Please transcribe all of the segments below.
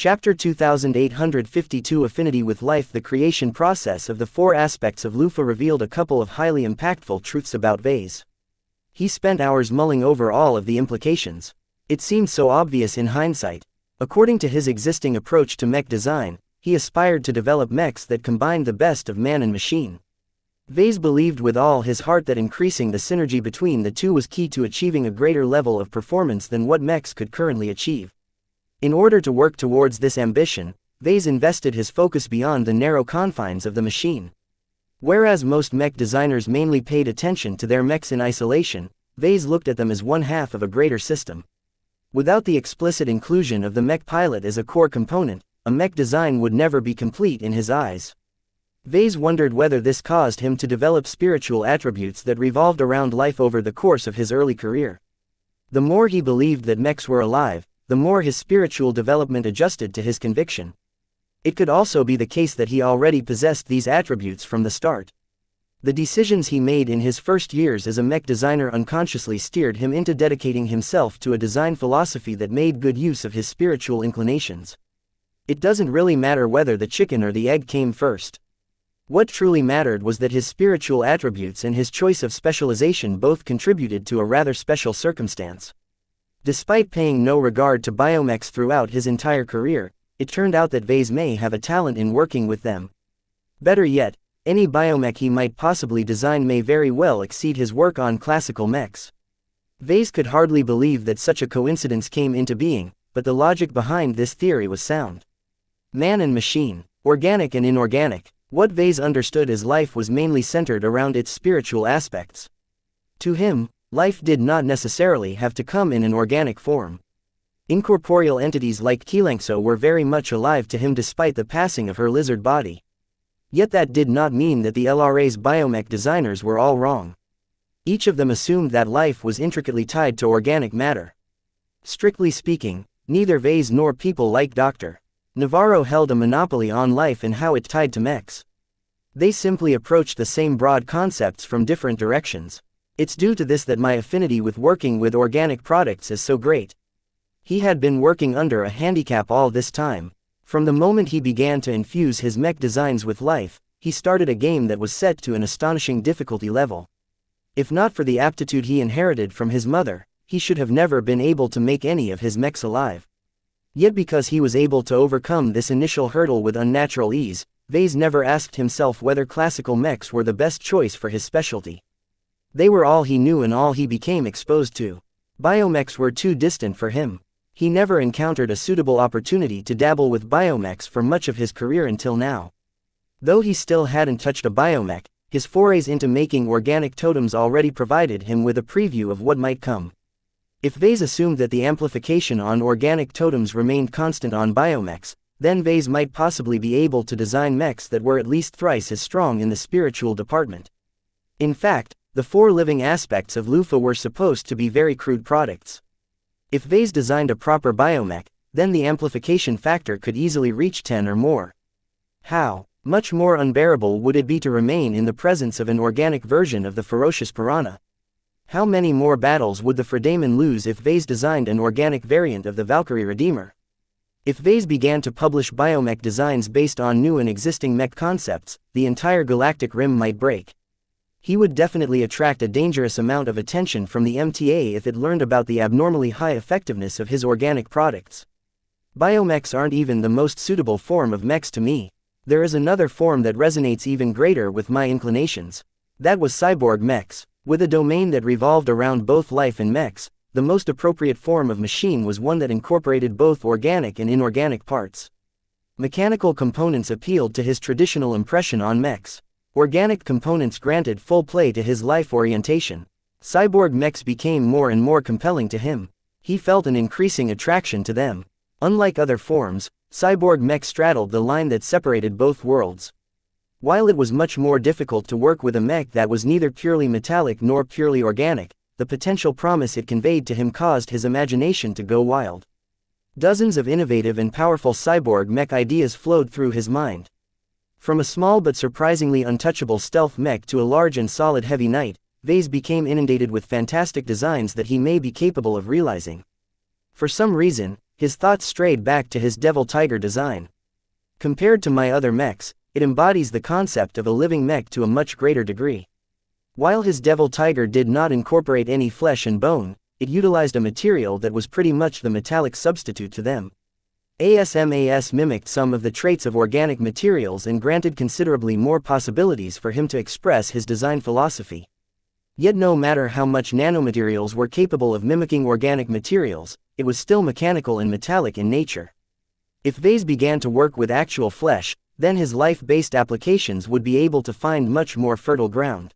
Chapter 2852 Affinity with Life. The creation process of the four aspects of Lufa revealed a couple of highly impactful truths about Vase. He spent hours mulling over all of the implications. It seemed so obvious in hindsight. According to his existing approach to mech design, he aspired to develop mechs that combined the best of man and machine. Vase believed with all his heart that increasing the synergy between the two was key to achieving a greater level of performance than what mechs could currently achieve. In order to work towards this ambition, Vase invested his focus beyond the narrow confines of the machine. Whereas most mech designers mainly paid attention to their mechs in isolation, Vase looked at them as one half of a greater system. Without the explicit inclusion of the mech pilot as a core component, a mech design would never be complete in his eyes. Vase wondered whether this caused him to develop spiritual attributes that revolved around life over the course of his early career. The more he believed that mechs were alive, the more his spiritual development adjusted to his conviction. It could also be the case that he already possessed these attributes from the start. The decisions he made in his first years as a mech designer unconsciously steered him into dedicating himself to a design philosophy that made good use of his spiritual inclinations. It doesn't really matter whether the chicken or the egg came first. What truly mattered was that his spiritual attributes and his choice of specialization both contributed to a rather special circumstance. Despite paying no regard to biomechs throughout his entire career, it turned out that Vase may have a talent in working with them. Better yet, any biomech he might possibly design may very well exceed his work on classical mechs. Vase could hardly believe that such a coincidence came into being, but the logic behind this theory was sound. Man and machine, organic and inorganic, what Vase understood as life was mainly centered around its spiritual aspects. To him, life did not necessarily have to come in an organic form. Incorporeal entities like xianxia were very much alive to him despite the passing of her lizard body. Yet that did not mean that the LRA's biomech designers were all wrong. Each of them assumed that life was intricately tied to organic matter. Strictly speaking, neither Vase nor people like Dr. Navarro held a monopoly on life and how it tied to mechs. They simply approached the same broad concepts from different directions. It's due to this that my affinity with working with organic products is so great. He had been working under a handicap all this time. From the moment he began to infuse his mech designs with life, he started a game that was set to an astonishing difficulty level. If not for the aptitude he inherited from his mother, he should have never been able to make any of his mechs alive. Yet because he was able to overcome this initial hurdle with unnatural ease, Vase never asked himself whether classical mechs were the best choice for his specialty. They were all he knew and all he became exposed to. Biomechs were too distant for him. He never encountered a suitable opportunity to dabble with biomechs for much of his career until now. Though he still hadn't touched a biomech, his forays into making organic totems already provided him with a preview of what might come. If Vase assumed that the amplification on organic totems remained constant on biomechs, then Vase might possibly be able to design mechs that were at least thrice as strong in the spiritual department. In fact, the four living aspects of Lufa were supposed to be very crude products. If Vase designed a proper biomech, then the amplification factor could easily reach 10 or more. How much more unbearable would it be to remain in the presence of an organic version of the ferocious piranha? How many more battles would the Fredaemon lose if Vase designed an organic variant of the Valkyrie Redeemer? If Vase began to publish biomech designs based on new and existing mech concepts, the entire galactic rim might break. He would definitely attract a dangerous amount of attention from the MTA if it learned about the abnormally high effectiveness of his organic products. Biomechs aren't even the most suitable form of mechs to me. There is another form that resonates even greater with my inclinations. That was cyborg mechs. With a domain that revolved around both life and mechs, the most appropriate form of machine was one that incorporated both organic and inorganic parts. Mechanical components appealed to his traditional impression on mechs. Organic components granted full play to his life orientation. Cyborg mechs became more and more compelling to him. He felt an increasing attraction to them. Unlike other forms, cyborg mechs straddled the line that separated both worlds. While it was much more difficult to work with a mech that was neither purely metallic nor purely organic, the potential promise it conveyed to him caused his imagination to go wild. Dozens of innovative and powerful cyborg mech ideas flowed through his mind. From a small but surprisingly untouchable stealth mech to a large and solid heavy knight, Vase became inundated with fantastic designs that he may be capable of realizing. For some reason, his thoughts strayed back to his devil tiger design. Compared to my other mechs, it embodies the concept of a living mech to a much greater degree. While his devil tiger did not incorporate any flesh and bone, it utilized a material that was pretty much the metallic substitute to them. ASMAS mimicked some of the traits of organic materials and granted considerably more possibilities for him to express his design philosophy. Yet no matter how much nanomaterials were capable of mimicking organic materials, it was still mechanical and metallic in nature. If Vase began to work with actual flesh, then his life-based applications would be able to find much more fertile ground.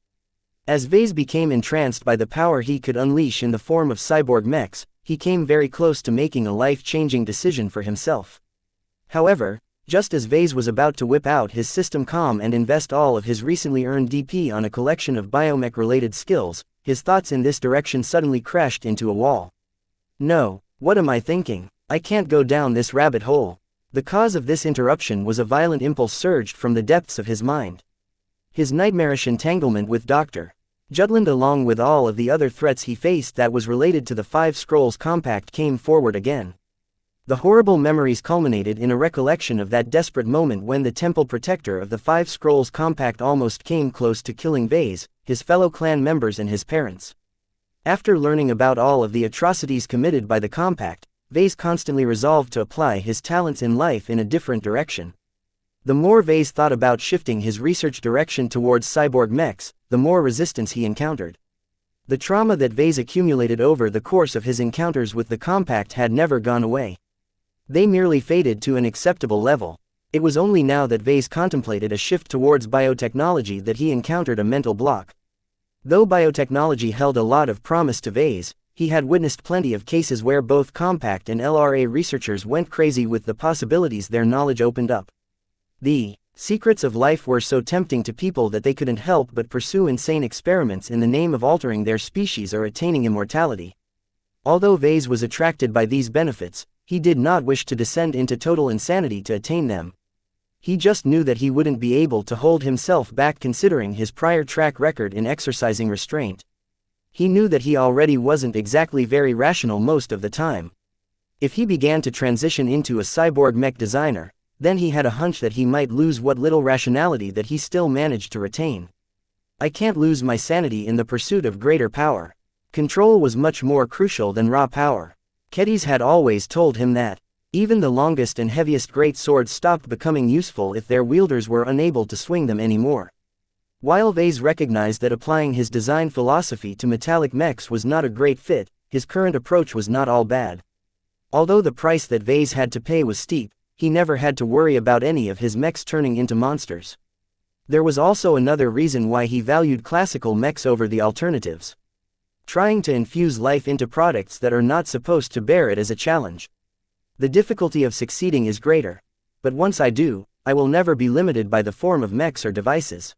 As Vase became entranced by the power he could unleash in the form of cyborg mechs, he came very close to making a life-changing decision for himself. However, just as Vase was about to whip out his system comm and invest all of his recently earned DP on a collection of biomech-related skills, his thoughts in this direction suddenly crashed into a wall. No, what am I thinking? I can't go down this rabbit hole. The cause of this interruption was a violent impulse surged from the depths of his mind. His nightmarish entanglement with Dr. Jutland along with all of the other threats he faced that was related to the Five Scrolls Compact came forward again. The horrible memories culminated in a recollection of that desperate moment when the temple protector of the Five Scrolls Compact almost came close to killing Vase, his fellow clan members and his parents. After learning about all of the atrocities committed by the Compact, Vase constantly resolved to apply his talents in life in a different direction. The more Vase thought about shifting his research direction towards cyborg mechs, the more resistance he encountered. The trauma that Vase accumulated over the course of his encounters with the Compact had never gone away. They merely faded to an acceptable level. It was only now that Vase contemplated a shift towards biotechnology that he encountered a mental block. Though biotechnology held a lot of promise to Vase, he had witnessed plenty of cases where both Compact and LRA researchers went crazy with the possibilities their knowledge opened up. The secrets of life were so tempting to people that they couldn't help but pursue insane experiments in the name of altering their species or attaining immortality. Although Vase was attracted by these benefits, he did not wish to descend into total insanity to attain them. He just knew that he wouldn't be able to hold himself back considering his prior track record in exercising restraint. He knew that he already wasn't exactly very rational most of the time. If he began to transition into a cyborg mech designer, then he had a hunch that he might lose what little rationality that he still managed to retain. I can't lose my sanity in the pursuit of greater power. Control was much more crucial than raw power. Kedis had always told him that. Even the longest and heaviest great swords stopped becoming useful if their wielders were unable to swing them anymore. While Vase recognized that applying his design philosophy to metallic mechs was not a great fit, his current approach was not all bad. Although the price that Vase had to pay was steep, he never had to worry about any of his mechs turning into monsters. There was also another reason why he valued classical mechs over the alternatives. Trying to infuse life into products that are not supposed to bear it is a challenge. The difficulty of succeeding is greater. But once I do, I will never be limited by the form of mechs or devices.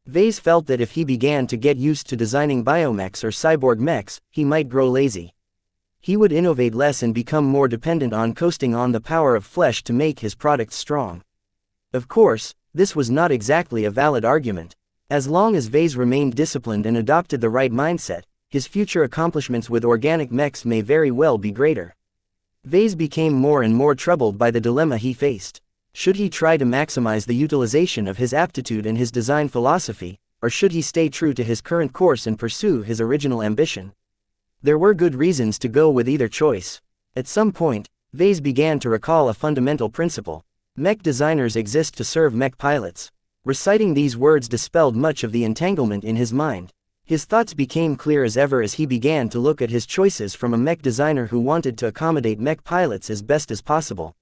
Vase felt that if he began to get used to designing biomechs or cyborg mechs, he might grow lazy. He would innovate less and become more dependent on coasting on the power of flesh to make his products strong. Of course, this was not exactly a valid argument. As long as Vase remained disciplined and adopted the right mindset, his future accomplishments with organic mechs may very well be greater. Vase became more and more troubled by the dilemma he faced. Should he try to maximize the utilization of his aptitude and his design philosophy, or should he stay true to his current course and pursue his original ambition? There were good reasons to go with either choice. At some point, Vase began to recall a fundamental principle. Mech designers exist to serve mech pilots. Reciting these words dispelled much of the entanglement in his mind. His thoughts became clear as ever as he began to look at his choices from a mech designer who wanted to accommodate mech pilots as best as possible.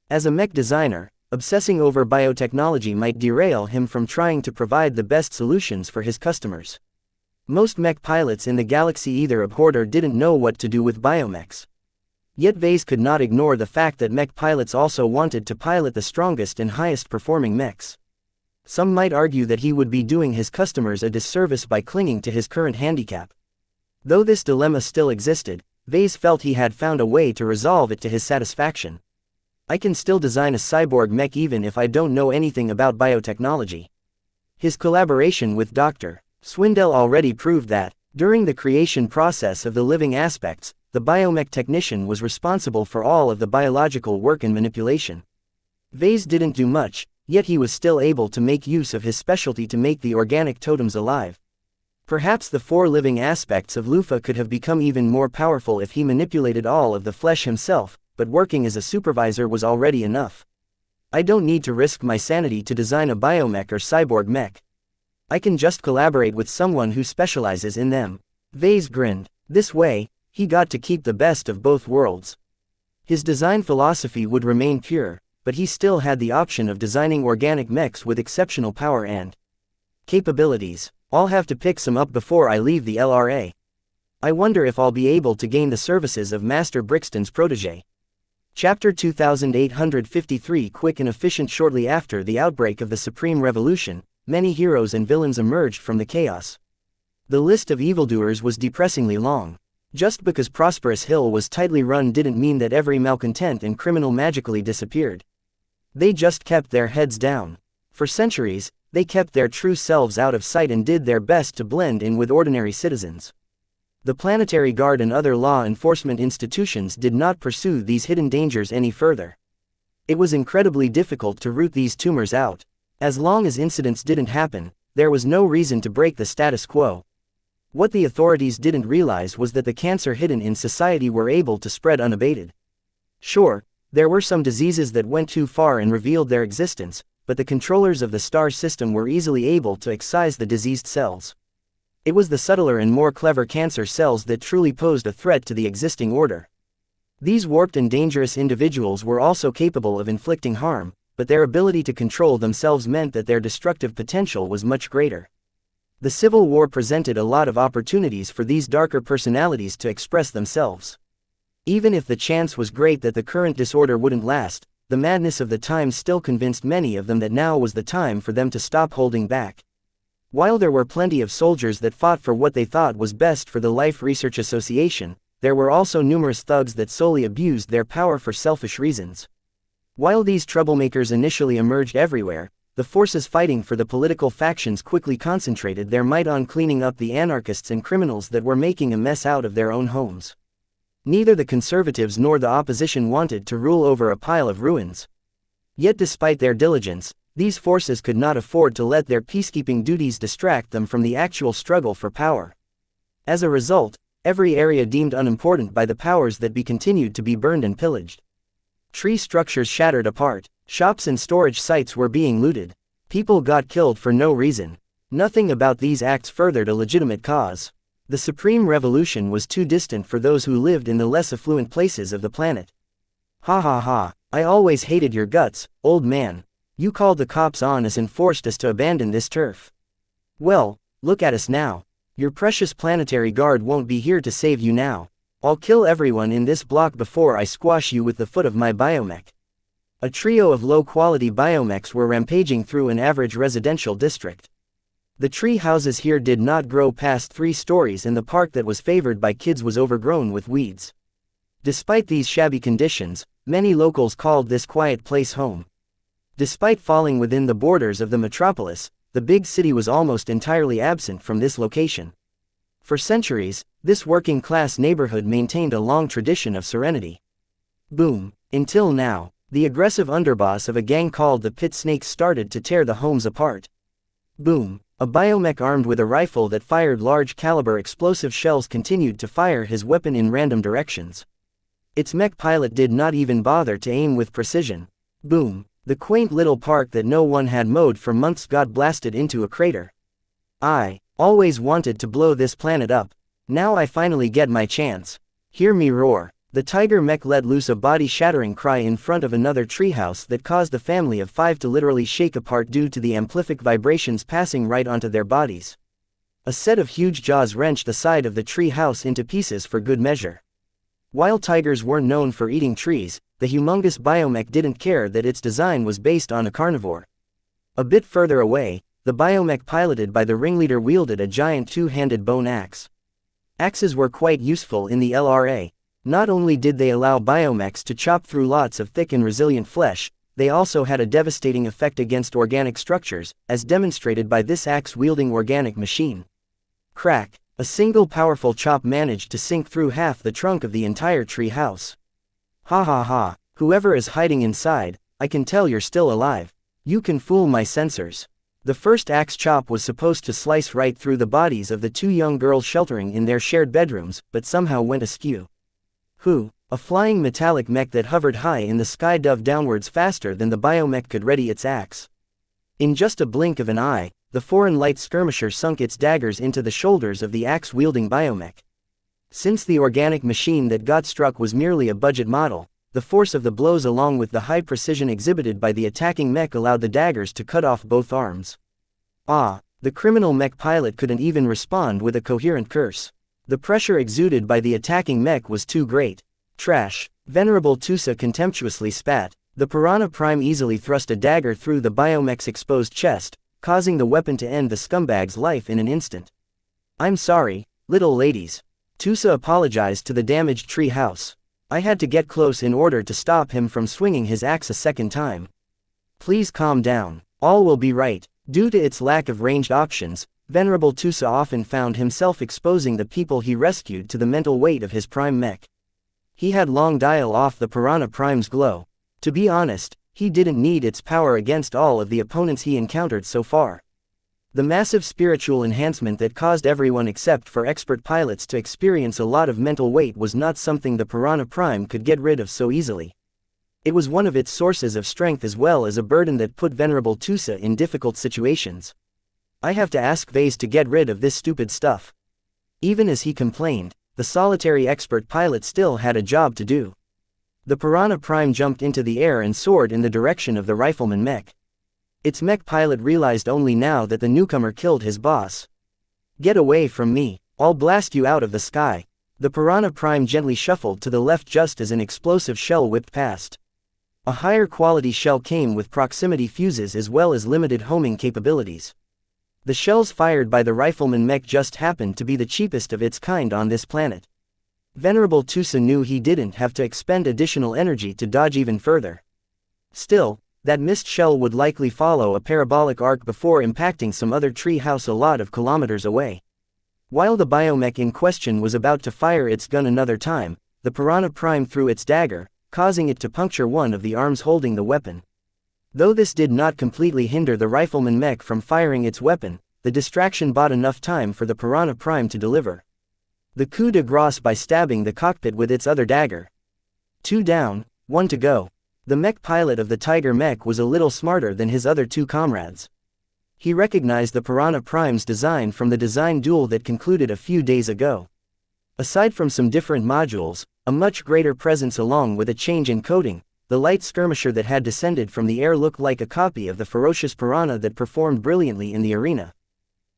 As a mech designer, obsessing over biotechnology might derail him from trying to provide the best solutions for his customers. Most mech pilots in the galaxy either abhorred or didn't know what to do with biomechs. Yet Vase could not ignore the fact that mech pilots also wanted to pilot the strongest and highest performing mechs. Some might argue that he would be doing his customers a disservice by clinging to his current handicap. Though this dilemma still existed, Vase felt he had found a way to resolve it to his satisfaction. I can still design a cyborg mech even if I don't know anything about biotechnology. His collaboration with Dr. Swindell already proved that, during the creation process of the living aspects, the biomech technician was responsible for all of the biological work and manipulation. Vase didn't do much, yet he was still able to make use of his specialty to make the organic totems alive. Perhaps the 4 living aspects of Lufa could have become even more powerful if he manipulated all of the flesh himself, but working as a supervisor was already enough. I don't need to risk my sanity to design a biomech or cyborg mech. I can just collaborate with someone who specializes in them. Vase grinned. This way, he got to keep the best of both worlds. His design philosophy would remain pure, but he still had the option of designing organic mechs with exceptional power and capabilities. I'll have to pick some up before I leave the LRA. I wonder if I'll be able to gain the services of Master Brixton's protege. Chapter 2853 Quick and efficient. Shortly after the outbreak of the Supreme Revolution, many heroes and villains emerged from the chaos. The list of evildoers was depressingly long. Just because Prosperous Hill was tightly run didn't mean that every malcontent and criminal magically disappeared. They just kept their heads down. For centuries, they kept their true selves out of sight and did their best to blend in with ordinary citizens. The Planetary Guard and other law enforcement institutions did not pursue these hidden dangers any further. It was incredibly difficult to root these tumors out. As long as incidents didn't happen, there was no reason to break the status quo. What the authorities didn't realize was that the cancer hidden in society were able to spread unabated. Sure, there were some diseases that went too far and revealed their existence, but the controllers of the star system were easily able to excise the diseased cells. It was the subtler and more clever cancer cells that truly posed a threat to the existing order. These warped and dangerous individuals were also capable of inflicting harm, but their ability to control themselves meant that their destructive potential was much greater. The Civil War presented a lot of opportunities for these darker personalities to express themselves. Even if the chance was great that the current disorder wouldn't last, the madness of the times still convinced many of them that now was the time for them to stop holding back. While there were plenty of soldiers that fought for what they thought was best for the Life Research Association, there were also numerous thugs that solely abused their power for selfish reasons. While these troublemakers initially emerged everywhere, the forces fighting for the political factions quickly concentrated their might on cleaning up the anarchists and criminals that were making a mess out of their own homes. Neither the conservatives nor the opposition wanted to rule over a pile of ruins. Yet despite their diligence, these forces could not afford to let their peacekeeping duties distract them from the actual struggle for power. As a result, every area deemed unimportant by the powers that be continued to be burned and pillaged. Tree structures shattered apart, shops and storage sites were being looted. People got killed for no reason. Nothing about these acts furthered a legitimate cause. The Supreme Revolution was too distant for those who lived in the less affluent places of the planet. Ha ha ha, I always hated your guts, old man. You called the cops on us and forced us to abandon this turf. Well, look at us now. Your precious planetary guard won't be here to save you now. I'll kill everyone in this block before I squash you with the foot of my biomech. A trio of low-quality biomechs were rampaging through an average residential district. The tree houses here did not grow past 3 stories and the park that was favored by kids was overgrown with weeds. Despite these shabby conditions, many locals called this quiet place home. Despite falling within the borders of the metropolis, the big city was almost entirely absent from this location. For centuries, this working-class neighborhood maintained a long tradition of serenity. Boom. Until now, the aggressive underboss of a gang called the Pit Snakes started to tear the homes apart. Boom. A biomech armed with a rifle that fired large-caliber explosive shells continued to fire his weapon in random directions. Its mech pilot did not even bother to aim with precision. Boom. The quaint little park that no one had mowed for months got blasted into a crater. I always wanted to blow this planet up. Now I finally get my chance. Hear me roar. The tiger mech let loose a body-shattering cry in front of another treehouse that caused the family of 5 to literally shake apart due to the amplific vibrations passing right onto their bodies. A set of huge jaws wrenched the side of the tree house into pieces for good measure. While tigers weren't known for eating trees, the humongous biomech didn't care that its design was based on a carnivore. A bit further away, the biomech piloted by the ringleader wielded a giant 2-handed bone axe. Axes were quite useful in the LRA. Not only did they allow biomechs to chop through lots of thick and resilient flesh, they also had a devastating effect against organic structures, as demonstrated by this axe-wielding organic machine. Crack! A single powerful chop managed to sink through half the trunk of the entire tree house. Ha ha ha, whoever is hiding inside, I can tell you're still alive. You can fool my sensors. The first axe chop was supposed to slice right through the bodies of the two young girls sheltering in their shared bedrooms, but somehow went askew. A flying metallic mech that hovered high in the sky dove downwards faster than the biomech could ready its axe. In just a blink of an eye, the foreign light skirmisher sunk its daggers into the shoulders of the axe-wielding biomech. Since the organic machine that got struck was merely a budget model, the force of the blows along with the high precision exhibited by the attacking mech allowed the daggers to cut off both arms. The criminal mech pilot couldn't even respond with a coherent curse. The pressure exuded by the attacking mech was too great. Trash, Venerable Tusa contemptuously spat. The Piranha Prime easily thrust a dagger through the biomech's exposed chest, causing the weapon to end the scumbag's life in an instant. I'm sorry, little ladies. Tusa apologized to the damaged tree house. I had to get close in order to stop him from swinging his axe a second time. Please calm down. All will be right. Due to its lack of ranged options, Venerable Tusa often found himself exposing the people he rescued to the mental weight of his prime mech. He had long dial off the Piranha Prime's glow. To be honest, he didn't need its power against all of the opponents he encountered so far. The massive spiritual enhancement that caused everyone except for expert pilots to experience a lot of mental weight was not something the Piranha Prime could get rid of so easily. It was one of its sources of strength as well as a burden that put Venerable Tusa in difficult situations. I have to ask Vase to get rid of this stupid stuff. Even as he complained, the solitary expert pilot still had a job to do. The Piranha Prime jumped into the air and soared in the direction of the rifleman mech. Its mech pilot realized only now that the newcomer killed his boss. Get away from me, I'll blast you out of the sky. The Piranha Prime gently shuffled to the left just as an explosive shell whipped past. A higher quality shell came with proximity fuses as well as limited homing capabilities. The shells fired by the rifleman mech just happened to be the cheapest of its kind on this planet. Venerable Tusa knew he didn't have to expend additional energy to dodge even further. Still, that missed shell would likely follow a parabolic arc before impacting some other tree house a lot of kilometers away. While the biomech in question was about to fire its gun another time, the Piranha Prime threw its dagger, causing it to puncture one of the arms holding the weapon. Though this did not completely hinder the rifleman mech from firing its weapon, the distraction bought enough time for the Piranha Prime to deliver the coup de grace by stabbing the cockpit with its other dagger. 2 down, 1 to go. The mech pilot of the Tiger Mech was a little smarter than his other two comrades. He recognized the Piranha Prime's design from the design duel that concluded a few days ago. Aside from some different modules, a much greater presence along with a change in coating, the light skirmisher that had descended from the air looked like a copy of the ferocious piranha that performed brilliantly in the arena.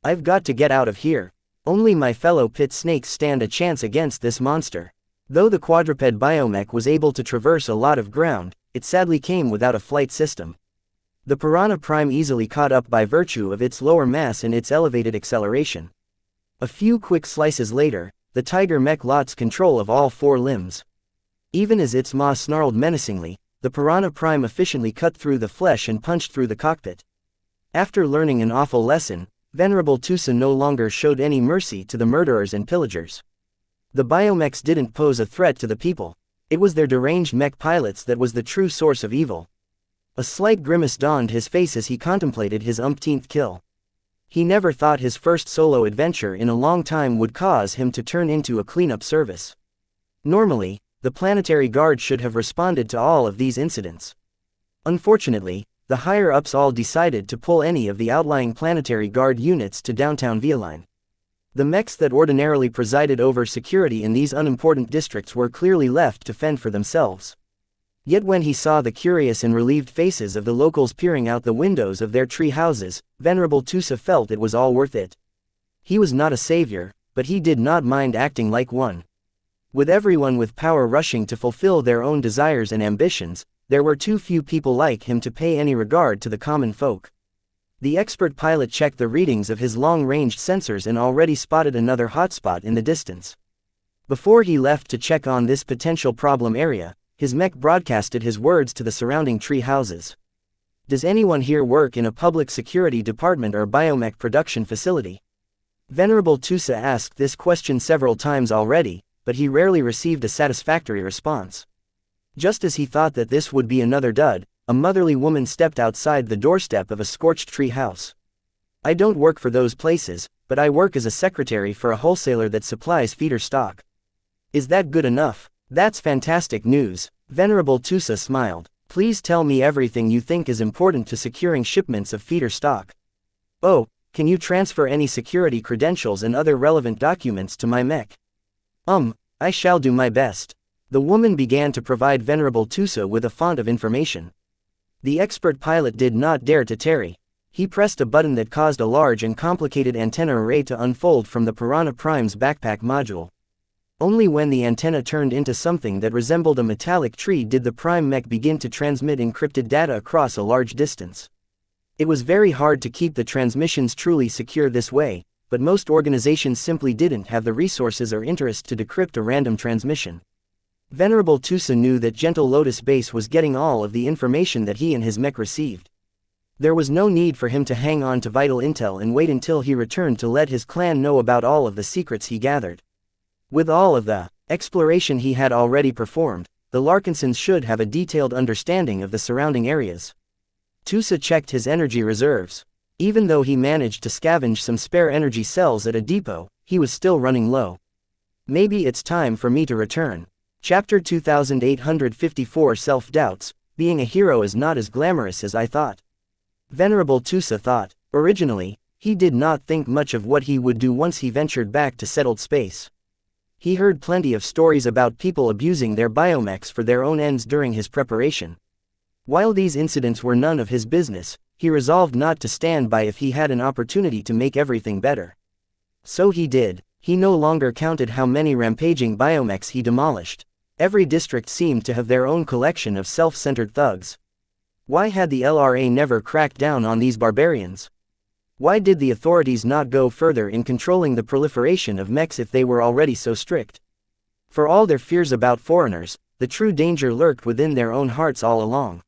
I've got to get out of here. Only my fellow pit snakes stand a chance against this monster. Though the quadruped biomech was able to traverse a lot of ground, it sadly came without a flight system. The Piranha Prime easily caught up by virtue of its lower mass and its elevated acceleration. A few quick slices later, the Tiger Mech lost control of all 4 limbs. Even as its maw snarled menacingly, the Piranha Prime efficiently cut through the flesh and punched through the cockpit. After learning an awful lesson, Venerable Tusa no longer showed any mercy to the murderers and pillagers. The biomechs didn't pose a threat to the people. It was their deranged mech pilots that was the true source of evil. A slight grimace dawned his face as he contemplated his umpteenth kill. He never thought his first solo adventure in a long time would cause him to turn into a cleanup service. Normally, the Planetary Guard should have responded to all of these incidents. Unfortunately, the higher-ups all decided to pull any of the outlying Planetary Guard units to downtown Vialine. The mechs that ordinarily presided over security in these unimportant districts were clearly left to fend for themselves. Yet when he saw the curious and relieved faces of the locals peering out the windows of their tree houses, Venerable Tusa felt it was all worth it. He was not a savior, but he did not mind acting like one. With everyone with power rushing to fulfill their own desires and ambitions, there were too few people like him to pay any regard to the common folk. The expert pilot checked the readings of his long-range sensors and already spotted another hotspot in the distance. Before he left to check on this potential problem area, his mech broadcasted his words to the surrounding tree houses. Does anyone here work in a public security department or biomech production facility? Venerable Tusa asked this question several times already, but he rarely received a satisfactory response. Just as he thought that this would be another dud, a motherly woman stepped outside the doorstep of a scorched tree house. I don't work for those places, but I work as a secretary for a wholesaler that supplies feeder stock. Is that good enough? That's fantastic news. Venerable Tusa smiled. Please tell me everything you think is important to securing shipments of feeder stock. Oh, can you transfer any security credentials and other relevant documents to my mech? I shall do my best. The woman began to provide Venerable Tusa with a font of information. The expert pilot did not dare to tarry. He pressed a button that caused a large and complicated antenna array to unfold from the Piranha Prime's backpack module. Only when the antenna turned into something that resembled a metallic tree did the Prime mech begin to transmit encrypted data across a large distance. It was very hard to keep the transmissions truly secure this way, but most organizations simply didn't have the resources or interest to decrypt a random transmission. Venerable Tusa knew that Gentle Lotus Base was getting all of the information that he and his mech received. There was no need for him to hang on to vital intel and wait until he returned to let his clan know about all of the secrets he gathered. With all of the exploration he had already performed, the Larkinsons should have a detailed understanding of the surrounding areas. Tusa checked his energy reserves. Even though he managed to scavenge some spare energy cells at a depot, he was still running low. Maybe it's time for me to return. Chapter 2854 Self-Doubts. Being a hero is not as glamorous as I thought. Venerable Tusa thought. Originally, he did not think much of what he would do once he ventured back to settled space. He heard plenty of stories about people abusing their biomechs for their own ends during his preparation. While these incidents were none of his business, he resolved not to stand by if he had an opportunity to make everything better. So he did. He no longer counted how many rampaging biomechs he demolished. Every district seemed to have their own collection of self-centered thugs. Why had the LRA never cracked down on these barbarians? Why did the authorities not go further in controlling the proliferation of mechs if they were already so strict? For all their fears about foreigners, the true danger lurked within their own hearts all along.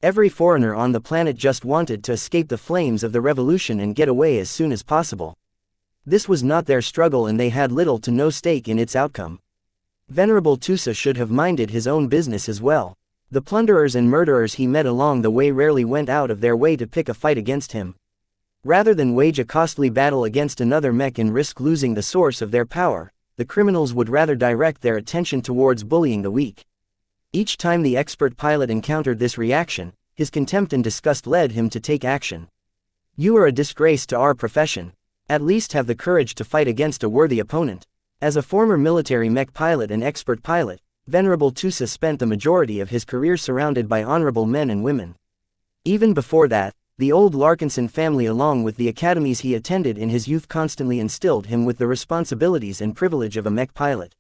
Every foreigner on the planet just wanted to escape the flames of the revolution and get away as soon as possible. This was not their struggle and they had little to no stake in its outcome. Venerable Tusa should have minded his own business as well. The plunderers and murderers he met along the way rarely went out of their way to pick a fight against him. Rather than wage a costly battle against another mech and risk losing the source of their power, the criminals would rather direct their attention towards bullying the weak. Each time the expert pilot encountered this reaction, his contempt and disgust led him to take action. You are a disgrace to our profession. At least have the courage to fight against a worthy opponent. As a former military mech pilot and expert pilot, Venerable Tusa spent the majority of his career surrounded by honorable men and women. Even before that, the old Larkinson family along with the academies he attended in his youth constantly instilled him with the responsibilities and privilege of a mech pilot.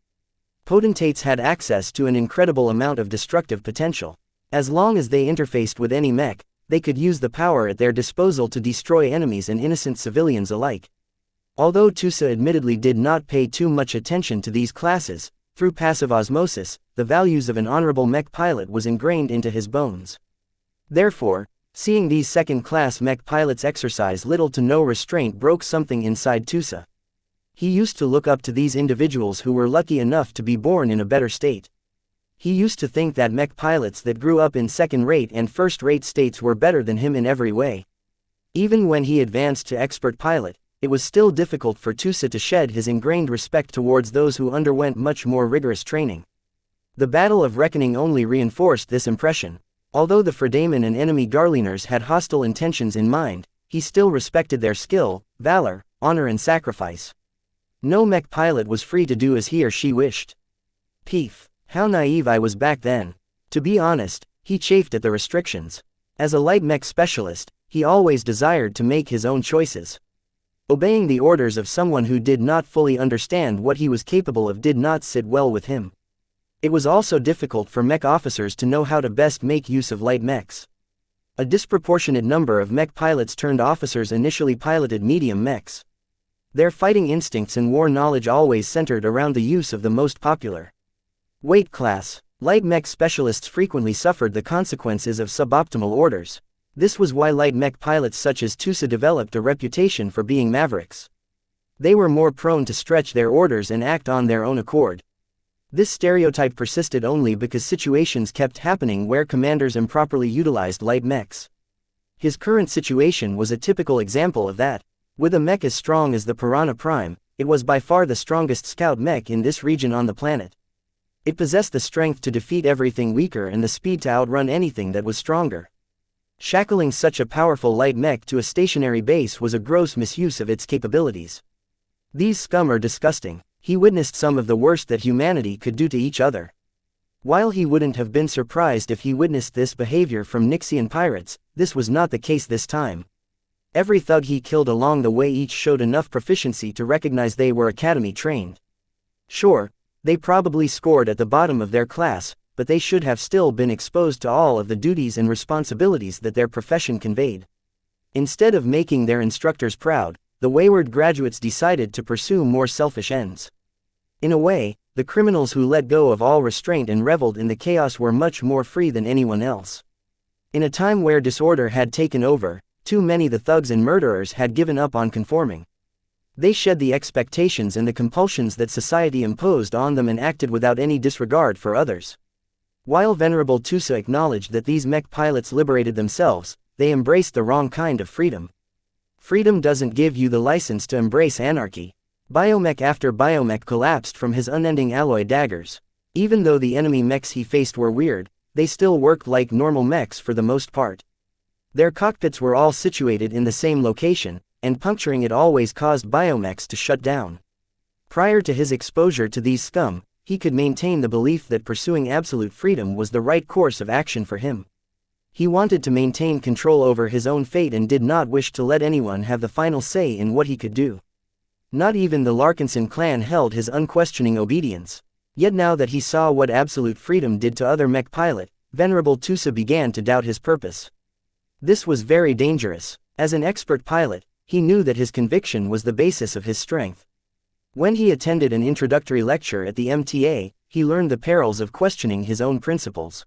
Potentates had access to an incredible amount of destructive potential. As long as they interfaced with any mech, they could use the power at their disposal to destroy enemies and innocent civilians alike. Although Tusa admittedly did not pay too much attention to these classes, through passive osmosis, the values of an honorable mech pilot was ingrained into his bones. Therefore, seeing these second-class mech pilots exercise little to no restraint broke something inside Tusa. He used to look up to these individuals who were lucky enough to be born in a better state. He used to think that mech pilots that grew up in second-rate and first-rate states were better than him in every way. Even when he advanced to expert pilot, it was still difficult for Tusa to shed his ingrained respect towards those who underwent much more rigorous training. The Battle of Reckoning only reinforced this impression. Although the Fredaman and enemy Garliners had hostile intentions in mind, he still respected their skill, valor, honor and sacrifice. No mech pilot was free to do as he or she wished. Peef. How naive I was back then. To be honest, he chafed at the restrictions. As a light mech specialist, he always desired to make his own choices. Obeying the orders of someone who did not fully understand what he was capable of did not sit well with him. It was also difficult for mech officers to know how to best make use of light mechs. A disproportionate number of mech pilots turned officers initially piloted medium mechs. Their fighting instincts and war knowledge always centered around the use of the most popular weight class. Light mech specialists frequently suffered the consequences of suboptimal orders. This was why light mech pilots such as Tusa developed a reputation for being mavericks. They were more prone to stretch their orders and act on their own accord. This stereotype persisted only because situations kept happening where commanders improperly utilized light mechs. His current situation was a typical example of that. With a mech as strong as the Piranha Prime, it was by far the strongest scout mech in this region on the planet. It possessed the strength to defeat everything weaker and the speed to outrun anything that was stronger. Shackling such a powerful light mech to a stationary base was a gross misuse of its capabilities. These scum are disgusting. He witnessed some of the worst that humanity could do to each other. While he wouldn't have been surprised if he witnessed this behavior from Xianxian pirates, this was not the case this time. Every thug he killed along the way each showed enough proficiency to recognize they were academy trained. Sure, they probably scored at the bottom of their class, but they should have still been exposed to all of the duties and responsibilities that their profession conveyed. Instead of making their instructors proud, the wayward graduates decided to pursue more selfish ends. In a way, the criminals who let go of all restraint and reveled in the chaos were much more free than anyone else. In a time where disorder had taken over, too many the thugs and murderers had given up on conforming. They shed the expectations and the compulsions that society imposed on them and acted without any disregard for others. While Venerable Tusa acknowledged that these mech pilots liberated themselves, they embraced the wrong kind of freedom. Freedom doesn't give you the license to embrace anarchy. Biomech after biomech collapsed from his unending alloy daggers. Even though the enemy mechs he faced were weird, they still worked like normal mechs for the most part. Their cockpits were all situated in the same location, and puncturing it always caused biomechs to shut down. Prior to his exposure to these scum, he could maintain the belief that pursuing absolute freedom was the right course of action for him. He wanted to maintain control over his own fate and did not wish to let anyone have the final say in what he could do. Not even the Larkinson clan held his unquestioning obedience. Yet now that he saw what absolute freedom did to other mech pilot, Venerable Tusa began to doubt his purpose. This was very dangerous. As an expert pilot, he knew that his conviction was the basis of his strength. When he attended an introductory lecture at the MTA, he learned the perils of questioning his own principles.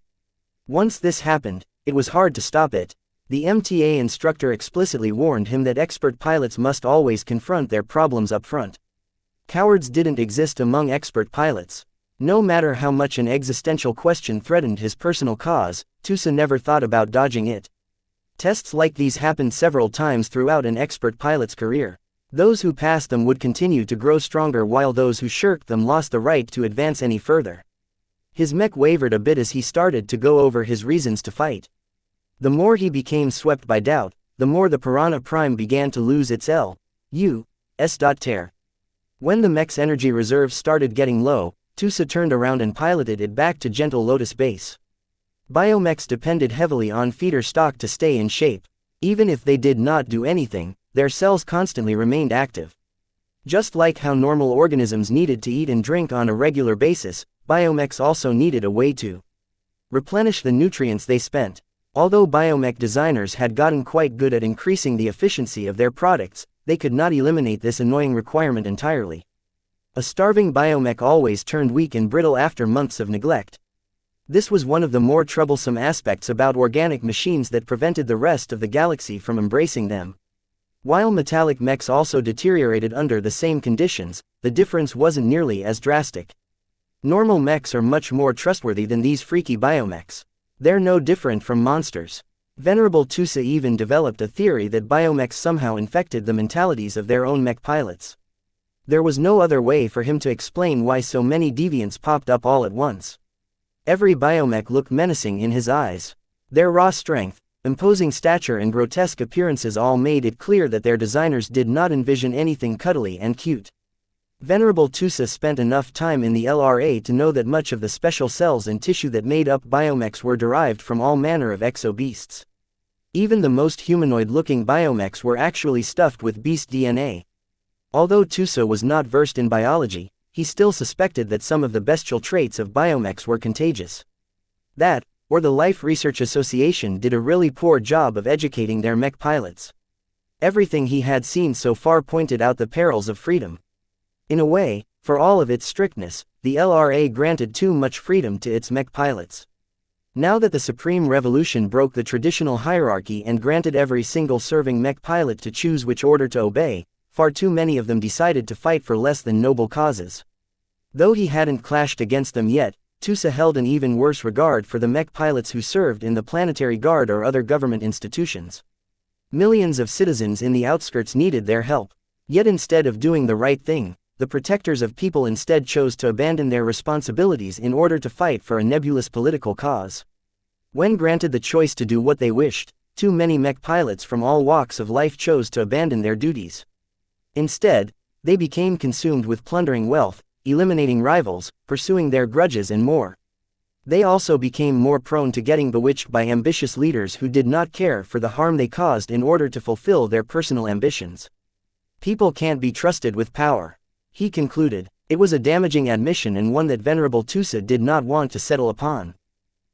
Once this happened, it was hard to stop it. The MTA instructor explicitly warned him that expert pilots must always confront their problems up front. Cowards didn't exist among expert pilots. No matter how much an existential question threatened his personal cause, Tusa never thought about dodging it. Tests like these happened several times throughout an expert pilot's career. Those who passed them would continue to grow stronger while those who shirked them lost the right to advance any further. His mech wavered a bit as he started to go over his reasons to fight. The more he became swept by doubt, the more the Piranha Prime began to lose its L.U.S.tear. When the mech's energy reserves started getting low, Tusa turned around and piloted it back to Gentle Lotus Base. Biomechs depended heavily on feeder stock to stay in shape. Even if they did not do anything, their cells constantly remained active. Just like how normal organisms needed to eat and drink on a regular basis, biomechs also needed a way to replenish the nutrients they spent. Although biomech designers had gotten quite good at increasing the efficiency of their products, they could not eliminate this annoying requirement entirely. A starving biomech always turned weak and brittle after months of neglect. This was one of the more troublesome aspects about organic machines that prevented the rest of the galaxy from embracing them. While metallic mechs also deteriorated under the same conditions, the difference wasn't nearly as drastic. Normal mechs are much more trustworthy than these freaky biomechs. They're no different from monsters. Venerable Tusa even developed a theory that biomechs somehow infected the mentalities of their own mech pilots. There was no other way for him to explain why so many deviants popped up all at once. Every biomech looked menacing in his eyes. Their raw strength, imposing stature and grotesque appearances all made it clear that their designers did not envision anything cuddly and cute. Venerable Tusa spent enough time in the LRA to know that much of the special cells and tissue that made up biomechs were derived from all manner of exo-beasts. Even the most humanoid-looking biomechs were actually stuffed with beast DNA. Although Tusa was not versed in biology, he still suspected that some of the bestial traits of biomechs were contagious. That, or the Life Research Association did a really poor job of educating their mech pilots. Everything he had seen so far pointed out the perils of freedom. In a way, for all of its strictness, the LRA granted too much freedom to its mech pilots. Now that the Supreme Revolution broke the traditional hierarchy and granted every single serving mech pilot to choose which order to obey, far too many of them decided to fight for less than noble causes. Though he hadn't clashed against them yet, Tusa held an even worse regard for the mech pilots who served in the planetary guard or other government institutions. Millions of citizens in the outskirts needed their help. Yet instead of doing the right thing, the protectors of people instead chose to abandon their responsibilities in order to fight for a nebulous political cause. When granted the choice to do what they wished, too many mech pilots from all walks of life chose to abandon their duties. Instead, they became consumed with plundering wealth, eliminating rivals, pursuing their grudges and more. They also became more prone to getting bewitched by ambitious leaders who did not care for the harm they caused in order to fulfill their personal ambitions. People can't be trusted with power, he concluded. It was a damaging admission and one that Venerable Tusa did not want to settle upon.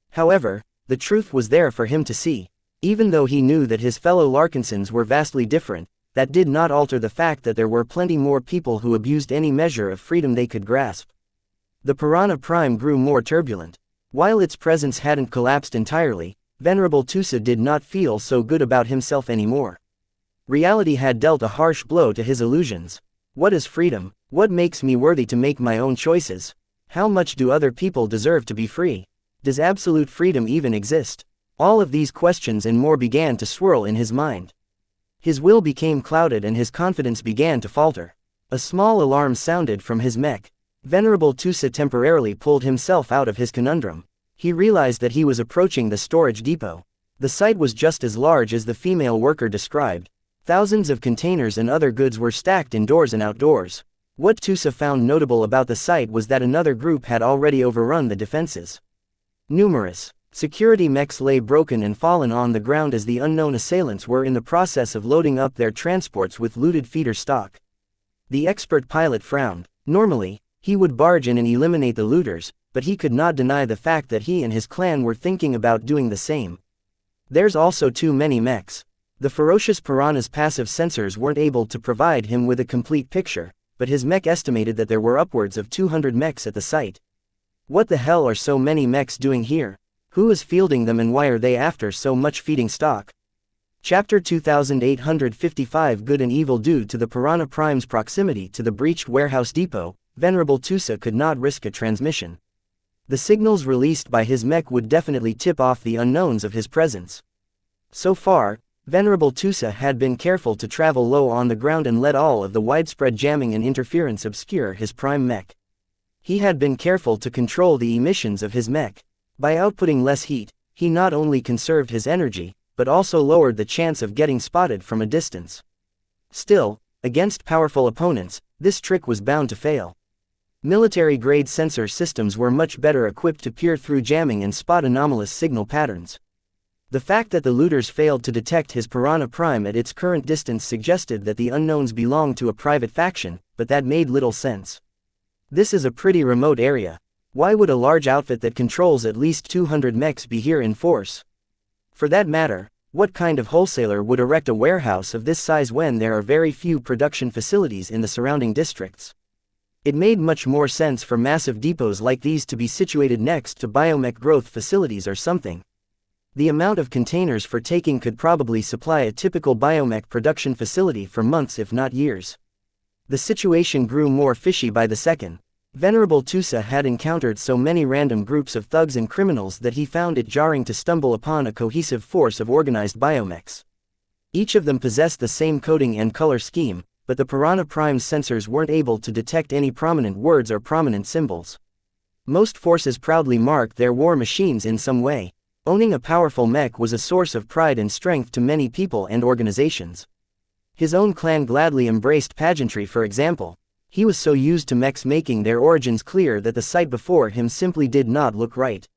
However, the truth was there for him to see. Even though he knew that his fellow Larkinsons were vastly different, that did not alter the fact that there were plenty more people who abused any measure of freedom they could grasp. The Piranha Prime grew more turbulent. While its presence hadn't collapsed entirely, Venerable Tusa did not feel so good about himself anymore. Reality had dealt a harsh blow to his illusions. What is freedom? What makes me worthy to make my own choices? How much do other people deserve to be free? Does absolute freedom even exist? All of these questions and more began to swirl in his mind. His will became clouded and his confidence began to falter. A small alarm sounded from his mech. Venerable Tusa temporarily pulled himself out of his conundrum. He realized that he was approaching the storage depot. The site was just as large as the female worker described. Thousands of containers and other goods were stacked indoors and outdoors. What Tusa found notable about the site was that another group had already overrun the defenses. Numerous security mechs lay broken and fallen on the ground as the unknown assailants were in the process of loading up their transports with looted feeder stock. The expert pilot frowned. Normally, he would barge in and eliminate the looters, but he could not deny the fact that he and his clan were thinking about doing the same. There's also too many mechs. The ferocious piranha's passive sensors weren't able to provide him with a complete picture, but his mech estimated that there were upwards of 200 mechs at the site. What the hell are so many mechs doing here? Who is fielding them and why are they after so much feeding stock? Chapter 2855 Good and Evil. Due to the Piranha Prime's proximity to the breached warehouse depot, Venerable Tusa could not risk a transmission. The signals released by his mech would definitely tip off the unknowns of his presence. So far, Venerable Tusa had been careful to travel low on the ground and let all of the widespread jamming and interference obscure his prime mech. He had been careful to control the emissions of his mech. By outputting less heat, he not only conserved his energy, but also lowered the chance of getting spotted from a distance. Still, against powerful opponents, this trick was bound to fail. Military-grade sensor systems were much better equipped to peer through jamming and spot anomalous signal patterns. The fact that the looters failed to detect his Piranha Prime at its current distance suggested that the unknowns belonged to a private faction, but that made little sense. This is a pretty remote area. Why would a large outfit that controls at least 200 mechs be here in force? For that matter, what kind of wholesaler would erect a warehouse of this size when there are very few production facilities in the surrounding districts? It made much more sense for massive depots like these to be situated next to biomech growth facilities or something. The amount of containers for taking could probably supply a typical biomech production facility for months if not years. The situation grew more fishy by the second. Venerable Tusa had encountered so many random groups of thugs and criminals that he found it jarring to stumble upon a cohesive force of organized biomechs. Each of them possessed the same coding and color scheme, but the Piranha Prime's sensors weren't able to detect any prominent words or prominent symbols. Most forces proudly marked their war machines in some way. Owning a powerful mech was a source of pride and strength to many people and organizations. His own clan gladly embraced pageantry, for example. He was so used to mechs making their origins clear that the sight before him simply did not look right.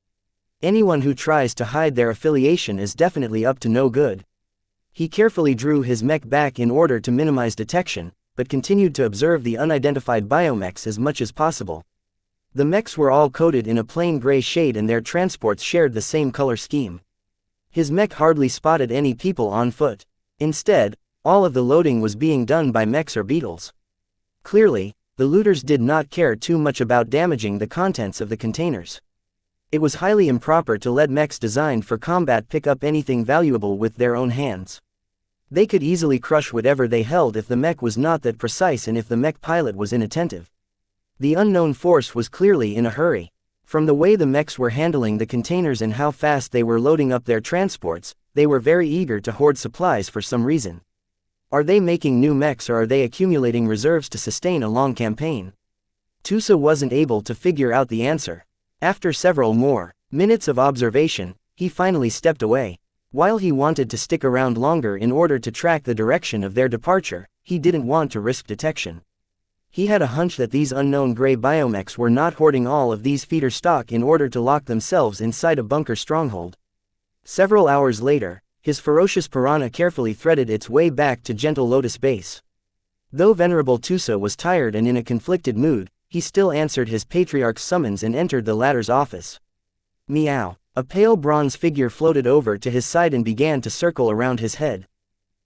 Anyone who tries to hide their affiliation is definitely up to no good. He carefully drew his mech back in order to minimize detection, but continued to observe the unidentified biomechs as much as possible. The mechs were all coated in a plain gray shade and their transports shared the same color scheme. His mech hardly spotted any people on foot. Instead, all of the loading was being done by mechs or beetles. Clearly, the looters did not care too much about damaging the contents of the containers. It was highly improper to let mechs designed for combat pick up anything valuable with their own hands. They could easily crush whatever they held if the mech was not that precise and if the mech pilot was inattentive. The unknown force was clearly in a hurry. From the way the mechs were handling the containers and how fast they were loading up their transports, they were very eager to hoard supplies for some reason. Are they making new mechs or are they accumulating reserves to sustain a long campaign? Tusa wasn't able to figure out the answer. After several more minutes of observation, he finally stepped away. While he wanted to stick around longer in order to track the direction of their departure, he didn't want to risk detection. He had a hunch that these unknown gray biomechs were not hoarding all of these feeder stock in order to lock themselves inside a bunker stronghold. Several hours later, his ferocious piranha carefully threaded its way back to Gentle Lotus Base. Though Venerable Tusa was tired and in a conflicted mood, he still answered his patriarch's summons and entered the latter's office. Meow. A pale bronze figure floated over to his side and began to circle around his head.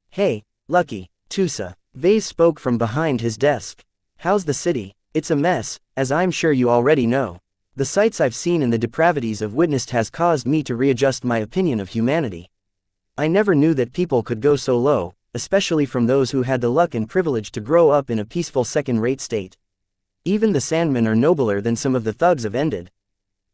Hey, Lucky, Tusa. Vase spoke from behind his desk. How's the city? It's a mess, as I'm sure you already know. The sights I've seen and the depravities I've witnessed has caused me to readjust my opinion of humanity. I never knew that people could go so low, especially from those who had the luck and privilege to grow up in a peaceful second-rate state. Even the Sandmen are nobler than some of the thugs have ended.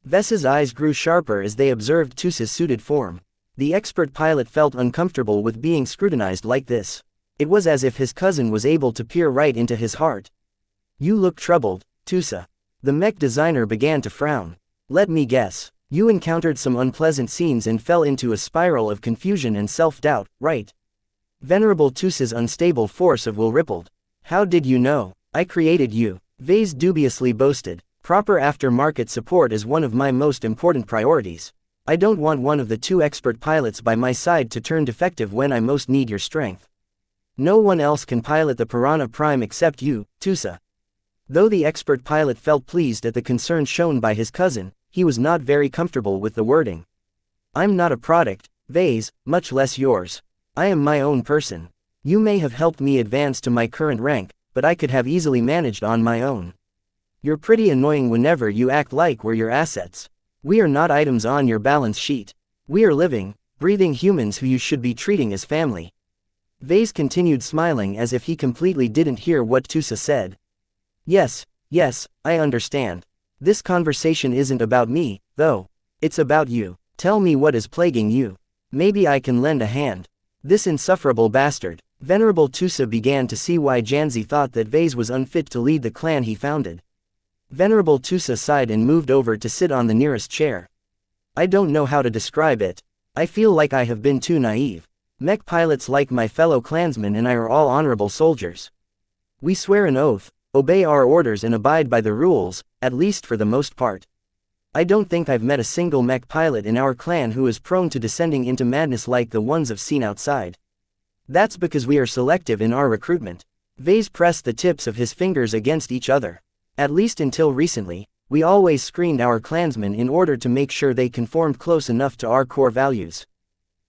Vess's eyes grew sharper as they observed Tusa's suited form. The expert pilot felt uncomfortable with being scrutinized like this. It was as if his cousin was able to peer right into his heart. You look troubled, Tusa. The mech designer began to frown. Let me guess. You encountered some unpleasant scenes and fell into a spiral of confusion and self-doubt, right? Venerable Tusa's unstable force of will rippled. How did you know? I created you. Vase dubiously boasted. Proper aftermarket support is one of my most important priorities. I don't want one of the two expert pilots by my side to turn defective when I most need your strength. No one else can pilot the Piranha Prime except you, Tusa. Though the expert pilot felt pleased at the concern shown by his cousin, he was not very comfortable with the wording. I'm not a product, Vase, much less yours. I am my own person. You may have helped me advance to my current rank, but I could have easily managed on my own. You're pretty annoying whenever you act like we're your assets. We are not items on your balance sheet. We are living, breathing humans who you should be treating as family. Vase continued smiling as if he completely didn't hear what Tusa said. Yes, I understand. This conversation isn't about me, though. It's about you. Tell me what is plaguing you. Maybe I can lend a hand. This insufferable bastard. Venerable Tusa began to see why Janzi thought that Vase was unfit to lead the clan he founded. Venerable Tusa sighed and moved over to sit on the nearest chair. I don't know how to describe it. I feel like I have been too naive. Mech pilots like my fellow clansmen and I are all honorable soldiers. We swear an oath, obey our orders and abide by the rules, at least for the most part. I don't think I've met a single mech pilot in our clan who is prone to descending into madness like the ones I've seen outside. That's because we are selective in our recruitment. Vase pressed the tips of his fingers against each other. At least until recently, we always screened our clansmen in order to make sure they conformed close enough to our core values.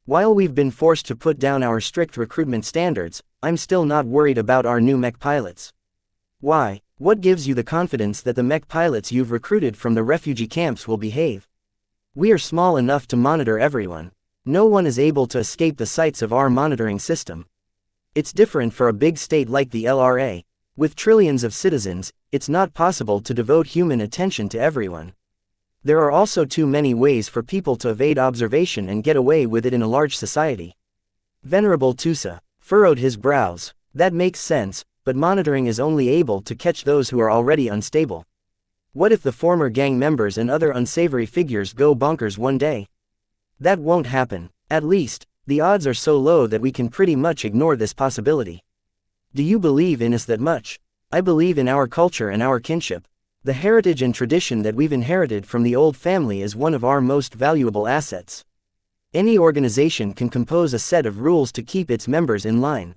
While we've been forced to put down our strict recruitment standards, I'm still not worried about our new mech pilots. Why? What gives you the confidence that the mech pilots you've recruited from the refugee camps will behave? We are small enough to monitor everyone. No one is able to escape the sights of our monitoring system. It's different for a big state like the LRA. With trillions of citizens, it's not possible to devote human attention to everyone. There are also too many ways for people to evade observation and get away with it in a large society. Venerable Tusa furrowed his brows. That makes sense, but monitoring is only able to catch those who are already unstable. What if the former gang members and other unsavory figures go bonkers one day? That won't happen. At least, the odds are so low that we can pretty much ignore this possibility. Do you believe in us that much? I believe in our culture and our kinship. The heritage and tradition that we've inherited from the old family is one of our most valuable assets. Any organization can compose a set of rules to keep its members in line.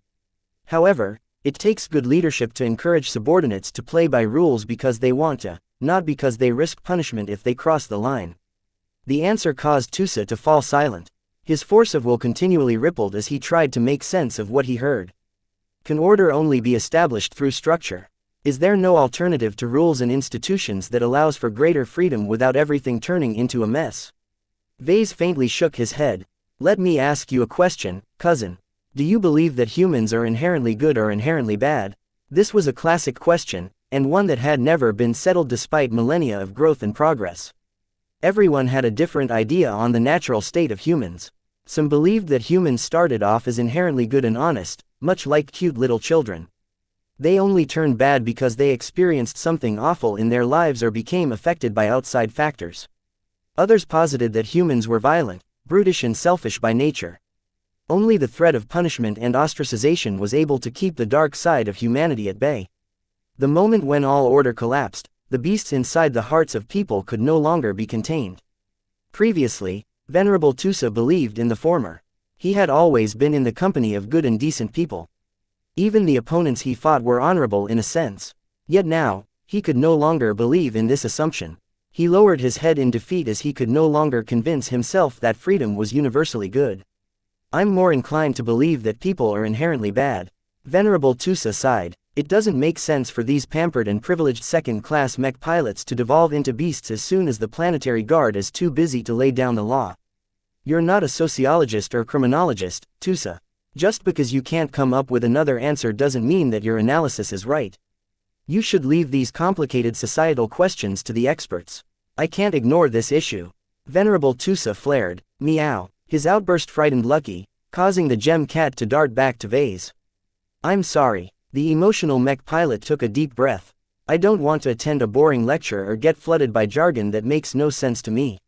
However, it takes good leadership to encourage subordinates to play by rules because they want to, not because they risk punishment if they cross the line. The answer caused Tusa to fall silent. His force of will continually rippled as he tried to make sense of what he heard. Can order only be established through structure? Is there no alternative to rules and institutions that allows for greater freedom without everything turning into a mess? Vase faintly shook his head. Let me ask you a question, cousin. Do you believe that humans are inherently good or inherently bad? This was a classic question, and one that had never been settled despite millennia of growth and progress. Everyone had a different idea on the natural state of humans. Some believed that humans started off as inherently good and honest, much like cute little children. They only turned bad because they experienced something awful in their lives or became affected by outside factors. Others posited that humans were violent, brutish and selfish by nature. Only the threat of punishment and ostracization was able to keep the dark side of humanity at bay. The moment when all order collapsed, the beasts inside the hearts of people could no longer be contained. Previously, Venerable Tusa believed in the former. He had always been in the company of good and decent people. Even the opponents he fought were honorable in a sense. Yet now, he could no longer believe in this assumption. He lowered his head in defeat as he could no longer convince himself that freedom was universally good. I'm more inclined to believe that people are inherently bad. Venerable Tusa sighed. It doesn't make sense for these pampered and privileged second-class mech pilots to devolve into beasts as soon as the planetary guard is too busy to lay down the law. You're not a sociologist or criminologist, Tusa. Just because you can't come up with another answer doesn't mean that your analysis is right. You should leave these complicated societal questions to the experts. I can't ignore this issue. Venerable Tusa flared. Meow. His outburst frightened Lucky, causing the gem cat to dart back to vase. I'm sorry. The emotional mech pilot took a deep breath. I don't want to attend a boring lecture or get flooded by jargon that makes no sense to me.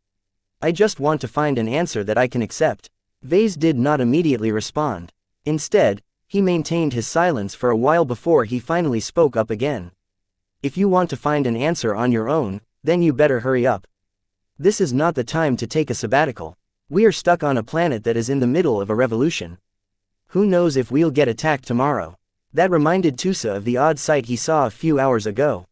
I just want to find an answer that I can accept. Vase did not immediately respond. Instead, he maintained his silence for a while before he finally spoke up again. If you want to find an answer on your own, then you better hurry up. This is not the time to take a sabbatical. We are stuck on a planet that is in the middle of a revolution. Who knows if we'll get attacked tomorrow? That reminded Tusa of the odd sight he saw a few hours ago.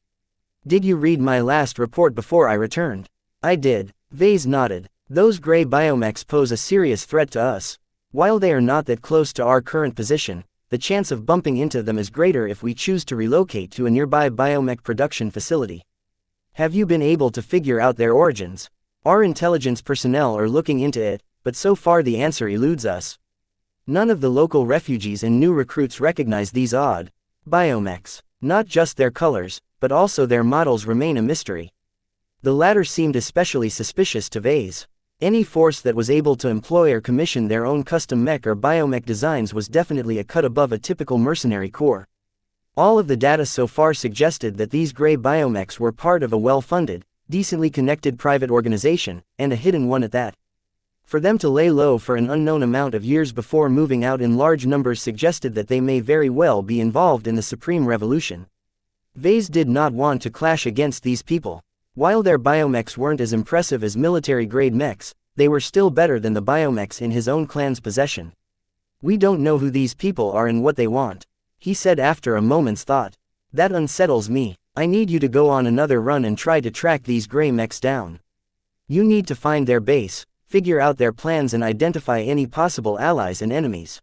Did you read my last report before I returned? I did. Vase nodded. Those gray biomechs pose a serious threat to us. While they are not that close to our current position, the chance of bumping into them is greater if we choose to relocate to a nearby biomech production facility. Have you been able to figure out their origins? Our intelligence personnel are looking into it, but so far the answer eludes us. None of the local refugees and new recruits recognize these odd biomechs. Not just their colors, but also their models remain a mystery. The latter seemed especially suspicious to Vase. Any force that was able to employ or commission their own custom mech or biomech designs was definitely a cut above a typical mercenary corps. All of the data so far suggested that these gray biomechs were part of a well-funded, decently connected private organization, and a hidden one at that. For them to lay low for an unknown amount of years before moving out in large numbers suggested that they may very well be involved in the Supreme Revolution. Vase did not want to clash against these people. While their biomechs weren't as impressive as military-grade mechs, they were still better than the biomechs in his own clan's possession. We don't know who these people are and what they want, he said after a moment's thought. That unsettles me. I need you to go on another run and try to track these gray mechs down. You need to find their base, figure out their plans and identify any possible allies and enemies.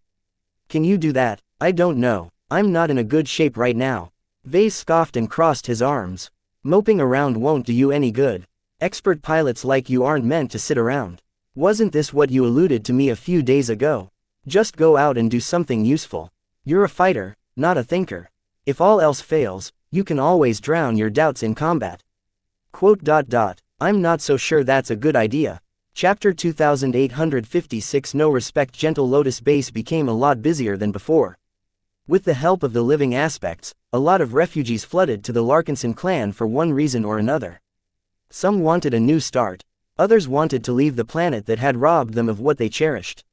Can you do that? I don't know. I'm not in a good shape right now. Vase scoffed and crossed his arms. Moping around won't do you any good. Expert pilots like you aren't meant to sit around. Wasn't this what you alluded to me a few days ago? Just go out and do something useful. You're a fighter, not a thinker. If all else fails, you can always drown your doubts in combat. I'm not so sure that's a good idea. Chapter 2856 No Respect. Gentle Lotus Base became a lot busier than before. With the help of the living aspects, a lot of refugees flooded to the Larkinson clan for one reason or another. Some wanted a new start. Others wanted to leave the planet that had robbed them of what they cherished.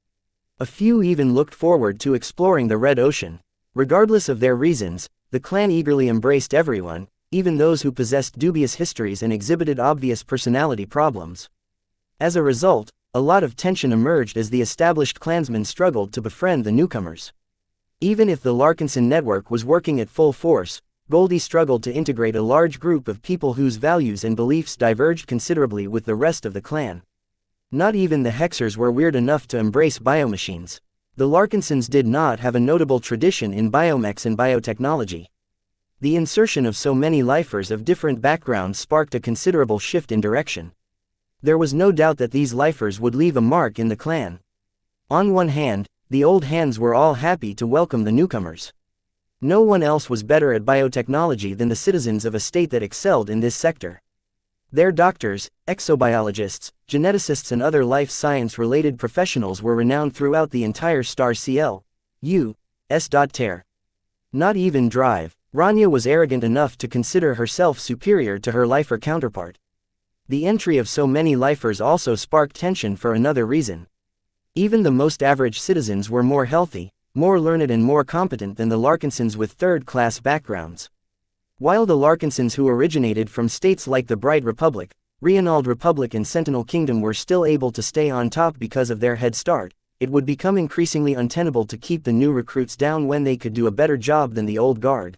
A few even looked forward to exploring the Red Ocean. Regardless of their reasons, the clan eagerly embraced everyone, even those who possessed dubious histories and exhibited obvious personality problems. As a result, a lot of tension emerged as the established clansmen struggled to befriend the newcomers. Even if the Larkinson network was working at full force, Goldie struggled to integrate a large group of people whose values and beliefs diverged considerably with the rest of the clan. Not even the Hexers were weird enough to embrace biomachines. The Larkinsons did not have a notable tradition in biomechs and biotechnology. The insertion of so many lifers of different backgrounds sparked a considerable shift in direction. There was no doubt that these lifers would leave a mark in the clan. On one hand, The old hands were all happy to welcome the newcomers. No one else was better at biotechnology than the citizens of a state that excelled in this sector. Their doctors, exobiologists, geneticists and other life science-related professionals were renowned throughout the entire star CL.U.S. Ter. Not even Drive. Rania was arrogant enough to consider herself superior to her lifer counterpart. The entry of so many lifers also sparked tension for another reason. Even the most average citizens were more healthy, more learned and more competent than the Larkinsons with third-class backgrounds. While the Larkinsons who originated from states like the Bright Republic, Reynald Republic and Sentinel Kingdom were still able to stay on top because of their head start, it would become increasingly untenable to keep the new recruits down when they could do a better job than the old guard.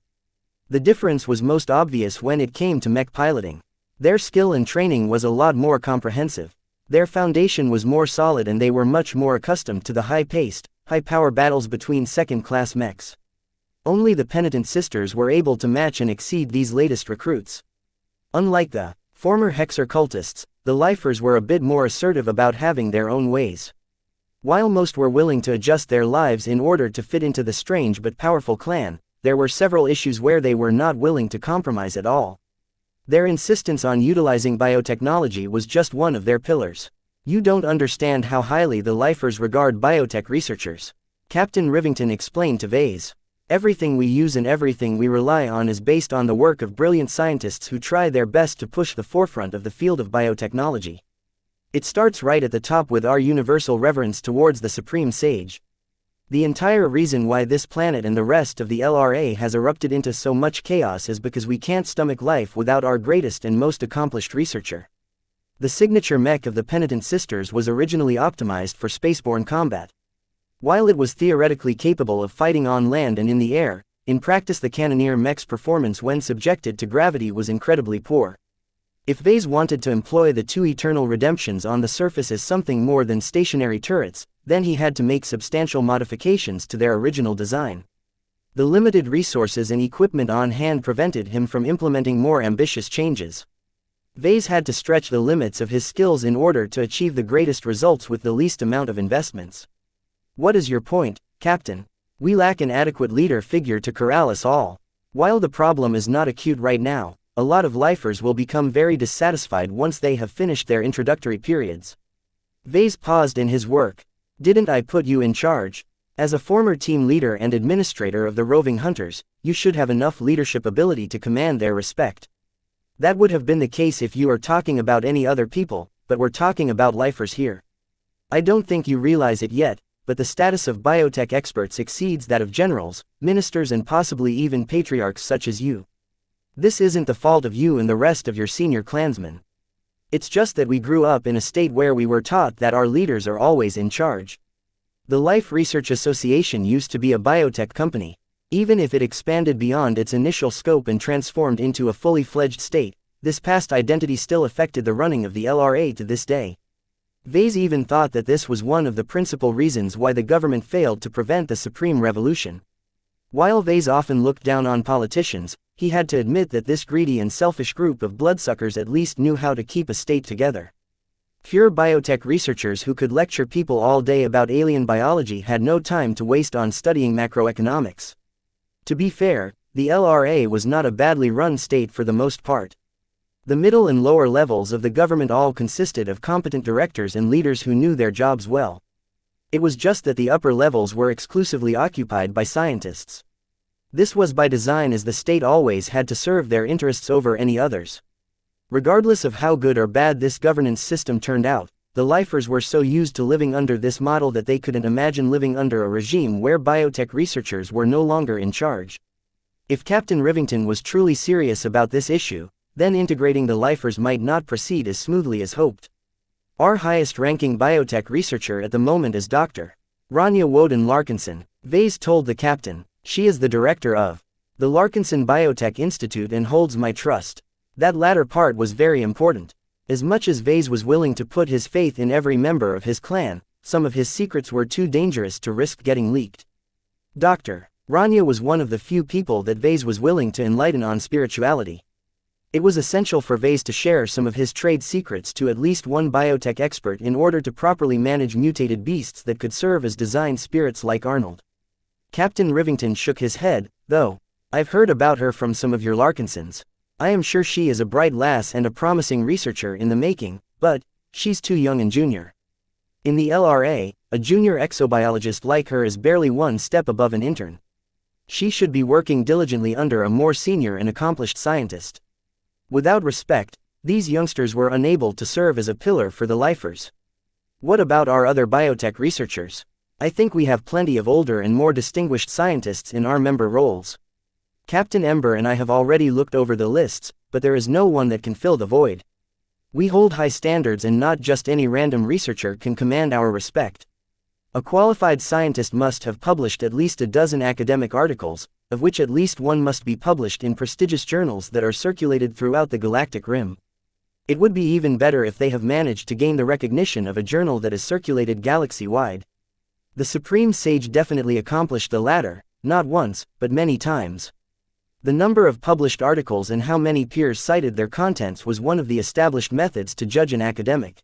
The difference was most obvious when it came to mech piloting. Their skill and training was a lot more comprehensive. Their foundation was more solid and they were much more accustomed to the high-paced, high-power battles between second-class mechs. Only the penitent sisters were able to match and exceed these latest recruits. Unlike the former Hexer cultists, the lifers were a bit more assertive about having their own ways. While most were willing to adjust their lives in order to fit into the strange but powerful clan, there were several issues where they were not willing to compromise at all. Their insistence on utilizing biotechnology was just one of their pillars. You don't understand how highly the lifers regard biotech researchers, Captain Rivington explained to Vase. Everything we use and everything we rely on is based on the work of brilliant scientists who try their best to push the forefront of the field of biotechnology. It starts right at the top with our universal reverence towards the Supreme Sage. The entire reason why this planet and the rest of the LRA has erupted into so much chaos is because we can't stomach life without our greatest and most accomplished researcher. The signature mech of the Penitent Sisters was originally optimized for spaceborne combat. While it was theoretically capable of fighting on land and in the air, in practice the Cannoneer mech's performance when subjected to gravity was incredibly poor. If Vase wanted to employ the two Eternal Redemptions on the surface as something more than stationary turrets, then he had to make substantial modifications to their original design. The limited resources and equipment on hand prevented him from implementing more ambitious changes. Vase had to stretch the limits of his skills in order to achieve the greatest results with the least amount of investments. What is your point, Captain? We lack an adequate leader figure to corral us all. While the problem is not acute right now, a lot of lifers will become very dissatisfied once they have finished their introductory periods. Vase paused in his work. Didn't I put you in charge? As a former team leader and administrator of the roving hunters, you should have enough leadership ability to command their respect. That would have been the case if you are talking about any other people, but we're talking about lifers here. I don't think you realize it yet, but the status of biotech experts exceeds that of generals, ministers and possibly even patriarchs such as you. This isn't the fault of you and the rest of your senior clansmen. It's just that we grew up in a state where we were taught that our leaders are always in charge. The Life Research Association used to be a biotech company. Even if it expanded beyond its initial scope and transformed into a fully fledged state, this past identity still affected the running of the LRA to this day. Vase even thought that this was one of the principal reasons why the government failed to prevent the Supreme Revolution. While Vase often looked down on politicians, he had to admit that this greedy and selfish group of bloodsuckers at least knew how to keep a state together. Pure biotech researchers who could lecture people all day about alien biology had no time to waste on studying macroeconomics. To be fair, the LRA was not a badly run state for the most part. The middle and lower levels of the government all consisted of competent directors and leaders who knew their jobs well. It was just that the upper levels were exclusively occupied by scientists. This was by design as the state always had to serve their interests over any others. Regardless of how good or bad this governance system turned out, the lifers were so used to living under this model that they couldn't imagine living under a regime where biotech researchers were no longer in charge. If Captain Rivington was truly serious about this issue, then integrating the lifers might not proceed as smoothly as hoped. Our highest-ranking biotech researcher at the moment is Dr. Rania Woden Larkinson, Vase told the captain. She is the director of the Larkinson Biotech Institute and holds my trust. That latter part was very important. As much as Vase was willing to put his faith in every member of his clan, some of his secrets were too dangerous to risk getting leaked. Dr. Rania was one of the few people that Vase was willing to enlighten on spirituality. It was essential for Vase to share some of his trade secrets to at least one biotech expert in order to properly manage mutated beasts that could serve as design spirits like Arnold. Captain Rivington shook his head, though. I've heard about her from some of your Larkinsons. I am sure she is a bright lass and a promising researcher in the making, but she's too young and junior. In the LRA, a junior exobiologist like her is barely one step above an intern. She should be working diligently under a more senior and accomplished scientist. Without respect, these youngsters were unable to serve as a pillar for the lifers. What about our other biotech researchers? I think we have plenty of older and more distinguished scientists in our member roles. Captain Ember and I have already looked over the lists, but there is no one that can fill the void. We hold high standards and not just any random researcher can command our respect. A qualified scientist must have published at least a dozen academic articles, of which at least one must be published in prestigious journals that are circulated throughout the galactic rim. It would be even better if they have managed to gain the recognition of a journal that is circulated galaxy-wide. The Supreme Sage definitely accomplished the latter, not once, but many times. The number of published articles and how many peers cited their contents was one of the established methods to judge an academic.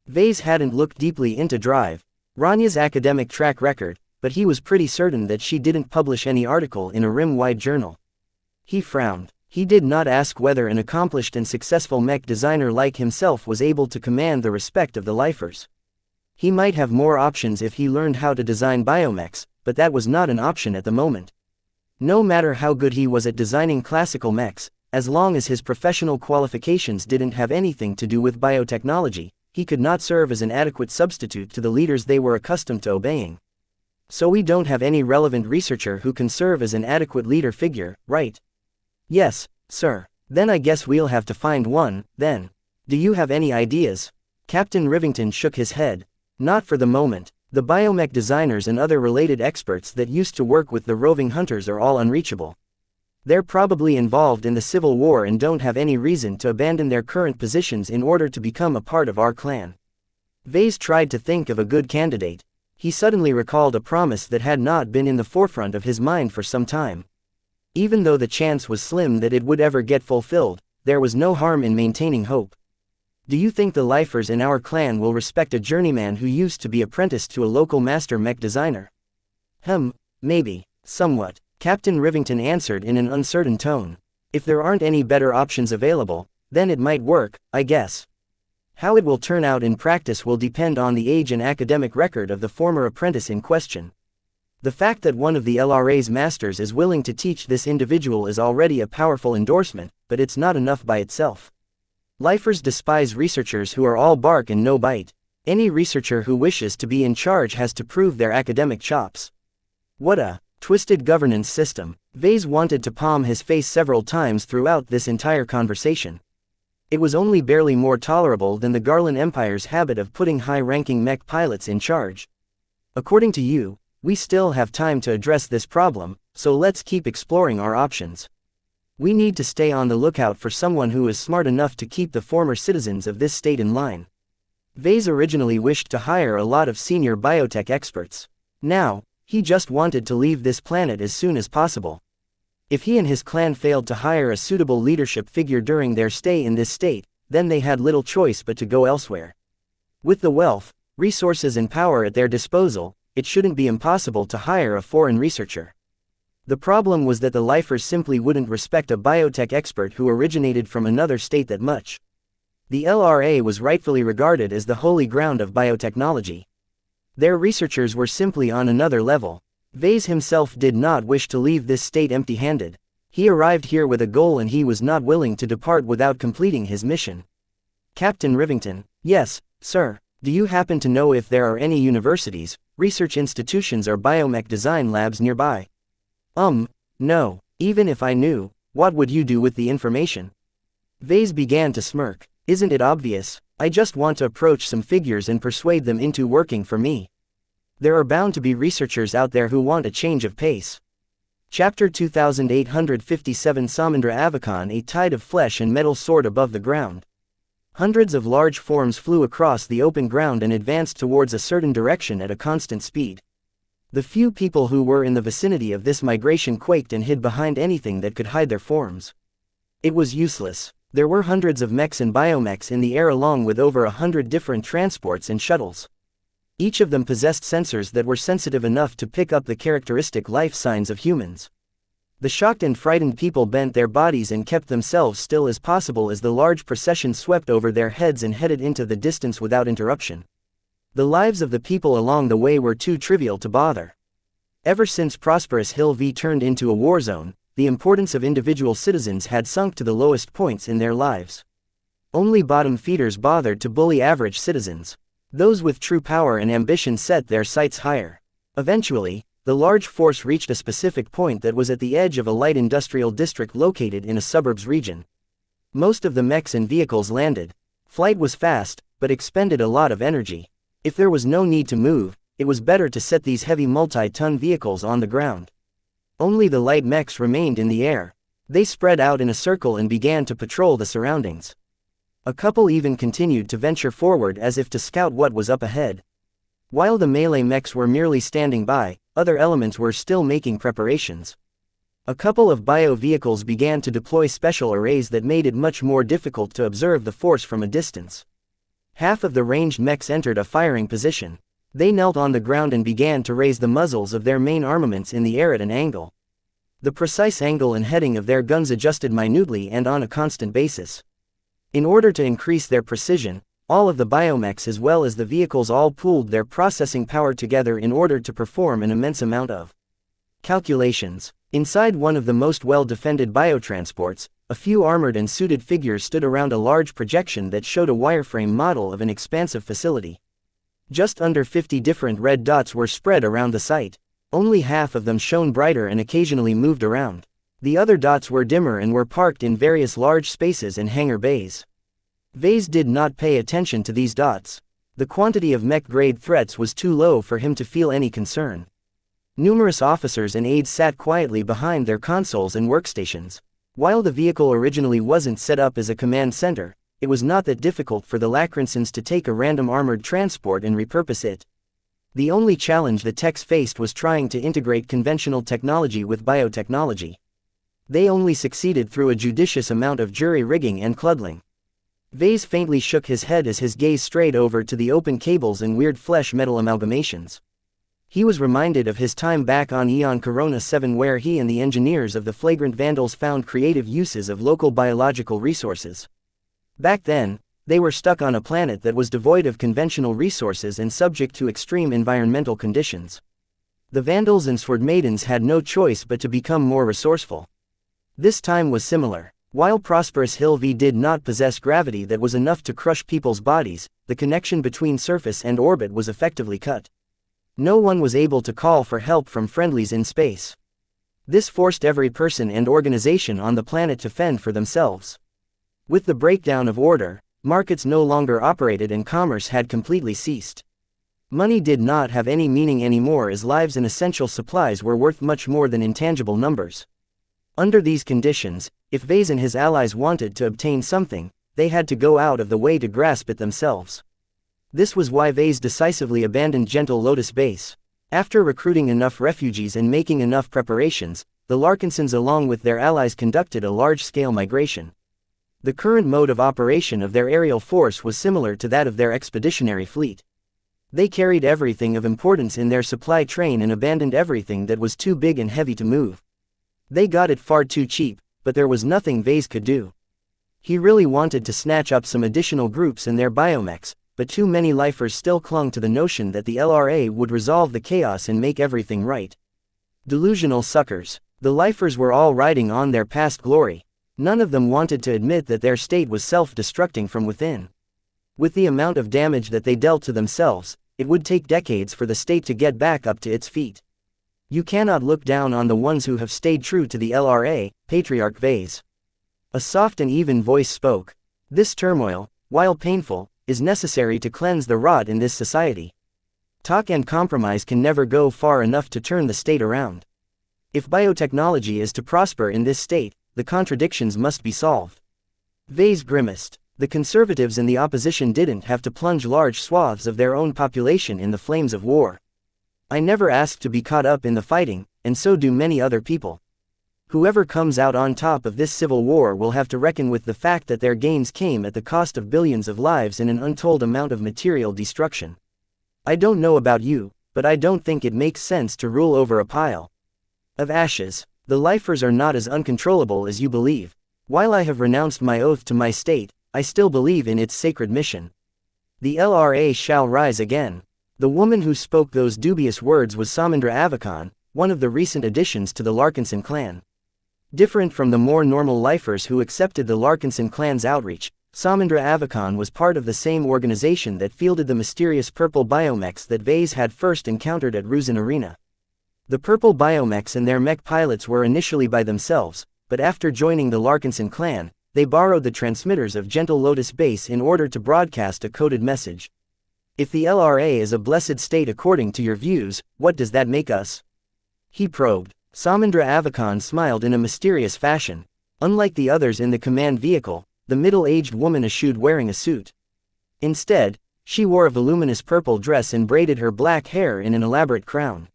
Vase hadn't looked deeply into Drive, Ranya's academic track record, but he was pretty certain that she didn't publish any article in a rim-wide journal. He frowned. He did not ask whether an accomplished and successful mech designer like himself was able to command the respect of the lifers. He might have more options if he learned how to design biomechs, but that was not an option at the moment. No matter how good he was at designing classical mechs, as long as his professional qualifications didn't have anything to do with biotechnology, he could not serve as an adequate substitute to the leaders they were accustomed to obeying. So we don't have any relevant researcher who can serve as an adequate leader figure, right? Yes, sir. Then I guess we'll have to find one, then. Do you have any ideas? Captain Rivington shook his head. Not for the moment. The biomech designers and other related experts that used to work with the roving hunters are all unreachable. They're probably involved in the Civil War and don't have any reason to abandon their current positions in order to become a part of our clan. Vase tried to think of a good candidate. He suddenly recalled a promise that had not been in the forefront of his mind for some time. Even though the chance was slim that it would ever get fulfilled, there was no harm in maintaining hope. Do you think the lifers in our clan will respect a journeyman who used to be apprenticed to a local master mech designer? Maybe, somewhat, Captain Rivington answered in an uncertain tone. If there aren't any better options available, then it might work, I guess. How it will turn out in practice will depend on the age and academic record of the former apprentice in question. The fact that one of the LRA's masters is willing to teach this individual is already a powerful endorsement, but it's not enough by itself. Lifers despise researchers who are all bark and no bite. Any researcher who wishes to be in charge has to prove their academic chops. What a twisted governance system. Vase wanted to palm his face several times throughout this entire conversation. It was only barely more tolerable than the Garland Empire's habit of putting high-ranking mech pilots in charge. According to you, we still have time to address this problem, so let's keep exploring our options. We need to stay on the lookout for someone who is smart enough to keep the former citizens of this state in line. Vase originally wished to hire a lot of senior biotech experts. Now, he just wanted to leave this planet as soon as possible. If he and his clan failed to hire a suitable leadership figure during their stay in this state, then they had little choice but to go elsewhere. With the wealth, resources and power at their disposal, it shouldn't be impossible to hire a foreign researcher. The problem was that the lifers simply wouldn't respect a biotech expert who originated from another state that much. The LRA was rightfully regarded as the holy ground of biotechnology. Their researchers were simply on another level. Vase himself did not wish to leave this state empty-handed. He arrived here with a goal and he was not willing to depart without completing his mission. Captain Rivington: Yes, sir. Do you happen to know if there are any universities, research institutions or biomech design labs nearby? No. Even if I knew, what would you do with the information? Vase began to smirk. Isn't it obvious? I just want to approach some figures and persuade them into working for me. There are bound to be researchers out there who want a change of pace. Chapter 2857 Samindra Avakan. A tide of flesh and metal soared above the ground. Hundreds of large forms flew across the open ground and advanced towards a certain direction at a constant speed. The few people who were in the vicinity of this migration quaked and hid behind anything that could hide their forms. It was useless. There were hundreds of mechs and biomechs in the air along with over 100 different transports and shuttles. Each of them possessed sensors that were sensitive enough to pick up the characteristic life signs of humans. The shocked and frightened people bent their bodies and kept themselves still as possible as the large procession swept over their heads and headed into the distance without interruption. The lives of the people along the way were too trivial to bother. Ever since Prosperous Hill V turned into a war zone, the importance of individual citizens had sunk to the lowest points in their lives. Only bottom feeders bothered to bully average citizens. Those with true power and ambition set their sights higher. Eventually, the large force reached a specific point that was at the edge of a light industrial district located in a suburbs region. Most of the mechs and vehicles landed. Flight was fast, but expended a lot of energy. If there was no need to move, it was better to set these heavy multi-ton vehicles on the ground. Only the light mechs remained in the air. They spread out in a circle and began to patrol the surroundings. A couple even continued to venture forward as if to scout what was up ahead. While the melee mechs were merely standing by, other elements were still making preparations. A couple of bio-vehicles began to deploy special arrays that made it much more difficult to observe the force from a distance. Half of the ranged mechs entered a firing position. They knelt on the ground and began to raise the muzzles of their main armaments in the air at an angle. The precise angle and heading of their guns adjusted minutely and on a constant basis. In order to increase their precision, all of the biomechs as well as the vehicles all pooled their processing power together in order to perform an immense amount of calculations. Inside one of the most well-defended biotransports, a few armored and suited figures stood around a large projection that showed a wireframe model of an expansive facility. Just under 50 different red dots were spread around the site. Only half of them shone brighter and occasionally moved around. The other dots were dimmer and were parked in various large spaces and hangar bays. Vase did not pay attention to these dots. The quantity of mech-grade threats was too low for him to feel any concern. Numerous officers and aides sat quietly behind their consoles and workstations. While the vehicle originally wasn't set up as a command center, it was not that difficult for the Lacransons to take a random armored transport and repurpose it. The only challenge the techs faced was trying to integrate conventional technology with biotechnology. They only succeeded through a judicious amount of jury-rigging and cluddling. Vase faintly shook his head as his gaze strayed over to the open cables and weird flesh-metal amalgamations. He was reminded of his time back on Eon Corona 7 where he and the engineers of the Flagrant Vandals found creative uses of local biological resources. Back then, they were stuck on a planet that was devoid of conventional resources and subject to extreme environmental conditions. The Vandals and Sword Maidens had no choice but to become more resourceful. This time was similar. While Prosperous Hill V did not possess gravity that was enough to crush people's bodies, the connection between surface and orbit was effectively cut. No one was able to call for help from friendlies in space. This forced every person and organization on the planet to fend for themselves. With the breakdown of order, markets no longer operated and commerce had completely ceased. Money did not have any meaning anymore as lives and essential supplies were worth much more than intangible numbers. Under these conditions, if Vase and his allies wanted to obtain something, they had to go out of the way to grasp it themselves. This was why Vase decisively abandoned Gentle Lotus Base. After recruiting enough refugees and making enough preparations, the Larkinsons along with their allies conducted a large-scale migration. The current mode of operation of their aerial force was similar to that of their expeditionary fleet. They carried everything of importance in their supply train and abandoned everything that was too big and heavy to move. They got it far too cheap, but there was nothing Vase could do. He really wanted to snatch up some additional groups and their biomechs, but too many lifers still clung to the notion that the LRA would resolve the chaos and make everything right. Delusional suckers. The lifers were all riding on their past glory. None of them wanted to admit that their state was self-destructing from within. With the amount of damage that they dealt to themselves, it would take decades for the state to get back up to its feet. You cannot look down on the ones who have stayed true to the LRA, Patriarch Vase. A soft and even voice spoke. This turmoil, while painful, is necessary to cleanse the rot in this society. Talk and compromise can never go far enough to turn the state around. If biotechnology is to prosper in this state, the contradictions must be solved. Vase grimaced. The conservatives and the opposition didn't have to plunge large swaths of their own population in the flames of war. I never asked to be caught up in the fighting, and so do many other people. Whoever comes out on top of this civil war will have to reckon with the fact that their gains came at the cost of billions of lives and an untold amount of material destruction. I don't know about you, but I don't think it makes sense to rule over a pile of ashes. The lifers are not as uncontrollable as you believe. While I have renounced my oath to my state, I still believe in its sacred mission. The LRA shall rise again. The woman who spoke those dubious words was Samindra Avakan, one of the recent additions to the Larkinson clan. Different from the more normal lifers who accepted the Larkinson clan's outreach, Samindra Avakan was part of the same organization that fielded the mysterious purple biomechs that Vase had first encountered at Ruzin Arena. The purple biomechs and their mech pilots were initially by themselves, but after joining the Larkinson clan, they borrowed the transmitters of Gentle Lotus Base in order to broadcast a coded message. If the LRA is a blessed state according to your views, what does that make us? He probed. Samindra Avakan smiled in a mysterious fashion. Unlike the others in the command vehicle, the middle-aged woman eschewed wearing a suit. Instead, she wore a voluminous purple dress and braided her black hair in an elaborate crown.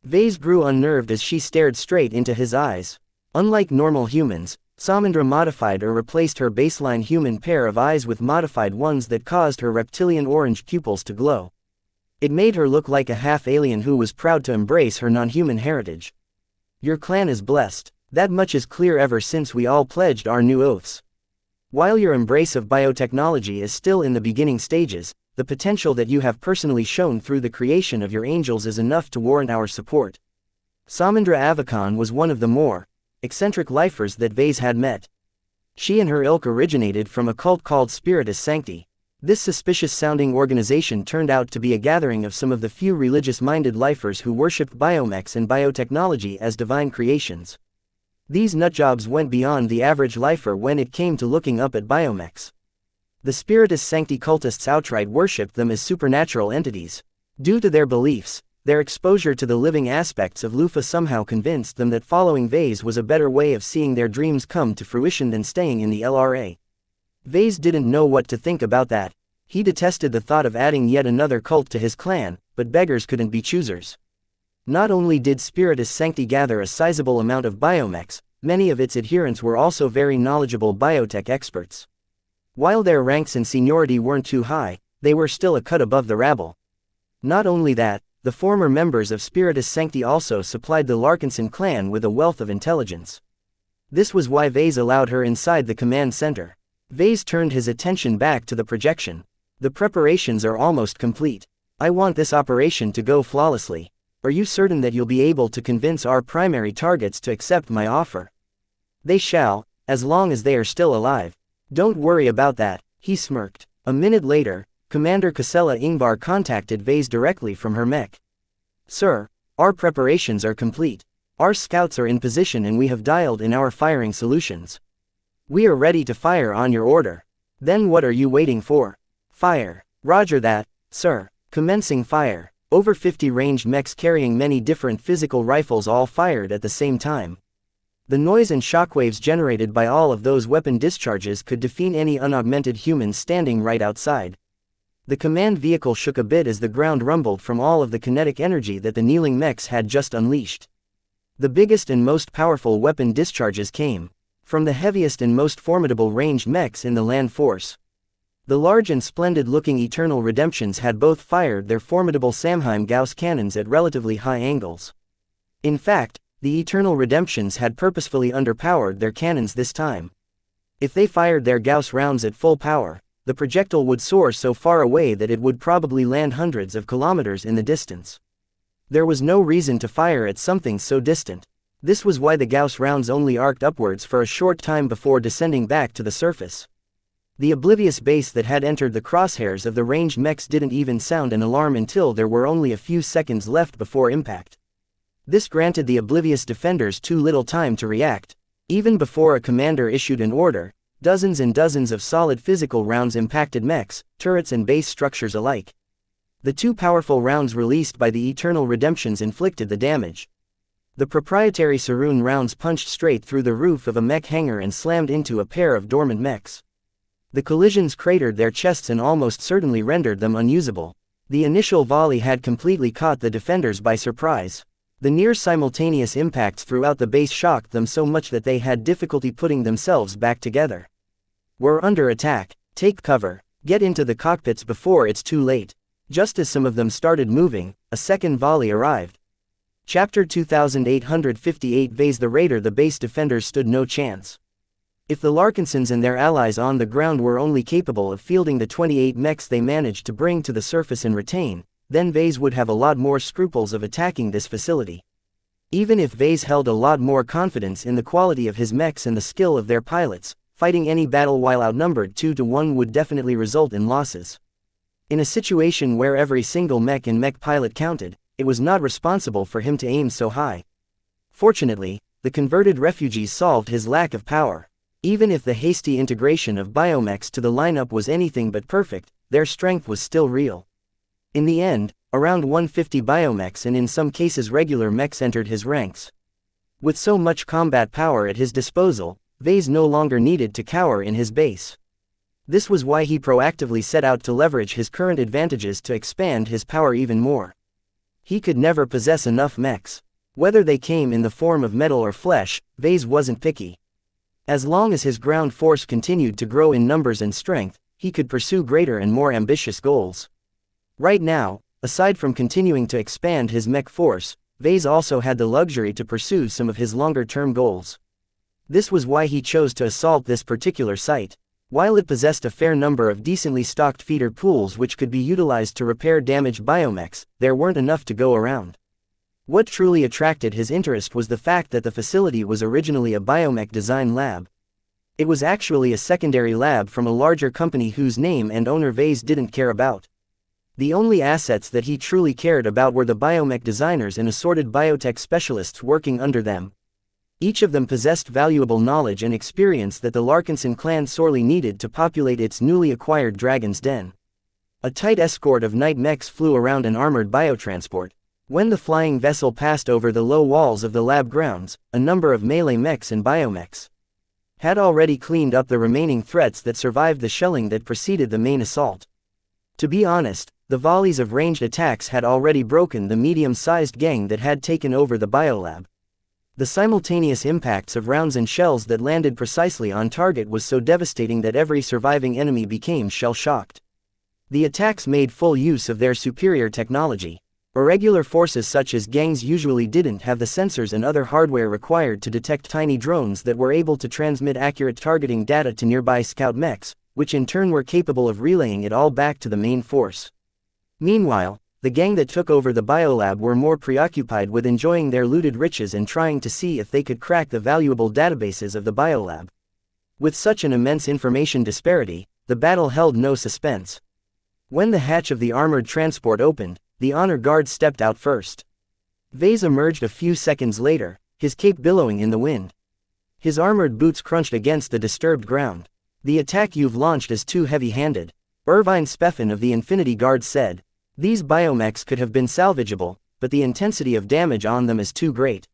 Vase grew unnerved as she stared straight into his eyes. Unlike normal humans, Samindra modified or replaced her baseline human pair of eyes with modified ones that caused her reptilian orange pupils to glow. It made her look like a half-alien who was proud to embrace her non-human heritage. Your clan is blessed. That much is clear ever since we all pledged our new oaths. While your embrace of biotechnology is still in the beginning stages, the potential that you have personally shown through the creation of your angels is enough to warrant our support. Samindra Avakan was one of the more eccentric lifers that Vase had met. She and her ilk originated from a cult called Spiritus Sancti. This suspicious-sounding organization turned out to be a gathering of some of the few religious-minded lifers who worshipped biomechs and biotechnology as divine creations. These nutjobs went beyond the average lifer when it came to looking up at biomechs. The Spiritus Sancti cultists outright worshipped them as supernatural entities. Due to their beliefs, their exposure to the living aspects of Lufa somehow convinced them that following Vase was a better way of seeing their dreams come to fruition than staying in the LRA. Vase didn't know what to think about that. He detested the thought of adding yet another cult to his clan, but beggars couldn't be choosers. Not only did Spiritus Sancti gather a sizable amount of biomechs, many of its adherents were also very knowledgeable biotech experts. While their ranks and seniority weren't too high, they were still a cut above the rabble. Not only that, the former members of Spiritus Sancti also supplied the Larkinson clan with a wealth of intelligence. This was why Vase allowed her inside the command center. Vase turned his attention back to the projection. The preparations are almost complete. I want this operation to go flawlessly. Are you certain that you'll be able to convince our primary targets to accept my offer? They shall, as long as they are still alive. Don't worry about that, he smirked. A minute later, Commander Casella Ingvar contacted Vase directly from her mech. Sir, our preparations are complete. Our scouts are in position and we have dialed in our firing solutions. We are ready to fire on your order. Then what are you waiting for? Fire. Roger that, sir. Commencing fire. Over 50 ranged mechs carrying many different physical rifles all fired at the same time. The noise and shockwaves generated by all of those weapon discharges could defeat any unaugmented humans standing right outside. The command vehicle shook a bit as the ground rumbled from all of the kinetic energy that the kneeling mechs had just unleashed. The biggest and most powerful weapon discharges came from the heaviest and most formidable ranged mechs in the land force. The large and splendid-looking Eternal Redemptions had both fired their formidable Samheim Gauss cannons at relatively high angles. In fact, the Eternal Redemptions had purposefully underpowered their cannons this time. If they fired their Gauss rounds at full power, the projectile would soar so far away that it would probably land hundreds of kilometers in the distance. There was no reason to fire at something so distant. This was why the Gauss rounds only arced upwards for a short time before descending back to the surface. The oblivious base that had entered the crosshairs of the ranged mechs didn't even sound an alarm until there were only a few seconds left before impact. This granted the oblivious defenders too little time to react. Even before a commander issued an order, dozens and dozens of solid physical rounds impacted mechs, turrets and base structures alike. The two powerful rounds released by the Eternal Redemptions inflicted the damage. The proprietary Saroon rounds punched straight through the roof of a mech hangar and slammed into a pair of dormant mechs. The collisions cratered their chests and almost certainly rendered them unusable. The initial volley had completely caught the defenders by surprise. The near-simultaneous impacts throughout the base shocked them so much that they had difficulty putting themselves back together. "We're under attack. Take cover. Get into the cockpits before it's too late." Just as some of them started moving, a second volley arrived. Chapter 2858 Vase the Raider. The base defenders stood no chance. If the Larkinsons and their allies on the ground were only capable of fielding the 28 mechs they managed to bring to the surface and retain, then Vase would have a lot more scruples of attacking this facility. Even if Vase held a lot more confidence in the quality of his mechs and the skill of their pilots, fighting any battle while outnumbered 2-1 would definitely result in losses. In a situation where every single mech and mech pilot counted, it was not responsible for him to aim so high. Fortunately, the converted refugees solved his lack of power. Even if the hasty integration of biomechs to the lineup was anything but perfect, their strength was still real. In the end, around 150 biomechs and in some cases regular mechs entered his ranks. With so much combat power at his disposal, Vase no longer needed to cower in his base. This was why he proactively set out to leverage his current advantages to expand his power even more. He could never possess enough mechs. Whether they came in the form of metal or flesh, Vase wasn't picky. As long as his ground force continued to grow in numbers and strength, he could pursue greater and more ambitious goals. Right now, aside from continuing to expand his mech force, Vase also had the luxury to pursue some of his longer-term goals. This was why he chose to assault this particular site. While it possessed a fair number of decently stocked feeder pools which could be utilized to repair damaged biomechs, there weren't enough to go around. What truly attracted his interest was the fact that the facility was originally a biomech design lab. It was actually a secondary lab from a larger company whose name and owner Vase didn't care about. The only assets that he truly cared about were the biomech designers and assorted biotech specialists working under them. Each of them possessed valuable knowledge and experience that the Larkinson clan sorely needed to populate its newly acquired Dragon's Den. A tight escort of night mechs flew around an armored biotransport. When the flying vessel passed over the low walls of the lab grounds, a number of melee mechs and biomechs had already cleaned up the remaining threats that survived the shelling that preceded the main assault. To be honest, the volleys of ranged attacks had already broken the medium-sized gang that had taken over the biolab. The simultaneous impacts of rounds and shells that landed precisely on target was so devastating that every surviving enemy became shell-shocked. The attacks made full use of their superior technology. Irregular forces such as gangs usually didn't have the sensors and other hardware required to detect tiny drones that were able to transmit accurate targeting data to nearby scout mechs, which in turn were capable of relaying it all back to the main force. Meanwhile, the gang that took over the biolab were more preoccupied with enjoying their looted riches and trying to see if they could crack the valuable databases of the biolab. With such an immense information disparity, the battle held no suspense. When the hatch of the armored transport opened, the honor guard stepped out first. Vase emerged a few seconds later, his cape billowing in the wind. His armored boots crunched against the disturbed ground. "The attack you've launched is too heavy-handed," Irvine Speffen of the Infinity Guard said. "These biomechs could have been salvageable, but the intensity of damage on them is too great.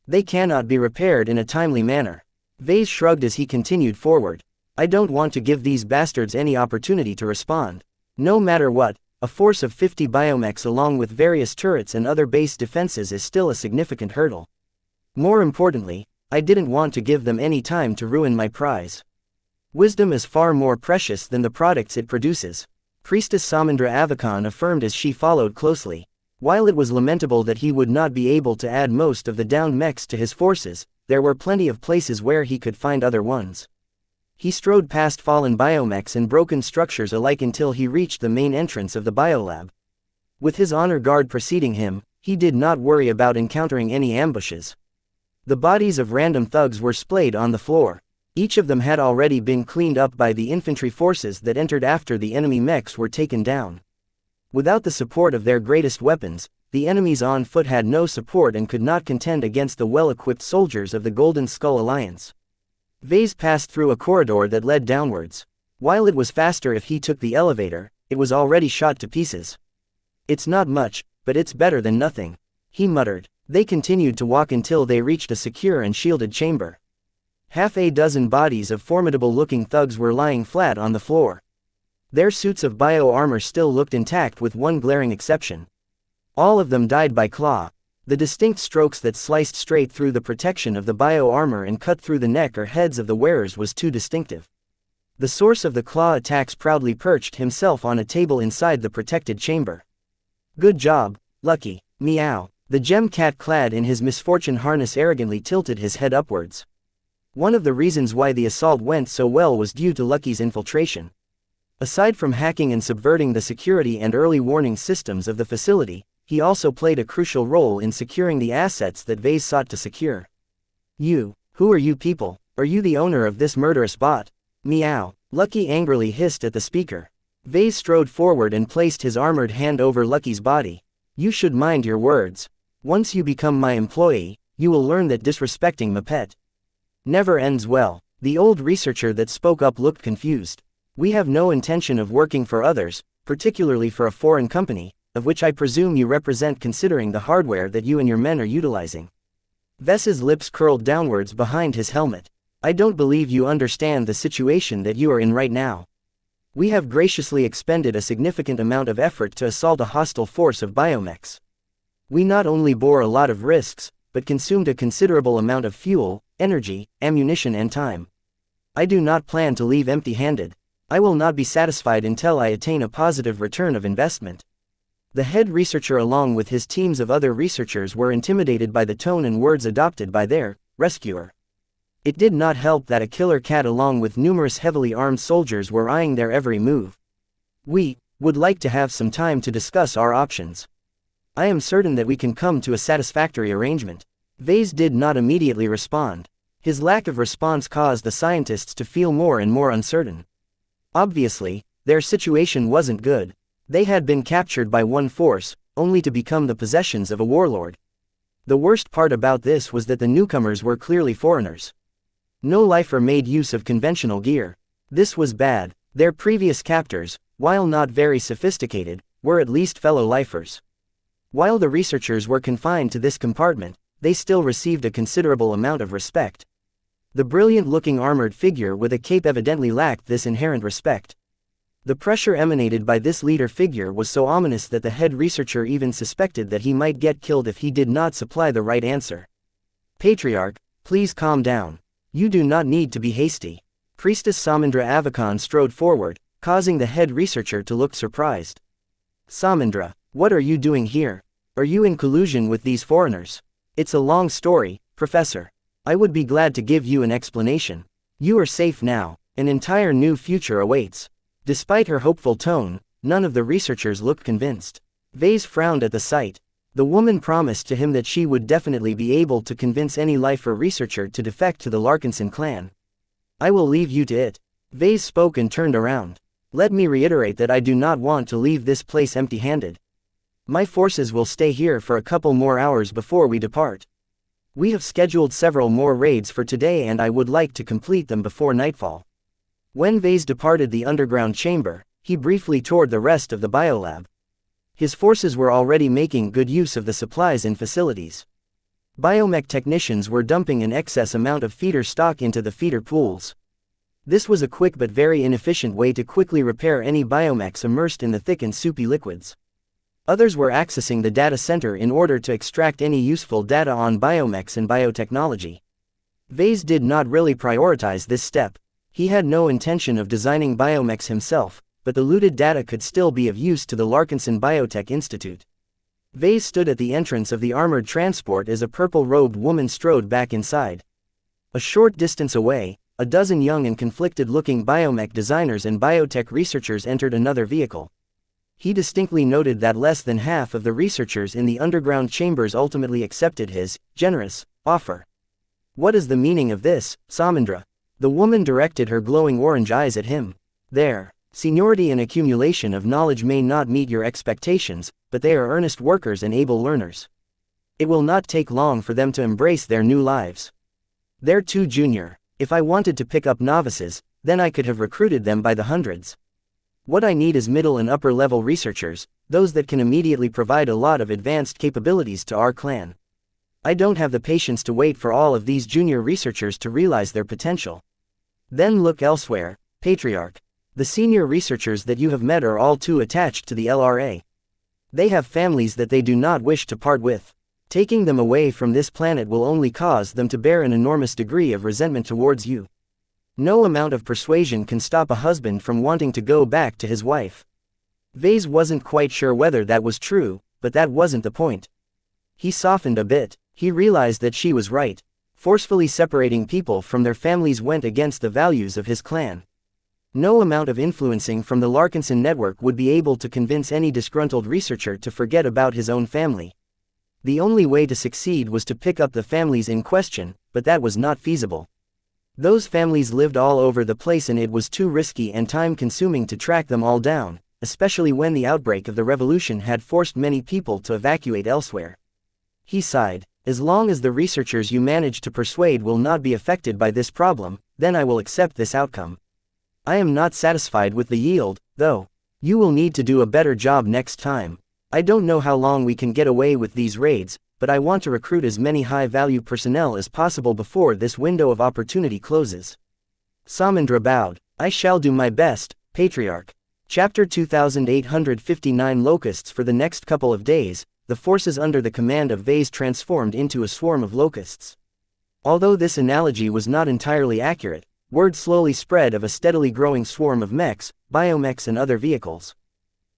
They cannot be repaired in a timely manner." Vase shrugged as he continued forward. "I don't want to give these bastards any opportunity to respond. No matter what, a force of 50 biomechs along with various turrets and other base defenses is still a significant hurdle. More importantly, I didn't want to give them any time to ruin my prize. Wisdom is far more precious than the products it produces," Priestess Samandra Avakan affirmed as she followed closely. While it was lamentable that he would not be able to add most of the downed mechs to his forces, there were plenty of places where he could find other ones. He strode past fallen biomechs and broken structures alike until he reached the main entrance of the biolab. With his honor guard preceding him, he did not worry about encountering any ambushes. The bodies of random thugs were splayed on the floor. Each of them had already been cleaned up by the infantry forces that entered after the enemy mechs were taken down. Without the support of their greatest weapons, the enemies on foot had no support and could not contend against the well-equipped soldiers of the Golden Skull Alliance. Vase passed through a corridor that led downwards. While it was faster if he took the elevator, it was already shot to pieces. "It's not much, but it's better than nothing," he muttered. They continued to walk until they reached a secure and shielded chamber. Half a dozen bodies of formidable-looking thugs were lying flat on the floor. Their suits of bio-armor still looked intact with one glaring exception. All of them died by claw. The distinct strokes that sliced straight through the protection of the bio-armor and cut through the neck or heads of the wearers was too distinctive. The source of the claw attacks proudly perched himself on a table inside the protected chamber. Good job, Lucky. Meow. The gem cat clad in his misfortune harness arrogantly tilted his head upwards. One of the reasons why the assault went so well was due to Lucky's infiltration. Aside from hacking and subverting the security and early warning systems of the facility, he also played a crucial role in securing the assets that Vase sought to secure. You, who are you people? Are you the owner of this murderous bot? Meow. Lucky angrily hissed at the speaker. Vase strode forward and placed his armored hand over Lucky's body. You should mind your words. Once you become my employee, you will learn that disrespecting my pet never ends well. The old researcher that spoke up looked confused. We have no intention of working for others, particularly for a foreign company, of which I presume you represent considering the hardware that you and your men are utilizing. Ves's lips curled downwards behind his helmet. I don't believe you understand the situation that you are in right now. We have graciously expended a significant amount of effort to assault a hostile force of biomechs. We not only bore a lot of risks, but consumed a considerable amount of fuel, energy, ammunition and time. I do not plan to leave empty-handed. I will not be satisfied until I attain a positive return of investment. The head researcher along with his teams of other researchers were intimidated by the tone and words adopted by their rescuer. It did not help that a killer cat along with numerous heavily armed soldiers were eyeing their every move. We would like to have some time to discuss our options. I am certain that we can come to a satisfactory arrangement. Vase did not immediately respond. His lack of response caused the scientists to feel more and more uncertain. Obviously, their situation wasn't good. They had been captured by one force, only to become the possessions of a warlord. The worst part about this was that the newcomers were clearly foreigners. No lifer made use of conventional gear. This was bad. Their previous captors, while not very sophisticated, were at least fellow lifers. While the researchers were confined to this compartment, they still received a considerable amount of respect. The brilliant-looking armored figure with a cape evidently lacked this inherent respect. The pressure emanated by this leader figure was so ominous that the head researcher even suspected that he might get killed if he did not supply the right answer. Patriarch, please calm down. You do not need to be hasty. Priestess Samindra Avakan strode forward, causing the head researcher to look surprised. Samindra, what are you doing here? Are you in collusion with these foreigners? It's a long story, Professor. I would be glad to give you an explanation. You are safe now. An entire new future awaits. Despite her hopeful tone, none of the researchers looked convinced. Vase frowned at the sight. The woman promised to him that she would definitely be able to convince any lifer researcher to defect to the Larkinson clan. I will leave you to it. Vase spoke and turned around. Let me reiterate that I do not want to leave this place empty-handed. My forces will stay here for a couple more hours before we depart. We have scheduled several more raids for today and I would like to complete them before nightfall. When Vase departed the underground chamber, he briefly toured the rest of the biolab. His forces were already making good use of the supplies and facilities. Biomech technicians were dumping an excess amount of feeder stock into the feeder pools. This was a quick but very inefficient way to quickly repair any biomechs immersed in the thick and soupy liquids. Others were accessing the data center in order to extract any useful data on biomechs and biotechnology. Vase did not really prioritize this step. He had no intention of designing biomechs himself, but the looted data could still be of use to the Larkinson Biotech Institute. Vase stood at the entrance of the armored transport as a purple-robed woman strode back inside. A short distance away, a dozen young and conflicted-looking biomech designers and biotech researchers entered another vehicle. He distinctly noted that less than half of the researchers in the underground chambers ultimately accepted his generous offer. What is the meaning of this, Samindra? The woman directed her glowing orange eyes at him. Their seniority and accumulation of knowledge may not meet your expectations, but they are earnest workers and able learners. It will not take long for them to embrace their new lives. They're too junior. If I wanted to pick up novices, then I could have recruited them by the hundreds. What I need is middle and upper level researchers, those that can immediately provide a lot of advanced capabilities to our clan. I don't have the patience to wait for all of these junior researchers to realize their potential. Then look elsewhere, Patriarch. The senior researchers that you have met are all too attached to the LRA. They have families that they do not wish to part with. Taking them away from this planet will only cause them to bear an enormous degree of resentment towards you. No amount of persuasion can stop a husband from wanting to go back to his wife. Vase wasn't quite sure whether that was true, but that wasn't the point. He softened a bit. He realized that she was right. Forcefully separating people from their families went against the values of his clan. No amount of influencing from the Larkinson network would be able to convince any disgruntled researcher to forget about his own family. The only way to succeed was to pick up the families in question, but that was not feasible. Those families lived all over the place and it was too risky and time-consuming to track them all down, especially when the outbreak of the revolution had forced many people to evacuate elsewhere. He sighed. As long as the researchers you manage to persuade will not be affected by this problem, then I will accept this outcome. I am not satisfied with the yield, though. You will need to do a better job next time. I don't know how long we can get away with these raids, but I want to recruit as many high-value personnel as possible before this window of opportunity closes. Samendra bowed. I shall do my best, Patriarch. Chapter 2859 Locusts. For the next couple of days, the forces under the command of Vase transformed into a swarm of locusts. Although this analogy was not entirely accurate, word slowly spread of a steadily growing swarm of mechs, biomechs and other vehicles.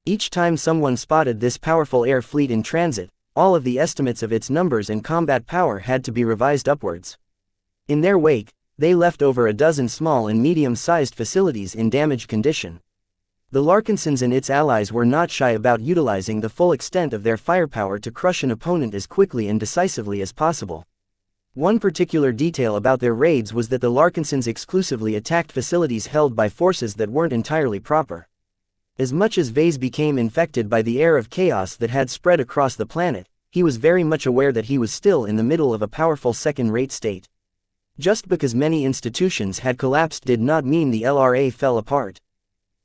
Each time someone spotted this powerful air fleet in transit, all of the estimates of its numbers and combat power had to be revised upwards. In their wake, they left over a dozen small and medium-sized facilities in damaged condition. The Larkinsons and its allies were not shy about utilizing the full extent of their firepower to crush an opponent as quickly and decisively as possible. One particular detail about their raids was that the Larkinsons exclusively attacked facilities held by forces that weren't entirely proper. As much as Vase became infected by the air of chaos that had spread across the planet, he was very much aware that he was still in the middle of a powerful second-rate state. Just because many institutions had collapsed did not mean the LRA fell apart.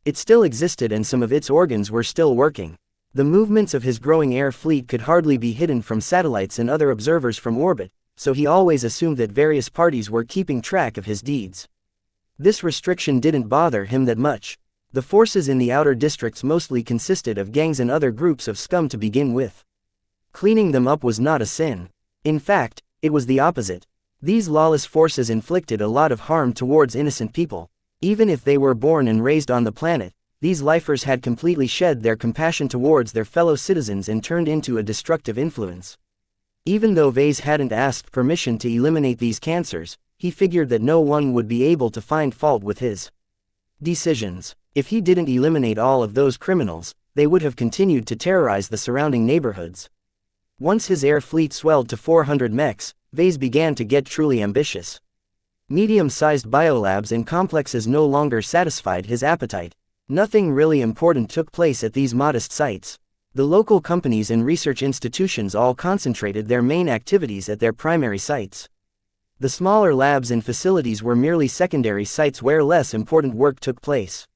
It still existed and some of its organs were still working. The movements of his growing air fleet could hardly be hidden from satellites and other observers from orbit, so he always assumed that various parties were keeping track of his deeds. This restriction didn't bother him that much. The forces in the outer districts mostly consisted of gangs and other groups of scum to begin with. Cleaning them up was not a sin. In fact, it was the opposite. These lawless forces inflicted a lot of harm towards innocent people. Even if they were born and raised on the planet, these lifers had completely shed their compassion towards their fellow citizens and turned into a destructive influence. Even though Vase hadn't asked permission to eliminate these cancers, he figured that no one would be able to find fault with his decisions. If he didn't eliminate all of those criminals, they would have continued to terrorize the surrounding neighborhoods. Once his air fleet swelled to 400 mechs, Vase began to get truly ambitious. Medium-sized biolabs and complexes no longer satisfied his appetite. Nothing really important took place at these modest sites. The local companies and research institutions all concentrated their main activities at their primary sites. The smaller labs and facilities were merely secondary sites where less important work took place.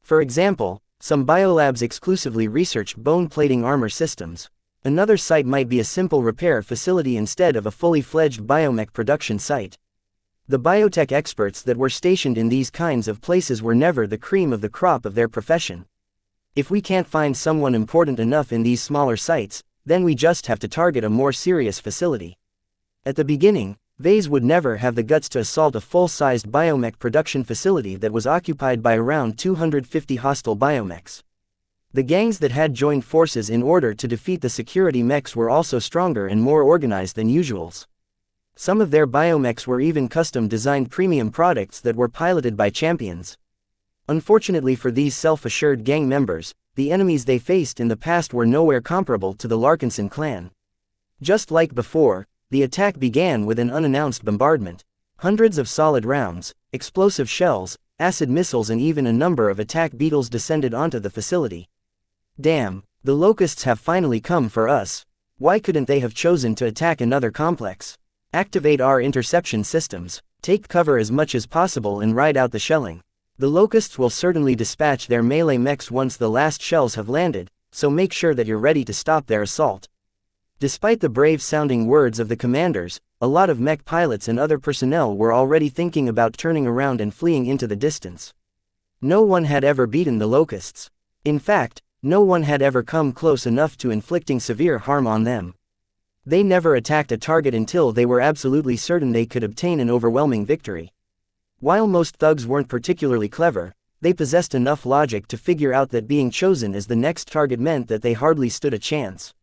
For example, some biolabs exclusively researched bone-plating armor systems. Another site might be a simple repair facility instead of a fully-fledged biomech production site. The biotech experts that were stationed in these kinds of places were never the cream of the crop of their profession. If we can't find someone important enough in these smaller sites, then we just have to target a more serious facility. At the beginning, Vase would never have the guts to assault a full-sized biomech production facility that was occupied by around 250 hostile biomechs. The gangs that had joined forces in order to defeat the security mechs were also stronger and more organized than usuals. Some of their biomechs were even custom-designed premium products that were piloted by champions. Unfortunately for these self-assured gang members, the enemies they faced in the past were nowhere comparable to the Larkinson clan. Just like before, the attack began with an unannounced bombardment. Hundreds of solid rounds, explosive shells, acid missiles and even a number of attack beetles descended onto the facility. Damn, the locusts have finally come for us. Why couldn't they have chosen to attack another complex? Activate our interception systems, take cover as much as possible and ride out the shelling. The locusts will certainly dispatch their melee mechs once the last shells have landed, so make sure that you're ready to stop their assault. Despite the brave-sounding words of the commanders, a lot of mech pilots and other personnel were already thinking about turning around and fleeing into the distance. No one had ever beaten the locusts. In fact, no one had ever come close enough to inflicting severe harm on them. They never attacked a target until they were absolutely certain they could obtain an overwhelming victory. While most thugs weren't particularly clever, they possessed enough logic to figure out that being chosen as the next target meant that they hardly stood a chance.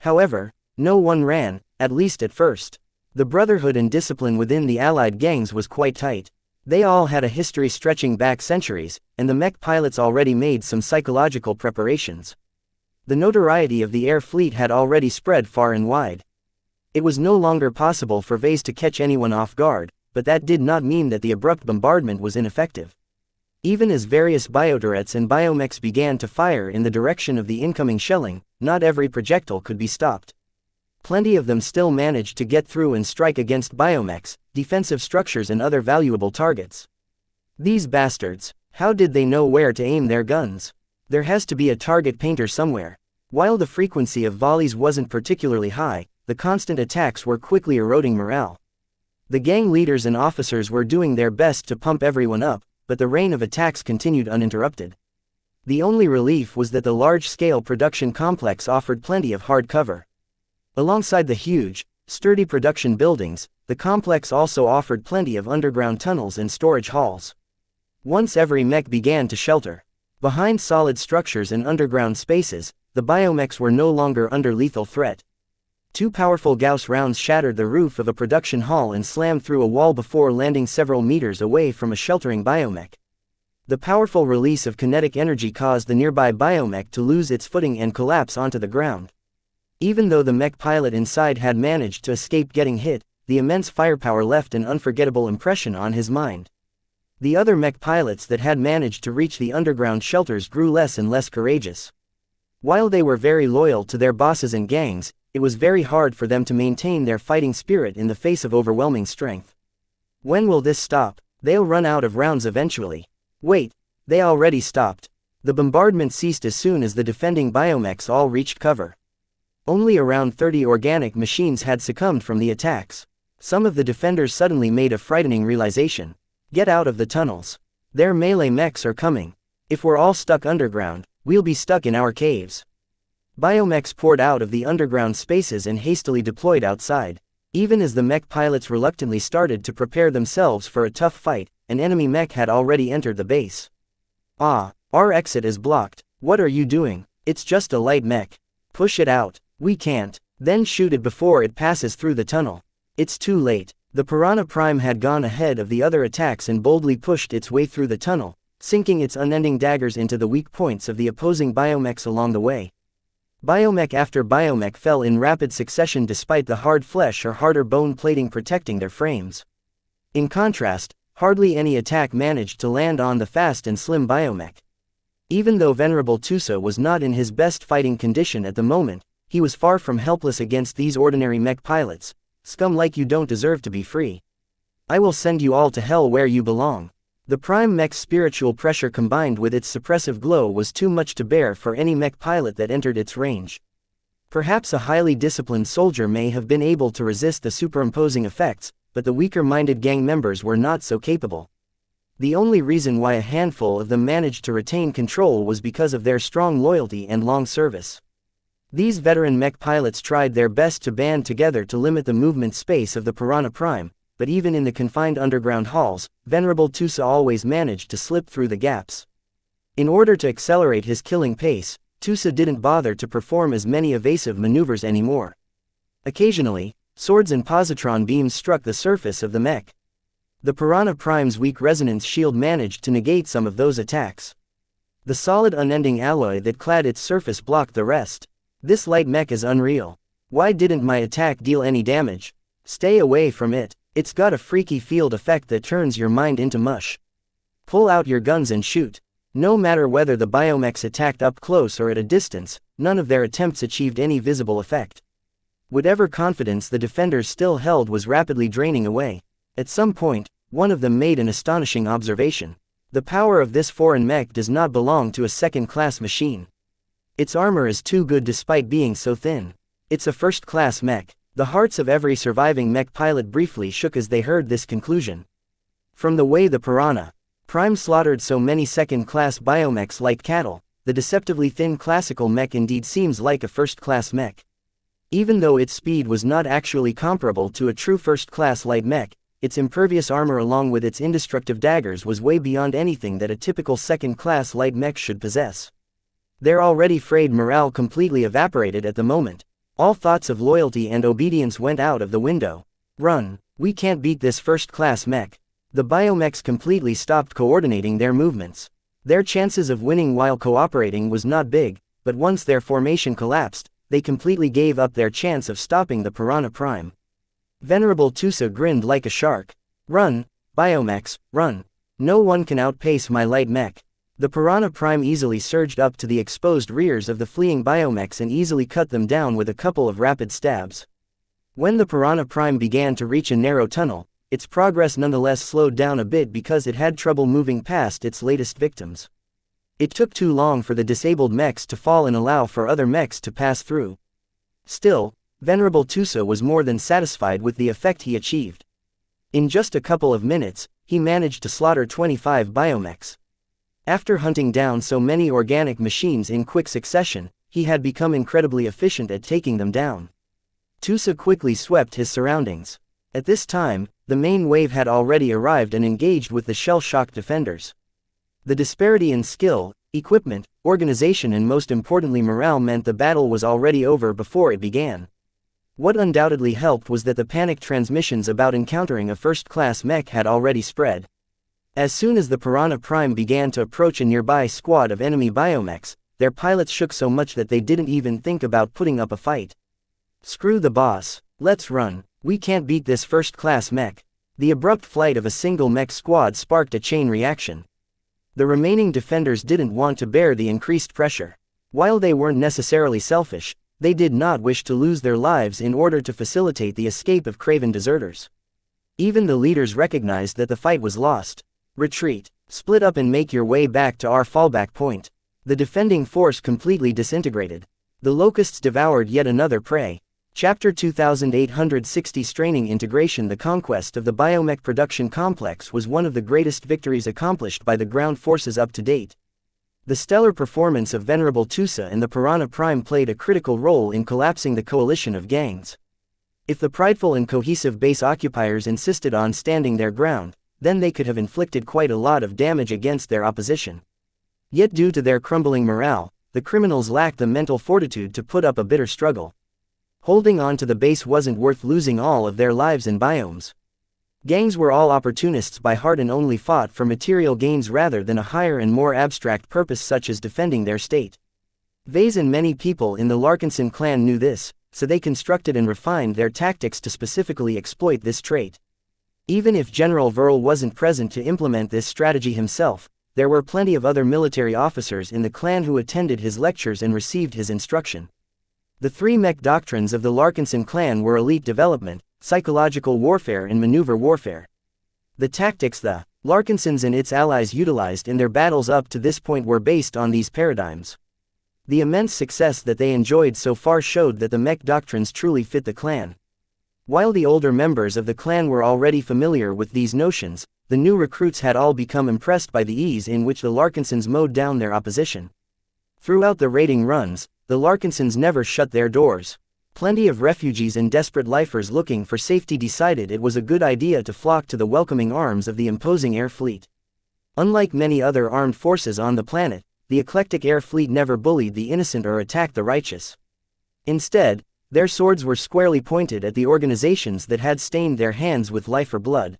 However, no one ran, at least at first. The brotherhood and discipline within the allied gangs was quite tight. They all had a history stretching back centuries, and the mech pilots already made some psychological preparations. The notoriety of the air fleet had already spread far and wide. It was no longer possible for Vase to catch anyone off guard, but that did not mean that the abrupt bombardment was ineffective. Even as various bioturrets and biomechs began to fire in the direction of the incoming shelling, not every projectile could be stopped. Plenty of them still managed to get through and strike against biomechs, defensive structures and other valuable targets. These bastards, how did they know where to aim their guns? There has to be a target painter somewhere. While the frequency of volleys wasn't particularly high, the constant attacks were quickly eroding morale. The gang leaders and officers were doing their best to pump everyone up, but the rain of attacks continued uninterrupted. The only relief was that the large-scale production complex offered plenty of hard cover. Alongside the huge, sturdy production buildings, the complex also offered plenty of underground tunnels and storage halls. Once every mech began to shelter behind solid structures and underground spaces, the biomechs were no longer under lethal threat. Two powerful Gauss rounds shattered the roof of a production hall and slammed through a wall before landing several meters away from a sheltering biomech. The powerful release of kinetic energy caused the nearby biomech to lose its footing and collapse onto the ground. Even though the mech pilot inside had managed to escape getting hit, the immense firepower left an unforgettable impression on his mind. The other mech pilots that had managed to reach the underground shelters grew less and less courageous. While they were very loyal to their bosses and gangs, it was very hard for them to maintain their fighting spirit in the face of overwhelming strength. When will this stop? They'll run out of rounds eventually. Wait, they already stopped. The bombardment ceased as soon as the defending biomechs all reached cover. Only around 30 organic machines had succumbed from the attacks. Some of the defenders suddenly made a frightening realization. Get out of the tunnels. Their melee mechs are coming. If we're all stuck underground, we'll be stuck in our caves. Biomechs poured out of the underground spaces and hastily deployed outside. Even as the mech pilots reluctantly started to prepare themselves for a tough fight, an enemy mech had already entered the base. Ah, our exit is blocked. What are you doing? It's just a light mech. Push it out. We can't. Then shoot it before it passes through the tunnel. It's too late. The Piranha Prime had gone ahead of the other attacks and boldly pushed its way through the tunnel, sinking its unending daggers into the weak points of the opposing biomechs along the way. Biomech after biomech fell in rapid succession despite the hard flesh or harder bone plating protecting their frames. In contrast, hardly any attack managed to land on the fast and slim biomech. Even though Venerable Tusa was not in his best fighting condition at the moment, he was far from helpless against these ordinary mech pilots. Scum like you don't deserve to be free. I will send you all to hell where you belong. The Prime Mech's spiritual pressure combined with its suppressive glow was too much to bear for any mech pilot that entered its range. Perhaps a highly disciplined soldier may have been able to resist the superimposing effects, but the weaker-minded gang members were not so capable. The only reason why a handful of them managed to retain control was because of their strong loyalty and long service. These veteran mech pilots tried their best to band together to limit the movement space of the Piranha Prime, but even in the confined underground halls, Venerable Tusa always managed to slip through the gaps. In order to accelerate his killing pace, Tusa didn't bother to perform as many evasive maneuvers anymore. Occasionally, swords and positron beams struck the surface of the mech. The Piranha Prime's weak resonance shield managed to negate some of those attacks. The solid unending alloy that clad its surface blocked the rest. This light mech is unreal. Why didn't my attack deal any damage? Stay away from it. It's got a freaky field effect that turns your mind into mush. Pull out your guns and shoot. No matter whether the biomechs attacked up close or at a distance, none of their attempts achieved any visible effect. Whatever confidence the defenders still held was rapidly draining away. At some point, one of them made an astonishing observation. The power of this foreign mech does not belong to a second-class machine. Its armor is too good despite being so thin. It's a first-class mech. The hearts of every surviving mech pilot briefly shook as they heard this conclusion. From the way the Piranha Prime slaughtered so many second-class biomechs like cattle, the deceptively thin classical mech indeed seems like a first-class mech. Even though its speed was not actually comparable to a true first-class light mech, its impervious armor along with its indestructible daggers was way beyond anything that a typical second-class light mech should possess. Their already frayed morale completely evaporated at the moment. All thoughts of loyalty and obedience went out of the window. Run! We can't beat this first-class mech. The biomechs completely stopped coordinating their movements. Their chances of winning while cooperating was not big, but once their formation collapsed, they completely gave up their chance of stopping the Piranha Prime. Venerable Tusa grinned like a shark. Run, biomechs, run. No one can outpace my light mech. The Piranha Prime easily surged up to the exposed rears of the fleeing biomechs and easily cut them down with a couple of rapid stabs. When the Piranha Prime began to reach a narrow tunnel, its progress nonetheless slowed down a bit because it had trouble moving past its latest victims. It took too long for the disabled mechs to fall and allow for other mechs to pass through. Still, Venerable Tusa was more than satisfied with the effect he achieved. In just a couple of minutes, he managed to slaughter 25 biomechs. After hunting down so many organic machines in quick succession, he had become incredibly efficient at taking them down. Tusa quickly swept his surroundings. At this time, the main wave had already arrived and engaged with the shell-shocked defenders. The disparity in skill, equipment, organization and most importantly morale meant the battle was already over before it began. What undoubtedly helped was that the panic transmissions about encountering a first-class mech had already spread. As soon as the Piranha Prime began to approach a nearby squad of enemy biomechs, their pilots shook so much that they didn't even think about putting up a fight. Screw the boss, let's run. We can't beat this first-class mech. The abrupt flight of a single mech squad sparked a chain reaction. The remaining defenders didn't want to bear the increased pressure. While they weren't necessarily selfish, they did not wish to lose their lives in order to facilitate the escape of craven deserters. Even the leaders recognized that the fight was lost. Retreat. Split up and make your way back to our fallback point. The defending force completely disintegrated. The locusts devoured yet another prey. Chapter 2860 Straining Integration. The conquest of the biomech production complex was one of the greatest victories accomplished by the ground forces up to date. The stellar performance of Venerable Tusa and the Piranha Prime played a critical role in collapsing the coalition of gangs. If the prideful and cohesive base occupiers insisted on standing their ground, then they could have inflicted quite a lot of damage against their opposition. Yet due to their crumbling morale, the criminals lacked the mental fortitude to put up a bitter struggle. Holding on to the base wasn't worth losing all of their lives and biomes. Gangs were all opportunists by heart and only fought for material gains rather than a higher and more abstract purpose such as defending their state. Vase and many people in the Larkinson clan knew this, so they constructed and refined their tactics to specifically exploit this trait. Even if General Verl wasn't present to implement this strategy himself, there were plenty of other military officers in the clan who attended his lectures and received his instruction. The three mech doctrines of the Larkinson clan were elite development, psychological warfare and maneuver warfare. The tactics the Larkinsons and its allies utilized in their battles up to this point were based on these paradigms. The immense success that they enjoyed so far showed that the mech doctrines truly fit the clan. While the older members of the clan were already familiar with these notions, the new recruits had all become impressed by the ease in which the Larkinsons mowed down their opposition. Throughout the raiding runs, the Larkinsons never shut their doors. Plenty of refugees and desperate lifers looking for safety decided it was a good idea to flock to the welcoming arms of the imposing air fleet. Unlike many other armed forces on the planet, the eclectic air fleet never bullied the innocent or attacked the righteous. Instead, their swords were squarely pointed at the organizations that had stained their hands with life or blood.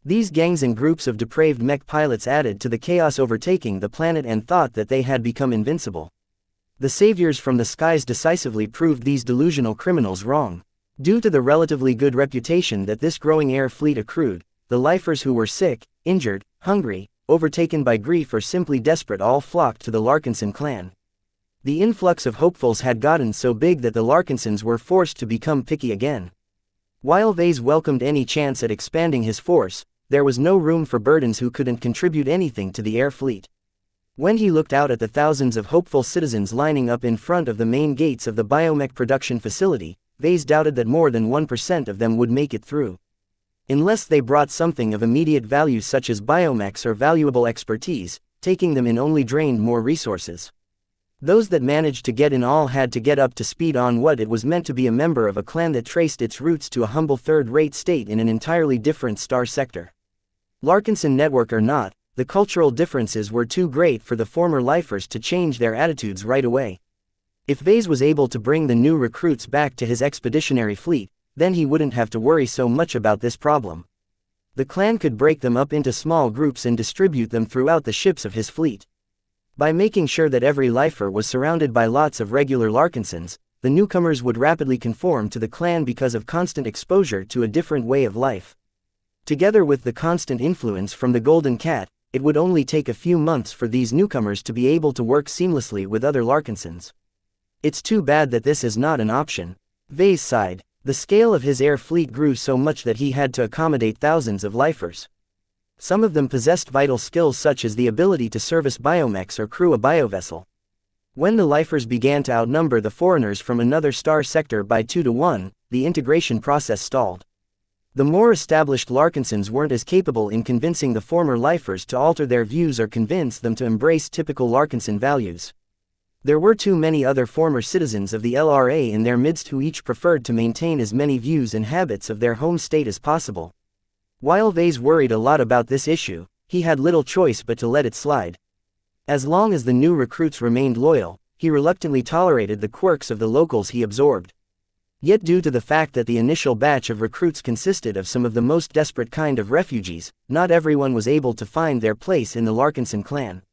These gangs and groups of depraved mech pilots added to the chaos overtaking the planet and thought that they had become invincible. The saviors from the skies decisively proved these delusional criminals wrong. Due to the relatively good reputation that this growing air fleet accrued, the lifers who were sick, injured, hungry, overtaken by grief or simply desperate all flocked to the Larkinson clan. The influx of hopefuls had gotten so big that the Larkinsons were forced to become picky again. While Vase welcomed any chance at expanding his force, there was no room for burdens who couldn't contribute anything to the air fleet. When he looked out at the thousands of hopeful citizens lining up in front of the main gates of the biomech production facility, Vase doubted that more than 1% of them would make it through. Unless they brought something of immediate value such as biomechs or valuable expertise, taking them in only drained more resources. Those that managed to get in all had to get up to speed on what it was meant to be a member of a clan that traced its roots to a humble third-rate state in an entirely different star sector. Larkinson network or not, the cultural differences were too great for the former lifers to change their attitudes right away. If Vase was able to bring the new recruits back to his expeditionary fleet, then he wouldn't have to worry so much about this problem. The clan could break them up into small groups and distribute them throughout the ships of his fleet. By making sure that every lifer was surrounded by lots of regular Larkinsons, the newcomers would rapidly conform to the clan because of constant exposure to a different way of life. Together with the constant influence from the Golden Cat, it would only take a few months for these newcomers to be able to work seamlessly with other Larkinsons. It's too bad that this is not an option. Vase sighed. The scale of his air fleet grew so much that he had to accommodate thousands of lifers. Some of them possessed vital skills such as the ability to service biomechs or crew a biovessel. When the lifers began to outnumber the foreigners from another star sector by 2 to 1, the integration process stalled. The more established Larkinsons weren't as capable in convincing the former lifers to alter their views or convince them to embrace typical Larkinson values. There were too many other former citizens of the LRA in their midst who each preferred to maintain as many views and habits of their home state as possible. While Vase worried a lot about this issue, he had little choice but to let it slide. As long as the new recruits remained loyal, he reluctantly tolerated the quirks of the locals he absorbed. Yet due to the fact that the initial batch of recruits consisted of some of the most desperate kind of refugees, not everyone was able to find their place in the Larkinson clan.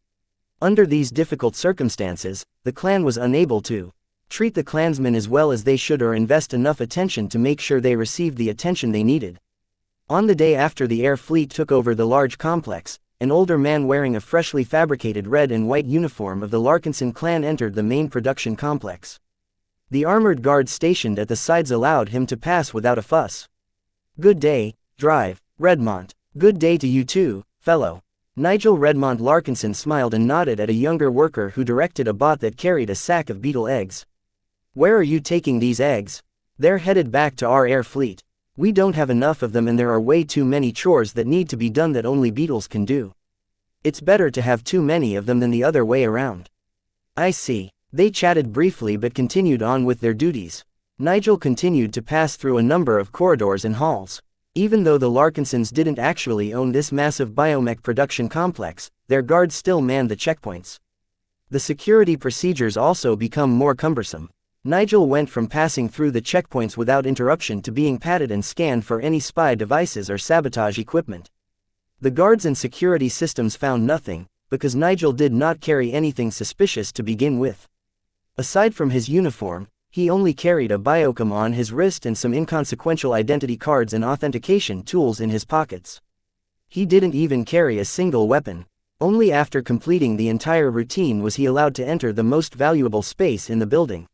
Under these difficult circumstances, the clan was unable to treat the clansmen as well as they should or invest enough attention to make sure they received the attention they needed. On the day after the air fleet took over the large complex, an older man wearing a freshly fabricated red and white uniform of the Larkinson clan entered the main production complex. The armored guards stationed at the sides allowed him to pass without a fuss. "Good day, Drive, Redmont. Good day to you too, fellow." Nigel Redmont Larkinson smiled and nodded at a younger worker who directed a bot that carried a sack of beetle eggs. "Where are you taking these eggs?" "They're headed back to our air fleet. We don't have enough of them and there are way too many chores that need to be done that only beetles can do. It's better to have too many of them than the other way around." "I see." They chatted briefly but continued on with their duties. Nigel continued to pass through a number of corridors and halls. Even though the Larkinsons didn't actually own this massive biomech production complex, their guards still manned the checkpoints. The security procedures also become more cumbersome. Nigel went from passing through the checkpoints without interruption to being patted and scanned for any spy devices or sabotage equipment. The guards and security systems found nothing, because Nigel did not carry anything suspicious to begin with. Aside from his uniform, he only carried a biocom on his wrist and some inconsequential identity cards and authentication tools in his pockets. He didn't even carry a single weapon. Only after completing the entire routine was he allowed to enter the most valuable space in the building.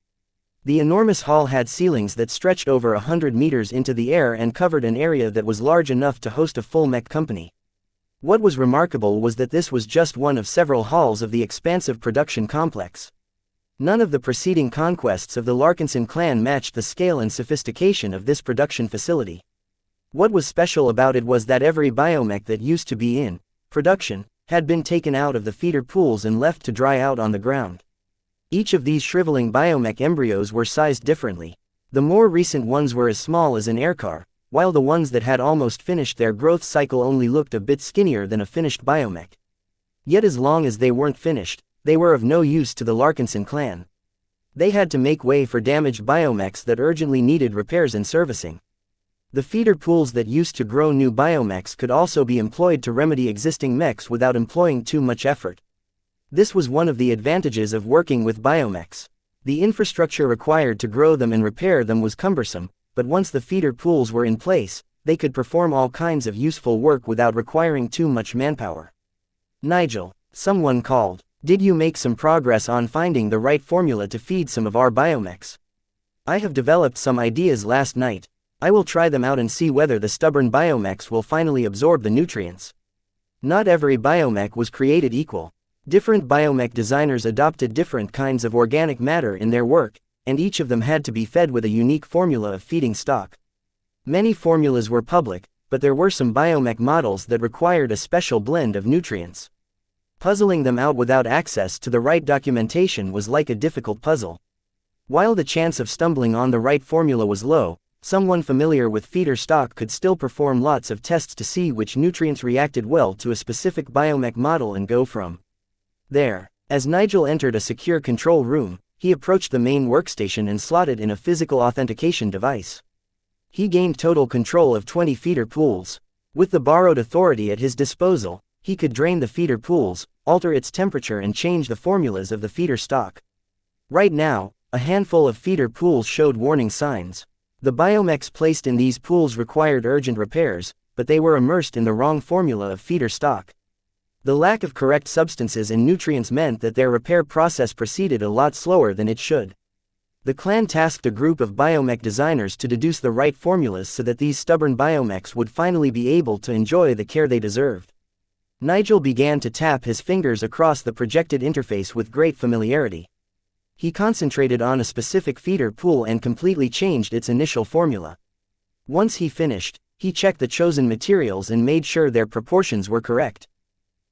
The enormous hall had ceilings that stretched over 100 meters into the air and covered an area that was large enough to host a full mech company. What was remarkable was that this was just one of several halls of the expansive production complex. None of the preceding conquests of the Larkinson clan matched the scale and sophistication of this production facility. What was special about it was that every biomech that used to be in production had been taken out of the feeder pools and left to dry out on the ground. Each of these shriveling biomech embryos were sized differently. The more recent ones were as small as an aircar, while the ones that had almost finished their growth cycle only looked a bit skinnier than a finished biomech. Yet as long as they weren't finished, they were of no use to the Larkinson clan. They had to make way for damaged biomechs that urgently needed repairs and servicing. The feeder pools that used to grow new biomechs could also be employed to remedy existing mechs without employing too much effort. This was one of the advantages of working with biomechs. The infrastructure required to grow them and repair them was cumbersome, but once the feeder pools were in place, they could perform all kinds of useful work without requiring too much manpower. "Nigel," someone called. "Did you make some progress on finding the right formula to feed some of our biomechs?" "I have developed some ideas last night. I will try them out and see whether the stubborn biomechs will finally absorb the nutrients." Not every biomech was created equal. Different biomech designers adopted different kinds of organic matter in their work, and each of them had to be fed with a unique formula of feeding stock. Many formulas were public, but there were some biomech models that required a special blend of nutrients. Puzzling them out without access to the right documentation was like a difficult puzzle. While the chance of stumbling on the right formula was low, someone familiar with feeder stock could still perform lots of tests to see which nutrients reacted well to a specific biomech model and go from there. As Nigel entered a secure control room, he approached the main workstation and slotted in a physical authentication device. He gained total control of 20 feeder pools. With the borrowed authority at his disposal, he could drain the feeder pools, alter its temperature and change the formulas of the feeder stock. Right now, a handful of feeder pools showed warning signs. The biomechs placed in these pools required urgent repairs, but they were immersed in the wrong formula of feeder stock. The lack of correct substances and nutrients meant that their repair process proceeded a lot slower than it should. The clan tasked a group of biomech designers to deduce the right formulas so that these stubborn biomechs would finally be able to enjoy the care they deserved. Nigel began to tap his fingers across the projected interface with great familiarity. He concentrated on a specific feeder pool and completely changed its initial formula. Once he finished, he checked the chosen materials and made sure their proportions were correct.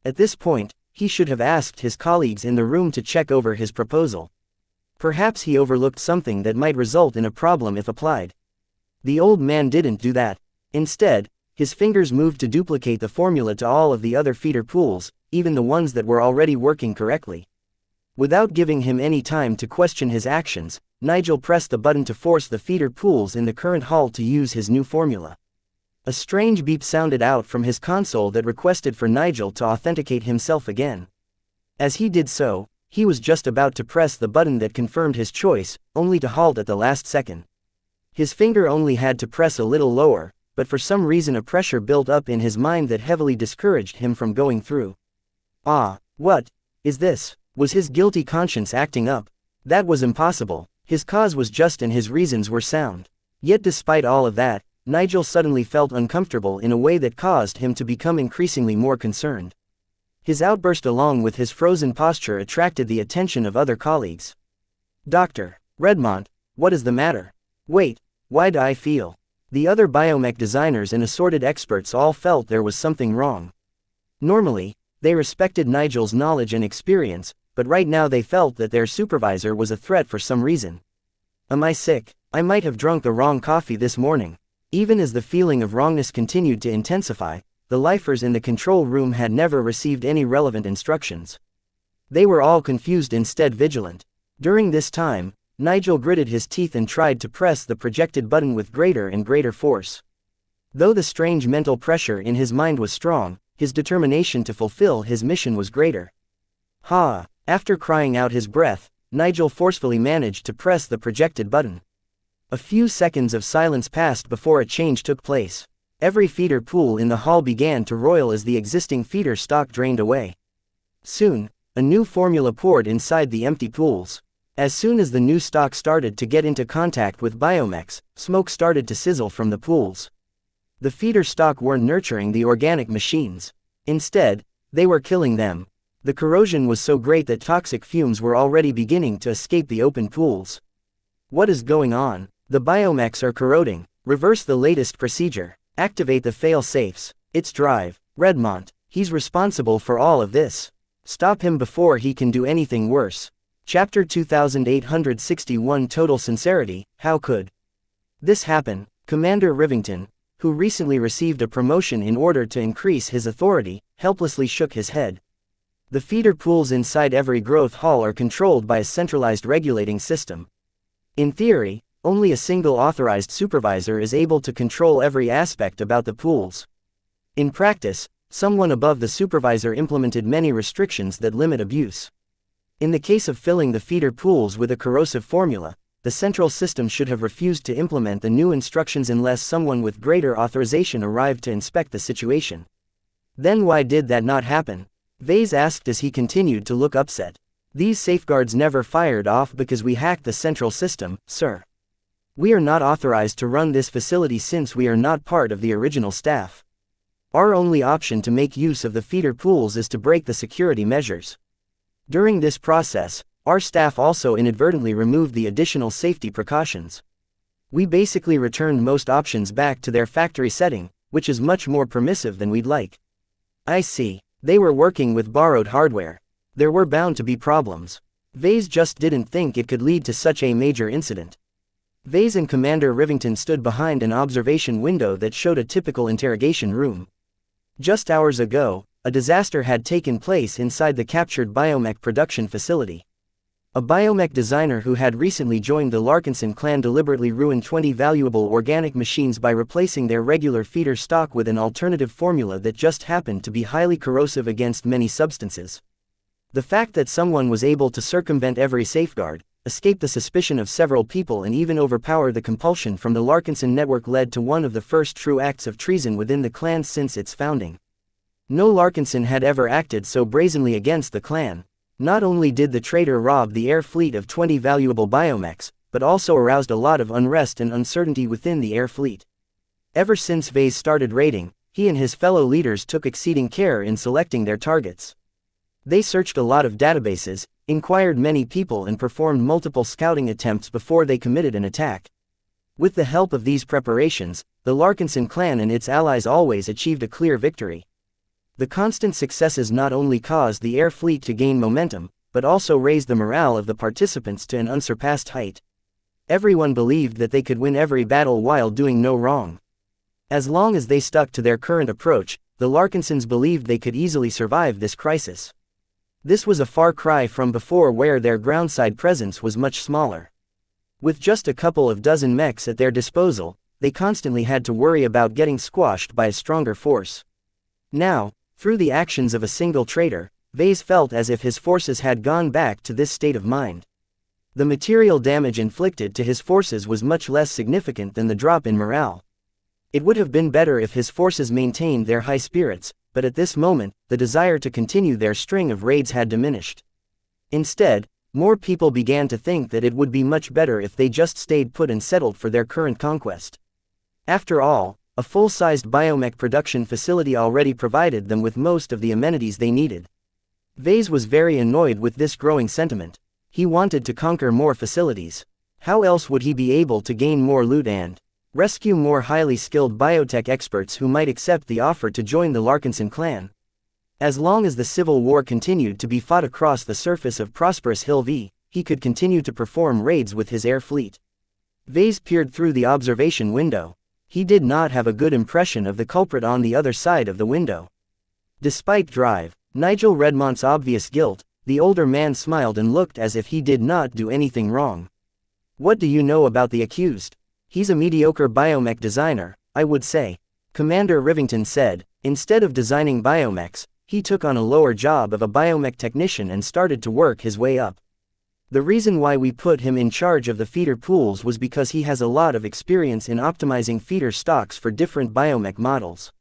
At this point, he should have asked his colleagues in the room to check over his proposal. Perhaps he overlooked something that might result in a problem if applied. The old man didn't do that. Instead, his fingers moved to duplicate the formula to all of the other feeder pools, even the ones that were already working correctly. Without giving him any time to question his actions, Nigel pressed the button to force the feeder pools in the current hall to use his new formula. A strange beep sounded out from his console that requested for Nigel to authenticate himself again. As he did so, he was just about to press the button that confirmed his choice, only to halt at the last second. His finger only had to press a little lower, but for some reason a pressure built up in his mind that heavily discouraged him from going through. What is this? Was his guilty conscience acting up? That was impossible. His cause was just and his reasons were sound. Yet despite all of that, Nigel suddenly felt uncomfortable in a way that caused him to become increasingly more concerned. His outburst along with his frozen posture attracted the attention of other colleagues. "Dr. Redmond, what is the matter? Wait, why do I feel?" The other biomech designers and assorted experts all felt there was something wrong. Normally, they respected Nigel's knowledge and experience, but right now they felt that their supervisor was a threat for some reason. "Am I sick? I might have drunk the wrong coffee this morning." Even as the feeling of wrongness continued to intensify, the lifers in the control room had never received any relevant instructions. They were all confused instead vigilant. During this time, Nigel gritted his teeth and tried to press the projected button with greater and greater force. Though the strange mental pressure in his mind was strong, his determination to fulfill his mission was greater. After crying out his breath, Nigel forcefully managed to press the projected button. A few seconds of silence passed before a change took place. Every feeder pool in the hall began to roil as the existing feeder stock drained away. Soon, a new formula poured inside the empty pools. As soon as the new stock started to get into contact with biomechs, smoke started to sizzle from the pools. The feeder stock weren't nurturing the organic machines. Instead, they were killing them. The corrosion was so great that toxic fumes were already beginning to escape the open pools. What is going on? The biomechs are corroding. Reverse the latest procedure. Activate the fail-safes. It's Drive. Redmond. He's responsible for all of this. Stop him before he can do anything worse. Chapter 2861 Total Sincerity. How could this happen? Commander Rivington, who recently received a promotion in order to increase his authority, helplessly shook his head. The feeder pools inside every growth hall are controlled by a centralized regulating system. In theory, only a single authorized supervisor is able to control every aspect about the pools. In practice, someone above the supervisor implemented many restrictions that limit abuse. In the case of filling the feeder pools with a corrosive formula, the central system should have refused to implement the new instructions unless someone with greater authorization arrived to inspect the situation. Then why did that not happen? Vase asked as he continued to look upset. These safeguards never fired off because we hacked the central system, sir. We are not authorized to run this facility since we are not part of the original staff. Our only option to make use of the feeder pools is to break the security measures. During this process, our staff also inadvertently removed the additional safety precautions. We basically returned most options back to their factory setting, which is much more permissive than we'd like. I see. They were working with borrowed hardware. There were bound to be problems. Vase just didn't think it could lead to such a major incident. Vase and Commander Rivington stood behind an observation window that showed a typical interrogation room. Just hours ago, a disaster had taken place inside the captured biomech production facility. A biomech designer who had recently joined the Larkinson clan deliberately ruined 20 valuable organic machines by replacing their regular feeder stock with an alternative formula that just happened to be highly corrosive against many substances. The fact that someone was able to circumvent every safeguard, escape the suspicion of several people and even overpower the compulsion from the Larkinson network led to one of the first true acts of treason within the clan since its founding. No Larkinson had ever acted so brazenly against the clan. Not only did the traitor rob the air fleet of 20 valuable biomechs, but also aroused a lot of unrest and uncertainty within the air fleet. Ever since Vase started raiding, he and his fellow leaders took exceeding care in selecting their targets. They searched a lot of databases, inquired many people and performed multiple scouting attempts before they committed an attack. With the help of these preparations, the Larkinson clan and its allies always achieved a clear victory. The constant successes not only caused the air fleet to gain momentum, but also raised the morale of the participants to an unsurpassed height. Everyone believed that they could win every battle while doing no wrong. As long as they stuck to their current approach, the Larkinsons believed they could easily survive this crisis. This was a far cry from before where their groundside presence was much smaller. With just a couple of dozen mechs at their disposal, they constantly had to worry about getting squashed by a stronger force. Now, through the actions of a single traitor, Vase felt as if his forces had gone back to this state of mind. The material damage inflicted to his forces was much less significant than the drop in morale. It would have been better if his forces maintained their high spirits, but at this moment, the desire to continue their string of raids had diminished. Instead, more people began to think that it would be much better if they just stayed put and settled for their current conquest. After all, a full-sized biomech production facility already provided them with most of the amenities they needed. Vase was very annoyed with this growing sentiment. He wanted to conquer more facilities. How else would he be able to gain more loot and rescue more highly skilled biotech experts who might accept the offer to join the Larkinson clan? As long as the civil war continued to be fought across the surface of prosperous Hill V, he could continue to perform raids with his air fleet. Vase peered through the observation window. He did not have a good impression of the culprit on the other side of the window. Despite Nigel Redmont's obvious guilt, the older man smiled and looked as if he did not do anything wrong. "What do you know about the accused? He's a mediocre biomech designer, I would say," Commander Rivington said. Instead of designing biomechs, he took on a lower job of a biomech technician and started to work his way up. The reason why we put him in charge of the feeder pools was because he has a lot of experience in optimizing feeder stocks for different biomech models.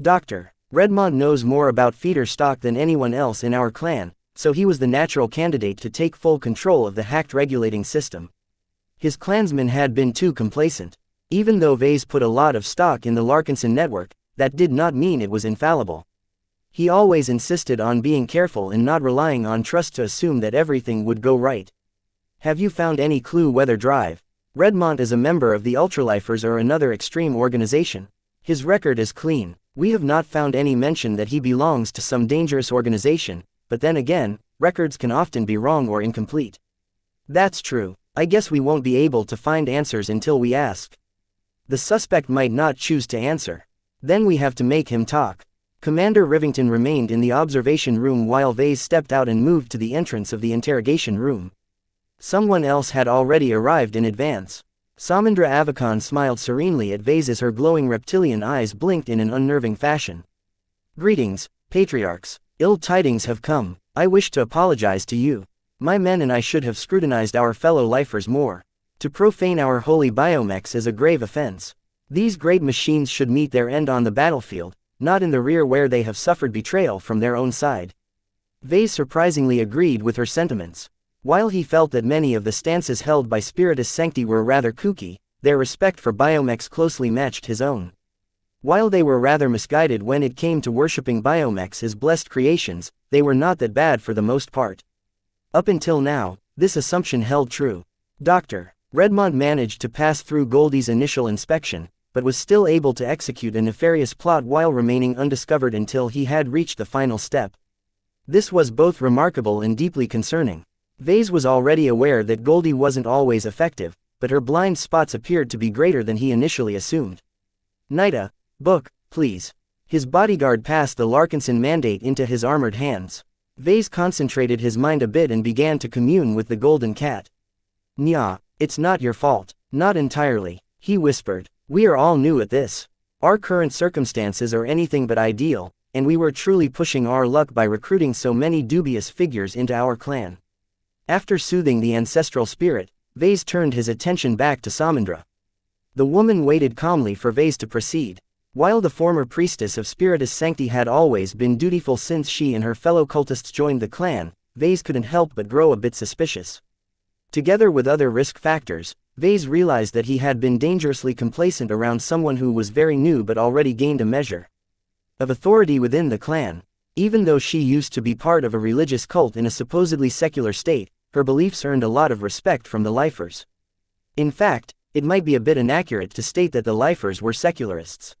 Dr. Redmond knows more about feeder stock than anyone else in our clan, so he was the natural candidate to take full control of the hacked regulating system. His clansmen had been too complacent. Even though Vase put a lot of stock in the Larkinson network, that did not mean it was infallible. He always insisted on being careful and not relying on trust to assume that everything would go right. "Have you found any clue whether Redmond is a member of the Ultralifers or another extreme organization? His record is clean. We have not found any mention that he belongs to some dangerous organization, but then again, records can often be wrong or incomplete." "That's true. I guess we won't be able to find answers until we ask. The suspect might not choose to answer. Then we have to make him talk." Commander Rivington remained in the observation room while Vase stepped out and moved to the entrance of the interrogation room. Someone else had already arrived in advance. Samandra Avacon smiled serenely at Vase as her glowing reptilian eyes blinked in an unnerving fashion. "Greetings, patriarchs. Ill tidings have come. I wish to apologize to you. My men and I should have scrutinized our fellow lifers more. To profane our holy biomechs is a grave offense. These great machines should meet their end on the battlefield, not in the rear where they have suffered betrayal from their own side." Vase surprisingly agreed with her sentiments. While he felt that many of the stances held by Spiritus Sancti were rather kooky, their respect for biomechs closely matched his own. While they were rather misguided when it came to worshipping biomechs as blessed creations, they were not that bad for the most part. Up until now, this assumption held true. Dr. Redmond managed to pass through Goldie's initial inspection, but was still able to execute a nefarious plot while remaining undiscovered until he had reached the final step. This was both remarkable and deeply concerning. Vase was already aware that Goldie wasn't always effective, but her blind spots appeared to be greater than he initially assumed. Nida, book, please. His bodyguard passed the Larkinson mandate into his armored hands. Vase concentrated his mind a bit and began to commune with the golden cat. Nya, it's not your fault. Not entirely, he whispered. We are all new at this. Our current circumstances are anything but ideal, and we were truly pushing our luck by recruiting so many dubious figures into our clan. After soothing the ancestral spirit, Vase turned his attention back to Samandra. The woman waited calmly for Vase to proceed. While the former priestess of Spiritus Sancti had always been dutiful since she and her fellow cultists joined the clan, Vase couldn't help but grow a bit suspicious. Together with other risk factors, Vase realized that he had been dangerously complacent around someone who was very new but already gained a measure of authority within the clan. Even though she used to be part of a religious cult in a supposedly secular state, her beliefs earned a lot of respect from the lifers. In fact, it might be a bit inaccurate to state that the lifers were secularists.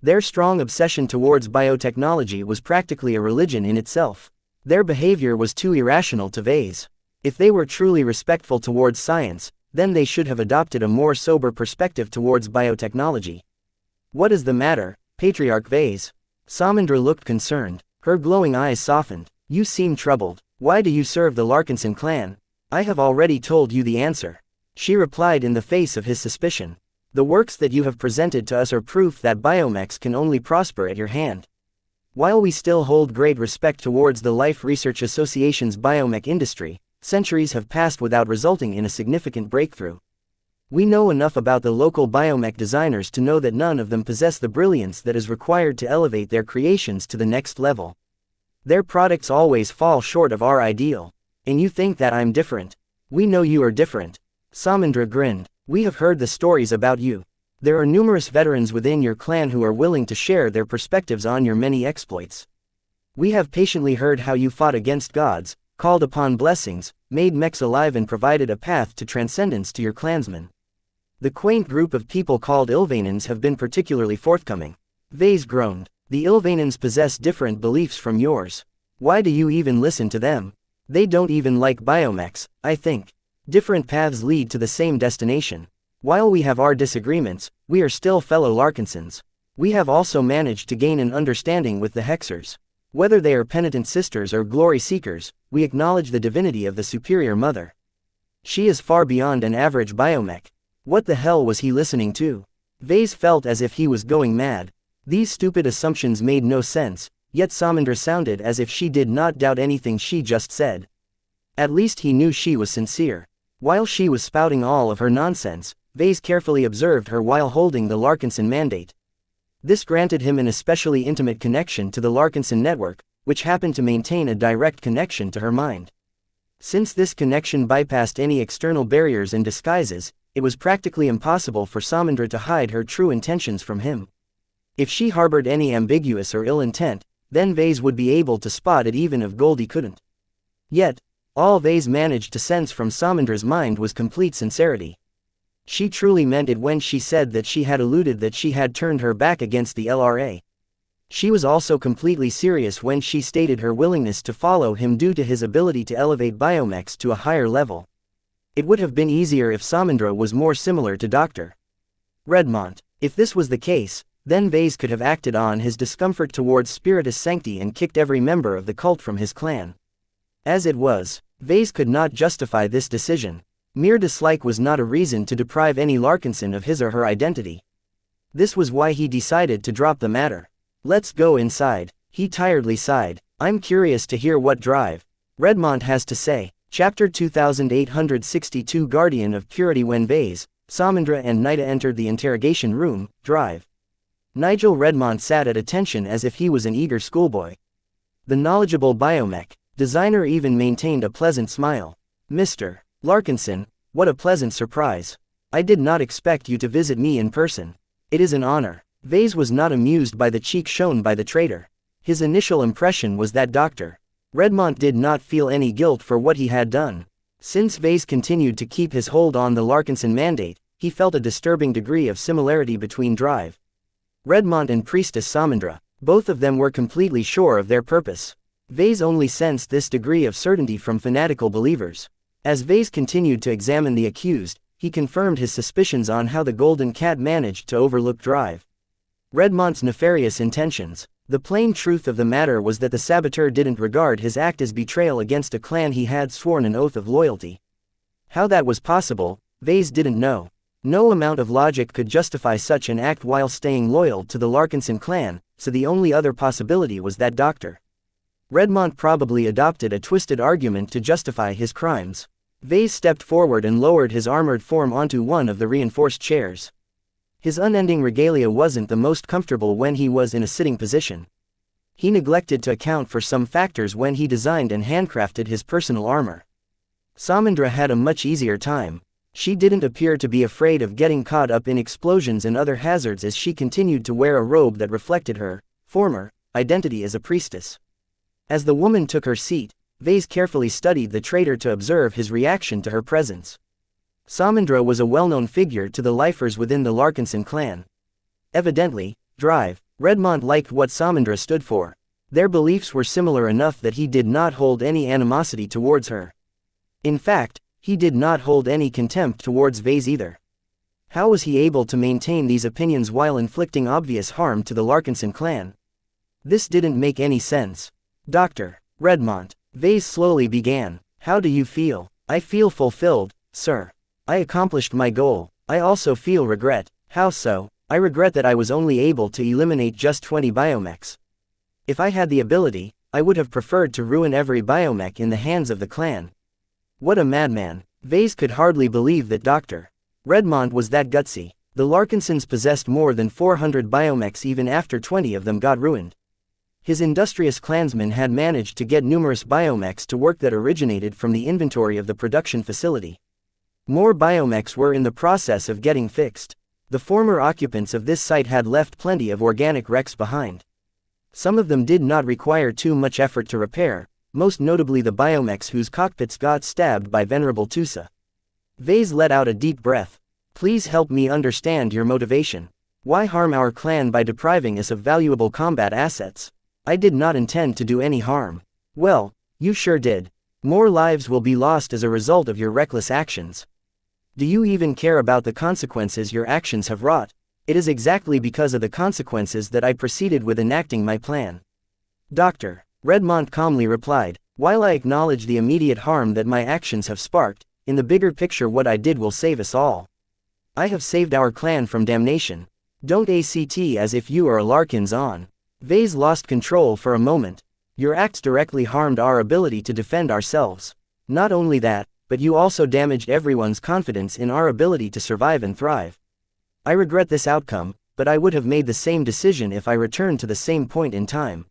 Their strong obsession towards biotechnology was practically a religion in itself. Their behavior was too irrational to Vase. If they were truly respectful towards science, then they should have adopted a more sober perspective towards biotechnology. What is the matter, Patriarch Vase? Samandra looked concerned. Her glowing eyes softened. You seem troubled. Why do you serve the Larkinson clan? I have already told you the answer. She replied in the face of his suspicion. The works that you have presented to us are proof that biomechs can only prosper at your hand. While we still hold great respect towards the Life Research Association's biomech industry, centuries have passed without resulting in a significant breakthrough. We know enough about the local biomech designers to know that none of them possess the brilliance that is required to elevate their creations to the next level. Their products always fall short of our ideal. And you think that I'm different? We know you are different. Samandra grinned. We have heard the stories about you. There are numerous veterans within your clan who are willing to share their perspectives on your many exploits. We have patiently heard how you fought against gods, called upon blessings, made mechs alive and provided a path to transcendence to your clansmen. The quaint group of people called Ilvanans have been particularly forthcoming. Vase groaned. The Ilvanans possess different beliefs from yours. Why do you even listen to them? They don't even like biomechs, I think. Different paths lead to the same destination. While we have our disagreements, we are still fellow Larkinsons. We have also managed to gain an understanding with the Hexers. Whether they are penitent sisters or glory seekers, we acknowledge the divinity of the superior mother. She is far beyond an average biomech. What the hell was he listening to? Vase felt as if he was going mad. These stupid assumptions made no sense, yet Samandra sounded as if she did not doubt anything she just said. At least he knew she was sincere. While she was spouting all of her nonsense, Vase carefully observed her while holding the Larkinson mandate. This granted him an especially intimate connection to the Larkinson network, which happened to maintain a direct connection to her mind. Since this connection bypassed any external barriers and disguises, it was practically impossible for Samandra to hide her true intentions from him. If she harbored any ambiguous or ill intent, then Vase would be able to spot it even if Goldie couldn't. Yet, all Vase managed to sense from Samandra's mind was complete sincerity. She truly meant it when she said that she had alluded that she had turned her back against the LRA. She was also completely serious when she stated her willingness to follow him due to his ability to elevate biomechs to a higher level. It would have been easier if Samandra was more similar to Dr. Redmont. If this was the case, then Vase could have acted on his discomfort towards Spiritus Sancti and kicked every member of the cult from his clan. As it was, Vase could not justify this decision. Mere dislike was not a reason to deprive any Larkinson of his or her identity. This was why he decided to drop the matter. Let's go inside, he tiredly sighed. I'm curious to hear what Drive Redmont has to say. Chapter 2862 Guardian of Purity. When Vase, Samandra and Nida entered the interrogation room, Drive Nigel Redmont sat at attention as if he was an eager schoolboy. The knowledgeable biomech designer even maintained a pleasant smile. Mr. Larkinson, what a pleasant surprise. I did not expect you to visit me in person. It is an honor. Vase was not amused by the cheek shown by the traitor. His initial impression was that Dr. Redmont did not feel any guilt for what he had done. Since Vase continued to keep his hold on the Larkinson mandate, he felt a disturbing degree of similarity between Drive Redmont and Priestess Samandra. Both of them were completely sure of their purpose. Vase only sensed this degree of certainty from fanatical believers. As Vase continued to examine the accused, he confirmed his suspicions on how the Golden Cat managed to overlook Drive Redmont's nefarious intentions. The plain truth of the matter was that the saboteur didn't regard his act as betrayal against a clan he had sworn an oath of loyalty. How that was possible, Vase didn't know. No amount of logic could justify such an act while staying loyal to the Larkinson clan, so the only other possibility was that Dr. Redmont probably adopted a twisted argument to justify his crimes. Vase stepped forward and lowered his armored form onto one of the reinforced chairs. His unending regalia wasn't the most comfortable when he was in a sitting position. He neglected to account for some factors when he designed and handcrafted his personal armor. Samandra had a much easier time. She didn't appear to be afraid of getting caught up in explosions and other hazards as she continued to wear a robe that reflected her former identity as a priestess. As the woman took her seat, Vase carefully studied the traitor to observe his reaction to her presence. Samandra was a well-known figure to the lifers within the Larkinson clan. Evidently, Drive Redmont liked what Samandra stood for. Their beliefs were similar enough that he did not hold any animosity towards her. In fact, he did not hold any contempt towards Vase either. How was he able to maintain these opinions while inflicting obvious harm to the Larkinson clan? This didn't make any sense. Dr. Redmont, Vase slowly began. How do you feel? I feel fulfilled, sir. I accomplished my goal. I also feel regret. How so? I regret that I was only able to eliminate just 20 biomechs. If I had the ability, I would have preferred to ruin every biomech in the hands of the clan. What a madman. Vase could hardly believe that Dr. Redmont was that gutsy. The Larkinsons possessed more than 400 biomechs even after 20 of them got ruined. His industrious clansmen had managed to get numerous biomechs to work that originated from the inventory of the production facility. More biomechs were in the process of getting fixed. The former occupants of this site had left plenty of organic wrecks behind. Some of them did not require too much effort to repair, most notably the biomechs whose cockpits got stabbed by Venerable Tusa. Vase let out a deep breath. Please help me understand your motivation. Why harm our clan by depriving us of valuable combat assets? I did not intend to do any harm. Well, you sure did. More lives will be lost as a result of your reckless actions. Do you even care about the consequences your actions have wrought? It is exactly because of the consequences that I proceeded with enacting my plan. Dr. Redmont calmly replied, while I acknowledge the immediate harm that my actions have sparked, in the bigger picture what I did will save us all. I have saved our clan from damnation. Don't act as if you are a Larkin's on. Vase lost control for a moment. Your acts directly harmed our ability to defend ourselves. Not only that, but you also damaged everyone's confidence in our ability to survive and thrive. I regret this outcome, but I would have made the same decision if I returned to the same point in time.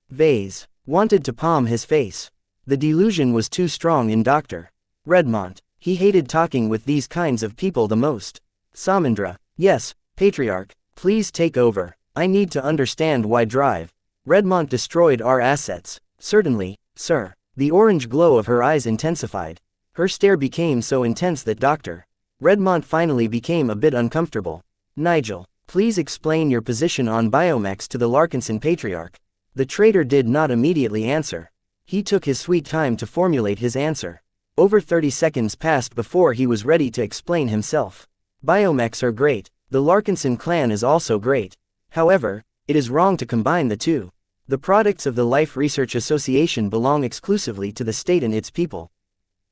Vase wanted to palm his face. The delusion was too strong in Dr. Redmont. He hated talking with these kinds of people the most. Samandra, yes, Patriarch, please take over. I need to understand why Drive Redmont destroyed our assets. Certainly, sir. The orange glow of her eyes intensified. Her stare became so intense that Dr. Redmont finally became a bit uncomfortable. Nigel, please explain your position on biomechs to the Larkinson Patriarch. The traitor did not immediately answer. He took his sweet time to formulate his answer. Over 30 seconds passed before he was ready to explain himself. Biomechs are great. The Larkinson clan is also great. However, it is wrong to combine the two. The products of the Life Research Association belong exclusively to the state and its people.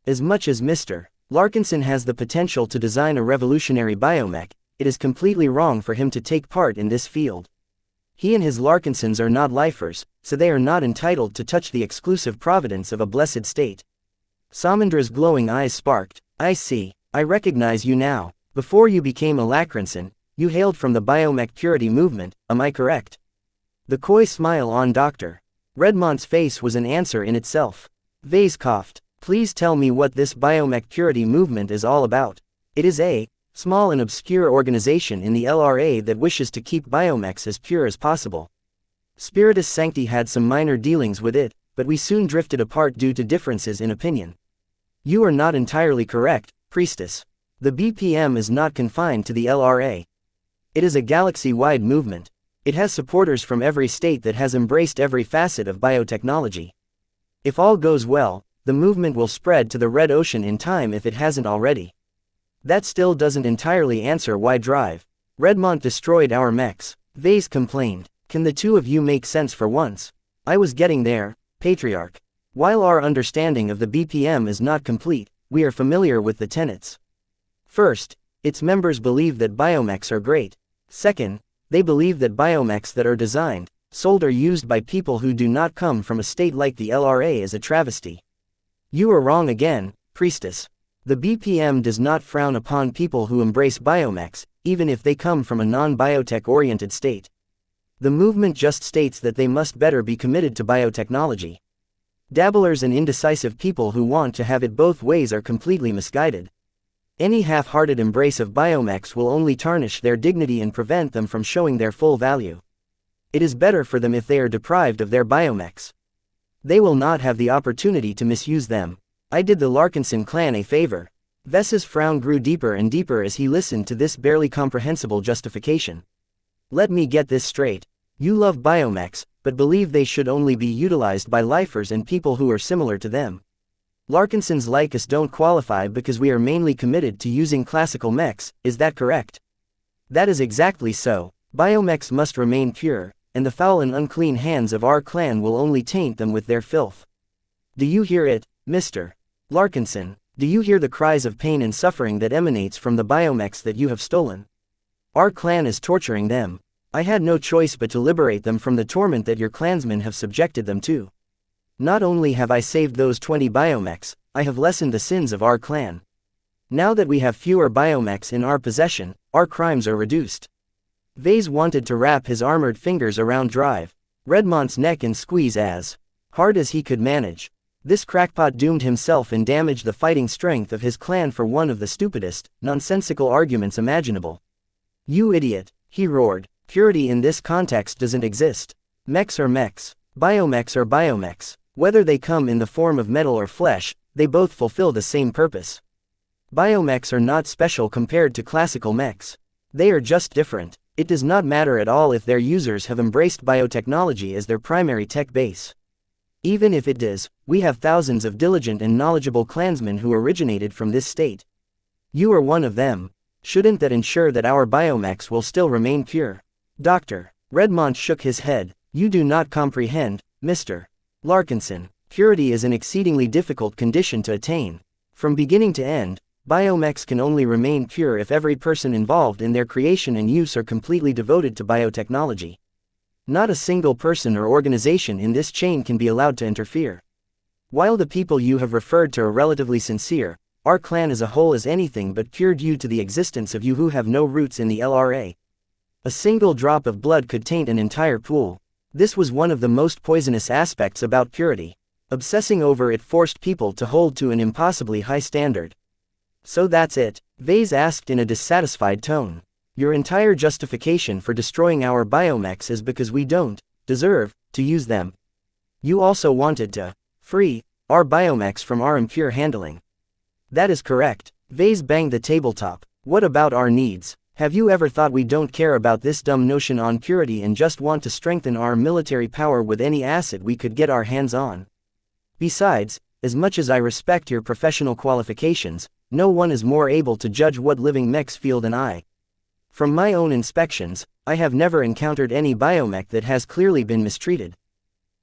As much as Mr. Larkinson has the potential to design a revolutionary biomech, it is completely wrong for him to take part in this field. He and his Larkinsons are not lifers, so they are not entitled to touch the exclusive providence of a blessed state. Samandra's glowing eyes sparked. I see. I recognize you now. Before you became a Lacrinson, you hailed from the biomech purity movement, am I correct? The coy smile on Dr. Redmont's face was an answer in itself. Vase coughed. Please tell me what this biomech purity movement is all about. It is a small and obscure organization in the LRA that wishes to keep biomechs as pure as possible. Spiritus Sancti had some minor dealings with it, but we soon drifted apart due to differences in opinion. You are not entirely correct, Priestess. The BPM is not confined to the LRA. It is a galaxy-wide movement. It has supporters from every state that has embraced every facet of biotechnology. If all goes well, the movement will spread to the Red Ocean in time if it hasn't already. That still doesn't entirely answer why Drive Redmont destroyed our mechs. Vase complained. Can the two of you make sense for once? I was getting there, Patriarch. While our understanding of the BPM is not complete, we are familiar with the tenets. First, its members believe that biomechs are great. Second, they believe that biomechs that are designed, sold or used by people who do not come from a state like the LRA is a travesty. You are wrong again, Priestess. The BPM does not frown upon people who embrace biomechs, even if they come from a non-biotech-oriented state. The movement just states that they must better be committed to biotechnology. Dabblers and indecisive people who want to have it both ways are completely misguided. Any half-hearted embrace of biomechs will only tarnish their dignity and prevent them from showing their full value. It is better for them if they are deprived of their biomechs. They will not have the opportunity to misuse them. I did the Larkinson clan a favor. Vess's frown grew deeper and deeper as he listened to this barely comprehensible justification. Let me get this straight. You love biomechs, but believe they should only be utilized by lifers and people who are similar to them. Larkinsons like us don't qualify because we are mainly committed to using classical mechs, is that correct? That is exactly so. Biomechs must remain pure, and the foul and unclean hands of our clan will only taint them with their filth. Do you hear it, Mr. Larkinson? Do you hear the cries of pain and suffering that emanates from the biomechs that you have stolen? Our clan is torturing them. I had no choice but to liberate them from the torment that your clansmen have subjected them to. Not only have I saved those 20 biomechs, I have lessened the sins of our clan. Now that we have fewer biomechs in our possession, our crimes are reduced. Vase wanted to wrap his armored fingers around Drive Redmont's neck and squeeze as hard as he could manage. This crackpot doomed himself and damaged the fighting strength of his clan for one of the stupidest, nonsensical arguments imaginable. You idiot, he roared. Purity in this context doesn't exist. Mechs are mechs. Biomechs are biomechs. Whether they come in the form of metal or flesh, they both fulfill the same purpose. Biomechs are not special compared to classical mechs. They are just different. It does not matter at all if their users have embraced biotechnology as their primary tech base. Even if it does, we have thousands of diligent and knowledgeable clansmen who originated from this state. You are one of them. Shouldn't that ensure that our biomechs will still remain pure? Dr. Redmont shook his head. You do not comprehend, Mr. Larkinson. Purity is an exceedingly difficult condition to attain. From beginning to end, biomechs can only remain pure if every person involved in their creation and use are completely devoted to biotechnology. Not a single person or organization in this chain can be allowed to interfere. While the people you have referred to are relatively sincere, our clan as a whole is anything but pure due to the existence of you who have no roots in the LRA. A single drop of blood could taint an entire pool. This was one of the most poisonous aspects about purity. Obsessing over it forced people to hold to an impossibly high standard. So that's it? Vase asked in a dissatisfied tone. Your entire justification for destroying our biomechs is because we don't deserve to use them. You also wanted to free our biomechs from our impure handling. That is correct. Vase banged the tabletop. What about our needs? Have you ever thought we don't care about this dumb notion on purity and just want to strengthen our military power with any asset we could get our hands on? Besides, as much as I respect your professional qualifications, no one is more able to judge what living mechs feel than I. From my own inspections, I have never encountered any biomech that has clearly been mistreated.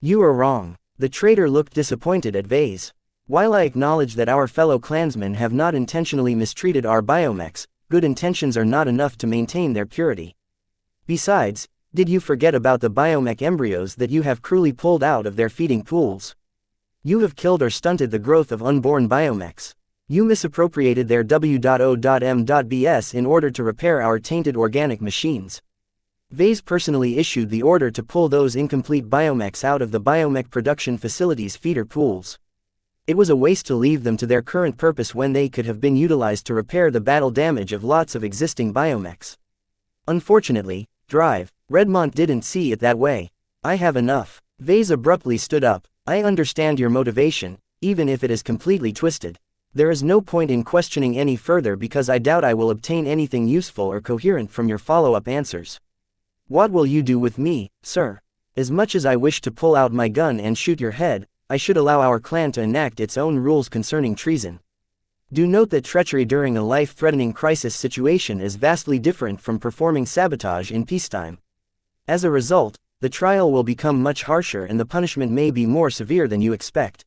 You are wrong. The traitor looked disappointed at Vase. While I acknowledge that our fellow clansmen have not intentionally mistreated our biomechs, good intentions are not enough to maintain their purity. Besides, did you forget about the biomech embryos that you have cruelly pulled out of their feeding pools? You have killed or stunted the growth of unborn biomechs. You misappropriated their W.O.M.BS in order to repair our tainted organic machines. Vase personally issued the order to pull those incomplete biomechs out of the biomech production facility's feeder pools. It was a waste to leave them to their current purpose when they could have been utilized to repair the battle damage of lots of existing biomechs. Unfortunately, Drive Redmont didn't see it that way. I have enough. Vase abruptly stood up. I understand your motivation, even if it is completely twisted. There is no point in questioning any further because I doubt I will obtain anything useful or coherent from your follow-up answers. What will you do with me, sir? As much as I wish to pull out my gun and shoot your head, I should allow our clan to enact its own rules concerning treason. Do note that treachery during a life-threatening crisis situation is vastly different from performing sabotage in peacetime. As a result, the trial will become much harsher and the punishment may be more severe than you expect.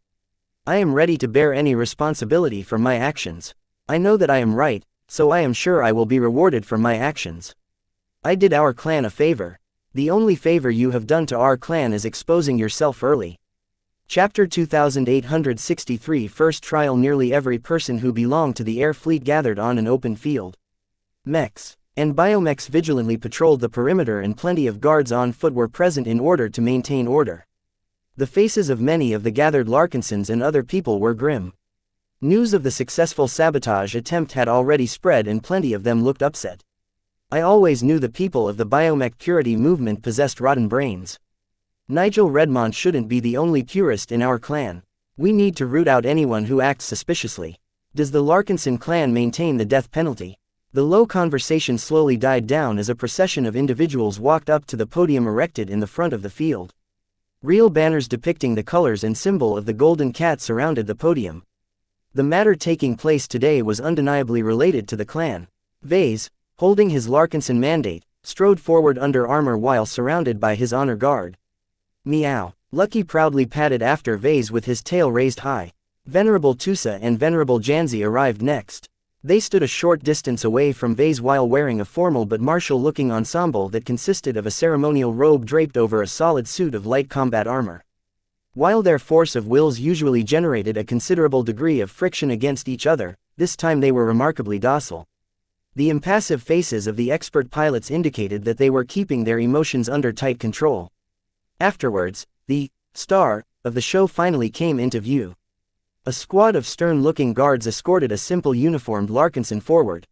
I am ready to bear any responsibility for my actions. I know that I am right, so I am sure I will be rewarded for my actions. I did our clan a favor. The only favor you have done to our clan is exposing yourself early. Chapter 2863 First trial. Nearly every person who belonged to the air fleet gathered on an open field. Mechs and biomechs vigilantly patrolled the perimeter and plenty of guards on foot were present in order to maintain order. The faces of many of the gathered Larkinsons and other people were grim. News of the successful sabotage attempt had already spread and plenty of them looked upset. I always knew the people of the biomech purity movement possessed rotten brains. Nigel Redmond shouldn't be the only purist in our clan. We need to root out anyone who acts suspiciously. Does the Larkinson clan maintain the death penalty? The low conversation slowly died down as a procession of individuals walked up to the podium erected in the front of the field. Real banners depicting the colors and symbol of the golden cat surrounded the podium. The matter taking place today was undeniably related to the clan. Vase, holding his Larkinson mandate, strode forward under armor while surrounded by his honor guard. Meow. Lucky proudly padded after Vase with his tail raised high. Venerable Tusa and Venerable Janzi arrived next. They stood a short distance away from Vase while wearing a formal but martial-looking ensemble that consisted of a ceremonial robe draped over a solid suit of light combat armor. While their force of wills usually generated a considerable degree of friction against each other, this time they were remarkably docile. The impassive faces of the expert pilots indicated that they were keeping their emotions under tight control. Afterwards, the star of the show finally came into view. A squad of stern-looking guards escorted a simple uniformed Larkinson forward.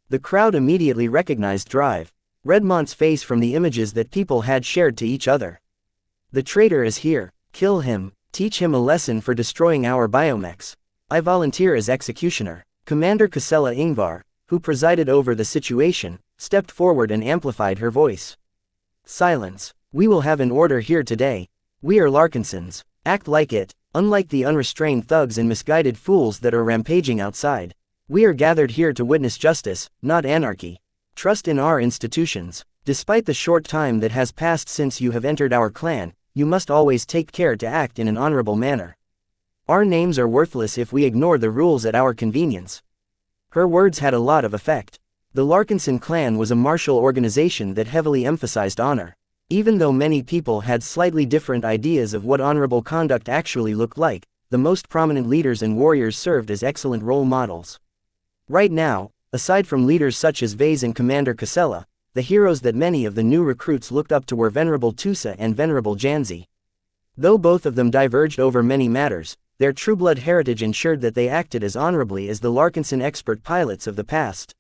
The crowd immediately recognized Drive Redmont's face from the images that people had shared to each other. The traitor is here. Kill him. Teach him a lesson for destroying our biomechs. I volunteer as executioner. Commander Casella Ingvar, who presided over the situation, stepped forward and amplified her voice. Silence. We will have an order here today. We are Larkinsons. Act like it. Unlike the unrestrained thugs and misguided fools that are rampaging outside. We are gathered here to witness justice, not anarchy. Trust in our institutions. Despite the short time that has passed since you have entered our clan, you must always take care to act in an honorable manner. Our names are worthless if we ignore the rules at our convenience. Her words had a lot of effect. The Larkinson clan was a martial organization that heavily emphasized honor. Even though many people had slightly different ideas of what honorable conduct actually looked like, the most prominent leaders and warriors served as excellent role models. Right now, aside from leaders such as Vase and Commander Casella, the heroes that many of the new recruits looked up to were Venerable Tusa and Venerable Janzi. Though both of them diverged over many matters, their true-blood heritage ensured that they acted as honorably as the Larkinson expert pilots of the past.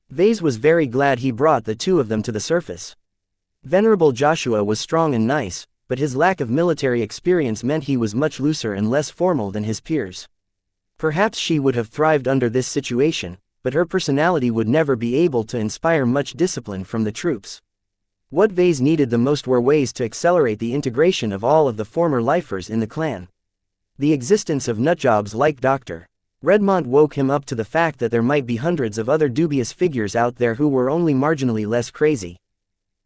Vase was very glad he brought the two of them to the surface. Venerable Joshua was strong and nice, but his lack of military experience meant he was much looser and less formal than his peers. Perhaps she would have thrived under this situation, but her personality would never be able to inspire much discipline from the troops. What Vase needed the most were ways to accelerate the integration of all of the former lifers in the clan. The existence of nutjobs like Dr. Redmond woke him up to the fact that there might be hundreds of other dubious figures out there who were only marginally less crazy.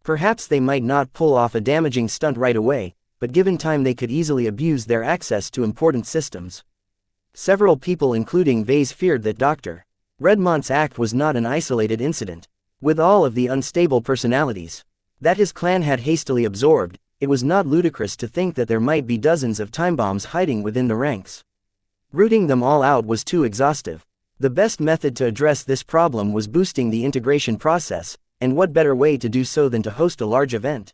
Perhaps they might not pull off a damaging stunt right away, but given time they could easily abuse their access to important systems. Several people including Vase feared that Dr. Redmont's act was not an isolated incident. With all of the unstable personalities that his clan had hastily absorbed, it was not ludicrous to think that there might be dozens of time bombs hiding within the ranks. Rooting them all out was too exhaustive. The best method to address this problem was boosting the integration process, and what better way to do so than to host a large event?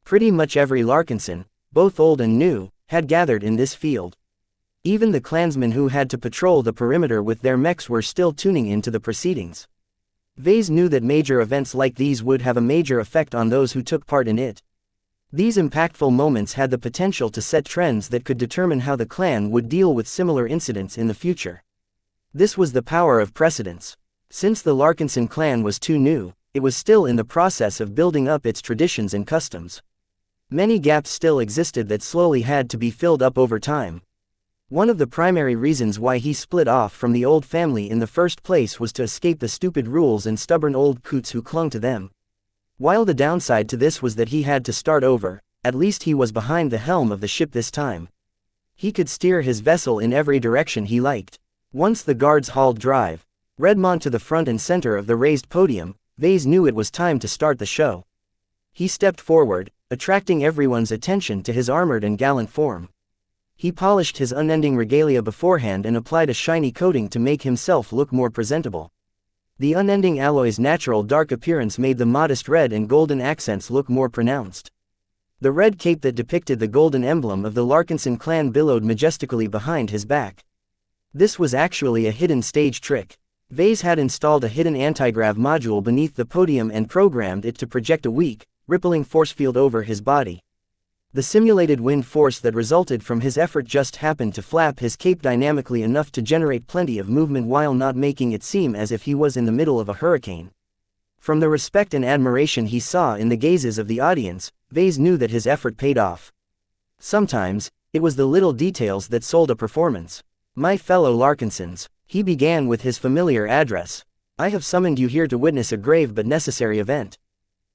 Pretty much every Larkinson, both old and new, had gathered in this field. Even the clansmen who had to patrol the perimeter with their mechs were still tuning into the proceedings. Vase knew that major events like these would have a major effect on those who took part in it. These impactful moments had the potential to set trends that could determine how the clan would deal with similar incidents in the future. This was the power of precedence. Since the Larkinson clan was too new, it was still in the process of building up its traditions and customs. Many gaps still existed that slowly had to be filled up over time. One of the primary reasons why he split off from the old family in the first place was to escape the stupid rules and stubborn old coots who clung to them. While the downside to this was that he had to start over, at least he was behind the helm of the ship this time. He could steer his vessel in every direction he liked. Once the guards hauled drive Redmond to the front and center of the raised podium, Vase knew it was time to start the show. He stepped forward, attracting everyone's attention to his armored and gallant form. He polished his unending regalia beforehand and applied a shiny coating to make himself look more presentable. The unending alloy's natural dark appearance made the modest red and golden accents look more pronounced. The red cape that depicted the golden emblem of the Larkinson clan billowed majestically behind his back. This was actually a hidden stage trick. Vase had installed a hidden antigrav module beneath the podium and programmed it to project a weak, rippling force field over his body. The simulated wind force that resulted from his effort just happened to flap his cape dynamically enough to generate plenty of movement while not making it seem as if he was in the middle of a hurricane. From the respect and admiration he saw in the gazes of the audience, Vase knew that his effort paid off. Sometimes, it was the little details that sold a performance. "My fellow Larkinsons," he began with his familiar address, "I have summoned you here to witness a grave but necessary event.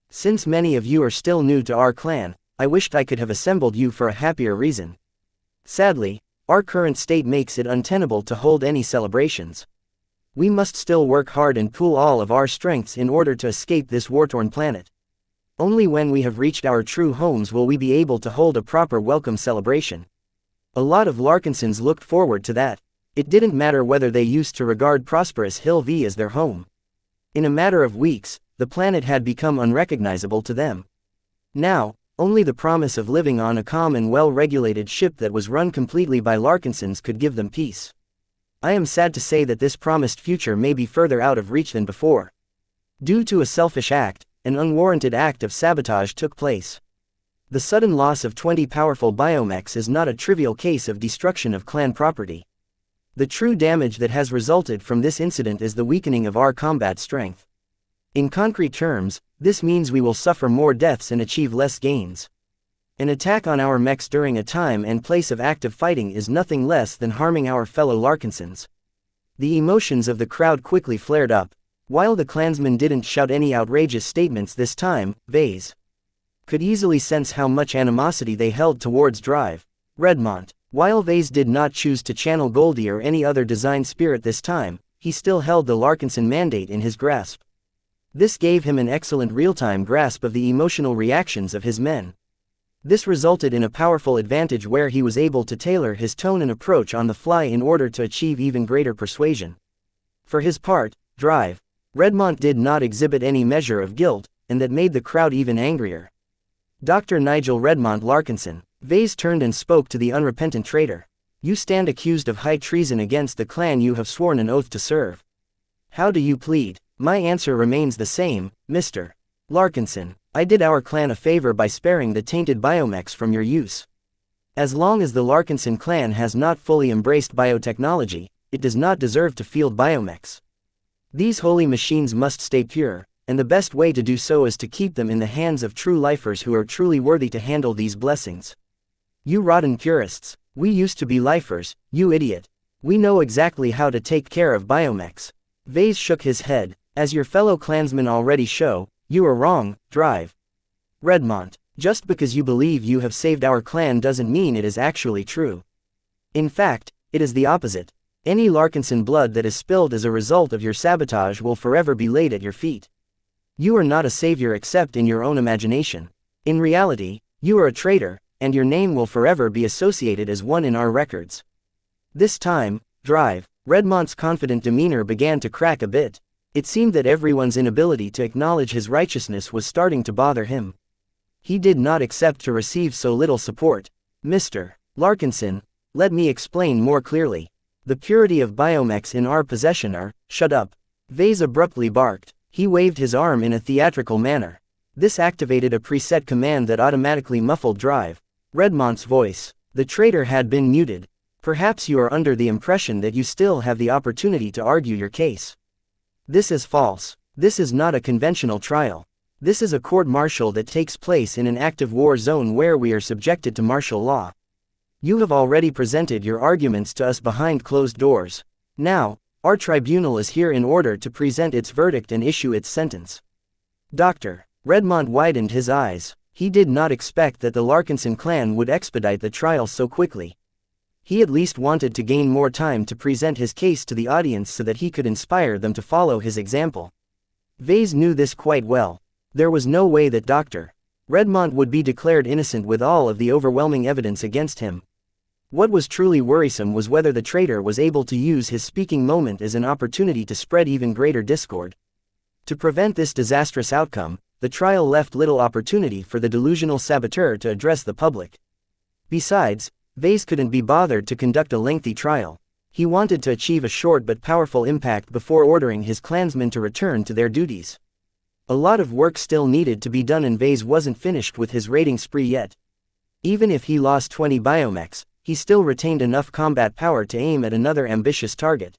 Since many of you are still new to our clan, I wished I could have assembled you for a happier reason. Sadly, our current state makes it untenable to hold any celebrations. We must still work hard and pool all of our strengths in order to escape this war-torn planet. Only when we have reached our true homes will we be able to hold a proper welcome celebration." A lot of Larkinsons looked forward to that. It didn't matter whether they used to regard prosperous Hill V as their home. In a matter of weeks, the planet had become unrecognizable to them. Now, only the promise of living on a calm and well-regulated ship that was run completely by Larkinsons could give them peace. I am sad to say that this promised future may be further out of reach than before. Due to a selfish act, an unwarranted act of sabotage took place. The sudden loss of 20 powerful biomechs is not a trivial case of destruction of clan property. The true damage that has resulted from this incident is the weakening of our combat strength. In concrete terms, this means we will suffer more deaths and achieve less gains. An attack on our mechs during a time and place of active fighting is nothing less than harming our fellow Larkinsons. The emotions of the crowd quickly flared up. While the clansmen didn't shout any outrageous statements this time, Vase could easily sense how much animosity they held towards Drive Redmond. While Vase did not choose to channel Goldie or any other design spirit this time, he still held the Larkinson mandate in his grasp. This gave him an excellent real-time grasp of the emotional reactions of his men. This resulted in a powerful advantage where he was able to tailor his tone and approach on the fly in order to achieve even greater persuasion. For his part, Drive Redmond did not exhibit any measure of guilt, and that made the crowd even angrier. "Dr. Nigel Redmond Larkinson," Vase turned and spoke to the unrepentant traitor. "You stand accused of high treason against the clan you have sworn an oath to serve. How do you plead?" "My answer remains the same, Mr. Larkinson. I did our clan a favor by sparing the tainted biomechs from your use. As long as the Larkinson clan has not fully embraced biotechnology, it does not deserve to field biomechs. These holy machines must stay pure, and the best way to do so is to keep them in the hands of true lifers who are truly worthy to handle these blessings. You rotten purists, we used to be lifers, you idiot. We know exactly how to take care of biomechs." Vase shook his head. "As your fellow clansmen already show, you are wrong, Drive Redmond. Just because you believe you have saved our clan doesn't mean it is actually true. In fact, it is the opposite. Any Larkinson blood that is spilled as a result of your sabotage will forever be laid at your feet. You are not a savior except in your own imagination. In reality, you are a traitor, and your name will forever be associated as one in our records." This time, Drive Redmond's confident demeanor began to crack a bit. It seemed that everyone's inability to acknowledge his righteousness was starting to bother him. He did not accept to receive so little support. "Mr. Larkinson, let me explain more clearly. The purity of biomechs in our possession are..." "Shut up," Vase abruptly barked. He waved his arm in a theatrical manner. This activated a preset command that automatically muffled Drive Redmond's voice. The traitor had been muted. Perhaps you are under the impression that you still have the opportunity to argue your case. This is false. This is not a conventional trial. This is a court-martial that takes place in an active war zone where we are subjected to martial law. You have already presented your arguments to us behind closed doors. Now, our tribunal is here in order to present its verdict and issue its sentence. Dr. Redmond widened his eyes. He did not expect that the Larkinson clan would expedite the trial so quickly. He at least wanted to gain more time to present his case to the audience so that he could inspire them to follow his example. Vase knew this quite well. There was no way that Dr. Redmond would be declared innocent with all of the overwhelming evidence against him. What was truly worrisome was whether the traitor was able to use his speaking moment as an opportunity to spread even greater discord. To prevent this disastrous outcome, the trial left little opportunity for the delusional saboteur to address the public. Besides, Vase couldn't be bothered to conduct a lengthy trial. He wanted to achieve a short but powerful impact before ordering his clansmen to return to their duties. A lot of work still needed to be done and Vase wasn't finished with his raiding spree yet. Even if he lost 20 biomechs, he still retained enough combat power to aim at another ambitious target.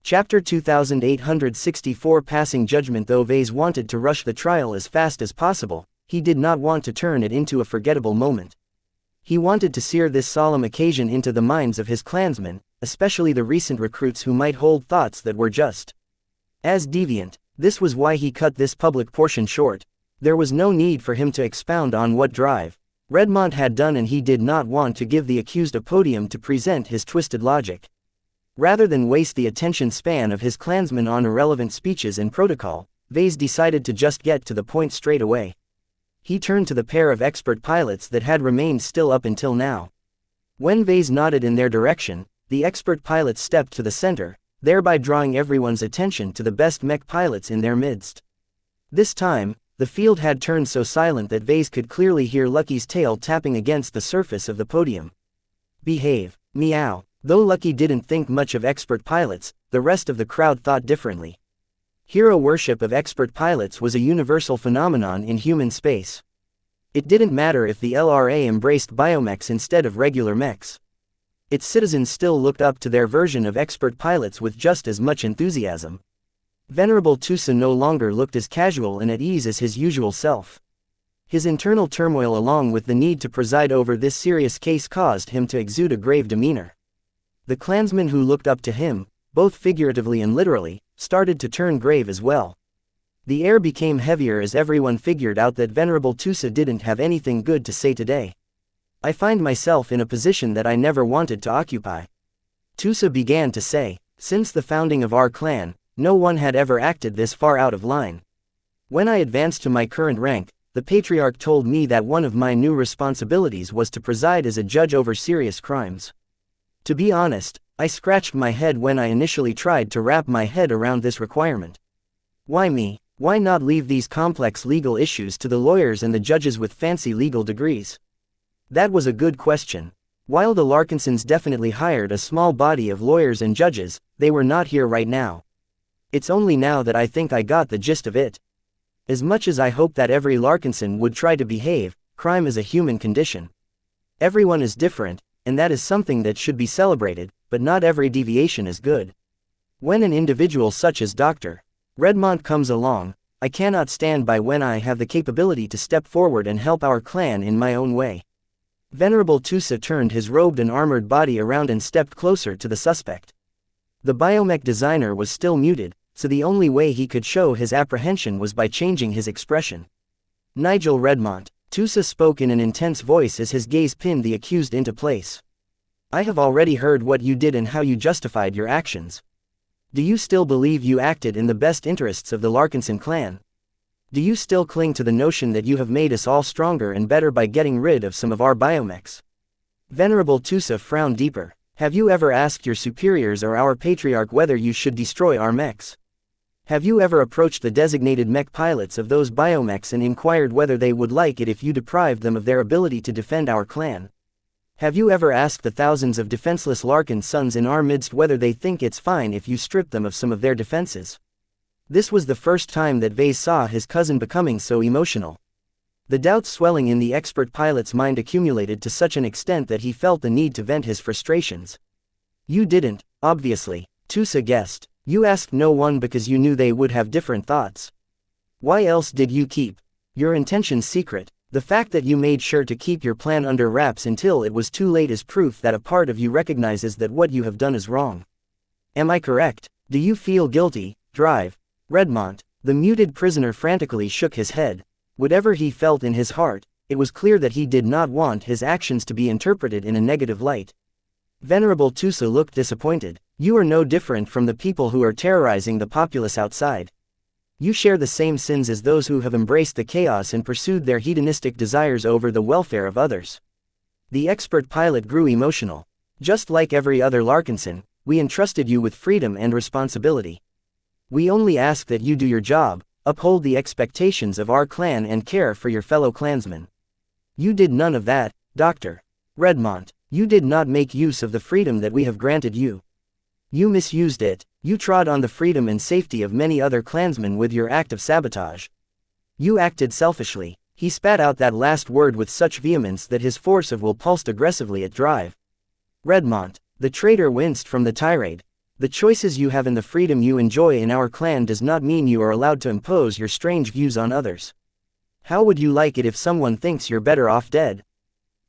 Chapter 2864 Passing Judgment. Though Vase wanted to rush the trial as fast as possible, he did not want to turn it into a forgettable moment. He wanted to sear this solemn occasion into the minds of his clansmen, especially the recent recruits who might hold thoughts that were just as deviant. This was why he cut this public portion short. There was no need for him to expound on what Drive Redmond had done, and he did not want to give the accused a podium to present his twisted logic. Rather than waste the attention span of his clansmen on irrelevant speeches and protocol, Vase decided to just get to the point straight away. He turned to the pair of expert pilots that had remained still up until now. When Vase nodded in their direction, the expert pilots stepped to the center, thereby drawing everyone's attention to the best mech pilots in their midst. This time, the field had turned so silent that Vase could clearly hear Lucky's tail tapping against the surface of the podium. Behave. Meow. Though Lucky didn't think much of expert pilots, the rest of the crowd thought differently. Hero worship of expert pilots was a universal phenomenon in human space. It didn't matter if the LRA embraced biomechs instead of regular mechs. Its citizens still looked up to their version of expert pilots with just as much enthusiasm. Venerable Tusa no longer looked as casual and at ease as his usual self. His internal turmoil along with the need to preside over this serious case caused him to exude a grave demeanor. The clansmen who looked up to him, both figuratively and literally, started to turn grave as well. The air became heavier as everyone figured out that Venerable Tusa didn't have anything good to say today. I find myself in a position that I never wanted to occupy. Tusa began to say, since the founding of our clan, no one had ever acted this far out of line. When I advanced to my current rank, the Patriarch told me that one of my new responsibilities was to preside as a judge over serious crimes. To be honest, I scratched my head when I initially tried to wrap my head around this requirement. Why me? Why not leave these complex legal issues to the lawyers and the judges with fancy legal degrees? That was a good question. While the Larkinsons definitely hired a small body of lawyers and judges, they were not here right now. It's only now that I think I got the gist of it. As much as I hope that every Larkinson would try to behave, crime is a human condition. Everyone is different, and that is something that should be celebrated, but not every deviation is good. When an individual such as Dr. Redmond comes along, I cannot stand by when I have the capability to step forward and help our clan in my own way. Venerable Tusa turned his robed and armored body around and stepped closer to the suspect. The biomech designer was still muted, so the only way he could show his apprehension was by changing his expression. Nigel Redmond. Tusa spoke in an intense voice as his gaze pinned the accused into place. I have already heard what you did and how you justified your actions. Do you still believe you acted in the best interests of the Larkinson clan? Do you still cling to the notion that you have made us all stronger and better by getting rid of some of our biomechs? Venerable Tusa frowned deeper. Have you ever asked your superiors or our Patriarch whether you should destroy our mechs? Have you ever approached the designated mech pilots of those biomechs and inquired whether they would like it if you deprived them of their ability to defend our clan? Have you ever asked the thousands of defenseless Larkin sons in our midst whether they think it's fine if you strip them of some of their defenses? This was the first time that Vase saw his cousin becoming so emotional. The doubts swelling in the expert pilot's mind accumulated to such an extent that he felt the need to vent his frustrations. You didn't, obviously, Tusa guessed. You asked no one because you knew they would have different thoughts. Why else did you keep your intentions secret? The fact that you made sure to keep your plan under wraps until it was too late is proof that a part of you recognizes that what you have done is wrong. Am I correct? Do you feel guilty, Drive? Redmont, the muted prisoner frantically shook his head. Whatever he felt in his heart, it was clear that he did not want his actions to be interpreted in a negative light. Venerable Tusa looked disappointed. You are no different from the people who are terrorizing the populace outside. You share the same sins as those who have embraced the chaos and pursued their hedonistic desires over the welfare of others. The expert pilot grew emotional. Just like every other Larkinson, we entrusted you with freedom and responsibility. We only ask that you do your job, uphold the expectations of our clan and care for your fellow clansmen. You did none of that, Dr. Redmont. You did not make use of the freedom that we have granted you. You misused it. You trod on the freedom and safety of many other clansmen with your act of sabotage. You acted selfishly. He spat out that last word with such vehemence that his force of will pulsed aggressively at Drive. Redmont, the traitor winced from the tirade. The choices you have and the freedom you enjoy in our clan does not mean you are allowed to impose your strange views on others. How would you like it if someone thinks you're better off dead?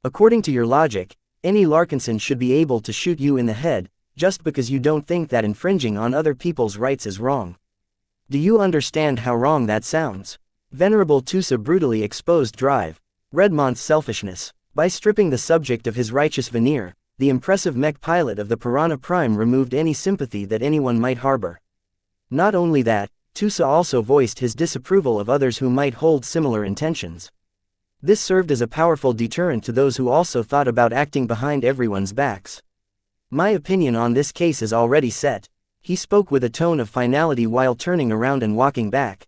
According to your logic, any Larkinson should be able to shoot you in the head, just because you don't think that infringing on other people's rights is wrong. Do you understand how wrong that sounds? Venerable Tusa brutally exposed Drive Redmont's selfishness. By stripping the subject of his righteous veneer, the impressive mech pilot of the Piranha Prime removed any sympathy that anyone might harbor. Not only that, Tusa also voiced his disapproval of others who might hold similar intentions. This served as a powerful deterrent to those who also thought about acting behind everyone's backs. My opinion on this case is already set. He spoke with a tone of finality while turning around and walking back.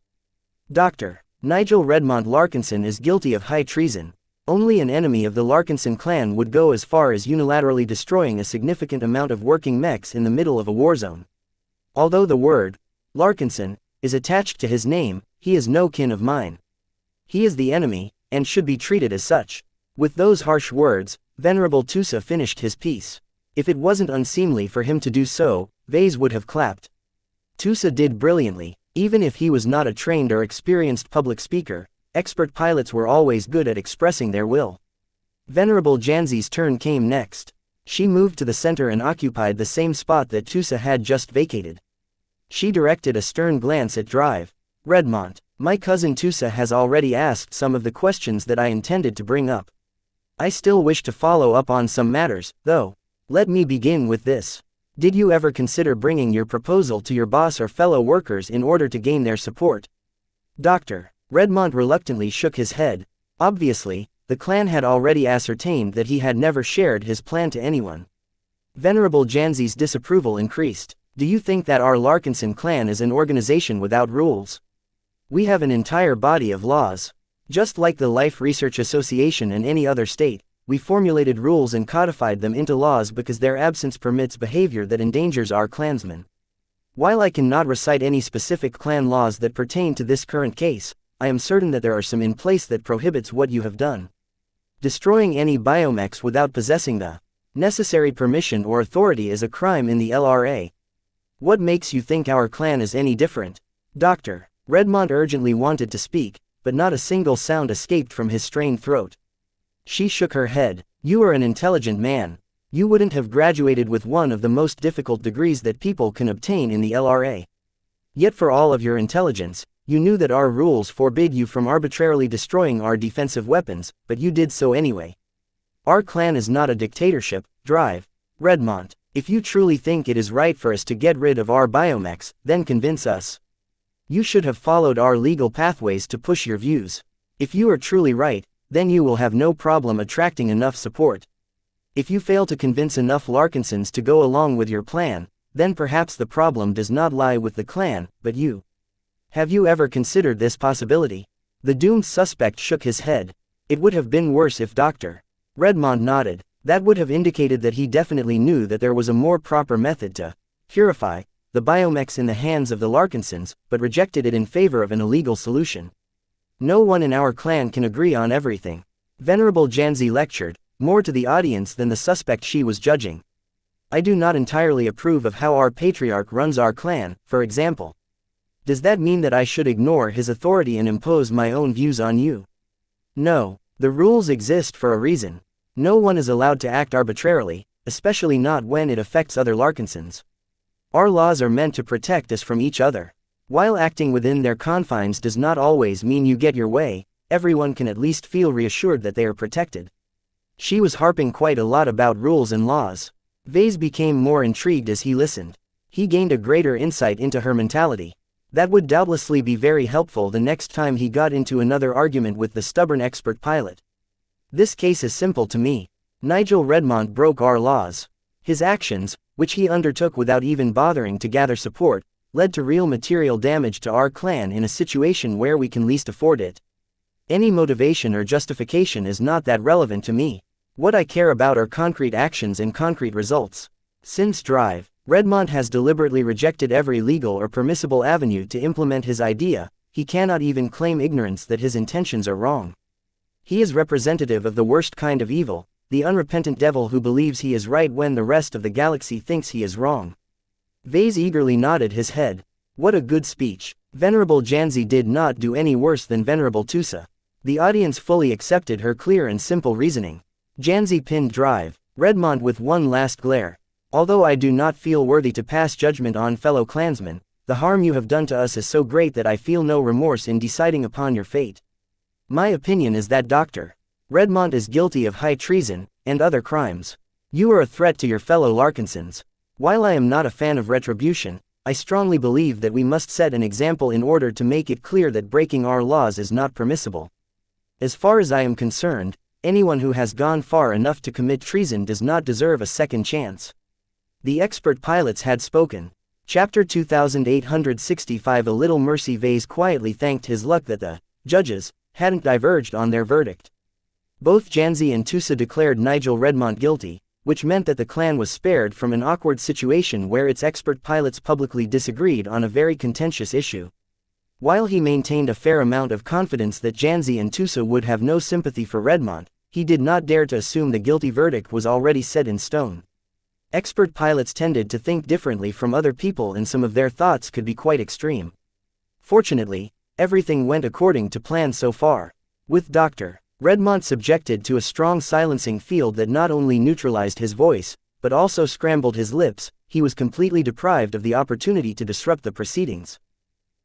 Dr. Nigel Redmont Larkinson is guilty of high treason. Only an enemy of the Larkinson clan would go as far as unilaterally destroying a significant amount of working mechs in the middle of a war zone. Although the word, Larkinson, is attached to his name, he is no kin of mine. He is the enemy, and should be treated as such. With those harsh words, Venerable Tusa finished his piece. If it wasn't unseemly for him to do so, Vase would have clapped. Tusa did brilliantly. Even if he was not a trained or experienced public speaker, expert pilots were always good at expressing their will. Venerable Janzi's turn came next. She moved to the center and occupied the same spot that Tusa had just vacated. She directed a stern glance at Drive Redmont. My cousin Tusa has already asked some of the questions that I intended to bring up. I still wish to follow up on some matters, though. Let me begin with this. Did you ever consider bringing your proposal to your boss or fellow workers in order to gain their support? Dr. Redmont reluctantly shook his head. Obviously, the clan had already ascertained that he had never shared his plan to anyone. Venerable Janzi's disapproval increased. Do you think that our Larkinson clan is an organization without rules? We have an entire body of laws. Just like the Life Research Association and any other state, we formulated rules and codified them into laws because their absence permits behavior that endangers our clansmen. While I cannot recite any specific clan laws that pertain to this current case, I am certain that there are some in place that prohibits what you have done. Destroying any biomechs without possessing the necessary permission or authority is a crime in the LRA. What makes you think our clan is any different? Dr. Redmont urgently wanted to speak, but not a single sound escaped from his strained throat. She shook her head. You are an intelligent man. You wouldn't have graduated with one of the most difficult degrees that people can obtain in the LRA. Yet for all of your intelligence, you knew that our rules forbid you from arbitrarily destroying our defensive weapons, but you did so anyway. Our clan is not a dictatorship, Drive Redmont. If you truly think it is right for us to get rid of our biomechs, then convince us. You should have followed our legal pathways to push your views. If you are truly right, then you will have no problem attracting enough support. If you fail to convince enough Larkinsons to go along with your plan, then perhaps the problem does not lie with the clan, but you. Have you ever considered this possibility? The doomed suspect shook his head. It would have been worse if Dr. Redmont nodded. That would have indicated that he definitely knew that there was a more proper method to purify the biomechs in the hands of the Larkinsons, but rejected it in favor of an illegal solution. No one in our clan can agree on everything. Venerable Janzi lectured, more to the audience than the suspect she was judging. I do not entirely approve of how our patriarch runs our clan, for example. Does that mean that I should ignore his authority and impose my own views on you? No, the rules exist for a reason. No one is allowed to act arbitrarily, especially not when it affects other Larkinsons. Our laws are meant to protect us from each other. While acting within their confines does not always mean you get your way, everyone can at least feel reassured that they are protected. She was harping quite a lot about rules and laws. Vase became more intrigued as he listened. He gained a greater insight into her mentality. That would doubtlessly be very helpful the next time he got into another argument with the stubborn expert pilot. This case is simple to me. Nigel Redmond broke our laws. His actions, which he undertook without even bothering to gather support, led to real material damage to our clan in a situation where we can least afford it. Any motivation or justification is not that relevant to me. What I care about are concrete actions and concrete results. Since Drive, Redmond has deliberately rejected every legal or permissible avenue to implement his idea, he cannot even claim ignorance that his intentions are wrong. He is representative of the worst kind of evil, the unrepentant devil who believes he is right when the rest of the galaxy thinks he is wrong. Vase eagerly nodded his head. What a good speech. Venerable Janzi did not do any worse than Venerable Tusa. The audience fully accepted her clear and simple reasoning. Janzi pinned Drive, Redmond with one last glare. Although I do not feel worthy to pass judgment on fellow clansmen, the harm you have done to us is so great that I feel no remorse in deciding upon your fate. My opinion is that Dr. Redmond is guilty of high treason, and other crimes. You are a threat to your fellow Larkinsons. While I am not a fan of retribution, I strongly believe that we must set an example in order to make it clear that breaking our laws is not permissible. As far as I am concerned, anyone who has gone far enough to commit treason does not deserve a second chance. The expert pilots had spoken. Chapter 2865. A little mercy. Vase quietly thanked his luck that the judges hadn't diverged on their verdict. Both Janzi and Tusa declared Nigel Redmond guilty, which meant that the clan was spared from an awkward situation where its expert pilots publicly disagreed on a very contentious issue. While he maintained a fair amount of confidence that Janzi and Tusa would have no sympathy for Redmond, he did not dare to assume the guilty verdict was already set in stone. Expert pilots tended to think differently from other people, and some of their thoughts could be quite extreme. Fortunately, everything went according to plan so far. With Dr. Redmond subjected to a strong silencing field that not only neutralized his voice, but also scrambled his lips, he was completely deprived of the opportunity to disrupt the proceedings.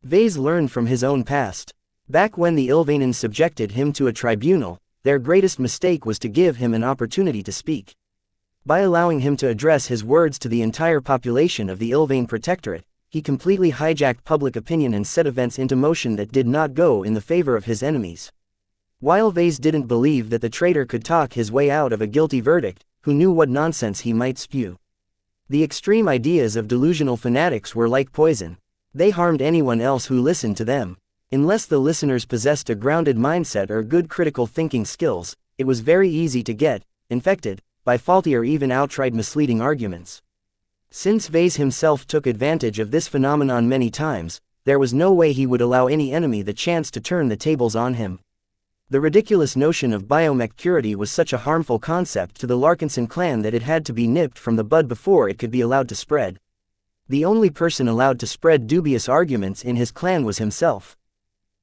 Vase learned from his own past. Back when the Ilvanans subjected him to a tribunal, their greatest mistake was to give him an opportunity to speak. By allowing him to address his words to the entire population of the Ilvane Protectorate, he completely hijacked public opinion and set events into motion that did not go in the favor of his enemies. While Vase didn't believe that the traitor could talk his way out of a guilty verdict, who knew what nonsense he might spew? The extreme ideas of delusional fanatics were like poison. They harmed anyone else who listened to them. Unless the listeners possessed a grounded mindset or good critical thinking skills, it was very easy to get infected by faulty or even outright misleading arguments. Since Vase himself took advantage of this phenomenon many times, there was no way he would allow any enemy the chance to turn the tables on him. The ridiculous notion of biomech purity was such a harmful concept to the Larkinson clan that it had to be nipped from the bud before it could be allowed to spread. The only person allowed to spread dubious arguments in his clan was himself.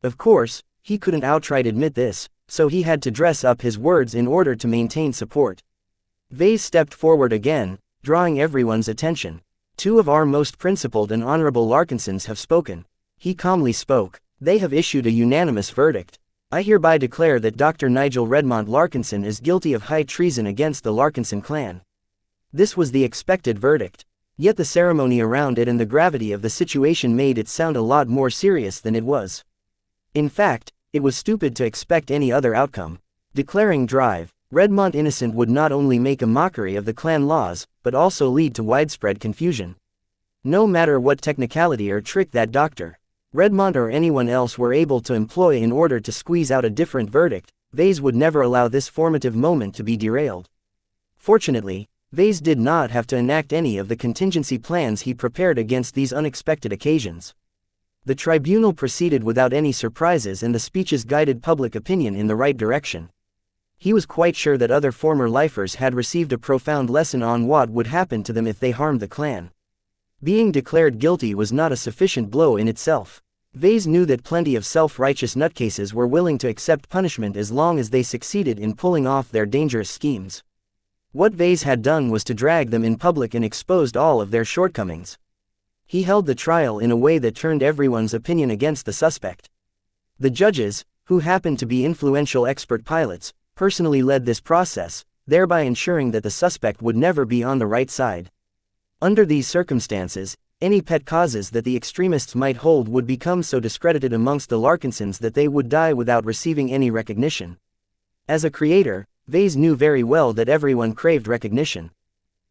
Of course, he couldn't outright admit this, so he had to dress up his words in order to maintain support. Vase stepped forward again, drawing everyone's attention. Two of our most principled and honorable Larkinsons have spoken. He calmly spoke. They have issued a unanimous verdict. I hereby declare that Dr. Nigel Redmond Larkinson is guilty of high treason against the Larkinson clan. This was the expected verdict. Yet the ceremony around it and the gravity of the situation made it sound a lot more serious than it was. In fact, it was stupid to expect any other outcome. Declaring Drive Redmond innocent would not only make a mockery of the clan laws, but also lead to widespread confusion. No matter what technicality or trick that Dr. Redmond or anyone else were able to employ in order to squeeze out a different verdict, Vase would never allow this formative moment to be derailed. Fortunately, Vase did not have to enact any of the contingency plans he prepared against these unexpected occasions. The tribunal proceeded without any surprises, and the speeches guided public opinion in the right direction. He was quite sure that other former lifers had received a profound lesson on what would happen to them if they harmed the clan. Being declared guilty was not a sufficient blow in itself. Vase knew that plenty of self-righteous nutcases were willing to accept punishment as long as they succeeded in pulling off their dangerous schemes. What Vase had done was to drag them in public and exposed all of their shortcomings. He held the trial in a way that turned everyone's opinion against the suspect. The judges, who happened to be influential expert pilots, personally led this process, thereby ensuring that the suspect would never be on the right side. Under these circumstances, any pet causes that the extremists might hold would become so discredited amongst the Larkinsons that they would die without receiving any recognition. As a creator, Vase knew very well that everyone craved recognition.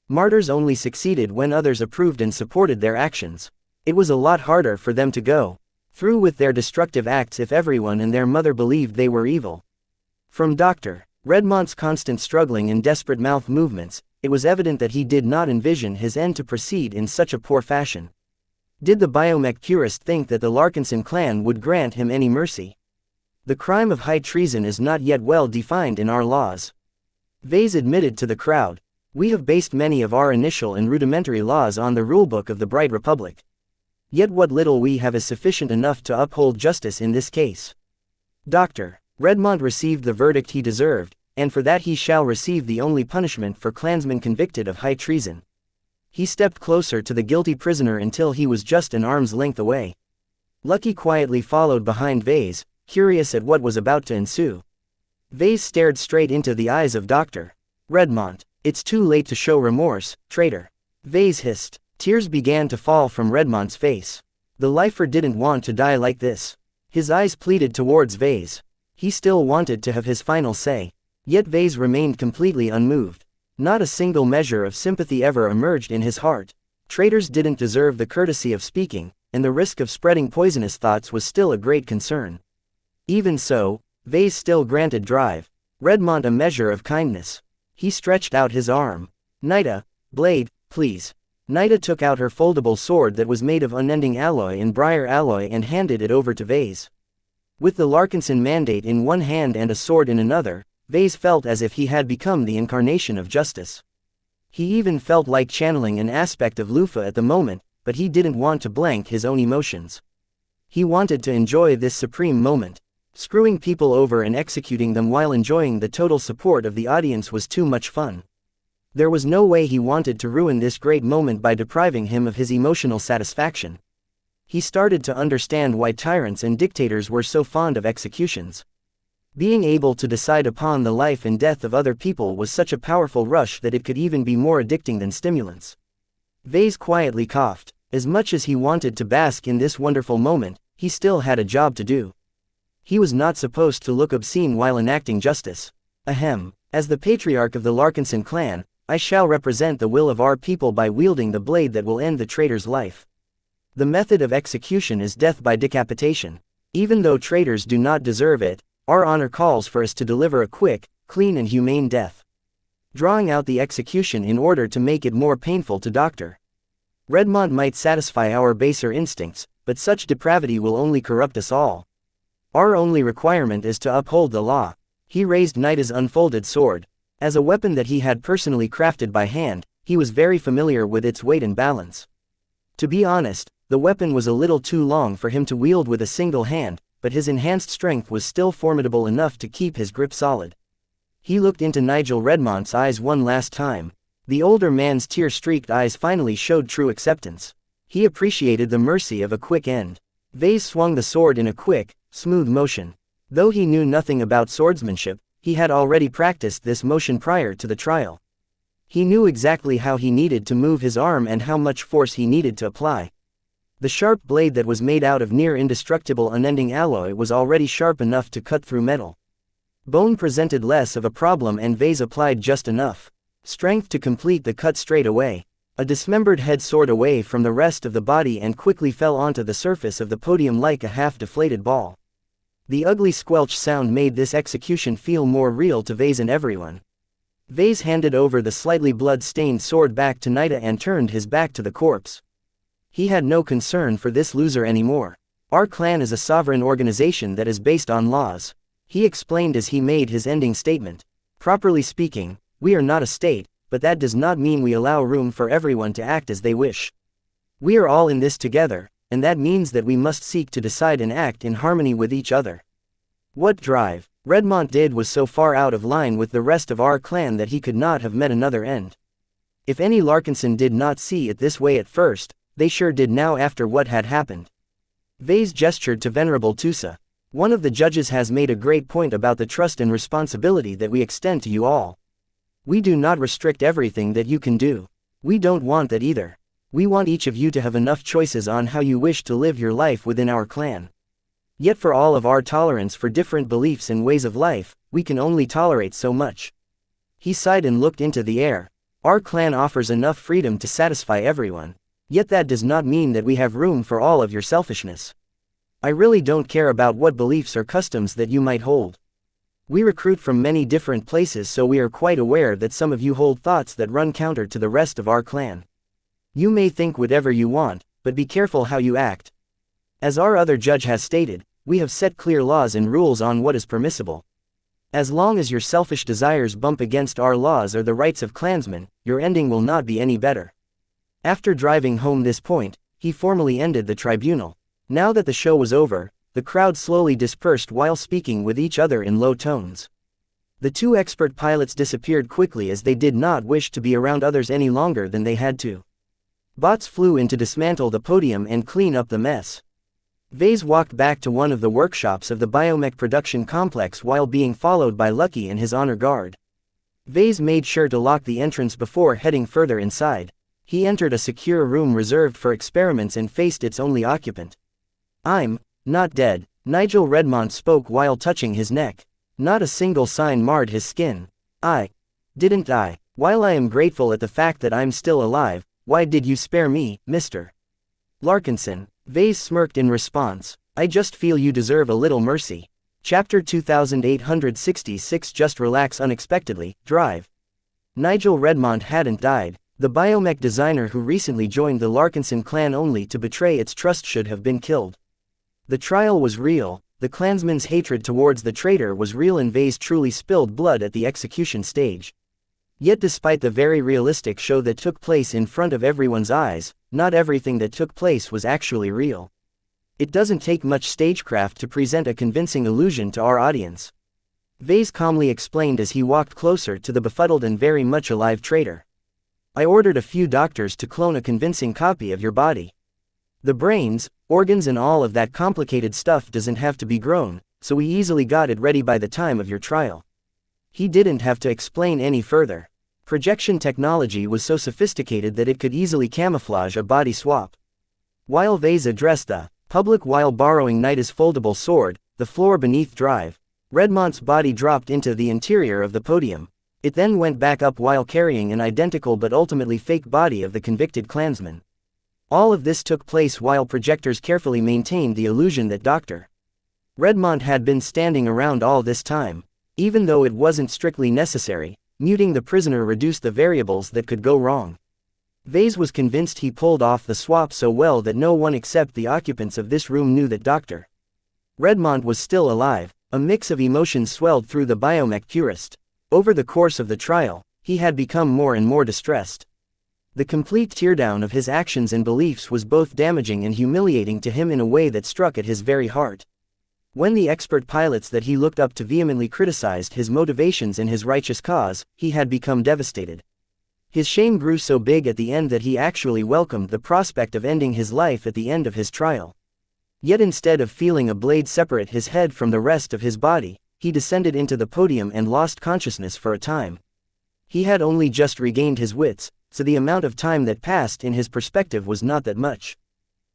Martyrs only succeeded when others approved and supported their actions. It was a lot harder for them to go through with their destructive acts if everyone and their mother believed they were evil. From Dr. Redmont's constant struggling and desperate mouth movements, it was evident that he did not envision his end to proceed in such a poor fashion. Did the biomech purist think that the Larkinson clan would grant him any mercy? The crime of high treason is not yet well defined in our laws. Vase admitted to the crowd. We have based many of our initial and rudimentary laws on the rulebook of the Bright Republic. Yet what little we have is sufficient enough to uphold justice in this case. Dr. Redmont received the verdict he deserved, and for that he shall receive the only punishment for clansmen convicted of high treason. He stepped closer to the guilty prisoner until he was just an arm's length away. Lucky quietly followed behind Vase, curious at what was about to ensue. Vase stared straight into the eyes of Dr. Redmont. It's too late to show remorse, traitor. Vase hissed. Tears began to fall from Redmont's face. The lifer didn't want to die like this. His eyes pleaded towards Vase. He still wanted to have his final say. Yet Vase remained completely unmoved. Not a single measure of sympathy ever emerged in his heart. Traitors didn't deserve the courtesy of speaking, and the risk of spreading poisonous thoughts was still a great concern. Even so, Vase still granted Drive Redmont a measure of kindness. He stretched out his arm. Nida, blade, please. Nida took out her foldable sword that was made of unending alloy and briar alloy and handed it over to Vase. With the Larkinson mandate in one hand and a sword in another, Vase felt as if he had become the incarnation of justice. He even felt like channeling an aspect of Lufa at the moment, but he didn't want to blank his own emotions. He wanted to enjoy this supreme moment. Screwing people over and executing them while enjoying the total support of the audience was too much fun. There was no way he wanted to ruin this great moment by depriving him of his emotional satisfaction. He started to understand why tyrants and dictators were so fond of executions. Being able to decide upon the life and death of other people was such a powerful rush that it could even be more addicting than stimulants. Vase quietly coughed. As much as he wanted to bask in this wonderful moment, he still had a job to do. He was not supposed to look obscene while enacting justice. Ahem. As the patriarch of the Larkinson clan, I shall represent the will of our people by wielding the blade that will end the traitor's life. The method of execution is death by decapitation. Even though traitors do not deserve it, our honor calls for us to deliver a quick, clean and humane death. Drawing out the execution in order to make it more painful to Dr. Redmont might satisfy our baser instincts, but such depravity will only corrupt us all. Our only requirement is to uphold the law. He raised Nida's unfolded sword. As a weapon that he had personally crafted by hand, he was very familiar with its weight and balance. To be honest, the weapon was a little too long for him to wield with a single hand, but his enhanced strength was still formidable enough to keep his grip solid. He looked into Nigel Redmont's eyes one last time. The older man's tear-streaked eyes finally showed true acceptance. He appreciated the mercy of a quick end. Vase swung the sword in a quick, smooth motion. Though he knew nothing about swordsmanship, he had already practiced this motion prior to the trial. He knew exactly how he needed to move his arm and how much force he needed to apply. The sharp blade that was made out of near-indestructible unending alloy was already sharp enough to cut through metal. Bone presented less of a problem and Vase applied just enough strength to complete the cut straight away. A dismembered head soared away from the rest of the body and quickly fell onto the surface of the podium like a half-deflated ball. The ugly squelch sound made this execution feel more real to Vase and everyone. Vase handed over the slightly blood-stained sword back to Nida and turned his back to the corpse. He had no concern for this loser anymore. Our clan is a sovereign organization that is based on laws, he explained as he made his ending statement. Properly speaking, we are not a state, but that does not mean we allow room for everyone to act as they wish. We are all in this together, and that means that we must seek to decide and act in harmony with each other. What drive Redmont did was so far out of line with the rest of our clan that he could not have met another end. If any Larkinson did not see it this way at first, they sure did now after what had happened. Vase gestured to Venerable Tusa. One of the judges has made a great point about the trust and responsibility that we extend to you all. We do not restrict everything that you can do. We don't want that either. We want each of you to have enough choices on how you wish to live your life within our clan. Yet for all of our tolerance for different beliefs and ways of life, we can only tolerate so much. He sighed and looked into the air. Our clan offers enough freedom to satisfy everyone. Yet that does not mean that we have room for all of your selfishness. I really don't care about what beliefs or customs that you might hold. We recruit from many different places, so we are quite aware that some of you hold thoughts that run counter to the rest of our clan. You may think whatever you want, but be careful how you act. As our other judge has stated, we have set clear laws and rules on what is permissible. As long as your selfish desires bump against our laws or the rights of clansmen, your ending will not be any better. After driving home this point, he formally ended the tribunal. Now that the show was over, the crowd slowly dispersed while speaking with each other in low tones. The two expert pilots disappeared quickly as they did not wish to be around others any longer than they had to. Bots flew in to dismantle the podium and clean up the mess. Vase walked back to one of the workshops of the biomech production complex while being followed by Lucky and his honor guard. Vase made sure to lock the entrance before heading further inside. He entered a secure room reserved for experiments and faced its only occupant. "I'm not dead," Nigel Redmont spoke while touching his neck. Not a single sign marred his skin. "I didn't die. While I am grateful at the fact that I'm still alive, why did you spare me, Mr. Larkinson?" Vase smirked in response. "I just feel you deserve a little mercy." Chapter 2866. Just relax. Unexpectedly, drive. Nigel Redmont hadn't died. The biomech designer who recently joined the Larkinson clan only to betray its trust should have been killed. The trial was real, the clansman's hatred towards the traitor was real, and Vase truly spilled blood at the execution stage. Yet despite the very realistic show that took place in front of everyone's eyes, not everything that took place was actually real. It doesn't take much stagecraft to present a convincing illusion to our audience. Vase calmly explained as he walked closer to the befuddled and very much alive traitor. "I ordered a few doctors to clone a convincing copy of your body. The brains, organs and all of that complicated stuff doesn't have to be grown, so we easily got it ready by the time of your trial." He didn't have to explain any further. Projection technology was so sophisticated that it could easily camouflage a body swap. While Vase addressed the public while borrowing Nita's foldable sword, the floor beneath drive, Redmont's body dropped into the interior of the podium. It then went back up while carrying an identical but ultimately fake body of the convicted clansman. All of this took place while projectors carefully maintained the illusion that Dr. Redmont had been standing around all this time. Even though it wasn't strictly necessary, muting the prisoner reduced the variables that could go wrong. Vase was convinced he pulled off the swap so well that no one except the occupants of this room knew that Dr. Redmont was still alive. A mix of emotions swelled through the biomech purist. Over the course of the trial, he had become more and more distressed. The complete teardown of his actions and beliefs was both damaging and humiliating to him in a way that struck at his very heart. When the expert pilots that he looked up to vehemently criticized his motivations and his righteous cause, he had become devastated. His shame grew so big at the end that he actually welcomed the prospect of ending his life at the end of his trial. Yet instead of feeling a blade separate his head from the rest of his body, he descended into the podium and lost consciousness for a time. He had only just regained his wits, so the amount of time that passed in his perspective was not that much.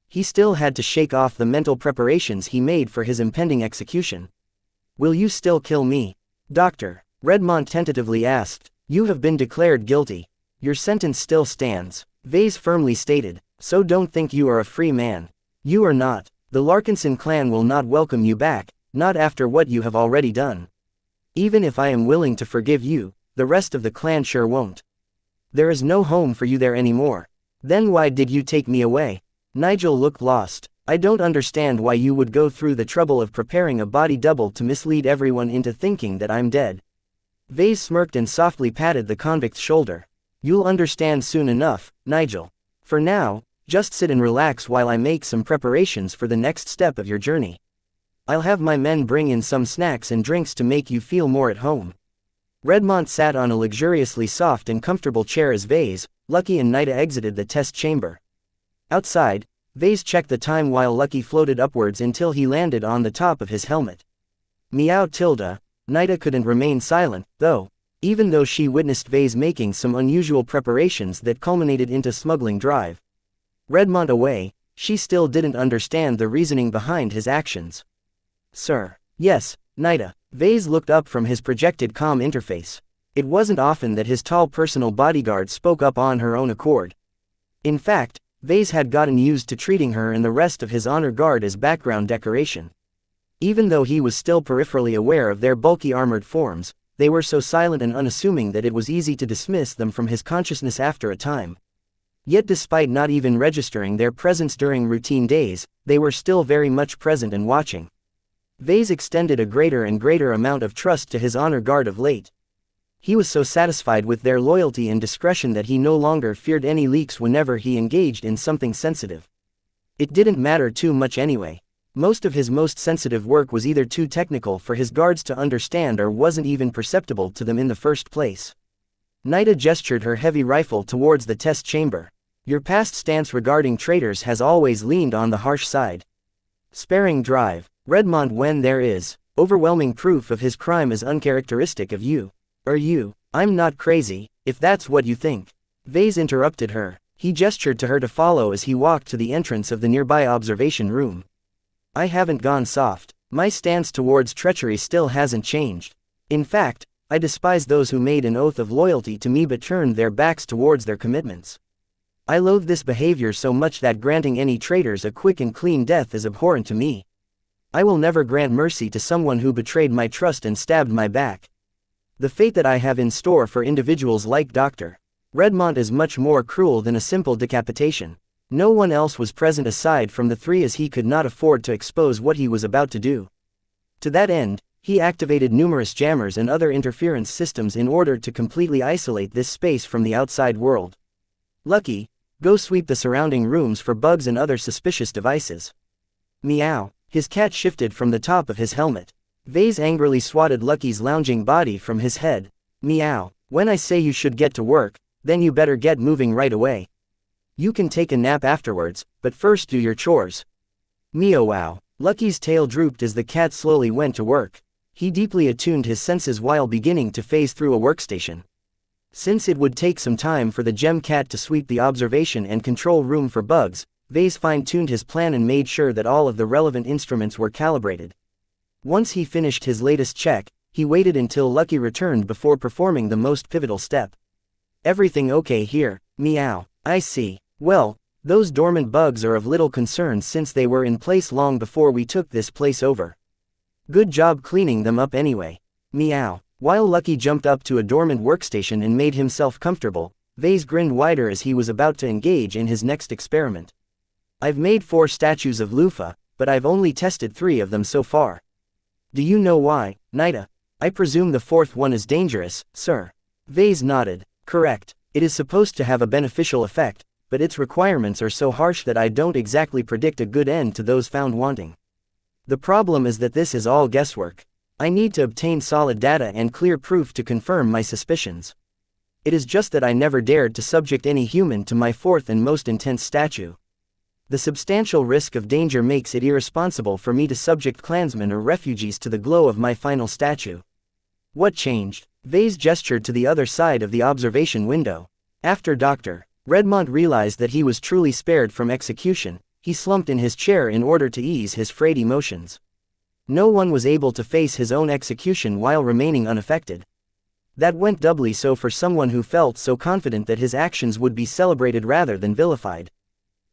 He still had to shake off the mental preparations he made for his impending execution. "Will you still kill me, Dr. Redmont tentatively asked. "You have been declared guilty. Your sentence still stands," Vase firmly stated, "so don't think you are a free man. You are not. The Larkinson clan will not welcome you back, not after what you have already done. Even if I am willing to forgive you, the rest of the clan sure won't. There is no home for you there anymore. Then why did you take me away?" Nigel looked lost. "I don't understand why you would go through the trouble of preparing a body double to mislead everyone into thinking that I'm dead." Vase smirked and softly patted the convict's shoulder. You'll understand soon enough, Nigel. For now, just sit and relax while I make some preparations for the next step of your journey. I'll have my men bring in some snacks and drinks to make you feel more at home. Redmond sat on a luxuriously soft and comfortable chair as Vase, Lucky and Nida exited the test chamber. Outside, Vase checked the time while Lucky floated upwards until he landed on the top of his helmet. Meow tilde. Nida couldn't remain silent, though, even though she witnessed Vase making some unusual preparations that culminated into smuggling drive. Redmond away, she still didn't understand the reasoning behind his actions. Sir. Yes, Nida. Vase looked up from his projected comm interface. It wasn't often that his tall personal bodyguard spoke up on her own accord. In fact, Vase had gotten used to treating her and the rest of his honor guard as background decoration. Even though he was still peripherally aware of their bulky armored forms, they were so silent and unassuming that it was easy to dismiss them from his consciousness after a time. Yet despite not even registering their presence during routine days, they were still very much present and watching. Vase extended a greater and greater amount of trust to his honor guard of late. He was so satisfied with their loyalty and discretion that he no longer feared any leaks whenever he engaged in something sensitive. It didn't matter too much anyway. Most of his most sensitive work was either too technical for his guards to understand or wasn't even perceptible to them in the first place. Nida gestured her heavy rifle towards the test chamber. Your past stance regarding traitors has always leaned on the harsh side. Sparing drive. Redmond, when there is overwhelming proof of his crime, is uncharacteristic of you. I'm not crazy, if that's what you think. Vase interrupted her. He gestured to her to follow as he walked to the entrance of the nearby observation room. I haven't gone soft. My stance towards treachery still hasn't changed. In fact, I despise those who made an oath of loyalty to me but turned their backs towards their commitments. I loathe this behavior so much that granting any traitors a quick and clean death is abhorrent to me. I will never grant mercy to someone who betrayed my trust and stabbed my back. The fate that I have in store for individuals like Dr. Redmond is much more cruel than a simple decapitation. No one else was present aside from the three, as he could not afford to expose what he was about to do. To that end, he activated numerous jammers and other interference systems in order to completely isolate this space from the outside world. Lucky, go sweep the surrounding rooms for bugs and other suspicious devices. Meow. His cat shifted from the top of his helmet. Vase angrily swatted Lucky's lounging body from his head. Meow. When I say you should get to work, then you better get moving right away. You can take a nap afterwards, but first do your chores. Meow wow. Lucky's tail drooped as the cat slowly went to work. He deeply attuned his senses while beginning to phase through a workstation. Since it would take some time for the gem cat to sweep the observation and control room for bugs, Vase fine-tuned his plan and made sure that all of the relevant instruments were calibrated. Once he finished his latest check, he waited until Lucky returned before performing the most pivotal step. Everything okay here? Meow. I see. Well, those dormant bugs are of little concern since they were in place long before we took this place over. Good job cleaning them up anyway. Meow. While Lucky jumped up to a dormant workstation and made himself comfortable, Vase grinned wider as he was about to engage in his next experiment. I've made 4 statues of Lufa, but I've only tested 3 of them so far. Do you know why, Nida? I presume the 4th one is dangerous, sir. Vase nodded. Correct. It is supposed to have a beneficial effect, but its requirements are so harsh that I don't exactly predict a good end to those found wanting. The problem is that this is all guesswork. I need to obtain solid data and clear proof to confirm my suspicions. It is just that I never dared to subject any human to my 4th and most intense statue. The substantial risk of danger makes it irresponsible for me to subject clansmen or refugees to the glow of my final statue. What changed? Vase gestured to the other side of the observation window. After Dr. Redmond realized that he was truly spared from execution, he slumped in his chair in order to ease his frayed emotions. No one was able to face his own execution while remaining unaffected. That went doubly so for someone who felt so confident that his actions would be celebrated rather than vilified.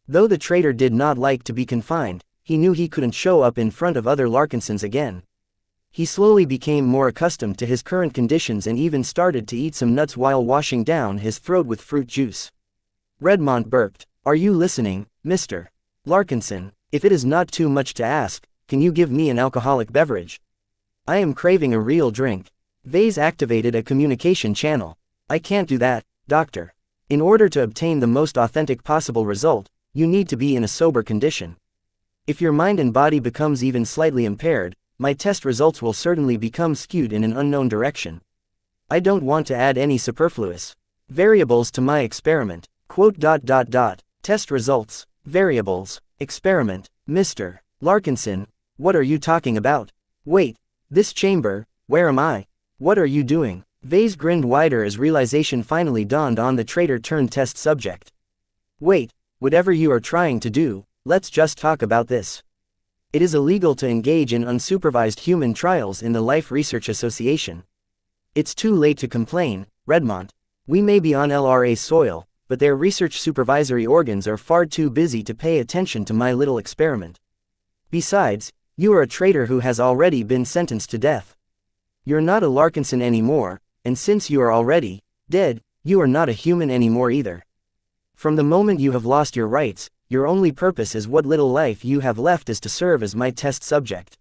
Though the traitor did not like to be confined, he knew he couldn't show up in front of other Larkinsons again. He slowly became more accustomed to his current conditions and even started to eat some nuts while washing down his throat with fruit juice. Redmond burped. Are you listening, Mr. Larkinson? If it is not too much to ask, can you give me an alcoholic beverage? I am craving a real drink. Vase activated a communication channel. I can't do that, doctor. In order to obtain the most authentic possible result, you need to be in a sober condition. If your mind and body becomes even slightly impaired, my test results will certainly become skewed in an unknown direction. I don't want to add any superfluous variables to my experiment. Test results. Variables. Experiment. Mr. Larkinson, what are you talking about? Wait, this chamber, where am I? What are you doing? Vase grinned wider as realization finally dawned on the traitor-turned-test subject. Wait, whatever you are trying to do, let's just talk about this. It is illegal to engage in unsupervised human trials in the Life Research Association. It's too late to complain, Redmond. We may be on LRA soil, but their research supervisory organs are far too busy to pay attention to my little experiment. Besides, you are a traitor who has already been sentenced to death. You're not a Larkinson anymore, and since you are already dead, you are not a human anymore either. From the moment you have lost your rights, your only purpose is what little life you have left is to serve as my test subject.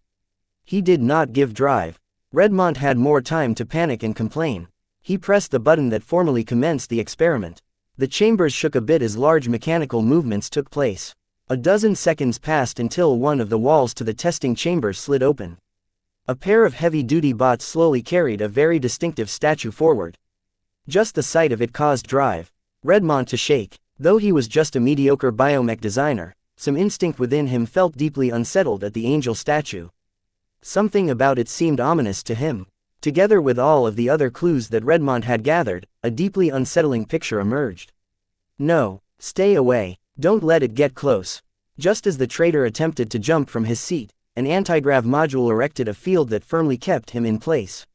He did not give drive. Redmond had more time to panic and complain. He pressed the button that formally commenced the experiment. The chambers shook a bit as large mechanical movements took place. A dozen seconds passed until one of the walls to the testing chamber slid open. A pair of heavy-duty bots slowly carried a very distinctive statue forward. Just the sight of it caused Redmond to shake. Though he was just a mediocre biomech designer, some instinct within him felt deeply unsettled at the angel statue. Something about it seemed ominous to him. Together with all of the other clues that Redmond had gathered, a deeply unsettling picture emerged. No, stay away, don't let it get close. Just as the traitor attempted to jump from his seat, an anti-grav module erected a field that firmly kept him in place.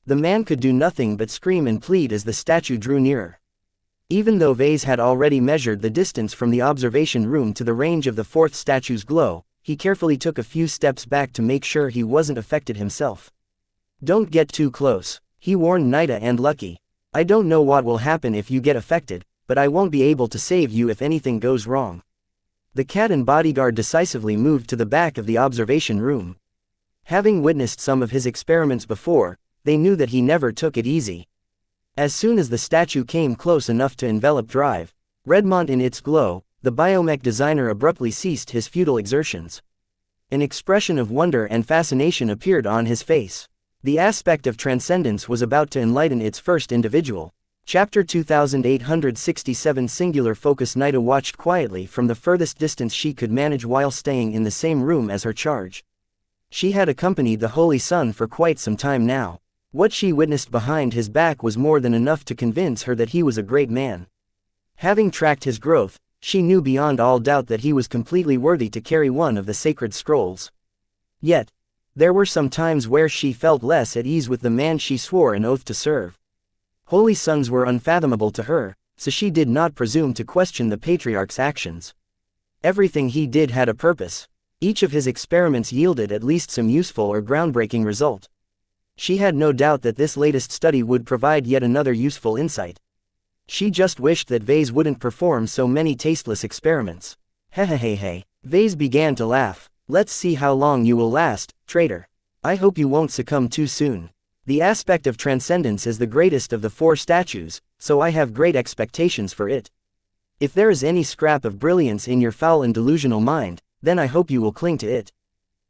The man could do nothing but scream and plead as the statue drew nearer. Even though Vase had already measured the distance from the observation room to the range of the fourth statue's glow, he carefully took a few steps back to make sure he wasn't affected himself. Don't get too close, he warned Nida and Lucky. I don't know what will happen if you get affected, but I won't be able to save you if anything goes wrong. The cat and bodyguard decisively moved to the back of the observation room. Having witnessed some of his experiments before, they knew that he never took it easy. As soon as the statue came close enough to envelop Redmond in its glow, the biomech designer abruptly ceased his futile exertions. An expression of wonder and fascination appeared on his face. The aspect of transcendence was about to enlighten its first individual. Chapter 2867 Singular Focus. Nida watched quietly from the furthest distance she could manage while staying in the same room as her charge. She had accompanied the Holy Sun for quite some time now. What she witnessed behind his back was more than enough to convince her that he was a great man. Having tracked his growth, she knew beyond all doubt that he was completely worthy to carry one of the sacred scrolls. Yet, there were some times where she felt less at ease with the man she swore an oath to serve. Holy Suns were unfathomable to her, so she did not presume to question the patriarch's actions. Everything he did had a purpose. Each of his experiments yielded at least some useful or groundbreaking result. She had no doubt that this latest study would provide yet another useful insight. She just wished that Vase wouldn't perform so many tasteless experiments. Hehehehe. Vase began to laugh. Let's see how long you will last, traitor. I hope you won't succumb too soon. The aspect of transcendence is the greatest of the four statues, so I have great expectations for it. If there is any scrap of brilliance in your foul and delusional mind, then I hope you will cling to it.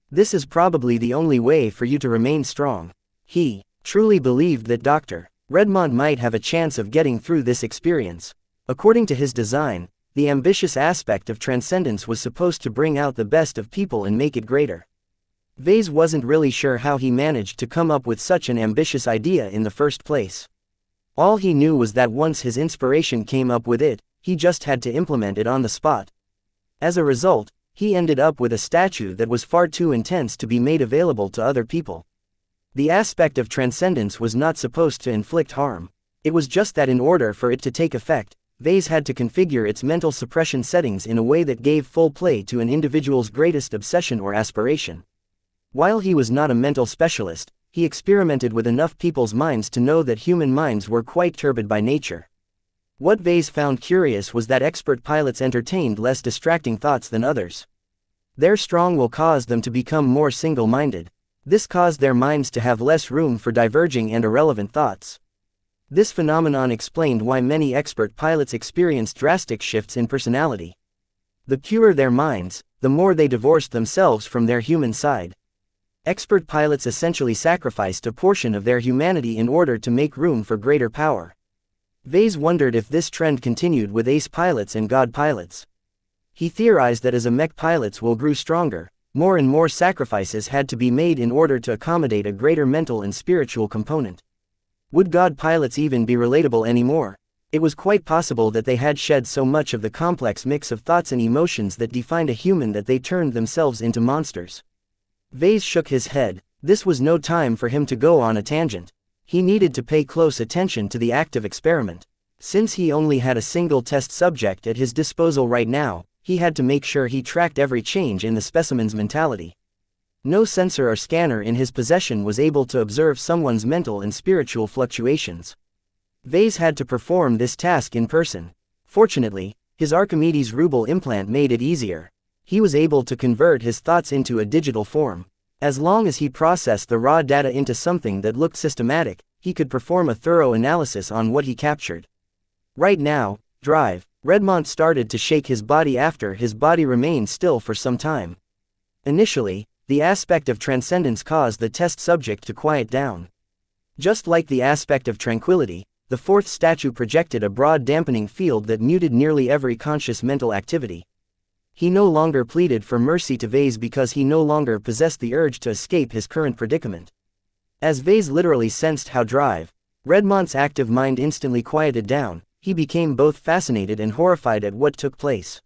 This is probably the only way for you to remain strong. He truly believed that Dr. Redmond might have a chance of getting through this experience. According to his design, the ambitious aspect of transcendence was supposed to bring out the best of people and make it greater. Vase wasn't really sure how he managed to come up with such an ambitious idea in the first place. All he knew was that once his inspiration came up with it, he just had to implement it on the spot. As a result, he ended up with a statue that was far too intense to be made available to other people. The aspect of transcendence was not supposed to inflict harm. It was just that in order for it to take effect, Vase had to configure its mental suppression settings in a way that gave full play to an individual's greatest obsession or aspiration. While he was not a mental specialist, he experimented with enough people's minds to know that human minds were quite turbid by nature. What Vase found curious was that expert pilots entertained less distracting thoughts than others. Their strong will caused them to become more single-minded. This caused their minds to have less room for diverging and irrelevant thoughts. This phenomenon explained why many expert pilots experienced drastic shifts in personality. The purer their minds, the more they divorced themselves from their human side. Expert pilots essentially sacrificed a portion of their humanity in order to make room for greater power. Vase wondered if this trend continued with ace pilots and god pilots. He theorized that as a mech pilots will grow stronger, more and more sacrifices had to be made in order to accommodate a greater mental and spiritual component. Would god pilots even be relatable anymore? It was quite possible that they had shed so much of the complex mix of thoughts and emotions that defined a human that they turned themselves into monsters. Vase shook his head. This was no time for him to go on a tangent. He needed to pay close attention to the active experiment. Since he only had a single test subject at his disposal right now, he had to make sure he tracked every change in the specimen's mentality. No sensor or scanner in his possession was able to observe someone's mental and spiritual fluctuations. Vase had to perform this task in person. Fortunately, his Archimedes ruble implant made it easier. He was able to convert his thoughts into a digital form. As long as he processed the raw data into something that looked systematic, he could perform a thorough analysis on what he captured. Right now, drive. Redmont started to shake his body after his body remained still for some time. Initially, the aspect of transcendence caused the test subject to quiet down. Just like the aspect of tranquility, the fourth statue projected a broad dampening field that muted nearly every conscious mental activity. He no longer pleaded for mercy to Vase because he no longer possessed the urge to escape his current predicament. As Vase literally sensed how drive, Redmont's active mind instantly quieted down, he became both fascinated and horrified at what took place.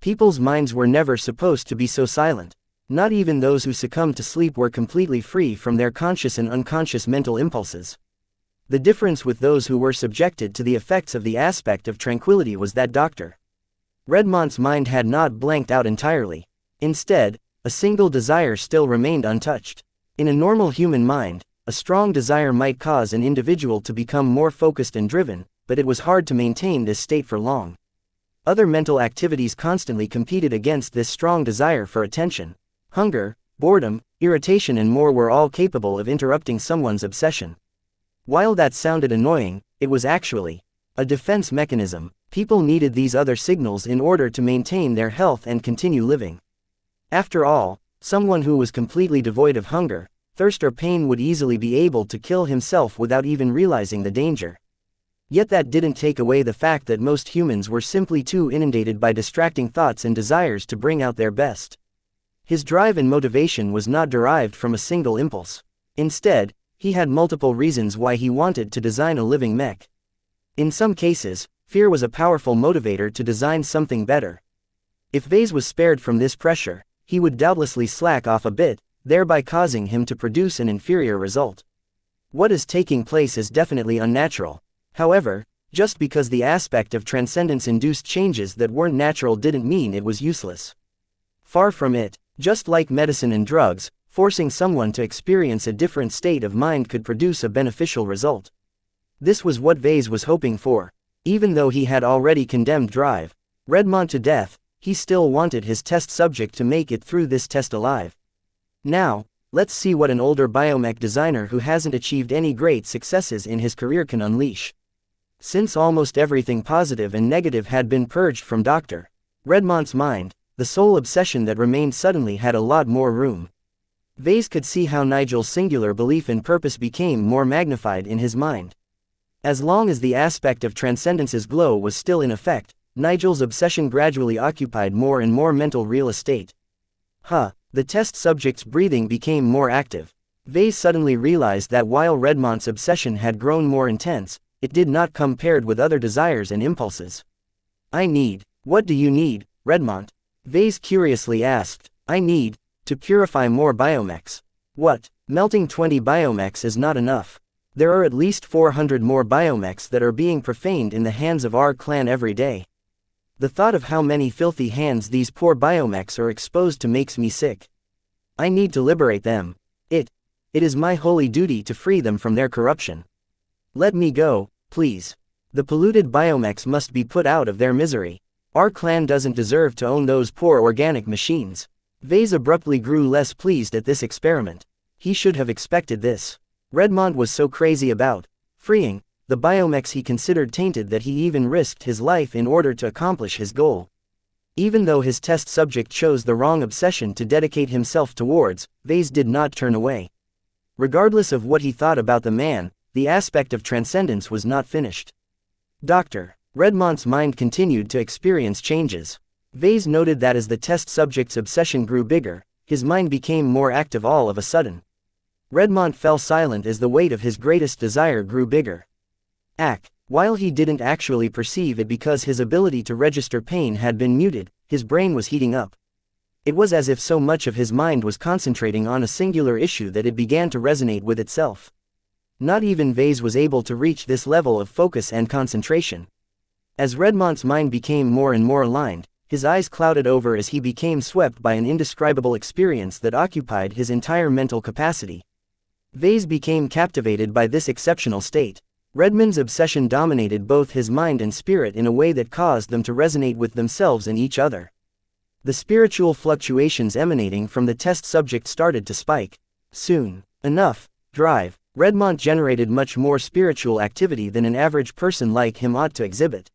People's minds were never supposed to be so silent. Not even those who succumbed to sleep were completely free from their conscious and unconscious mental impulses. The difference with those who were subjected to the effects of the aspect of tranquility was that Dr. Redmont's mind had not blanked out entirely. Instead, a single desire still remained untouched. In a normal human mind, a strong desire might cause an individual to become more focused and driven, but it was hard to maintain this state for long. Other mental activities constantly competed against this strong desire for attention. Hunger, boredom, irritation and more were all capable of interrupting someone's obsession. While that sounded annoying, it was actually a defense mechanism. People needed these other signals in order to maintain their health and continue living. After all, someone who was completely devoid of hunger, thirst or pain would easily be able to kill himself without even realizing the danger. Yet that didn't take away the fact that most humans were simply too inundated by distracting thoughts and desires to bring out their best. His drive and motivation was not derived from a single impulse. Instead, he had multiple reasons why he wanted to design a living mech. In some cases, fear was a powerful motivator to design something better. If Vase was spared from this pressure, he would doubtlessly slack off a bit, thereby causing him to produce an inferior result. What is taking place is definitely unnatural. However, just because the aspect of transcendence induced changes that weren't natural didn't mean it was useless. Far from it. Just like medicine and drugs, forcing someone to experience a different state of mind could produce a beneficial result. This was what Vase was hoping for. Even though he had already condemned drive, Redmont to death, he still wanted his test subject to make it through this test alive. Now, let's see what an older biomech designer who hasn't achieved any great successes in his career can unleash. Since almost everything positive and negative had been purged from Dr. Redmont's mind, the sole obsession that remained suddenly had a lot more room. Vase could see how Nigel's singular belief in purpose became more magnified in his mind. As long as the aspect of transcendence's glow was still in effect, Nigel's obsession gradually occupied more and more mental real estate. The test subject's breathing became more active. Vase suddenly realized that while Redmont's obsession had grown more intense, it did not come paired with other desires and impulses. What do you need, Redmont? Vase curiously asked. I need to purify more biomechs. What? Melting 20 biomechs is not enough. There are at least 400 more biomechs that are being profaned in the hands of our clan every day. The thought of how many filthy hands these poor biomechs are exposed to makes me sick. I need to liberate them. It is my holy duty to free them from their corruption. Let me go, please. The polluted biomechs must be put out of their misery. Our clan doesn't deserve to own those poor organic machines. Vase abruptly grew less pleased at this experiment. He should have expected this. Redmond was so crazy about freeing the biomechs he considered tainted that he even risked his life in order to accomplish his goal. Even though his test subject chose the wrong obsession to dedicate himself towards, Vase did not turn away. Regardless of what he thought about the man, the aspect of transcendence was not finished. Dr. Redmond's mind continued to experience changes. Vase noted that as the test subject's obsession grew bigger, his mind became more active all of a sudden. Redmond fell silent as the weight of his greatest desire grew bigger. While he didn't actually perceive it because his ability to register pain had been muted, his brain was heating up. It was as if so much of his mind was concentrating on a singular issue that it began to resonate with itself. Not even Vase was able to reach this level of focus and concentration. As Redmond's mind became more and more aligned, his eyes clouded over as he became swept by an indescribable experience that occupied his entire mental capacity. Vase became captivated by this exceptional state. Redmond's obsession dominated both his mind and spirit in a way that caused them to resonate with themselves and each other. The spiritual fluctuations emanating from the test subject started to spike. Soon enough, Redmond generated much more spiritual activity than an average person like him ought to exhibit.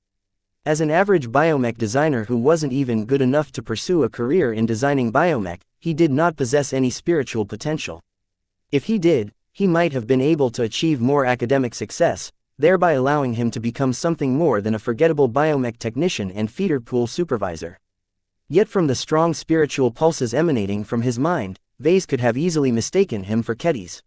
As an average biomech designer who wasn't even good enough to pursue a career in designing biomech, he did not possess any spiritual potential. If he did, he might have been able to achieve more academic success, thereby allowing him to become something more than a forgettable biomech technician and feeder pool supervisor. Yet from the strong spiritual pulses emanating from his mind, Vase could have easily mistaken him for Kedis.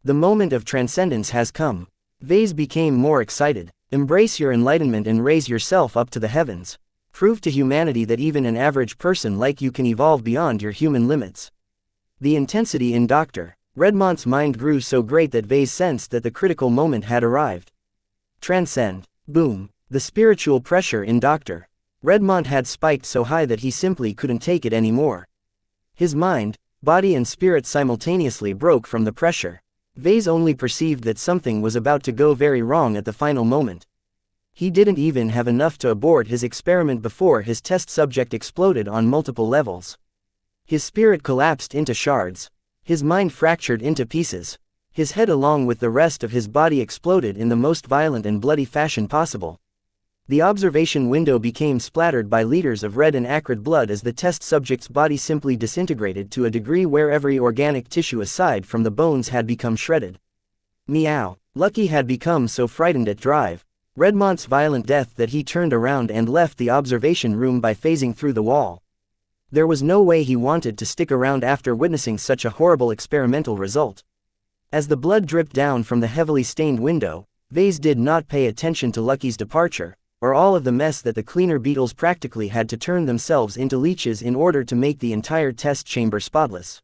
The moment of transcendence has come. Vase became more excited. Embrace your enlightenment and raise yourself up to the heavens. Prove to humanity that even an average person like you can evolve beyond your human limits. The intensity in Dr. Redmond's mind grew so great that Vase sensed that the critical moment had arrived. Transcend. Boom. The spiritual pressure in Dr. Redmond had spiked so high that he simply couldn't take it anymore. His mind, body and spirit simultaneously broke from the pressure. Vase only perceived that something was about to go very wrong at the final moment. He didn't even have enough to abort his experiment before his test subject exploded on multiple levels. His spirit collapsed into shards. His mind fractured into pieces. His head along with the rest of his body exploded in the most violent and bloody fashion possible. The observation window became splattered by liters of red and acrid blood as the test subject's body simply disintegrated to a degree where every organic tissue aside from the bones had become shredded. Meow. Lucky had become so frightened at Redmond's violent death that he turned around and left the observation room by phasing through the wall. There was no way he wanted to stick around after witnessing such a horrible experimental result. As the blood dripped down from the heavily stained window, Vase did not pay attention to Lucky's departure, or all of the mess that the cleaner beetles practically had to turn themselves into leeches in order to make the entire test chamber spotless.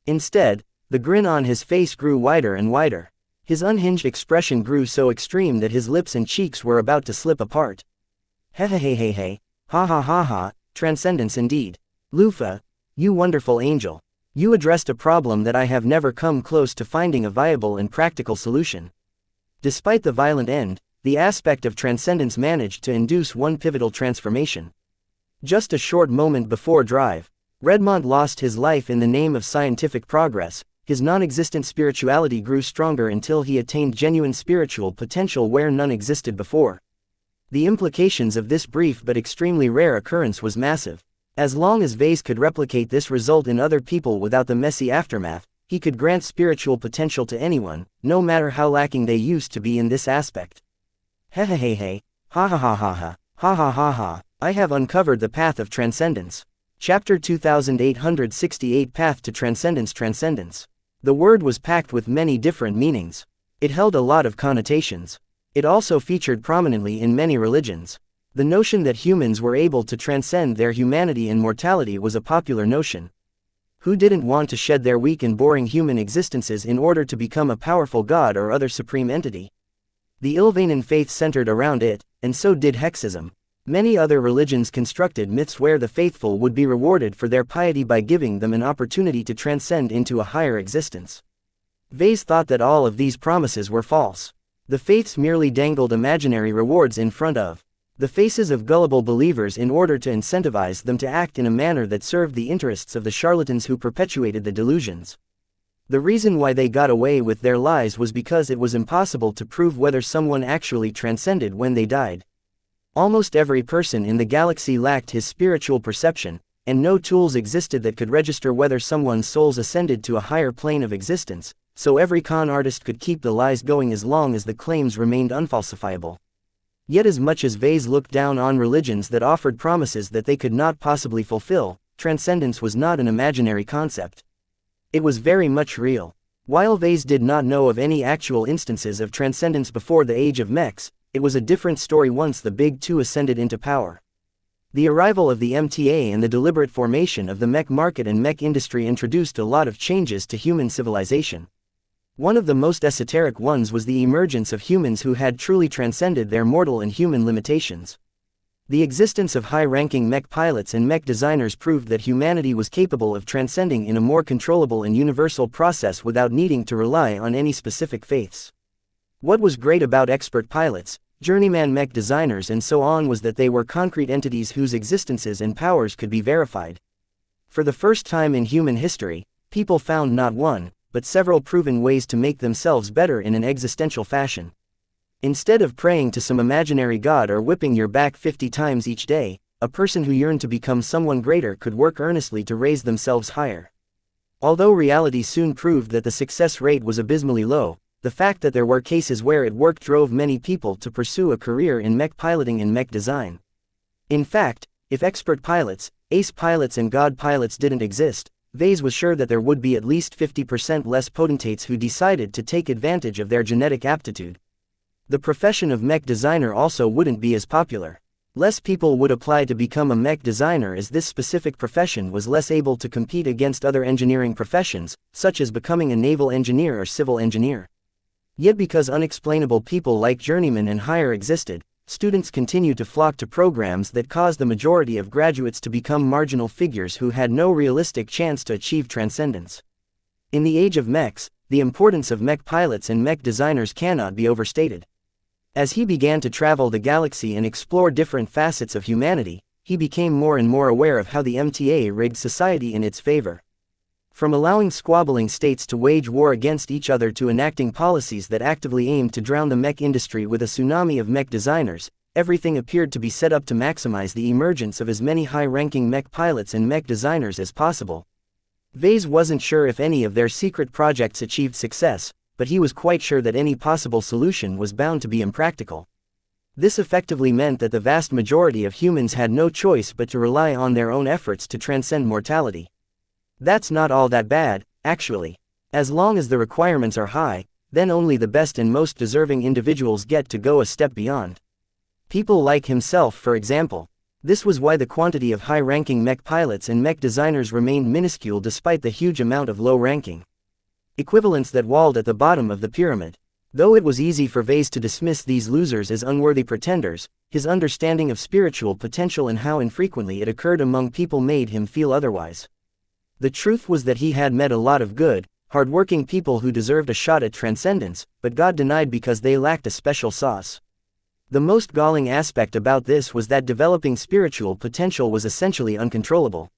Instead, the grin on his face grew wider and wider. His unhinged expression grew so extreme that his lips and cheeks were about to slip apart. Hey, ha ha ha ha, transcendence indeed. Lufa, you wonderful angel. You addressed a problem that I have never come close to finding a viable and practical solution. Despite the violent end, the aspect of transcendence managed to induce one pivotal transformation. Just a short moment before Redmond lost his life in the name of scientific progress, his non-existent spirituality grew stronger until he attained genuine spiritual potential where none existed before. The implications of this brief but extremely rare occurrence was massive. As long as Vase could replicate this result in other people without the messy aftermath, he could grant spiritual potential to anyone, no matter how lacking they used to be in this aspect. Hey, ha ha ha ha ha, ha ha ha ha, I have uncovered the path of transcendence. Chapter 2868 Path to Transcendence. Transcendence. The word was packed with many different meanings. It held a lot of connotations. It also featured prominently in many religions. The notion that humans were able to transcend their humanity and mortality was a popular notion. Who didn't want to shed their weak and boring human existences in order to become a powerful god or other supreme entity? The Ilvanan faith centered around it, and so did Hexism. Many other religions constructed myths where the faithful would be rewarded for their piety by giving them an opportunity to transcend into a higher existence. Vase thought that all of these promises were false. The faiths merely dangled imaginary rewards in front of the faces of gullible believers in order to incentivize them to act in a manner that served the interests of the charlatans who perpetuated the delusions. The reason why they got away with their lies was because it was impossible to prove whether someone actually transcended when they died. Almost every person in the galaxy lacked his spiritual perception, and no tools existed that could register whether someone's souls ascended to a higher plane of existence, so every con artist could keep the lies going as long as the claims remained unfalsifiable. Yet as much as Vase looked down on religions that offered promises that they could not possibly fulfill, transcendence was not an imaginary concept. It was very much real. While Vase did not know of any actual instances of transcendence before the age of mechs, it was a different story once the Big Two ascended into power. The arrival of the MTA and the deliberate formation of the mech market and mech industry introduced a lot of changes to human civilization. One of the most esoteric ones was the emergence of humans who had truly transcended their mortal and human limitations. The existence of high-ranking mech pilots and mech designers proved that humanity was capable of transcending in a more controllable and universal process without needing to rely on any specific faiths. What was great about expert pilots, journeyman mech designers and so on was that they were concrete entities whose existences and powers could be verified. For the first time in human history, people found not one, but several proven ways to make themselves better in an existential fashion. Instead of praying to some imaginary god or whipping your back 50 times each day, a person who yearned to become someone greater could work earnestly to raise themselves higher. Although reality soon proved that the success rate was abysmally low, the fact that there were cases where it worked drove many people to pursue a career in mech piloting and mech design. In fact, if expert pilots, ace pilots and god pilots didn't exist, Vase was sure that there would be at least 50% less potentates who decided to take advantage of their genetic aptitude. The profession of mech designer also wouldn't be as popular. Less people would apply to become a mech designer as this specific profession was less able to compete against other engineering professions, such as becoming a naval engineer or civil engineer. Yet because unexplainable people like journeymen and higher existed, students continued to flock to programs that caused the majority of graduates to become marginal figures who had no realistic chance to achieve transcendence. In the age of mechs, the importance of mech pilots and mech designers cannot be overstated. As he began to travel the galaxy and explore different facets of humanity, he became more and more aware of how the MTA rigged society in its favor. From allowing squabbling states to wage war against each other to enacting policies that actively aimed to drown the mech industry with a tsunami of mech designers, everything appeared to be set up to maximize the emergence of as many high-ranking mech pilots and mech designers as possible. Vase wasn't sure if any of their secret projects achieved success, but he was quite sure that any possible solution was bound to be impractical. This effectively meant that the vast majority of humans had no choice but to rely on their own efforts to transcend mortality. That's not all that bad, actually. As long as the requirements are high, then only the best and most deserving individuals get to go a step beyond. People like himself, for example. This was why the quantity of high-ranking mech pilots and mech designers remained minuscule despite the huge amount of low-ranking equivalents that walled at the bottom of the pyramid. Though it was easy for Vase to dismiss these losers as unworthy pretenders, his understanding of spiritual potential and how infrequently it occurred among people made him feel otherwise. The truth was that he had met a lot of good, hard-working people who deserved a shot at transcendence, but God denied because they lacked a special sauce. The most galling aspect about this was that developing spiritual potential was essentially uncontrollable.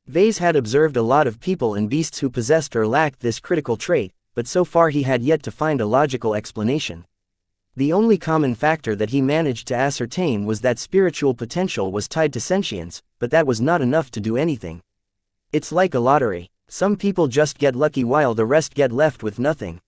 Vase had observed a lot of people and beasts who possessed or lacked this critical trait, but so far he had yet to find a logical explanation. The only common factor that he managed to ascertain was that spiritual potential was tied to sentience, but that was not enough to do anything. It's like a lottery. Some people just get lucky while the rest get left with nothing.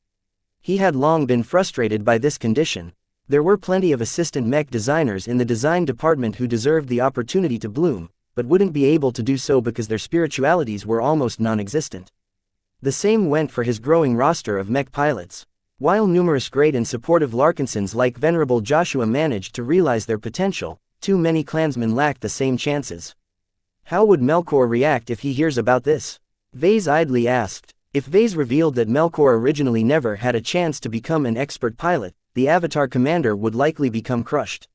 He had long been frustrated by this condition. There were plenty of assistant mech designers in the design department who deserved the opportunity to bloom, but wouldn't be able to do so because their spiritualities were almost non-existent. The same went for his growing roster of mech pilots. While numerous great and supportive Larkinsons like Venerable Joshua managed to realize their potential, too many clansmen lacked the same chances. How would Melkor react if he hears about this? Vase idly asked. If Vase revealed that Melkor originally never had a chance to become an expert pilot, the Avatar commander would likely become crushed.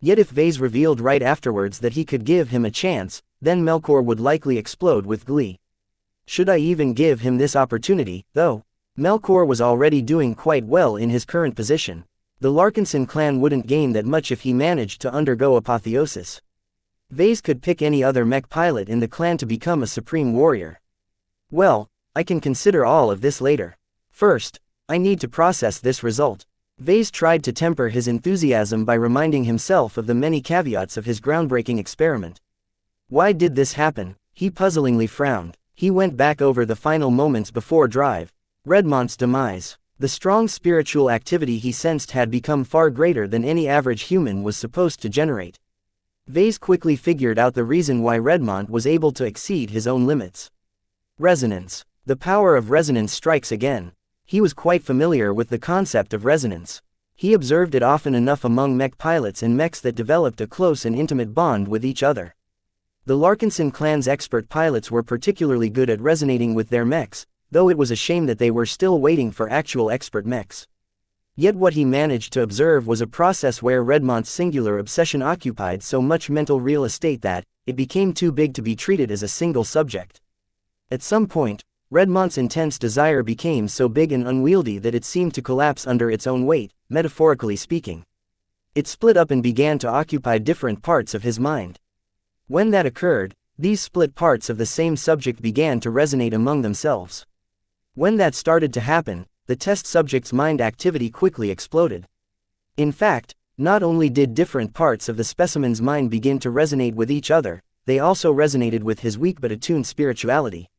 Yet if Vase revealed right afterwards that he could give him a chance, then Melkor would likely explode with glee. Should I even give him this opportunity, though? Melkor was already doing quite well in his current position. The Larkinson clan wouldn't gain that much if he managed to undergo apotheosis. Vase could pick any other mech pilot in the clan to become a supreme warrior. Well, I can consider all of this later. First, I need to process this result. Vase tried to temper his enthusiasm by reminding himself of the many caveats of his groundbreaking experiment. Why did this happen? He puzzlingly frowned. He went back over the final moments before drive. Redmont's demise. The strong spiritual activity he sensed had become far greater than any average human was supposed to generate. Vase quickly figured out the reason why Redmont was able to exceed his own limits. Resonance. The power of resonance strikes again. He was quite familiar with the concept of resonance. He observed it often enough among mech pilots and mechs that developed a close and intimate bond with each other. The Larkinson clan's expert pilots were particularly good at resonating with their mechs, though it was a shame that they were still waiting for actual expert mechs. Yet what he managed to observe was a process where Redmont's singular obsession occupied so much mental real estate that it became too big to be treated as a single subject. At some point, Redmont's intense desire became so big and unwieldy that it seemed to collapse under its own weight, metaphorically speaking. It split up and began to occupy different parts of his mind. When that occurred, these split parts of the same subject began to resonate among themselves. When that started to happen, the test subject's mind activity quickly exploded. In fact, not only did different parts of the specimen's mind begin to resonate with each other, they also resonated with his weak but attuned spirituality.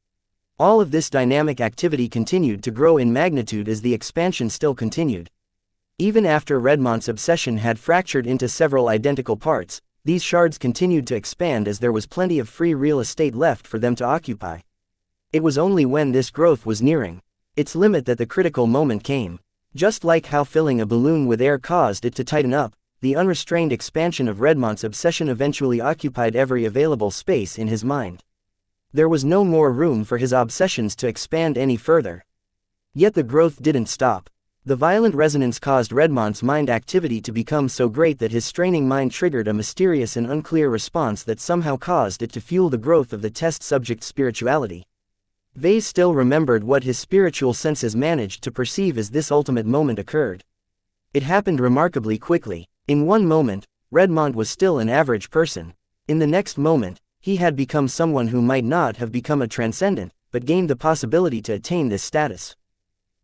All of this dynamic activity continued to grow in magnitude as the expansion still continued. Even after Redmont's obsession had fractured into several identical parts, these shards continued to expand as there was plenty of free real estate left for them to occupy. It was only when this growth was nearing its limit that the critical moment came. Just like how filling a balloon with air caused it to tighten up, the unrestrained expansion of Redmont's obsession eventually occupied every available space in his mind. There was no more room for his obsessions to expand any further. Yet the growth didn't stop. The violent resonance caused Redmont's mind activity to become so great that his straining mind triggered a mysterious and unclear response that somehow caused it to fuel the growth of the test subject's spirituality. Vase still remembered what his spiritual senses managed to perceive as this ultimate moment occurred. It happened remarkably quickly. In one moment, Redmont was still an average person. In the next moment, he had become someone who might not have become a transcendent, but gained the possibility to attain this status.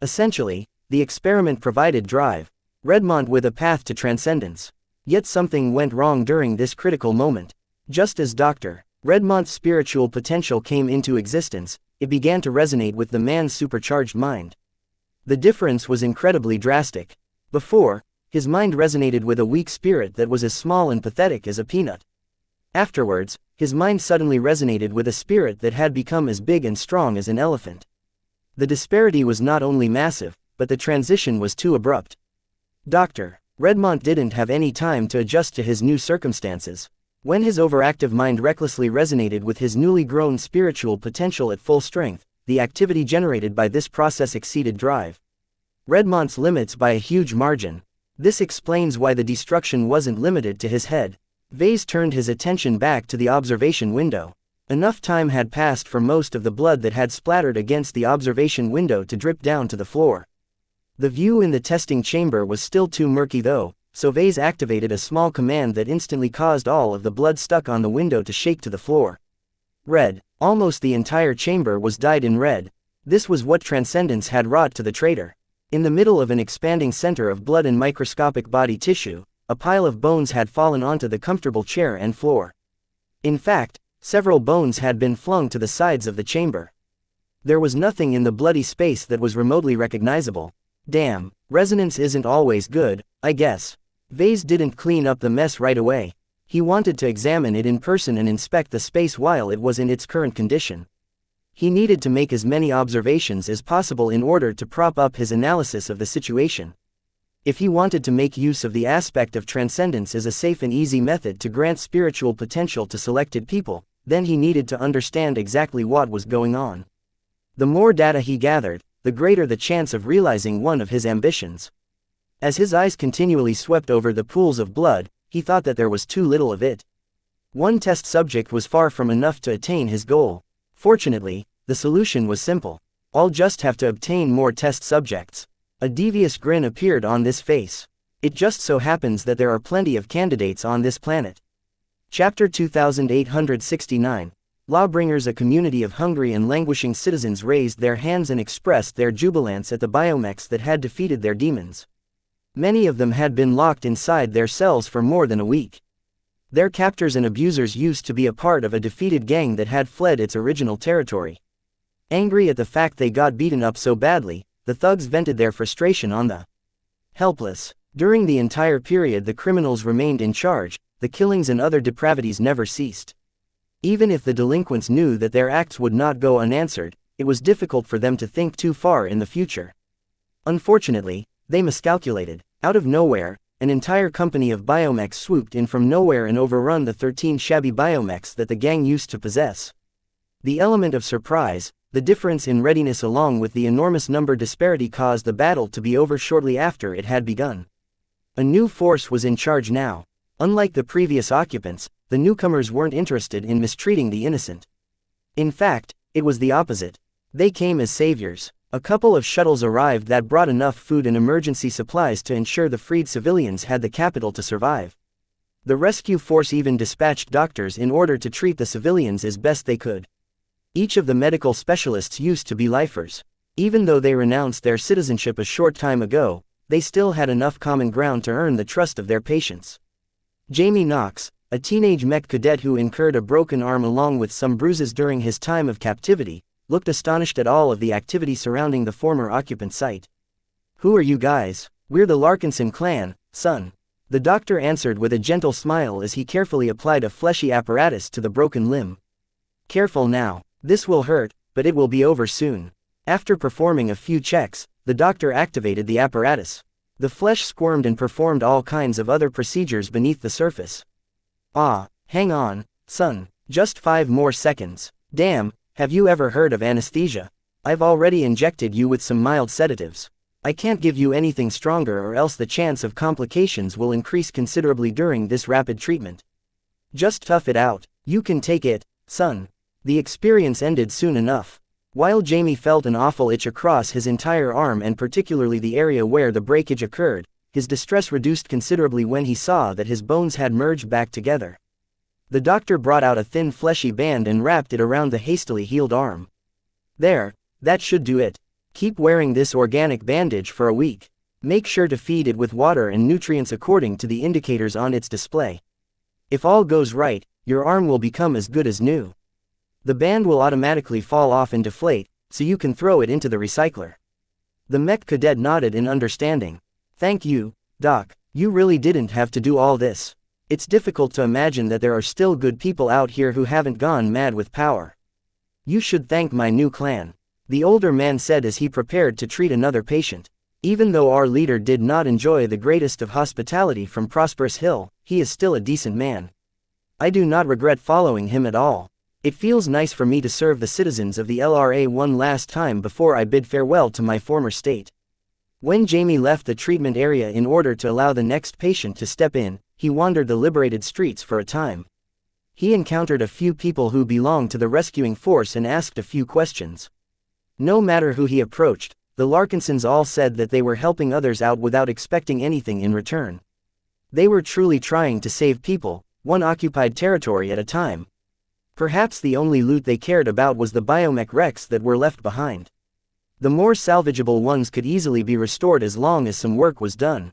Essentially, the experiment provided drive, Redmont with a path to transcendence. Yet something went wrong during this critical moment. Just as Dr. Redmont's spiritual potential came into existence, it began to resonate with the man's supercharged mind. The difference was incredibly drastic. Before, his mind resonated with a weak spirit that was as small and pathetic as a peanut. Afterwards, his mind suddenly resonated with a spirit that had become as big and strong as an elephant. The disparity was not only massive, but the transition was too abrupt. Dr. Redmont didn't have any time to adjust to his new circumstances. When his overactive mind recklessly resonated with his newly grown spiritual potential at full strength, the activity generated by this process exceeded drive Redmont's limits by a huge margin. This explains why the destruction wasn't limited to his head. Vase turned his attention back to the observation window. Enough time had passed for most of the blood that had splattered against the observation window to drip down to the floor. The view in the testing chamber was still too murky though, so Vase activated a small command that instantly caused all of the blood stuck on the window to shake to the floor. Red. Almost the entire chamber was dyed in red. This was what transcendence had wrought to the traitor. In the middle of an expanding center of blood and microscopic body tissue, a pile of bones had fallen onto the comfortable chair and floor. In fact, several bones had been flung to the sides of the chamber. There was nothing in the bloody space that was remotely recognizable. Damn, resonance isn't always good, I guess. Vase didn't clean up the mess right away. He wanted to examine it in person and inspect the space while it was in its current condition. He needed to make as many observations as possible in order to prop up his analysis of the situation. If he wanted to make use of the aspect of transcendence as a safe and easy method to grant spiritual potential to selected people, then he needed to understand exactly what was going on. The more data he gathered, the greater the chance of realizing one of his ambitions. As his eyes continually swept over the pools of blood, he thought that there was too little of it. One test subject was far from enough to attain his goal. Fortunately, the solution was simple. I'll just have to obtain more test subjects. A devious grin appeared on this face. It just so happens that there are plenty of candidates on this planet. Chapter 2869. Lawbringers, a community of hungry and languishing citizens, raised their hands and expressed their jubilance at the biomechs that had defeated their demons. Many of them had been locked inside their cells for more than a week. Their captors and abusers used to be a part of a defeated gang that had fled its original territory. Angry at the fact they got beaten up so badly, the thugs vented their frustration on the helpless. During the entire period the criminals remained in charge, the killings and other depravities never ceased. Even if the delinquents knew that their acts would not go unanswered, it was difficult for them to think too far in the future. Unfortunately, they miscalculated. Out of nowhere, an entire company of biomechs swooped in from nowhere and overrun the 13 shabby biomechs that the gang used to possess. The element of surprise, the difference in readiness along with the enormous number disparity caused the battle to be over shortly after it had begun. A new force was in charge now. Unlike the previous occupants, the newcomers weren't interested in mistreating the innocent. In fact, it was the opposite. They came as saviors. A couple of shuttles arrived that brought enough food and emergency supplies to ensure the freed civilians had the capital to survive. The rescue force even dispatched doctors in order to treat the civilians as best they could. Each of the medical specialists used to be lifers. Even though they renounced their citizenship a short time ago, they still had enough common ground to earn the trust of their patients. Jamie Knox, a teenage mech cadet who incurred a broken arm along with some bruises during his time of captivity, looked astonished at all of the activity surrounding the former occupant site. "Who are you guys?" "We're the Larkinson clan, son." The doctor answered with a gentle smile as he carefully applied a fleshy apparatus to the broken limb. "Careful now. This will hurt, but it will be over soon." After performing a few checks, the doctor activated the apparatus. The flesh squirmed and performed all kinds of other procedures beneath the surface. "Ah, hang on, son. Just 5 more seconds. Damn, have you ever heard of anesthesia? I've already injected you with some mild sedatives. I can't give you anything stronger or else the chance of complications will increase considerably during this rapid treatment. Just tough it out. You can take it, son." The experience ended soon enough. While Jamie felt an awful itch across his entire arm and particularly the area where the breakage occurred, his distress reduced considerably when he saw that his bones had merged back together. The doctor brought out a thin fleshy band and wrapped it around the hastily healed arm. "There, that should do it. Keep wearing this organic bandage for a week. Make sure to feed it with water and nutrients according to the indicators on its display. If all goes right, your arm will become as good as new. The band will automatically fall off and deflate, so you can throw it into the recycler." The mech cadet nodded in understanding. "Thank you, Doc. You really didn't have to do all this. It's difficult to imagine that there are still good people out here who haven't gone mad with power. You should thank my new clan," the older man said as he prepared to treat another patient. "Even though our leader did not enjoy the greatest of hospitality from Prosperous Hill, he is still a decent man. I do not regret following him at all. It feels nice for me to serve the citizens of the LRA one last time before I bid farewell to my former state." When Jamie left the treatment area in order to allow the next patient to step in, he wandered the liberated streets for a time. He encountered a few people who belonged to the rescuing force and asked a few questions. No matter who he approached, the Larkinsons all said that they were helping others out without expecting anything in return. They were truly trying to save people, one occupied territory at a time. Perhaps the only loot they cared about was the biomech wrecks that were left behind. The more salvageable ones could easily be restored as long as some work was done.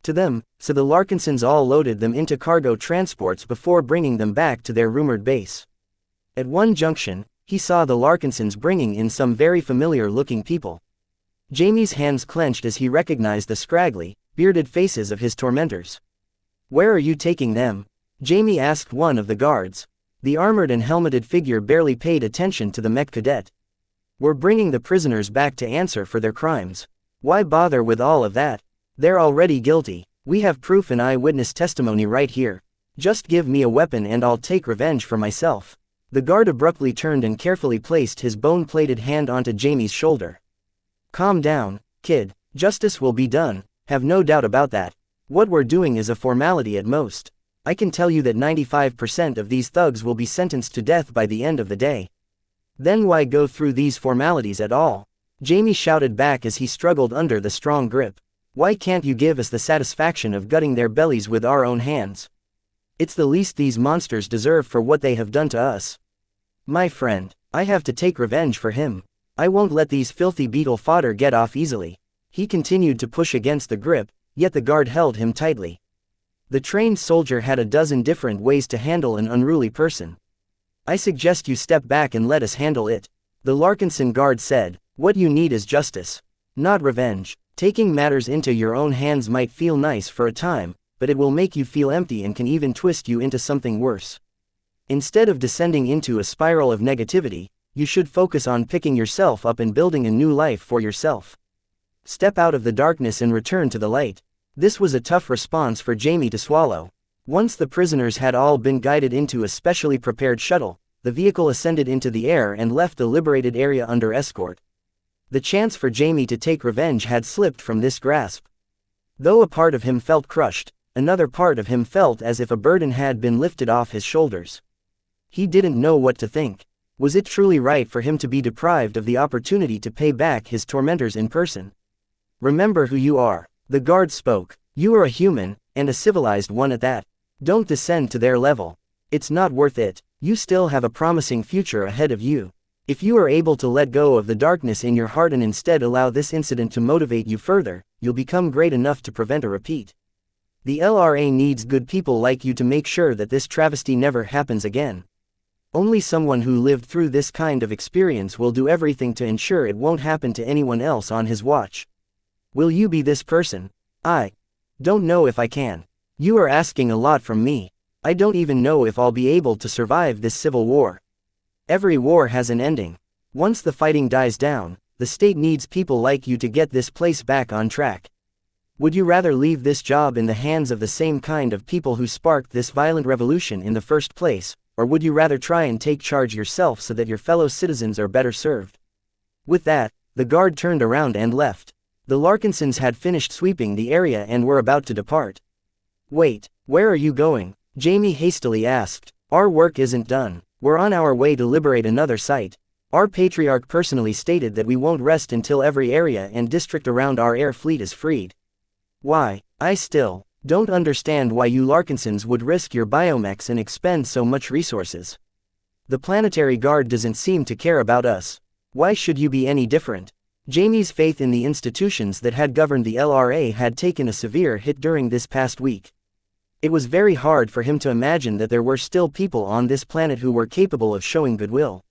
To them, so the Larkinsons all loaded them into cargo transports before bringing them back to their rumored base. At one junction, he saw the Larkinsons bringing in some very familiar-looking people. Jamie's hands clenched as he recognized the scraggly, bearded faces of his tormentors. "Where are you taking them?" Jamie asked one of the guards. The armored and helmeted figure barely paid attention to the mech cadet. "We're bringing the prisoners back to answer for their crimes. Why bother with all of that? They're already guilty. We have proof and eyewitness testimony right here. Just give me a weapon and I'll take revenge for myself." The guard abruptly turned and carefully placed his bone-plated hand onto Jamie's shoulder. "Calm down, kid. Justice will be done, have no doubt about that. What we're doing is a formality at most. I can tell you that 95% of these thugs will be sentenced to death by the end of the day. Then why go through these formalities at all?" Jamie shouted back as he struggled under the strong grip. "Why can't you give us the satisfaction of gutting their bellies with our own hands? It's the least these monsters deserve for what they have done to us." My friend, I have to take revenge for him. I won't let these filthy beetle fodder get off easily. He continued to push against the grip, yet the guard held him tightly. The trained soldier had a dozen different ways to handle an unruly person. I suggest you step back and let us handle it. The Larkinson guard said, what you need is justice, not revenge. Taking matters into your own hands might feel nice for a time, but it will make you feel empty and can even twist you into something worse. Instead of descending into a spiral of negativity, you should focus on picking yourself up and building a new life for yourself. Step out of the darkness and return to the light. This was a tough response for Jamie to swallow. Once the prisoners had all been guided into a specially prepared shuttle, the vehicle ascended into the air and left the liberated area under escort. The chance for Jamie to take revenge had slipped from this grasp. Though a part of him felt crushed, another part of him felt as if a burden had been lifted off his shoulders. He didn't know what to think. Was it truly right for him to be deprived of the opportunity to pay back his tormentors in person? Remember who you are. The guard spoke. You are a human, and a civilized one at that. Don't descend to their level. It's not worth it. You still have a promising future ahead of you. If you are able to let go of the darkness in your heart and instead allow this incident to motivate you further, you'll become great enough to prevent a repeat. The LRA needs good people like you to make sure that this travesty never happens again. Only someone who lived through this kind of experience will do everything to ensure it won't happen to anyone else on his watch. Will you be this person? I don't know if I can. You are asking a lot from me. I don't even know if I'll be able to survive this civil war. Every war has an ending. Once the fighting dies down, the state needs people like you to get this place back on track. Would you rather leave this job in the hands of the same kind of people who sparked this violent revolution in the first place, or would you rather try and take charge yourself so that your fellow citizens are better served? With that, the guard turned around and left. The Larkinsons had finished sweeping the area and were about to depart. Wait, where are you going? Jamie hastily asked. Our work isn't done. We're on our way to liberate another site. Our patriarch personally stated that we won't rest until every area and district around our air fleet is freed. Why, I still don't understand why you Larkinsons would risk your biomechs and expend so much resources. The planetary guard doesn't seem to care about us. Why should you be any different? Jamie's faith in the institutions that had governed the LRA had taken a severe hit during this past week. It was very hard for him to imagine that there were still people on this planet who were capable of showing goodwill.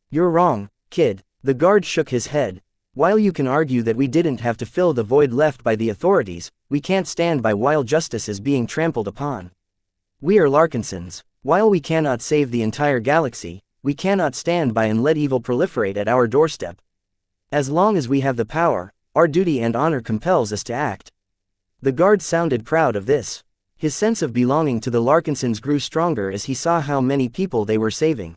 You're wrong, kid. The guard shook his head. While you can argue that we didn't have to fill the void left by the authorities, we can't stand by while justice is being trampled upon. We are Larkinsons. While we cannot save the entire galaxy, we cannot stand by and let evil proliferate at our doorstep. As long as we have the power, our duty and honor compels us to act. The guard sounded proud of this. His sense of belonging to the Larkinsons grew stronger as he saw how many people they were saving.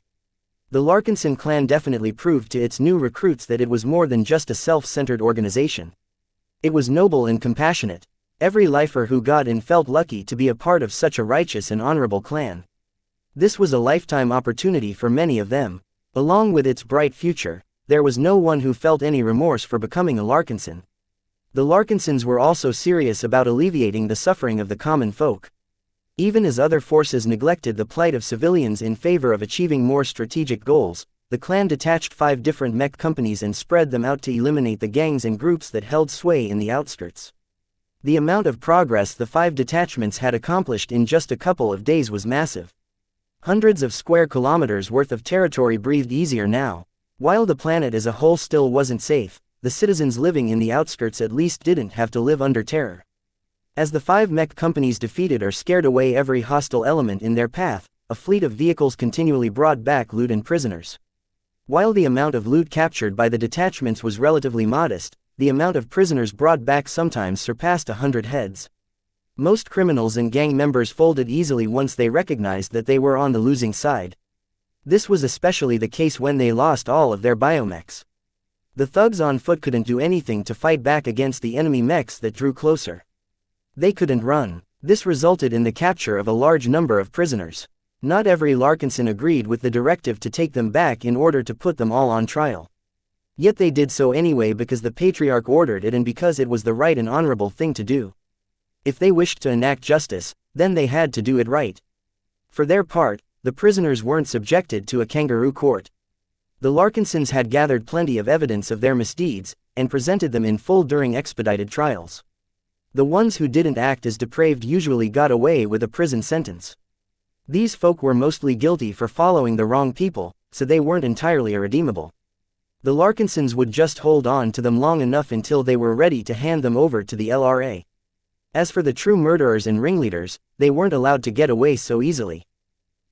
The Larkinson clan definitely proved to its new recruits that it was more than just a self-centered organization. It was noble and compassionate. Every lifer who got in felt lucky to be a part of such a righteous and honorable clan. This was a lifetime opportunity for many of them. Along with its bright future, there was no one who felt any remorse for becoming a Larkinson. The Larkinsons were also serious about alleviating the suffering of the common folk. Even as other forces neglected the plight of civilians in favor of achieving more strategic goals, the clan detached 5 different mech companies and spread them out to eliminate the gangs and groups that held sway in the outskirts. The amount of progress the 5 detachments had accomplished in just a couple of days was massive. Hundreds of square kilometers worth of territory breathed easier now. While the planet as a whole still wasn't safe, the citizens living in the outskirts at least didn't have to live under terror. As the 5 mech companies defeated or scared away every hostile element in their path, a fleet of vehicles continually brought back loot and prisoners. While the amount of loot captured by the detachments was relatively modest, the amount of prisoners brought back sometimes surpassed 100 heads. Most criminals and gang members folded easily once they recognized that they were on the losing side. This was especially the case when they lost all of their biomechs. The thugs on foot couldn't do anything to fight back against the enemy mechs that drew closer. They couldn't run. This resulted in the capture of a large number of prisoners. Not every Larkinson agreed with the directive to take them back in order to put them all on trial. Yet they did so anyway because the Patriarch ordered it and because it was the right and honorable thing to do. If they wished to enact justice, then they had to do it right. For their part, the prisoners weren't subjected to a kangaroo court. The Larkinsons had gathered plenty of evidence of their misdeeds, and presented them in full during expedited trials. The ones who didn't act as depraved usually got away with a prison sentence. These folk were mostly guilty for following the wrong people, so they weren't entirely irredeemable. The Larkinsons would just hold on to them long enough until they were ready to hand them over to the LRA. As for the true murderers and ringleaders, they weren't allowed to get away so easily.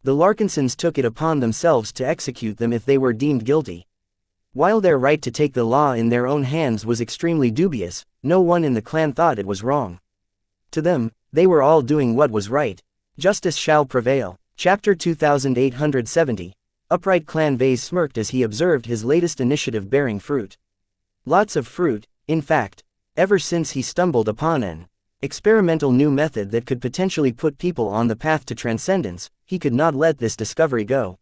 The Larkinsons took it upon themselves to execute them if they were deemed guilty. While their right to take the law in their own hands was extremely dubious, no one in the clan thought it was wrong. To them, they were all doing what was right. Justice shall prevail. Chapter 2870. Upright Clan Vase smirked as he observed his latest initiative bearing fruit. Lots of fruit, in fact. Ever since he stumbled upon an experimental new method that could potentially put people on the path to transcendence, he could not let this discovery go.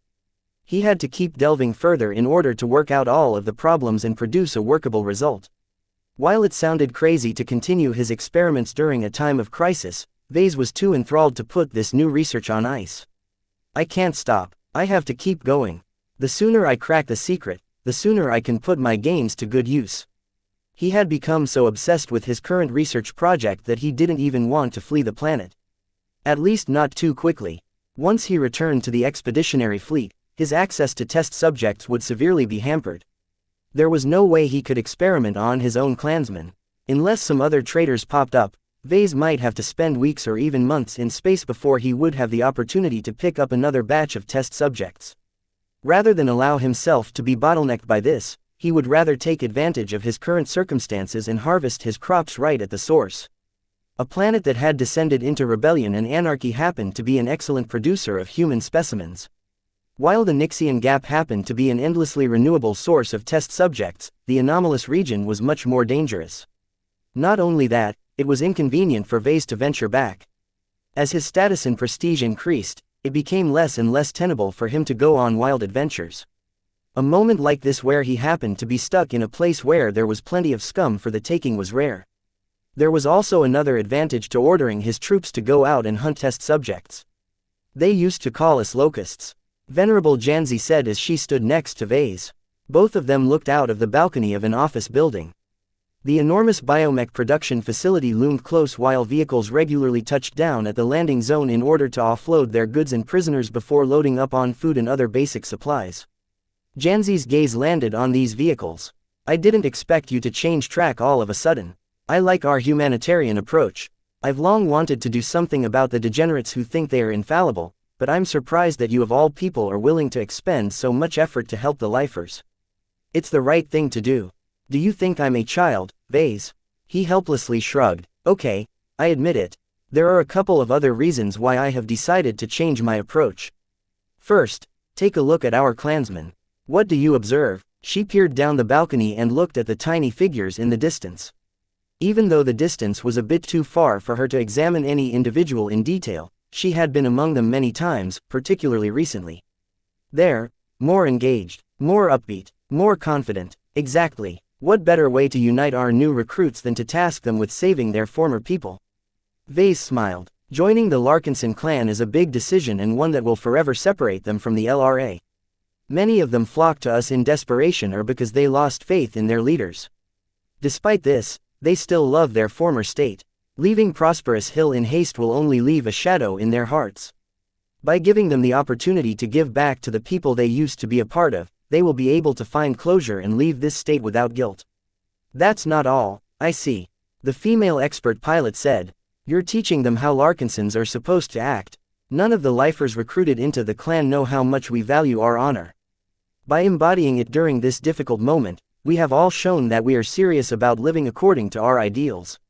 He had to keep delving further in order to work out all of the problems and produce a workable result. While it sounded crazy to continue his experiments during a time of crisis, Vase was too enthralled to put this new research on ice. I can't stop. I have to keep going. The sooner I crack the secret, the sooner I can put my gains to good use. He had become so obsessed with his current research project that he didn't even want to flee the planet. At least not too quickly. Once he returned to the expeditionary fleet, his access to test subjects would severely be hampered. There was no way he could experiment on his own clansmen. Unless some other traitors popped up, Vase might have to spend weeks or even months in space before he would have the opportunity to pick up another batch of test subjects. Rather than allow himself to be bottlenecked by this, he would rather take advantage of his current circumstances and harvest his crops right at the source. A planet that had descended into rebellion and anarchy happened to be an excellent producer of human specimens. While the Nixian Gap happened to be an endlessly renewable source of test subjects, the anomalous region was much more dangerous. Not only that, it was inconvenient for Vase to venture back. As his status and prestige increased, it became less and less tenable for him to go on wild adventures. A moment like this where he happened to be stuck in a place where there was plenty of scum for the taking was rare. There was also another advantage to ordering his troops to go out and hunt test subjects. They used to call us locusts, Venerable Janzi said as she stood next to Vase. Both of them looked out of the balcony of an office building. The enormous biomech production facility loomed close while vehicles regularly touched down at the landing zone in order to offload their goods and prisoners before loading up on food and other basic supplies. Janzi's gaze landed on these vehicles. I didn't expect you to change track all of a sudden. I like our humanitarian approach. I've long wanted to do something about the degenerates who think they are infallible, but I'm surprised that you of all people are willing to expend so much effort to help the lifers. It's the right thing to do. Do you think I'm a child, Vase? He helplessly shrugged. Okay, I admit it. There are a couple of other reasons why I have decided to change my approach. First, take a look at our clansmen. What do you observe? She peered down the balcony and looked at the tiny figures in the distance. Even though the distance was a bit too far for her to examine any individual in detail, she had been among them many times, particularly recently. They're more engaged, more upbeat, more confident. Exactly. What better way to unite our new recruits than to task them with saving their former people? Vase smiled. Joining the Larkinson clan is a big decision and one that will forever separate them from the LRA. Many of them flocked to us in desperation or because they lost faith in their leaders. Despite this, they still love their former state. Leaving Prosperous Hill in haste will only leave a shadow in their hearts. By giving them the opportunity to give back to the people they used to be a part of, they will be able to find closure and leave this state without guilt. That's not all, I see. The female expert pilot said. You're teaching them how Larkinsons are supposed to act. None of the lifers recruited into the clan know how much we value our honor. By embodying it during this difficult moment, we have all shown that we are serious about living according to our ideals.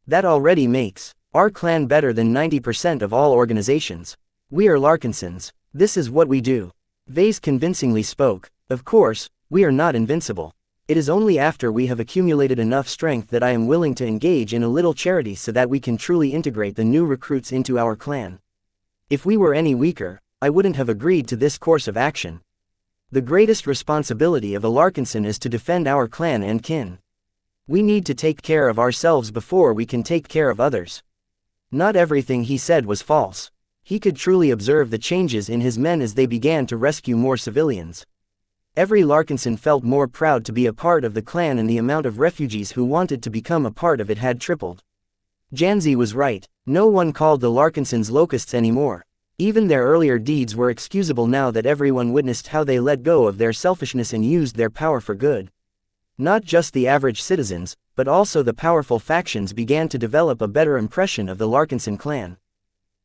That already makes our clan better than 90% of all organizations. We are Larkinsons. This is what we do. Vase convincingly spoke. Of course, we are not invincible. It is only after we have accumulated enough strength that I am willing to engage in a little charity so that we can truly integrate the new recruits into our clan. If we were any weaker, I wouldn't have agreed to this course of action. The greatest responsibility of a Larkinson is to defend our clan and kin. We need to take care of ourselves before we can take care of others. Not everything he said was false. He could truly observe the changes in his men as they began to rescue more civilians. Every Larkinson felt more proud to be a part of the clan, and the amount of refugees who wanted to become a part of it had tripled. Xianxia was right. No one called the Larkinsons locusts anymore. Even their earlier deeds were excusable now that everyone witnessed how they let go of their selfishness and used their power for good. Not just the average citizens, but also the powerful factions began to develop a better impression of the Larkinson clan.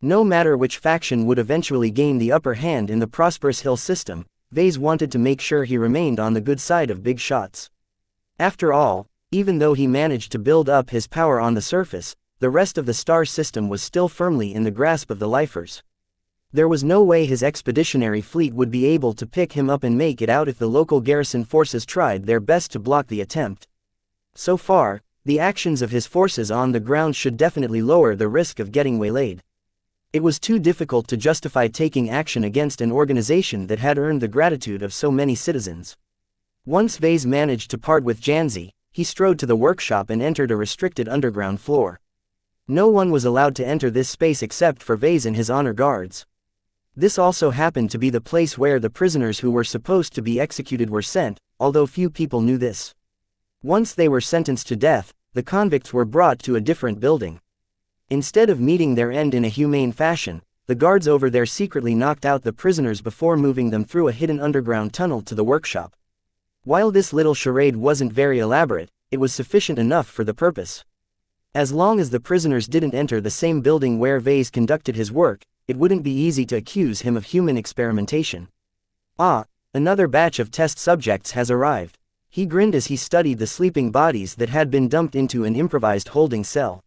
No matter which faction would eventually gain the upper hand in the prosperous hill system, Vase wanted to make sure he remained on the good side of big shots. After all, even though he managed to build up his power on the surface, the rest of the star system was still firmly in the grasp of the lifers. There was no way his expeditionary fleet would be able to pick him up and make it out if the local garrison forces tried their best to block the attempt. So far, the actions of his forces on the ground should definitely lower the risk of getting waylaid. It was too difficult to justify taking action against an organization that had earned the gratitude of so many citizens. Once Vase managed to part with Xianxia, he strode to the workshop and entered a restricted underground floor. No one was allowed to enter this space except for Vase and his honor guards. This also happened to be the place where the prisoners who were supposed to be executed were sent, although few people knew this. Once they were sentenced to death, the convicts were brought to a different building. Instead of meeting their end in a humane fashion, the guards over there secretly knocked out the prisoners before moving them through a hidden underground tunnel to the workshop. While this little charade wasn't very elaborate, it was sufficient enough for the purpose. As long as the prisoners didn't enter the same building where Vase conducted his work, it wouldn't be easy to accuse him of human experimentation. Ah, another batch of test subjects has arrived. He grinned as he studied the sleeping bodies that had been dumped into an improvised holding cell.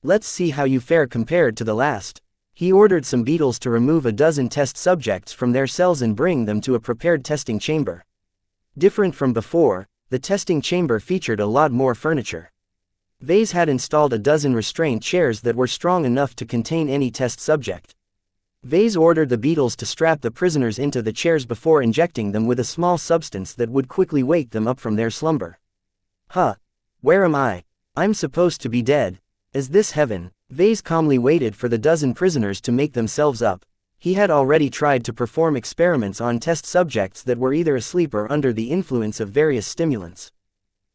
Let's see how you fare compared to the last. He ordered some beetles to remove a dozen test subjects from their cells and bring them to a prepared testing chamber. Different from before, the testing chamber featured a lot more furniture. Vase had installed a dozen restraint chairs that were strong enough to contain any test subject. Vase ordered the beetles to strap the prisoners into the chairs before injecting them with a small substance that would quickly wake them up from their slumber. Huh. Where am I? I'm supposed to be dead. Is this heaven? Vase calmly waited for the dozen prisoners to make themselves up. He had already tried to perform experiments on test subjects that were either asleep or under the influence of various stimulants.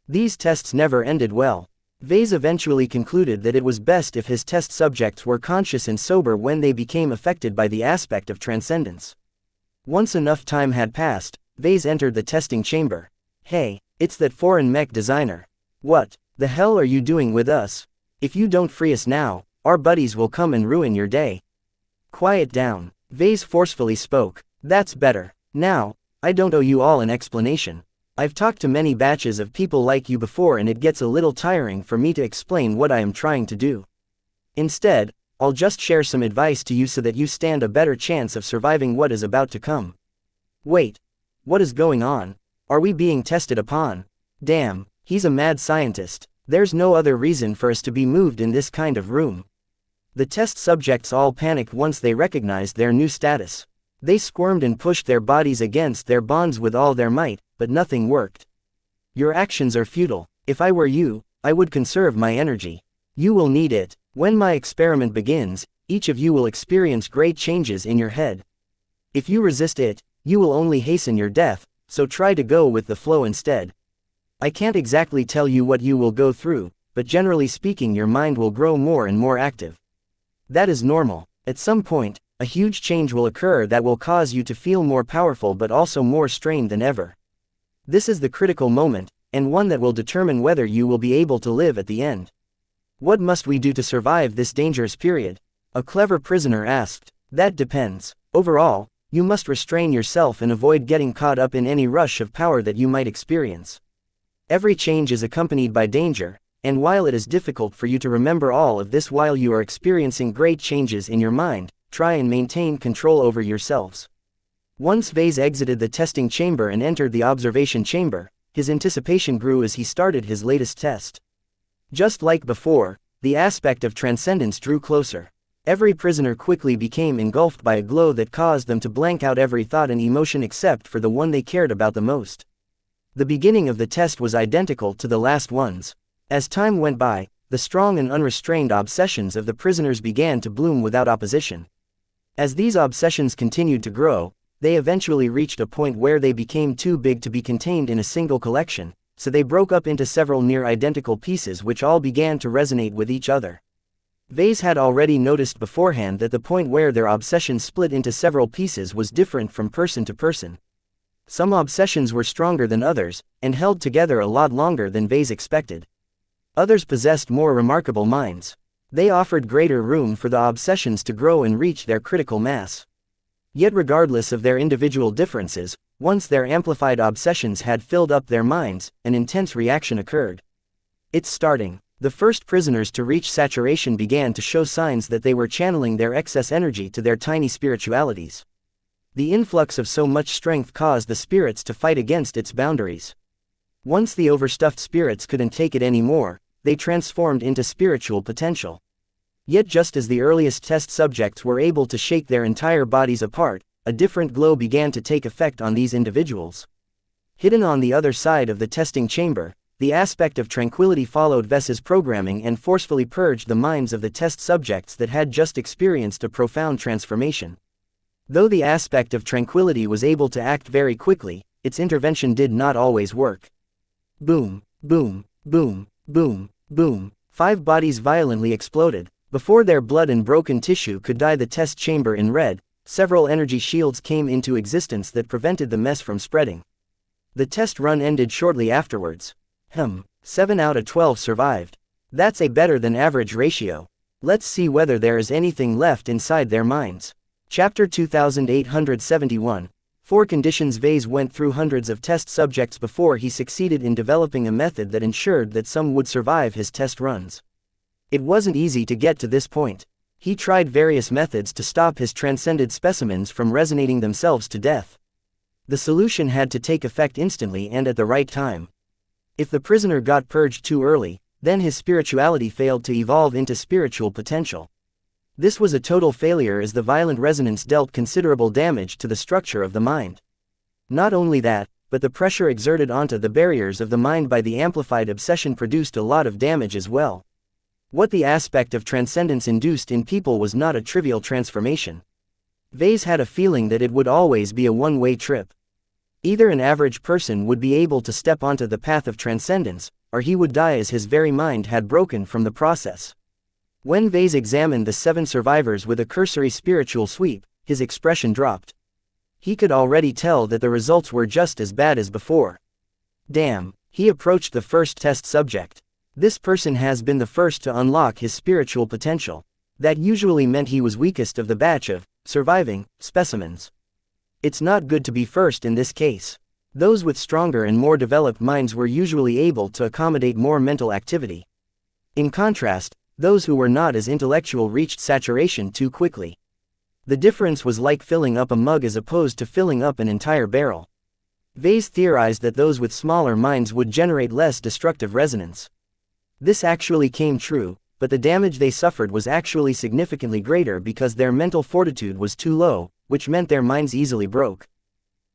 These tests never ended well. Vase eventually concluded that it was best if his test subjects were conscious and sober when they became affected by the aspect of transcendence. Once enough time had passed, Vase entered the testing chamber. Hey, it's that foreign mech designer. What the hell are you doing with us? If you don't free us now, our buddies will come and ruin your day. Quiet down, Vase forcefully spoke. That's better. Now, I don't owe you all an explanation. I've talked to many batches of people like you before, and it gets a little tiring for me to explain what I am trying to do. Instead, I'll just share some advice to you so that you stand a better chance of surviving what is about to come. Wait. What is going on? Are we being tested upon? Damn, he's a mad scientist. There's no other reason for us to be moved in this kind of room. The test subjects all panicked once they recognized their new status. They squirmed and pushed their bodies against their bonds with all their might, but nothing worked. Your actions are futile. If I were you, I would conserve my energy. You will need it. When my experiment begins, each of you will experience great changes in your head. If you resist it, you will only hasten your death, so try to go with the flow instead. I can't exactly tell you what you will go through, but generally speaking your mind will grow more and more active. That is normal. At some point, a huge change will occur that will cause you to feel more powerful but also more strained than ever. This is the critical moment, and one that will determine whether you will be able to live at the end. What must we do to survive this dangerous period? A clever prisoner asked. That depends. Overall, you must restrain yourself and avoid getting caught up in any rush of power that you might experience. Every change is accompanied by danger, and while it is difficult for you to remember all of this while you are experiencing great changes in your mind, try and maintain control over yourselves. Once Vase exited the testing chamber and entered the observation chamber, his anticipation grew as he started his latest test. Just like before, the aspect of transcendence drew closer. Every prisoner quickly became engulfed by a glow that caused them to blank out every thought and emotion except for the one they cared about the most. The beginning of the test was identical to the last ones. As time went by, the strong and unrestrained obsessions of the prisoners began to bloom without opposition. As these obsessions continued to grow, they eventually reached a point where they became too big to be contained in a single collection, so they broke up into several near-identical pieces which all began to resonate with each other. Vase had already noticed beforehand that the point where their obsession split into several pieces was different from person to person. Some obsessions were stronger than others, and held together a lot longer than Vase expected. Others possessed more remarkable minds. They offered greater room for the obsessions to grow and reach their critical mass. Yet regardless of their individual differences, once their amplified obsessions had filled up their minds, an intense reaction occurred. It's starting. The first prisoners to reach saturation began to show signs that they were channeling their excess energy to their tiny spiritualities. The influx of so much strength caused the spirits to fight against its boundaries. Once the overstuffed spirits couldn't take it anymore, they transformed into spiritual potential. Yet just as the earliest test subjects were able to shake their entire bodies apart, a different glow began to take effect on these individuals. Hidden on the other side of the testing chamber, the aspect of tranquility followed Ves's programming and forcefully purged the minds of the test subjects that had just experienced a profound transformation. Though the aspect of tranquility was able to act very quickly, its intervention did not always work. Boom, boom, boom, boom, boom. 5 bodies violently exploded. Before their blood and broken tissue could dye the test chamber in red, several energy shields came into existence that prevented the mess from spreading. The test run ended shortly afterwards. 7 out of 12 survived. That's a better than average ratio. Let's see whether there is anything left inside their minds. Chapter 2871. 4 conditions. Vase went through hundreds of test subjects before he succeeded in developing a method that ensured that some would survive his test runs. It wasn't easy to get to this point. He tried various methods to stop his transcended specimens from resonating themselves to death. The solution had to take effect instantly and at the right time. If the prisoner got purged too early, then his spirituality failed to evolve into spiritual potential. This was a total failure as the violent resonance dealt considerable damage to the structure of the mind. Not only that, but the pressure exerted onto the barriers of the mind by the amplified obsession produced a lot of damage as well. What the aspect of transcendence induced in people was not a trivial transformation. Vase had a feeling that it would always be a one-way trip. Either an average person would be able to step onto the path of transcendence, or he would die as his very mind had broken from the process. When Vase examined the 7 survivors with a cursory spiritual sweep, his expression dropped. He could already tell that the results were just as bad as before. Damn, he approached the first test subject. This person has been the first to unlock his spiritual potential. That usually meant he was weakest of the batch of surviving specimens. It's not good to be first in this case. Those with stronger and more developed minds were usually able to accommodate more mental activity. In contrast, those who were not as intellectual reached saturation too quickly. The difference was like filling up a mug as opposed to filling up an entire barrel. Vase theorized that those with smaller minds would generate less destructive resonance. This actually came true, but the damage they suffered was actually significantly greater because their mental fortitude was too low, which meant their minds easily broke.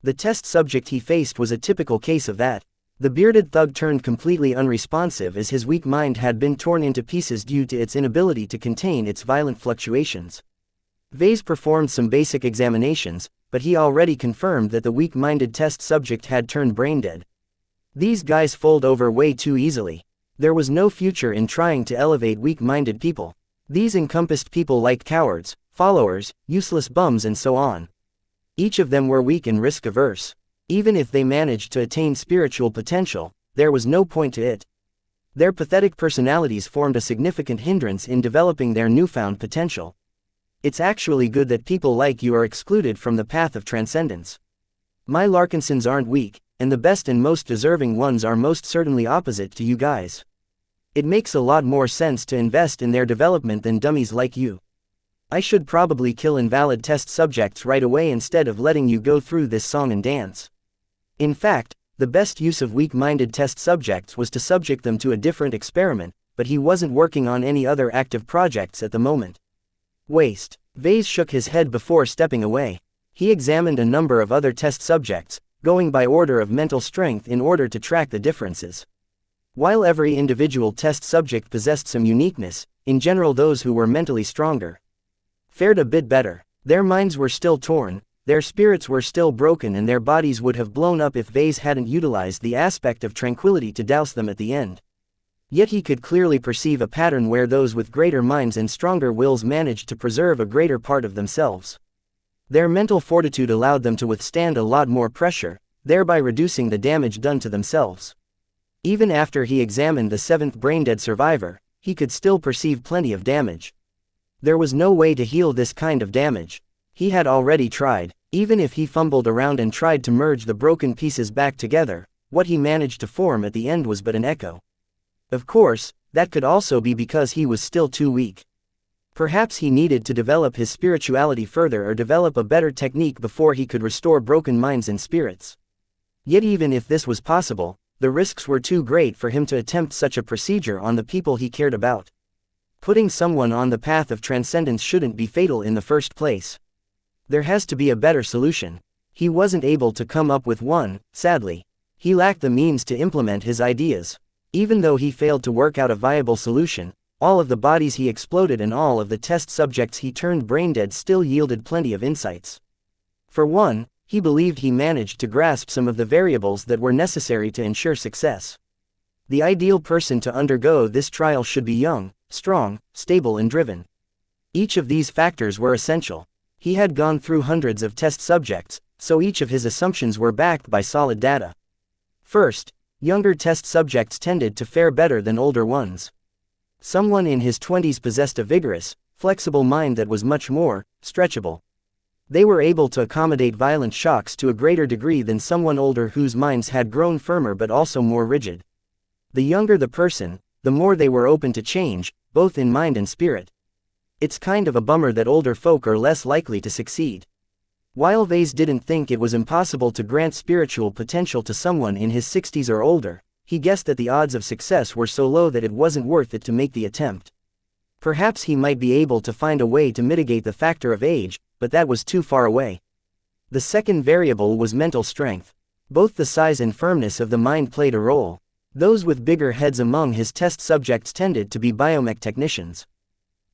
The test subject he faced was a typical case of that. The bearded thug turned completely unresponsive as his weak mind had been torn into pieces due to its inability to contain its violent fluctuations. Vase performed some basic examinations, but he already confirmed that the weak-minded test subject had turned brain-dead. These guys fold over way too easily. There was no future in trying to elevate weak-minded people. These encompassed people like cowards, followers, useless bums and so on. Each of them were weak and risk-averse. Even if they managed to attain spiritual potential, there was no point to it. Their pathetic personalities formed a significant hindrance in developing their newfound potential. It's actually good that people like you are excluded from the path of transcendence. My Larkinsons aren't weak, and the best and most deserving ones are most certainly opposite to you guys. It makes a lot more sense to invest in their development than dummies like you. I should probably kill invalid test subjects right away instead of letting you go through this song and dance. In fact, the best use of weak-minded test subjects was to subject them to a different experiment, but he wasn't working on any other active projects at the moment. Waste. Vase shook his head before stepping away. He examined a number of other test subjects, going by order of mental strength in order to track the differences. While every individual test subject possessed some uniqueness, in general those who were mentally stronger fared a bit better. Their minds were still torn, their spirits were still broken, and their bodies would have blown up if Vase hadn't utilized the aspect of tranquility to douse them at the end. Yet he could clearly perceive a pattern where those with greater minds and stronger wills managed to preserve a greater part of themselves. Their mental fortitude allowed them to withstand a lot more pressure, thereby reducing the damage done to themselves. Even after he examined the 7th brain-dead survivor, he could still perceive plenty of damage. There was no way to heal this kind of damage. He had already tried. Even if he fumbled around and tried to merge the broken pieces back together, what he managed to form at the end was but an echo. Of course, that could also be because he was still too weak. Perhaps he needed to develop his spirituality further or develop a better technique before he could restore broken minds and spirits. Yet even if this was possible, the risks were too great for him to attempt such a procedure on the people he cared about. Putting someone on the path of transcendence shouldn't be fatal in the first place. There has to be a better solution. He wasn't able to come up with one, sadly. He lacked the means to implement his ideas. Even though he failed to work out a viable solution, all of the bodies he exploded and all of the test subjects he turned brain-dead still yielded plenty of insights. For one, he believed he managed to grasp some of the variables that were necessary to ensure success. The ideal person to undergo this trial should be young, strong, stable and driven. Each of these factors were essential. He had gone through hundreds of test subjects, so each of his assumptions were backed by solid data. First, younger test subjects tended to fare better than older ones. Someone in his 20s possessed a vigorous, flexible mind that was much more stretchable. They were able to accommodate violent shocks to a greater degree than someone older whose minds had grown firmer but also more rigid. The younger the person, the more they were open to change, both in mind and spirit. It's kind of a bummer that older folk are less likely to succeed. While Vase didn't think it was impossible to grant spiritual potential to someone in his 60s or older, he guessed that the odds of success were so low that it wasn't worth it to make the attempt. Perhaps he might be able to find a way to mitigate the factor of age, but that was too far away. The second variable was mental strength. Both the size and firmness of the mind played a role. Those with bigger heads among his test subjects tended to be biomech technicians.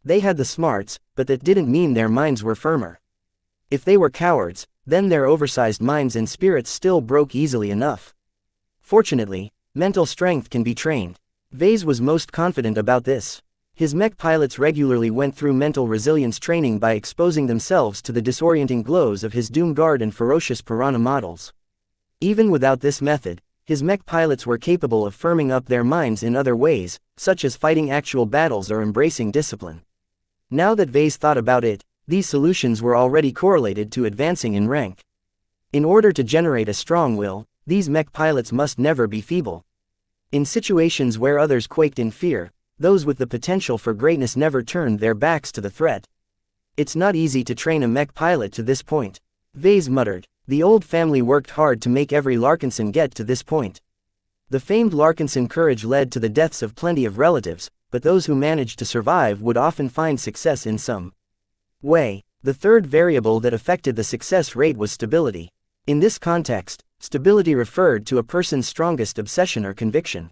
They had the smarts, but that didn't mean their minds were firmer. If they were cowards, then their oversized minds and spirits still broke easily enough. Fortunately, mental strength can be trained. Vase was most confident about this. His mech pilots regularly went through mental resilience training by exposing themselves to the disorienting glows of his Doom Guard and ferocious Piranha models. Even without this method, his mech pilots were capable of firming up their minds in other ways, such as fighting actual battles or embracing discipline. Now that Vase thought about it, these solutions were already correlated to advancing in rank. In order to generate a strong will, these mech pilots must never be feeble. In situations where others quaked in fear, those with the potential for greatness never turned their backs to the threat. It's not easy to train a mech pilot to this point. Vase muttered. The old family worked hard to make every Larkinson get to this point. The famed Larkinson courage led to the deaths of plenty of relatives, but those who managed to survive would often find success in some way. The third variable that affected the success rate was stability. In this context, stability referred to a person's strongest obsession or conviction.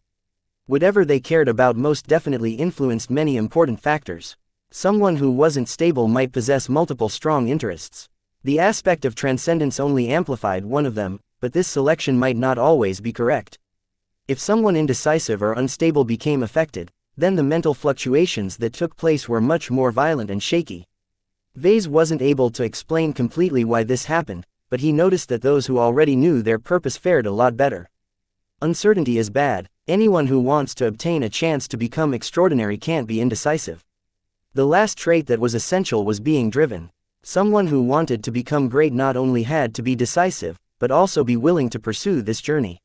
Whatever they cared about most definitely influenced many important factors. Someone who wasn't stable might possess multiple strong interests. The aspect of transcendence only amplified one of them, but this selection might not always be correct. If someone indecisive or unstable became affected, then the mental fluctuations that took place were much more violent and shaky. Vase wasn't able to explain completely why this happened, but he noticed that those who already knew their purpose fared a lot better. Uncertainty is bad. Anyone who wants to obtain a chance to become extraordinary can't be indecisive. The last trait that was essential was being driven. Someone who wanted to become great not only had to be decisive, but also be willing to pursue this journey.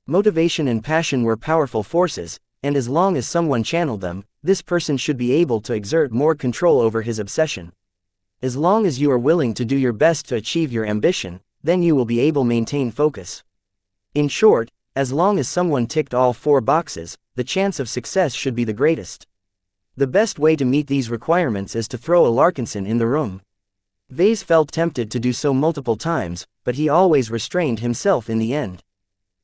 Motivation and passion were powerful forces, and as long as someone channeled them, this person should be able to exert more control over his obsession. As long as you are willing to do your best to achieve your ambition, then you will be able to maintain focus. In short, as long as someone ticked all 4 boxes, the chance of success should be the greatest. The best way to meet these requirements is to throw a Larkinson in the room. Vase felt tempted to do so multiple times, but he always restrained himself in the end.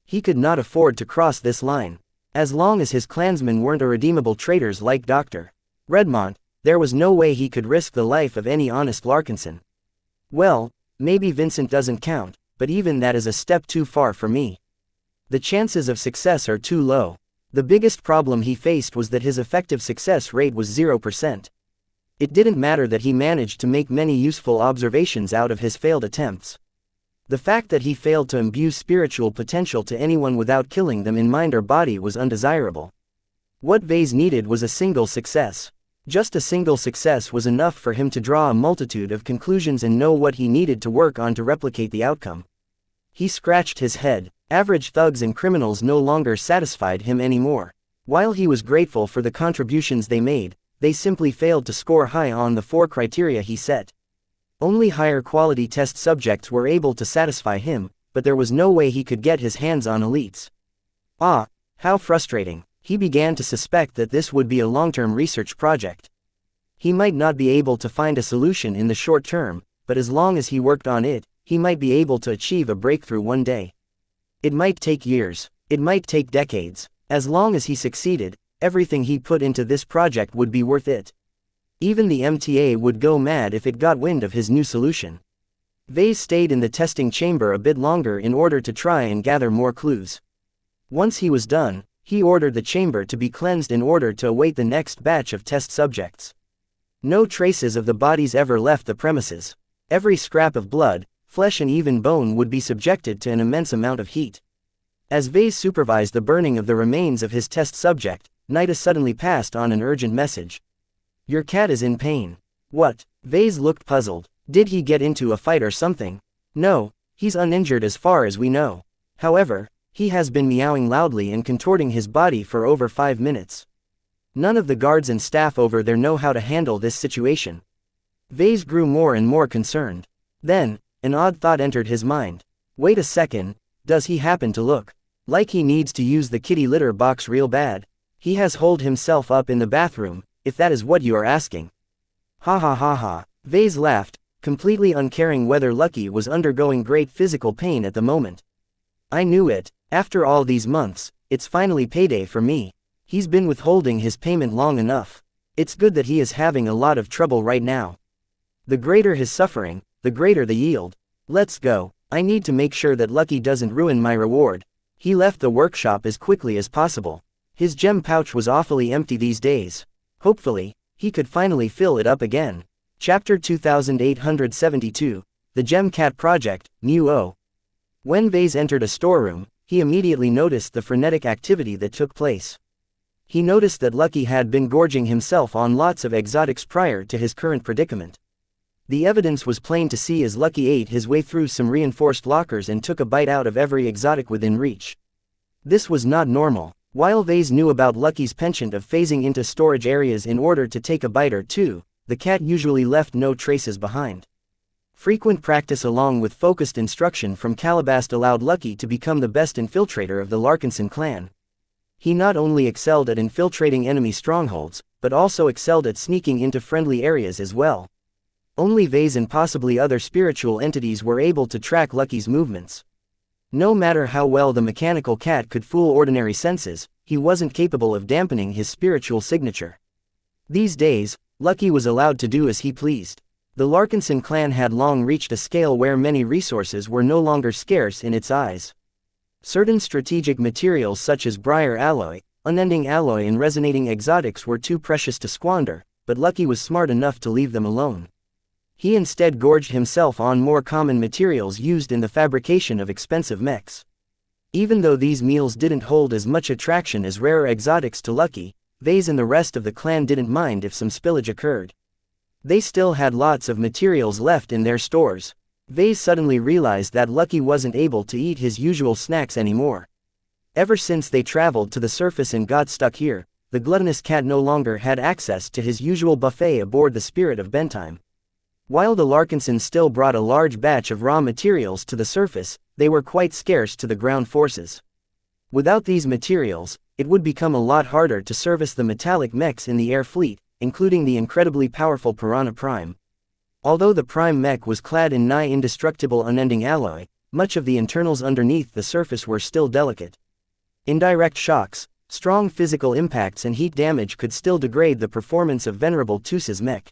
He could not afford to cross this line. As long as his clansmen weren't irredeemable traitors like Dr. Redmont, there was no way he could risk the life of any honest Larkinson. Well, maybe Vincent doesn't count, but even that is a step too far for me. The chances of success are too low. The biggest problem he faced was that his effective success rate was 0%. It didn't matter that he managed to make many useful observations out of his failed attempts. The fact that he failed to imbue spiritual potential to anyone without killing them in mind or body was undesirable. What Vase needed was a single success. Just a single success was enough for him to draw a multitude of conclusions and know what he needed to work on to replicate the outcome. He scratched his head. Average thugs and criminals no longer satisfied him anymore. While he was grateful for the contributions they made, they simply failed to score high on the 4 criteria he set. Only higher quality test subjects were able to satisfy him, but there was no way he could get his hands on elites. Ah, how frustrating. He began to suspect that this would be a long-term research project. He might not be able to find a solution in the short term, but as long as he worked on it, he might be able to achieve a breakthrough one day. It might take years. It might take decades. As long as he succeeded, everything he put into this project would be worth it. Even the MTA would go mad if it got wind of his new solution. Vase stayed in the testing chamber a bit longer in order to try and gather more clues. Once he was done, he ordered the chamber to be cleansed in order to await the next batch of test subjects. No traces of the bodies ever left the premises. Every scrap of blood, flesh and even bone would be subjected to an immense amount of heat. As Vase supervised the burning of the remains of his test subject, Nida suddenly passed on an urgent message. "Your cat is in pain." "What?" Vase looked puzzled. "Did he get into a fight or something?" "No, he's uninjured as far as we know. However, he has been meowing loudly and contorting his body for over 5 minutes. None of the guards and staff over there know how to handle this situation." Vase grew more and more concerned. Then, an odd thought entered his mind. Wait a second, does he happen to look like he needs to use the kitty litter box real bad? He has holed himself up in the bathroom, if that is what you are asking. Ha ha ha ha. Vase laughed, completely uncaring whether Lucky was undergoing great physical pain at the moment. "I knew it. After all these months, it's finally payday for me. He's been withholding his payment long enough. It's good that he is having a lot of trouble right now. The greater his suffering, the greater the yield. Let's go. I need to make sure that Lucky doesn't ruin my reward." He left the workshop as quickly as possible. His gem pouch was awfully empty these days. Hopefully, he could finally fill it up again. Chapter 2872, The Gem Cat Project, Mu O. When Vase entered a storeroom, he immediately noticed the frenetic activity that took place. He noticed that Lucky had been gorging himself on lots of exotics prior to his current predicament. The evidence was plain to see as Lucky ate his way through some reinforced lockers and took a bite out of every exotic within reach. This was not normal. While Vase knew about Lucky's penchant of phasing into storage areas in order to take a bite or two, the cat usually left no traces behind. Frequent practice along with focused instruction from Calabast allowed Lucky to become the best infiltrator of the Larkinson clan. He not only excelled at infiltrating enemy strongholds, but also excelled at sneaking into friendly areas as well. Only Vase and possibly other spiritual entities were able to track Lucky's movements. No matter how well the mechanical cat could fool ordinary senses, he wasn't capable of dampening his spiritual signature. These days, Lucky was allowed to do as he pleased. The Larkinson clan had long reached a scale where many resources were no longer scarce in its eyes. Certain strategic materials such as briar alloy, unending alloy and resonating exotics were too precious to squander, but Lucky was smart enough to leave them alone. He instead gorged himself on more common materials used in the fabrication of expensive mechs. Even though these meals didn't hold as much attraction as rarer exotics to Lucky, Vase and the rest of the clan didn't mind if some spillage occurred. They still had lots of materials left in their stores. Vase suddenly realized that Lucky wasn't able to eat his usual snacks anymore. Ever since they traveled to the surface and got stuck here, the gluttonous cat no longer had access to his usual buffet aboard the Spirit of Bentime. While the Larkinsons still brought a large batch of raw materials to the surface, they were quite scarce to the ground forces. Without these materials, it would become a lot harder to service the metallic mechs in the air fleet, including the incredibly powerful Piranha Prime. Although the Prime mech was clad in nigh indestructible unending alloy, much of the internals underneath the surface were still delicate. Indirect shocks, strong physical impacts and heat damage could still degrade the performance of Venerable Tussa's mech.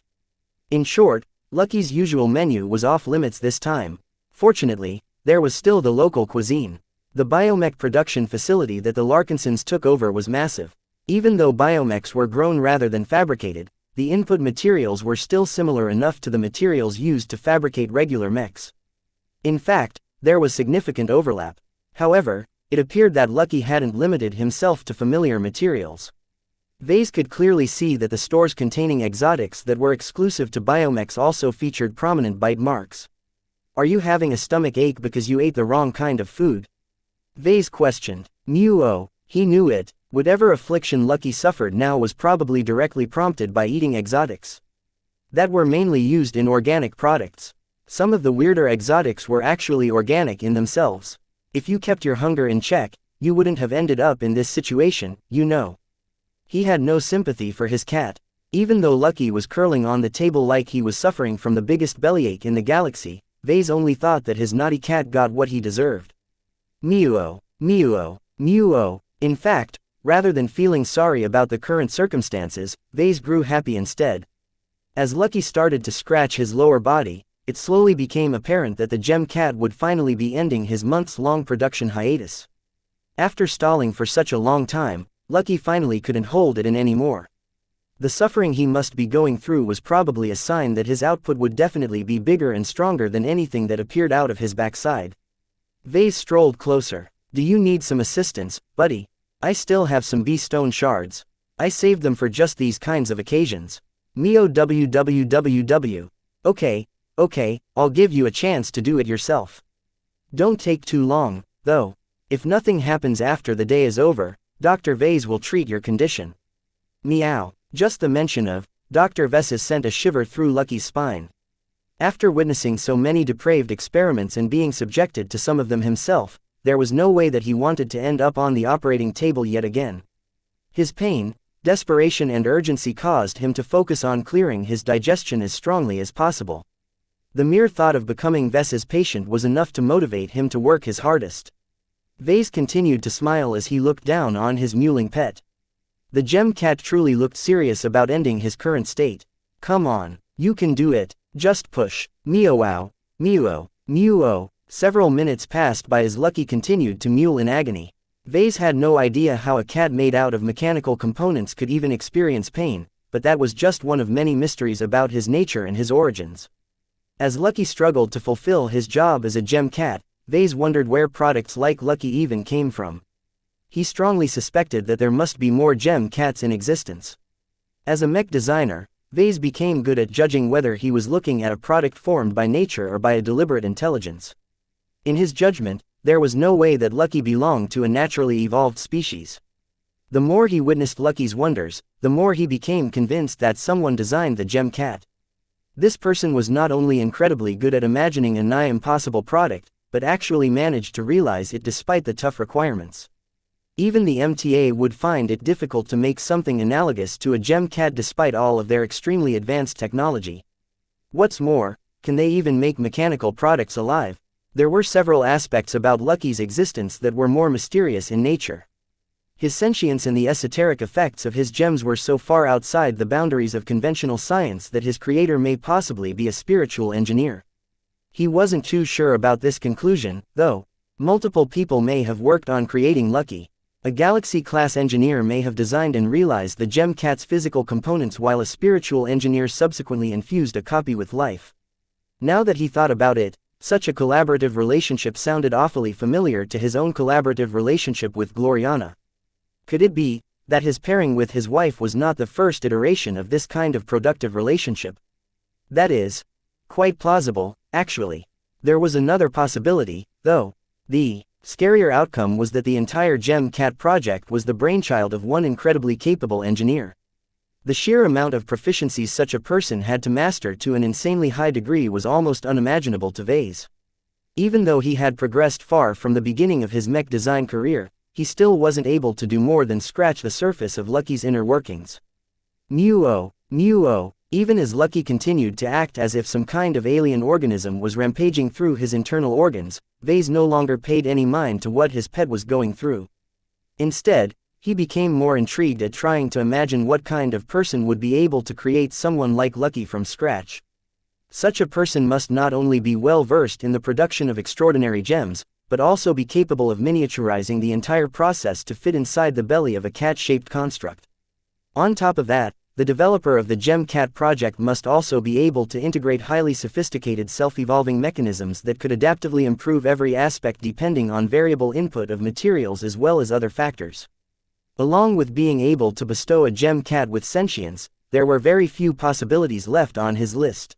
In short, Lucky's usual menu was off limits this time. Fortunately, there was still the local cuisine. The biomech production facility that the Larkinsons took over was massive. Even though biomechs were grown rather than fabricated, the input materials were still similar enough to the materials used to fabricate regular mechs. In fact, there was significant overlap. However, it appeared that Lucky hadn't limited himself to familiar materials. Vase could clearly see that the stores containing exotics that were exclusive to biomechs also featured prominent bite marks. Are you having a stomach ache because you ate the wrong kind of food? Vase questioned. Oh, he knew it. Whatever affliction Lucky suffered now was probably directly prompted by eating exotics that were mainly used in organic products. Some of the weirder exotics were actually organic in themselves. If you kept your hunger in check, you wouldn't have ended up in this situation, you know. He had no sympathy for his cat. Even though Lucky was curling on the table like he was suffering from the biggest bellyache in the galaxy, Vase only thought that his naughty cat got what he deserved. Mew-oh, mew-oh, mew-oh. In fact, rather than feeling sorry about the current circumstances, Vase grew happy instead. As Lucky started to scratch his lower body, it slowly became apparent that the gem cat would finally be ending his months-long production hiatus. After stalling for such a long time, Lucky finally couldn't hold it in anymore. The suffering he must be going through was probably a sign that his output would definitely be bigger and stronger than anything that appeared out of his backside. Vase strolled closer. Do you need some assistance, buddy? I still have some B-stone shards. I saved them for just these kinds of occasions. Meo www. Okay, I'll give you a chance to do it yourself. Don't take too long, though. If nothing happens after the day is over, Dr. Vase will treat your condition. Meow. Just the mention of Dr. Vase sent a shiver through Lucky's spine. After witnessing so many depraved experiments and being subjected to some of them himself, there was no way that he wanted to end up on the operating table yet again. His pain, desperation and urgency caused him to focus on clearing his digestion as strongly as possible. The mere thought of becoming Vase's patient was enough to motivate him to work his hardest. Vase continued to smile as he looked down on his mewling pet. The gem cat truly looked serious about ending his current state. Come on, you can do it, just push. Meow-wow, mew-oh, mew-oh. Several minutes passed by as Lucky continued to mewl in agony. Vase had no idea how a cat made out of mechanical components could even experience pain, but that was just one of many mysteries about his nature and his origins. As Lucky struggled to fulfill his job as a gem cat, Vase wondered where products like Lucky even came from. He strongly suspected that there must be more gem cats in existence. As a mech designer, Vase became good at judging whether he was looking at a product formed by nature or by a deliberate intelligence. In his judgment, there was no way that Lucky belonged to a naturally evolved species. The more he witnessed Lucky's wonders, the more he became convinced that someone designed the gem cat. This person was not only incredibly good at imagining a nigh impossible product, but actually managed to realize it despite the tough requirements. Even the MTA would find it difficult to make something analogous to a gem cat despite all of their extremely advanced technology. What's more, can they even make mechanical products alive? There were several aspects about Lucky's existence that were more mysterious in nature. His sentience and the esoteric effects of his gems were so far outside the boundaries of conventional science that his creator may possibly be a spiritual engineer. He wasn't too sure about this conclusion, though. Multiple people may have worked on creating Lucky. A galaxy-class engineer may have designed and realized the gem cat's physical components while a spiritual engineer subsequently infused a copy with life. Now that he thought about it, such a collaborative relationship sounded awfully familiar to his own collaborative relationship with Gloriana. Could it be that his pairing with his wife was not the first iteration of this kind of productive relationship? That is quite plausible, actually. There was another possibility, though. The scarier outcome was that the entire Gem Cat project was the brainchild of one incredibly capable engineer. The sheer amount of proficiencies such a person had to master to an insanely high degree was almost unimaginable to Vase. Even though he had progressed far from the beginning of his mech design career, he still wasn't able to do more than scratch the surface of Lucky's inner workings. Mew-oh, mew-oh. Even as Lucky continued to act as if some kind of alien organism was rampaging through his internal organs, Vase no longer paid any mind to what his pet was going through. Instead, he became more intrigued at trying to imagine what kind of person would be able to create someone like Lucky from scratch. Such a person must not only be well versed in the production of extraordinary gems, but also be capable of miniaturizing the entire process to fit inside the belly of a cat-shaped construct. On top of that, the developer of the Gem Cat project must also be able to integrate highly sophisticated self-evolving mechanisms that could adaptively improve every aspect depending on variable input of materials as well as other factors. Along with being able to bestow a Gem Cat with sentience, there were very few possibilities left on his list.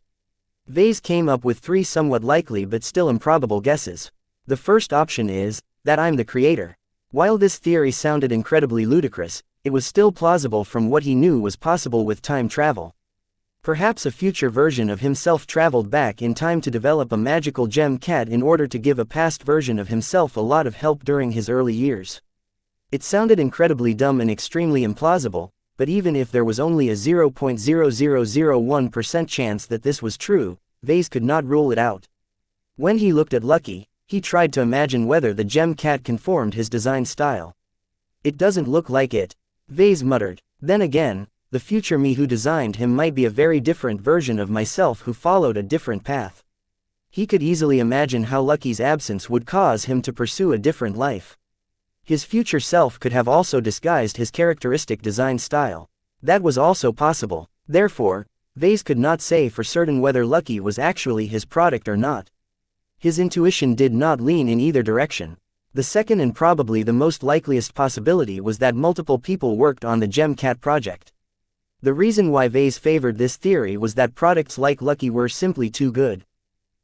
Vase came up with 3 somewhat likely but still improbable guesses. The first option is that I'm the creator. While this theory sounded incredibly ludicrous, it was still plausible from what he knew was possible with time travel. Perhaps a future version of himself traveled back in time to develop a magical gem cat in order to give a past version of himself a lot of help during his early years. It sounded incredibly dumb and extremely implausible, but even if there was only a 0.0001% chance that this was true, Vase could not rule it out. When he looked at Lucky, he tried to imagine whether the gem cat conformed his design style. It doesn't look like it, Vase muttered. Then again, the future me who designed him might be a very different version of myself who followed a different path. He could easily imagine how Lucky's absence would cause him to pursue a different life. His future self could have also disguised his characteristic design style. That was also possible. Therefore, Vase could not say for certain whether Lucky was actually his product or not. His intuition did not lean in either direction. The second and probably the most likeliest possibility was that multiple people worked on the Gem Cat project. The reason why Vase favored this theory was that products like Lucky were simply too good.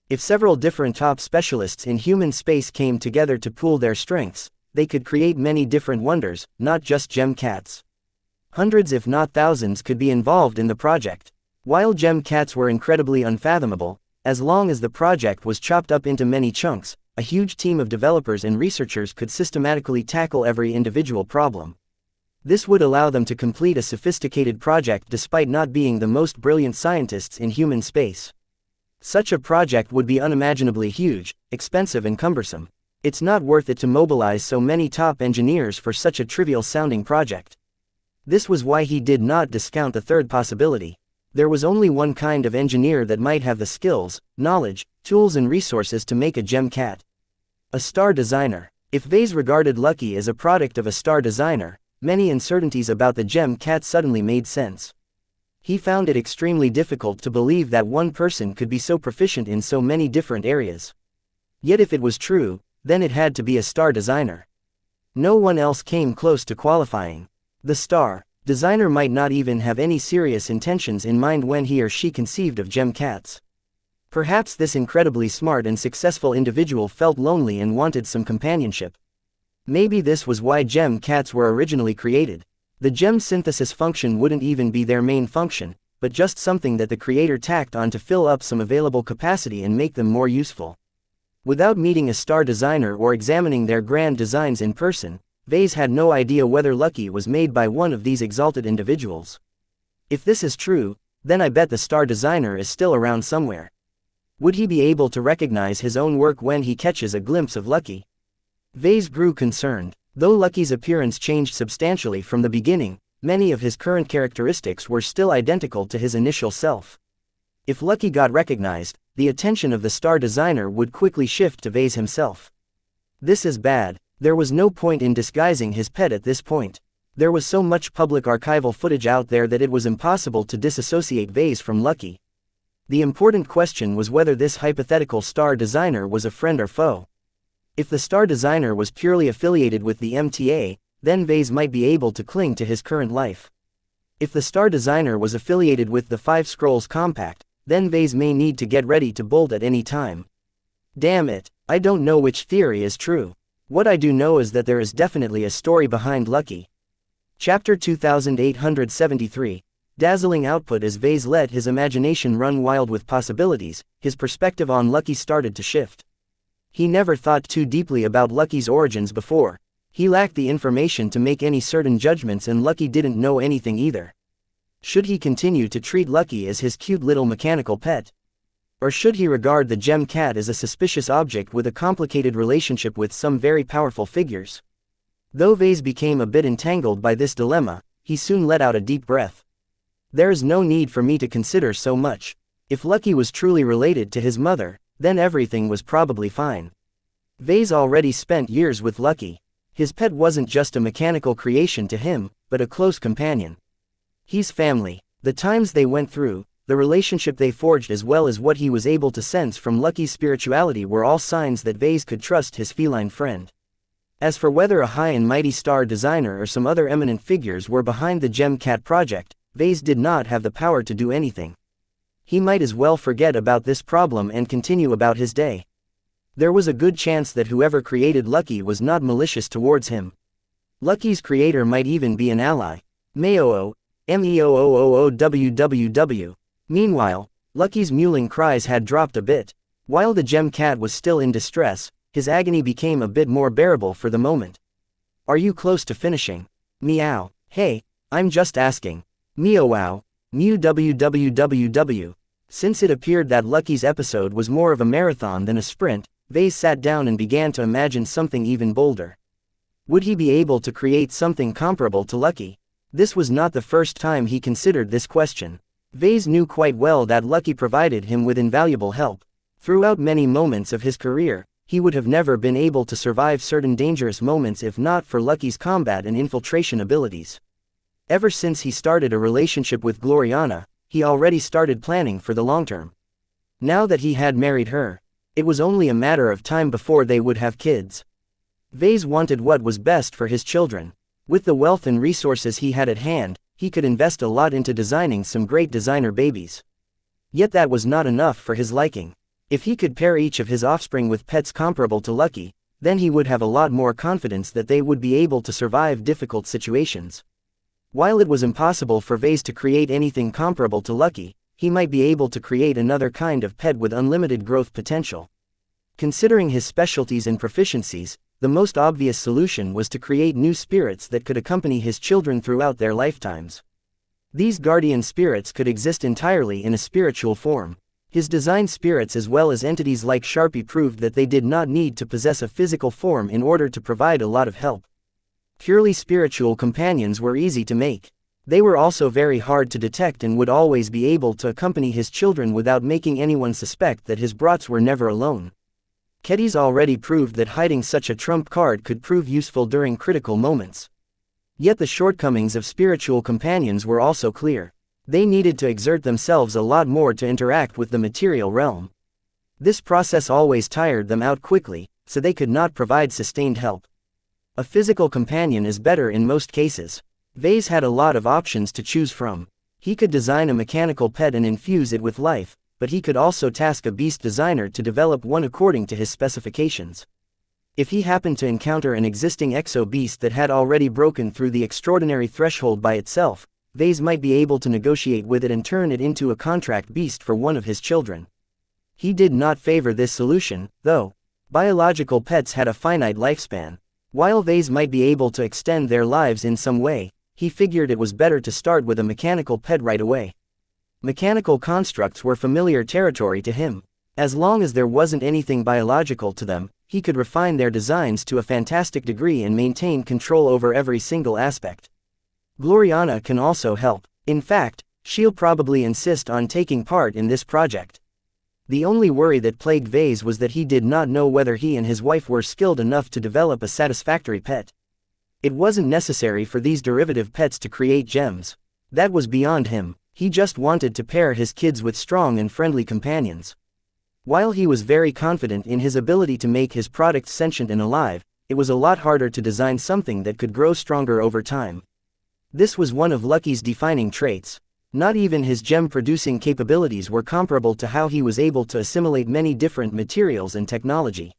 If several different top specialists in human space came together to pool their strengths, they could create many different wonders, not just gem cats. Hundreds if not thousands could be involved in the project. While gem cats were incredibly unfathomable, as long as the project was chopped up into many chunks, a huge team of developers and researchers could systematically tackle every individual problem. This would allow them to complete a sophisticated project despite not being the most brilliant scientists in human space. Such a project would be unimaginably huge, expensive and cumbersome. It's not worth it to mobilize so many top engineers for such a trivial-sounding project. This was why he did not discount the third possibility. There was only one kind of engineer that might have the skills, knowledge, tools and resources to make a gem cat. A star designer. If Vase regarded Lucky as a product of a star designer, many uncertainties about the gem cat suddenly made sense. He found it extremely difficult to believe that one person could be so proficient in so many different areas. Yet if it was true, then it had to be a star designer. No one else came close to qualifying. The star designer might not even have any serious intentions in mind when he or she conceived of gem cats. Perhaps this incredibly smart and successful individual felt lonely and wanted some companionship. Maybe this was why gem cats were originally created. The gem synthesis function wouldn't even be their main function, but just something that the creator tacked on to fill up some available capacity and make them more useful. Without meeting a star designer or examining their grand designs in person, Vase had no idea whether Lucky was made by one of these exalted individuals. If this is true, then I bet the star designer is still around somewhere. Would he be able to recognize his own work when he catches a glimpse of Lucky? Vase grew concerned. Though Lucky's appearance changed substantially from the beginning, many of his current characteristics were still identical to his initial self. If Lucky got recognized, the attention of the star designer would quickly shift to Vase himself. This is bad. There was no point in disguising his pet at this point. There was so much public archival footage out there that it was impossible to disassociate Vase from Lucky. The important question was whether this hypothetical star designer was a friend or foe. If the star designer was purely affiliated with the MTA, then Vase might be able to cling to his current life. If the star designer was affiliated with the Five Scrolls Compact, then Vase may need to get ready to bolt at any time. Damn it, I don't know which theory is true. What I do know is that there is definitely a story behind Lucky. Chapter 2873. Dazzling output. As Vase let his imagination run wild with possibilities, his perspective on Lucky started to shift. He never thought too deeply about Lucky's origins before. He lacked the information to make any certain judgments and Lucky didn't know anything either. Should he continue to treat Lucky as his cute little mechanical pet? Or should he regard the gem cat as a suspicious object with a complicated relationship with some very powerful figures? Though Vase became a bit entangled by this dilemma, he soon let out a deep breath. There is no need for me to consider so much. If Lucky was truly related to his mother, then everything was probably fine. Vase already spent years with Lucky. His pet wasn't just a mechanical creation to him, but a close companion. He's family. The times they went through, the relationship they forged, as well as what he was able to sense from Lucky's spirituality were all signs that Vase could trust his feline friend. As for whether a high and mighty star designer or some other eminent figures were behind the Gem Cat project, Vase did not have the power to do anything. He might as well forget about this problem and continue about his day. There was a good chance that whoever created Lucky was not malicious towards him. Lucky's creator might even be an ally. Meoo, meoowww. Meanwhile, Lucky's mewling cries had dropped a bit. While the Gem Cat was still in distress, his agony became a bit more bearable for the moment. Are you close to finishing? Meow. Hey, I'm just asking. Meow. Mew www. Since it appeared that Lucky's episode was more of a marathon than a sprint, Vase sat down and began to imagine something even bolder. Would he be able to create something comparable to Lucky? This was not the first time he considered this question. Vase knew quite well that Lucky provided him with invaluable help. Throughout many moments of his career, he would have never been able to survive certain dangerous moments if not for Lucky's combat and infiltration abilities. Ever since he started a relationship with Gloriana, he already started planning for the long term. Now that he had married her, it was only a matter of time before they would have kids. Vase wanted what was best for his children. With the wealth and resources he had at hand, he could invest a lot into designing some great designer babies. Yet that was not enough for his liking. If he could pair each of his offspring with pets comparable to Lucky, then he would have a lot more confidence that they would be able to survive difficult situations. While it was impossible for Vase to create anything comparable to Lucky, he might be able to create another kind of pet with unlimited growth potential. Considering his specialties and proficiencies, the most obvious solution was to create new spirits that could accompany his children throughout their lifetimes. These guardian spirits could exist entirely in a spiritual form. His designed spirits as well as entities like Sharpie proved that they did not need to possess a physical form in order to provide a lot of help. Purely spiritual companions were easy to make. They were also very hard to detect and would always be able to accompany his children without making anyone suspect that his brats were never alone. Keddies already proved that hiding such a trump card could prove useful during critical moments. Yet the shortcomings of spiritual companions were also clear. They needed to exert themselves a lot more to interact with the material realm. This process always tired them out quickly, so they could not provide sustained help. A physical companion is better in most cases. Vase had a lot of options to choose from. He could design a mechanical pet and infuse it with life, but he could also task a beast designer to develop one according to his specifications. If he happened to encounter an existing exo-beast that had already broken through the extraordinary threshold by itself, Vase might be able to negotiate with it and turn it into a contract beast for one of his children. He did not favor this solution, though. Biological pets had a finite lifespan. While Vase might be able to extend their lives in some way, he figured it was better to start with a mechanical pet right away. Mechanical constructs were familiar territory to him. As long as there wasn't anything biological to them, he could refine their designs to a fantastic degree and maintain control over every single aspect. Gloriana can also help. In fact, she'll probably insist on taking part in this project. The only worry that plagued Vase was that he did not know whether he and his wife were skilled enough to develop a satisfactory pet. It wasn't necessary for these derivative pets to create gems. That was beyond him. He just wanted to pair his kids with strong and friendly companions. While he was very confident in his ability to make his products sentient and alive, it was a lot harder to design something that could grow stronger over time. This was one of Lucky's defining traits. Not even his gem-producing capabilities were comparable to how he was able to assimilate many different materials and technology.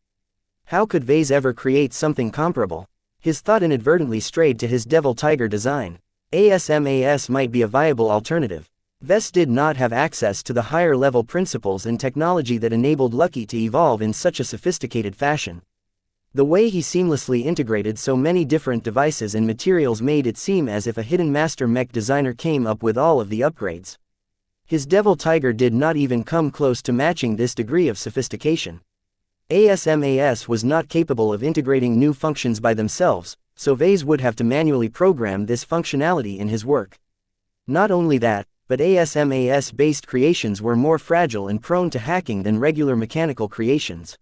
How could Vase ever create something comparable? His thought inadvertently strayed to his devil tiger design. ASMAS might be a viable alternative. Vase did not have access to the higher-level principles and technology that enabled Lucky to evolve in such a sophisticated fashion. The way he seamlessly integrated so many different devices and materials made it seem as if a hidden master mech designer came up with all of the upgrades. His Devil Tiger did not even come close to matching this degree of sophistication. ASMAS was not capable of integrating new functions by themselves, so Vase would have to manually program this functionality in his work. Not only that, but ASMAS-based creations were more fragile and prone to hacking than regular mechanical creations.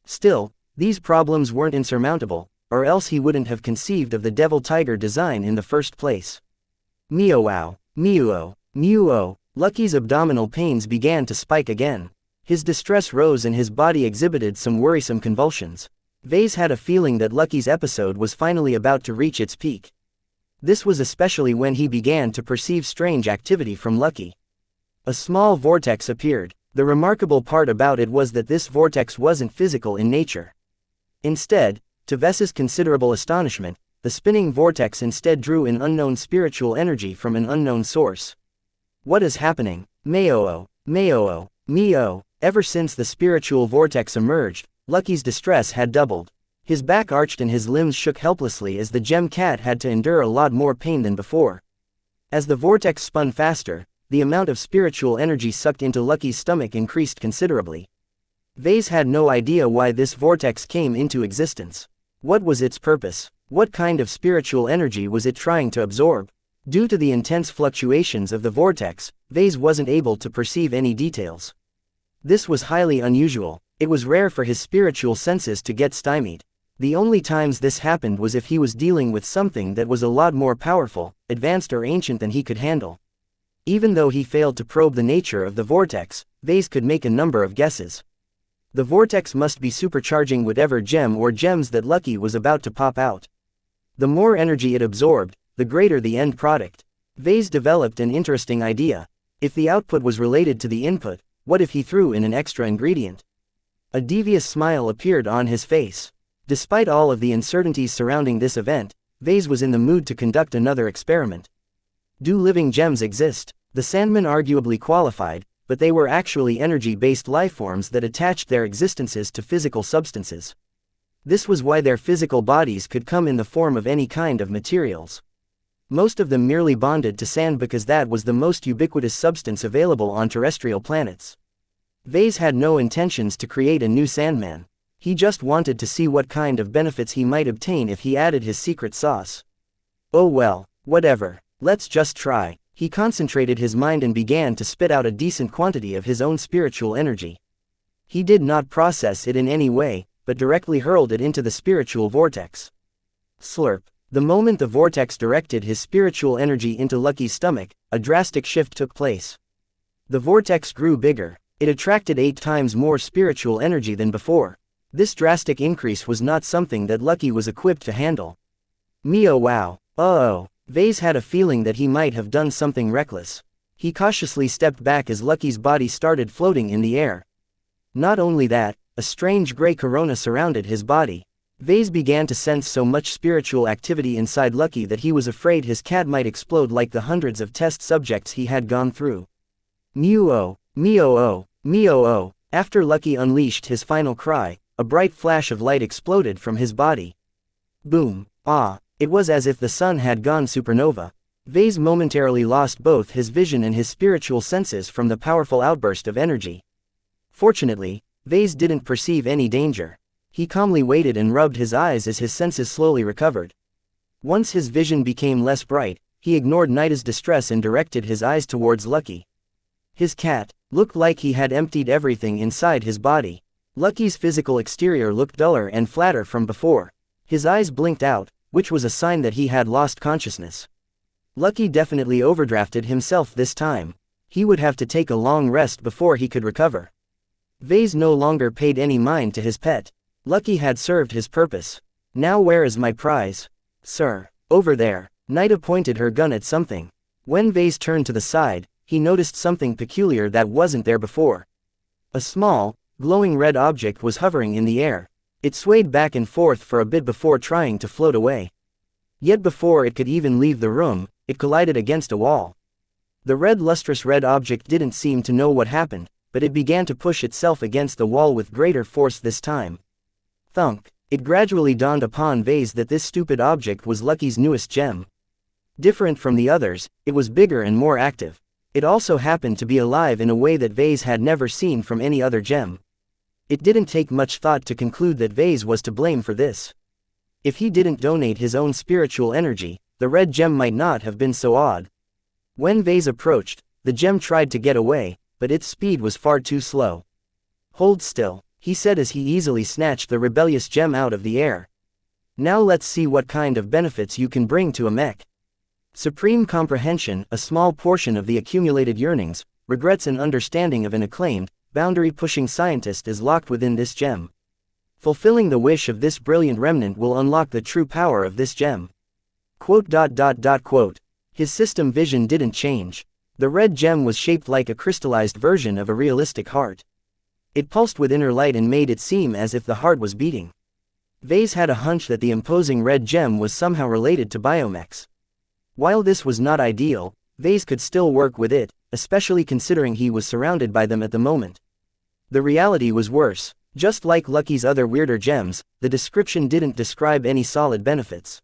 Still, these problems weren't insurmountable, or else he wouldn't have conceived of the devil tiger design in the first place. Meow, meow, meow. Lucky's abdominal pains began to spike again. His distress rose and his body exhibited some worrisome convulsions. Vase had a feeling that Lucky's episode was finally about to reach its peak. This was especially when he began to perceive strange activity from Lucky. A small vortex appeared. The remarkable part about it was that this vortex wasn't physical in nature. Instead, to Ves's considerable astonishment, the spinning vortex instead drew in unknown spiritual energy from an unknown source. What is happening? Meo, meo, meo. Ever since the spiritual vortex emerged, Lucky's distress had doubled. His back arched and his limbs shook helplessly as the gem cat had to endure a lot more pain than before. As the vortex spun faster, the amount of spiritual energy sucked into Lucky's stomach increased considerably. Vase had no idea why this vortex came into existence. What was its purpose? What kind of spiritual energy was it trying to absorb? Due to the intense fluctuations of the vortex, Vase wasn't able to perceive any details. This was highly unusual. It was rare for his spiritual senses to get stymied. The only times this happened was if he was dealing with something that was a lot more powerful, advanced or ancient than he could handle. Even though he failed to probe the nature of the vortex, Vase could make a number of guesses. The vortex must be supercharging whatever gem or gems that Lucky was about to pop out. The more energy it absorbed, the greater the end product. Vase developed an interesting idea. If the output was related to the input, what if he threw in an extra ingredient? A devious smile appeared on his face. Despite all of the uncertainties surrounding this event, Vase was in the mood to conduct another experiment. Do living gems exist? The Sandmen arguably qualified, but they were actually energy-based lifeforms that attached their existences to physical substances. This was why their physical bodies could come in the form of any kind of materials. Most of them merely bonded to sand because that was the most ubiquitous substance available on terrestrial planets. Vase had no intentions to create a new Sandman. He just wanted to see what kind of benefits he might obtain if he added his secret sauce. Oh well, whatever, let's just try. He concentrated his mind and began to spit out a decent quantity of his own spiritual energy. He did not process it in any way, but directly hurled it into the spiritual vortex. Slurp. The moment the vortex directed his spiritual energy into Lucky's stomach, a drastic shift took place. The vortex grew bigger. It attracted 8 times more spiritual energy than before. This drastic increase was not something that Lucky was equipped to handle. Meow wow. Uh-oh. Vase had a feeling that he might have done something reckless. He cautiously stepped back as Lucky's body started floating in the air. Not only that, a strange gray corona surrounded his body. Vase began to sense so much spiritual activity inside Lucky that he was afraid his cat might explode like the hundreds of test subjects he had gone through. Meow-oh, meow-oh, meow-oh. After Lucky unleashed his final cry, a bright flash of light exploded from his body. Boom. Ah. It was as if the sun had gone supernova. Vase momentarily lost both his vision and his spiritual senses from the powerful outburst of energy. Fortunately, Vase didn't perceive any danger. He calmly waited and rubbed his eyes as his senses slowly recovered. Once his vision became less bright, he ignored Nida's distress and directed his eyes towards Lucky. His cat looked like he had emptied everything inside his body. Lucky's physical exterior looked duller and flatter from before. His eyes blinked out, which was a sign that he had lost consciousness. Lucky definitely overdrafted himself this time. He would have to take a long rest before he could recover. Vase no longer paid any mind to his pet. Lucky had served his purpose. Now where is my prize? Sir, over there. Nida pointed her gun at something. When Vase turned to the side, he noticed something peculiar that wasn't there before. A small, glowing red object was hovering in the air. It swayed back and forth for a bit before trying to float away. Yet before it could even leave the room, it collided against a wall. The lustrous red object didn't seem to know what happened, but it began to push itself against the wall with greater force this time. Thunk. It gradually dawned upon Vase that this stupid object was Lucky's newest gem. Different from the others, it was bigger and more active. It also happened to be alive in a way that Vase had never seen from any other gem. It didn't take much thought to conclude that Vase was to blame for this. If he didn't donate his own spiritual energy, the red gem might not have been so odd. When Vase approached, the gem tried to get away, but its speed was far too slow. "Hold still," he said as he easily snatched the rebellious gem out of the air. "Now let's see what kind of benefits you can bring to a mech." Supreme comprehension, a small portion of the accumulated yearnings, regrets and understanding of an acclaimed, boundary-pushing scientist is locked within this gem. Fulfilling the wish of this brilliant remnant will unlock the true power of this gem. Quote. His system vision didn't change. The red gem was shaped like a crystallized version of a realistic heart. It pulsed with inner light and made it seem as if the heart was beating. Vase had a hunch that the imposing red gem was somehow related to biomechs. While this was not ideal, Vase could still work with it, especially considering he was surrounded by them at the moment. The reality was worse. Just like Lucky's other weirder gems, the description didn't describe any solid benefits.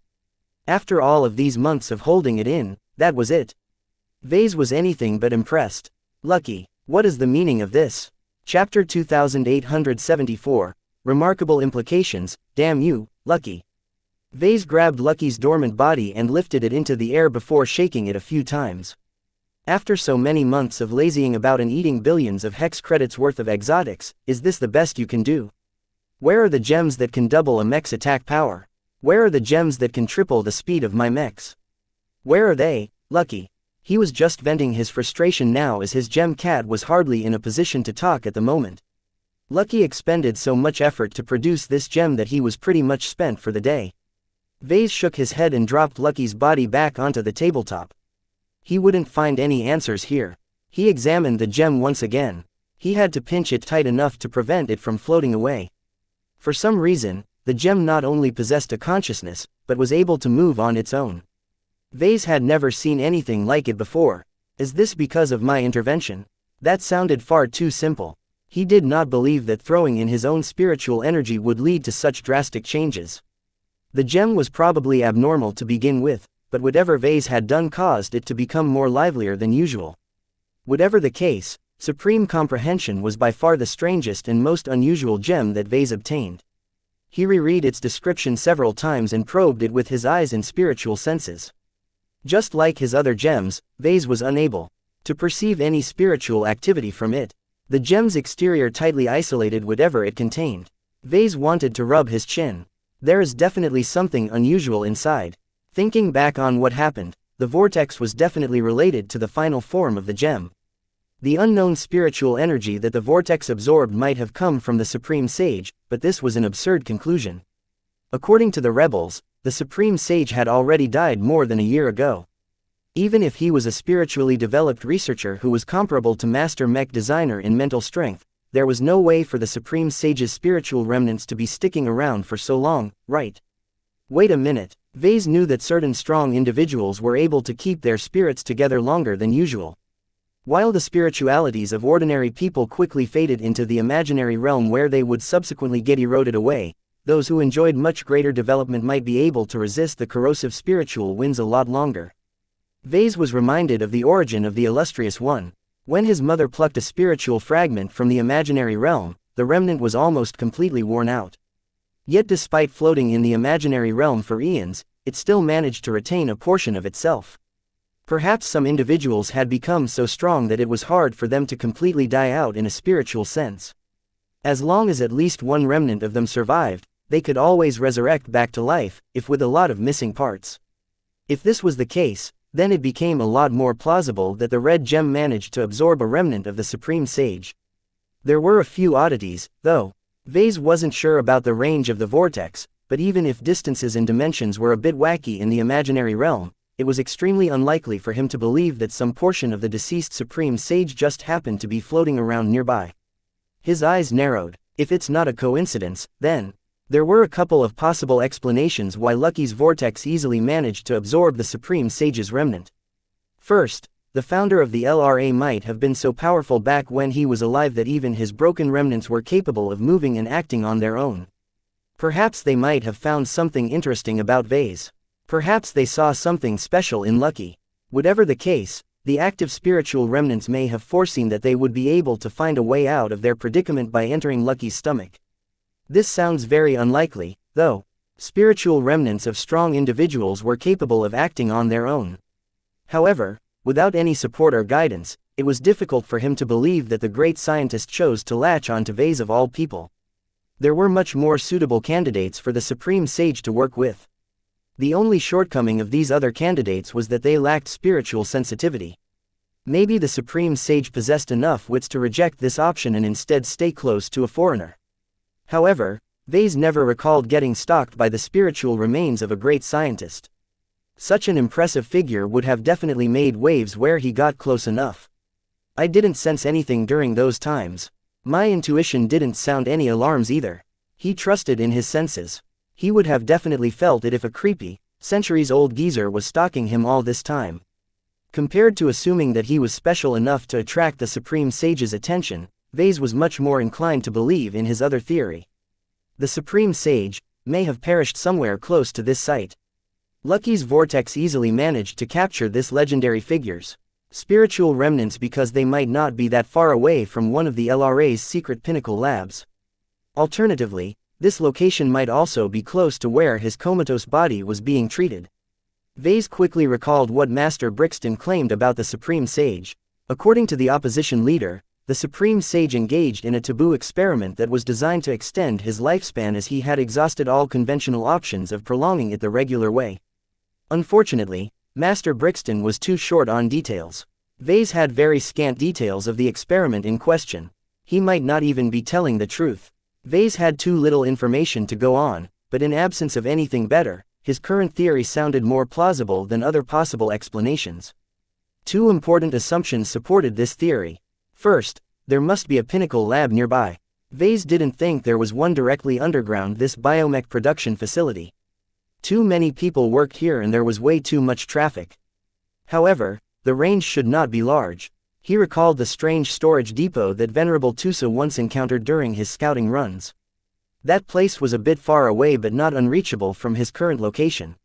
After all of these months of holding it in, that was it. Vase was anything but impressed. Lucky, what is the meaning of this? Chapter 2874, Remarkable Implications, Damn you, Lucky. Vase grabbed Lucky's dormant body and lifted it into the air before shaking it a few times. After so many months of lazying about and eating billions of hex credits worth of exotics, is this the best you can do? Where are the gems that can double a mech's attack power? Where are the gems that can triple the speed of my mechs? Where are they, Lucky? He was just venting his frustration now as his gem cat was hardly in a position to talk at the moment. Lucky expended so much effort to produce this gem that he was pretty much spent for the day. Vase shook his head and dropped Lucky's body back onto the tabletop. He wouldn't find any answers here. He examined the gem once again. He had to pinch it tight enough to prevent it from floating away. For some reason, the gem not only possessed a consciousness, but was able to move on its own. Vase had never seen anything like it before. Is this because of my intervention? That sounded far too simple. He did not believe that throwing in his own spiritual energy would lead to such drastic changes. The gem was probably abnormal to begin with, but whatever Vase had done caused it to become more livelier than usual. Whatever the case, Supreme Comprehension was by far the strangest and most unusual gem that Vase obtained. He reread its description several times and probed it with his eyes and spiritual senses. Just like his other gems, Vase was unable to perceive any spiritual activity from it. The gem's exterior tightly isolated whatever it contained. Vase wanted to rub his chin. There is definitely something unusual inside. Thinking back on what happened, the vortex was definitely related to the final form of the gem. The unknown spiritual energy that the vortex absorbed might have come from the Supreme Sage, but this was an absurd conclusion. According to the rebels, the Supreme Sage had already died more than a year ago. Even if he was a spiritually developed researcher who was comparable to Master Mech Designer in mental strength, there was no way for the Supreme Sage's spiritual remnants to be sticking around for so long, right? Wait a minute. Vase knew that certain strong individuals were able to keep their spirits together longer than usual. While the spiritualities of ordinary people quickly faded into the imaginary realm where they would subsequently get eroded away, those who enjoyed much greater development might be able to resist the corrosive spiritual winds a lot longer. Vase was reminded of the origin of the illustrious one. When his mother plucked a spiritual fragment from the imaginary realm, the remnant was almost completely worn out. Yet despite floating in the imaginary realm for eons, it still managed to retain a portion of itself. Perhaps some individuals had become so strong that it was hard for them to completely die out in a spiritual sense. As long as at least one remnant of them survived, they could always resurrect back to life, if with a lot of missing parts. If this was the case, then it became a lot more plausible that the red gem managed to absorb a remnant of the Supreme Sage. There were a few oddities, though. Vase wasn't sure about the range of the vortex, but even if distances and dimensions were a bit wacky in the imaginary realm, it was extremely unlikely for him to believe that some portion of the deceased Supreme Sage just happened to be floating around nearby. His eyes narrowed. If it's not a coincidence, then there were a couple of possible explanations why Lucky's vortex easily managed to absorb the Supreme Sage's remnant. First, the founder of the LRA might have been so powerful back when he was alive that even his broken remnants were capable of moving and acting on their own. Perhaps they might have found something interesting about Vase. Perhaps they saw something special in Lucky. Whatever the case, the active spiritual remnants may have foreseen that they would be able to find a way out of their predicament by entering Lucky's stomach. This sounds very unlikely, though. Spiritual remnants of strong individuals were capable of acting on their own. However, without any support or guidance, it was difficult for him to believe that the great scientist chose to latch on to Vase of all people. There were much more suitable candidates for the Supreme Sage to work with. The only shortcoming of these other candidates was that they lacked spiritual sensitivity. Maybe the Supreme Sage possessed enough wits to reject this option and instead stay close to a foreigner. However, Vase never recalled getting stalked by the spiritual remains of a great scientist. Such an impressive figure would have definitely made waves where he got close enough. I didn't sense anything during those times. My intuition didn't sound any alarms either. He trusted in his senses. He would have definitely felt it if a creepy, centuries-old geezer was stalking him all this time. Compared to assuming that he was special enough to attract the Supreme Sage's attention, Vase was much more inclined to believe in his other theory. The Supreme Sage may have perished somewhere close to this site. Lucky's vortex easily managed to capture this legendary figure's spiritual remnants because they might not be that far away from one of the LRA's secret pinnacle labs. Alternatively, this location might also be close to where his comatose body was being treated. Vase quickly recalled what Master Brixton claimed about the Supreme Sage. According to the opposition leader, the Supreme Sage engaged in a taboo experiment that was designed to extend his lifespan as he had exhausted all conventional options of prolonging it the regular way. Unfortunately, Master Brixton was too short on details. Vase had very scant details of the experiment in question. He might not even be telling the truth. Vase had too little information to go on, but in absence of anything better, his current theory sounded more plausible than other possible explanations. Two important assumptions supported this theory. First, there must be a pinnacle lab nearby. Vase didn't think there was one directly underground this biomech production facility. Too many people worked here and there was way too much traffic. However, the range should not be large. He recalled the strange storage depot that Venerable Tusa once encountered during his scouting runs. That place was a bit far away but not unreachable from his current location.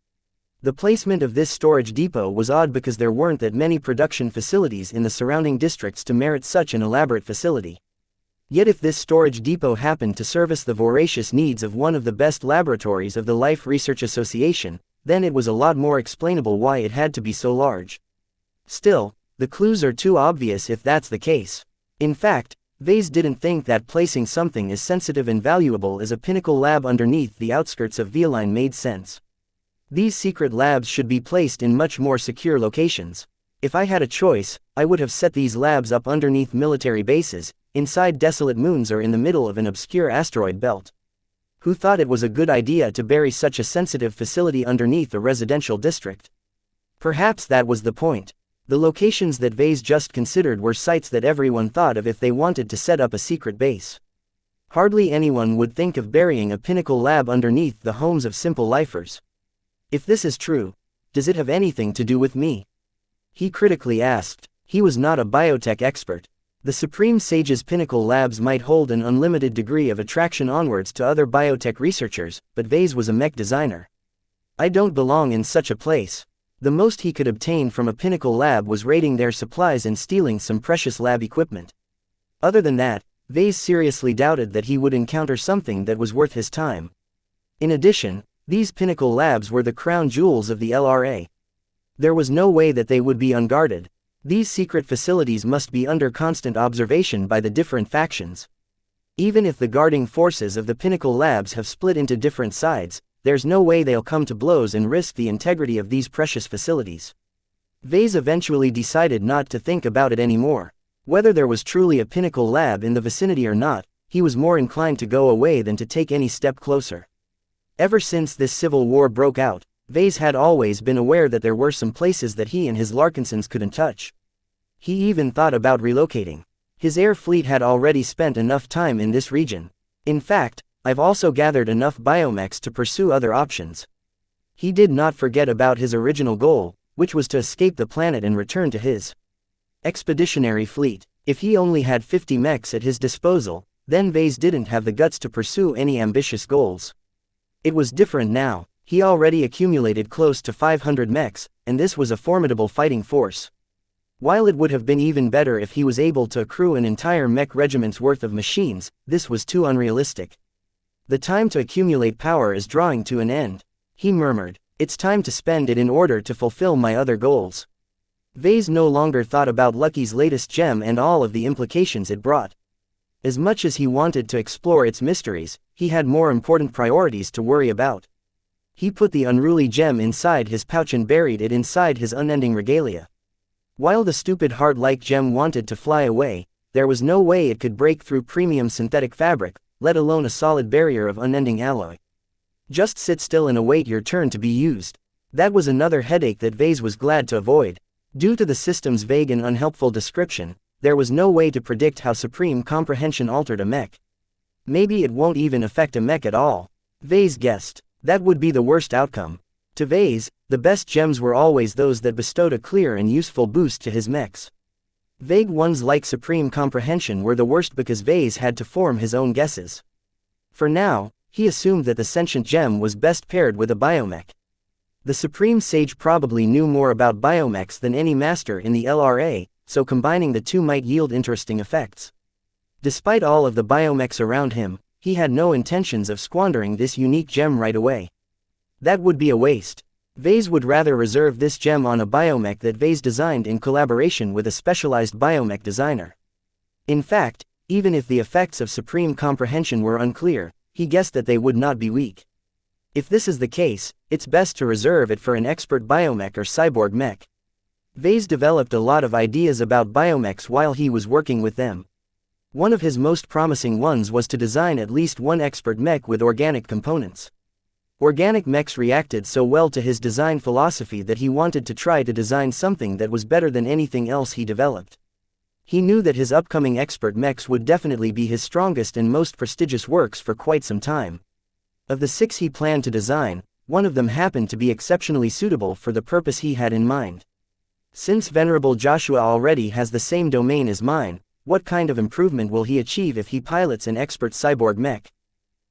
The placement of this storage depot was odd because there weren't that many production facilities in the surrounding districts to merit such an elaborate facility. Yet if this storage depot happened to service the voracious needs of one of the best laboratories of the Life Research Association, then it was a lot more explainable why it had to be so large. Still, the clues are too obvious if that's the case. In fact, Vase didn't think that placing something as sensitive and valuable as a pinnacle lab underneath the outskirts of Vieline made sense. These secret labs should be placed in much more secure locations. If I had a choice, I would have set these labs up underneath military bases, inside desolate moons or in the middle of an obscure asteroid belt. Who thought it was a good idea to bury such a sensitive facility underneath a residential district? Perhaps that was the point. The locations that Vase just considered were sites that everyone thought of if they wanted to set up a secret base. Hardly anyone would think of burying a pinnacle lab underneath the homes of simple lifers. If this is true, does it have anything to do with me? He critically asked. He was not a biotech expert. The Supreme Sage's pinnacle labs might hold an unlimited degree of attraction onwards to other biotech researchers, but Vase was a mech designer. I don't belong in such a place. The most he could obtain from a pinnacle lab was raiding their supplies and stealing some precious lab equipment. Other than that, Vase seriously doubted that he would encounter something that was worth his time. In addition, these pinnacle labs were the crown jewels of the LRA. There was no way that they would be unguarded. These secret facilities must be under constant observation by the different factions. Even if the guarding forces of the pinnacle labs have split into different sides, there's no way they'll come to blows and risk the integrity of these precious facilities. Vase eventually decided not to think about it anymore. Whether there was truly a pinnacle lab in the vicinity or not, he was more inclined to go away than to take any step closer. Ever since this civil war broke out, Vase had always been aware that there were some places that he and his Larkinsons couldn't touch. He even thought about relocating. His air fleet had already spent enough time in this region. In fact, I've also gathered enough biomechs to pursue other options. He did not forget about his original goal, which was to escape the planet and return to his expeditionary fleet. If he only had 50 mechs at his disposal, then Vase didn't have the guts to pursue any ambitious goals. It was different now. He already accumulated close to 500 mechs, and this was a formidable fighting force. While it would have been even better if he was able to accrue an entire mech regiment's worth of machines, this was too unrealistic. The time to accumulate power is drawing to an end. He murmured. It's time to spend it in order to fulfill my other goals. Vase no longer thought about Lucky's latest gem and all of the implications it brought. As much as he wanted to explore its mysteries, he had more important priorities to worry about. He put the unruly gem inside his pouch and buried it inside his unending regalia. While the stupid heart-like gem wanted to fly away, there was no way it could break through premium synthetic fabric, let alone a solid barrier of unending alloy. Just sit still and await your turn to be used. That was another headache that Vase was glad to avoid. Due to the system's vague and unhelpful description, there was no way to predict how Supreme Comprehension altered a mech. Maybe it won't even affect a mech at all. Vase guessed. That would be the worst outcome. To Vase, the best gems were always those that bestowed a clear and useful boost to his mechs. Vague ones like Supreme Comprehension were the worst because Vase had to form his own guesses. For now, he assumed that the sentient gem was best paired with a biomech. The Supreme Sage probably knew more about biomechs than any master in the LRA, so combining the two might yield interesting effects. Despite all of the biomechs around him, he had no intentions of squandering this unique gem right away. That would be a waste. Vase would rather reserve this gem on a biomech that Vase designed in collaboration with a specialized biomech designer. In fact, even if the effects of Supreme Comprehension were unclear, he guessed that they would not be weak. If this is the case, it's best to reserve it for an expert biomech or cyborg mech. Vase developed a lot of ideas about biomechs while he was working with them. One of his most promising ones was to design at least one expert mech with organic components. Organic mechs reacted so well to his design philosophy that he wanted to try to design something that was better than anything else he developed. He knew that his upcoming expert mechs would definitely be his strongest and most prestigious works for quite some time. Of the 6 he planned to design, one of them happened to be exceptionally suitable for the purpose he had in mind. Since Venerable Joshua already has the same domain as mine, what kind of improvement will he achieve if he pilots an expert cyborg mech?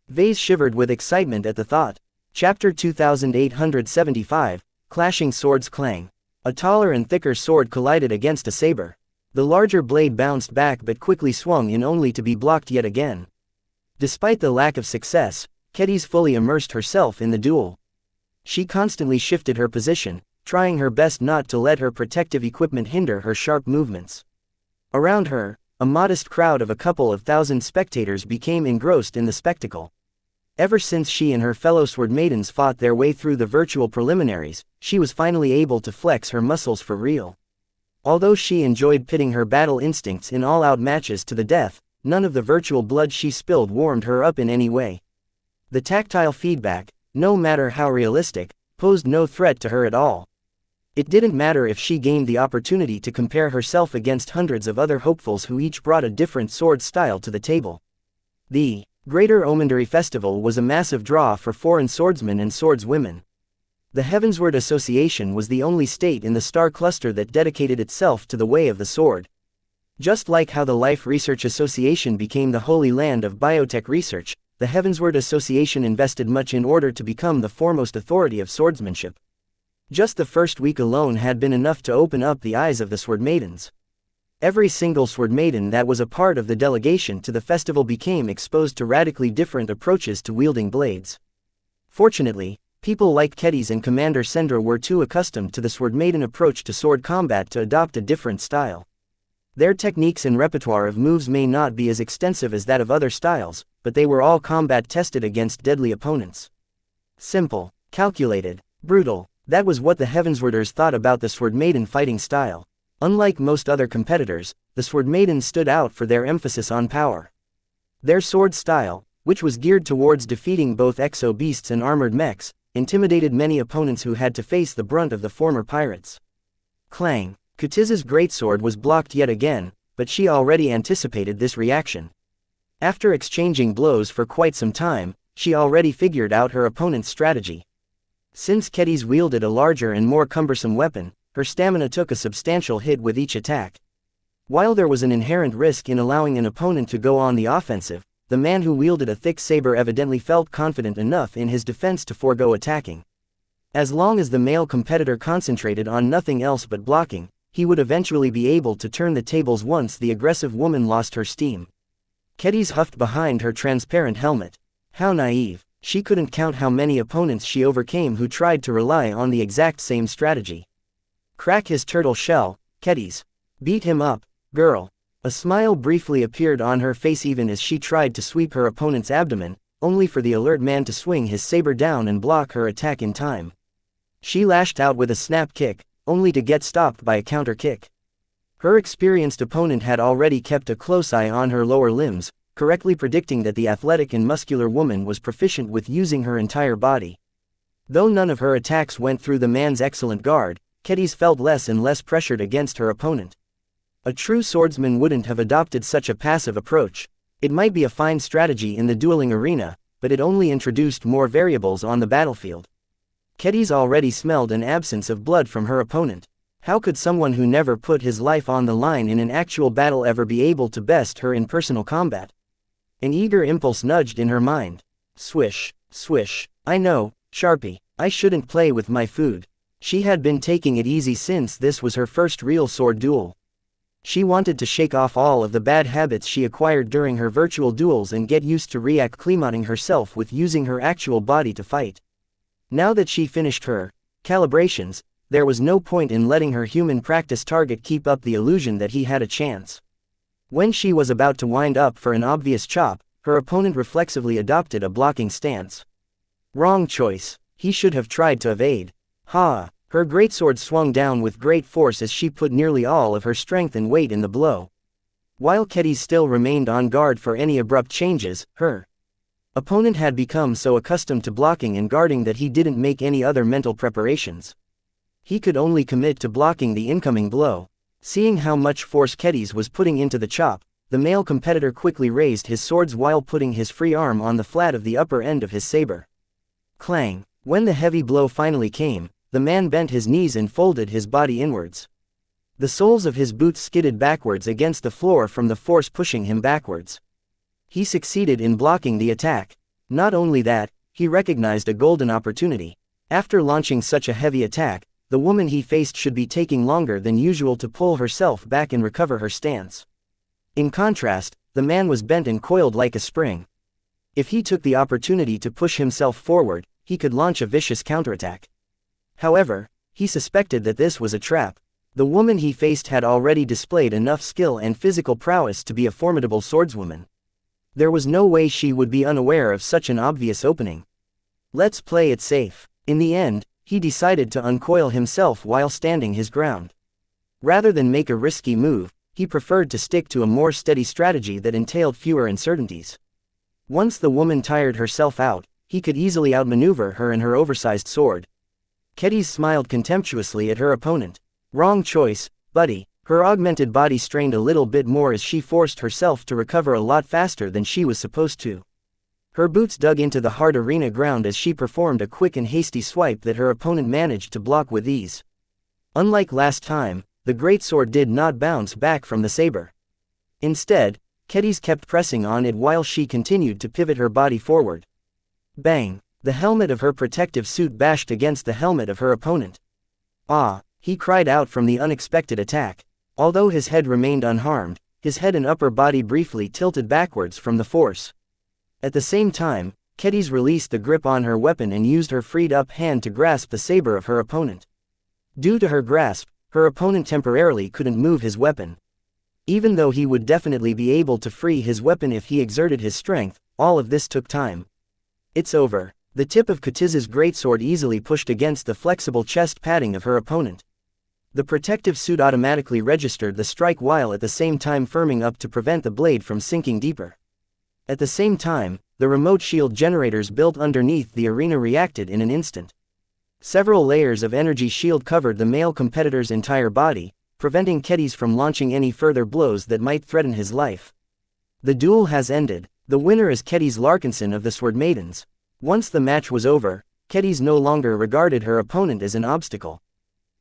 Vase shivered with excitement at the thought. Chapter 2875, Clashing Swords Clang. A taller and thicker sword collided against a saber. The larger blade bounced back but quickly swung in only to be blocked yet again. Despite the lack of success, Kedis fully immersed herself in the duel. She constantly shifted her position, trying her best not to let her protective equipment hinder her sharp movements. Around her, a modest crowd of a couple of thousand spectators became engrossed in the spectacle. Ever since she and her fellow sword maidens fought their way through the virtual preliminaries, she was finally able to flex her muscles for real. Although she enjoyed pitting her battle instincts in all-out matches to the death, none of the virtual blood she spilled warmed her up in any way. The tactile feedback, no matter how realistic, posed no threat to her at all. It didn't matter if she gained the opportunity to compare herself against hundreds of other hopefuls who each brought a different sword style to the table. The Greater Omandari Festival was a massive draw for foreign swordsmen and swordswomen. The Heavensward Association was the only state in the star cluster that dedicated itself to the way of the sword. Just like how the Life Research Association became the holy land of biotech research, the Heavensward Association invested much in order to become the foremost authority of swordsmanship. Just the first week alone had been enough to open up the eyes of the sword maidens. Every single sword maiden that was a part of the delegation to the festival became exposed to radically different approaches to wielding blades. Fortunately, people like Kedis and Commander Sendra were too accustomed to the sword maiden approach to sword combat to adopt a different style. Their techniques and repertoire of moves may not be as extensive as that of other styles, but they were all combat tested against deadly opponents. Simple, calculated, brutal. That was what the Heavenswarders thought about the Sword Maiden fighting style. Unlike most other competitors, the Sword Maidens stood out for their emphasis on power. Their sword style, which was geared towards defeating both exo-beasts and armored mechs, intimidated many opponents who had to face the brunt of the former pirates. Clang! Kutiz's greatsword was blocked yet again, but she already anticipated this reaction. After exchanging blows for quite some time, she already figured out her opponent's strategy. Since Kedis wielded a larger and more cumbersome weapon, her stamina took a substantial hit with each attack. While there was an inherent risk in allowing an opponent to go on the offensive, the man who wielded a thick saber evidently felt confident enough in his defense to forego attacking. As long as the male competitor concentrated on nothing else but blocking, he would eventually be able to turn the tables once the aggressive woman lost her steam. Kedis huffed behind her transparent helmet. How naive. She couldn't count how many opponents she overcame who tried to rely on the exact same strategy. Crack his turtle shell, Kedis. Beat him up, girl. A smile briefly appeared on her face even as she tried to sweep her opponent's abdomen, only for the alert man to swing his saber down and block her attack in time. She lashed out with a snap kick, only to get stopped by a counter kick. Her experienced opponent had already kept a close eye on her lower limbs, correctly predicting that the athletic and muscular woman was proficient with using her entire body. Though none of her attacks went through the man's excellent guard, Kedis felt less and less pressured against her opponent. A true swordsman wouldn't have adopted such a passive approach. It might be a fine strategy in the dueling arena, but it only introduced more variables on the battlefield. Kedis already smelled an absence of blood from her opponent. How could someone who never put his life on the line in an actual battle ever be able to best her in personal combat? An eager impulse nudged in her mind. Swish, swish. I know, Sharpie, I shouldn't play with my food. She had been taking it easy since this was her first real sword duel. She wanted to shake off all of the bad habits she acquired during her virtual duels and get used to reacclimating herself with using her actual body to fight. Now that she finished her calibrations, there was no point in letting her human practice target keep up the illusion that he had a chance. When she was about to wind up for an obvious chop, her opponent reflexively adopted a blocking stance. Wrong choice. He should have tried to evade. Ha! Her greatsword swung down with great force as she put nearly all of her strength and weight in the blow. While Kedis still remained on guard for any abrupt changes, her opponent had become so accustomed to blocking and guarding that he didn't make any other mental preparations. He could only commit to blocking the incoming blow. Seeing how much force Kedis was putting into the chop, the male competitor quickly raised his swords while putting his free arm on the flat of the upper end of his saber. Clang! When the heavy blow finally came, the man bent his knees and folded his body inwards. The soles of his boots skidded backwards against the floor from the force pushing him backwards. He succeeded in blocking the attack. Not only that, he recognized a golden opportunity. After launching such a heavy attack, the woman he faced should be taking longer than usual to pull herself back and recover her stance. In contrast, the man was bent and coiled like a spring. If he took the opportunity to push himself forward, he could launch a vicious counterattack. However, he suspected that this was a trap. The woman he faced had already displayed enough skill and physical prowess to be a formidable swordswoman. There was no way she would be unaware of such an obvious opening. Let's play it safe. In the end, he decided to uncoil himself while standing his ground. Rather than make a risky move, he preferred to stick to a more steady strategy that entailed fewer uncertainties. Once the woman tired herself out, he could easily outmaneuver her and her oversized sword. Kedis smiled contemptuously at her opponent. Wrong choice, buddy. Her augmented body strained a little bit more as she forced herself to recover a lot faster than she was supposed to. Her boots dug into the hard arena ground as she performed a quick and hasty swipe that her opponent managed to block with ease. Unlike last time, the greatsword did not bounce back from the saber. Instead, Kedis kept pressing on it while she continued to pivot her body forward. Bang! The helmet of her protective suit bashed against the helmet of her opponent. Ah! He cried out from the unexpected attack. Although his head remained unharmed, his head and upper body briefly tilted backwards from the force. At the same time, Kedis released the grip on her weapon and used her freed-up hand to grasp the saber of her opponent. Due to her grasp, her opponent temporarily couldn't move his weapon. Even though he would definitely be able to free his weapon if he exerted his strength, all of this took time. It's over. The tip of Kedis's greatsword easily pushed against the flexible chest padding of her opponent. The protective suit automatically registered the strike while at the same time firming up to prevent the blade from sinking deeper. At the same time, the remote shield generators built underneath the arena reacted in an instant. Several layers of energy shield covered the male competitor's entire body, preventing Kedis from launching any further blows that might threaten his life. The duel has ended. The winner is Kedis Larkinson of the Sword Maidens. Once the match was over, Kedis no longer regarded her opponent as an obstacle.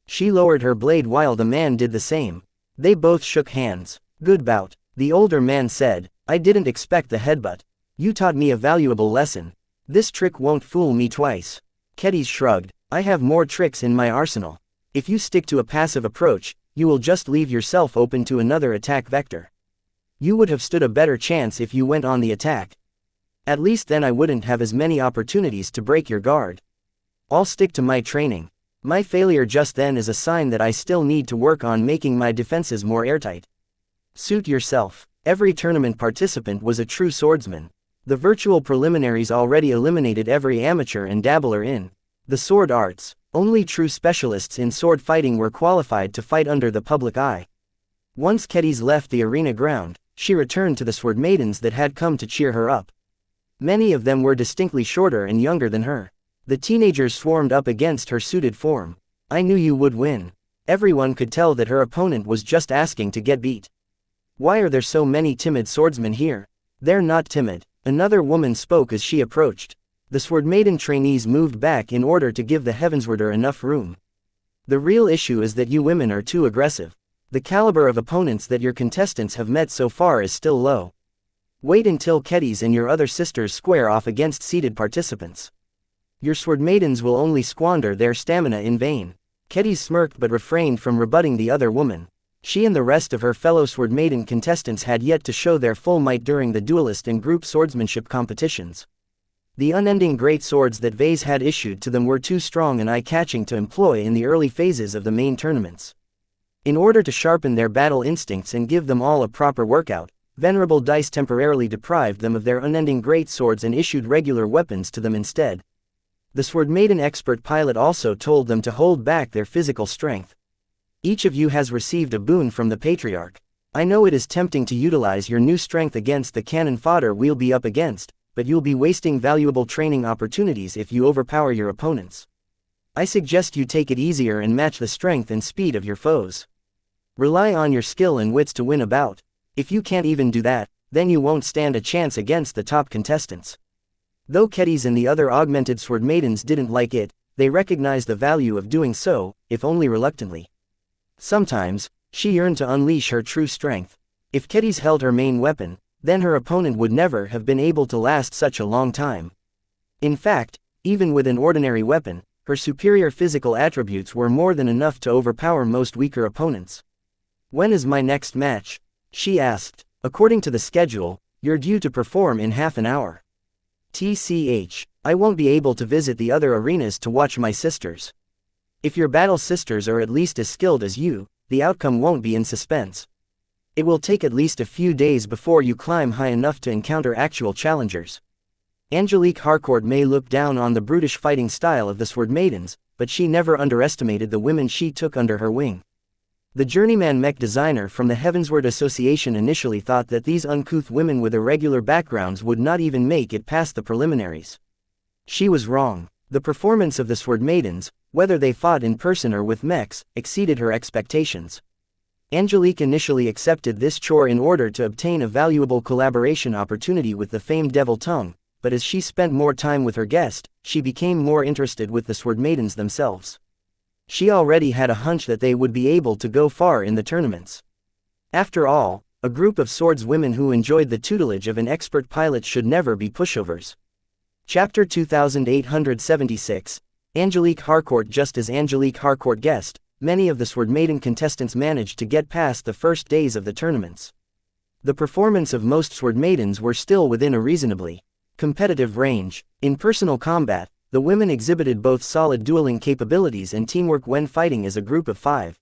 She lowered her blade while the man did the same. They both shook hands. Good bout. The older man said, I didn't expect the headbutt. You taught me a valuable lesson. This trick won't fool me twice. Kedis shrugged. I have more tricks in my arsenal. If you stick to a passive approach, you will just leave yourself open to another attack vector. You would have stood a better chance if you went on the attack. At least then I wouldn't have as many opportunities to break your guard. I'll stick to my training. My failure just then is a sign that I still need to work on making my defenses more airtight. Suit yourself. Every tournament participant was a true swordsman. The virtual preliminaries already eliminated every amateur and dabbler in the sword arts. Only true specialists in sword fighting were qualified to fight under the public eye. Once Kedis left the arena ground, she returned to the sword maidens that had come to cheer her up. Many of them were distinctly shorter and younger than her. The teenagers swarmed up against her suited form. I knew you would win. Everyone could tell that her opponent was just asking to get beat. Why are there so many timid swordsmen here? They're not timid. Another woman spoke as she approached. The sword maiden trainees moved back in order to give the Heavenswarder enough room. The real issue is that you women are too aggressive. The caliber of opponents that your contestants have met so far is still low. Wait until Kedis and your other sisters square off against seeded participants. Your sword maidens will only squander their stamina in vain. Kedis smirked but refrained from rebutting the other woman. She and the rest of her fellow sword maiden contestants had yet to show their full might during the duelist and group swordsmanship competitions. The unending great swords that Vase had issued to them were too strong and eye-catching to employ in the early phases of the main tournaments. In order to sharpen their battle instincts and give them all a proper workout, Venerable Dice temporarily deprived them of their unending great swords and issued regular weapons to them instead. The sword maiden expert pilot also told them to hold back their physical strength. Each of you has received a boon from the Patriarch. I know it is tempting to utilize your new strength against the cannon fodder we'll be up against, but you'll be wasting valuable training opportunities if you overpower your opponents. I suggest you take it easier and match the strength and speed of your foes. Rely on your skill and wits to win a bout. If you can't even do that, then you won't stand a chance against the top contestants. Though Kedis and the other augmented sword maidens didn't like it, they recognized the value of doing so, if only reluctantly. Sometimes, she yearned to unleash her true strength. If Kedis held her main weapon, then her opponent would never have been able to last such a long time. In fact, even with an ordinary weapon, her superior physical attributes were more than enough to overpower most weaker opponents. When is my next match? She asked. According to the schedule, you're due to perform in half an hour. TCH, I won't be able to visit the other arenas to watch my sisters. If your battle sisters are at least as skilled as you, the outcome won't be in suspense. It will take at least a few days before you climb high enough to encounter actual challengers. Angelique Harcourt may look down on the brutish fighting style of the sword maidens, but she never underestimated the women she took under her wing. The journeyman mech designer from the Heavensward Association initially thought that these uncouth women with irregular backgrounds would not even make it past the preliminaries. She was wrong. The performance of the sword maidens, whether they fought in person or with mechs, exceeded her expectations. Angelique initially accepted this chore in order to obtain a valuable collaboration opportunity with the famed Devil Tongue, but as she spent more time with her guest, she became more interested with the sword maidens themselves. She already had a hunch that they would be able to go far in the tournaments. After all, a group of swordswomen who enjoyed the tutelage of an expert pilot should never be pushovers. Chapter 2876, Angelique Harcourt. Just as Angelique Harcourt guessed, many of the sword maiden contestants managed to get past the first days of the tournaments. The performance of most sword maidens were still within a reasonably competitive range. In personal combat, the women exhibited both solid dueling capabilities and teamwork when fighting as a group of 5.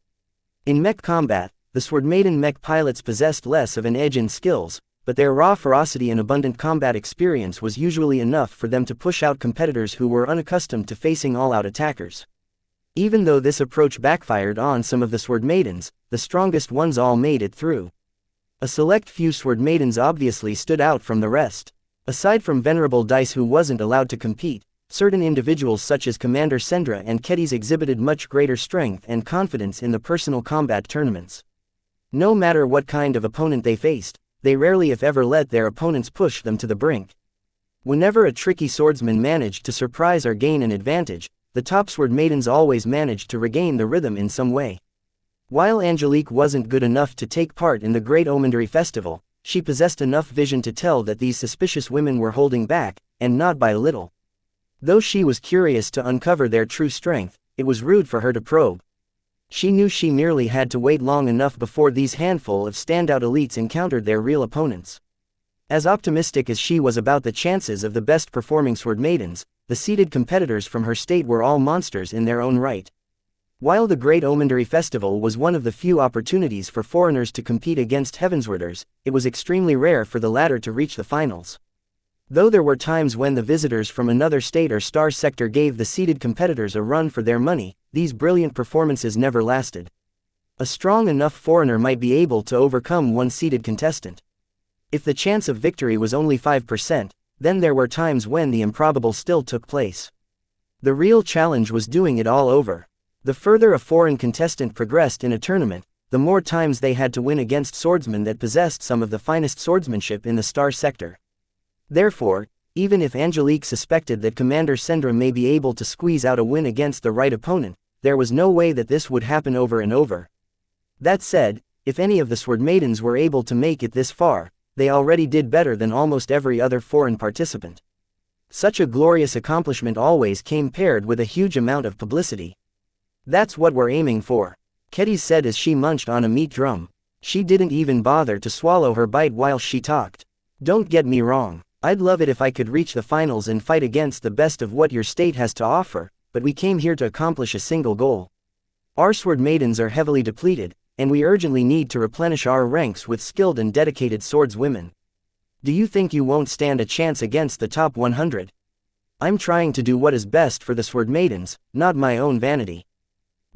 In mech combat, the sword maiden mech pilots possessed less of an edge in skills, but their raw ferocity and abundant combat experience was usually enough for them to push out competitors who were unaccustomed to facing all-out attackers. Even though this approach backfired on some of the sword maidens, the strongest ones all made it through. A select few sword maidens obviously stood out from the rest. Aside from Venerable Dice, who wasn't allowed to compete, certain individuals such as Commander Sendra and Kedis exhibited much greater strength and confidence in the personal combat tournaments. No matter what kind of opponent they faced, they rarely if ever let their opponents push them to the brink. Whenever a tricky swordsman managed to surprise or gain an advantage, the top sword maidens always managed to regain the rhythm in some way. While Angelique wasn't good enough to take part in the Great Omendary Festival, she possessed enough vision to tell that these suspicious women were holding back, and not by a little. Though she was curious to uncover their true strength, it was rude for her to probe. She knew she merely had to wait long enough before these handful of standout elites encountered their real opponents. As optimistic as she was about the chances of the best performing sword maidens, the seeded competitors from her state were all monsters in their own right. While the Great Omandery Festival was one of the few opportunities for foreigners to compete against Heavenswarders, it was extremely rare for the latter to reach the finals. Though there were times when the visitors from another state or star sector gave the seeded competitors a run for their money, these brilliant performances never lasted. A strong enough foreigner might be able to overcome one seeded contestant. If the chance of victory was only 5%, then there were times when the improbable still took place. The real challenge was doing it all over. The further a foreign contestant progressed in a tournament, the more times they had to win against swordsmen that possessed some of the finest swordsmanship in the star sector. Therefore, even if Angelique suspected that Commander Sendra may be able to squeeze out a win against the right opponent, there was no way that this would happen over and over. That said, if any of the Sword Maidens were able to make it this far, they already did better than almost every other foreign participant. Such a glorious accomplishment always came paired with a huge amount of publicity. That's what we're aiming for, Kedis said as she munched on a meat drum. She didn't even bother to swallow her bite while she talked. Don't get me wrong, I'd love it if I could reach the finals and fight against the best of what your state has to offer, but we came here to accomplish a single goal. Our Sword Maidens are heavily depleted, and we urgently need to replenish our ranks with skilled and dedicated swordswomen. Do you think you won't stand a chance against the top 100? I'm trying to do what is best for the Sword Maidens, not my own vanity.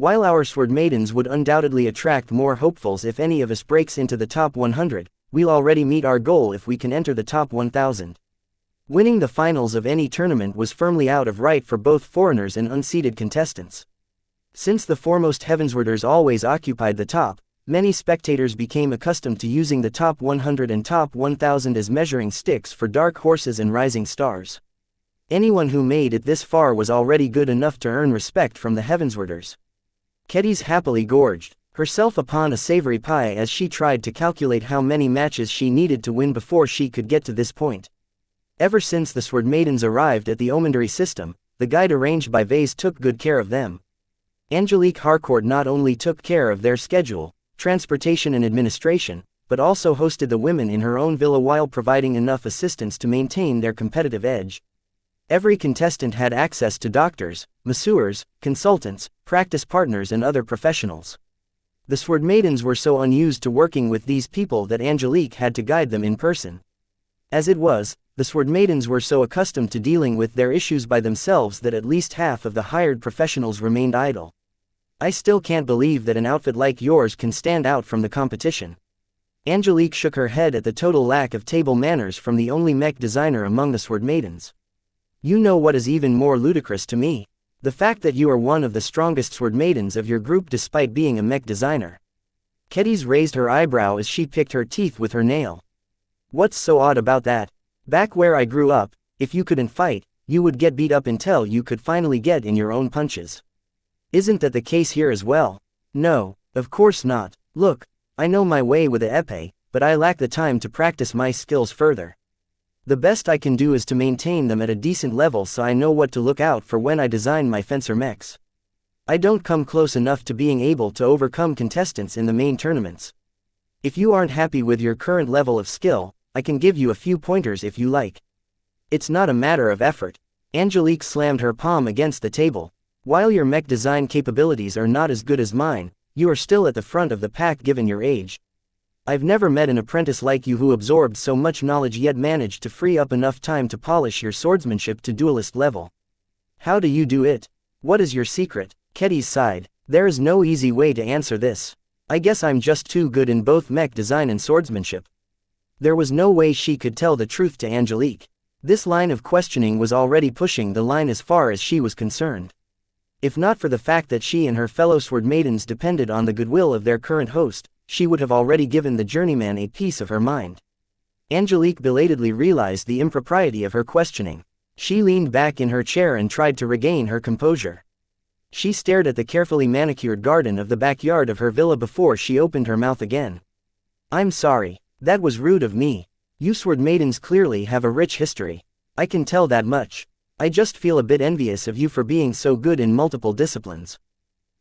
While our Sword Maidens would undoubtedly attract more hopefuls if any of us breaks into the top 100, we'll already meet our goal if we can enter the top 1000. Winning the finals of any tournament was firmly out of right for both foreigners and unseeded contestants. Since the foremost Heavenswarders always occupied the top, many spectators became accustomed to using the top 100 and top 1000 as measuring sticks for dark horses and rising stars. Anyone who made it this far was already good enough to earn respect from the Heavenswarders. Kedis happily gorged herself upon a savory pie as she tried to calculate how many matches she needed to win before she could get to this point. Ever since the Sword Maidens arrived at the Omandery system, the guide arranged by Vase took good care of them. Angelique Harcourt not only took care of their schedule, transportation and administration, but also hosted the women in her own villa while providing enough assistance to maintain their competitive edge. Every contestant had access to doctors, masseurs, consultants, practice partners and other professionals. The Sword Maidens were so unused to working with these people that Angelique had to guide them in person. As it was, the Sword Maidens were so accustomed to dealing with their issues by themselves that at least half of the hired professionals remained idle. I still can't believe that an outfit like yours can stand out from the competition. Angelique shook her head at the total lack of table manners from the only mech designer among the Sword Maidens. You know what is even more ludicrous to me? The fact that you are one of the strongest Sword Maidens of your group despite being a mech designer. Kedis raised her eyebrow as she picked her teeth with her nail. What's so odd about that? Back where I grew up, if you couldn't fight, you would get beat up until you could finally get in your own punches. Isn't that the case here as well? No, of course not. Look, I know my way with the epee, but I lack the time to practice my skills further. The best I can do is to maintain them at a decent level so I know what to look out for when I design my fencer mechs. I don't come close enough to being able to overcome contestants in the main tournaments. If you aren't happy with your current level of skill, I can give you a few pointers if you like. It's not a matter of effort. Angelique slammed her palm against the table. While your mech design capabilities are not as good as mine, you are still at the front of the pack given your age. I've never met an apprentice like you who absorbed so much knowledge yet managed to free up enough time to polish your swordsmanship to duelist level. How do you do it? What is your secret? Kedis sighed. There is no easy way to answer this. I guess I'm just too good in both mech design and swordsmanship. There was no way she could tell the truth to Angelique. This line of questioning was already pushing the line as far as she was concerned. If not for the fact that she and her fellow Sword Maidens depended on the goodwill of their current host, she would have already given the journeyman a piece of her mind. Angelique belatedly realized the impropriety of her questioning. She leaned back in her chair and tried to regain her composure. She stared at the carefully manicured garden of the backyard of her villa before she opened her mouth again. I'm sorry. That was rude of me. You Sword Maidens clearly have a rich history. I can tell that much. I just feel a bit envious of you for being so good in multiple disciplines.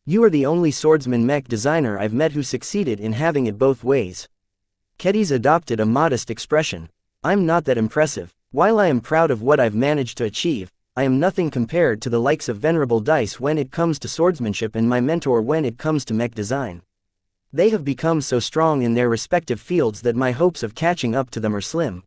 You are the only swordsman mech designer I've met who succeeded in having it both ways. Kedis adopted a modest expression. I'm not that impressive. While I am proud of what I've managed to achieve, I am nothing compared to the likes of Venerable Dice when it comes to swordsmanship and my mentor when it comes to mech design. They have become so strong in their respective fields that my hopes of catching up to them are slim.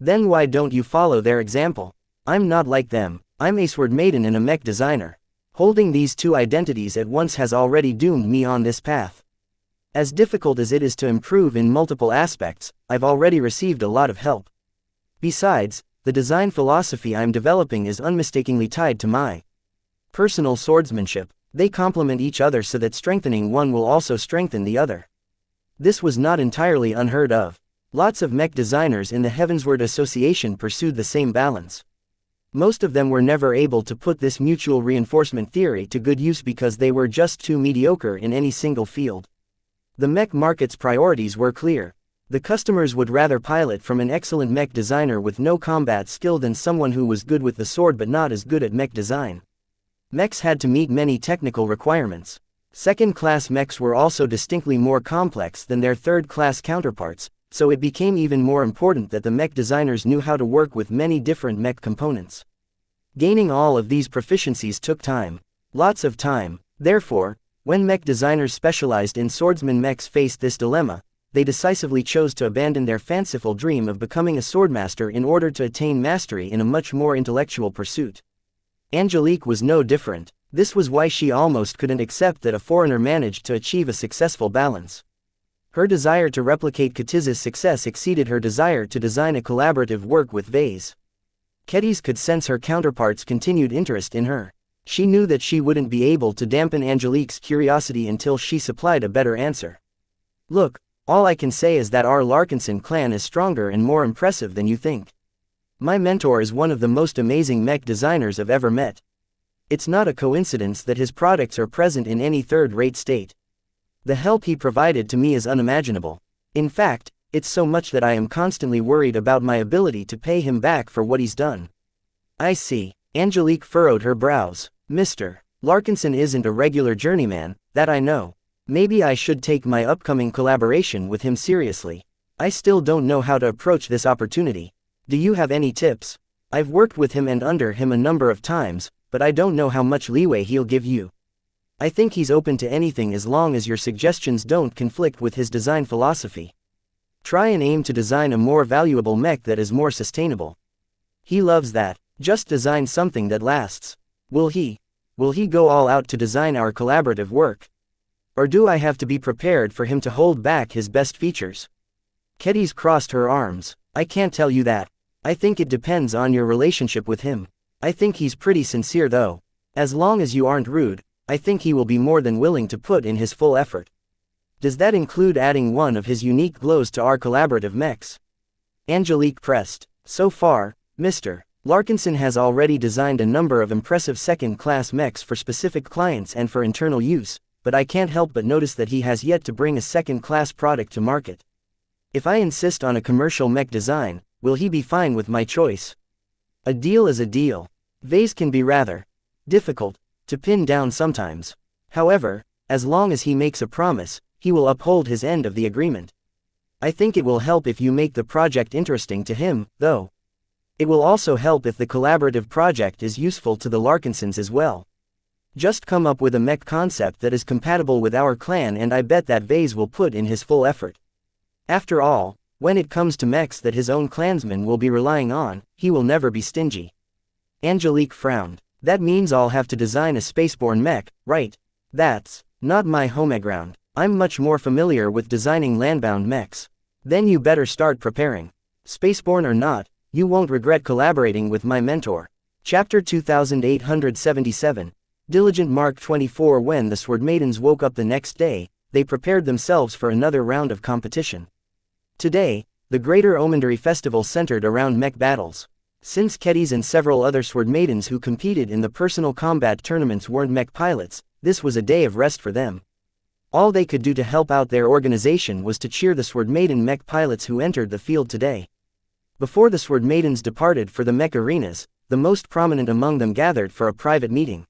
Then why don't you follow their example? I'm not like them. I'm a sword maiden and a mech designer. Holding these two identities at once has already doomed me on this path. As difficult as it is to improve in multiple aspects, I've already received a lot of help. Besides, the design philosophy I'm developing is unmistakably tied to my personal swordsmanship. They complement each other so that strengthening one will also strengthen the other. This was not entirely unheard of. Lots of mech designers in the Heavensward Association pursued the same balance. Most of them were never able to put this mutual reinforcement theory to good use because they were just too mediocre in any single field. The mech market's priorities were clear. The customers would rather pilot from an excellent mech designer with no combat skill than someone who was good with the sword but not as good at mech design. Mechs had to meet many technical requirements. Second-class mechs were also distinctly more complex than their third-class counterparts, so it became even more important that the mech designers knew how to work with many different mech components. Gaining all of these proficiencies took time. Lots of time. Therefore, when mech designers specialized in swordsman mechs faced this dilemma, they decisively chose to abandon their fanciful dream of becoming a swordmaster in order to attain mastery in a much more intellectual pursuit. Angelique was no different. This was why she almost couldn't accept that a foreigner managed to achieve a successful balance. Her desire to replicate Katiz's success exceeded her desire to design a collaborative work with Vase. Ketiz could sense her counterpart's continued interest in her. She knew that she wouldn't be able to dampen Angelique's curiosity until she supplied a better answer. Look, all I can say is that our Larkinson clan is stronger and more impressive than you think. My mentor is one of the most amazing mech designers I've ever met. It's not a coincidence that his products are present in any third-rate state. The help he provided to me is unimaginable. In fact, it's so much that I am constantly worried about my ability to pay him back for what he's done. I see. Angelique furrowed her brows. Mr. Larkinson isn't a regular journeyman, that I know. Maybe I should take my upcoming collaboration with him seriously. I still don't know how to approach this opportunity. Do you have any tips? I've worked with him and under him a number of times, but I don't know how much leeway he'll give you. I think he's open to anything as long as your suggestions don't conflict with his design philosophy. Try and aim to design a more valuable mech that is more sustainable. He loves that. Just design something that lasts. Will he go all out to design our collaborative work? Or do I have to be prepared for him to hold back his best features? Ketiz crossed her arms. I can't tell you that. I think it depends on your relationship with him. I think he's pretty sincere though. As long as you aren't rude, I think he will be more than willing to put in his full effort. Does that include adding one of his unique glows to our collaborative mechs? Angelique pressed. So far, Mr. Larkinson has already designed a number of impressive second-class mechs for specific clients and for internal use, but I can't help but notice that he has yet to bring a second-class product to market. If I insist on a commercial mech design, will he be fine with my choice? A deal is a deal. Vase can be rather difficult to pin down sometimes. However, as long as he makes a promise, he will uphold his end of the agreement. I think it will help if you make the project interesting to him, though. It will also help if the collaborative project is useful to the Larkinsons as well. Just come up with a mech concept that is compatible with our clan and I bet that Vase will put in his full effort. After all, when it comes to mechs that his own clansmen will be relying on, he will never be stingy. Angelique frowned. That means I'll have to design a spaceborne mech, right? That's not my home ground. I'm much more familiar with designing landbound mechs. Then you better start preparing. Spaceborne or not, you won't regret collaborating with my mentor. Chapter 2877. Diligent Mark 24. When the Sword Maidens woke up the next day, they prepared themselves for another round of competition. Today, the Greater Omendary Festival centered around mech battles. Since Ketiz and several other Sword Maidens who competed in the personal combat tournaments weren't mech pilots, this was a day of rest for them. All they could do to help out their organization was to cheer the Sword Maiden mech pilots who entered the field today. Before the Sword Maidens departed for the mech arenas, the most prominent among them gathered for a private meeting.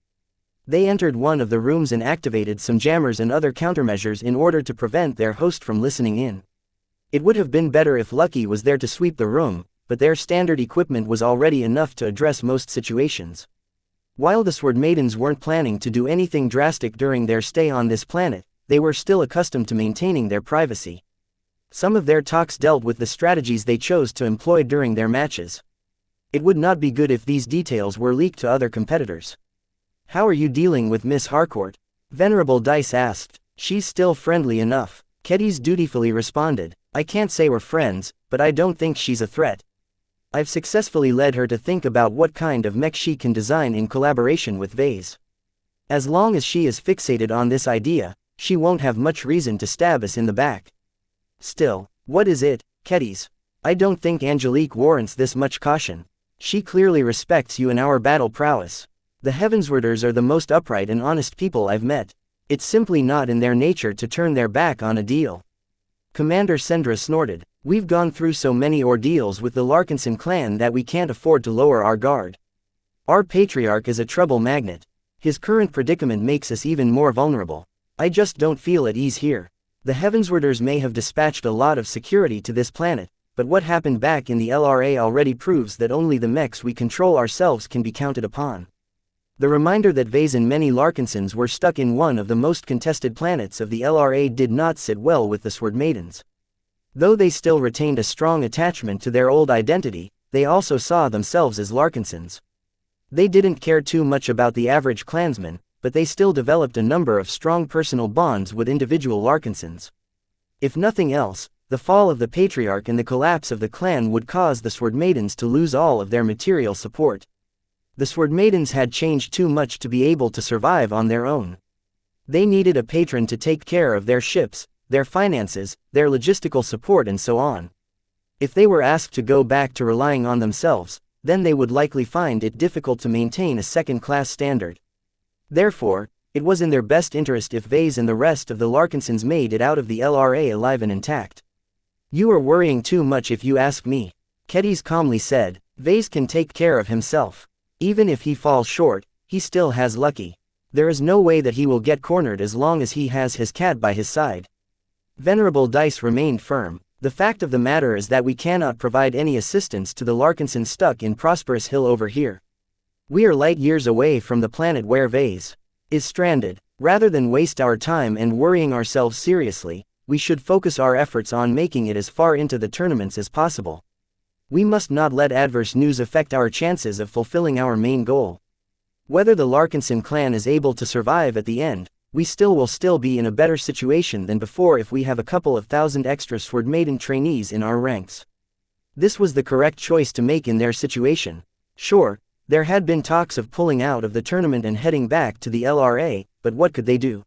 They entered one of the rooms and activated some jammers and other countermeasures in order to prevent their host from listening in. It would have been better if Lucky was there to sweep the room, but their standard equipment was already enough to address most situations. While the Sword Maidens weren't planning to do anything drastic during their stay on this planet, they were still accustomed to maintaining their privacy. Some of their talks dealt with the strategies they chose to employ during their matches. It would not be good if these details were leaked to other competitors. "How are you dealing with Miss Harcourt?" Venerable Dice asked. "She's still friendly enough," Kedis dutifully responded. "I can't say we're friends, but I don't think she's a threat. I've successfully led her to think about what kind of mech she can design in collaboration with Vase. As long as she is fixated on this idea, she won't have much reason to stab us in the back." "Still, what is it, Kedis? I don't think Angelique warrants this much caution. She clearly respects you and our battle prowess. The Heavenswarders are the most upright and honest people I've met. It's simply not in their nature to turn their back on a deal." Commander Sendra snorted. "We've gone through so many ordeals with the Larkinson clan that we can't afford to lower our guard. Our patriarch is a trouble magnet. His current predicament makes us even more vulnerable. I just don't feel at ease here. The Heavenswarders may have dispatched a lot of security to this planet, but what happened back in the LRA already proves that only the mechs we control ourselves can be counted upon." The reminder that Vase and many Larkinsons were stuck in one of the most contested planets of the LRA did not sit well with the Sword Maidens. Though they still retained a strong attachment to their old identity, they also saw themselves as Larkinsons. They didn't care too much about the average clansman, but they still developed a number of strong personal bonds with individual Larkinsons. If nothing else, the fall of the Patriarch and the collapse of the clan would cause the Sword Maidens to lose all of their material support. The Sword Maidens had changed too much to be able to survive on their own. They needed a patron to take care of their ships, their finances, their logistical support and so on. If they were asked to go back to relying on themselves, then they would likely find it difficult to maintain a second-class standard. Therefore, it was in their best interest if Vase and the rest of the Larkinsons made it out of the LRA alive and intact. "You are worrying too much if you ask me," Kedis calmly said. "Vase can take care of himself. Even if he falls short, he still has Lucky. There is no way that he will get cornered as long as he has his cat by his side." Venerable Dice remained firm. "The fact of the matter is that we cannot provide any assistance to the Larkinsons stuck in Prosperous Hill over here. We are light years away from the planet where Vase is stranded. Rather than waste our time and worrying ourselves seriously, we should focus our efforts on making it as far into the tournaments as possible. We must not let adverse news affect our chances of fulfilling our main goal. Whether the Larkinson clan is able to survive at the end, we will still be in a better situation than before if we have a couple of thousand extra Sword Maiden trainees in our ranks." This was the correct choice to make in their situation. Sure, there had been talks of pulling out of the tournament and heading back to the LRA, but what could they do?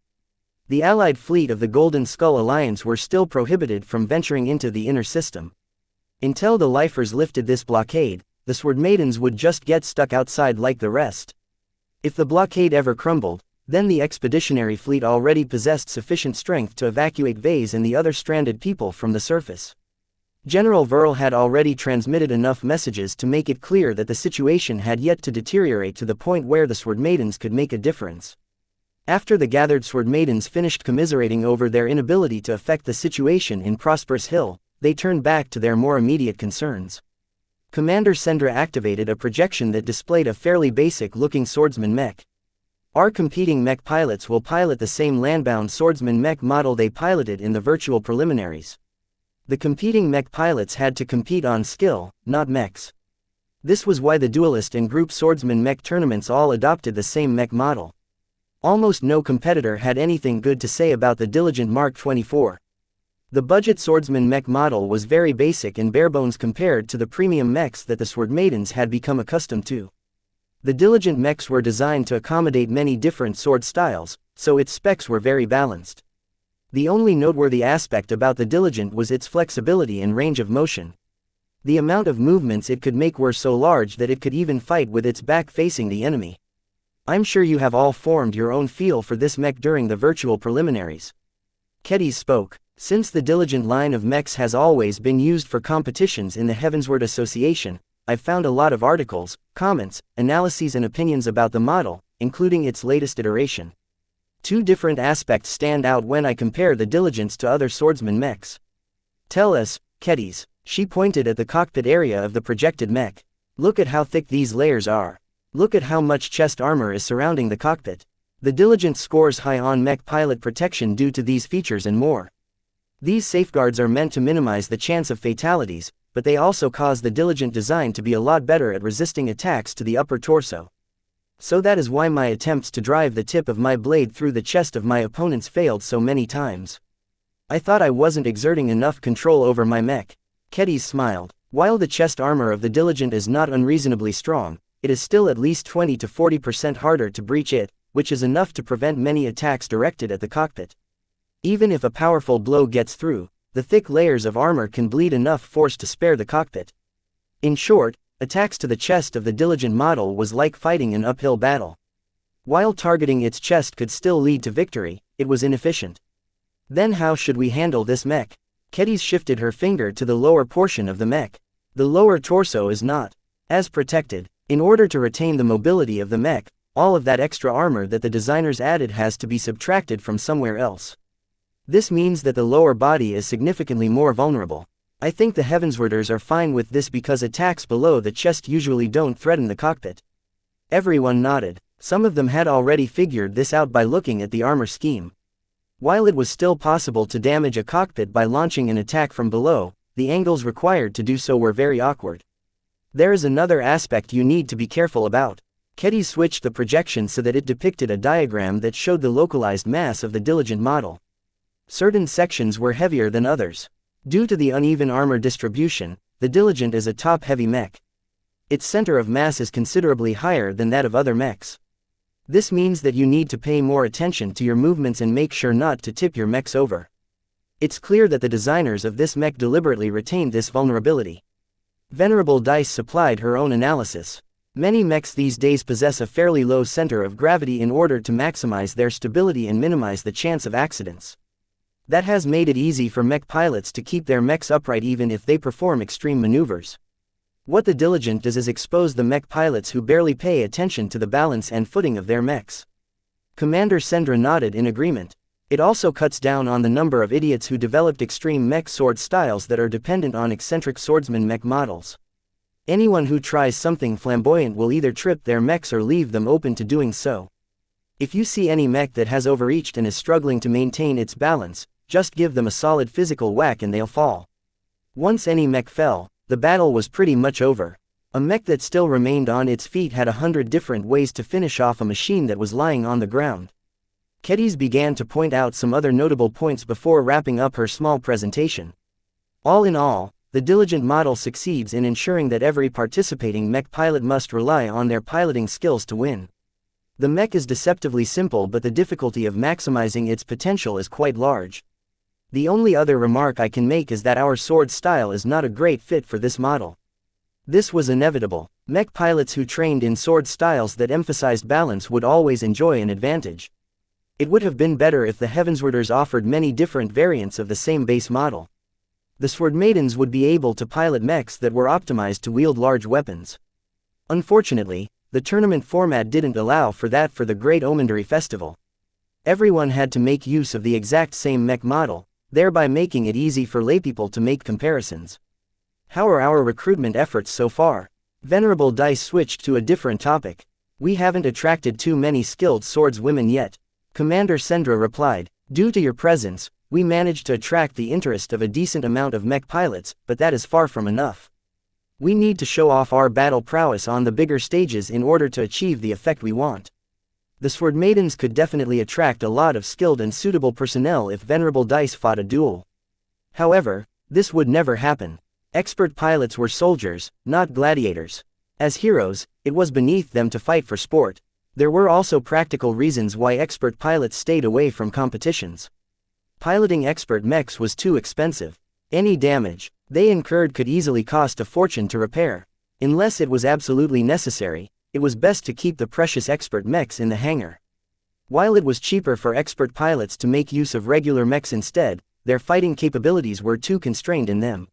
The allied fleet of the Golden Skull Alliance were still prohibited from venturing into the inner system. Until the Lifers lifted this blockade, the Sword Maidens would just get stuck outside like the rest. If the blockade ever crumbled, then the expeditionary fleet already possessed sufficient strength to evacuate Vase and the other stranded people from the surface. General Verl had already transmitted enough messages to make it clear that the situation had yet to deteriorate to the point where the Sword Maidens could make a difference. After the gathered Sword Maidens finished commiserating over their inability to affect the situation in Prosperous Hill, they turned back to their more immediate concerns. Commander Sendra activated a projection that displayed a fairly basic-looking swordsman mech. Our competing mech pilots will pilot the same landbound swordsman mech model they piloted in the virtual preliminaries. The competing mech pilots had to compete on skill, not mechs. This was why the duelist and group swordsman mech tournaments all adopted the same mech model. Almost no competitor had anything good to say about the Diligent Mark 24. The budget swordsman mech model was very basic and barebones compared to the premium mechs that the Sword Maidens had become accustomed to. The Diligent mechs were designed to accommodate many different sword styles, so its specs were very balanced. The only noteworthy aspect about the Diligent was its flexibility and range of motion. The amount of movements it could make were so large that it could even fight with its back facing the enemy. "I'm sure you have all formed your own feel for this mech during the virtual preliminaries." Kedis spoke. "Since the Diligent line of mechs has always been used for competitions in the Heavensward Association, I've found a lot of articles, comments, analyses and opinions about the model, including its latest iteration. Two different aspects stand out when I compare the Diligents to other swordsman mechs." "Tell us, Kedis," She pointed at the cockpit area of the projected mech. Look at how thick these layers are. Look at how much chest armor is surrounding the cockpit. The Diligent scores high on mech pilot protection due to these features and more. These safeguards are meant to minimize the chance of fatalities, but they also cause the Diligent design to be a lot better at resisting attacks to the upper torso. So that is why my attempts to drive the tip of my blade through the chest of my opponents failed so many times. I thought I wasn't exerting enough control over my mech. Kedis smiled. While the chest armor of the Diligent is not unreasonably strong, it is still at least 20 to 40% harder to breach it, which is enough to prevent many attacks directed at the cockpit. Even if a powerful blow gets through, the thick layers of armor can bleed enough force to spare the cockpit. In short, attacks to the chest of the Diligent model was like fighting an uphill battle. While targeting its chest could still lead to victory, it was inefficient. Then how should we handle this mech? Kedis shifted her finger to the lower portion of the mech. The lower torso is not as protected. In order to retain the mobility of the mech, all of that extra armor that the designers added has to be subtracted from somewhere else. This means that the lower body is significantly more vulnerable. I think the Heavenswarders are fine with this because attacks below the chest usually don't threaten the cockpit. Everyone nodded. Some of them had already figured this out by looking at the armor scheme. While it was still possible to damage a cockpit by launching an attack from below, the angles required to do so were very awkward. There is another aspect you need to be careful about. Kedis switched the projection so that it depicted a diagram that showed the localized mass of the Diligent model. Certain sections were heavier than others. Due to the uneven armor distribution, the Diligent is a top-heavy mech. Its center of mass is considerably higher than that of other mechs. This means that you need to pay more attention to your movements and make sure not to tip your mechs over. It's clear that the designers of this mech deliberately retained this vulnerability. Venerable Dice supplied her own analysis. Many mechs these days possess a fairly low center of gravity in order to maximize their stability and minimize the chance of accidents. That has made it easy for mech pilots to keep their mechs upright even if they perform extreme maneuvers. What the Diligent does is expose the mech pilots who barely pay attention to the balance and footing of their mechs. Commander Sendra nodded in agreement. It also cuts down on the number of idiots who developed extreme mech sword styles that are dependent on eccentric swordsman mech models. Anyone who tries something flamboyant will either trip their mechs or leave them open to doing so. If you see any mech that has overreached and is struggling to maintain its balance, just give them a solid physical whack and they'll fall. Once any mech fell, the battle was pretty much over. A mech that still remained on its feet had 100 different ways to finish off a machine that was lying on the ground. Kedis began to point out some other notable points before wrapping up her small presentation. All in all, the Diligent model succeeds in ensuring that every participating mech pilot must rely on their piloting skills to win. The mech is deceptively simple, but the difficulty of maximizing its potential is quite large. The only other remark I can make is that our sword style is not a great fit for this model. This was inevitable. Mech pilots who trained in sword styles that emphasized balance would always enjoy an advantage. It would have been better if the Heavenswarders offered many different variants of the same base model. The Sword Maidens would be able to pilot mechs that were optimized to wield large weapons. Unfortunately, the tournament format didn't allow for that for the Great Omendary Festival. Everyone had to make use of the exact same mech model, thereby making it easy for laypeople to make comparisons. How are our recruitment efforts so far? Venerable Dice switched to a different topic. We haven't attracted too many skilled swordswomen yet. Commander Sendra replied. Due to your presence, we managed to attract the interest of a decent amount of mech pilots, but that is far from enough. We need to show off our battle prowess on the bigger stages in order to achieve the effect we want. The Sword Maidens could definitely attract a lot of skilled and suitable personnel if Venerable Dice fought a duel. However, this would never happen. Expert pilots were soldiers, not gladiators. As heroes, it was beneath them to fight for sport. There were also practical reasons why expert pilots stayed away from competitions. Piloting expert mechs was too expensive. Any damage they incurred could easily cost a fortune to repair. Unless it was absolutely necessary, it was best to keep the precious expert mechs in the hangar. While it was cheaper for expert pilots to make use of regular mechs instead, their fighting capabilities were too constrained in them.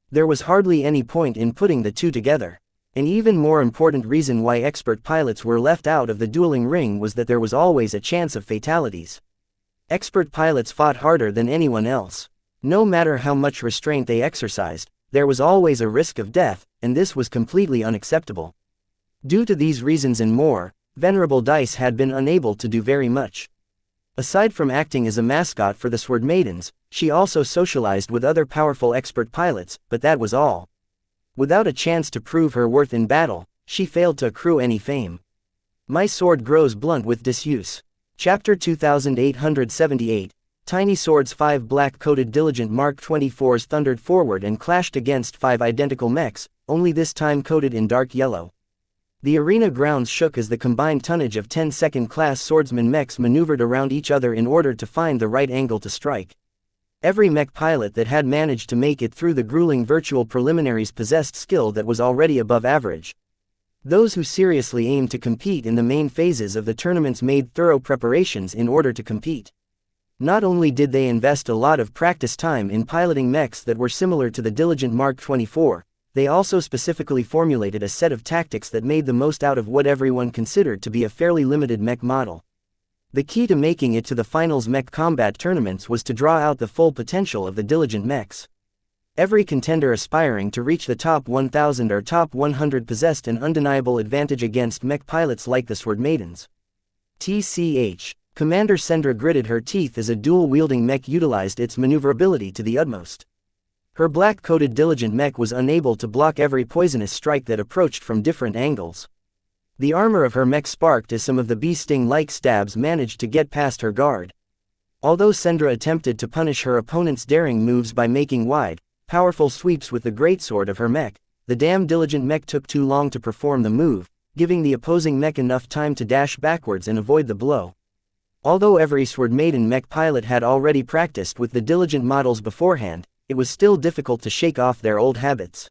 There was hardly any point in putting the two together. An even more important reason why expert pilots were left out of the dueling ring was that there was always a chance of fatalities. Expert pilots fought harder than anyone else. No matter how much restraint they exercised, there was always a risk of death, and this was completely unacceptable. Due to these reasons and more, Venerable Dice had been unable to do very much. Aside from acting as a mascot for the Sword Maidens, she also socialized with other powerful expert pilots, but that was all. Without a chance to prove her worth in battle, she failed to accrue any fame. My sword grows blunt with disuse. Chapter 2878. Tiny Swords. 5 black-coated Diligent Mark 24s thundered forward and clashed against 5 identical mechs, only this time coated in dark yellow. The arena grounds shook as the combined tonnage of 10 second-class swordsman mechs maneuvered around each other in order to find the right angle to strike. Every mech pilot that had managed to make it through the grueling virtual preliminaries possessed skill that was already above average. Those who seriously aimed to compete in the main phases of the tournaments made thorough preparations in order to compete. Not only did they invest a lot of practice time in piloting mechs that were similar to the Diligent Mark 24, they also specifically formulated a set of tactics that made the most out of what everyone considered to be a fairly limited mech model. The key to making it to the finals mech combat tournaments was to draw out the full potential of the Diligent mechs. Every contender aspiring to reach the top 1000 or top 100 possessed an undeniable advantage against mech pilots like the Sword Maidens. TCH. Commander Sendra gritted her teeth as a dual-wielding mech utilized its maneuverability to the utmost. Her black-coated Diligent mech was unable to block every poisonous strike that approached from different angles. The armor of her mech sparked as some of the bee sting-like stabs managed to get past her guard. Although Sendra attempted to punish her opponent's daring moves by making wide, powerful sweeps with the greatsword of her mech, the damn Diligent mech took too long to perform the move, giving the opposing mech enough time to dash backwards and avoid the blow. Although every Sword Maiden mech pilot had already practiced with the Diligent models beforehand, it was still difficult to shake off their old habits.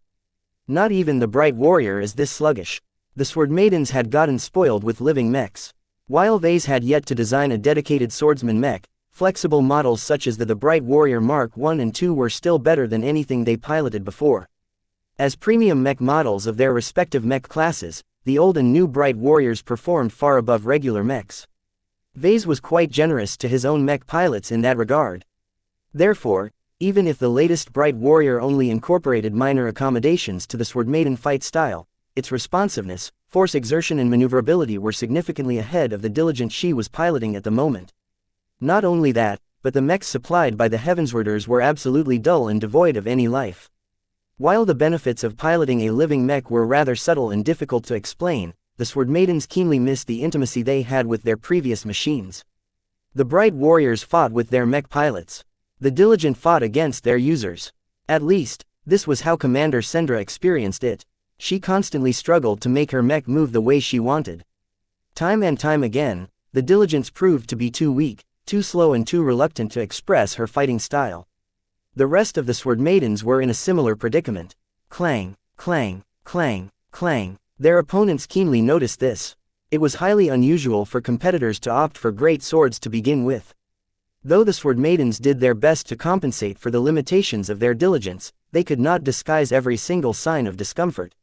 Not even the Bright Warrior is this sluggish. The Sword Maidens had gotten spoiled with living mechs. While Vase had yet to design a dedicated swordsman mech, flexible models such as the Bright Warrior Mark 1 and 2 were still better than anything they piloted before. As premium mech models of their respective mech classes, the old and new Bright Warriors performed far above regular mechs. Vase was quite generous to his own mech pilots in that regard. Therefore, even if the latest Bright Warrior only incorporated minor accommodations to the Sword Maiden fight style, its responsiveness, force exertion and maneuverability were significantly ahead of the Diligent she was piloting at the moment. Not only that, but the mechs supplied by the Heavenswarders were absolutely dull and devoid of any life. While the benefits of piloting a living mech were rather subtle and difficult to explain, the Sword Maidens keenly missed the intimacy they had with their previous machines. The Bright Warriors fought with their mech pilots. The Diligent fought against their users. At least, this was how Commander Sendra experienced it. She constantly struggled to make her mech move the way she wanted. Time and time again, the Diligents proved to be too weak, too slow and too reluctant to express her fighting style. The rest of the Sword Maidens were in a similar predicament. Clang, clang, clang, clang. Their opponents keenly noticed this. It was highly unusual for competitors to opt for great swords to begin with. Though the Sword Maidens did their best to compensate for the limitations of their diligence, they could not disguise every single sign of discomfort.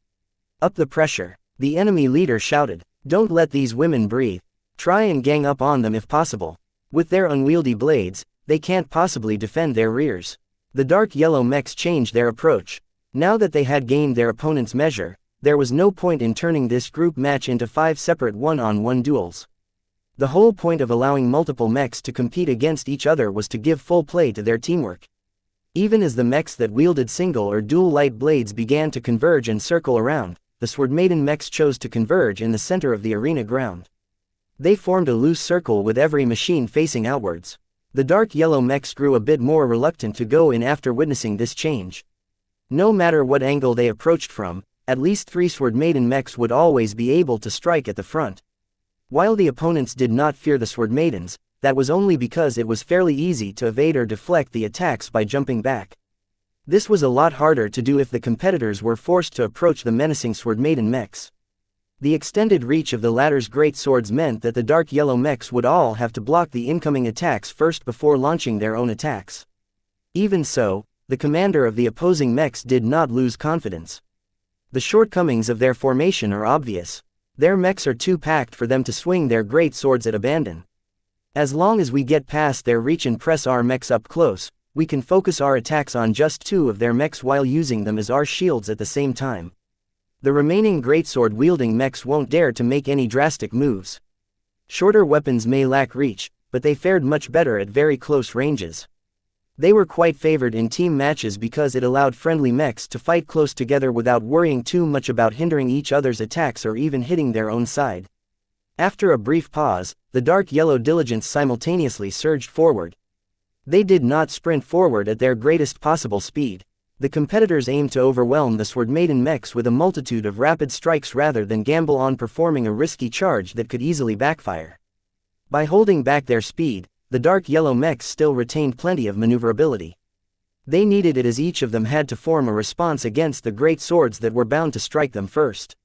Up the pressure. The enemy leader shouted. Don't let these women breathe. Try and gang up on them if possible. With their unwieldy blades, they can't possibly defend their rears. The dark yellow mechs changed their approach. Now that they had gained their opponent's measure, there was no point in turning this group match into 5 separate one-on-one duels. The whole point of allowing multiple mechs to compete against each other was to give full play to their teamwork. Even as the mechs that wielded single or dual light blades began to converge and circle around, the Sword Maiden mechs chose to converge in the center of the arena ground. They formed a loose circle with every machine facing outwards. The dark yellow mechs grew a bit more reluctant to go in after witnessing this change. No matter what angle they approached from, at least 3 Sword Maiden mechs would always be able to strike at the front. While the opponents did not fear the Sword Maidens, that was only because it was fairly easy to evade or deflect the attacks by jumping back. This was a lot harder to do if the competitors were forced to approach the menacing Sword Maiden mechs. The extended reach of the latter's great swords meant that the dark yellow mechs would all have to block the incoming attacks first before launching their own attacks. Even so, the commander of the opposing mechs did not lose confidence. The shortcomings of their formation are obvious. Their mechs are too packed for them to swing their great swords at abandon. As long as we get past their reach and press our mechs up close, we can focus our attacks on just 2 of their mechs while using them as our shields at the same time. The remaining greatsword-wielding mechs won't dare to make any drastic moves. Shorter weapons may lack reach, but they fared much better at very close ranges. They were quite favored in team matches because it allowed friendly mechs to fight close together without worrying too much about hindering each other's attacks or even hitting their own side. After a brief pause, the dark yellow diligence simultaneously surged forward. They did not sprint forward at their greatest possible speed. The competitors aimed to overwhelm the Sword Maiden mechs with a multitude of rapid strikes rather than gamble on performing a risky charge that could easily backfire. By holding back their speed, the dark yellow mechs still retained plenty of maneuverability. They needed it as each of them had to form a response against the great swords that were bound to strike them first.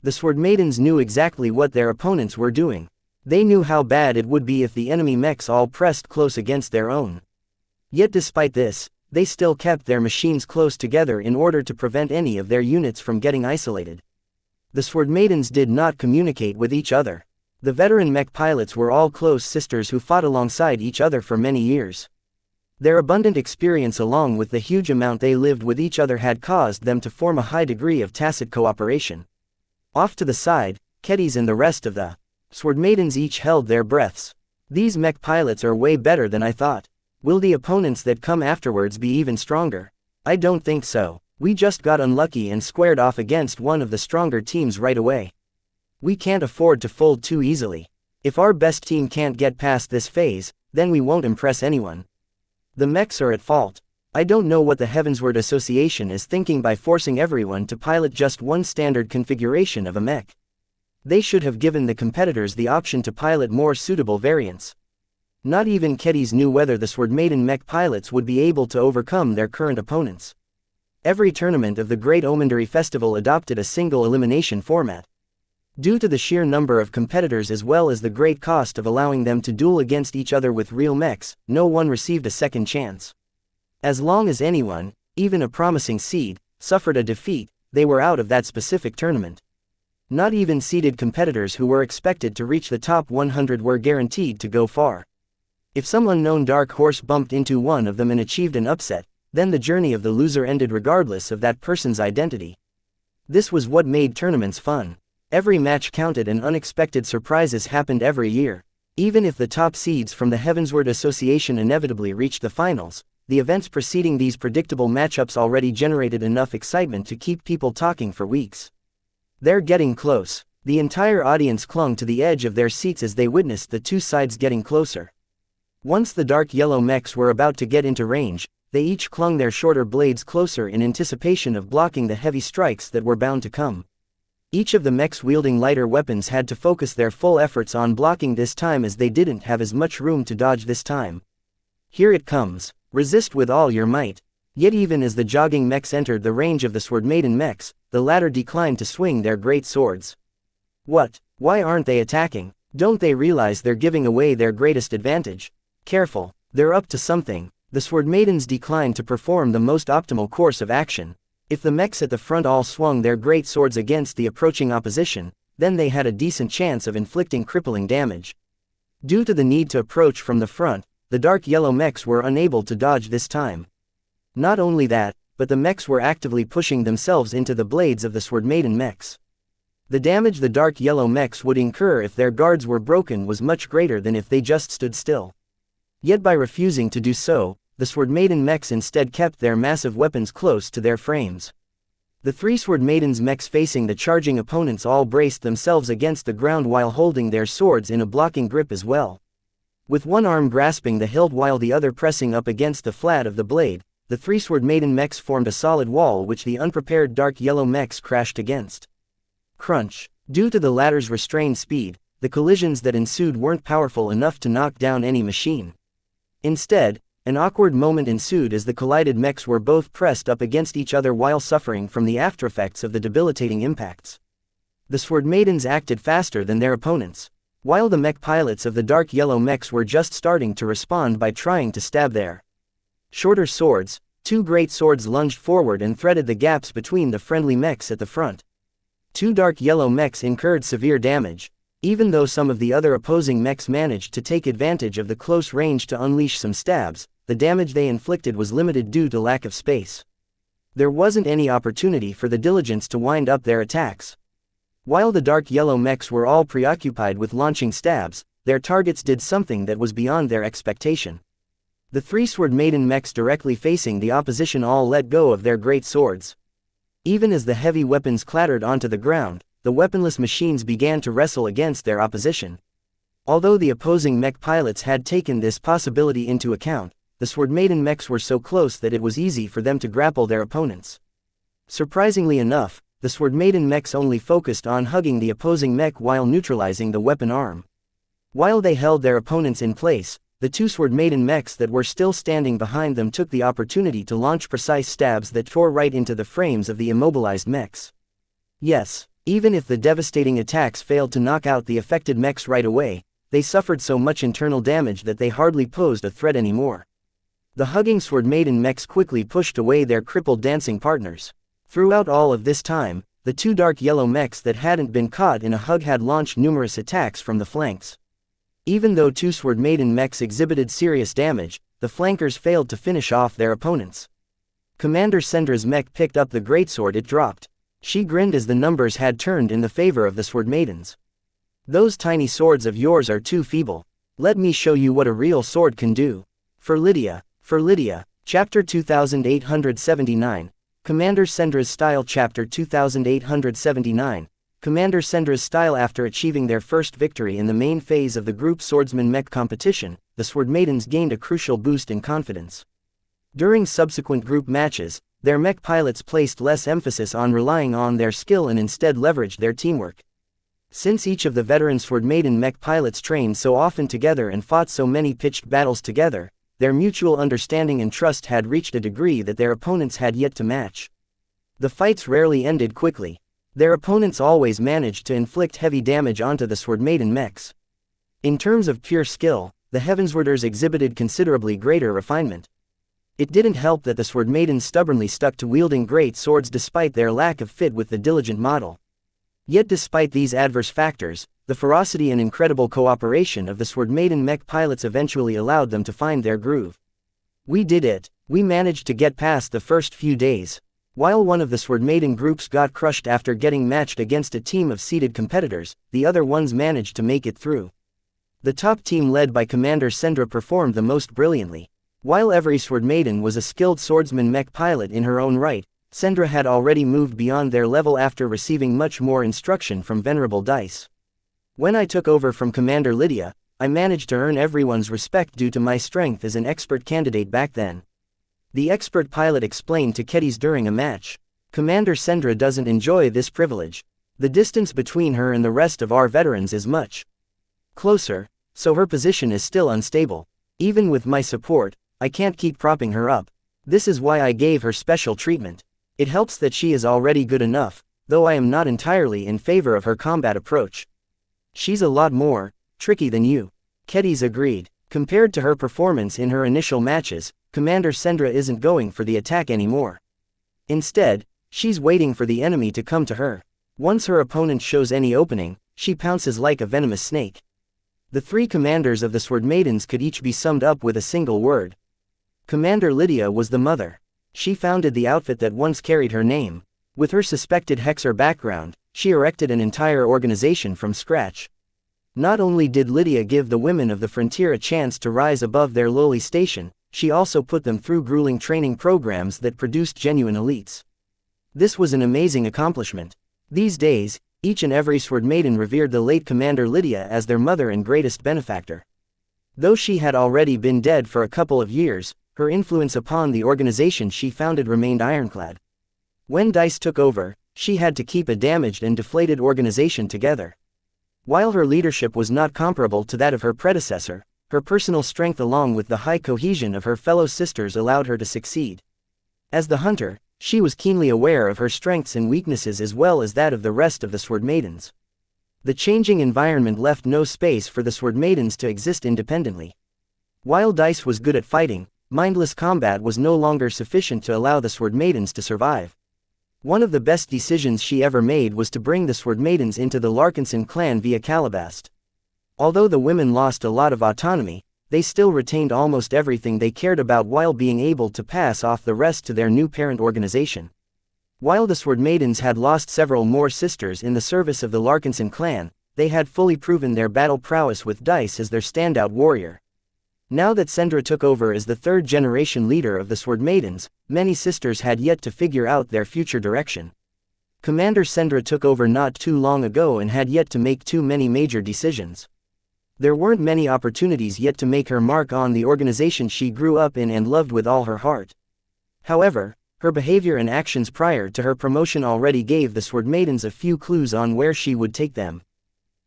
The Sword Maidens knew exactly what their opponents were doing. They knew how bad it would be if the enemy mechs all pressed close against their own. Yet despite this, they still kept their machines close together in order to prevent any of their units from getting isolated. The Sword Maidens did not communicate with each other. The veteran mech pilots were all close sisters who fought alongside each other for many years. Their abundant experience along with the huge amount they lived with each other had caused them to form a high degree of tacit cooperation. Off to the side, Kedis and the rest of the Sword Maidens each held their breaths. These mech pilots are way better than I thought. Will the opponents that come afterwards be even stronger? I don't think so. We just got unlucky and squared off against one of the stronger teams right away. We can't afford to fold too easily. If our best team can't get past this phase, then we won't impress anyone. The mechs are at fault. I don't know what the Heavensward Association is thinking by forcing everyone to pilot just one standard configuration of a mech. They should have given the competitors the option to pilot more suitable variants. Not even Kedis knew whether the Sword Maiden mech pilots would be able to overcome their current opponents. Every tournament of the Great Omendary Festival adopted a single elimination format. Due to the sheer number of competitors as well as the great cost of allowing them to duel against each other with real mechs, no one received a second chance. As long as anyone, even a promising seed, suffered a defeat, they were out of that specific tournament. Not even seeded competitors who were expected to reach the top 100 were guaranteed to go far. If some unknown dark horse bumped into one of them and achieved an upset, then the journey of the loser ended regardless of that person's identity. This was what made tournaments fun. Every match counted and unexpected surprises happened every year. Even if the top seeds from the Heavensward Association inevitably reached the finals, the events preceding these predictable matchups already generated enough excitement to keep people talking for weeks. They're getting close. The entire audience clung to the edge of their seats as they witnessed the two sides getting closer. Once the dark yellow mechs were about to get into range, they each clung their shorter blades closer in anticipation of blocking the heavy strikes that were bound to come. Each of the mechs wielding lighter weapons had to focus their full efforts on blocking this time as they didn't have as much room to dodge this time. Here it comes. Resist with all your might. Yet even as the jogging mechs entered the range of the Sword Maiden mechs, the latter declined to swing their great swords. What? Why aren't they attacking? Don't they realize they're giving away their greatest advantage? Careful, they're up to something. The Sword Maidens declined to perform the most optimal course of action. If the mechs at the front all swung their great swords against the approaching opposition, then they had a decent chance of inflicting crippling damage. Due to the need to approach from the front, the dark yellow mechs were unable to dodge this time. Not only that, but the mechs were actively pushing themselves into the blades of the Sword Maiden mechs. The damage the dark yellow mechs would incur if their guards were broken was much greater than if they just stood still. Yet by refusing to do so, the Sword Maiden mechs instead kept their massive weapons close to their frames. The three Sword Maidens mechs facing the charging opponents all braced themselves against the ground while holding their swords in a blocking grip as well. With one arm grasping the hilt while the other pressing up against the flat of the blade, the three Sword Maiden mechs formed a solid wall which the unprepared dark yellow mechs crashed against. Crunch. Due to the latter's restrained speed, the collisions that ensued weren't powerful enough to knock down any machine. Instead, an awkward moment ensued as the collided mechs were both pressed up against each other while suffering from the aftereffects of the debilitating impacts. The Sword Maidens acted faster than their opponents, while the mech pilots of the dark yellow mechs were just starting to respond by trying to stab their shorter swords. Two great swords lunged forward and threaded the gaps between the friendly mechs at the front. Two dark yellow mechs incurred severe damage. Even though some of the other opposing mechs managed to take advantage of the close range to unleash some stabs, the damage they inflicted was limited due to lack of space. There wasn't any opportunity for the diligents to wind up their attacks. While the dark yellow mechs were all preoccupied with launching stabs, their targets did something that was beyond their expectation. The three Sword Maiden mechs directly facing the opposition all let go of their great swords. Even as the heavy weapons clattered onto the ground, the weaponless machines began to wrestle against their opposition. Although the opposing mech pilots had taken this possibility into account, the Sword Maiden mechs were so close that it was easy for them to grapple their opponents. Surprisingly enough, the Sword Maiden mechs only focused on hugging the opposing mech while neutralizing the weapon arm. While they held their opponents in place, the two Sword Maiden mechs that were still standing behind them took the opportunity to launch precise stabs that tore right into the frames of the immobilized mechs. Yes, even if the devastating attacks failed to knock out the affected mechs right away, they suffered so much internal damage that they hardly posed a threat anymore. The hugging Sword Maiden mechs quickly pushed away their crippled dancing partners. Throughout all of this time, the two dark yellow mechs that hadn't been caught in a hug had launched numerous attacks from the flanks. Even though two Sword Maiden mechs exhibited serious damage, the flankers failed to finish off their opponents. Commander Sendra's mech picked up the greatsword it dropped. She grinned as the numbers had turned in the favor of the Sword Maidens. "Those tiny swords of yours are too feeble. Let me show you what a real sword can do." For Lydia, Chapter 2879, Commander Sendra's Style. Chapter 2879, Commander Sendra's Style. After achieving their first victory in the main phase of the group swordsman mech competition, the Sword Maidens gained a crucial boost in confidence. During subsequent group matches, their mech pilots placed less emphasis on relying on their skill and instead leveraged their teamwork. Since each of the veteran Sword Maiden mech pilots trained so often together and fought so many pitched battles together, their mutual understanding and trust had reached a degree that their opponents had yet to match. The fights rarely ended quickly. Their opponents always managed to inflict heavy damage onto the Sword Maiden mechs. In terms of pure skill, the Heavenswarders exhibited considerably greater refinement. It didn't help that the Sword Maidens stubbornly stuck to wielding great swords despite their lack of fit with the diligent model. Yet despite these adverse factors, the ferocity and incredible cooperation of the Sword Maiden mech pilots eventually allowed them to find their groove. "We did it. We managed to get past the first few days." While one of the Sword Maiden groups got crushed after getting matched against a team of seeded competitors, the other ones managed to make it through. The top team led by Commander Sendra performed the most brilliantly. While every Sword Maiden was a skilled swordsman mech pilot in her own right, Sendra had already moved beyond their level after receiving much more instruction from Venerable Dice. "When I took over from Commander Lydia, I managed to earn everyone's respect due to my strength as an expert candidate back then," the expert pilot explained to Kedis during a match. "Commander Sendra doesn't enjoy this privilege. The distance between her and the rest of our veterans is much closer, so her position is still unstable. Even with my support, I can't keep propping her up. This is why I gave her special treatment. It helps that she is already good enough, though I am not entirely in favor of her combat approach. She's a lot more tricky than you." Kedis agreed. Compared to her performance in her initial matches, Commander Sendra isn't going for the attack anymore. Instead, she's waiting for the enemy to come to her. Once her opponent shows any opening, she pounces like a venomous snake. The three commanders of the Sword Maidens could each be summed up with a single word. Commander Lydia was the mother. She founded the outfit that once carried her name. With her suspected Hexer background, she erected an entire organization from scratch. Not only did Lydia give the women of the frontier a chance to rise above their lowly station, she also put them through grueling training programs that produced genuine elites. This was an amazing accomplishment. These days, each and every Sword Maiden revered the late Commander Lydia as their mother and greatest benefactor. Though she had already been dead for a couple of years, her influence upon the organization she founded remained ironclad. When Dice took over, she had to keep a damaged and deflated organization together. While her leadership was not comparable to that of her predecessor, her personal strength along with the high cohesion of her fellow sisters allowed her to succeed. As the hunter, she was keenly aware of her strengths and weaknesses as well as that of the rest of the Sword Maidens. The changing environment left no space for the Sword Maidens to exist independently. While Dice was good at fighting, mindless combat was no longer sufficient to allow the Sword Maidens to survive. One of the best decisions she ever made was to bring the Sword Maidens into the Larkinson clan via Calabast. Although the women lost a lot of autonomy, they still retained almost everything they cared about while being able to pass off the rest to their new parent organization. While the Sword Maidens had lost several more sisters in the service of the Larkinson clan, they had fully proven their battle prowess with Dice as their standout warrior. Now that Sendra took over as the third-generation leader of the Sword Maidens, many sisters had yet to figure out their future direction. Commander Sendra took over not too long ago and had yet to make too many major decisions. There weren't many opportunities yet to make her mark on the organization she grew up in and loved with all her heart. However, her behavior and actions prior to her promotion already gave the Sword Maidens a few clues on where she would take them.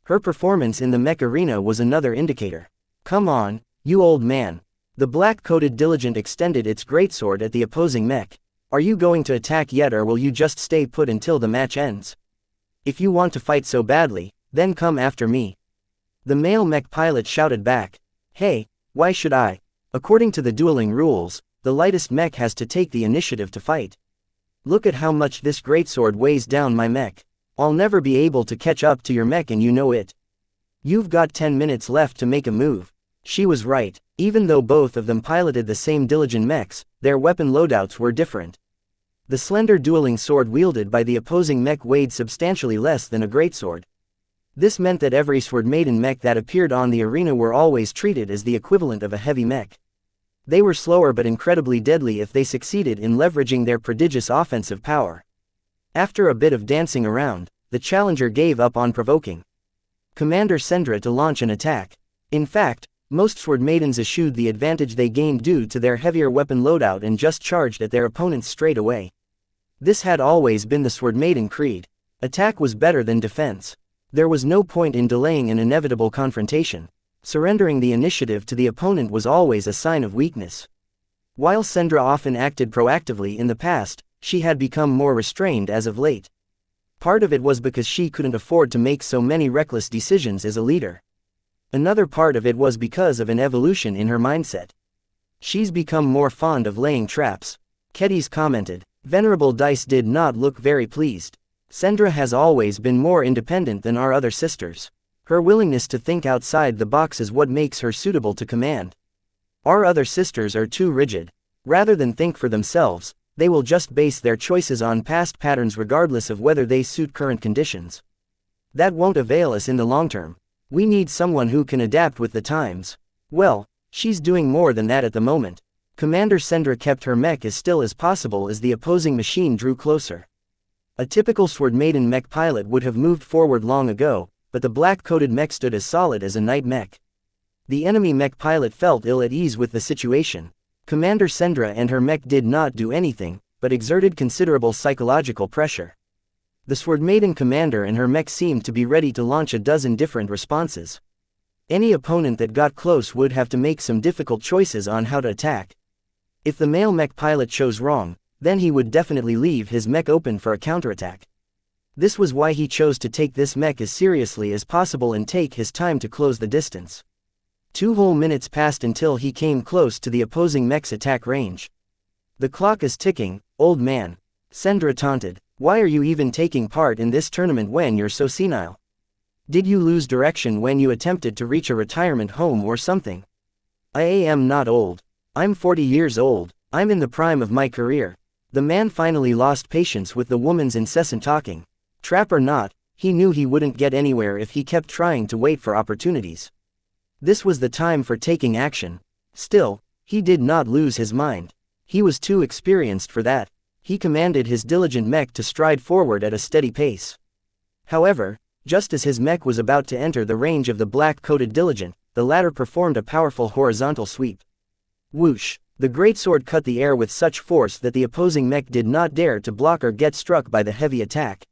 Her performance in the Mech arena was another indicator. "Come on, you old man." The black-coated Diligent extended its greatsword at the opposing Mech. "Are you going to attack yet, or will you just stay put until the match ends? If you want to fight so badly, then come after me." The male Mech pilot shouted back. "Hey, why should I? According to the dueling rules, the lightest Mech has to take the initiative to fight. Look at how much this greatsword weighs down my Mech. I'll never be able to catch up to your Mech, and you know it. You've got 10 minutes left to make a move." She was right. Even though both of them piloted the same Diligent Mechs, their weapon loadouts were different. The slender dueling sword wielded by the opposing Mech weighed substantially less than a greatsword. This meant that every Sword Maiden Mech that appeared on the arena were always treated as the equivalent of a heavy Mech. They were slower but incredibly deadly if they succeeded in leveraging their prodigious offensive power. After a bit of dancing around, the challenger gave up on provoking Commander Sendra to launch an attack. In fact, most Sword Maidens eschewed the advantage they gained due to their heavier weapon loadout and just charged at their opponents straight away. This had always been the Sword Maiden creed. Attack was better than defense. There was no point in delaying an inevitable confrontation. Surrendering the initiative to the opponent was always a sign of weakness. While Sendra often acted proactively in the past, she had become more restrained as of late. Part of it was because she couldn't afford to make so many reckless decisions as a leader. Another part of it was because of an evolution in her mindset. She's become more fond of laying traps. Kedis commented. Venerable Dice did not look very pleased. Sendra has always been more independent than our other sisters. Her willingness to think outside the box is what makes her suitable to command. Our other sisters are too rigid. Rather than think for themselves, they will just base their choices on past patterns regardless of whether they suit current conditions. That won't avail us in the long term. We need someone who can adapt with the times. Well, she's doing more than that at the moment. Commander Sendra kept her Mech as still as possible as the opposing machine drew closer. A typical Sword Maiden Mech pilot would have moved forward long ago, but the black-coated Mech stood as solid as a Knight Mech. The enemy Mech pilot felt ill at ease with the situation. Commander Sendra and her Mech did not do anything, but exerted considerable psychological pressure. The Sword Maiden commander and her Mech seemed to be ready to launch a dozen different responses. Any opponent that got close would have to make some difficult choices on how to attack. If the male Mech pilot chose wrong, then he would definitely leave his Mech open for a counterattack. This was why he chose to take this Mech as seriously as possible and take his time to close the distance. 2 whole minutes passed until he came close to the opposing Mech's attack range. The clock is ticking, old man. Sendra taunted. Why are you even taking part in this tournament when you're so senile? Did you lose direction when you attempted to reach a retirement home or something? I am not old. I'm 40 years old. I'm in the prime of my career. The man finally lost patience with the woman's incessant talking. Trap or not, he knew he wouldn't get anywhere if he kept trying to wait for opportunities. This was the time for taking action. Still, he did not lose his mind. He was too experienced for that. He commanded his Diligent Mech to stride forward at a steady pace. However, just as his Mech was about to enter the range of the black-coated Diligent, the latter performed a powerful horizontal sweep. Whoosh! The greatsword cut the air with such force that the opposing Mech did not dare to block or get struck by the heavy attack.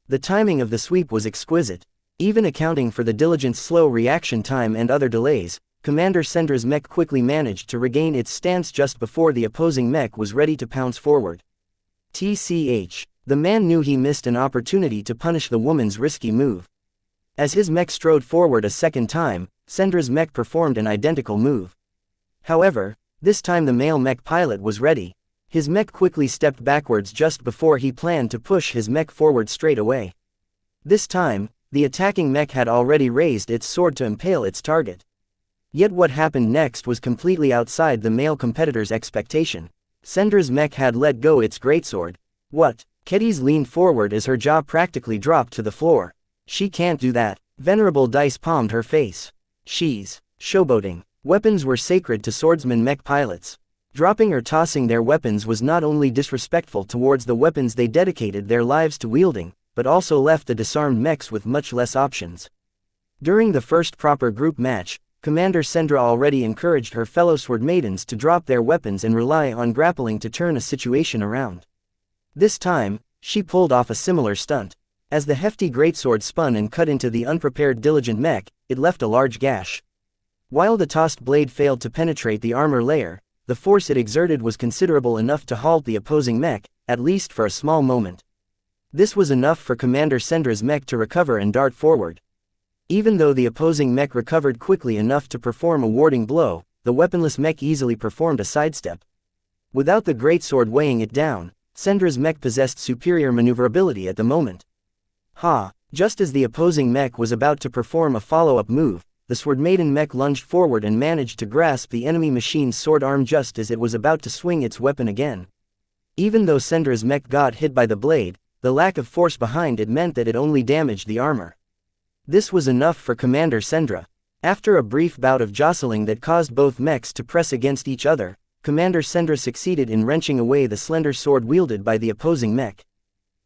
The timing of the sweep was exquisite. Even accounting for the Diligent's slow reaction time and other delays, Commander Sendra's Mech quickly managed to regain its stance just before the opposing Mech was ready to pounce forward. TCH. The man knew he missed an opportunity to punish the woman's risky move. As his Mech strode forward a second time, Sendra's Mech performed an identical move. However, this time the male Mech pilot was ready. His Mech quickly stepped backwards just before he planned to push his Mech forward straight away. This time, the attacking Mech had already raised its sword to impale its target. Yet what happened next was completely outside the male competitor's expectation. Sendra's mech had let go its greatsword. What? Kedis leaned forward as her jaw practically dropped to the floor. She can't do that. Venerable Dice palmed her face. She's showboating. Weapons were sacred to swordsman mech pilots. Dropping or tossing their weapons was not only disrespectful towards the weapons they dedicated their lives to wielding, but also left the disarmed mechs with much less options. During the first proper group match, Commander Sendra already encouraged her fellow sword maidens to drop their weapons and rely on grappling to turn a situation around. This time, she pulled off a similar stunt. As the hefty greatsword spun and cut into the unprepared diligent mech, it left a large gash. While the tossed blade failed to penetrate the armor layer, the force it exerted was considerable enough to halt the opposing mech, at least for a small moment. This was enough for Commander Sendra's mech to recover and dart forward. Even though the opposing mech recovered quickly enough to perform a warding blow, the weaponless mech easily performed a sidestep. Without the greatsword weighing it down, Sendra's mech possessed superior maneuverability at the moment. Just as the opposing mech was about to perform a follow-up move, the sword maiden mech lunged forward and managed to grasp the enemy machine's sword arm just as it was about to swing its weapon again. Even though Sendra's mech got hit by the blade, the lack of force behind it meant that it only damaged the armor. This was enough for Commander Sendra. After a brief bout of jostling that caused both mechs to press against each other, Commander Sendra succeeded in wrenching away the slender sword wielded by the opposing mech.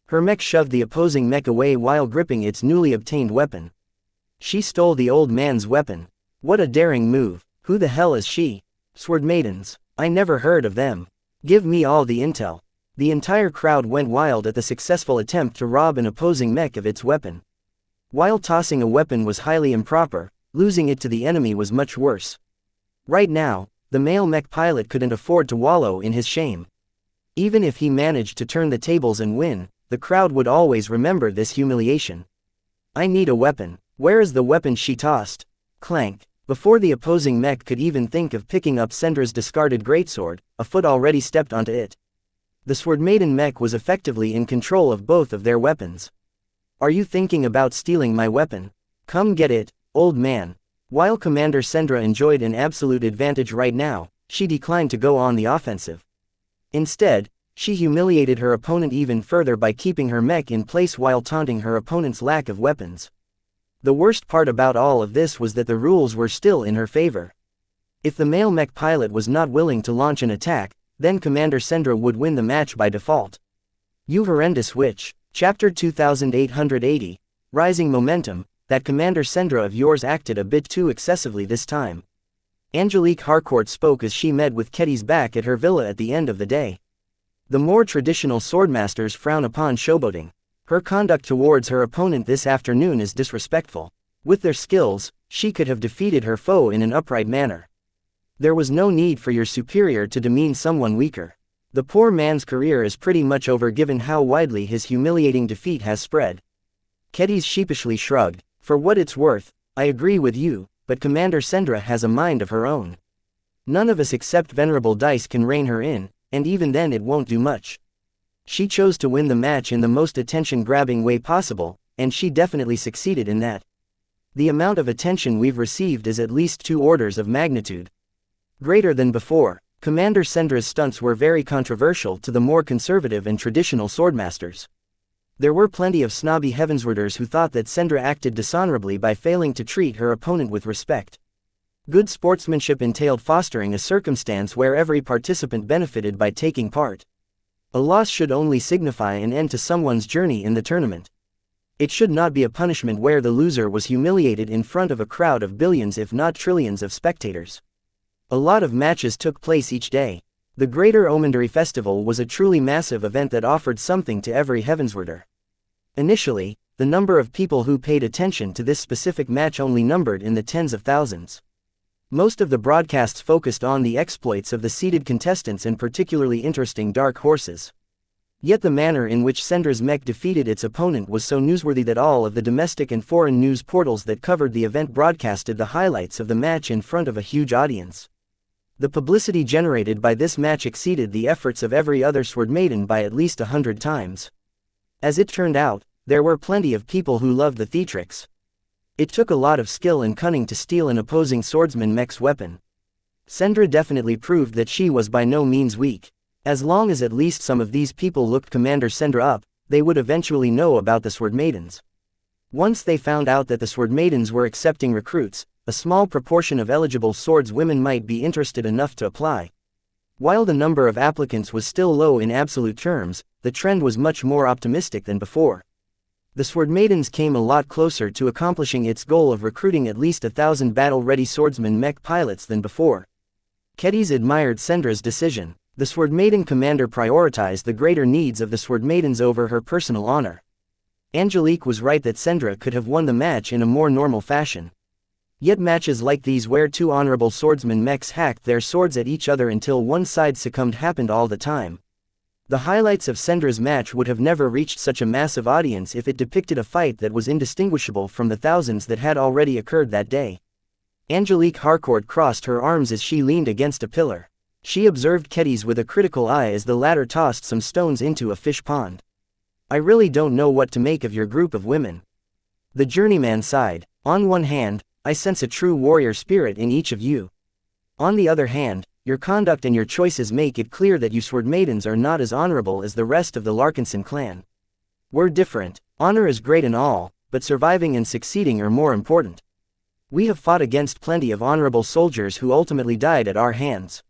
Her mech shoved the opposing mech away while gripping its newly obtained weapon. She stole the old man's weapon. What a daring move. Who the hell is she? Sword maidens. I never heard of them. Give me all the intel. The entire crowd went wild at the successful attempt to rob an opposing mech of its weapon. While tossing a weapon was highly improper, losing it to the enemy was much worse. Right now, the male mech pilot couldn't afford to wallow in his shame. Even if he managed to turn the tables and win, the crowd would always remember this humiliation. I need a weapon. Where is the weapon she tossed? Clank. Before the opposing mech could even think of picking up Sendra's discarded greatsword, a foot already stepped onto it. The sword maiden mech was effectively in control of both of their weapons. Are you thinking about stealing my weapon? Come get it, old man. While Commander Sendra enjoyed an absolute advantage right now, she declined to go on the offensive. Instead, she humiliated her opponent even further by keeping her mech in place while taunting her opponent's lack of weapons. The worst part about all of this was that the rules were still in her favor. If the male mech pilot was not willing to launch an attack, then Commander Sendra would win the match by default. You horrendous witch. Chapter 2880, Rising Momentum. That Commander Sendra of yours acted a bit too excessively this time. Angelique Harcourt spoke as she met with Kedis back at her villa at the end of the day. The more traditional swordmasters frown upon showboating. Her conduct towards her opponent this afternoon is disrespectful. With their skills, she could have defeated her foe in an upright manner. There was no need for your superior to demean someone weaker. The poor man's career is pretty much over given how widely his humiliating defeat has spread. Kedis sheepishly shrugged. For what it's worth, I agree with you, but Commander Sendra has a mind of her own. None of us except Venerable Dice can rein her in, and even then it won't do much. She chose to win the match in the most attention-grabbing way possible, and she definitely succeeded in that. The amount of attention we've received is at least 2 orders of magnitude greater than before. Commander Sendra's stunts were very controversial to the more conservative and traditional swordmasters. There were plenty of snobby Heavenswarders who thought that Sendra acted dishonorably by failing to treat her opponent with respect. Good sportsmanship entailed fostering a circumstance where every participant benefited by taking part. A loss should only signify an end to someone's journey in the tournament. It should not be a punishment where the loser was humiliated in front of a crowd of billions if not trillions of spectators. A lot of matches took place each day. The Greater Omendary Festival was a truly massive event that offered something to every Heavenswarder. Initially, the number of people who paid attention to this specific match only numbered in the tens of thousands. Most of the broadcasts focused on the exploits of the seeded contestants and particularly interesting dark horses. Yet the manner in which Sendra's mech defeated its opponent was so newsworthy that all of the domestic and foreign news portals that covered the event broadcasted the highlights of the match in front of a huge audience. The publicity generated by this match exceeded the efforts of every other sword maiden by at least 100 times. As it turned out, there were plenty of people who loved the theatrics. It took a lot of skill and cunning to steal an opposing swordsman Mech's weapon. Sendra definitely proved that she was by no means weak. As long as at least some of these people looked Commander Sendra up, they would eventually know about the Sword Maidens. Once they found out that the Sword Maidens were accepting recruits, a small proportion of eligible swordswomen might be interested enough to apply. While the number of applicants was still low in absolute terms, the trend was much more optimistic than before. The Sword Maidens came a lot closer to accomplishing its goal of recruiting at least 1,000 battle-ready swordsman Mech pilots than before. Kedis admired Sendra's decision. The Sword Maiden commander prioritized the greater needs of the Sword Maidens over her personal honor. Angelique was right that Sendra could have won the match in a more normal fashion. Yet matches like these where two honorable swordsman Mechs hacked their swords at each other until one side succumbed happened all the time. The highlights of Sendra's match would have never reached such a massive audience if it depicted a fight that was indistinguishable from the thousands that had already occurred that day. Angelique Harcourt crossed her arms as she leaned against a pillar. She observed Kedis with a critical eye as the latter tossed some stones into a fish pond. I really don't know what to make of your group of women. The journeyman sighed. On one hand, I sense a true warrior spirit in each of you. On the other hand, your conduct and your choices make it clear that you Sword Maidens are not as honorable as the rest of the Larkinson clan. We're different. Honor is great and all, but surviving and succeeding are more important. We have fought against plenty of honorable soldiers who ultimately died at our hands.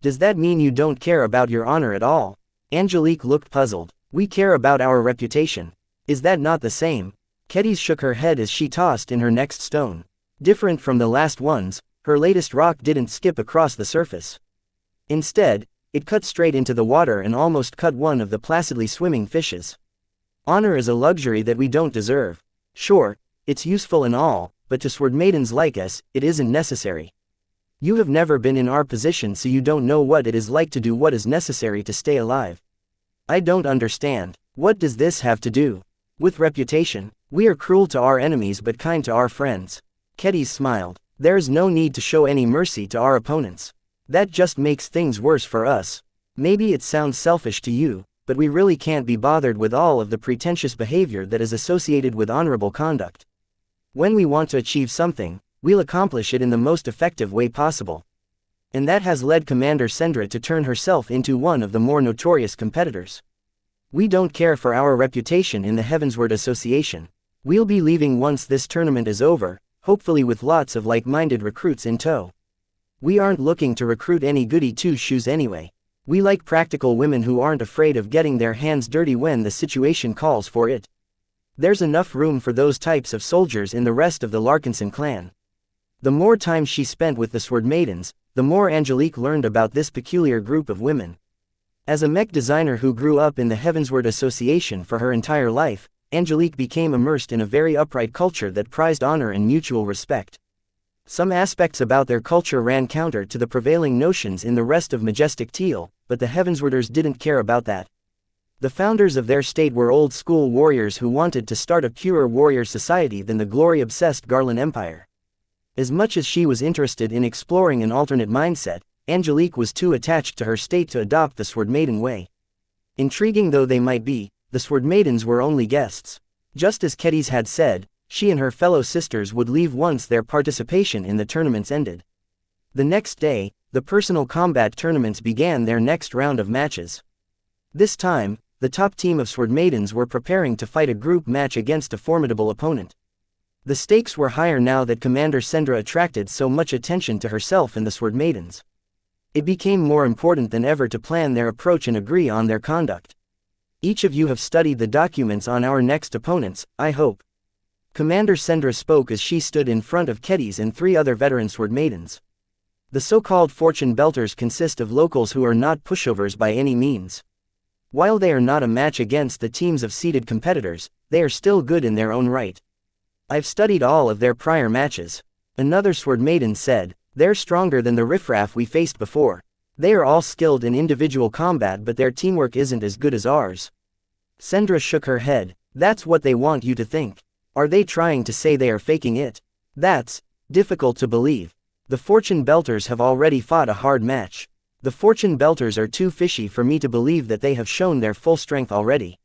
Does that mean you don't care about your honor at all? Angelique looked puzzled. We care about our reputation. Is that not the same? Kedis shook her head as she tossed in her next stone. Different from the last ones, her latest rock didn't skip across the surface. Instead, it cut straight into the water and almost cut one of the placidly swimming fishes. Honor is a luxury that we don't deserve. Sure, it's useful and all, but to Sword Maidens like us, it isn't necessary. You have never been in our position, so you don't know what it is like to do what is necessary to stay alive. I don't understand. What does this have to do with reputation? We are cruel to our enemies but kind to our friends. Kedis smiled. There's no need to show any mercy to our opponents. That just makes things worse for us. Maybe it sounds selfish to you, but we really can't be bothered with all of the pretentious behavior that is associated with honorable conduct. When we want to achieve something, we'll accomplish it in the most effective way possible. And that has led Commander Sendra to turn herself into one of the more notorious competitors. We don't care for our reputation in the Heavensward Association. We'll be leaving once this tournament is over, hopefully with lots of like-minded recruits in tow. We aren't looking to recruit any goody two-shoes anyway. We like practical women who aren't afraid of getting their hands dirty when the situation calls for it. There's enough room for those types of soldiers in the rest of the Larkinson clan. The more time she spent with the Sword Maidens, the more Angelique learned about this peculiar group of women. As a mech designer who grew up in the Heavensward Association for her entire life, Angelique became immersed in a very upright culture that prized honor and mutual respect. Some aspects about their culture ran counter to the prevailing notions in the rest of Majestic Teal, but the Heavenswarders didn't care about that. The founders of their state were old-school warriors who wanted to start a purer warrior society than the glory-obsessed Garland Empire. As much as she was interested in exploring an alternate mindset, Angelique was too attached to her state to adopt the Sword Maiden way. Intriguing though they might be, the Sword Maidens were only guests. Just as Kedis had said, she and her fellow sisters would leave once their participation in the tournaments ended. The next day, the personal combat tournaments began their next round of matches. This time, the top team of Sword Maidens were preparing to fight a group match against a formidable opponent. The stakes were higher now that Commander Sendra attracted so much attention to herself and the Sword Maidens. It became more important than ever to plan their approach and agree on their conduct. Each of you have studied the documents on our next opponents, I hope. Commander Sendra spoke as she stood in front of Kedis and 3 other veteran Sword Maidens. The so-called fortune belters consist of locals who are not pushovers by any means. While they are not a match against the teams of seeded competitors, they are still good in their own right. I've studied all of their prior matches. Another Sword Maiden said, they're stronger than the riffraff we faced before. They are all skilled in individual combat but their teamwork isn't as good as ours. Sendra shook her head. That's what they want you to think. Are they trying to say they are faking it? That's difficult to believe. The Fortune Belters have already fought a hard match. The Fortune Belters are too fishy for me to believe that they have shown their full strength already.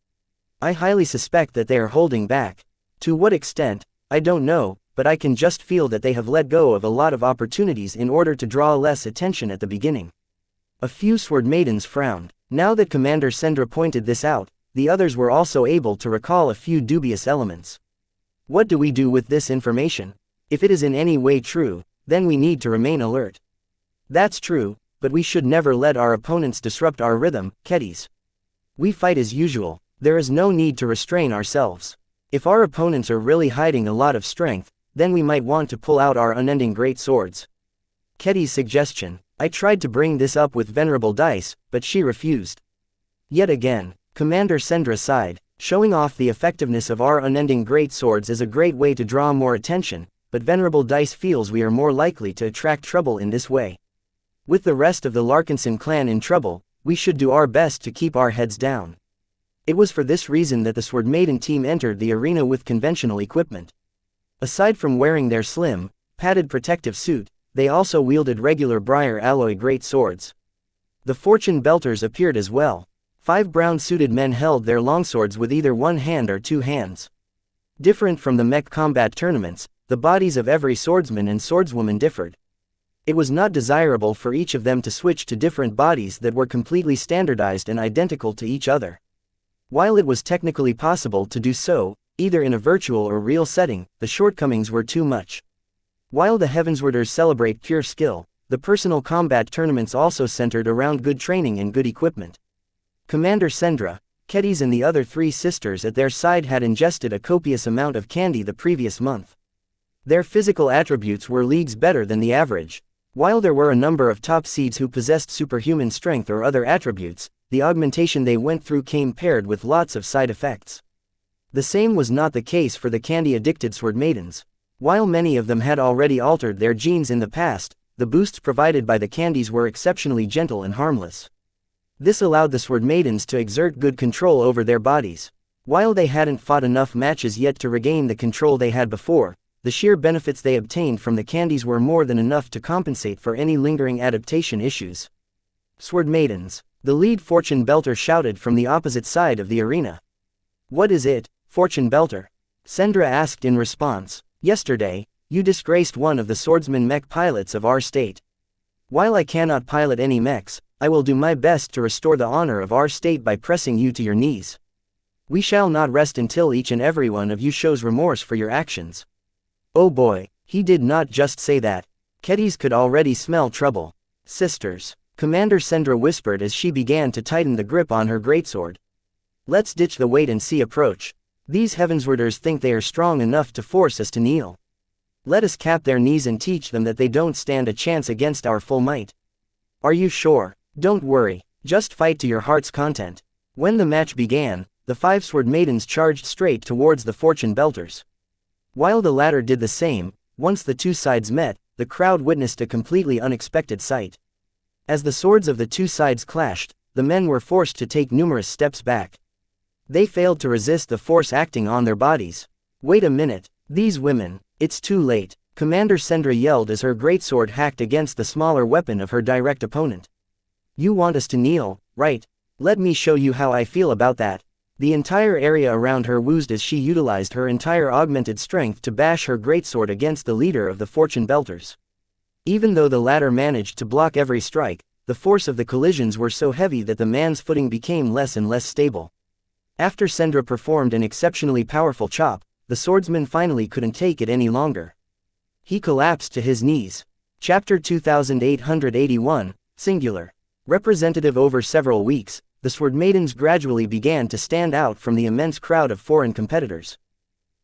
I highly suspect that they are holding back. To what extent, I don't know, but I can just feel that they have let go of a lot of opportunities in order to draw less attention at the beginning. A few sword maidens frowned. Now that Commander Sendra pointed this out, the others were also able to recall a few dubious elements. What do we do with this information? If it is in any way true, then we need to remain alert. That's true, but we should never let our opponents disrupt our rhythm, Kedis. We fight as usual, there is no need to restrain ourselves. If our opponents are really hiding a lot of strength, then we might want to pull out our unending great swords. Kedis' suggestion. I tried to bring this up with Venerable Dice, but she refused. Yet again, Commander Sendra sighed. Showing off the effectiveness of our unending great swords is a great way to draw more attention, but Venerable Dice feels we are more likely to attract trouble in this way. With the rest of the Larkinson clan in trouble, we should do our best to keep our heads down. It was for this reason that the Sword Maiden team entered the arena with conventional equipment. Aside from wearing their slim, padded protective suit, they also wielded regular briar alloy great swords. The Fortune Belters appeared as well. 5 brown-suited men held their longswords with either one hand or 2 hands. Different from the Mech combat tournaments, the bodies of every swordsman and swordswoman differed. It was not desirable for each of them to switch to different bodies that were completely standardized and identical to each other. While it was technically possible to do so, either in a virtual or real setting, the shortcomings were too much. While the Heavenswarders celebrate pure skill, the personal combat tournaments also centered around good training and good equipment. Commander Sendra, Kedis and the other 3 sisters at their side had ingested a copious amount of candy the previous month. Their physical attributes were leagues better than the average. While there were a number of top seeds who possessed superhuman strength or other attributes, the augmentation they went through came paired with lots of side effects. The same was not the case for the candy-addicted sword maidens. While many of them had already altered their genes in the past, the boosts provided by the candies were exceptionally gentle and harmless. This allowed the sword maidens to exert good control over their bodies. While they hadn't fought enough matches yet to regain the control they had before, the sheer benefits they obtained from the candies were more than enough to compensate for any lingering adaptation issues. Sword maidens, the lead Fortune Belter shouted from the opposite side of the arena. What is it, Fortune Belter? Sendra asked in response. Yesterday, you disgraced one of the swordsman mech pilots of our state. While I cannot pilot any mechs, I will do my best to restore the honor of our state by pressing you to your knees. We shall not rest until each and every one of you shows remorse for your actions. Oh boy, he did not just say that. Kedis could already smell trouble. Sisters, Commander Sendra whispered as she began to tighten the grip on her greatsword. Let's ditch the wait-and-see approach. These Heavenswarders think they are strong enough to force us to kneel. Let us cap their knees and teach them that they don't stand a chance against our full might. Are you sure? Don't worry, just fight to your heart's content. When the match began, the 5 sword maidens charged straight towards the Fortune Belters. While the latter did the same, once the 2 sides met, the crowd witnessed a completely unexpected sight. As the swords of the 2 sides clashed, the men were forced to take numerous steps back. They failed to resist the force acting on their bodies. Wait a minute, these women, it's too late, Commander Sendra yelled as her greatsword hacked against the smaller weapon of her direct opponent. You want us to kneel, right? Let me show you how I feel about that. The entire area around her woozed as she utilized her entire augmented strength to bash her greatsword against the leader of the Fortune Belters. Even though the latter managed to block every strike, the force of the collisions were so heavy that the man's footing became less and less stable. After Sendra performed an exceptionally powerful chop, the swordsman finally couldn't take it any longer. He collapsed to his knees. Chapter 2881, Singular. Representative over several weeks, the sword maidens gradually began to stand out from the immense crowd of foreign competitors.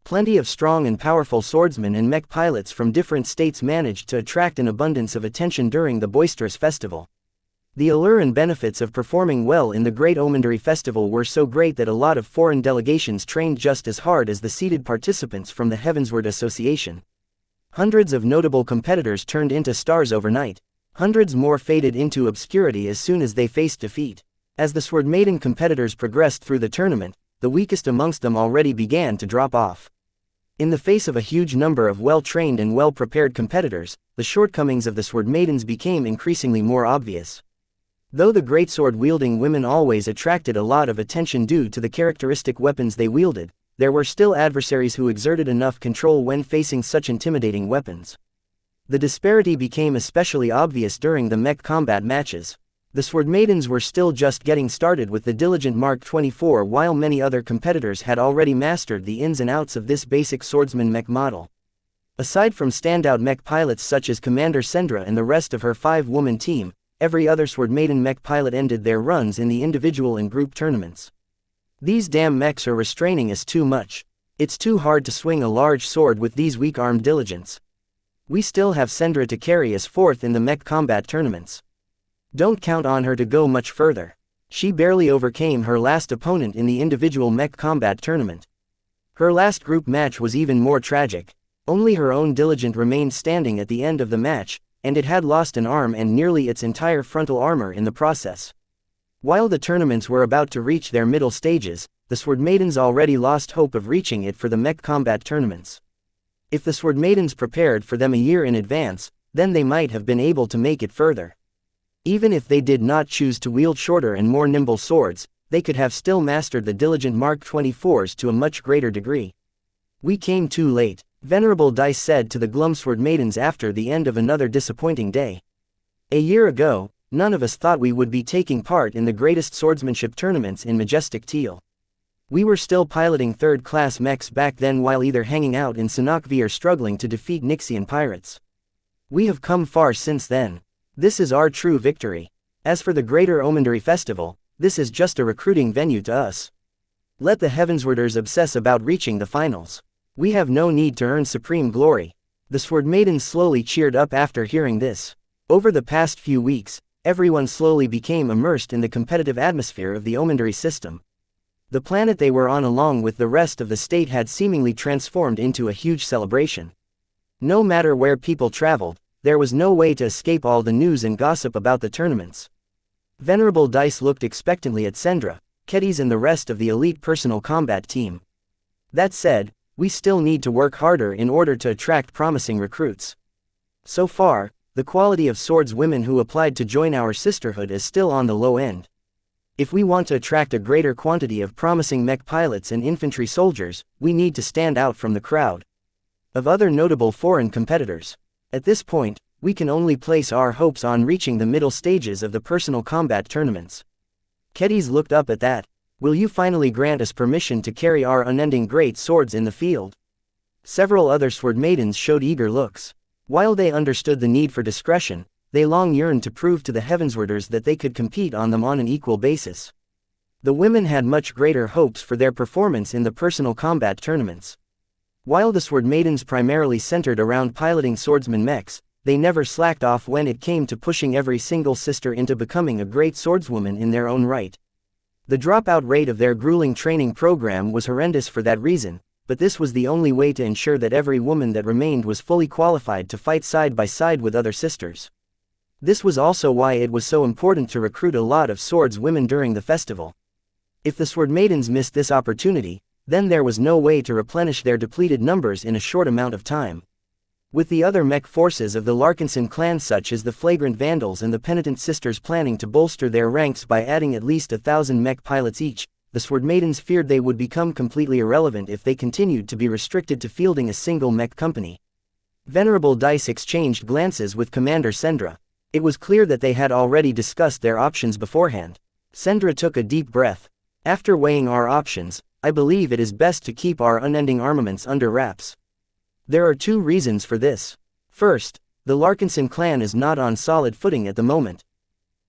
Plenty of strong and powerful swordsmen and mech pilots from different states managed to attract an abundance of attention during the boisterous festival. The allure and benefits of performing well in the Great Omendery Festival were so great that a lot of foreign delegations trained just as hard as the seated participants from the Heavensward Association. Hundreds of notable competitors turned into stars overnight. Hundreds more faded into obscurity as soon as they faced defeat. As the Sword Maiden competitors progressed through the tournament, the weakest amongst them already began to drop off. In the face of a huge number of well-trained and well-prepared competitors, the shortcomings of the Sword Maidens became increasingly more obvious. Though the greatsword-wielding women always attracted a lot of attention due to the characteristic weapons they wielded, there were still adversaries who exerted enough control when facing such intimidating weapons. The disparity became especially obvious during the mech combat matches. The Sword Maidens were still just getting started with the diligent Mark 24, while many other competitors had already mastered the ins and outs of this basic swordsman mech model. Aside from standout mech pilots such as Commander Sendra and the rest of her 5-woman team, every other Sword Maiden mech pilot ended their runs in the individual and group tournaments. These damn mechs are restraining us too much. It's too hard to swing a large sword with these weak-armed diligents. We still have Sendra to carry us forth in the mech combat tournaments. Don't count on her to go much further. She barely overcame her last opponent in the individual mech combat tournament. Her last group match was even more tragic. Only her own diligent remained standing at the end of the match, and it had lost an arm and nearly its entire frontal armor in the process. While the tournaments were about to reach their middle stages, the Sword Maidens already lost hope of reaching it for the mech combat tournaments. If the Sword Maidens prepared for them a year in advance, then they might have been able to make it further. Even if they did not choose to wield shorter and more nimble swords, they could have still mastered the diligent Mark 24s to a much greater degree. We came too late, Venerable Dice said to the glum Sword Maidens after the end of another disappointing day. A year ago, none of us thought we would be taking part in the greatest swordsmanship tournaments in Majestic Teal. We were still piloting third-class mechs back then while either hanging out in Sinakvi or struggling to defeat Nixian pirates. We have come far since then. This is our true victory. As for the Greater Omandari Festival, this is just a recruiting venue to us. Let the Heavenswarders obsess about reaching the finals. We have no need to earn supreme glory. The Sword Maidens slowly cheered up after hearing this. Over the past few weeks, everyone slowly became immersed in the competitive atmosphere of the Omandari system. The planet they were on along with the rest of the state had seemingly transformed into a huge celebration. No matter where people traveled, there was no way to escape all the news and gossip about the tournaments. Venerable Dice looked expectantly at Sendra, Kedis and the rest of the elite personal combat team. That said, we still need to work harder in order to attract promising recruits. So far, the quality of swordswomen who applied to join our sisterhood is still on the low end. If we want to attract a greater quantity of promising mech pilots and infantry soldiers, we need to stand out from the crowd of other notable foreign competitors. At this point, we can only place our hopes on reaching the middle stages of the personal combat tournaments. Kedis looked up at that. Will you finally grant us permission to carry our unending great swords in the field? Several other Sword Maidens showed eager looks. While they understood the need for discretion, they long yearned to prove to the Heavenswarders that they could compete on them on an equal basis. The women had much greater hopes for their performance in the personal combat tournaments. While the Sword Maidens primarily centered around piloting swordsman mechs, they never slacked off when it came to pushing every single sister into becoming a great swordswoman in their own right. The dropout rate of their grueling training program was horrendous for that reason, but this was the only way to ensure that every woman that remained was fully qualified to fight side by side with other sisters. This was also why it was so important to recruit a lot of swordswomen during the festival. If the Sword Maidens missed this opportunity, then there was no way to replenish their depleted numbers in a short amount of time. With the other mech forces of the Larkinson clan such as the Flagrant Vandals and the Penitent Sisters planning to bolster their ranks by adding at least 1,000 mech pilots each, the Sword Maidens feared they would become completely irrelevant if they continued to be restricted to fielding a single mech company. Venerable Dice exchanged glances with Commander Sendra. It was clear that they had already discussed their options beforehand. Sendra took a deep breath. After weighing our options, I believe it is best to keep our unending armaments under wraps. There are 2 reasons for this. First, the Larkinson clan is not on solid footing at the moment.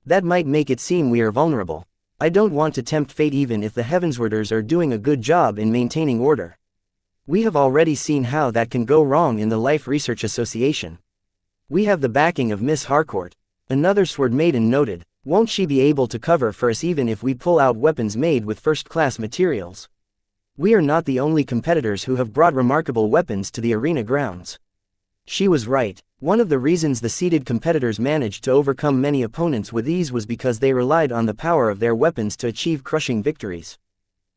That might make it seem we are vulnerable. I don't want to tempt fate even if the Heavenswarders are doing a good job in maintaining order. We have already seen how that can go wrong in the Life Research Association. We have the backing of Miss Harcourt. Another Sword Maiden noted. Won't she be able to cover for us even if we pull out weapons made with first-class materials? We are not the only competitors who have brought remarkable weapons to the arena grounds. She was right. One of the reasons the seeded competitors managed to overcome many opponents with ease was because they relied on the power of their weapons to achieve crushing victories.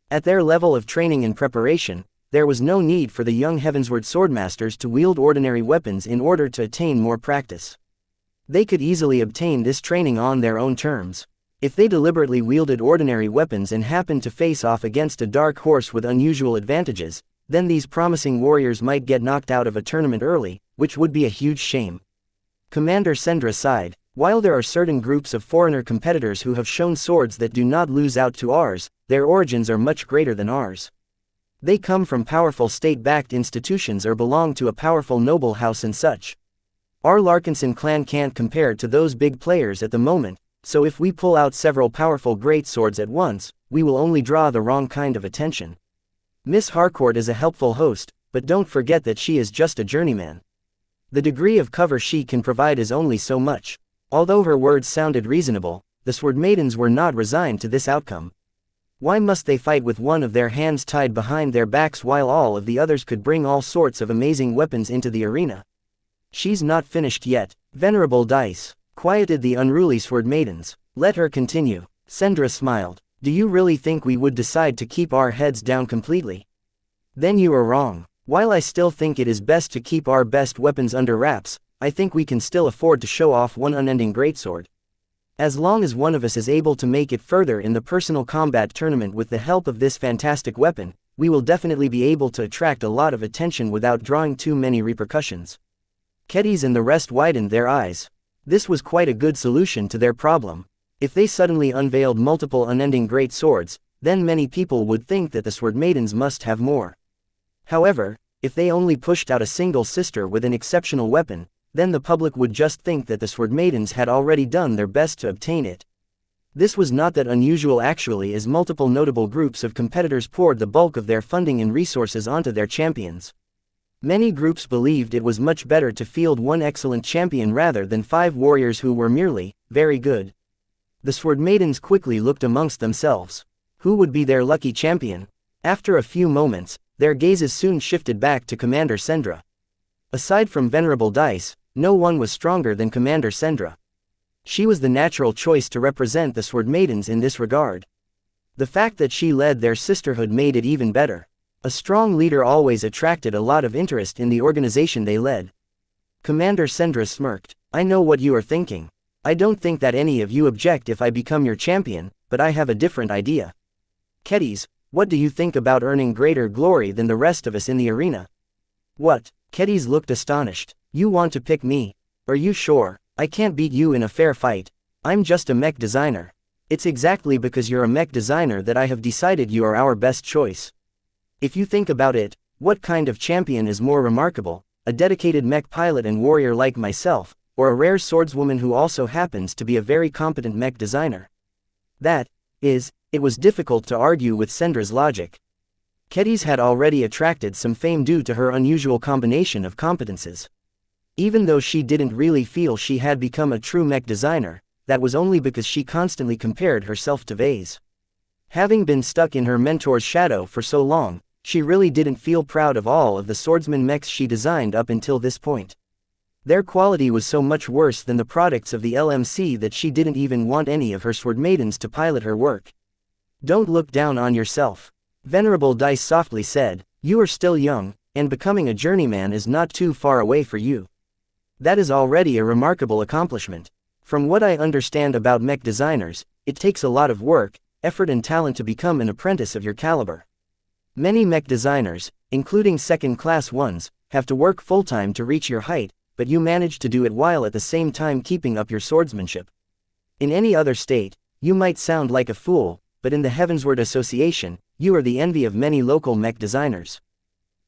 At their level of training and preparation, there was no need for the young Heavensward swordmasters to wield ordinary weapons in order to attain more practice. They could easily obtain this training on their own terms. If they deliberately wielded ordinary weapons and happened to face off against a dark horse with unusual advantages, then these promising warriors might get knocked out of a tournament early, which would be a huge shame. Commander Sendra sighed. While there are certain groups of foreigner competitors who have shown swords that do not lose out to ours, their origins are much greater than ours. They come from powerful state-backed institutions or belong to a powerful noble house and such. Our Larkinson clan can't compare to those big players at the moment, so if we pull out several powerful great swords at once, we will only draw the wrong kind of attention. Miss Harcourt is a helpful host, but don't forget that she is just a journeyman. The degree of cover she can provide is only so much. Although her words sounded reasonable, the Sword Maidens were not resigned to this outcome. Why must they fight with one of their hands tied behind their backs while all of the others could bring all sorts of amazing weapons into the arena? She's not finished yet. Venerable Dice quieted the unruly Sword Maidens. Let her continue. Sendra smiled. Do you really think we would decide to keep our heads down completely? Then you are wrong. While I still think it is best to keep our best weapons under wraps, I think we can still afford to show off one unending greatsword. As long as one of us is able to make it further in the personal combat tournament with the help of this fantastic weapon, we will definitely be able to attract a lot of attention without drawing too many repercussions. Keddies and the rest widened their eyes. This was quite a good solution to their problem. If they suddenly unveiled multiple unending great swords, then many people would think that the Sword Maidens must have more. However, if they only pushed out a single sister with an exceptional weapon, then the public would just think that the Sword Maidens had already done their best to obtain it. This was not that unusual actually, as multiple notable groups of competitors poured the bulk of their funding and resources onto their champions. Many groups believed it was much better to field one excellent champion rather than 5 warriors who were merely very good. The Sword Maidens quickly looked amongst themselves. Who would be their lucky champion? After a few moments, their gazes soon shifted back to Commander Sendra. Aside from Venerable Dice, no one was stronger than Commander Sendra. She was the natural choice to represent the Sword Maidens in this regard. The fact that she led their sisterhood made it even better. A strong leader always attracted a lot of interest in the organization they led. Commander Sendra smirked. I know what you are thinking. I don't think that any of you object if I become your champion, but I have a different idea. Keddies, what do you think about earning greater glory than the rest of us in the arena? What? Keddies looked astonished. You want to pick me? Are you sure? I can't beat you in a fair fight. I'm just a mech designer. It's exactly because you're a mech designer that I have decided you are our best choice. If you think about it, what kind of champion is more remarkable, a dedicated mech pilot and warrior like myself, or a rare swordswoman who also happens to be a very competent mech designer? That is, it was difficult to argue with Sendra's logic. Keddies had already attracted some fame due to her unusual combination of competences. Even though she didn't really feel she had become a true mech designer, that was only because she constantly compared herself to Vase. Having been stuck in her mentor's shadow for so long, she really didn't feel proud of all of the swordsman mechs she designed up until this point. Their quality was so much worse than the products of the LMC that she didn't even want any of her Sword Maidens to pilot her work. Don't look down on yourself. Venerable Dice softly said, you are still young, and becoming a journeyman is not too far away for you. That is already a remarkable accomplishment. From what I understand about mech designers, it takes a lot of work, effort and talent to become an apprentice of your caliber. Many mech designers, including second-class ones, have to work full-time to reach your height, but you manage to do it while at the same time keeping up your swordsmanship. In any other state, you might sound like a fool, but in the Heavensward Association, you are the envy of many local mech designers.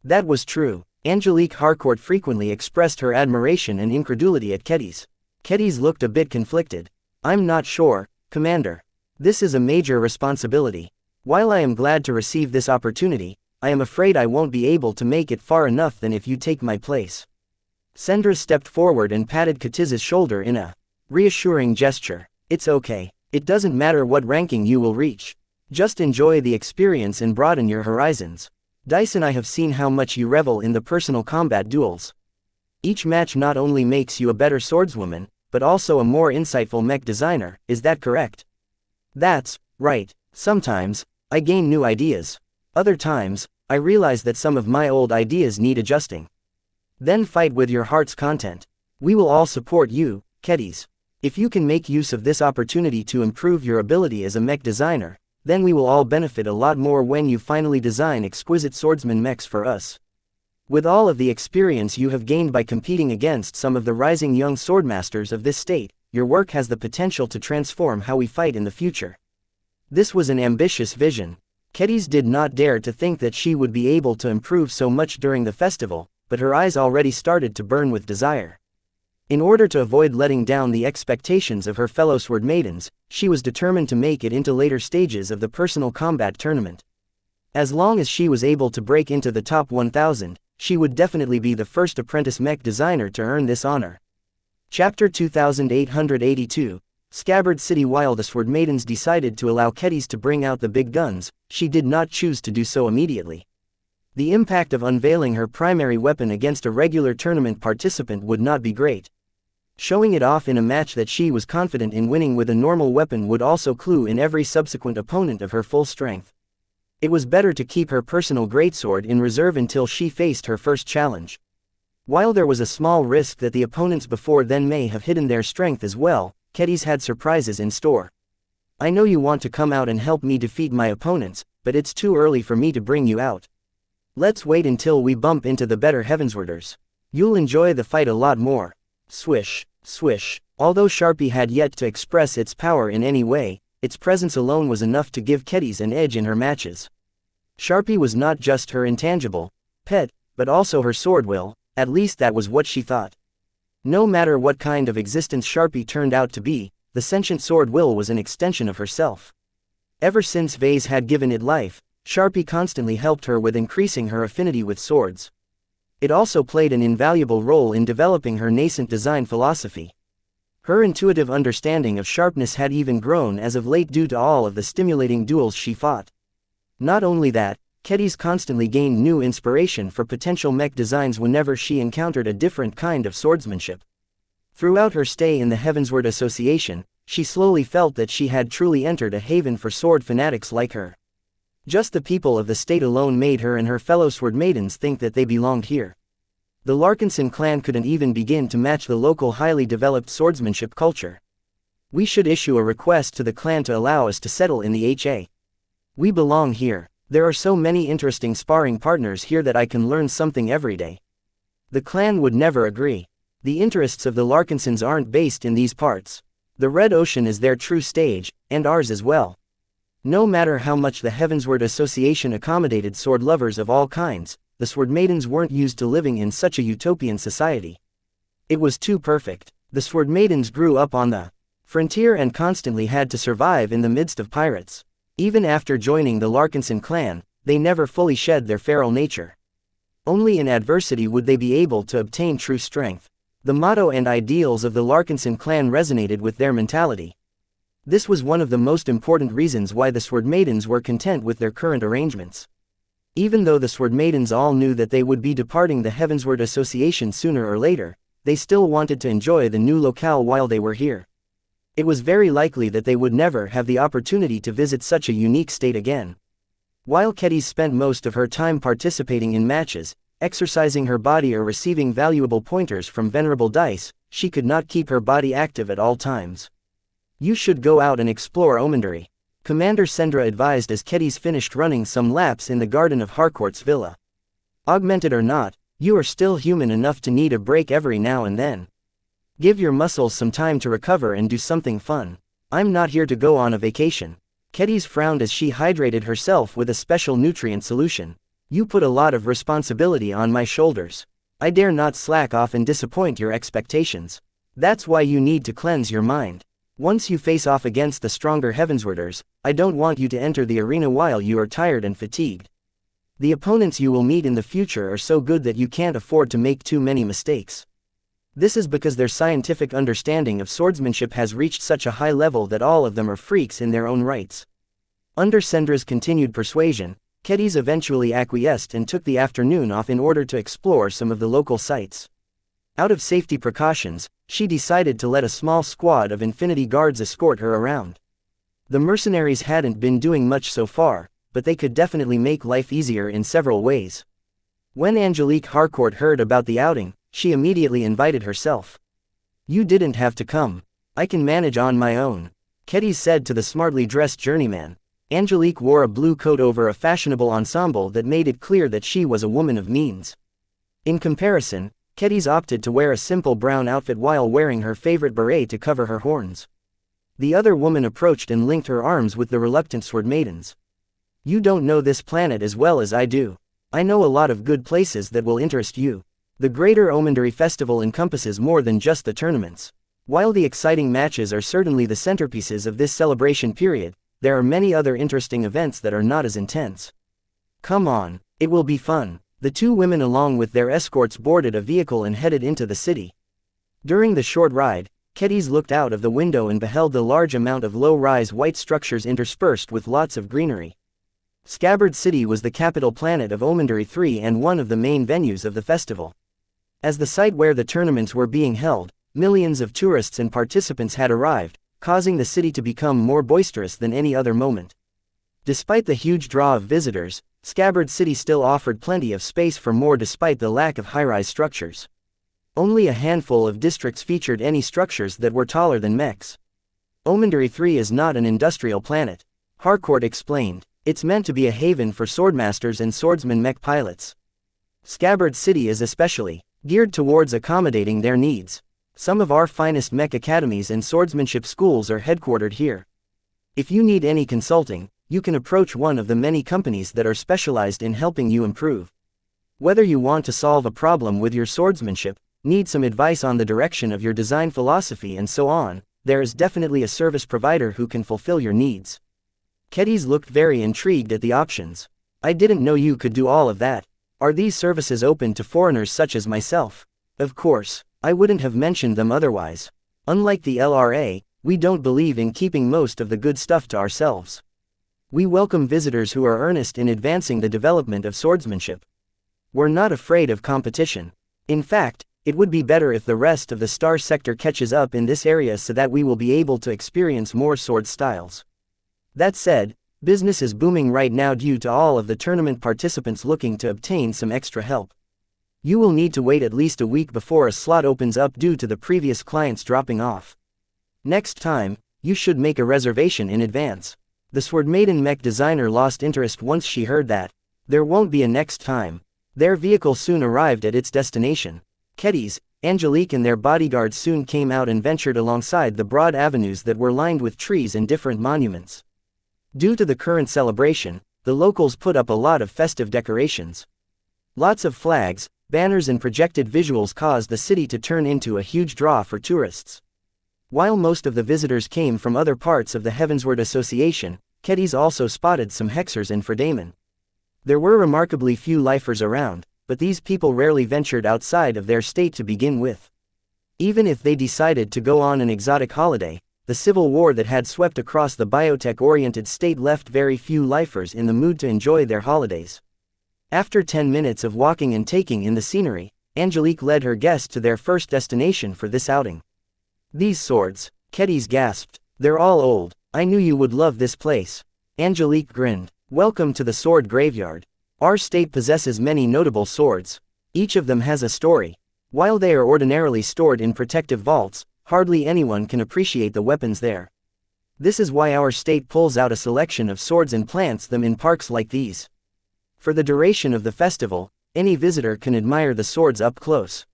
That was true. Angelique Harcourt frequently expressed her admiration and incredulity at Keddies. Keddies looked a bit conflicted. I'm not sure, Commander. This is a major responsibility. While I am glad to receive this opportunity, I am afraid I won't be able to make it far enough than if you take my place. Sendra stepped forward and patted Keddies' shoulder in a reassuring gesture. It's okay. It doesn't matter what ranking you will reach. Just enjoy the experience and broaden your horizons. Dice and I have seen how much you revel in the personal combat duels. Each match not only makes you a better swordswoman, but also a more insightful mech designer, is that correct? That's right. Sometimes, I gain new ideas. Other times, I realize that some of my old ideas need adjusting. Then fight with your heart's content. We will all support you, Keddies. If you can make use of this opportunity to improve your ability as a mech designer, then we will all benefit a lot more when you finally design exquisite swordsman mechs for us. With all of the experience you have gained by competing against some of the rising young swordmasters of this state, your work has the potential to transform how we fight in the future. This was an ambitious vision. Kedis did not dare to think that she would be able to improve so much during the festival, but her eyes already started to burn with desire. In order to avoid letting down the expectations of her fellow sword maidens, she was determined to make it into later stages of the personal combat tournament. As long as she was able to break into the top 1,000, she would definitely be the first apprentice mech designer to earn this honor. Chapter 2882, Scabbard City. While the sword maidens decided to allow Kedis to bring out the big guns, she did not choose to do so immediately. The impact of unveiling her primary weapon against a regular tournament participant would not be great. Showing it off in a match that she was confident in winning with a normal weapon would also clue in every subsequent opponent of her full strength. It was better to keep her personal greatsword in reserve until she faced her first challenge. While there was a small risk that the opponents before then may have hidden their strength as well, Kedis had surprises in store. I know you want to come out and help me defeat my opponents, but it's too early for me to bring you out. Let's wait until we bump into the better Heavenswarders. You'll enjoy the fight a lot more. Swish, swish. Although Sharpie had yet to express its power in any way, its presence alone was enough to give Kedis an edge in her matches. Sharpie was not just her intangible pet, but also her sword will, at least that was what she thought. No matter what kind of existence Sharpie turned out to be, the sentient sword will was an extension of herself. Ever since Vase had given it life, Sharpie constantly helped her with increasing her affinity with swords. It also played an invaluable role in developing her nascent design philosophy. Her intuitive understanding of sharpness had even grown as of late due to all of the stimulating duels she fought. Not only that, Kedis constantly gained new inspiration for potential mech designs whenever she encountered a different kind of swordsmanship. Throughout her stay in the Heavensward Association, she slowly felt that she had truly entered a haven for sword fanatics like her. Just the people of the state alone made her and her fellow sword maidens think that they belonged here. The Larkinson clan couldn't even begin to match the local highly developed swordsmanship culture. We should issue a request to the clan to allow us to settle in the HA. We belong here. There are so many interesting sparring partners here that I can learn something every day. The clan would never agree. The interests of the Larkinsons aren't based in these parts. The Red Ocean is their true stage, and ours as well. No matter how much the Heavensward Association accommodated sword lovers of all kinds, the sword maidens weren't used to living in such a utopian society. It was too perfect. The sword maidens grew up on the frontier and constantly had to survive in the midst of pirates. Even after joining the Larkinson clan, they never fully shed their feral nature. Only in adversity would they be able to obtain true strength. The motto and ideals of the Larkinson clan resonated with their mentality. This was one of the most important reasons why the sword maidens were content with their current arrangements. Even though the sword maidens all knew that they would be departing the Heavensward Association sooner or later, they still wanted to enjoy the new locale while they were here. It was very likely that they would never have the opportunity to visit such a unique state again. While Kedis spent most of her time participating in matches, exercising her body or receiving valuable pointers from venerable dice, she could not keep her body active at all times. You should go out and explore Omandari, Commander Sendra advised as Kedis finished running some laps in the garden of Harcourt's villa. Augmented or not, you are still human enough to need a break every now and then. Give your muscles some time to recover and do something fun. I'm not here to go on a vacation. Kedis frowned as she hydrated herself with a special nutrient solution. You put a lot of responsibility on my shoulders. I dare not slack off and disappoint your expectations. That's why you need to cleanse your mind. Once you face off against the stronger Heavenswarders, I don't want you to enter the arena while you are tired and fatigued. The opponents you will meet in the future are so good that you can't afford to make too many mistakes. This is because their scientific understanding of swordsmanship has reached such a high level that all of them are freaks in their own rights. Under Sendra's continued persuasion, Kedis eventually acquiesced and took the afternoon off in order to explore some of the local sites. Out of safety precautions, she decided to let a small squad of Infinity Guards escort her around. The mercenaries hadn't been doing much so far, but they could definitely make life easier in several ways. When Angelique Harcourt heard about the outing, she immediately invited herself. You didn't have to come. I can manage on my own, Kedis said to the smartly dressed journeyman. Angelique wore a blue coat over a fashionable ensemble that made it clear that she was a woman of means. In comparison, Kedis opted to wear a simple brown outfit while wearing her favorite beret to cover her horns. The other woman approached and linked her arms with the reluctant sword maidens. You don't know this planet as well as I do. I know a lot of good places that will interest you. The Greater Omandari Festival encompasses more than just the tournaments. While the exciting matches are certainly the centerpieces of this celebration period, there are many other interesting events that are not as intense. Come on, it will be fun. The two women along with their escorts boarded a vehicle and headed into the city. During the short ride, Kedis looked out of the window and beheld the large amount of low-rise white structures interspersed with lots of greenery. Scabbard City was the capital planet of Omandari III and one of the main venues of the festival. As the site where the tournaments were being held, millions of tourists and participants had arrived, causing the city to become more boisterous than any other moment. Despite the huge draw of visitors, Scabbard City still offered plenty of space for more despite the lack of high-rise structures. Only a handful of districts featured any structures that were taller than Mech's. Omandari III is not an industrial planet, Harcourt explained. It's meant to be a haven for swordmasters and swordsman Mech pilots. Scabbard City is especially geared towards accommodating their needs. Some of our finest Mech academies and swordsmanship schools are headquartered here. If you need any consulting, you can approach one of the many companies that are specialized in helping you improve. Whether you want to solve a problem with your swordsmanship, need some advice on the direction of your design philosophy and so on, there is definitely a service provider who can fulfill your needs. Kedis looked very intrigued at the options. I didn't know you could do all of that. Are these services open to foreigners such as myself? Of course, I wouldn't have mentioned them otherwise. Unlike the LRA, we don't believe in keeping most of the good stuff to ourselves. We welcome visitors who are earnest in advancing the development of swordsmanship. We're not afraid of competition. In fact, it would be better if the rest of the star sector catches up in this area so that we will be able to experience more sword styles. That said, business is booming right now due to all of the tournament participants looking to obtain some extra help. You will need to wait at least a week before a slot opens up due to the previous clients dropping off. Next time, you should make a reservation in advance. The Sword Maiden Mech designer lost interest once she heard that. There won't be a next time. Their vehicle soon arrived at its destination. Kedis, Angelique and their bodyguards soon came out and ventured alongside the broad avenues that were lined with trees and different monuments. Due to the current celebration, the locals put up a lot of festive decorations. Lots of flags, banners and projected visuals caused the city to turn into a huge draw for tourists. While most of the visitors came from other parts of the Heavensward Association, Kedis also spotted some Hexers and Fredamen. There were remarkably few lifers around, but these people rarely ventured outside of their state to begin with. Even if they decided to go on an exotic holiday, the civil war that had swept across the biotech-oriented state left very few lifers in the mood to enjoy their holidays. After 10 minutes of walking and taking in the scenery, Angelique led her guests to their first destination for this outing. These swords, Kedis gasped. They're all old. I knew you would love this place. Angelique grinned. Welcome to the sword graveyard. Our state possesses many notable swords. Each of them has a story. While they are ordinarily stored in protective vaults, hardly anyone can appreciate the weapons there. This is why our state pulls out a selection of swords and plants them in parks like these. For the duration of the festival, any visitor can admire the swords up close.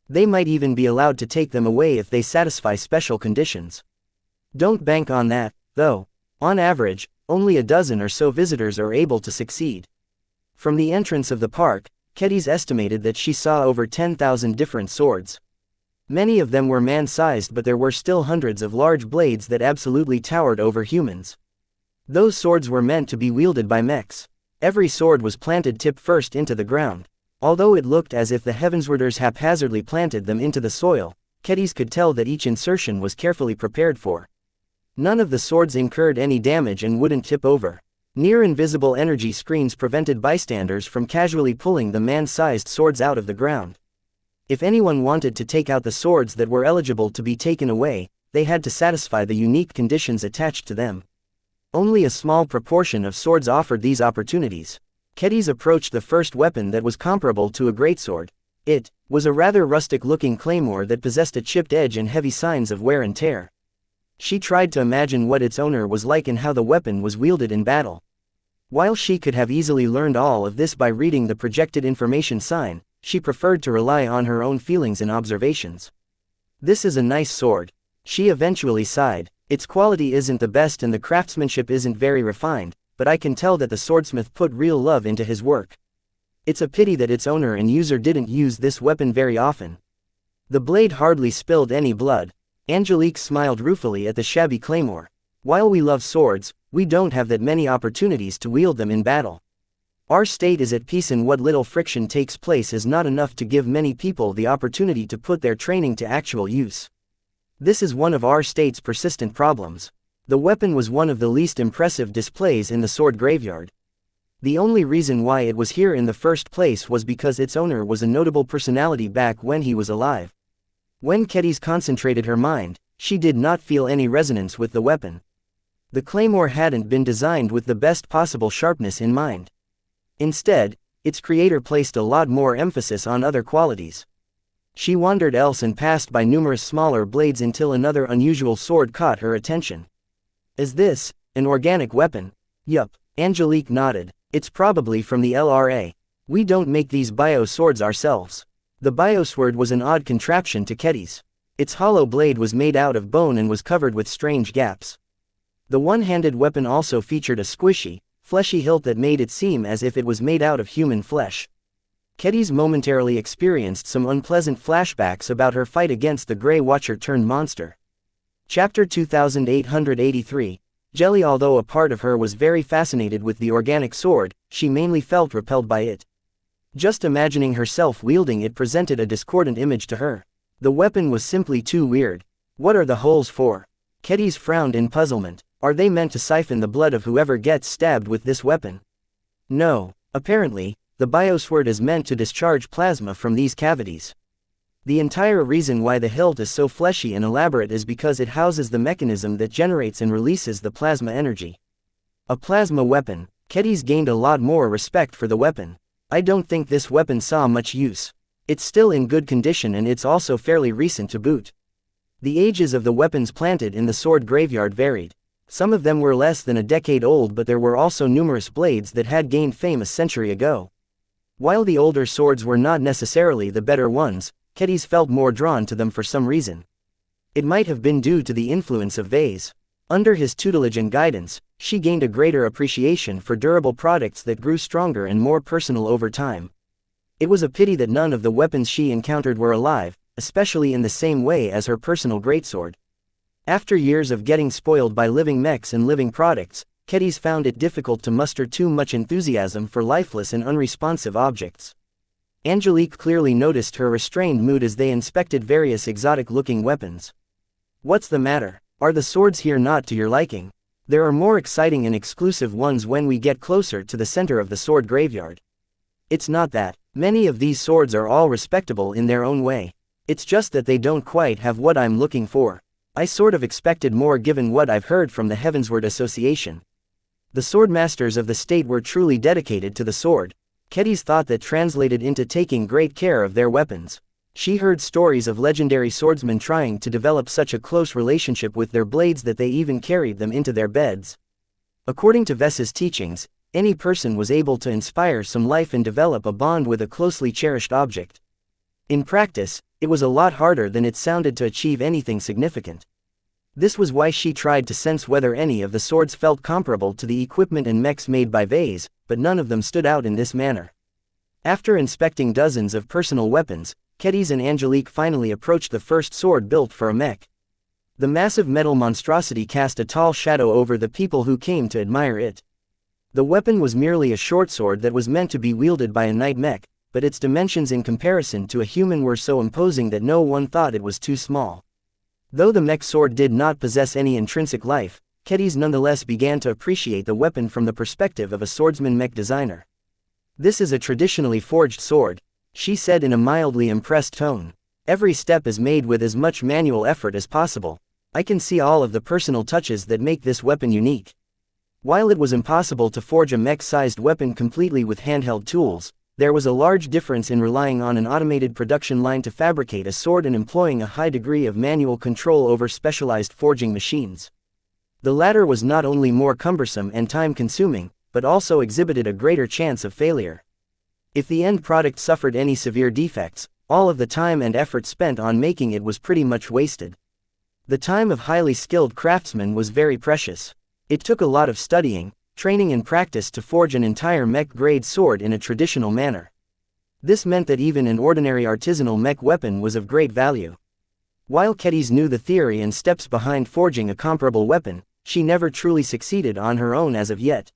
They might even be allowed to take them away if they satisfy special conditions. Don't bank on that, though. On average, only a dozen or so visitors are able to succeed. From the entrance of the park, Kedis estimated that she saw over 10,000 different swords. Many of them were man-sized, but there were still hundreds of large blades that absolutely towered over humans. Those swords were meant to be wielded by mechs. Every sword was planted tip first into the ground. Although it looked as if the Heavenswarders haphazardly planted them into the soil, Kedis could tell that each insertion was carefully prepared for. None of the swords incurred any damage and wouldn't tip over. Near-invisible energy screens prevented bystanders from casually pulling the man-sized swords out of the ground. If anyone wanted to take out the swords that were eligible to be taken away, they had to satisfy the unique conditions attached to them. Only a small proportion of swords offered these opportunities. Kedis approached the first weapon that was comparable to a greatsword. It was a rather rustic-looking claymore that possessed a chipped edge and heavy signs of wear and tear. She tried to imagine what its owner was like and how the weapon was wielded in battle. While she could have easily learned all of this by reading the projected information sign, she preferred to rely on her own feelings and observations. This is a nice sword. She eventually sighed. Its quality isn't the best and the craftsmanship isn't very refined, but I can tell that the swordsmith put real love into his work. It's a pity that its owner and user didn't use this weapon very often. The blade hardly spilled any blood. Angelique smiled ruefully at the shabby claymore. While we love swords, we don't have that many opportunities to wield them in battle. Our state is at peace and what little friction takes place is not enough to give many people the opportunity to put their training to actual use. This is one of our state's persistent problems. The weapon was one of the least impressive displays in the sword graveyard. The only reason why it was here in the first place was because its owner was a notable personality back when he was alive. When Kedis concentrated her mind, she did not feel any resonance with the weapon. The claymore hadn't been designed with the best possible sharpness in mind. Instead, its creator placed a lot more emphasis on other qualities. She wandered else and passed by numerous smaller blades until another unusual sword caught her attention. Is this an organic weapon? Yup, Angelique nodded. It's probably from the LRA. We don't make these bio swords ourselves. The biosword was an odd contraption to Kedis. Its hollow blade was made out of bone and was covered with strange gaps. The one-handed weapon also featured a squishy, fleshy hilt that made it seem as if it was made out of human flesh. Kedis momentarily experienced some unpleasant flashbacks about her fight against the Grey Watcher-turned-monster. Chapter 2883. Jelly. Although a part of her was very fascinated with the organic sword, she mainly felt repelled by it. Just imagining herself wielding it presented a discordant image to her. The weapon was simply too weird. What are the holes for? Kedis frowned in puzzlement. Are they meant to siphon the blood of whoever gets stabbed with this weapon? No. Apparently, the biosword is meant to discharge plasma from these cavities. The entire reason why the hilt is so fleshy and elaborate is because it houses the mechanism that generates and releases the plasma energy. A plasma weapon. Kedis gained a lot more respect for the weapon. I don't think this weapon saw much use. It's still in good condition and it's also fairly recent to boot. The ages of the weapons planted in the sword graveyard varied. Some of them were less than a decade old, but there were also numerous blades that had gained fame a century ago. While the older swords were not necessarily the better ones, Kedis felt more drawn to them for some reason. It might have been due to the influence of Vase. Under his tutelage and guidance, she gained a greater appreciation for durable products that grew stronger and more personal over time. It was a pity that none of the weapons she encountered were alive, especially in the same way as her personal greatsword. After years of getting spoiled by living mechs and living products, Kedis found it difficult to muster too much enthusiasm for lifeless and unresponsive objects. Angelique clearly noticed her restrained mood as they inspected various exotic-looking weapons. What's the matter? Are the swords here not to your liking? There are more exciting and exclusive ones when we get closer to the center of the sword graveyard. It's not that. Many of these swords are all respectable in their own way. It's just that they don't quite have what I'm looking for. I sort of expected more given what I've heard from the Heavensward Association. The swordmasters of the state were truly dedicated to the sword. Kedis thought that translated into taking great care of their weapons. She heard stories of legendary swordsmen trying to develop such a close relationship with their blades that they even carried them into their beds. According to Ves's teachings, any person was able to inspire some life and develop a bond with a closely cherished object. In practice, it was a lot harder than it sounded to achieve anything significant. This was why she tried to sense whether any of the swords felt comparable to the equipment and mechs made by Vase, but none of them stood out in this manner. After inspecting dozens of personal weapons, Kedis and Angelique finally approached the first sword built for a mech. The massive metal monstrosity cast a tall shadow over the people who came to admire it. The weapon was merely a short sword that was meant to be wielded by a knight mech, but its dimensions in comparison to a human were so imposing that no one thought it was too small. Though the mech sword did not possess any intrinsic life, Kedis nonetheless began to appreciate the weapon from the perspective of a swordsman mech designer. This is a traditionally forged sword, she said in a mildly impressed tone. Every step is made with as much manual effort as possible. I can see all of the personal touches that make this weapon unique. While it was impossible to forge a mech-sized weapon completely with handheld tools, There was a large difference in relying on an automated production line to fabricate a sword and employing a high degree of manual control over specialized forging machines. The latter was not only more cumbersome and time-consuming, but also exhibited a greater chance of failure. If the end product suffered any severe defects, all of the time and effort spent on making it was pretty much wasted. The time of highly skilled craftsmen was very precious. It took a lot of studying, training and practice to forge an entire mech-grade sword in a traditional manner. This meant that even an ordinary artisanal mech weapon was of great value. While Kedis knew the theory and steps behind forging a comparable weapon, she never truly succeeded on her own as of yet.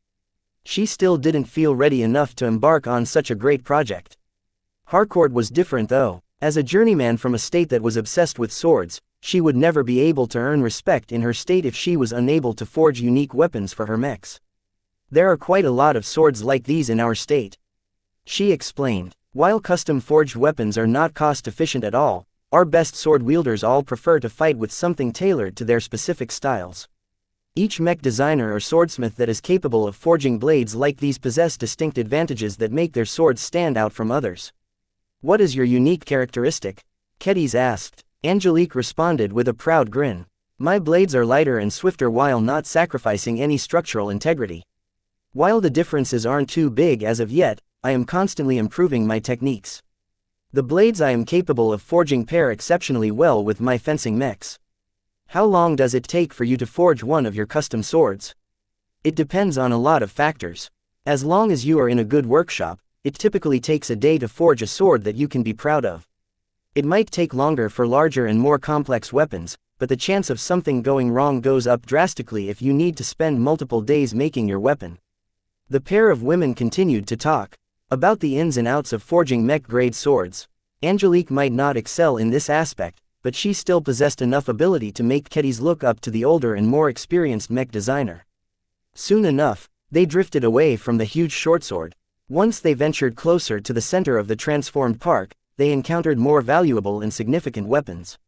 She still didn't feel ready enough to embark on such a great project. Harcourt was different though. As a journeyman from a state that was obsessed with swords, she would never be able to earn respect in her state if she was unable to forge unique weapons for her mechs. There are quite a lot of swords like these in our state, she explained. While custom-forged weapons are not cost-efficient at all, our best sword wielders all prefer to fight with something tailored to their specific styles. Each mech designer or swordsmith that is capable of forging blades like these possess distinct advantages that make their swords stand out from others. What is your unique characteristic? Kedis asked. Angelique responded with a proud grin. My blades are lighter and swifter while not sacrificing any structural integrity. While the differences aren't too big as of yet, I am constantly improving my techniques. The blades I am capable of forging pair exceptionally well with my fencing mechs. How long does it take for you to forge one of your custom swords? It depends on a lot of factors. As long as you are in a good workshop, it typically takes a day to forge a sword that you can be proud of. It might take longer for larger and more complex weapons, but the chance of something going wrong goes up drastically if you need to spend multiple days making your weapon. The pair of women continued to talk about the ins and outs of forging mech-grade swords. Angelique might not excel in this aspect, but she still possessed enough ability to make Kedis look up to the older and more experienced mech designer. Soon enough, they drifted away from the huge shortsword. Once they ventured closer to the center of the transformed park, they encountered more valuable and significant weapons.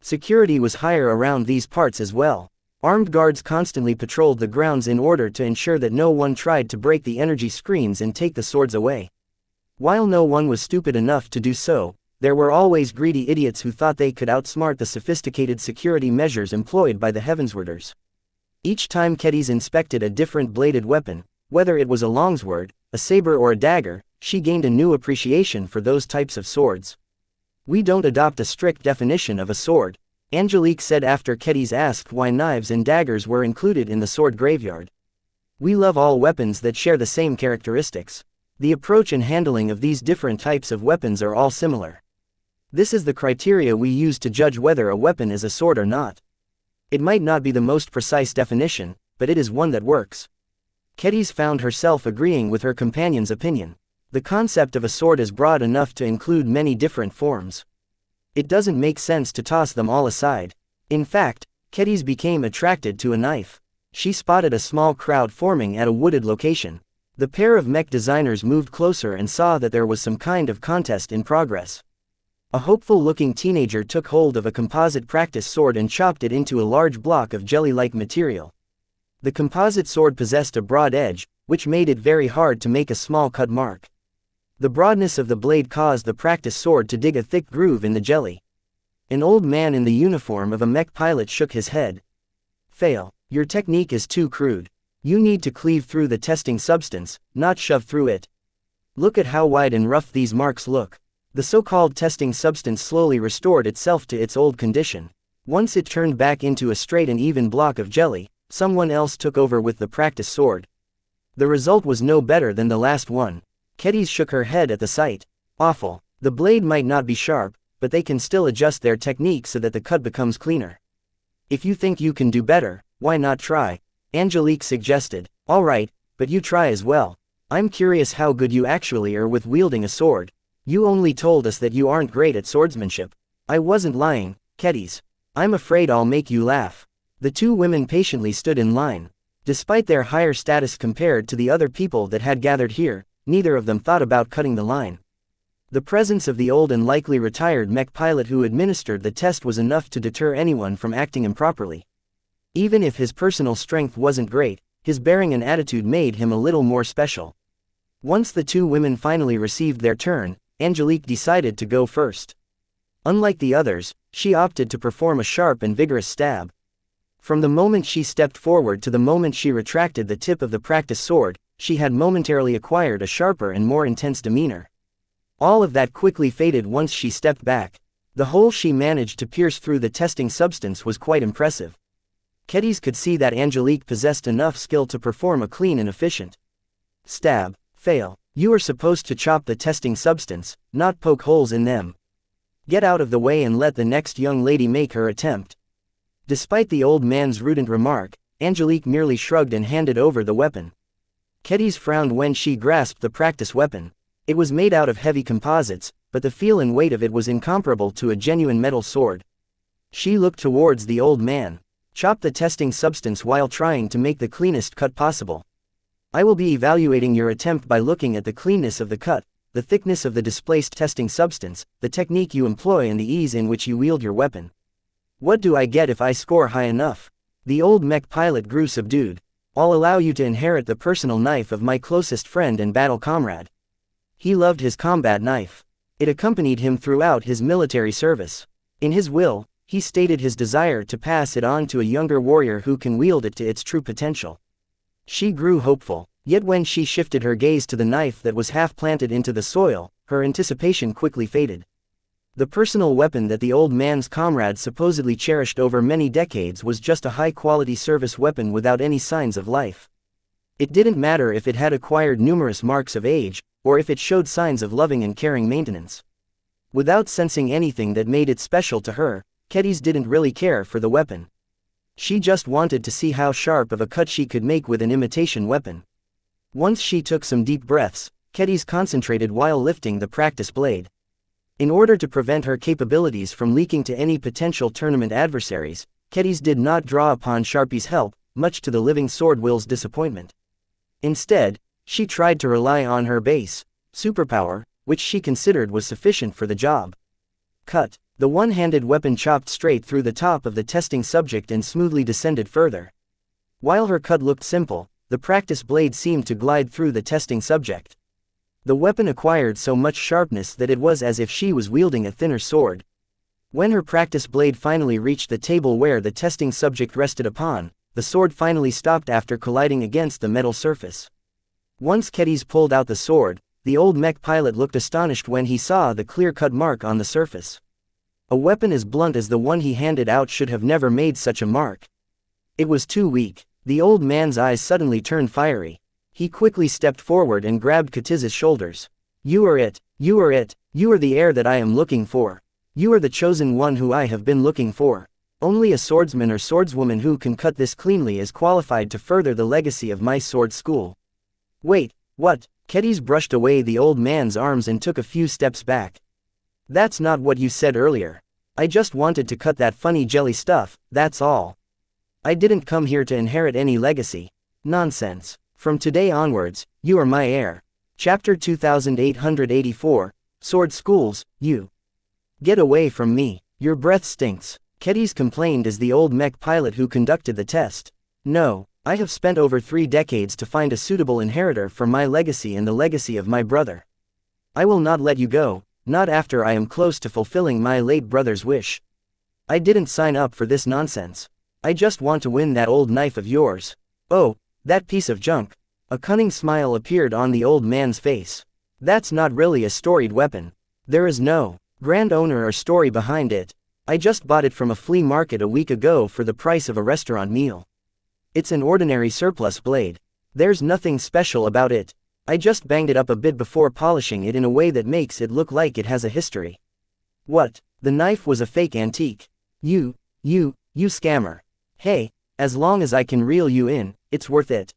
Security was higher around these parts as well. Armed guards constantly patrolled the grounds in order to ensure that no one tried to break the energy screens and take the swords away. While no one was stupid enough to do so, there were always greedy idiots who thought they could outsmart the sophisticated security measures employed by the Heavenswarders. Each time Kedis inspected a different bladed weapon, whether it was a longsword, a saber or a dagger, she gained a new appreciation for those types of swords. We don't adopt a strict definition of a sword, Angelique said after Kedis asked why knives and daggers were included in the sword graveyard. We love all weapons that share the same characteristics. The approach and handling of these different types of weapons are all similar. This is the criteria we use to judge whether a weapon is a sword or not. It might not be the most precise definition, but it is one that works. Kedis found herself agreeing with her companion's opinion. The concept of a sword is broad enough to include many different forms. It doesn't make sense to toss them all aside. In fact, Kedis became attracted to a knife. She spotted a small crowd forming at a wooded location. The pair of mech designers moved closer and saw that there was some kind of contest in progress. A hopeful-looking teenager took hold of a composite practice sword and chopped it into a large block of jelly-like material. The composite sword possessed a broad edge, which made it very hard to make a small cut mark. The broadness of the blade caused the practice sword to dig a thick groove in the jelly. An old man in the uniform of a mech pilot shook his head. Fail. Your technique is too crude. You need to cleave through the testing substance, not shove through it. Look at how wide and rough these marks look. The so-called testing substance slowly restored itself to its old condition. Once it turned back into a straight and even block of jelly, someone else took over with the practice sword. The result was no better than the last one. Kedis shook her head at the sight. Awful. The blade might not be sharp, but they can still adjust their technique so that the cut becomes cleaner. If you think you can do better, why not try? Angelique suggested. All right, but you try as well. I'm curious how good you actually are with wielding a sword. You only told us that you aren't great at swordsmanship. I wasn't lying, Kedis. I'm afraid I'll make you laugh. The two women patiently stood in line. Despite their higher status compared to the other people that had gathered here, neither of them thought about cutting the line. The presence of the old and likely retired mech pilot who administered the test was enough to deter anyone from acting improperly. Even if his personal strength wasn't great, his bearing and attitude made him a little more special. Once the two women finally received their turn, Angelique decided to go first. Unlike the others, she opted to perform a sharp and vigorous stab. From the moment she stepped forward to the moment she retracted the tip of the practice sword, she had momentarily acquired a sharper and more intense demeanor. All of that quickly faded once she stepped back. The hole she managed to pierce through the testing substance was quite impressive. Kedis could see that Angelique possessed enough skill to perform a clean and efficient stab. Fail. You are supposed to chop the testing substance, not poke holes in them. Get out of the way and let the next young lady make her attempt. Despite the old man's rudent remark, Angelique merely shrugged and handed over the weapon. Kedis frowned when she grasped the practice weapon. It was made out of heavy composites, but the feel and weight of it was incomparable to a genuine metal sword. She looked towards the old man. Chop the testing substance while trying to make the cleanest cut possible. I will be evaluating your attempt by looking at the cleanness of the cut, the thickness of the displaced testing substance, the technique you employ and the ease in which you wield your weapon. What do I get if I score high enough? The old mech pilot grew subdued. I'll allow you to inherit the personal knife of my closest friend and battle comrade. He loved his combat knife. It accompanied him throughout his military service. In his will, he stated his desire to pass it on to a younger warrior who can wield it to its true potential. She grew hopeful, yet when she shifted her gaze to the knife that was half planted into the soil, her anticipation quickly faded. The personal weapon that the old man's comrade supposedly cherished over many decades was just a high-quality service weapon without any signs of life. It didn't matter if it had acquired numerous marks of age, or if it showed signs of loving and caring maintenance. Without sensing anything that made it special to her, Kedis didn't really care for the weapon. She just wanted to see how sharp of a cut she could make with an imitation weapon. Once she took some deep breaths, Kedis concentrated while lifting the practice blade. In order to prevent her capabilities from leaking to any potential tournament adversaries, Kedis did not draw upon Sharpie's help, much to the living sword will's disappointment. Instead, she tried to rely on her base superpower, which she considered was sufficient for the job. Cut. The one-handed weapon chopped straight through the top of the testing subject and smoothly descended further. While her cut looked simple, the practice blade seemed to glide through the testing subject. The weapon acquired so much sharpness that it was as if she was wielding a thinner sword. When her practice blade finally reached the table where the testing subject rested upon, the sword finally stopped after colliding against the metal surface. Once Kedis pulled out the sword, the old mech pilot looked astonished when he saw the clear-cut mark on the surface. A weapon as blunt as the one he handed out should have never made such a mark. It was too weak. The old man's eyes suddenly turned fiery. He quickly stepped forward and grabbed Katiza's shoulders. You are it. You are it. You are the heir that I am looking for. You are the chosen one who I have been looking for. Only a swordsman or swordswoman who can cut this cleanly is qualified to further the legacy of my sword school. Wait, what? Kedis brushed away the old man's arms and took a few steps back. That's not what you said earlier. I just wanted to cut that funny jelly stuff, that's all. I didn't come here to inherit any legacy. Nonsense. From today onwards, you are my heir. Chapter 2884, Sword Schools, you. Get away from me. Your breath stinks. Kedis complained as the old mech pilot who conducted the test. No, I have spent over 3 decades to find a suitable inheritor for my legacy and the legacy of my brother. I will not let you go. Not after I am close to fulfilling my late brother's wish. I didn't sign up for this nonsense. I just want to win that old knife of yours. Oh, that piece of junk. A cunning smile appeared on the old man's face. That's not really a storied weapon. There is no grand owner or story behind it. I just bought it from a flea market a week ago for the price of a restaurant meal. It's an ordinary surplus blade. There's nothing special about it. I just banged it up a bit before polishing it in a way that makes it look like it has a history. What? The knife was a fake antique. You scammer. Hey, as long as I can reel you in, it's worth it.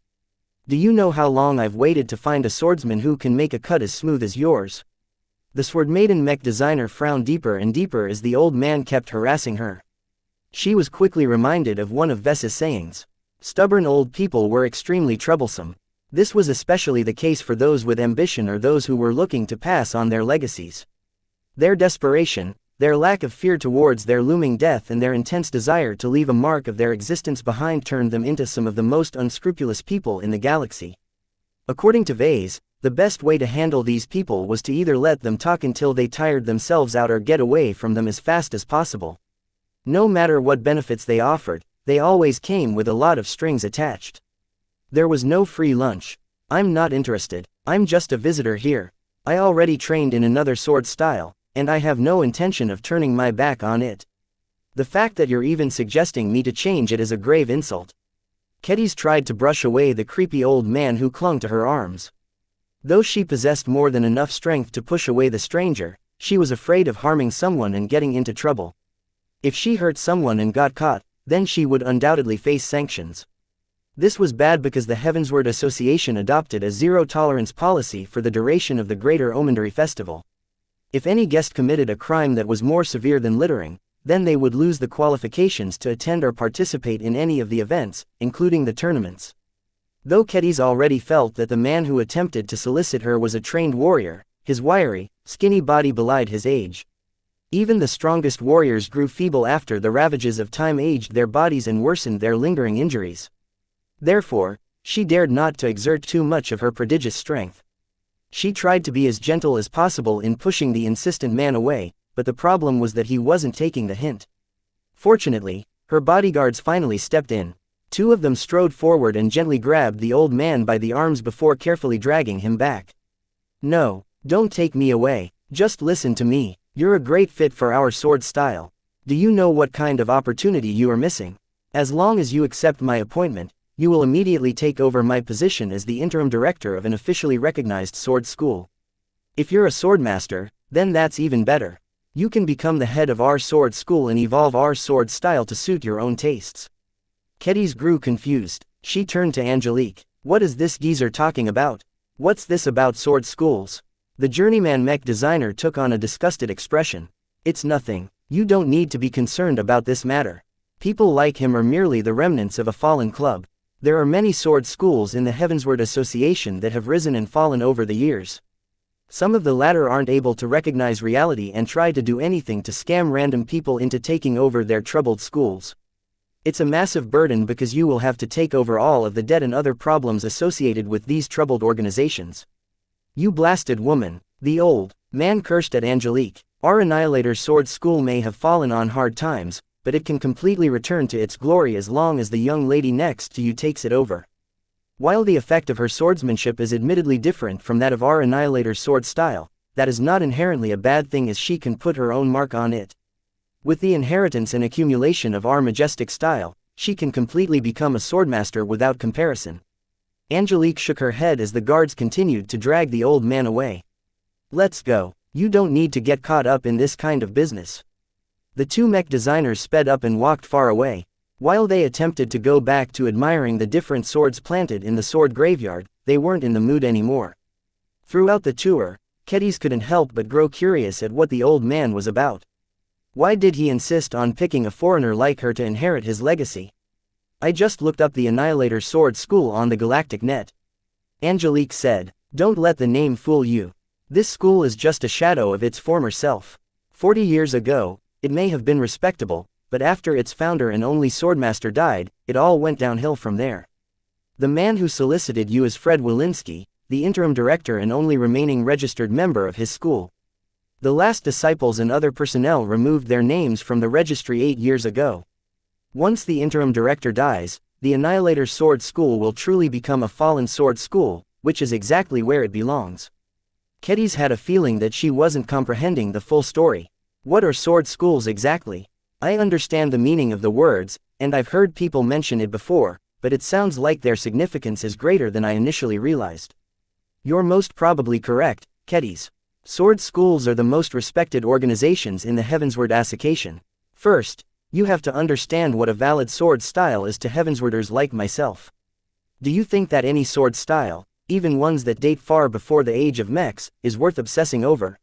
Do you know how long I've waited to find a swordsman who can make a cut as smooth as yours? The sword maiden mech designer frowned deeper and deeper as the old man kept harassing her. She was quickly reminded of one of Vess's sayings. Stubborn old people were extremely troublesome. This was especially the case for those with ambition or those who were looking to pass on their legacies. Their desperation, their lack of fear towards their looming death and their intense desire to leave a mark of their existence behind turned them into some of the most unscrupulous people in the galaxy. According to Vase, The best way to handle these people was to either let them talk until they tired themselves out or get away from them as fast as possible. No matter what benefits they offered, they always came with a lot of strings attached. There was no free lunch. I'm not interested. I'm just a visitor here. I already trained in another sword style, and I have no intention of turning my back on it. The fact that you're even suggesting me to change it is a grave insult. Kedis tried to brush away the creepy old man who clung to her arms. Though she possessed more than enough strength to push away the stranger, she was afraid of harming someone and getting into trouble. If she hurt someone and got caught, then she would undoubtedly face sanctions. This was bad because the Heavensward Association adopted a zero-tolerance policy for the duration of the Greater Omandari Festival. If any guest committed a crime that was more severe than littering, then they would lose the qualifications to attend or participate in any of the events, including the tournaments. Though Kedis already felt that the man who attempted to solicit her was a trained warrior, his wiry, skinny body belied his age. Even the strongest warriors grew feeble after the ravages of time aged their bodies and worsened their lingering injuries. Therefore, she dared not to exert too much of her prodigious strength. She tried to be as gentle as possible in pushing the insistent man away, but the problem was that he wasn't taking the hint. Fortunately, her bodyguards finally stepped in. Two of them strode forward and gently grabbed the old man by the arms before carefully dragging him back. "No, don't take me away, just listen to me. You're a great fit for our sword style. Do you know what kind of opportunity you are missing? As long as you accept my appointment, you will immediately take over my position as the interim director of an officially recognized sword school. If you're a swordmaster, then that's even better. You can become the head of our sword school and evolve our sword style to suit your own tastes." Kedis grew confused. She turned to Angelique. "What is this geezer talking about? What's this about sword schools?" The journeyman mech designer took on a disgusted expression. "It's nothing. You don't need to be concerned about this matter. People like him are merely the remnants of a fallen club. There are many sword schools in the Heavensward Association that have risen and fallen over the years. Some of the latter aren't able to recognize reality and try to do anything to scam random people into taking over their troubled schools. It's a massive burden because you will have to take over all of the debt and other problems associated with these troubled organizations." "You blasted woman," the old man cursed at Angelique. "Our Annihilator Sword School may have fallen on hard times, but it can completely return to its glory as long as the young lady next to you takes it over. While the effect of her swordsmanship is admittedly different from that of our Annihilator's sword style, that is not inherently a bad thing as she can put her own mark on it. With the inheritance and accumulation of our majestic style, she can completely become a swordmaster without comparison." Angelique shook her head as the guards continued to drag the old man away. "Let's go. You don't need to get caught up in this kind of business." The two mech designers sped up and walked far away. While they attempted to go back to admiring the different swords planted in the sword graveyard, they weren't in the mood anymore. Throughout the tour, Kedis couldn't help but grow curious at what the old man was about. Why did he insist on picking a foreigner like her to inherit his legacy? "I just looked up the Annihilator Sword School on the Galactic Net," Angelique said. "Don't let the name fool you. This school is just a shadow of its former self. 40 years ago, it may have been respectable, but after its founder and only swordmaster died, it all went downhill from there. The man who solicited you is Fred Walensky, the interim director and only remaining registered member of his school. The last disciples and other personnel removed their names from the registry 8 years ago. Once the interim director dies, the Annihilator Sword School will truly become a fallen sword school, which is exactly where it belongs." Kedis had a feeling that she wasn't comprehending the full story. "What are sword schools exactly? I understand the meaning of the words, and I've heard people mention it before, but it sounds like their significance is greater than I initially realized." "You're most probably correct, Kedis. Sword schools are the most respected organizations in the Heavensward Association. First, you have to understand what a valid sword style is to Heavenswarders like myself. Do you think that any sword style, even ones that date far before the age of mechs, is worth obsessing over?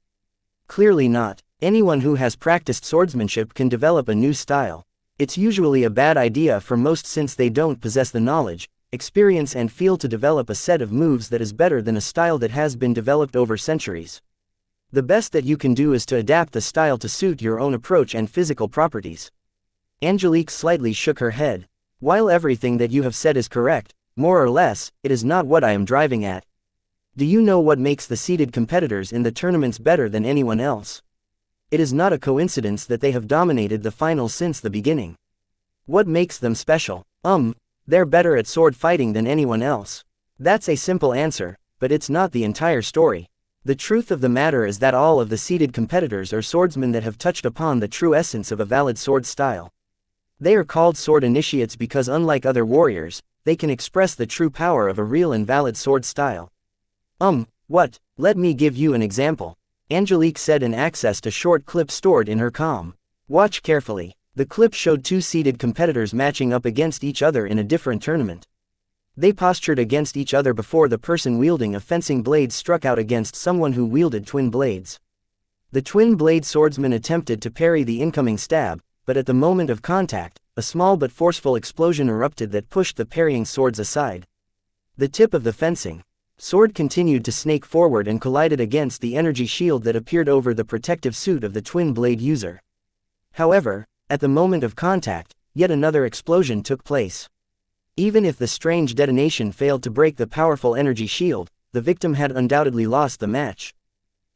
Clearly not. Anyone who has practiced swordsmanship can develop a new style. It's usually a bad idea for most since they don't possess the knowledge, experience and feel to develop a set of moves that is better than a style that has been developed over centuries. The best that you can do is to adapt the style to suit your own approach and physical properties." Angelique slightly shook her head. "While everything that you have said is correct, more or less, it is not what I am driving at. Do you know what makes the seeded competitors in the tournaments better than anyone else? It is not a coincidence that they have dominated the finals since the beginning. What makes them special? They're better at sword fighting than anyone else. That's a simple answer, but it's not the entire story. The truth of the matter is that all of the seeded competitors are swordsmen that have touched upon the true essence of a valid sword style. They are called sword initiates because unlike other warriors, they can express the true power of a real and valid sword style. What? Let me give you an example. Angelique said and accessed a short clip stored in her comm. Watch carefully. The clip showed two seeded competitors matching up against each other in a different tournament. They postured against each other before the person wielding a fencing blade struck out against someone who wielded twin blades. The twin blade swordsman attempted to parry the incoming stab, but at the moment of contact, a small but forceful explosion erupted that pushed the parrying swords aside. The tip of the fencing sword continued to snake forward and collided against the energy shield that appeared over the protective suit of the twin blade user. However, at the moment of contact, yet another explosion took place. Even if the strange detonation failed to break the powerful energy shield, the victim had undoubtedly lost the match.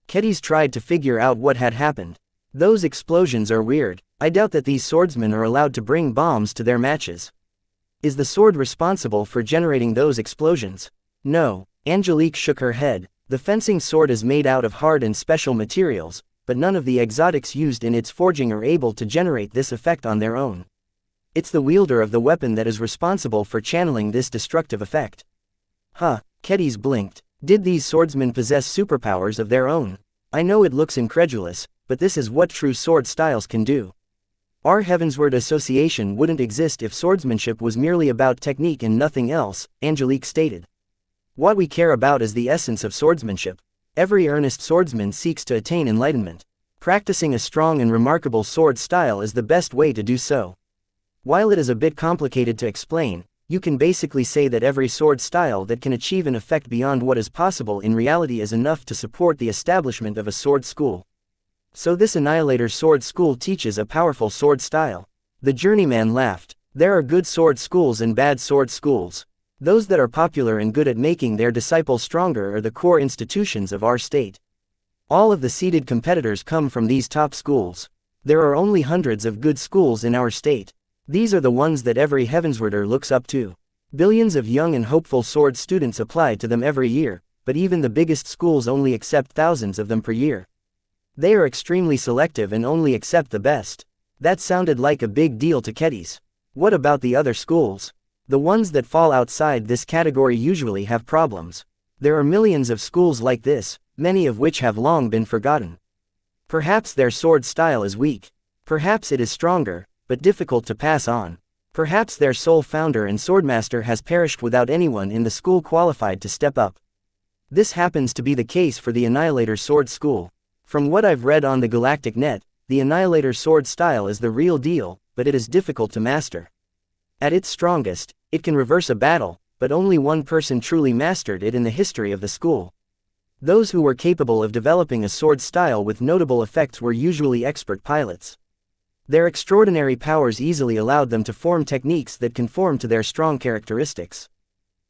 Kedis tried to figure out what had happened. Those explosions are weird. I doubt that these swordsmen are allowed to bring bombs to their matches. Is the sword responsible for generating those explosions? No. Angelique shook her head. The fencing sword is made out of hard and special materials, but none of the exotics used in its forging are able to generate this effect on their own. It's the wielder of the weapon that is responsible for channeling this destructive effect. Kedis blinked. Did these swordsmen possess superpowers of their own? I know it looks incredulous, but this is what true sword styles can do. Our Heavensward Association wouldn't exist if swordsmanship was merely about technique and nothing else, Angelique stated. What we care about is the essence of swordsmanship. Every earnest swordsman seeks to attain enlightenment. Practicing a strong and remarkable sword style is the best way to do so. While it is a bit complicated to explain, you can basically say that every sword style that can achieve an effect beyond what is possible in reality is enough to support the establishment of a sword school. So this Annihilator Sword School teaches a powerful sword style. The journeyman laughed. There are good sword schools and bad sword schools. Those that are popular and good at making their disciples stronger are the core institutions of our state. All of the seeded competitors come from these top schools. There are only hundreds of good schools in our state. These are the ones that every Heavenswarder looks up to. Billions of young and hopeful sword students apply to them every year, but even the biggest schools only accept thousands of them per year. They are extremely selective and only accept the best. That sounded like a big deal to Kedis. What about the other schools? The ones that fall outside this category usually have problems. There are millions of schools like this, many of which have long been forgotten. Perhaps their sword style is weak. Perhaps it is stronger, but difficult to pass on. Perhaps their sole founder and swordmaster has perished without anyone in the school qualified to step up. This happens to be the case for the Annihilator Sword School. From what I've read on the Galactic Net, the Annihilator sword style is the real deal, but it is difficult to master. At its strongest, it can reverse a battle, but only one person truly mastered it in the history of the school. Those who were capable of developing a sword style with notable effects were usually expert pilots. Their extraordinary powers easily allowed them to form techniques that conform to their strong characteristics.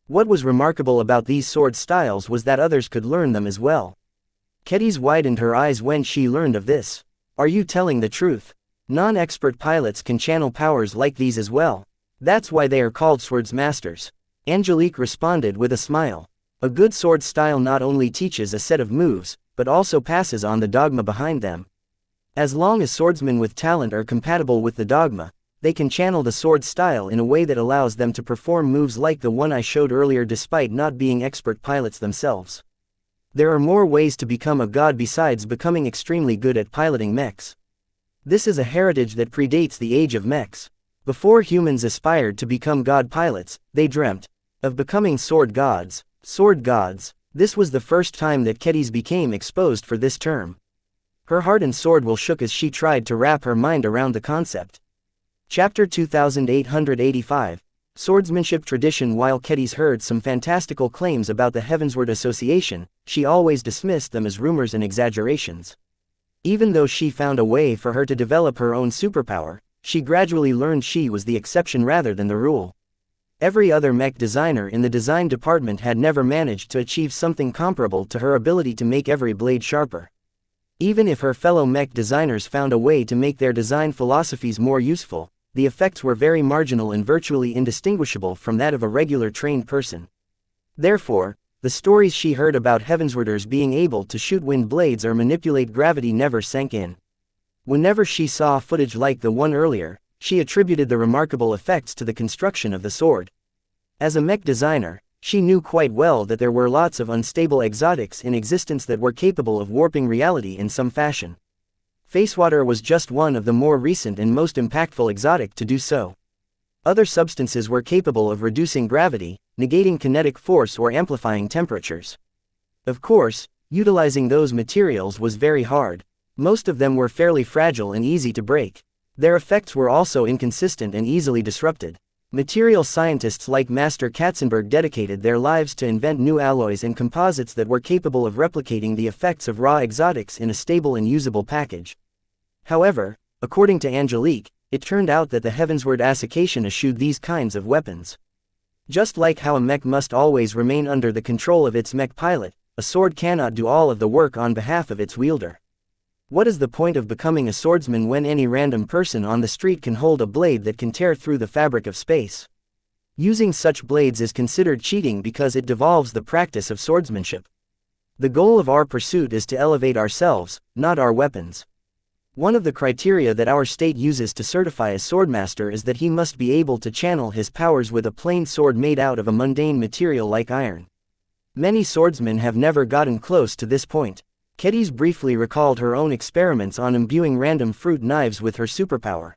What was remarkable about these sword styles was that others could learn them as well. Kedis widened her eyes when she learned of this. Are you telling the truth? Non-expert pilots can channel powers like these as well. That's why they are called swords masters. Angelique responded with a smile. A good sword style not only teaches a set of moves, but also passes on the dogma behind them. As long as swordsmen with talent are compatible with the dogma, they can channel the sword style in a way that allows them to perform moves like the one I showed earlier despite not being expert pilots themselves. There are more ways to become a god besides becoming extremely good at piloting mechs. This is a heritage that predates the age of mechs. Before humans aspired to become god pilots, they dreamt of becoming sword gods. Sword gods. This was the first time that Kedis became exposed for this term. Her heart and sword will shook as she tried to wrap her mind around the concept. Chapter 2885. Swordsmanship Tradition. While Kedis heard some fantastical claims about the Heavensward Association, she always dismissed them as rumors and exaggerations. Even though she found a way for her to develop her own superpower, she gradually learned she was the exception rather than the rule. Every other mech designer in the design department had never managed to achieve something comparable to her ability to make every blade sharper. Even if her fellow mech designers found a way to make their design philosophies more useful, the effects were very marginal and virtually indistinguishable from that of a regular trained person. Therefore, the stories she heard about Heavenswarders being able to shoot wind blades or manipulate gravity never sank in. Whenever she saw footage like the one earlier, she attributed the remarkable effects to the construction of the sword. As a mech designer, she knew quite well that there were lots of unstable exotics in existence that were capable of warping reality in some fashion. Facewater was just one of the more recent and most impactful exotic to do so. Other substances were capable of reducing gravity, negating kinetic force or amplifying temperatures. Of course, utilizing those materials was very hard. Most of them were fairly fragile and easy to break. Their effects were also inconsistent and easily disrupted. Material scientists like Master Katzenberg dedicated their lives to invent new alloys and composites that were capable of replicating the effects of raw exotics in a stable and usable package. However, according to Angelique, it turned out that the Heavensward association eschewed these kinds of weapons. Just like how a mech must always remain under the control of its mech pilot, a sword cannot do all of the work on behalf of its wielder. What is the point of becoming a swordsman when any random person on the street can hold a blade that can tear through the fabric of space? Using such blades is considered cheating because it devolves the practice of swordsmanship. The goal of our pursuit is to elevate ourselves, not our weapons. One of the criteria that our state uses to certify a swordmaster is that he must be able to channel his powers with a plain sword made out of a mundane material like iron. Many swordsmen have never gotten close to this point. Kedis briefly recalled her own experiments on imbuing random fruit knives with her superpower.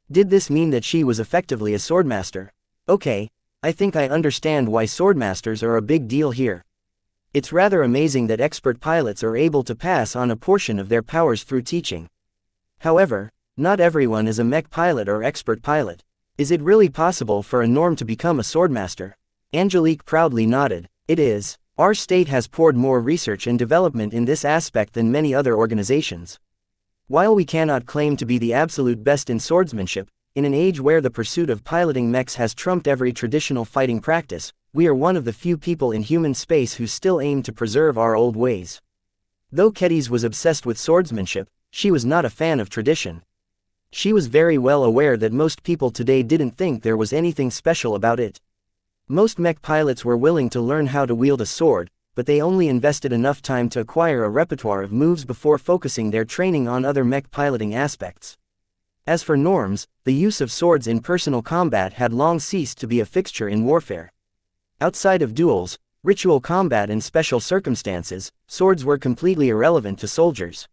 Did this mean that she was effectively a swordmaster? Okay, I think I understand why swordmasters are a big deal here. It's rather amazing that expert pilots are able to pass on a portion of their powers through teaching. However, not everyone is a mech pilot or expert pilot. Is it really possible for a norm to become a swordmaster? Angelique proudly nodded. It is. Our state has poured more research and development in this aspect than many other organizations. While we cannot claim to be the absolute best in swordsmanship, in an age where the pursuit of piloting mechs has trumped every traditional fighting practice, we are one of the few people in human space who still aim to preserve our old ways. Though Kedis was obsessed with swordsmanship, she was not a fan of tradition. She was very well aware that most people today didn't think there was anything special about it. Most mech pilots were willing to learn how to wield a sword, but they only invested enough time to acquire a repertoire of moves before focusing their training on other mech piloting aspects. As for norms, the use of swords in personal combat had long ceased to be a fixture in warfare. Outside of duels, ritual combat and special circumstances, swords were completely irrelevant to soldiers.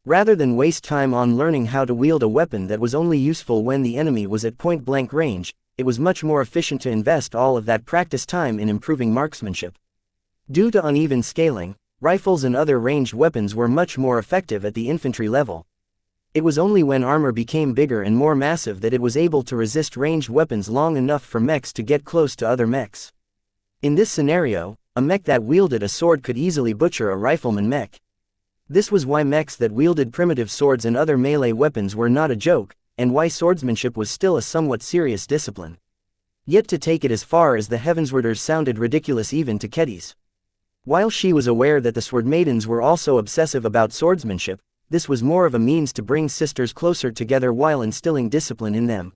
Rather than waste time on learning how to wield a weapon that was only useful when the enemy was at point-blank range, it was much more efficient to invest all of that practice time in improving marksmanship. Due to uneven scaling, rifles and other ranged weapons were much more effective at the infantry level. It was only when armor became bigger and more massive that it was able to resist ranged weapons long enough for mechs to get close to other mechs. In this scenario, a mech that wielded a sword could easily butcher a rifleman mech. This was why mechs that wielded primitive swords and other melee weapons were not a joke, and why swordsmanship was still a somewhat serious discipline. Yet to take it as far as the Heavenswarders sounded ridiculous even to Kedis. While she was aware that the Swordmaidens were also obsessive about swordsmanship, this was more of a means to bring sisters closer together while instilling discipline in them.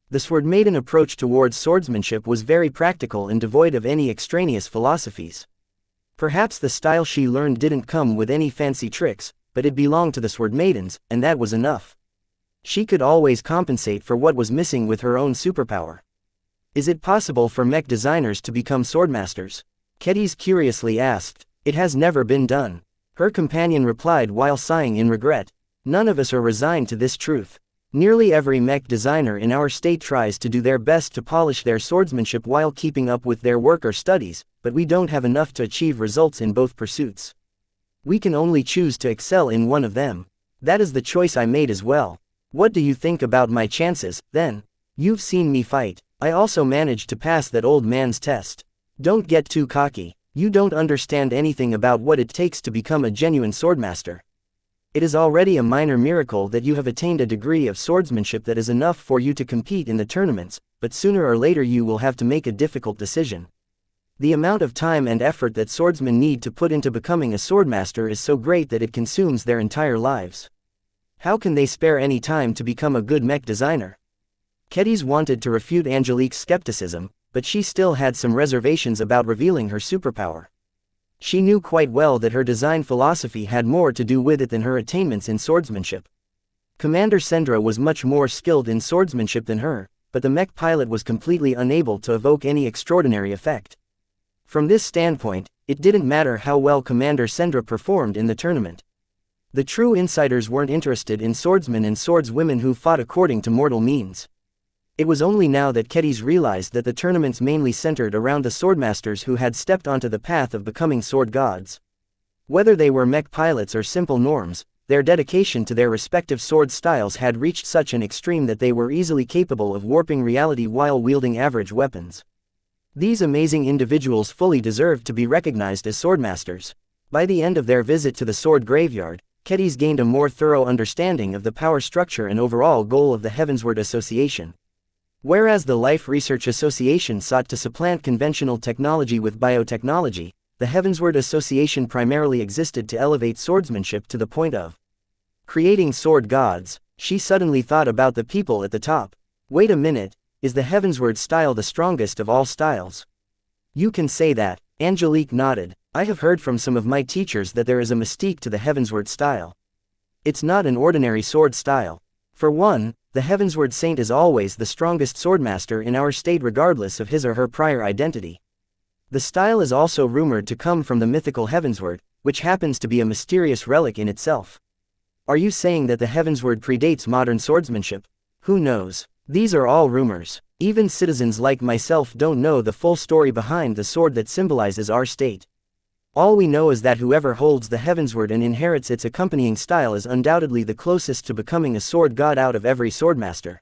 The Swordmaiden approach towards swordsmanship was very practical and devoid of any extraneous philosophies. Perhaps the style she learned didn't come with any fancy tricks, but it belonged to the Swordmaidens, and that was enough. She could always compensate for what was missing with her own superpower. Is it possible for mech designers to become swordmasters? Kedis curiously asked. It has never been done. Her companion replied while sighing in regret. None of us are resigned to this truth. Nearly every mech designer in our state tries to do their best to polish their swordsmanship while keeping up with their work or studies, but we don't have enough to achieve results in both pursuits. We can only choose to excel in one of them. That is the choice I made as well. What do you think about my chances, then? You've seen me fight. I also managed to pass that old man's test. Don't get too cocky. You don't understand anything about what it takes to become a genuine swordmaster. It is already a minor miracle that you have attained a degree of swordsmanship that is enough for you to compete in the tournaments, but sooner or later you will have to make a difficult decision. The amount of time and effort that swordsmen need to put into becoming a swordmaster is so great that it consumes their entire lives. How can they spare any time to become a good mech designer? Kedis wanted to refute Angelique's skepticism, but she still had some reservations about revealing her superpower. She knew quite well that her design philosophy had more to do with it than her attainments in swordsmanship. Commander Sendra was much more skilled in swordsmanship than her, but the mech pilot was completely unable to evoke any extraordinary effect. From this standpoint, it didn't matter how well Commander Sendra performed in the tournament. The true insiders weren't interested in swordsmen and swordswomen who fought according to mortal means. It was only now that Kedis realized that the tournaments mainly centered around the swordmasters who had stepped onto the path of becoming sword gods. Whether they were mech pilots or simple norms, their dedication to their respective sword styles had reached such an extreme that they were easily capable of warping reality while wielding average weapons. These amazing individuals fully deserved to be recognized as swordmasters. By the end of their visit to the sword graveyard, Kedis gained a more thorough understanding of the power structure and overall goal of the Heavensward Association. Whereas the Life Research Association sought to supplant conventional technology with biotechnology, the Heavensward Association primarily existed to elevate swordsmanship to the point of creating sword gods. She suddenly thought about the people at the top. Wait a minute, is the Heavensward style the strongest of all styles? You can say that. Angelique nodded. I have heard from some of my teachers that there is a mystique to the Heavensward style. It's not an ordinary sword style. For one, the Heavensward Saint is always the strongest swordmaster in our state regardless of his or her prior identity. The style is also rumored to come from the mythical Heavensward, which happens to be a mysterious relic in itself. Are you saying that the Heavensward predates modern swordsmanship? Who knows? These are all rumors. Even citizens like myself don't know the full story behind the sword that symbolizes our state. All we know is that whoever holds the Heavensward and inherits its accompanying style is undoubtedly the closest to becoming a sword god out of every swordmaster.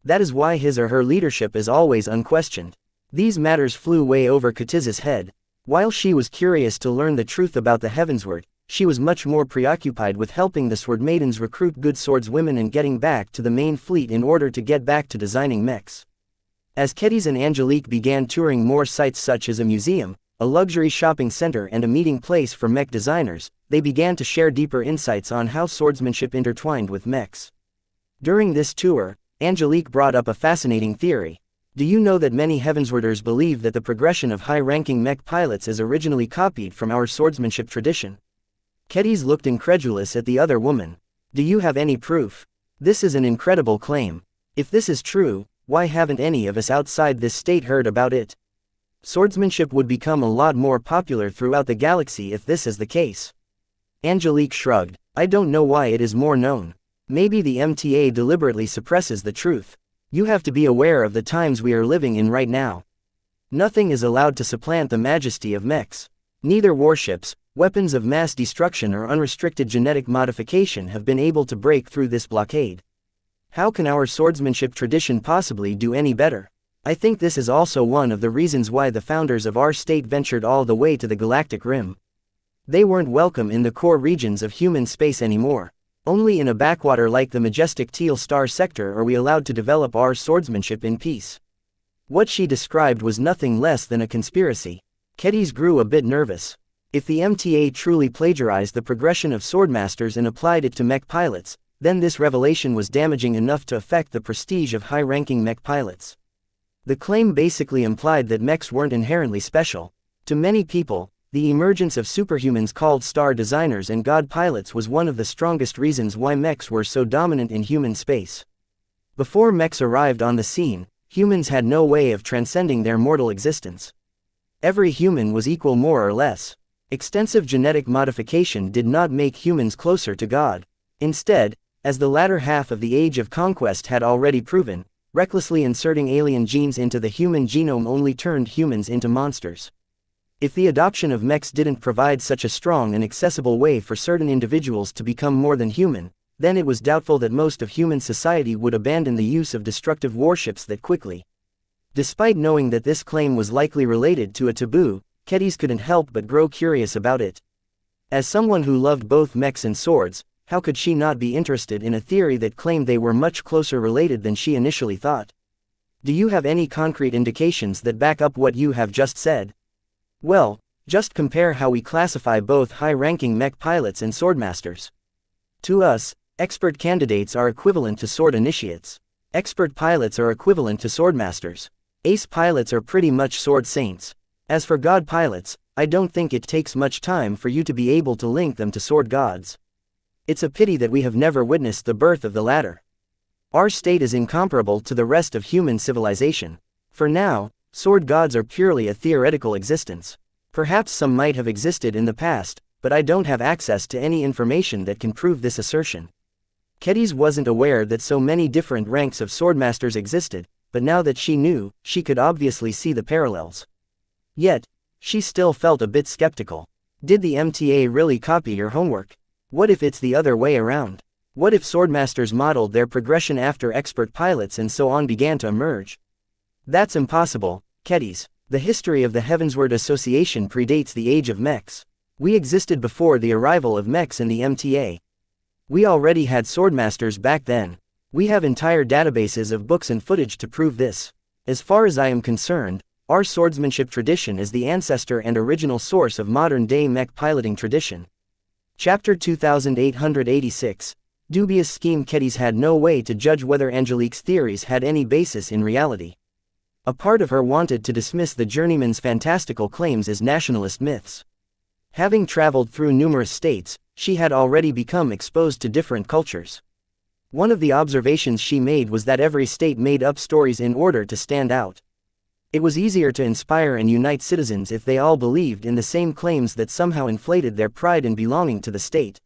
That is why his or her leadership is always unquestioned. These matters flew way over Ketiz's head. While she was curious to learn the truth about the Heavensward, she was much more preoccupied with helping the Sword Maidens recruit good swordswomen and getting back to the main fleet in order to get back to designing mechs. As Kedis and Angelique began touring more sites such as a museum, a luxury shopping center and a meeting place for mech designers, they began to share deeper insights on how swordsmanship intertwined with mechs. During this tour, Angelique brought up a fascinating theory. Do you know that many Heavenswarders believe that the progression of high-ranking mech pilots is originally copied from our swordsmanship tradition? Kedis looked incredulous at the other woman. Do you have any proof? This is an incredible claim. If this is true, why haven't any of us outside this state heard about it? Swordsmanship would become a lot more popular throughout the galaxy if this is the case. Angelique shrugged. I don't know why it is more known. Maybe the MTA deliberately suppresses the truth. You have to be aware of the times we are living in right now. Nothing is allowed to supplant the majesty of mechs. Neither warships, weapons of mass destruction or unrestricted genetic modification have been able to break through this blockade. How can our swordsmanship tradition possibly do any better? I think this is also one of the reasons why the founders of our state ventured all the way to the galactic rim. They weren't welcome in the core regions of human space anymore. Only in a backwater like the majestic Teal Star sector are we allowed to develop our swordsmanship in peace. What she described was nothing less than a conspiracy. Kedis grew a bit nervous. If the MTA truly plagiarized the progression of swordmasters and applied it to mech pilots, then this revelation was damaging enough to affect the prestige of high-ranking mech pilots. The claim basically implied that mechs weren't inherently special. To many people, the emergence of superhumans called star designers and god pilots was one of the strongest reasons why mechs were so dominant in human space. Before mechs arrived on the scene, humans had no way of transcending their mortal existence. Every human was equal more or less. Extensive genetic modification did not make humans closer to God. Instead, as the latter half of the Age of Conquest had already proven, recklessly inserting alien genes into the human genome only turned humans into monsters. If the adoption of mechs didn't provide such a strong and accessible way for certain individuals to become more than human, then it was doubtful that most of human society would abandon the use of destructive warships that quickly. Despite knowing that this claim was likely related to a taboo, Kedis couldn't help but grow curious about it. As someone who loved both mechs and swords, how could she not be interested in a theory that claimed they were much closer related than she initially thought? Do you have any concrete indications that back up what you have just said? Well, just compare how we classify both high-ranking mech pilots and swordmasters. To us, expert candidates are equivalent to sword initiates. Expert pilots are equivalent to swordmasters. Ace pilots are pretty much sword saints. As for god pilots, I don't think it takes much time for you to be able to link them to sword gods. It's a pity that we have never witnessed the birth of the latter. Our state is incomparable to the rest of human civilization. For now, sword gods are purely a theoretical existence. Perhaps some might have existed in the past, but I don't have access to any information that can prove this assertion. Kedis wasn't aware that so many different ranks of swordmasters existed, but now that she knew, she could obviously see the parallels. Yet, she still felt a bit skeptical. Did the MTA really copy your homework? What if it's the other way around? What if swordmasters modeled their progression after expert pilots and so on began to emerge? That's impossible, Kedis. The history of the Heavensward Association predates the age of mechs. We existed before the arrival of mechs in the MTA. We already had swordmasters back then. We have entire databases of books and footage to prove this. As far as I am concerned, our swordsmanship tradition is the ancestor and original source of modern-day mech piloting tradition. Chapter 2886. Dubious scheme. Kedis had no way to judge whether Angelique's theories had any basis in reality. A part of her wanted to dismiss the journeyman's fantastical claims as nationalist myths. Having traveled through numerous states, she had already become exposed to different cultures. One of the observations she made was that every state made up stories in order to stand out. It was easier to inspire and unite citizens if they all believed in the same claims that somehow inflated their pride in belonging to the state.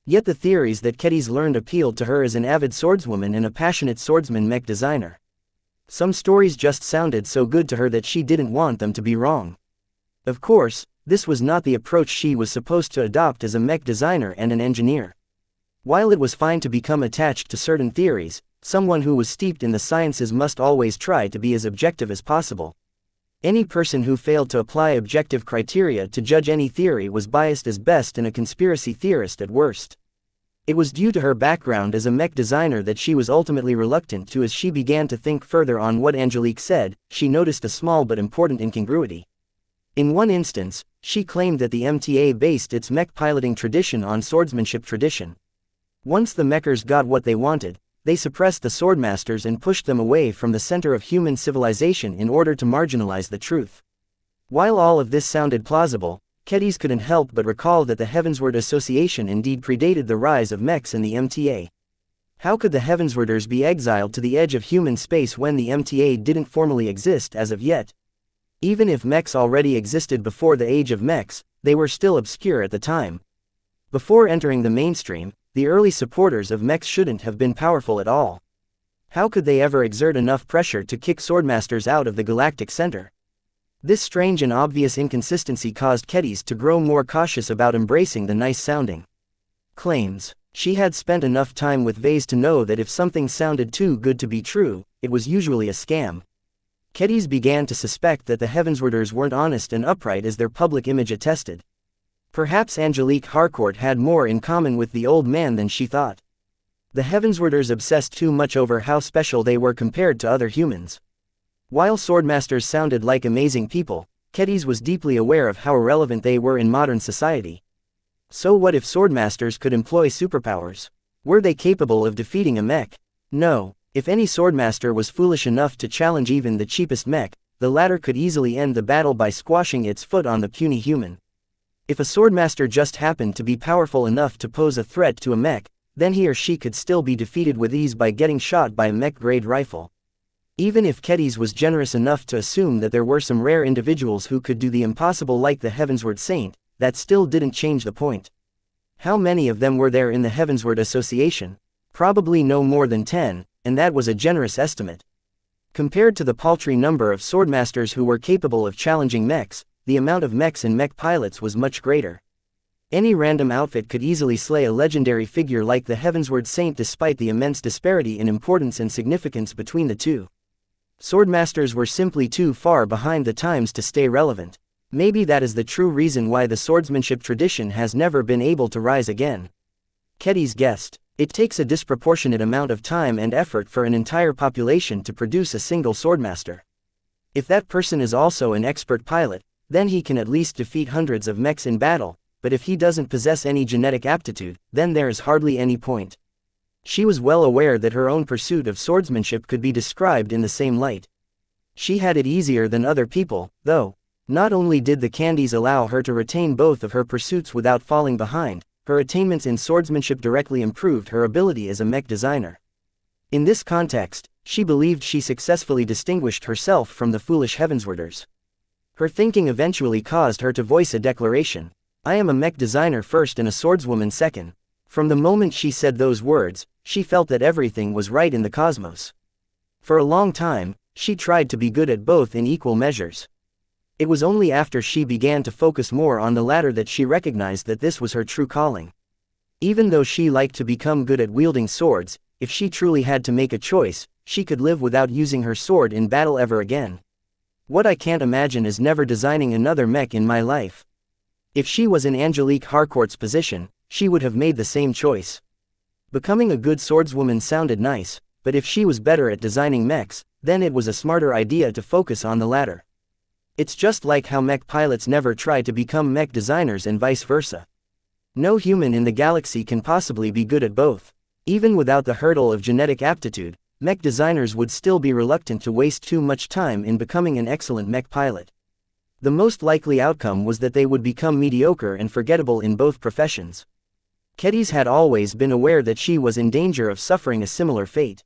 Yet the theories that Kedis learned appealed to her as an avid swordswoman and a passionate swordsman mech designer. Some stories just sounded so good to her that she didn't want them to be wrong. Of course, this was not the approach she was supposed to adopt as a mech designer and an engineer. While it was fine to become attached to certain theories, someone who was steeped in the sciences must always try to be as objective as possible. Any person who failed to apply objective criteria to judge any theory was biased at best and a conspiracy theorist at worst. It was due to her background as a mech designer that she was ultimately reluctant to. As she began to think further on what Angelique said, she noticed a small but important incongruity. In one instance, she claimed that the MTA based its mech piloting tradition on swordsmanship tradition. Once the mechers got what they wanted, they suppressed the swordmasters and pushed them away from the center of human civilization in order to marginalize the truth. While all of this sounded plausible, Kedis couldn't help but recall that the Heavensward Association indeed predated the rise of mechs in the MTA. How could the Heavenswarders be exiled to the edge of human space when the MTA didn't formally exist as of yet? Even if mechs already existed before the age of mechs, they were still obscure at the time. Before entering the mainstream, the early supporters of mechs shouldn't have been powerful at all. How could they ever exert enough pressure to kick swordmasters out of the galactic center? This strange and obvious inconsistency caused Kedis to grow more cautious about embracing the nice-sounding claims. She had spent enough time with Vase to know that if something sounded too good to be true, it was usually a scam. Kedis began to suspect that the Heavenswarders weren't honest and upright as their public image attested. Perhaps Angelique Harcourt had more in common with the old man than she thought. The Heavenswarders obsessed too much over how special they were compared to other humans. While swordmasters sounded like amazing people, Kedis was deeply aware of how irrelevant they were in modern society. So what if swordmasters could employ superpowers? Were they capable of defeating a mech? No. If any swordmaster was foolish enough to challenge even the cheapest mech, the latter could easily end the battle by squashing its foot on the puny human. If a swordmaster just happened to be powerful enough to pose a threat to a mech, then he or she could still be defeated with ease by getting shot by a mech-grade rifle. Even if Kedis was generous enough to assume that there were some rare individuals who could do the impossible like the Heavensward Saint, that still didn't change the point. How many of them were there in the Heavensward Association? Probably no more than 10, and that was a generous estimate. Compared to the paltry number of swordmasters who were capable of challenging mechs, the amount of mechs and mech pilots was much greater. Any random outfit could easily slay a legendary figure like the Heavensward Saint despite the immense disparity in importance and significance between the two. Swordmasters were simply too far behind the times to stay relevant. Maybe that is the true reason why the swordsmanship tradition has never been able to rise again. Kedis guessed. It takes a disproportionate amount of time and effort for an entire population to produce a single swordmaster. If that person is also an expert pilot, then he can at least defeat hundreds of mechs in battle, but if he doesn't possess any genetic aptitude, then there is hardly any point. She was well aware that her own pursuit of swordsmanship could be described in the same light. She had it easier than other people, though. Not only did the candies allow her to retain both of her pursuits without falling behind, her attainments in swordsmanship directly improved her ability as a mech designer. In this context, she believed she successfully distinguished herself from the foolish Heavenswarders. Her thinking eventually caused her to voice a declaration. I am a mech designer first and a swordswoman second. From the moment she said those words, she felt that everything was right in the cosmos. For a long time, she tried to be good at both in equal measures. It was only after she began to focus more on the latter that she recognized that this was her true calling. Even though she liked to become good at wielding swords, if she truly had to make a choice, she could live without using her sword in battle ever again. What I can't imagine is never designing another mech in my life. If she was in Angelique Harcourt's position, she would have made the same choice. Becoming a good swordswoman sounded nice, but if she was better at designing mechs, then it was a smarter idea to focus on the latter. It's just like how mech pilots never try to become mech designers and vice versa. No human in the galaxy can possibly be good at both. Even without the hurdle of genetic aptitude, mech designers would still be reluctant to waste too much time in becoming an excellent mech pilot. The most likely outcome was that they would become mediocre and forgettable in both professions. Kedis had always been aware that she was in danger of suffering a similar fate.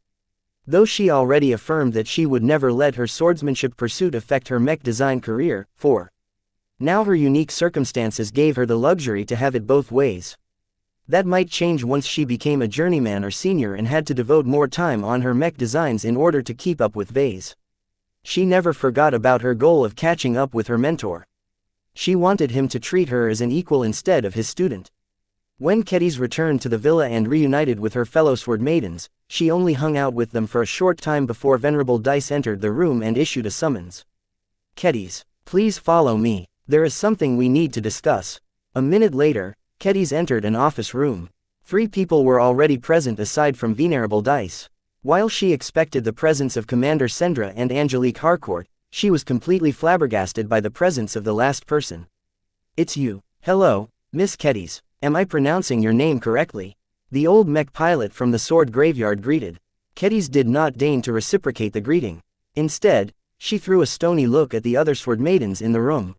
Though she already affirmed that she would never let her swordsmanship pursuit affect her mech design career, now her unique circumstances gave her the luxury to have it both ways. That might change once she became a journeyman or senior and had to devote more time on her mech designs in order to keep up with Vase. She never forgot about her goal of catching up with her mentor. She wanted him to treat her as an equal instead of his student. When Kedis returned to the villa and reunited with her fellow sword maidens, she only hung out with them for a short time before Venerable Dice entered the room and issued a summons. Kedis, please follow me. There is something we need to discuss. A minute later, Kedis entered an office room. 3 people were already present aside from Venerable Dice. While she expected the presence of Commander Sendra and Angelique Harcourt, she was completely flabbergasted by the presence of the last person. It's you. Hello, Miss Kedis. Am I pronouncing your name correctly? The old mech pilot from the sword graveyard greeted. Kedis did not deign to reciprocate the greeting. Instead, she threw a stony look at the other sword maidens in the room.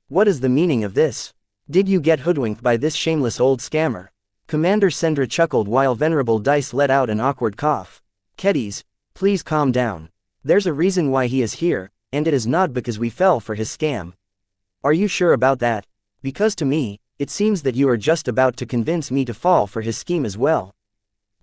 What is the meaning of this? Did you get hoodwinked by this shameless old scammer? Commander Sendra chuckled while Venerable Dice let out an awkward cough. Kedis, please calm down. There's a reason why he is here, and it is not because we fell for his scam. Are you sure about that? Because to me, it seems that you are just about to convince me to fall for his scheme as well.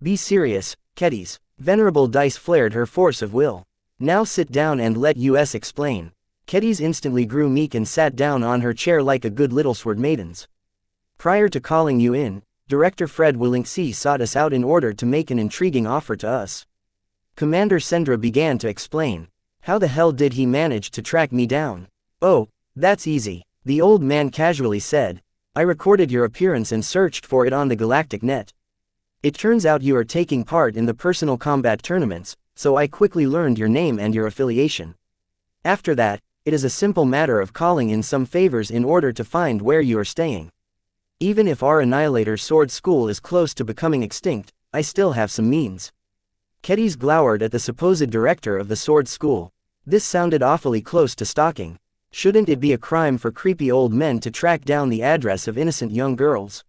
Be serious, Kedis. Venerable Dice flared her force of will. Now sit down and let us explain. Kedis instantly grew meek and sat down on her chair like a good little sword maidens. Prior to calling you in, Director Fred Willingse sought us out in order to make an intriguing offer to us. Commander Sendra began to explain. How the hell did he manage to track me down? Oh, that's easy, the old man casually said. I recorded your appearance and searched for it on the galactic net. It turns out you are taking part in the personal combat tournaments, so I quickly learned your name and your affiliation. After that, it is a simple matter of calling in some favors in order to find where you are staying. Even if our Annihilator Sword School is close to becoming extinct, I still have some means. Kedis glowered at the supposed director of the sword school. This sounded awfully close to stalking. Shouldn't it be a crime for creepy old men to track down the address of innocent young girls?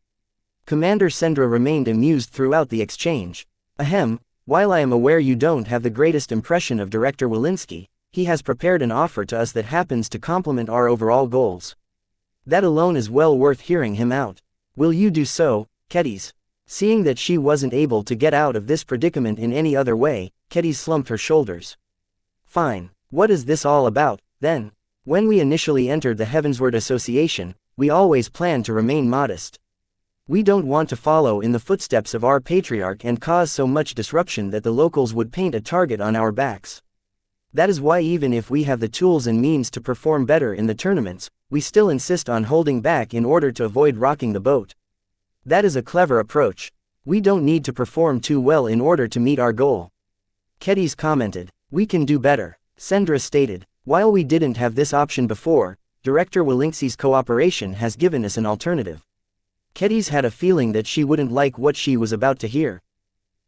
Commander Sendra remained amused throughout the exchange. Ahem, while I am aware you don't have the greatest impression of Director Walensky, he has prepared an offer to us that happens to complement our overall goals. That alone is well worth hearing him out. Will you do so, Kedis? Seeing that she wasn't able to get out of this predicament in any other way, Kedis slumped her shoulders. Fine. What is this all about, then? When we initially entered the Heavensward Association, we always planned to remain modest. We don't want to follow in the footsteps of our patriarch and cause so much disruption that the locals would paint a target on our backs. That is why even if we have the tools and means to perform better in the tournaments, we still insist on holding back in order to avoid rocking the boat. That is a clever approach. We don't need to perform too well in order to meet our goal. Kedis commented. We can do better, Sendra stated. While we didn't have this option before, Director Walinxi's cooperation has given us an alternative. Kedis had a feeling that she wouldn't like what she was about to hear.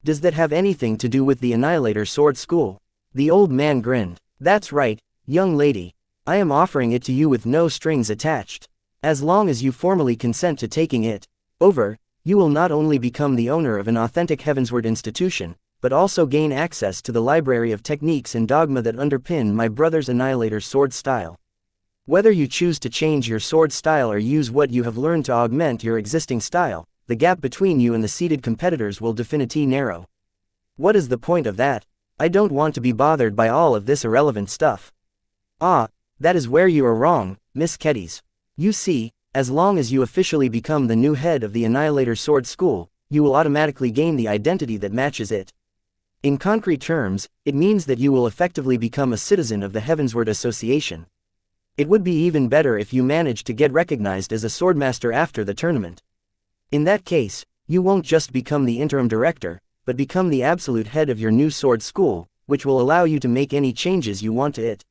Does that have anything to do with the Annihilator Sword School? The old man grinned. That's right, young lady. I am offering it to you with no strings attached. As long as you formally consent to taking it over, you will not only become the owner of an authentic Heavensward institution, but also gain access to the library of techniques and dogma that underpin my brother's Annihilator sword style. Whether you choose to change your sword style or use what you have learned to augment your existing style, the gap between you and the seeded competitors will definitely narrow. What is the point of that? I don't want to be bothered by all of this irrelevant stuff. Ah, that is where you are wrong, Miss Kedis. You see, as long as you officially become the new head of the Annihilator Sword School, you will automatically gain the identity that matches it. In concrete terms, it means that you will effectively become a citizen of the Heavensward Association. It would be even better if you managed to get recognized as a swordmaster after the tournament. In that case, you won't just become the interim director, but become the absolute head of your new sword school, which will allow you to make any changes you want to it.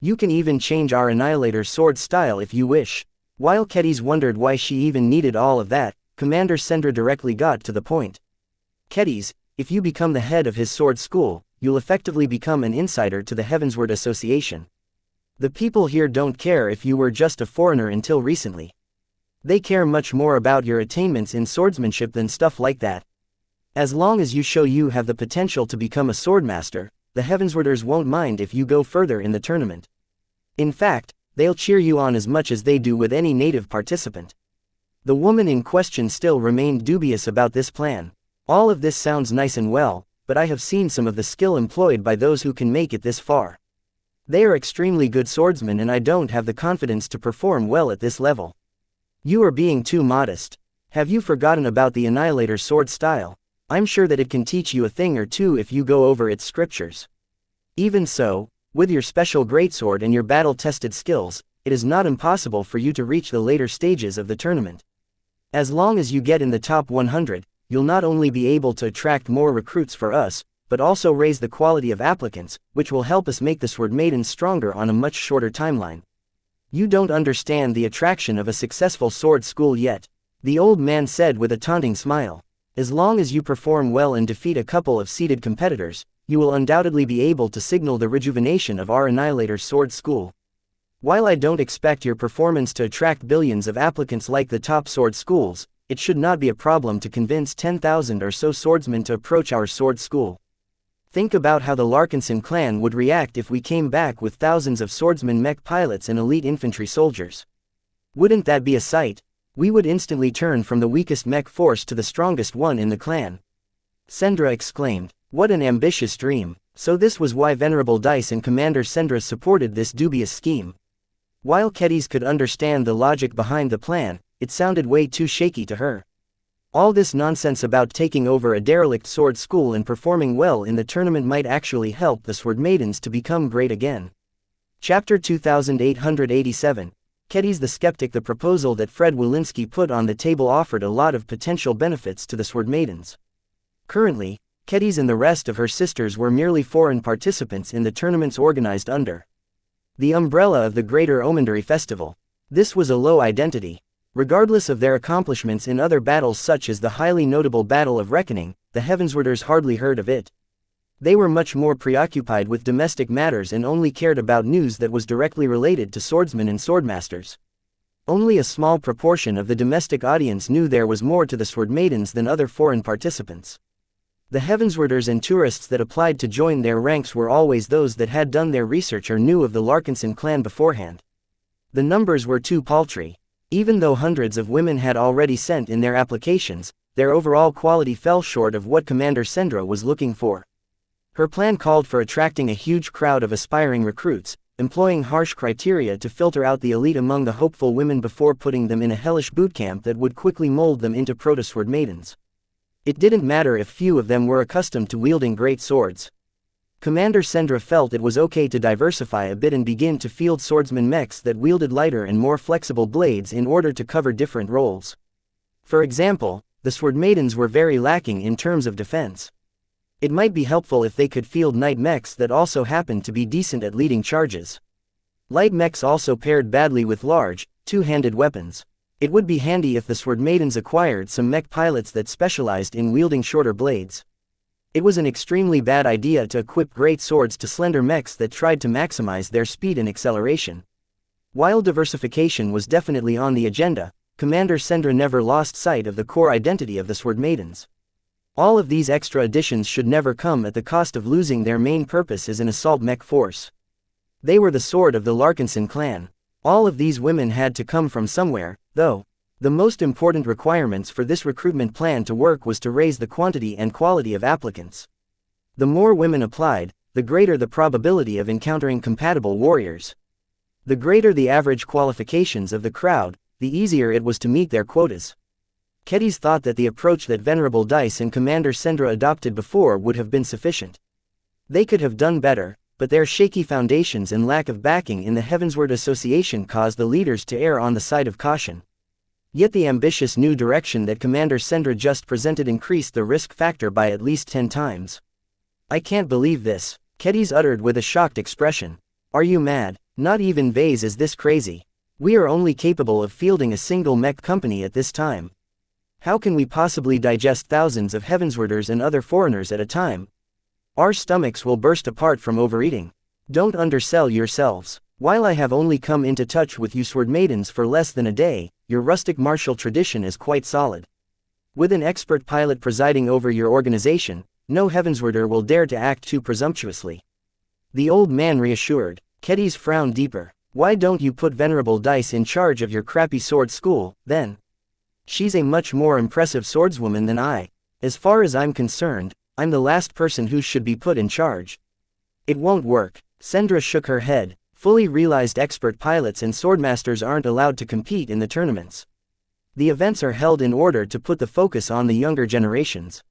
You can even change our Annihilator sword style if you wish. While Kedis wondered why she even needed all of that, Commander Sendra directly got to the point. Kedis, if you become the head of his sword school, you'll effectively become an insider to the Heavensward Association. The people here don't care if you were just a foreigner until recently. They care much more about your attainments in swordsmanship than stuff like that. As long as you show you have the potential to become a swordmaster, the Heavenswarders won't mind if you go further in the tournament. In fact, they'll cheer you on as much as they do with any native participant. The woman in question still remained dubious about this plan. All of this sounds nice and well, but I have seen some of the skill employed by those who can make it this far. They are extremely good swordsmen and I don't have the confidence to perform well at this level. You are being too modest. Have you forgotten about the Annihilator sword style? I'm sure that it can teach you a thing or two if you go over its scriptures. Even so, with your special greatsword and your battle-tested skills, it is not impossible for you to reach the later stages of the tournament. As long as you get in the top 100, you'll not only be able to attract more recruits for us, but also raise the quality of applicants, which will help us make the Sword Maidens stronger on a much shorter timeline. You don't understand the attraction of a successful sword school yet, the old man said with a taunting smile. As long as you perform well and defeat a couple of seeded competitors, you will undoubtedly be able to signal the rejuvenation of our Annihilator Sword School. While I don't expect your performance to attract billions of applicants like the top sword schools, it should not be a problem to convince 10,000 or so swordsmen to approach our sword school. Think about how the Larkinson clan would react if we came back with thousands of swordsmen, mech pilots and elite infantry soldiers. Wouldn't that be a sight? We would instantly turn from the weakest mech force to the strongest one in the clan. Sendra exclaimed. What an ambitious dream. So this was why Venerable Dice and Commander Sendra supported this dubious scheme. While Kedis could understand the logic behind the plan, it sounded way too shaky to her. All this nonsense about taking over a derelict sword school and performing well in the tournament might actually help the Sword Maidens to become great again. Chapter 2887. Kedis the Skeptic. The proposal that Fred Walensky put on the table offered a lot of potential benefits to the Sword Maidens. Currently, Kedis and the rest of her sisters were merely foreign participants in the tournaments organized under the umbrella of the Greater Omendary Festival. This was a low identity. Regardless of their accomplishments in other battles such as the highly notable Battle of Reckoning, the Heavenswarders hardly heard of it. They were much more preoccupied with domestic matters and only cared about news that was directly related to swordsmen and swordmasters. Only a small proportion of the domestic audience knew there was more to the Sword Maidens than other foreign participants. The Heavenswarders and tourists that applied to join their ranks were always those that had done their research or knew of the Larkinson clan beforehand. The numbers were too paltry. Even though hundreds of women had already sent in their applications, their overall quality fell short of what Commander Sendra was looking for. Her plan called for attracting a huge crowd of aspiring recruits, employing harsh criteria to filter out the elite among the hopeful women before putting them in a hellish bootcamp that would quickly mold them into proto-sword maidens. It didn't matter if few of them were accustomed to wielding great swords. Commander Sendra felt it was okay to diversify a bit and begin to field swordsman mechs that wielded lighter and more flexible blades in order to cover different roles. For example, the Sword Maidens were very lacking in terms of defense. It might be helpful if they could field night mechs that also happened to be decent at leading charges. Light mechs also paired badly with large, two-handed weapons. It would be handy if the Sword Maidens acquired some mech pilots that specialized in wielding shorter blades. It was an extremely bad idea to equip great swords to slender mechs that tried to maximize their speed and acceleration. While diversification was definitely on the agenda, Commander Sendra never lost sight of the core identity of the Sword Maidens. All of these extra additions should never come at the cost of losing their main purpose as an assault mech force. They were the sword of the Larkinson clan. All of these women had to come from somewhere, though. The most important requirements for this recruitment plan to work was to raise the quantity and quality of applicants. The more women applied, the greater the probability of encountering compatible warriors. The greater the average qualifications of the crowd, the easier it was to meet their quotas. Kedis thought that the approach that Venerable Dice and Commander Sendra adopted before would have been sufficient. They could have done better, but their shaky foundations and lack of backing in the Heavensward Association caused the leaders to err on the side of caution. Yet the ambitious new direction that Commander Sendra just presented increased the risk factor by at least 10 times. "I can't believe this," Kedis uttered with a shocked expression. "Are you mad? Not even Vase is this crazy. We are only capable of fielding a single mech company at this time. How can we possibly digest thousands of Heavenswarders and other foreigners at a time? Our stomachs will burst apart from overeating. Don't undersell yourselves. While I have only come into touch with you Sword Maidens for less than a day, your rustic martial tradition is quite solid. With an expert pilot presiding over your organization, no Heavenswarder will dare to act too presumptuously." The old man reassured. Kedis frowned deeper. "Why don't you put Venerable Dice in charge of your crappy sword school, then? She's a much more impressive swordswoman than I. As far as I'm concerned, I'm the last person who should be put in charge." "It won't work." Sendra shook her head, fully realized expert pilots and swordmasters aren't allowed to compete in the tournaments. The events are held in order to put the focus on the younger generations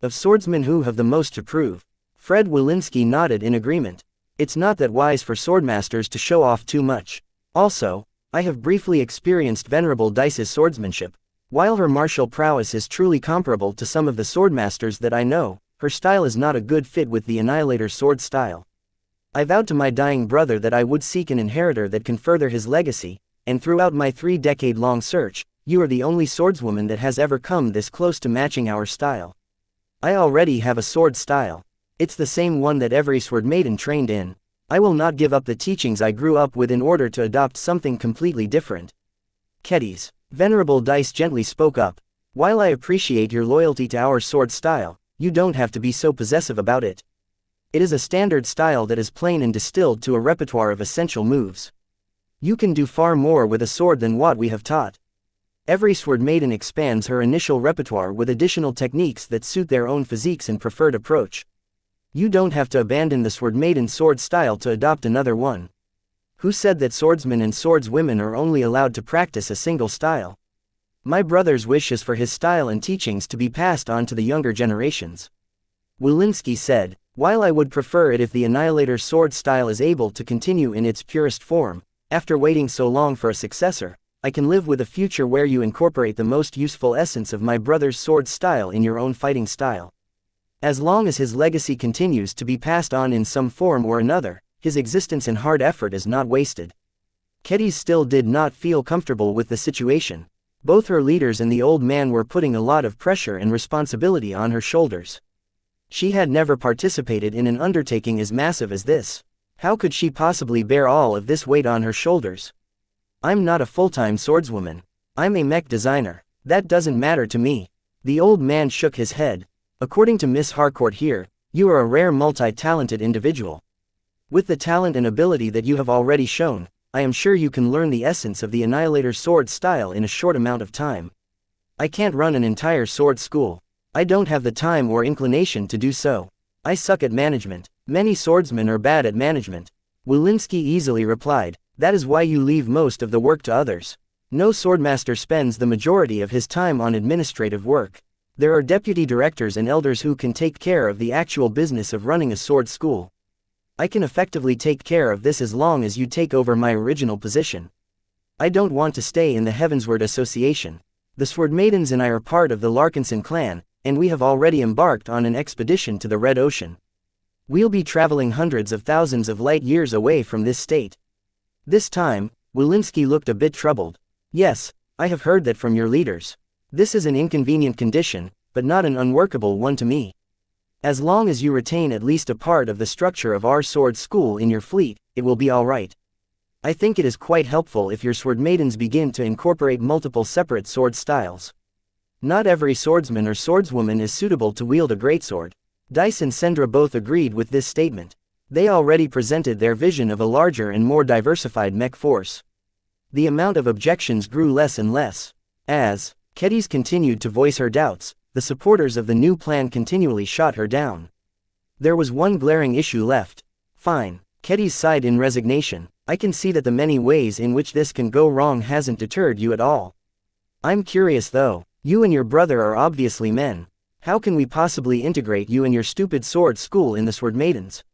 of swordsmen who have the most to prove. Fred Wilinski nodded in agreement. "It's not that wise for swordmasters to show off too much. Also, I have briefly experienced Venerable Dice's swordsmanship. While her martial prowess is truly comparable to some of the swordmasters that I know, her style is not a good fit with the Annihilator's sword style. I vowed to my dying brother that I would seek an inheritor that can further his legacy, and throughout my 3-decade-long search, you are the only swordswoman that has ever come this close to matching our style. I already have a sword style. It's the same one that every sword maiden trained in. I will not give up the teachings I grew up with in order to adopt something completely different." "Kedis," Venerable Dice gently spoke up, "while I appreciate your loyalty to our sword style, you don't have to be so possessive about it. It is a standard style that is plain and distilled to a repertoire of essential moves. You can do far more with a sword than what we have taught. Every sword maiden expands her initial repertoire with additional techniques that suit their own physiques and preferred approach. You don't have to abandon the sword maiden sword style to adopt another one. Who said that swordsmen and swordswomen are only allowed to practice a single style? My brother's wish is for his style and teachings to be passed on to the younger generations." Wilinski said, "While I would prefer it if the Annihilator's sword style is able to continue in its purest form, after waiting so long for a successor, I can live with a future where you incorporate the most useful essence of my brother's sword style in your own fighting style. As long as his legacy continues to be passed on in some form or another, his existence and hard effort is not wasted." Kedis still did not feel comfortable with the situation. Both her leaders and the old man were putting a lot of pressure and responsibility on her shoulders. She had never participated in an undertaking as massive as this. How could she possibly bear all of this weight on her shoulders? "I'm not a full-time swordswoman. I'm a mech designer. That doesn't matter to me." The old man shook his head. "According to Miss Harcourt here, you are a rare multi-talented individual. With the talent and ability that you have already shown, I am sure you can learn the essence of the Annihilator's sword style in a short amount of time. I can't run an entire sword school. I don't have the time or inclination to do so. I suck at management. Many swordsmen are bad at management." Wilinski easily replied, "That is why you leave most of the work to others. No swordmaster spends the majority of his time on administrative work. There are deputy directors and elders who can take care of the actual business of running a sword school. I can effectively take care of this as long as you take over my original position. I don't want to stay in the Heavensward Association. The Sword Maidens and I are part of the Larkinson clan, and we have already embarked on an expedition to the Red Ocean. We'll be traveling hundreds of thousands of light years away from this state. This time, Wilinski looked a bit troubled. Yes, I have heard that from your leaders. This is an inconvenient condition, but not an unworkable one to me. As long as you retain at least a part of the structure of our sword school in your fleet, it will be all right. I think it is quite helpful if your sword maidens begin to incorporate multiple separate sword styles. Not every swordsman or swordswoman is suitable to wield a greatsword. Dice and Sendra both agreed with this statement. They already presented their vision of a larger and more diversified mech force. The amount of objections grew less and less. As Kedis continued to voice her doubts, the supporters of the new plan continually shot her down. There was one glaring issue left. Fine. Kedis sighed in resignation. I can see that the many ways in which this can go wrong hasn't deterred you at all. I'm curious though. You and your brother are obviously men. How can we possibly integrate you and your stupid sword school in the Sword Maidens?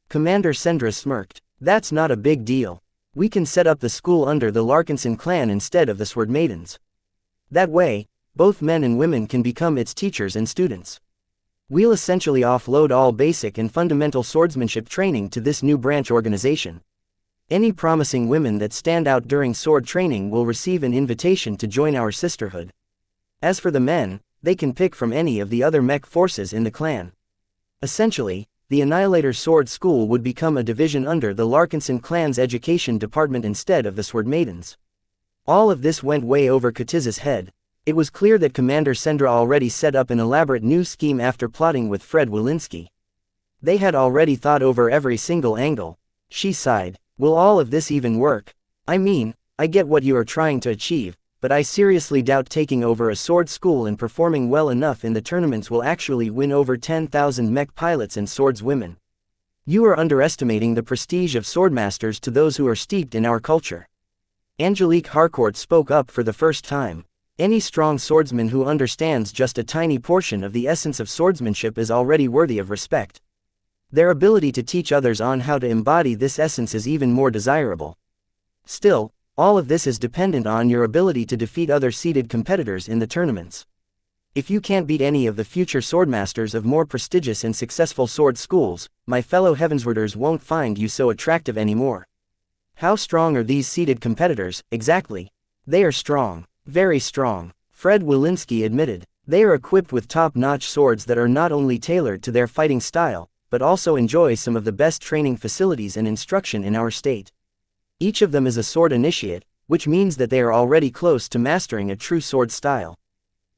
Commander Sendra smirked. That's not a big deal. We can set up the school under the Larkinson clan instead of the Sword Maidens. That way, both men and women can become its teachers and students. We'll essentially offload all basic and fundamental swordsmanship training to this new branch organization. Any promising women that stand out during sword training will receive an invitation to join our sisterhood. As for the men, they can pick from any of the other mech forces in the clan. Essentially, the Annihilator Sword School would become a division under the Larkinson clan's education department instead of the Sword Maidens. All of this went way over Katiz's head. It was clear that Commander Sendra already set up an elaborate new scheme after plotting with Fred Wilinski. They had already thought over every single angle. She sighed. Will all of this even work? I mean, I get what you are trying to achieve, but I seriously doubt taking over a sword school and performing well enough in the tournaments will actually win over 10,000 mech pilots and swordswomen. You are underestimating the prestige of swordmasters to those who are steeped in our culture. Angelique Harcourt spoke up for the first time. Any strong swordsman who understands just a tiny portion of the essence of swordsmanship is already worthy of respect. Their ability to teach others on how to embody this essence is even more desirable. Still, all of this is dependent on your ability to defeat other seeded competitors in the tournaments. If you can't beat any of the future swordmasters of more prestigious and successful sword schools, my fellow Heavenswarders won't find you so attractive anymore. How strong are these seeded competitors, exactly? They are strong. Very strong. Fred Wilinski admitted. They are equipped with top-notch swords that are not only tailored to their fighting style, but also enjoy some of the best training facilities and instruction in our state. Each of them is a sword initiate, which means that they are already close to mastering a true sword style.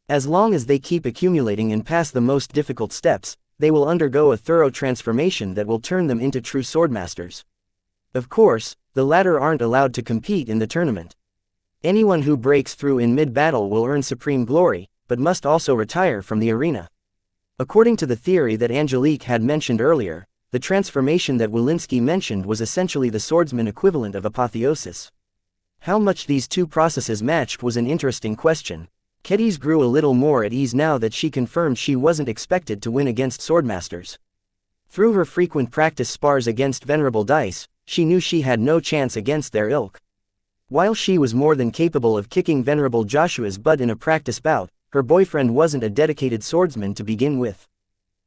As long as they keep accumulating and pass the most difficult steps, they will undergo a thorough transformation that will turn them into true swordmasters. Of course, the latter aren't allowed to compete in the tournament. Anyone who breaks through in mid-battle will earn supreme glory, but must also retire from the arena. According to the theory that Angelique had mentioned earlier, the transformation that Wilinski mentioned was essentially the swordsman equivalent of apotheosis. How much these two processes matched was an interesting question. Kedis grew a little more at ease now that she confirmed she wasn't expected to win against swordmasters. Through her frequent practice spars against Venerable Dice, she knew she had no chance against their ilk. While she was more than capable of kicking Venerable Joshua's butt in a practice bout, her boyfriend wasn't a dedicated swordsman to begin with.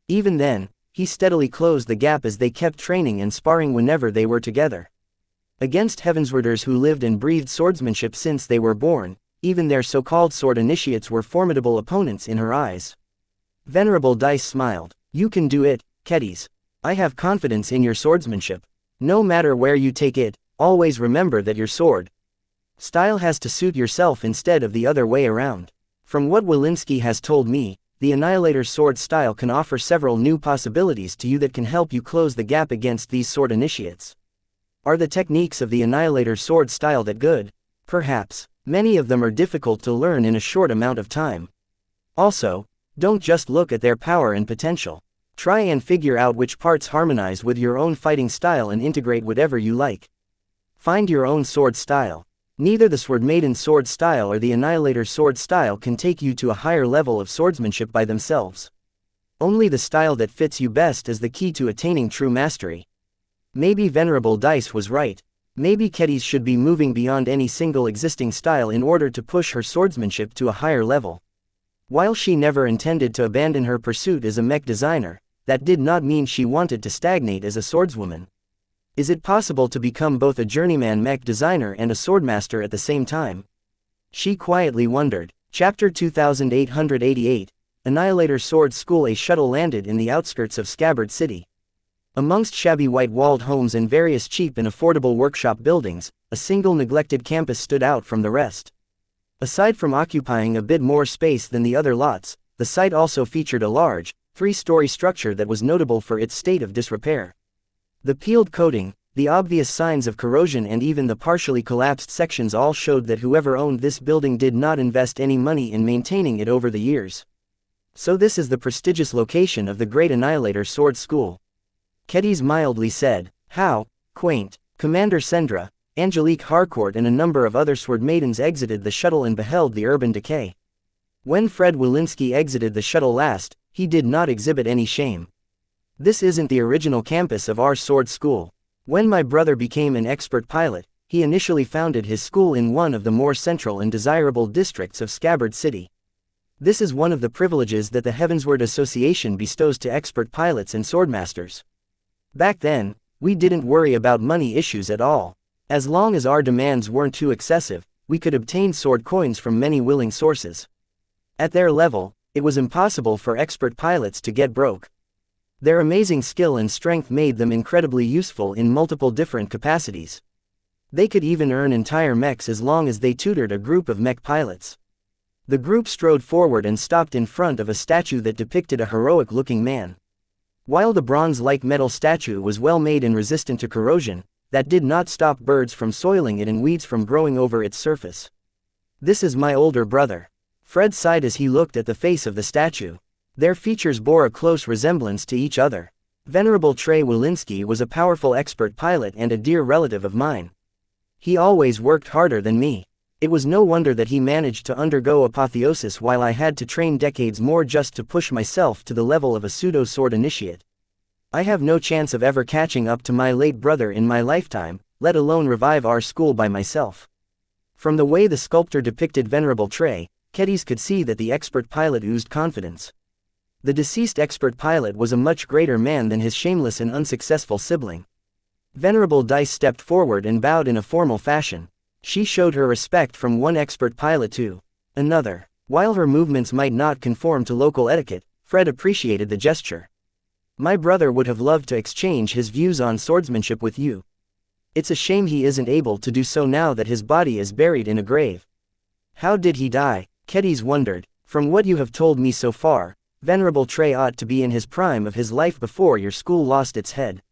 Even then, he steadily closed the gap as they kept training and sparring whenever they were together. Against Heavenswarders who lived and breathed swordsmanship since they were born, even their so-called sword initiates were formidable opponents in her eyes. Venerable Dice smiled. You can do it, Kedis. I have confidence in your swordsmanship. No matter where you take it, always remember that your sword style has to suit yourself instead of the other way around. From what Wilinski has told me, the Annihilator's sword style can offer several new possibilities to you that can help you close the gap against these sword initiates. Are the techniques of the Annihilator's sword style that good? Perhaps. Many of them are difficult to learn in a short amount of time. Also, don't just look at their power and potential. Try and figure out which parts harmonize with your own fighting style and integrate whatever you like. Find your own sword style. Neither the Sword Maiden sword style or the Annihilator sword style can take you to a higher level of swordsmanship by themselves. Only the style that fits you best is the key to attaining true mastery. Maybe Venerable Dice was right. Maybe Kedis should be moving beyond any single existing style in order to push her swordsmanship to a higher level. While she never intended to abandon her pursuit as a mech designer, that did not mean she wanted to stagnate as a swordswoman. Is it possible to become both a journeyman mech designer and a swordmaster at the same time? She quietly wondered. Chapter 2888, Annihilator Sword School. A shuttle landed in the outskirts of Scabbard City. Amongst shabby white-walled homes and various cheap and affordable workshop buildings, a single neglected campus stood out from the rest. Aside from occupying a bit more space than the other lots, the site also featured a large, three-story structure that was notable for its state of disrepair. The peeled coating, the obvious signs of corrosion and even the partially collapsed sections all showed that whoever owned this building did not invest any money in maintaining it over the years. So this is the prestigious location of the Great Annihilator Sword School. Kedis mildly said. How quaint. Commander Sendra, Angelique Harcourt and a number of other sword maidens exited the shuttle and beheld the urban decay. When Fred Wilinski exited the shuttle last, he did not exhibit any shame. This isn't the original campus of our sword school. When my brother became an expert pilot, he initially founded his school in one of the more central and desirable districts of Scabbard City. This is one of the privileges that the Heavensward Association bestows to expert pilots and swordmasters. Back then, we didn't worry about money issues at all. As long as our demands weren't too excessive, we could obtain sword coins from many willing sources. At their level, it was impossible for expert pilots to get broke. Their amazing skill and strength made them incredibly useful in multiple different capacities. They could even earn entire mechs as long as they tutored a group of mech pilots. The group strode forward and stopped in front of a statue that depicted a heroic-looking man. While the bronze-like metal statue was well made and resistant to corrosion, that did not stop birds from soiling it and weeds from growing over its surface. This is my older brother. Fred sighed as he looked at the face of the statue. Their features bore a close resemblance to each other. Venerable Trey Wilinski was a powerful expert pilot and a dear relative of mine. He always worked harder than me. It was no wonder that he managed to undergo apotheosis while I had to train decades more just to push myself to the level of a pseudo-sword initiate. I have no chance of ever catching up to my late brother in my lifetime, let alone revive our school by myself. From the way the sculptor depicted Venerable Trey, Kedis could see that the expert pilot oozed confidence. The deceased expert pilot was a much greater man than his shameless and unsuccessful sibling. Venerable Dice stepped forward and bowed in a formal fashion. She showed her respect from one expert pilot to another. While her movements might not conform to local etiquette, Fred appreciated the gesture. My brother would have loved to exchange his views on swordsmanship with you. It's a shame he isn't able to do so now that his body is buried in a grave. How did he die? Kedis wondered. From what you have told me so far, Venerable Trey ought to be in his prime of his life before your school lost its head.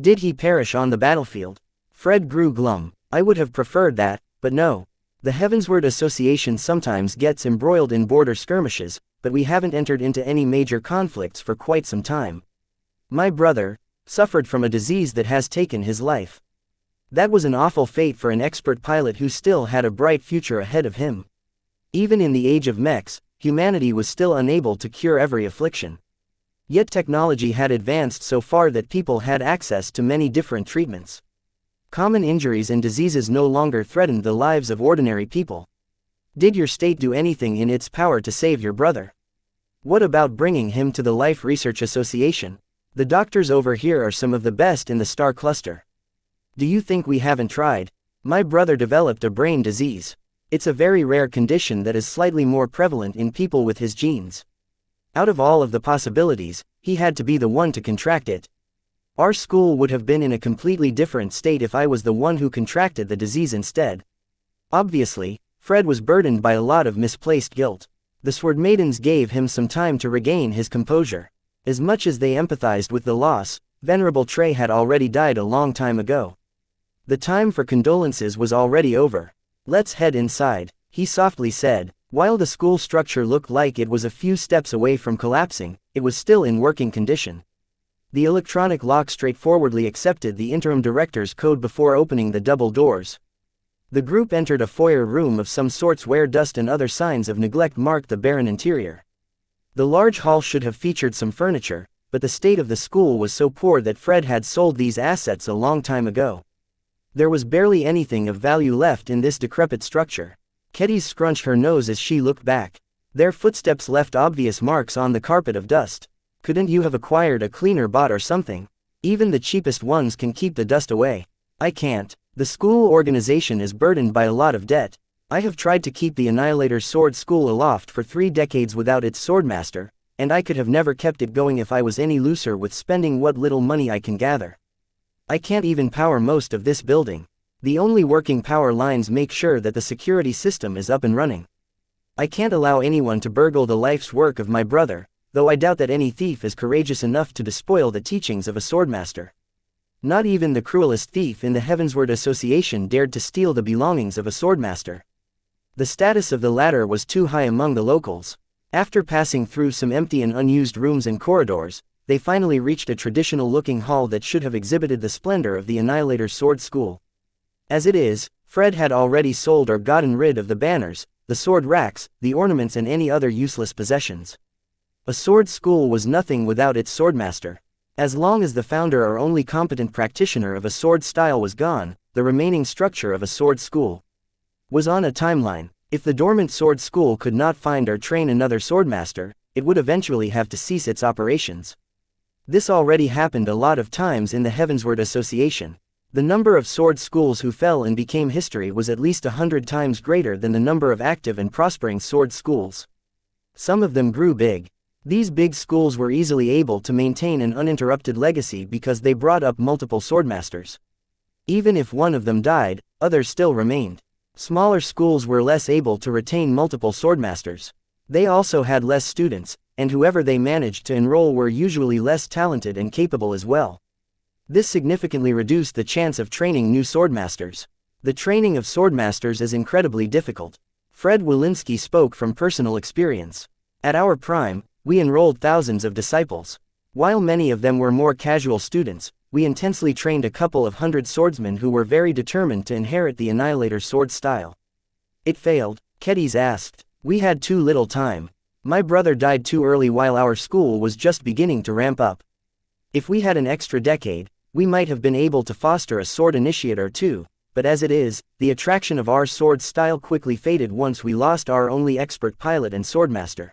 Did he perish on the battlefield? Fred grew glum. I would have preferred that, but no. The Heavensward Association sometimes gets embroiled in border skirmishes, but we haven't entered into any major conflicts for quite some time. My brother suffered from a disease that has taken his life. That was an awful fate for an expert pilot who still had a bright future ahead of him. Even in the age of mechs, humanity was still unable to cure every affliction. Yet technology had advanced so far that people had access to many different treatments. Common injuries and diseases no longer threatened the lives of ordinary people. Did your state do anything in its power to save your brother? What about bringing him to the Life Research Association? The doctors over here are some of the best in the star cluster. Do you think we haven't tried? My brother developed a brain disease. It's a very rare condition that is slightly more prevalent in people with his genes. Out of all of the possibilities, he had to be the one to contract it. Our school would have been in a completely different state if I was the one who contracted the disease instead. Obviously, Fred was burdened by a lot of misplaced guilt. The Sword Maidens gave him some time to regain his composure. As much as they empathized with the loss, Venerable Trey had already died a long time ago. The time for condolences was already over. Let's head inside, he softly said. While the school structure looked like it was a few steps away from collapsing, it was still in working condition. The electronic lock straightforwardly accepted the interim director's code before opening the double doors. The group entered a foyer room of some sorts where dust and other signs of neglect marked the barren interior. The large hall should have featured some furniture, but the state of the school was so poor that Fred had sold these assets a long time ago. There was barely anything of value left in this decrepit structure. Kedis scrunched her nose as she looked back. Their footsteps left obvious marks on the carpet of dust. Couldn't you have acquired a cleaner bot or something? Even the cheapest ones can keep the dust away. I can't. The school organization is burdened by a lot of debt. I have tried to keep the Annihilator's sword school aloft for 3 decades without its swordmaster, and I could have never kept it going if I was any looser with spending what little money I can gather. I can't even power most of this building. The only working power lines make sure that the security system is up and running. I can't allow anyone to burgle the life's work of my brother, though I doubt that any thief is courageous enough to despoil the teachings of a swordmaster. Not even the cruelest thief in the Heavensward Association dared to steal the belongings of a swordmaster. The status of the latter was too high among the locals. After passing through some empty and unused rooms and corridors, they finally reached a traditional-looking hall that should have exhibited the splendor of the Annihilator's sword school. As it is, Fred had already sold or gotten rid of the banners, the sword racks, the ornaments and any other useless possessions. A sword school was nothing without its swordmaster. As long as the founder or only competent practitioner of a sword style was gone, the remaining structure of a sword school was on a timeline. If the dormant sword school could not find or train another swordmaster, it would eventually have to cease its operations. This already happened a lot of times in the Heavensward Association. The number of sword schools who fell and became history was at least 100 times greater than the number of active and prospering sword schools. Some of them grew big. These big schools were easily able to maintain an uninterrupted legacy because they brought up multiple swordmasters. Even if one of them died, others still remained. Smaller schools were less able to retain multiple swordmasters. They also had less students, and whoever they managed to enroll were usually less talented and capable as well. This significantly reduced the chance of training new swordmasters. The training of swordmasters is incredibly difficult. Fred Walensky spoke from personal experience. At our prime, we enrolled thousands of disciples. While many of them were more casual students, we intensely trained a couple of hundred swordsmen who were very determined to inherit the Annihilator's sword style. It failed, Kedis asked. We had too little time. My brother died too early while our school was just beginning to ramp up. If we had an extra decade, we might have been able to foster a sword initiate or two, but as it is, the attraction of our sword style quickly faded once we lost our only expert pilot and swordmaster.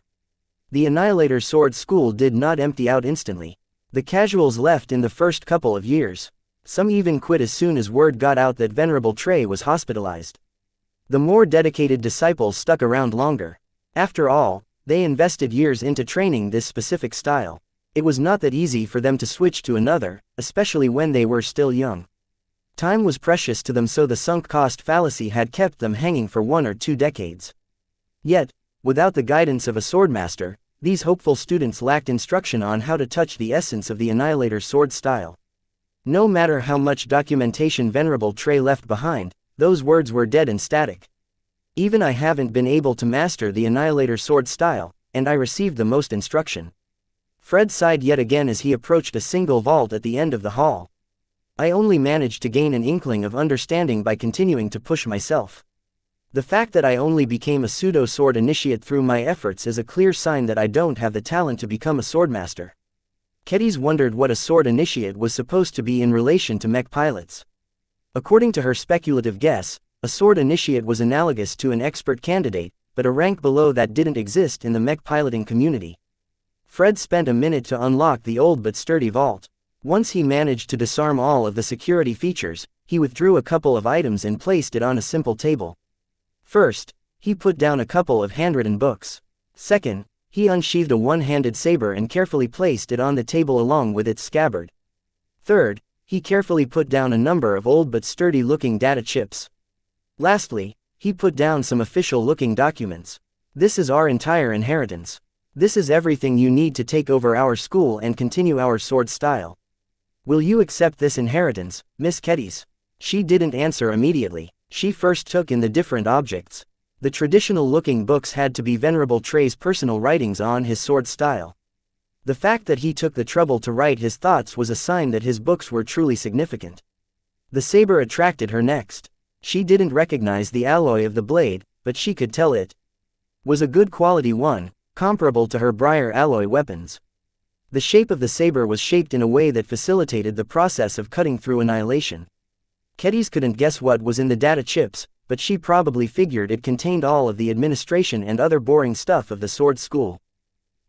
The Annihilator Sword School did not empty out instantly. The casuals left in the first couple of years. Some even quit as soon as word got out that Venerable Trey was hospitalized. The more dedicated disciples stuck around longer. After all, they invested years into training this specific style. It was not that easy for them to switch to another, especially when they were still young. Time was precious to them, so the sunk cost fallacy had kept them hanging for 1 or 2 decades. Yet, without the guidance of a swordmaster, these hopeful students lacked instruction on how to touch the essence of the Annihilator's sword style. No matter how much documentation Venerable Trey left behind, those words were dead and static. Even I haven't been able to master the Annihilator's sword style, and I received the most instruction. Fred sighed yet again as he approached a single vault at the end of the hall. I only managed to gain an inkling of understanding by continuing to push myself. The fact that I only became a pseudo-sword initiate through my efforts is a clear sign that I don't have the talent to become a swordmaster. Kedis wondered what a sword initiate was supposed to be in relation to mech pilots. According to her speculative guess, a sword initiate was analogous to an expert candidate, but a rank below that didn't exist in the mech piloting community. Fred spent a minute to unlock the old but sturdy vault. Once he managed to disarm all of the security features, he withdrew a couple of items and placed it on a simple table. First, he put down a couple of handwritten books. Second, he unsheathed a one-handed saber and carefully placed it on the table along with its scabbard. Third, he carefully put down a number of old but sturdy-looking data chips. Lastly, he put down some official-looking documents. This is our entire inheritance. This is everything you need to take over our school and continue our sword style. Will you accept this inheritance, Miss Kedis? She didn't answer immediately. She first took in the different objects. The traditional-looking books had to be Venerable Trey's personal writings on his sword style. The fact that he took the trouble to write his thoughts was a sign that his books were truly significant. The saber attracted her next. She didn't recognize the alloy of the blade, but she could tell it was a good quality one, comparable to her Briar alloy weapons. The shape of the saber was shaped in a way that facilitated the process of cutting through annihilation. Kedis couldn't guess what was in the data chips, but she probably figured it contained all of the administration and other boring stuff of the sword school.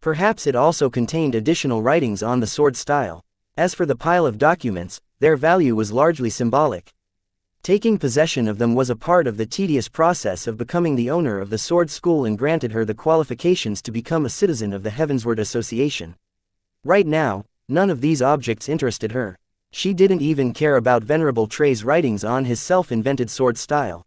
Perhaps it also contained additional writings on the sword style. As for the pile of documents, their value was largely symbolic. Taking possession of them was a part of the tedious process of becoming the owner of the sword school and granted her the qualifications to become a citizen of the Heavensward Association. Right now, none of these objects interested her. She didn't even care about Venerable Trey's writings on his self-invented sword style.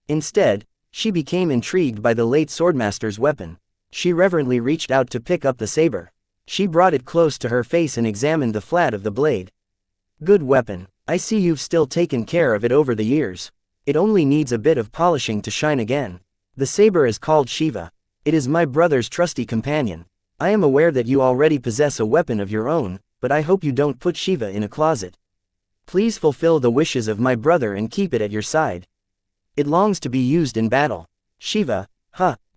Instead, she became intrigued by the late swordmaster's weapon. She reverently reached out to pick up the saber. She brought it close to her face and examined the flat of the blade. Good weapon. I see you've still taken care of it over the years. It only needs a bit of polishing to shine again. The saber is called Shiva. It is my brother's trusty companion. I am aware that you already possess a weapon of your own, but I hope you don't put Shiva in a closet. Please fulfill the wishes of my brother and keep it at your side. It longs to be used in battle. Shiva,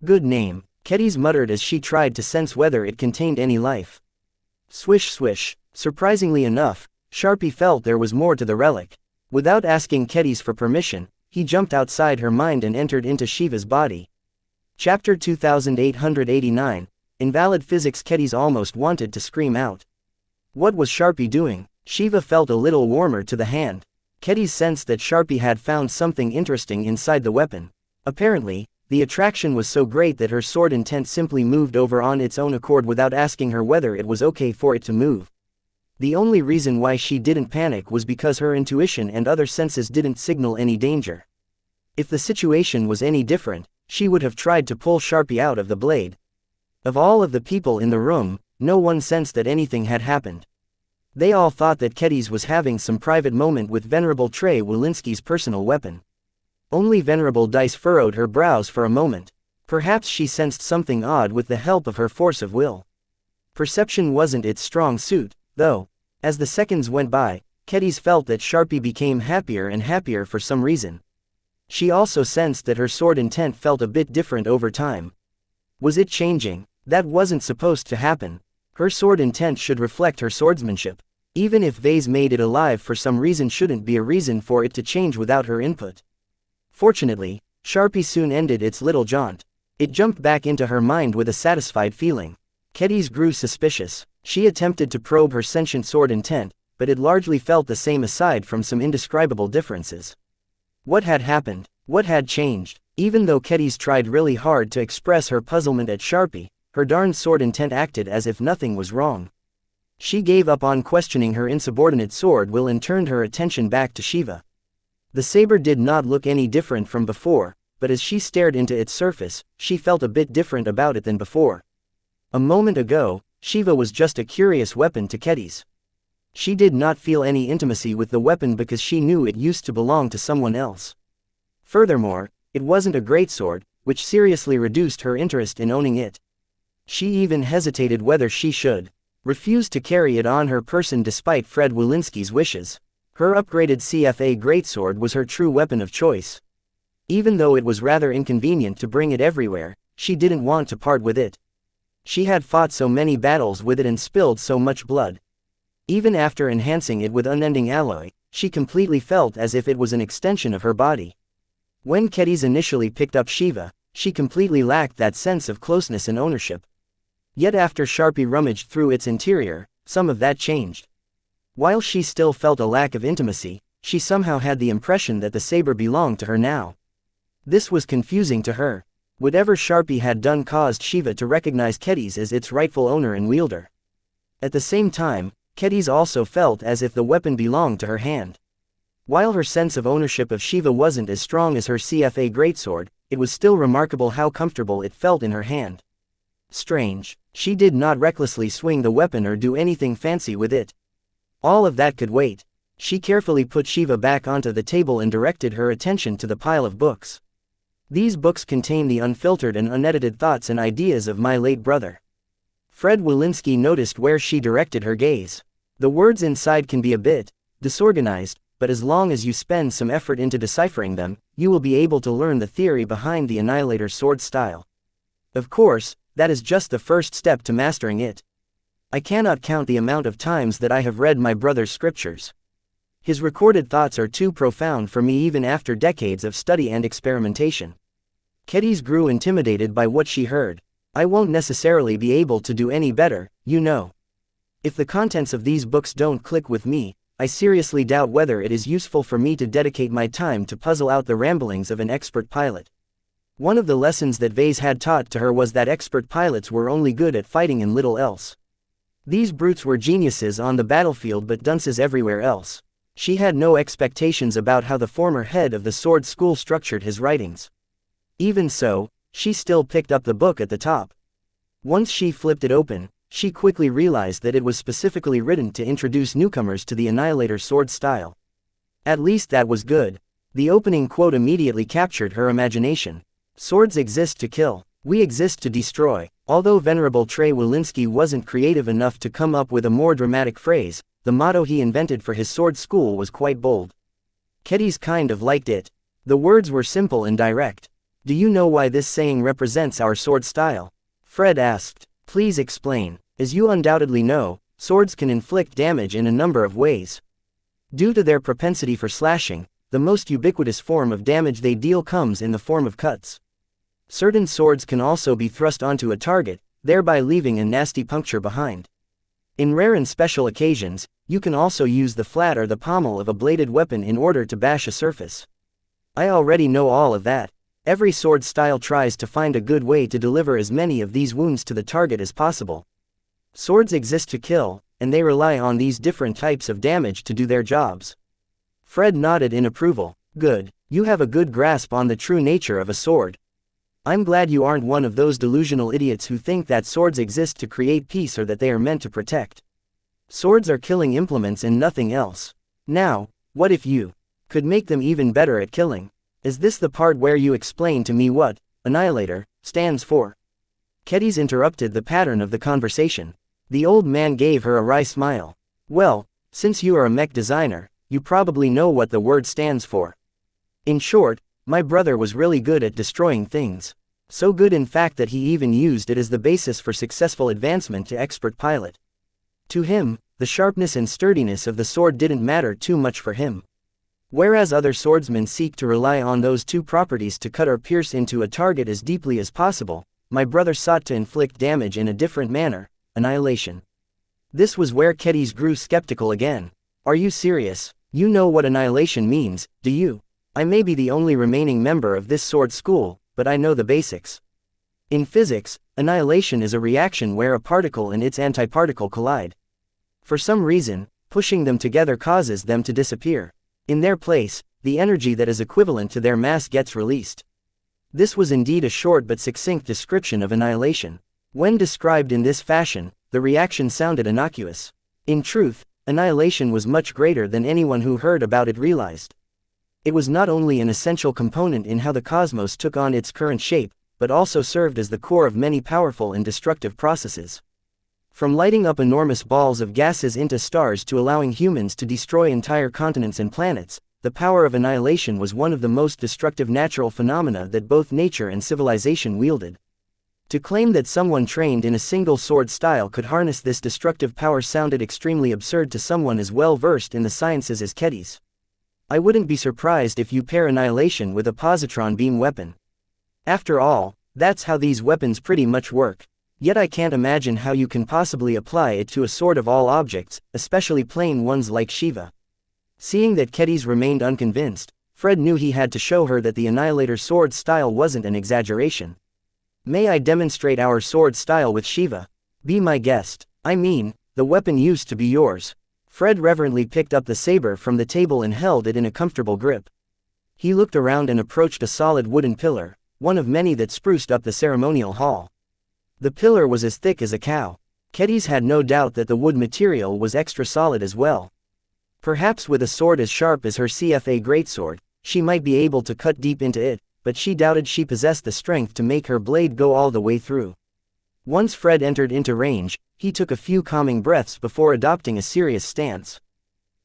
good name, Kedis muttered as she tried to sense whether it contained any life. Swish swish. Surprisingly enough, Sharpie felt there was more to the relic. Without asking Kedis for permission, he jumped outside her mind and entered into Shiva's body. Chapter 2889, Invalid Physics. Kedis almost wanted to scream out. What was Sharpie doing? Shiva felt a little warmer to the hand. Kedis sensed that Sharpie had found something interesting inside the weapon. Apparently, the attraction was so great that her sword intent simply moved over on its own accord without asking her whether it was okay for it to move. The only reason why she didn't panic was because her intuition and other senses didn't signal any danger. If the situation was any different, she would have tried to pull Sharpie out of the blade. Of all of the people in the room, no one sensed that anything had happened. They all thought that Kedis was having some private moment with Venerable Trey Walensky's personal weapon. Only Venerable Dice furrowed her brows for a moment. Perhaps she sensed something odd with the help of her force of will. Perception wasn't its strong suit, though. As the seconds went by, Kedis felt that Sharpie became happier and happier for some reason. She also sensed that her sword intent felt a bit different over time. Was it changing? That wasn't supposed to happen. Her sword intent should reflect her swordsmanship. Even if Vase made it alive for some reason shouldn't be a reason for it to change without her input. Fortunately, Sharpie soon ended its little jaunt. It jumped back into her mind with a satisfied feeling. Kedis grew suspicious. She attempted to probe her sentient sword intent, but it largely felt the same aside from some indescribable differences. What had happened? What had changed? Even though Kedis tried really hard to express her puzzlement at Sharpie, her darned sword intent acted as if nothing was wrong. She gave up on questioning her insubordinate sword will and turned her attention back to Shiva. The saber did not look any different from before, but as she stared into its surface, she felt a bit different about it than before. A moment ago, Shiva was just a curious weapon to Kedis. She did not feel any intimacy with the weapon because she knew it used to belong to someone else. Furthermore, it wasn't a greatsword, which seriously reduced her interest in owning it. She even hesitated whether she should refuse to carry it on her person despite Fred Walensky's wishes. Her upgraded CFA greatsword was her true weapon of choice. Even though it was rather inconvenient to bring it everywhere, she didn't want to part with it. She had fought so many battles with it and spilled so much blood. Even after enhancing it with unending alloy, she completely felt as if it was an extension of her body. When Kedis initially picked up Shiva, she completely lacked that sense of closeness and ownership. Yet after Sharpie rummaged through its interior, some of that changed. While she still felt a lack of intimacy, she somehow had the impression that the saber belonged to her now. This was confusing to her. Whatever Sharpie had done caused Shiva to recognize Kedis as its rightful owner and wielder. At the same time, Kedis also felt as if the weapon belonged to her hand. While her sense of ownership of Shiva wasn't as strong as her CFA greatsword, it was still remarkable how comfortable it felt in her hand. Strange, she did not recklessly swing the weapon or do anything fancy with it. All of that could wait. She carefully put Shiva back onto the table and directed her attention to the pile of books. These books contain the unfiltered and unedited thoughts and ideas of my late brother. Fred Walensky noticed where she directed her gaze. The words inside can be a bit disorganized, but as long as you spend some effort into deciphering them, you will be able to learn the theory behind the Annihilator's sword style. Of course, that is just the first step to mastering it. I cannot count the amount of times that I have read my brother's scriptures. His recorded thoughts are too profound for me even after decades of study and experimentation. Kedis grew intimidated by what she heard. I won't necessarily be able to do any better, you know. If the contents of these books don't click with me, I seriously doubt whether it is useful for me to dedicate my time to puzzle out the ramblings of an expert pilot. One of the lessons that Vase had taught to her was that expert pilots were only good at fighting and little else. These brutes were geniuses on the battlefield but dunces everywhere else. She had no expectations about how the former head of the sword school structured his writings. Even so, she still picked up the book at the top. Once she flipped it open, she quickly realized that it was specifically written to introduce newcomers to the Annihilator sword style. At least that was good. The opening quote immediately captured her imagination. Swords exist to kill. We exist to destroy. Although Venerable Trey Walensky wasn't creative enough to come up with a more dramatic phrase, the motto he invented for his sword school was quite bold. Kedis kind of liked it. The words were simple and direct. Do you know why this saying represents our sword style? Fred asked. Please explain. As you undoubtedly know, swords can inflict damage in a number of ways. Due to their propensity for slashing, the most ubiquitous form of damage they deal comes in the form of cuts. Certain swords can also be thrust onto a target, thereby leaving a nasty puncture behind. In rare and special occasions, you can also use the flat or the pommel of a bladed weapon in order to bash a surface. I already know all of that. Every sword style tries to find a good way to deliver as many of these wounds to the target as possible. Swords exist to kill, and they rely on these different types of damage to do their jobs. Fred nodded in approval. Good. You have a good grasp on the true nature of a sword. I'm glad you aren't one of those delusional idiots who think that swords exist to create peace or that they are meant to protect. Swords are killing implements and nothing else. Now, what if you could make them even better at killing? Is this the part where you explain to me what Annihilator stands for? Kedis interrupted the pattern of the conversation. The old man gave her a wry smile. Well, since you are a mech designer, you probably know what the word stands for. In short, my brother was really good at destroying things. So good in fact that he even used it as the basis for successful advancement to expert pilot. To him, the sharpness and sturdiness of the sword didn't matter too much for him. Whereas other swordsmen seek to rely on those two properties to cut or pierce into a target as deeply as possible, my brother sought to inflict damage in a different manner, annihilation. This was where Kedis grew skeptical again. Are you serious? You know what annihilation means, do you? I may be the only remaining member of this sword school, but I know the basics. In physics, annihilation is a reaction where a particle and its antiparticle collide. For some reason, pushing them together causes them to disappear. In their place, the energy that is equivalent to their mass gets released. This was indeed a short but succinct description of annihilation. When described in this fashion, the reaction sounded innocuous. In truth, annihilation was much greater than anyone who heard about it realized. It was not only an essential component in how the cosmos took on its current shape, but also served as the core of many powerful and destructive processes. From lighting up enormous balls of gases into stars to allowing humans to destroy entire continents and planets, the power of annihilation was one of the most destructive natural phenomena that both nature and civilization wielded. To claim that someone trained in a single sword style could harness this destructive power sounded extremely absurd to someone as well versed in the sciences as Kedis. I wouldn't be surprised if you pair annihilation with a positron beam weapon. After all, that's how these weapons pretty much work. Yet I can't imagine how you can possibly apply it to a sword of all objects, especially plain ones like Shiva. Seeing that Kedis remained unconvinced, Fred knew he had to show her that the Annihilator sword style wasn't an exaggeration. May I demonstrate our sword style with Shiva? Be my guest. I mean, the weapon used to be yours. Fred reverently picked up the saber from the table and held it in a comfortable grip. He looked around and approached a solid wooden pillar, one of many that spruced up the ceremonial hall. The pillar was as thick as a cow. Kedis had no doubt that the wood material was extra solid as well. Perhaps with a sword as sharp as her CFA greatsword, she might be able to cut deep into it, but she doubted she possessed the strength to make her blade go all the way through. Once Fred entered into range, he took a few calming breaths before adopting a serious stance.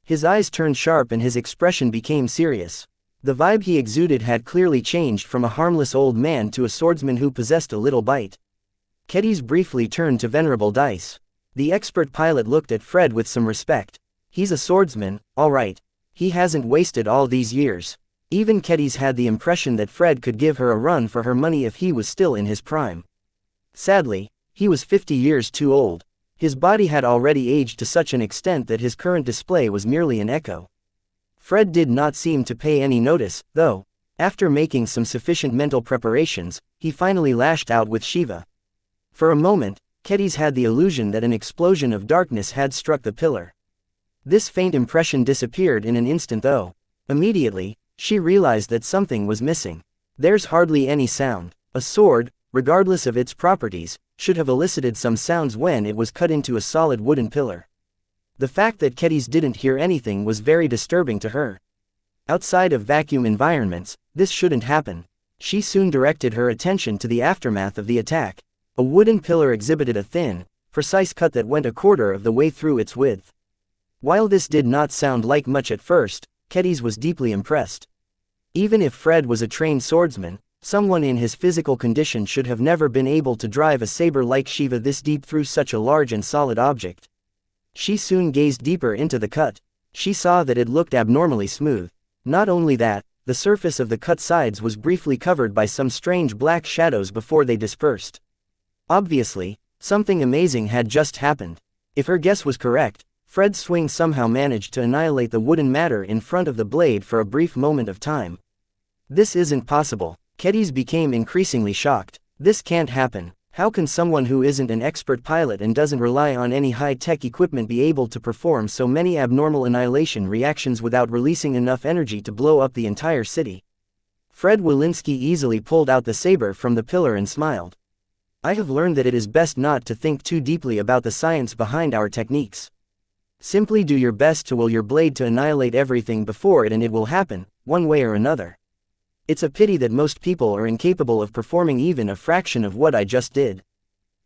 His eyes turned sharp and his expression became serious. The vibe he exuded had clearly changed from a harmless old man to a swordsman who possessed a little bite. Kedis briefly turned to Venerable Dice. The expert pilot looked at Fred with some respect. He's a swordsman, all right. He hasn't wasted all these years. Even Kedis had the impression that Fred could give her a run for her money if he was still in his prime. Sadly, he was 50 years too old. His body had already aged to such an extent that his current display was merely an echo. Fred did not seem to pay any notice, though. After making some sufficient mental preparations, he finally lashed out with Shiva. For a moment, Kedis had the illusion that an explosion of darkness had struck the pillar. This faint impression disappeared in an instant though. Immediately, she realized that something was missing. There's hardly any sound. A sword, regardless of its properties, should have elicited some sounds when it was cut into a solid wooden pillar. The fact that Kedis didn't hear anything was very disturbing to her. Outside of vacuum environments, this shouldn't happen. She soon directed her attention to the aftermath of the attack. A wooden pillar exhibited a thin, precise cut that went a quarter of the way through its width. While this did not sound like much at first, Kedis was deeply impressed. Even if Fred was a trained swordsman, someone in his physical condition should have never been able to drive a saber like Shiva this deep through such a large and solid object. She soon gazed deeper into the cut. She saw that it looked abnormally smooth. Not only that, the surface of the cut sides was briefly covered by some strange black shadows before they dispersed. Obviously, something amazing had just happened. If her guess was correct, Fred's swing somehow managed to annihilate the wooden matter in front of the blade for a brief moment of time. This isn't possible. Kedis became increasingly shocked. This can't happen. How can someone who isn't an expert pilot and doesn't rely on any high-tech equipment be able to perform so many abnormal annihilation reactions without releasing enough energy to blow up the entire city? Fred Wilinski easily pulled out the saber from the pillar and smiled. I have learned that it is best not to think too deeply about the science behind our techniques. Simply do your best to will your blade to annihilate everything before it and it will happen, one way or another. It's a pity that most people are incapable of performing even a fraction of what I just did.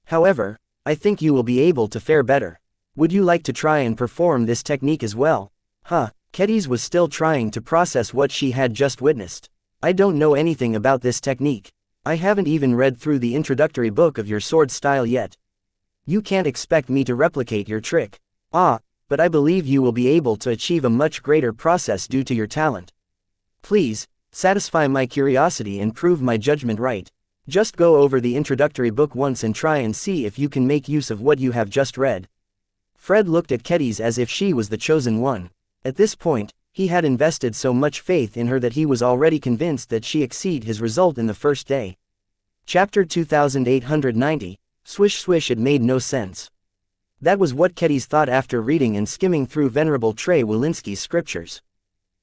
However, I think you will be able to fare better. Would you like to try and perform this technique as well? Kedis was still trying to process what she had just witnessed. I don't know anything about this technique. I haven't even read through the introductory book of your sword style yet. You can't expect me to replicate your trick. But I believe you will be able to achieve a much greater process due to your talent. Please, satisfy my curiosity and prove my judgment right. Just go over the introductory book once and try and see if you can make use of what you have just read. Fred looked at Kedis as if she was the chosen one. At this point, he had invested so much faith in her that he was already convinced that she exceed his result in the first day. Chapter 2890, Swish Swish. It made no sense. That was what Kedis thought after reading and skimming through Venerable Trey Wilinski's scriptures.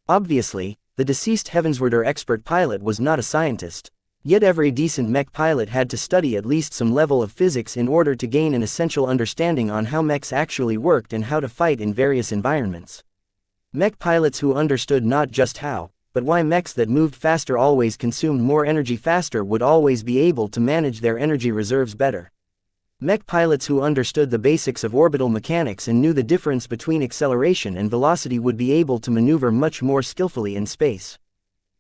Obviously, the deceased Heavenswarder expert pilot was not a scientist. Yet every decent mech pilot had to study at least some level of physics in order to gain an essential understanding on how mechs actually worked and how to fight in various environments. Mech pilots who understood not just how, but why mechs that moved faster always consumed more energy faster would always be able to manage their energy reserves better. Mech pilots who understood the basics of orbital mechanics and knew the difference between acceleration and velocity would be able to maneuver much more skillfully in space.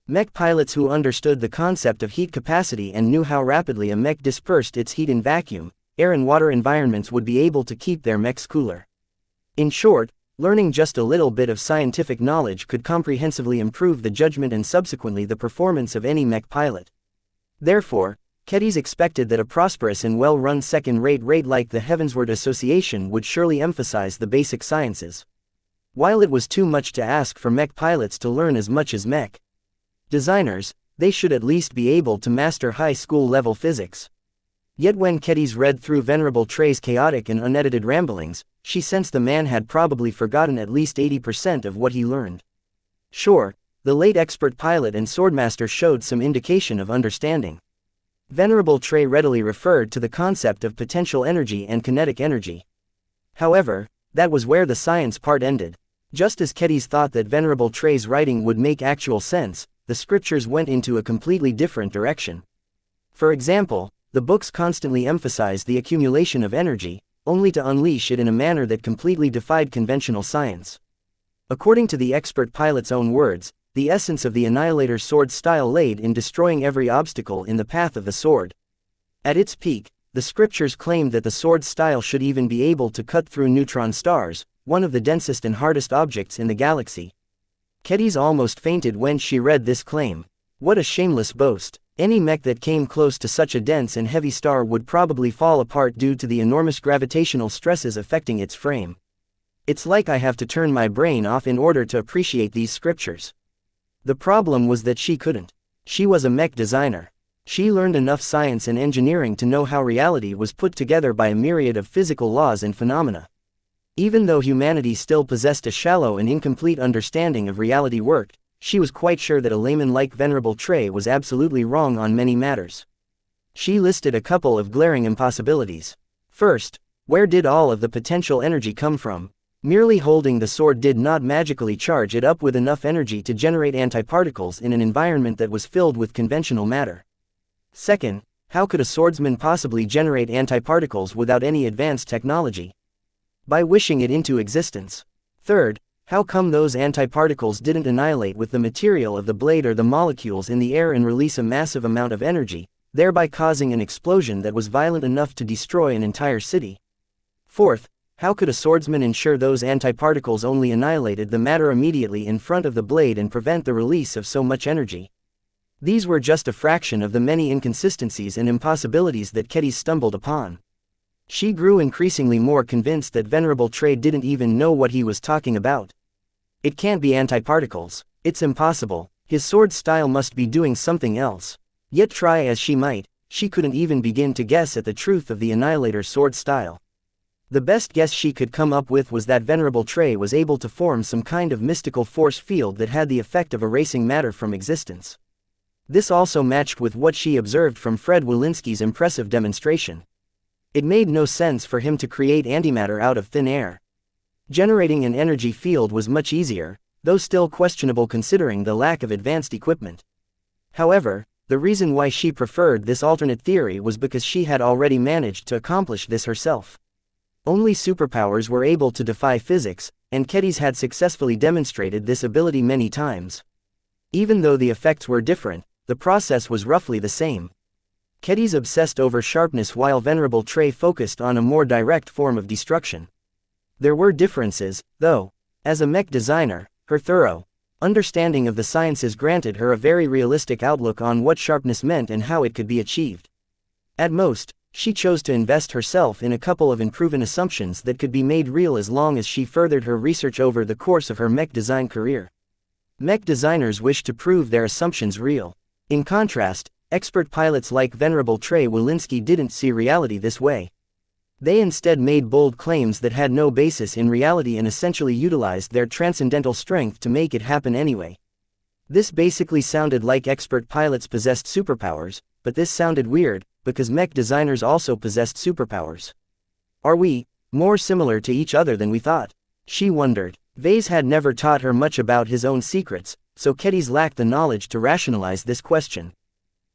Mech pilots who understood the concept of heat capacity and knew how rapidly a mech dispersed its heat in vacuum, air and water environments would be able to keep their mechs cooler. In short, learning just a little bit of scientific knowledge could comprehensively improve the judgment and subsequently the performance of any mech pilot. Therefore, Kedis expected that a prosperous and well-run second-rate raid like the Heavensward Association would surely emphasize the basic sciences. While it was too much to ask for mech pilots to learn as much as mech designers, they should at least be able to master high school-level physics. Yet when Kedis read through Venerable Trey's chaotic and unedited ramblings, she sensed the man had probably forgotten at least 80% of what he learned. Sure, the late expert pilot and swordmaster showed some indication of understanding. Venerable Trey readily referred to the concept of potential energy and kinetic energy. However, that was where the science part ended. Just as Kedis thought that Venerable Trey's writing would make actual sense, the scriptures went into a completely different direction. For example, the books constantly emphasized the accumulation of energy, only to unleash it in a manner that completely defied conventional science. According to the expert pilot's own words, the essence of the Annihilator's sword style laid in destroying every obstacle in the path of the sword. At its peak, the scriptures claimed that the sword style should even be able to cut through neutron stars, one of the densest and hardest objects in the galaxy. Kedis almost fainted when she read this claim. What a shameless boast. Any mech that came close to such a dense and heavy star would probably fall apart due to the enormous gravitational stresses affecting its frame. It's like I have to turn my brain off in order to appreciate these scriptures. The problem was that she couldn't. She was a mech designer. She learned enough science and engineering to know how reality was put together by a myriad of physical laws and phenomena. Even though humanity still possessed a shallow and incomplete understanding of reality worked, she was quite sure that a layman like Venerable Trey was absolutely wrong on many matters. She listed a couple of glaring impossibilities. First, where did all of the potential energy come from? Merely holding the sword did not magically charge it up with enough energy to generate antiparticles in an environment that was filled with conventional matter. Second, how could a swordsman possibly generate antiparticles without any advanced technology? By wishing it into existence. Third, how come those antiparticles didn't annihilate with the material of the blade or the molecules in the air and release a massive amount of energy, thereby causing an explosion that was violent enough to destroy an entire city? Fourth, how could a swordsman ensure those antiparticles only annihilated the matter immediately in front of the blade and prevent the release of so much energy? These were just a fraction of the many inconsistencies and impossibilities that Kedis stumbled upon. She grew increasingly more convinced that Venerable Trey didn't even know what he was talking about. It can't be antiparticles. It's impossible. His sword style must be doing something else. Yet try as she might, she couldn't even begin to guess at the truth of the Annihilator's sword style. The best guess she could come up with was that Venerable Trey was able to form some kind of mystical force field that had the effect of erasing matter from existence. This also matched with what she observed from Fred Walensky's impressive demonstration. It made no sense for him to create antimatter out of thin air. Generating an energy field was much easier, though still questionable considering the lack of advanced equipment. However, the reason why she preferred this alternate theory was because she had already managed to accomplish this herself. Only superpowers were able to defy physics, and Kedis had successfully demonstrated this ability many times. Even though the effects were different, the process was roughly the same. Kedis obsessed over sharpness while Venerable Trey focused on a more direct form of destruction. There were differences, though. As a mech designer, her thorough understanding of the sciences granted her a very realistic outlook on what sharpness meant and how it could be achieved. At most, she chose to invest herself in a couple of unproven assumptions that could be made real as long as she furthered her research over the course of her mech design career. Mech designers wish to prove their assumptions real. In contrast, expert pilots like Venerable Trey Walensky didn't see reality this way. They instead made bold claims that had no basis in reality and essentially utilized their transcendental strength to make it happen anyway. This basically sounded like expert pilots possessed superpowers, but this sounded weird, because mech designers also possessed superpowers. Are we more similar to each other than we thought? She wondered. Vase had never taught her much about his own secrets, so Kedis lacked the knowledge to rationalize this question.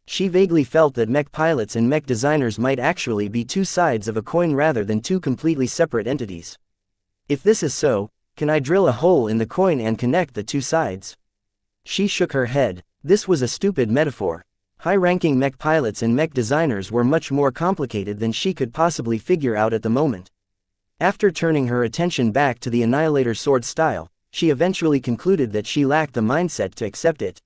She vaguely felt that mech pilots and mech designers might actually be two sides of a coin rather than two completely separate entities. If this is so, can I drill a hole in the coin and connect the two sides? She shook her head. This was a stupid metaphor. High-ranking mech pilots and mech designers were much more complicated than she could possibly figure out at the moment. After turning her attention back to the Annihilator's sword style, she eventually concluded that she lacked the mindset to accept it.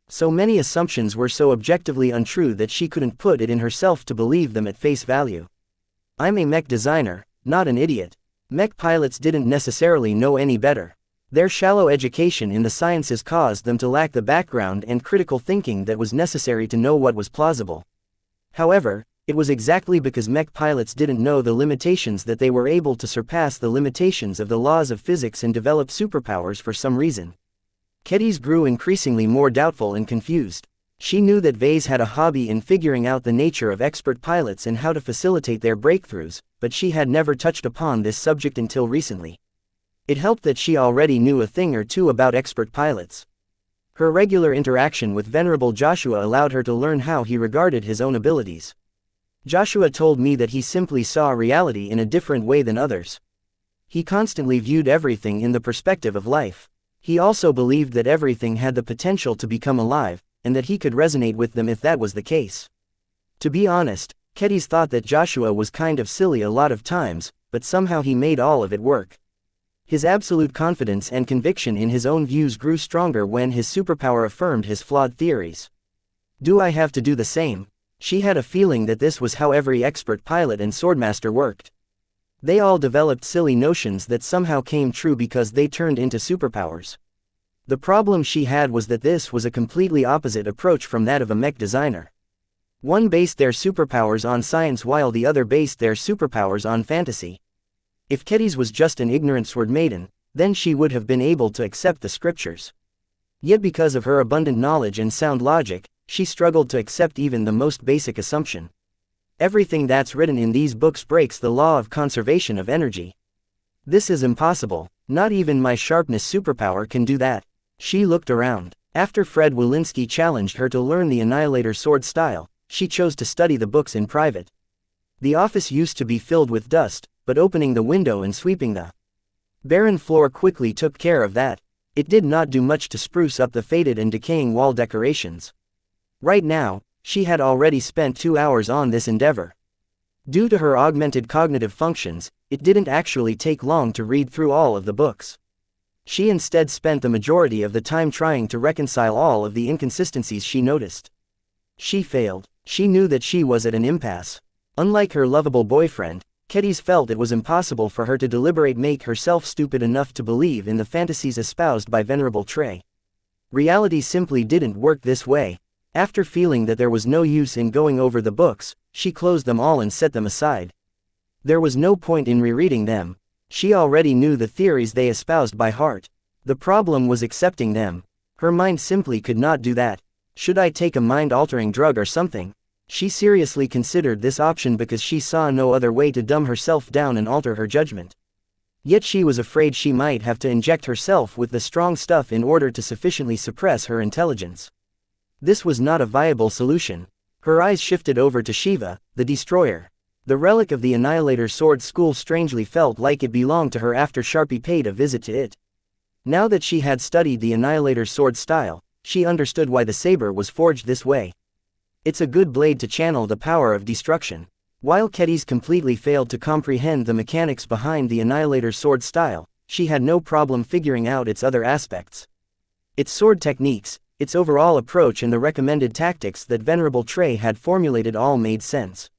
So many assumptions were so objectively untrue that she couldn't put it in herself to believe them at face value. I'm a mech designer, not an idiot. Mech pilots didn't necessarily know any better. Their shallow education in the sciences caused them to lack the background and critical thinking that was necessary to know what was plausible. However, it was exactly because mech pilots didn't know the limitations that they were able to surpass the limitations of the laws of physics and develop superpowers for some reason. Kedis grew increasingly more doubtful and confused. She knew that Vase had a hobby in figuring out the nature of expert pilots and how to facilitate their breakthroughs, but she had never touched upon this subject until recently. It helped that she already knew a thing or two about expert pilots. Her regular interaction with Venerable Joshua allowed her to learn how he regarded his own abilities. Joshua told me that he simply saw reality in a different way than others. He constantly viewed everything in the perspective of life. He also believed that everything had the potential to become alive, and that he could resonate with them if that was the case. To be honest, Kedis thought that Joshua was kind of silly a lot of times, but somehow he made all of it work. His absolute confidence and conviction in his own views grew stronger when his superpower affirmed his flawed theories. Do I have to do the same? She had a feeling that this was how every expert pilot and swordmaster worked. They all developed silly notions that somehow came true because they turned into superpowers. The problem she had was that this was a completely opposite approach from that of a mech designer. One based their superpowers on science while the other based their superpowers on fantasy. If Kedis was just an ignorant sword maiden, then she would have been able to accept the scriptures. Yet because of her abundant knowledge and sound logic, she struggled to accept even the most basic assumption. Everything that's written in these books breaks the law of conservation of energy. This is impossible, not even my sharpness superpower can do that. She looked around. After Fred Walensky challenged her to learn the Annihilator sword style, she chose to study the books in private. The office used to be filled with dust, but opening the window and sweeping the barren floor quickly took care of that. It did not do much to spruce up the faded and decaying wall decorations. Right now, she had already spent 2 hours on this endeavor. Due to her augmented cognitive functions, it didn't actually take long to read through all of the books. She instead spent the majority of the time trying to reconcile all of the inconsistencies she noticed. She failed. She knew that she was at an impasse. Unlike her lovable boyfriend, Kedis felt it was impossible for her to deliberate make herself stupid enough to believe in the fantasies espoused by Venerable Trey. Reality simply didn't work this way. After feeling that there was no use in going over the books, she closed them all and set them aside. There was no point in rereading them. She already knew the theories they espoused by heart. The problem was accepting them. Her mind simply could not do that. Should I take a mind-altering drug or something? She seriously considered this option because she saw no other way to dumb herself down and alter her judgment. Yet she was afraid she might have to inject herself with the strong stuff in order to sufficiently suppress her intelligence. This was not a viable solution. Her eyes shifted over to Shiva, the destroyer. The relic of the Annihilator sword school strangely felt like it belonged to her after Sharpie paid a visit to it. Now that she had studied the Annihilator sword style, she understood why the saber was forged this way. It's a good blade to channel the power of destruction. While Kedis completely failed to comprehend the mechanics behind the Annihilator sword style, she had no problem figuring out its other aspects. Its sword techniques, its overall approach and the recommended tactics that Venerable Trey had formulated all made sense.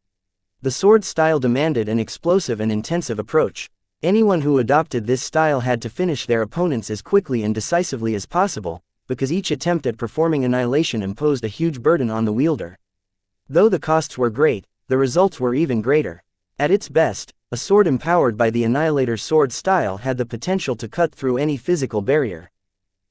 The sword style demanded an explosive and intensive approach. Anyone who adopted this style had to finish their opponents as quickly and decisively as possible, because each attempt at performing annihilation imposed a huge burden on the wielder. Though the costs were great, the results were even greater. At its best, a sword empowered by the Annihilator sword style had the potential to cut through any physical barrier.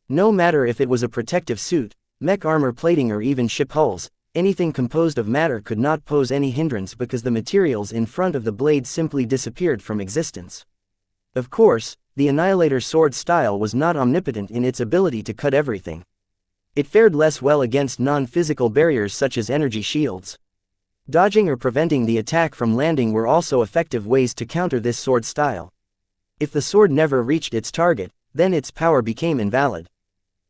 No matter if it was a protective suit, mech armor plating or even ship hulls, anything composed of matter could not pose any hindrance because the materials in front of the blade simply disappeared from existence. Of course, the Annihilator sword style was not omnipotent in its ability to cut everything. It fared less well against non-physical barriers such as energy shields. Dodging or preventing the attack from landing were also effective ways to counter this sword style. If the sword never reached its target, then its power became invalid.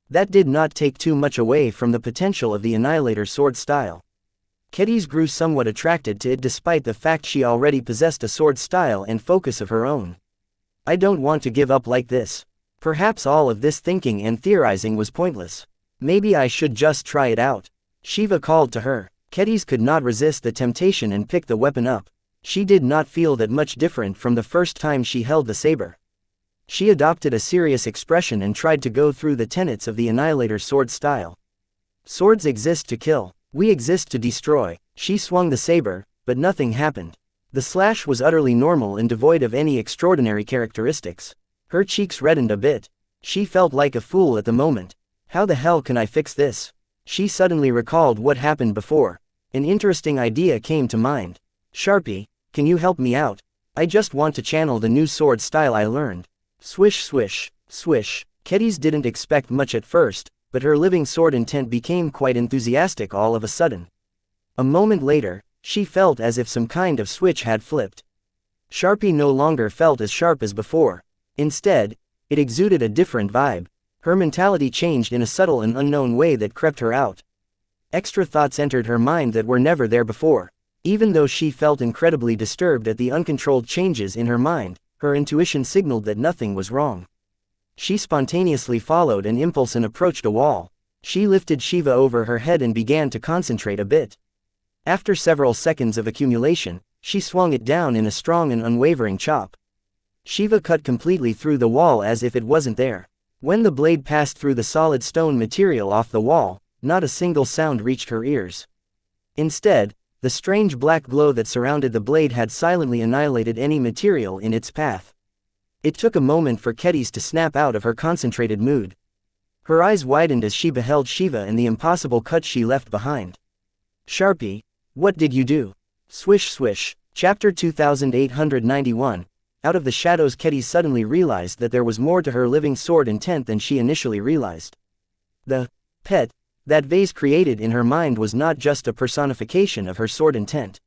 That did not take too much away from the potential of the Annihilator sword style. Kedis grew somewhat attracted to it despite the fact she already possessed a sword style and focus of her own. I don't want to give up like this. Perhaps all of this thinking and theorizing was pointless. Maybe I should just try it out. Shiva called to her. Kedis could not resist the temptation and picked the weapon up. She did not feel that much different from the first time she held the saber. She adopted a serious expression and tried to go through the tenets of the Annihilator sword style. Swords exist to kill. We exist to destroy. She swung the saber, but nothing happened. The slash was utterly normal and devoid of any extraordinary characteristics. Her cheeks reddened a bit. She felt like a fool at the moment. How the hell can I fix this? She suddenly recalled what happened before. An interesting idea came to mind. Sharpie, can you help me out? I just want to channel the new sword style I learned. Swish swish, swish. Kedis didn't expect much at first, but her living sword intent became quite enthusiastic all of a sudden. A moment later, she felt as if some kind of switch had flipped. Sharpie no longer felt as sharp as before. Instead, it exuded a different vibe. Her mentality changed in a subtle and unknown way that crept her out. Extra thoughts entered her mind that were never there before. Even though she felt incredibly disturbed at the uncontrolled changes in her mind, Her intuition signaled that nothing was wrong. She spontaneously followed an impulse and approached a wall. She lifted Shiva over her head and began to concentrate a bit. After several seconds of accumulation, she swung it down in a strong and unwavering chop. Shiva cut completely through the wall as if it wasn't there. When the blade passed through the solid stone material off the wall, not a single sound reached her ears. Instead, the strange black glow that surrounded the blade had silently annihilated any material in its path. It took a moment for Kedis to snap out of her concentrated mood. Her eyes widened as she beheld Shiva and the impossible cut she left behind. Sharpie, what did you do? Swish swish. Chapter 2891. Out of the shadows, Kedis suddenly realized that there was more to her living sword intent than she initially realized. The pet that vase created in her mind was not just a personification of her sword intent.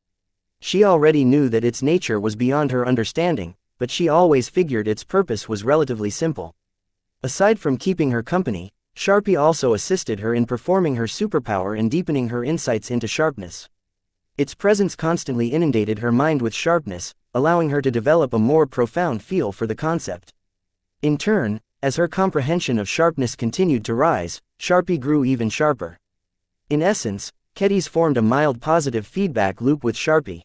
She already knew that its nature was beyond her understanding, but she always figured its purpose was relatively simple. Aside from keeping her company, Sharpie also assisted her in performing her superpower and deepening her insights into sharpness. Its presence constantly inundated her mind with sharpness, allowing her to develop a more profound feel for the concept. In turn, as her comprehension of sharpness continued to rise, Sharpie grew even sharper. In essence, Kedis formed a mild positive feedback loop with Sharpie.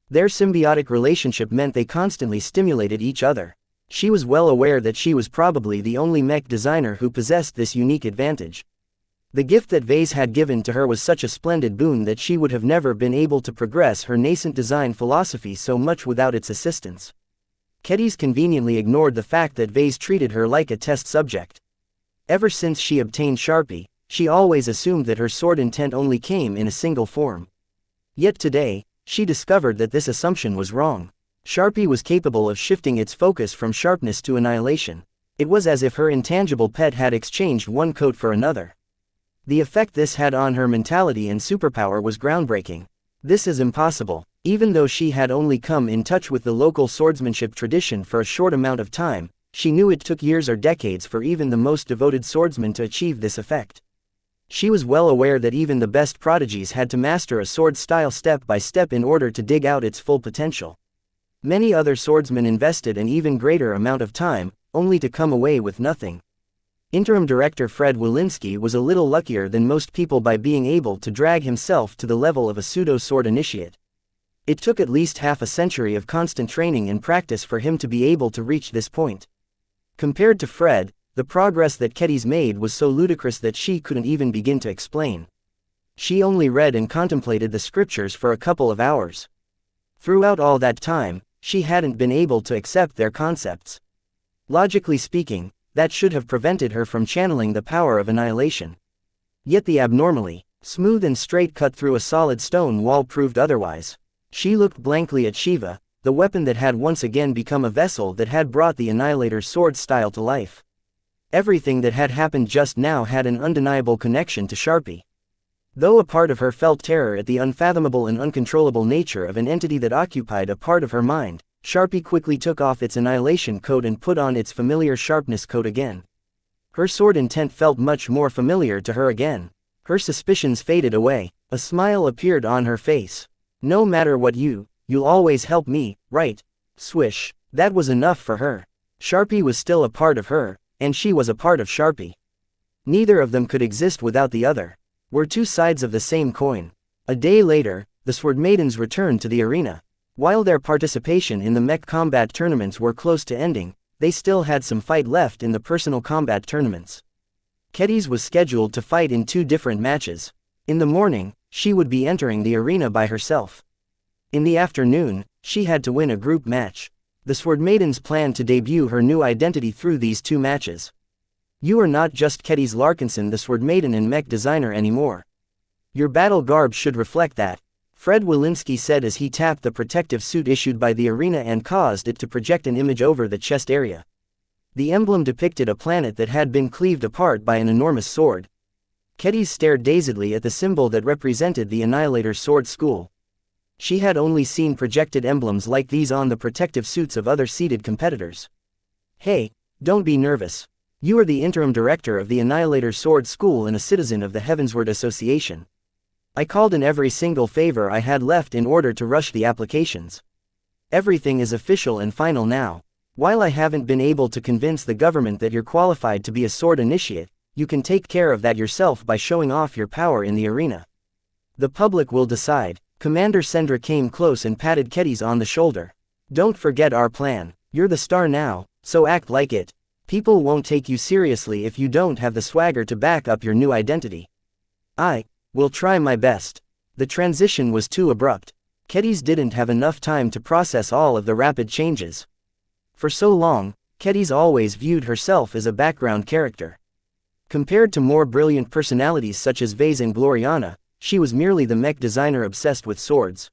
Their symbiotic relationship meant they constantly stimulated each other. She was well aware that she was probably the only mech designer who possessed this unique advantage. The gift that Vase had given to her was such a splendid boon that she would have never been able to progress her nascent design philosophy so much without its assistance. Kedis conveniently ignored the fact that Vase treated her like a test subject. Ever since she obtained Sharpie, she always assumed that her sword intent only came in a single form. Yet today, she discovered that this assumption was wrong. Sharpie was capable of shifting its focus from sharpness to annihilation. It was as if her intangible pet had exchanged one coat for another. The effect this had on her mentality and superpower was groundbreaking. This is impossible. Even though she had only come in touch with the local swordsmanship tradition for a short amount of time, she knew it took years or decades for even the most devoted swordsman to achieve this effect. She was well aware that even the best prodigies had to master a sword style step by step in order to dig out its full potential. Many other swordsmen invested an even greater amount of time, only to come away with nothing. Interim director Fred Wilinski was a little luckier than most people by being able to drag himself to the level of a pseudo-sword initiate. It took at least half a century of constant training and practice for him to be able to reach this point. Compared to Fred, the progress that Kedis made was so ludicrous that she couldn't even begin to explain. She only read and contemplated the scriptures for a couple of hours. Throughout all that time, she hadn't been able to accept their concepts. Logically speaking, that should have prevented her from channeling the power of annihilation. Yet the abnormally smooth and straight cut through a solid stone wall proved otherwise. She looked blankly at Shiva, the weapon that had once again become a vessel that had brought the Annihilator's sword style to life. Everything that had happened just now had an undeniable connection to Sharpie. Though a part of her felt terror at the unfathomable and uncontrollable nature of an entity that occupied a part of her mind, Sharpie quickly took off its annihilation coat and put on its familiar sharpness coat again. Her sword intent felt much more familiar to her again. Her suspicions faded away. A smile appeared on her face. No matter what you'll always help me, right? Swish. That was enough for her. Sharpie was still a part of her, and she was a part of Sharpie. Neither of them could exist without the other. Were two sides of the same coin. A day later, the Sword Maidens returned to the arena. While their participation in the mech combat tournaments were close to ending, they still had some fight left in the personal combat tournaments. Kedis was scheduled to fight in 2 different matches. In the morning, she would be entering the arena by herself. In the afternoon, she had to win a group match. The Sword Maidens planned to debut her new identity through these 2 matches. You are not just Kedis Larkinson, the Sword Maiden and mech designer anymore. Your battle garb should reflect that, Fred Wilinski said as he tapped the protective suit issued by the arena and caused it to project an image over the chest area. The emblem depicted a planet that had been cleaved apart by an enormous sword. Kedis stared dazedly at the symbol that represented the Annihilator's sword school. She had only seen projected emblems like these on the protective suits of other seated competitors. Hey, don't be nervous. You are the interim director of the Annihilator's sword school and a citizen of the Heavensward Association. I called in every single favor I had left in order to rush the applications. Everything is official and final now. While I haven't been able to convince the government that you're qualified to be a sword initiate, you can take care of that yourself by showing off your power in the arena. The public will decide. Commander Sendra came close and patted Kedis on the shoulder. Don't forget our plan. You're the star now, so act like it. People won't take you seriously if you don't have the swagger to back up your new identity. I will try my best. The transition was too abrupt. Kedis didn't have enough time to process all of the rapid changes. For so long, Kedis always viewed herself as a background character. Compared to more brilliant personalities such as Vase and Gloriana, she was merely the mech designer obsessed with swords.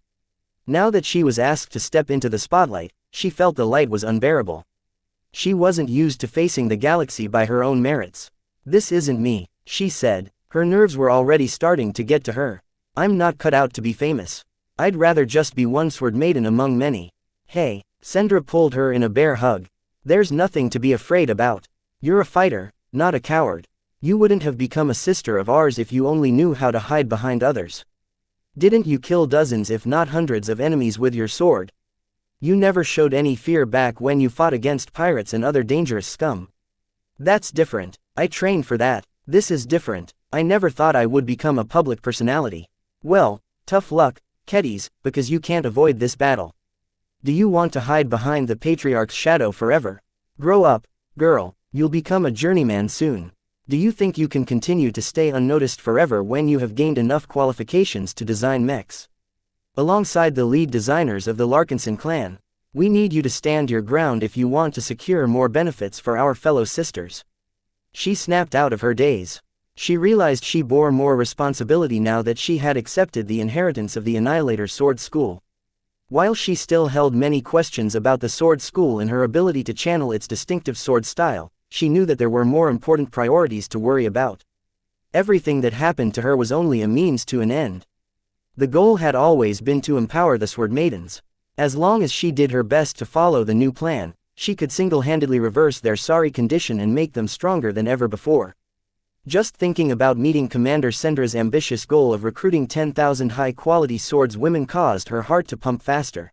Now that she was asked to step into the spotlight, she felt the light was unbearable. She wasn't used to facing the galaxy by her own merits. This isn't me, she said. Her nerves were already starting to get to her. I'm not cut out to be famous. I'd rather just be one sword maiden among many. Hey, Sendra pulled her in a bear hug. There's nothing to be afraid about. You're a fighter, not a coward. You wouldn't have become a sister of ours if you only knew how to hide behind others. Didn't you kill dozens if not hundreds of enemies with your sword? You never showed any fear back when you fought against pirates and other dangerous scum. That's different. I trained for that. This is different. I never thought I would become a public personality. Well, tough luck, Kedis, because you can't avoid this battle. Do you want to hide behind the Patriarch's shadow forever? Grow up, girl, you'll become a journeyman soon. Do you think you can continue to stay unnoticed forever when you have gained enough qualifications to design mechs? Alongside the lead designers of the Larkinson clan, we need you to stand your ground if you want to secure more benefits for our fellow sisters. She snapped out of her daze. She realized she bore more responsibility now that she had accepted the inheritance of the Annihilator Sword School. While she still held many questions about the sword school and her ability to channel its distinctive sword style, she knew that there were more important priorities to worry about. Everything that happened to her was only a means to an end. The goal had always been to empower the sword maidens. As long as she did her best to follow the new plan, she could single-handedly reverse their sorry condition and make them stronger than ever before. Just thinking about meeting Commander Sendra's ambitious goal of recruiting 10,000 high-quality swordswomen caused her heart to pump faster.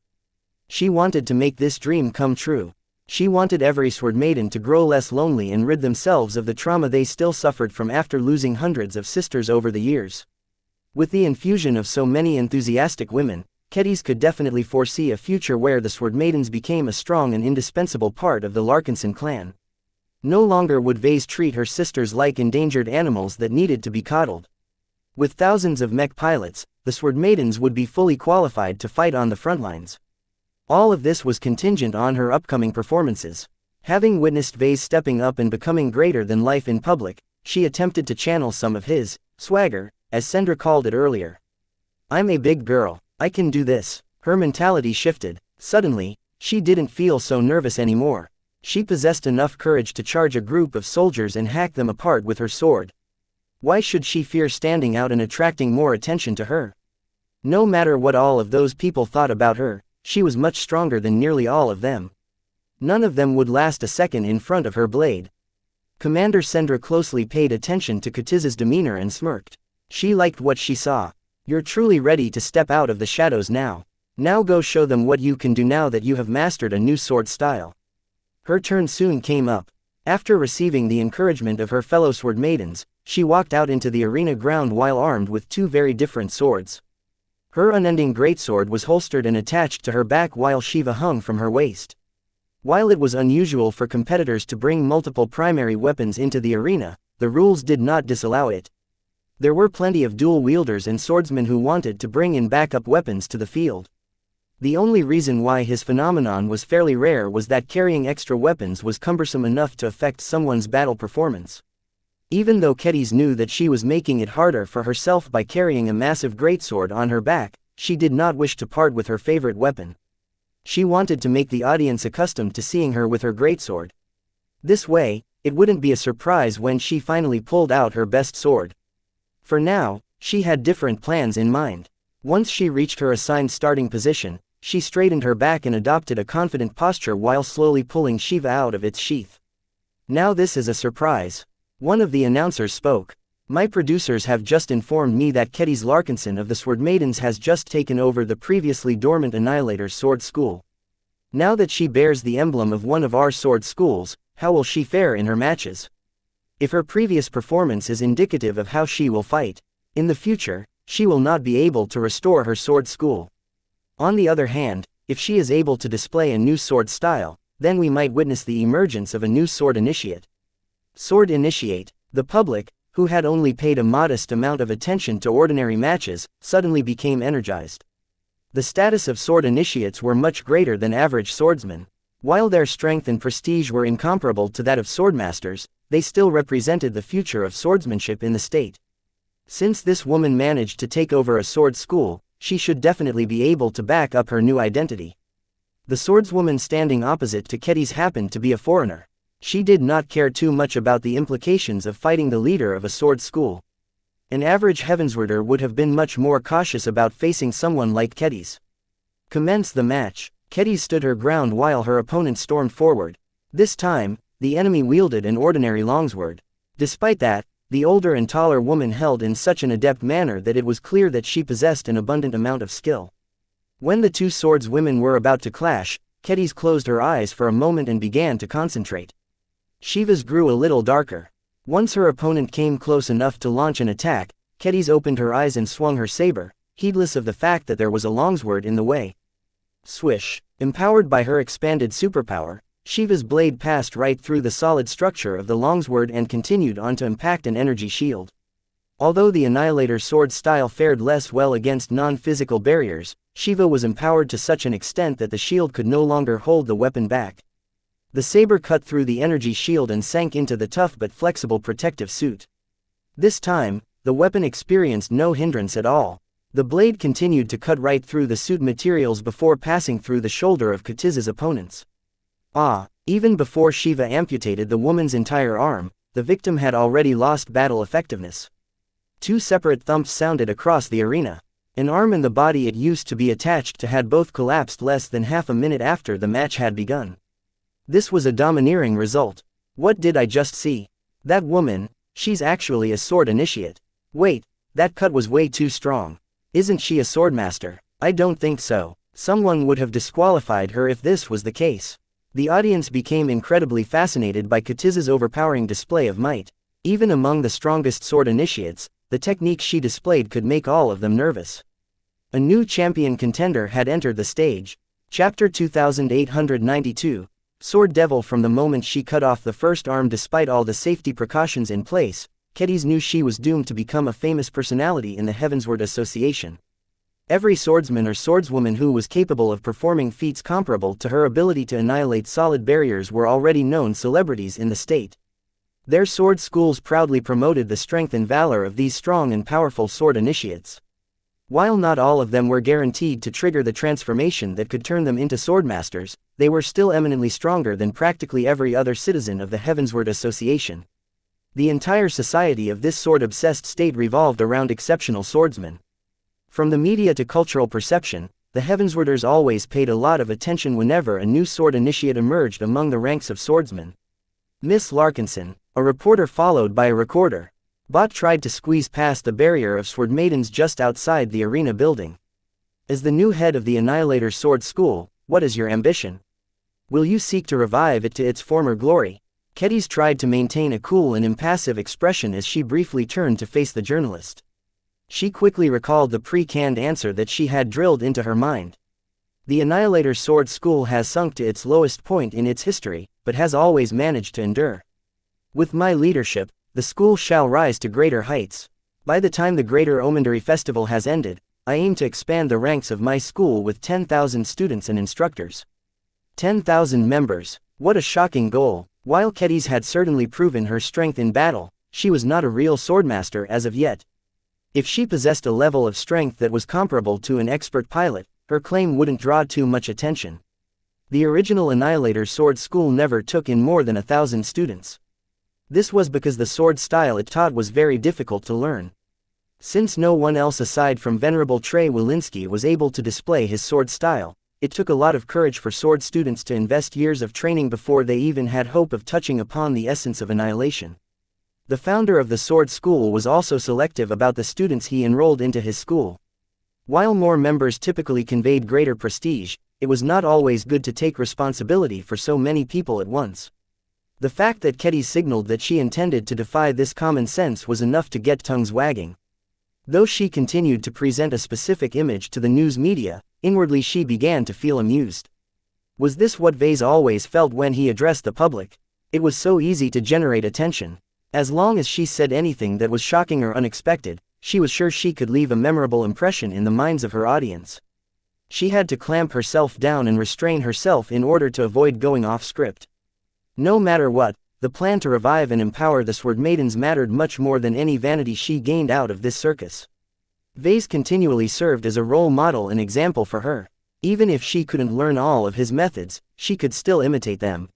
She wanted to make this dream come true. She wanted every sword maiden to grow less lonely and rid themselves of the trauma they still suffered from after losing hundreds of sisters over the years. With the infusion of so many enthusiastic women, Kedis could definitely foresee a future where the sword maidens became a strong and indispensable part of the Larkinson clan. No longer would Vase treat her sisters like endangered animals that needed to be coddled. With thousands of mech pilots, the sword maidens would be fully qualified to fight on the front lines. All of this was contingent on her upcoming performances. Having witnessed Vase stepping up and becoming greater than life in public, she attempted to channel some of his swagger, as Sendra called it earlier. I'm a big girl, I can do this. Her mentality shifted. Suddenly, she didn't feel so nervous anymore. She possessed enough courage to charge a group of soldiers and hack them apart with her sword. Why should she fear standing out and attracting more attention to her? No matter what all of those people thought about her, she was much stronger than nearly all of them. None of them would last a second in front of her blade. Commander Sendra closely paid attention to Katiz's demeanor and smirked. She liked what she saw. You're truly ready to step out of the shadows now. Now go show them what you can do now that you have mastered a new sword style. Her turn soon came up. After receiving the encouragement of her fellow sword maidens, she walked out into the arena ground while armed with two very different swords. Her unending greatsword was holstered and attached to her back while Shiva hung from her waist. While it was unusual for competitors to bring multiple primary weapons into the arena, the rules did not disallow it. There were plenty of dual wielders and swordsmen who wanted to bring in backup weapons to the field. The only reason why his phenomenon was fairly rare was that carrying extra weapons was cumbersome enough to affect someone's battle performance. Even though Kedis knew that she was making it harder for herself by carrying a massive greatsword on her back, she did not wish to part with her favorite weapon. She wanted to make the audience accustomed to seeing her with her greatsword. This way, it wouldn't be a surprise when she finally pulled out her best sword. For now, she had different plans in mind. Once she reached her assigned starting position, she straightened her back and adopted a confident posture while slowly pulling Shiva out of its sheath. Now this is a surprise. One of the announcers spoke. My producers have just informed me that Kedis Larkinson of the Sword Maidens has just taken over the previously dormant Annihilator Sword School. Now that she bears the emblem of one of our sword schools, how will she fare in her matches? If her previous performance is indicative of how she will fight in the future, she will not be able to restore her sword school. On the other hand, if she is able to display a new sword style, then we might witness the emergence of a new sword initiate. Sword initiate. The public, who had only paid a modest amount of attention to ordinary matches, suddenly became energized. The status of sword initiates were much greater than average swordsmen. While their strength and prestige were incomparable to that of swordmasters, they still represented the future of swordsmanship in the state. Since this woman managed to take over a sword school, she should definitely be able to back up her new identity. The swordswoman standing opposite to Ketty's happened to be a foreigner. She did not care too much about the implications of fighting the leader of a sword school. An average Heavenswarder would have been much more cautious about facing someone like Ketty's. Commence the match. Ketty stood her ground while her opponent stormed forward. This time, the enemy wielded an ordinary longsword. Despite that, the older and taller woman held in such an adept manner that it was clear that she possessed an abundant amount of skill. When the two swordswomen were about to clash, Ketty's closed her eyes for a moment and began to concentrate. Shiva's grew a little darker. Once her opponent came close enough to launch an attack, Ketty's opened her eyes and swung her saber, heedless of the fact that there was a longsword in the way. Swish! Empowered by her expanded superpower, Shiva's blade passed right through the solid structure of the longsword and continued on to impact an energy shield. Although the Annihilator's sword style fared less well against non-physical barriers, Shiva was empowered to such an extent that the shield could no longer hold the weapon back. The saber cut through the energy shield and sank into the tough but flexible protective suit. This time, the weapon experienced no hindrance at all. The blade continued to cut right through the suit materials before passing through the shoulder of Katiza's opponents. Even before Shiva amputated the woman's entire arm, the victim had already lost battle effectiveness. Two separate thumps sounded across the arena. An arm and the body it used to be attached to had both collapsed less than half a minute after the match had begun. This was a domineering result. What did I just see? That woman, she's actually a sword initiate. Wait, that cut was way too strong. Isn't she a swordmaster? I don't think so. Someone would have disqualified her if this was the case. The audience became incredibly fascinated by Katiza's overpowering display of might. Even among the strongest sword initiates, the technique she displayed could make all of them nervous. A new champion contender had entered the stage. Chapter 2892. Sword Devil. From the moment she cut off the first arm, despite all the safety precautions in place, Ketty's knew she was doomed to become a famous personality in the Heavensward Association. Every swordsman or swordswoman who was capable of performing feats comparable to her ability to annihilate solid barriers were already known celebrities in the state. Their sword schools proudly promoted the strength and valor of these strong and powerful sword initiates. While not all of them were guaranteed to trigger the transformation that could turn them into swordmasters, they were still eminently stronger than practically every other citizen of the Heavensward Association. The entire society of this sword-obsessed state revolved around exceptional swordsmen. From the media to cultural perception, the Heavenswarders always paid a lot of attention whenever a new sword initiate emerged among the ranks of swordsmen. Miss Larkinson, a reporter followed by a recorder. Bot tried to squeeze past the barrier of sword maidens just outside the arena building. As the new head of the Annihilator Sword School, what is your ambition? Will you seek to revive it to its former glory? Ketty's tried to maintain a cool and impassive expression as she briefly turned to face the journalist. She quickly recalled the pre-canned answer that she had drilled into her mind. The Annihilator Sword School has sunk to its lowest point in its history, but has always managed to endure. With my leadership, the school shall rise to greater heights. By the time the Greater Omendary Festival has ended, I aim to expand the ranks of my school with 10,000 students and instructors. 10,000 members. What a shocking goal. While Ketty's had certainly proven her strength in battle, she was not a real swordmaster as of yet. If she possessed a level of strength that was comparable to an expert pilot, her claim wouldn't draw too much attention. The original Annihilator Sword School never took in more than 1,000 students. This was because the sword style it taught was very difficult to learn. Since no one else aside from Venerable Trey Walensky was able to display his sword style, it took a lot of courage for sword students to invest years of training before they even had hope of touching upon the essence of annihilation. The founder of the sword school was also selective about the students he enrolled into his school. While more members typically conveyed greater prestige, it was not always good to take responsibility for so many people at once. The fact that Ketty signaled that she intended to defy this common sense was enough to get tongues wagging. Though she continued to present a specific image to the news media, inwardly she began to feel amused. Was this what Vase always felt when he addressed the public? It was so easy to generate attention. As long as she said anything that was shocking or unexpected, she was sure she could leave a memorable impression in the minds of her audience. She had to clamp herself down and restrain herself in order to avoid going off script. No matter what, the plan to revive and empower the Sword Maidens mattered much more than any vanity she gained out of this circus. Vase continually served as a role model and example for her. Even if she couldn't learn all of his methods, she could still imitate them.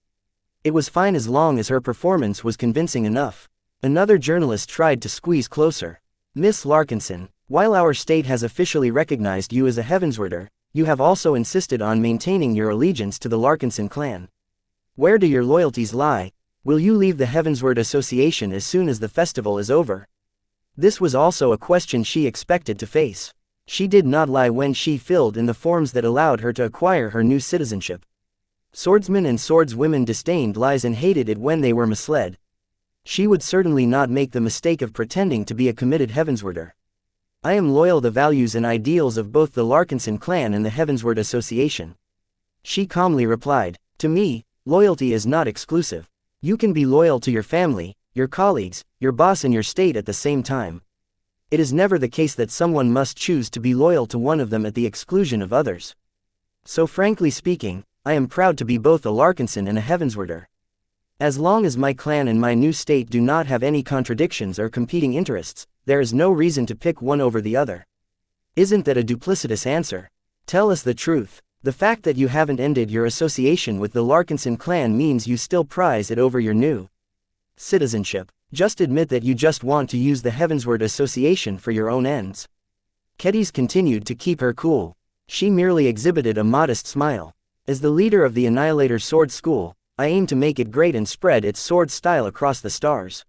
It was fine as long as her performance was convincing enough. Another journalist tried to squeeze closer. Miss Larkinson, while our state has officially recognized you as a Heavenswarder, you have also insisted on maintaining your allegiance to the Larkinson clan. Where do your loyalties lie? Will you leave the Heavensward Association as soon as the festival is over? This was also a question she expected to face. She did not lie when she filled in the forms that allowed her to acquire her new citizenship. Swordsmen and swordswomen disdained lies and hated it when they were misled. She would certainly not make the mistake of pretending to be a committed Heavenswarder. I am loyal to the values and ideals of both the Larkinson clan and the Heavensward Association. She calmly replied, to me, loyalty is not exclusive. You can be loyal to your family, your colleagues, your boss and your state at the same time. It is never the case that someone must choose to be loyal to one of them at the exclusion of others. So frankly speaking, I am proud to be both a Larkinson and a Heavenswarder. As long as my clan and my new state do not have any contradictions or competing interests, there is no reason to pick one over the other. Isn't that a duplicitous answer? Tell us the truth. The fact that you haven't ended your association with the Larkinson clan means you still prize it over your new citizenship. Just admit that you just want to use the Heavensward Association for your own ends. Ketty continued to keep her cool. She merely exhibited a modest smile. As the leader of the Annihilator Sword School, I aim to make it great and spread its sword style across the stars.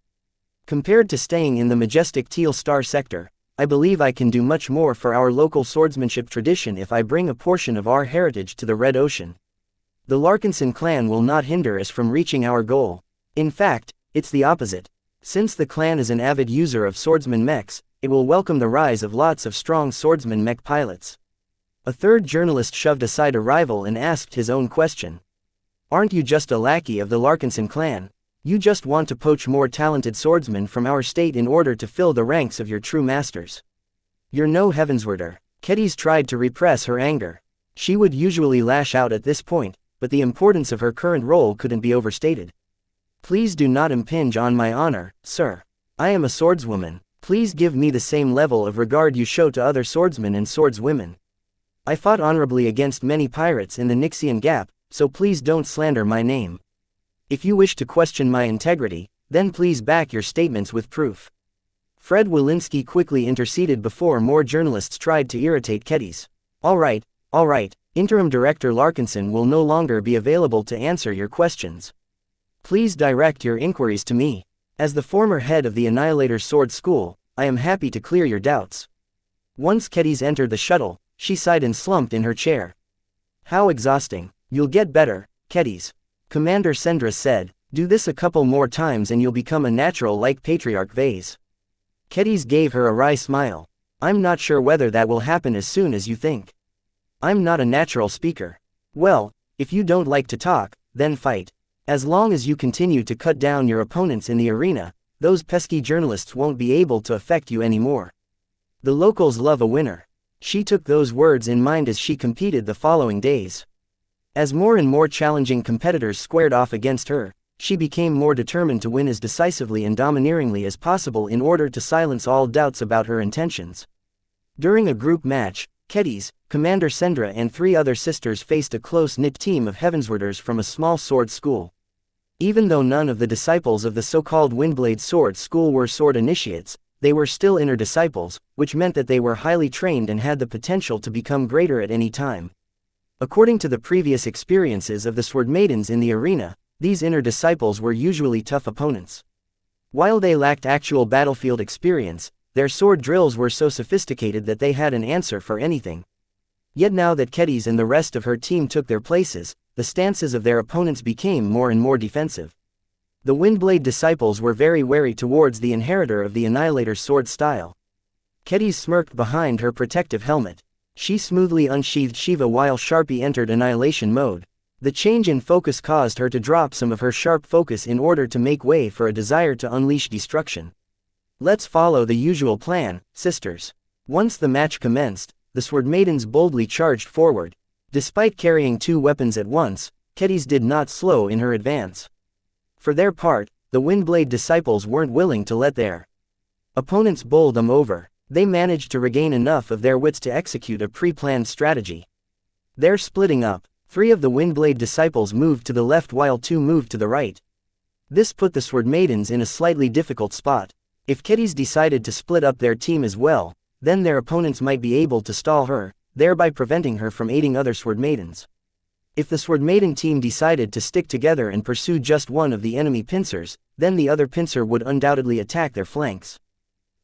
Compared to staying in the majestic Teal Star sector, I believe I can do much more for our local swordsmanship tradition if I bring a portion of our heritage to the Red Ocean. The Larkinson clan will not hinder us from reaching our goal. In fact, it's the opposite. Since the clan is an avid user of swordsman mechs, it will welcome the rise of lots of strong swordsman mech pilots. A third journalist shoved aside a rival and asked his own question. Aren't you just a lackey of the Larkinson clan? You just want to poach more talented swordsmen from our state in order to fill the ranks of your true masters. You're no Heavenswarder. Ketty tried to repress her anger. She would usually lash out at this point, but the importance of her current role couldn't be overstated. Please do not impinge on my honor, sir. I am a swordswoman. Please give me the same level of regard you show to other swordsmen and swordswomen. I fought honorably against many pirates in the Nixian Gap, so please don't slander my name. If you wish to question my integrity, then please back your statements with proof. Fred Walensky quickly interceded before more journalists tried to irritate Ketty. All right, Interim Director Larkinson will no longer be available to answer your questions. Please direct your inquiries to me. As the former head of the Annihilator Sword School, I am happy to clear your doubts. Once Ketty entered the shuttle, she sighed and slumped in her chair. How exhausting. You'll get better, Ketty. Commander Sendra said, do this a couple more times and you'll become a natural like Patriarch Vase. Ketty gave her a wry smile. I'm not sure whether that will happen as soon as you think. I'm not a natural speaker. Well, if you don't like to talk, then fight. As long as you continue to cut down your opponents in the arena, those pesky journalists won't be able to affect you anymore. The locals love a winner. She took those words in mind as she competed the following days. As more and more challenging competitors squared off against her, she became more determined to win as decisively and domineeringly as possible in order to silence all doubts about her intentions. During a group match, Ketty, Commander Sendra and 3 other sisters faced a close-knit team of Heavenswarders from a small sword school. Even though none of the disciples of the so-called Windblade Sword School were sword initiates, they were still inner disciples, which meant that they were highly trained and had the potential to become greater at any time. According to the previous experiences of the Sword Maidens in the arena, these inner disciples were usually tough opponents. While they lacked actual battlefield experience, their sword drills were so sophisticated that they had an answer for anything. Yet now that Kedis and the rest of her team took their places, the stances of their opponents became more and more defensive. The Windblade disciples were very wary towards the inheritor of the Annihilator's sword style. Kedis smirked behind her protective helmet. She smoothly unsheathed Shiva while Sharpie entered annihilation mode. The change in focus caused her to drop some of her sharp focus in order to make way for a desire to unleash destruction. Let's follow the usual plan, sisters. Once the match commenced, the Sword Maidens boldly charged forward. Despite carrying two weapons at once, Kedis did not slow in her advance. For their part, the Windblade disciples weren't willing to let their opponents bowl them over. They managed to regain enough of their wits to execute a pre-planned strategy. They're splitting up. 3 of the Windblade disciples moved to the left while 2 moved to the right. This put the Sword Maidens in a slightly difficult spot. If Kedis decided to split up their team as well, then their opponents might be able to stall her, thereby preventing her from aiding other Sword Maidens. If the Sword Maiden team decided to stick together and pursue just one of the enemy pincers, then the other pincer would undoubtedly attack their flanks.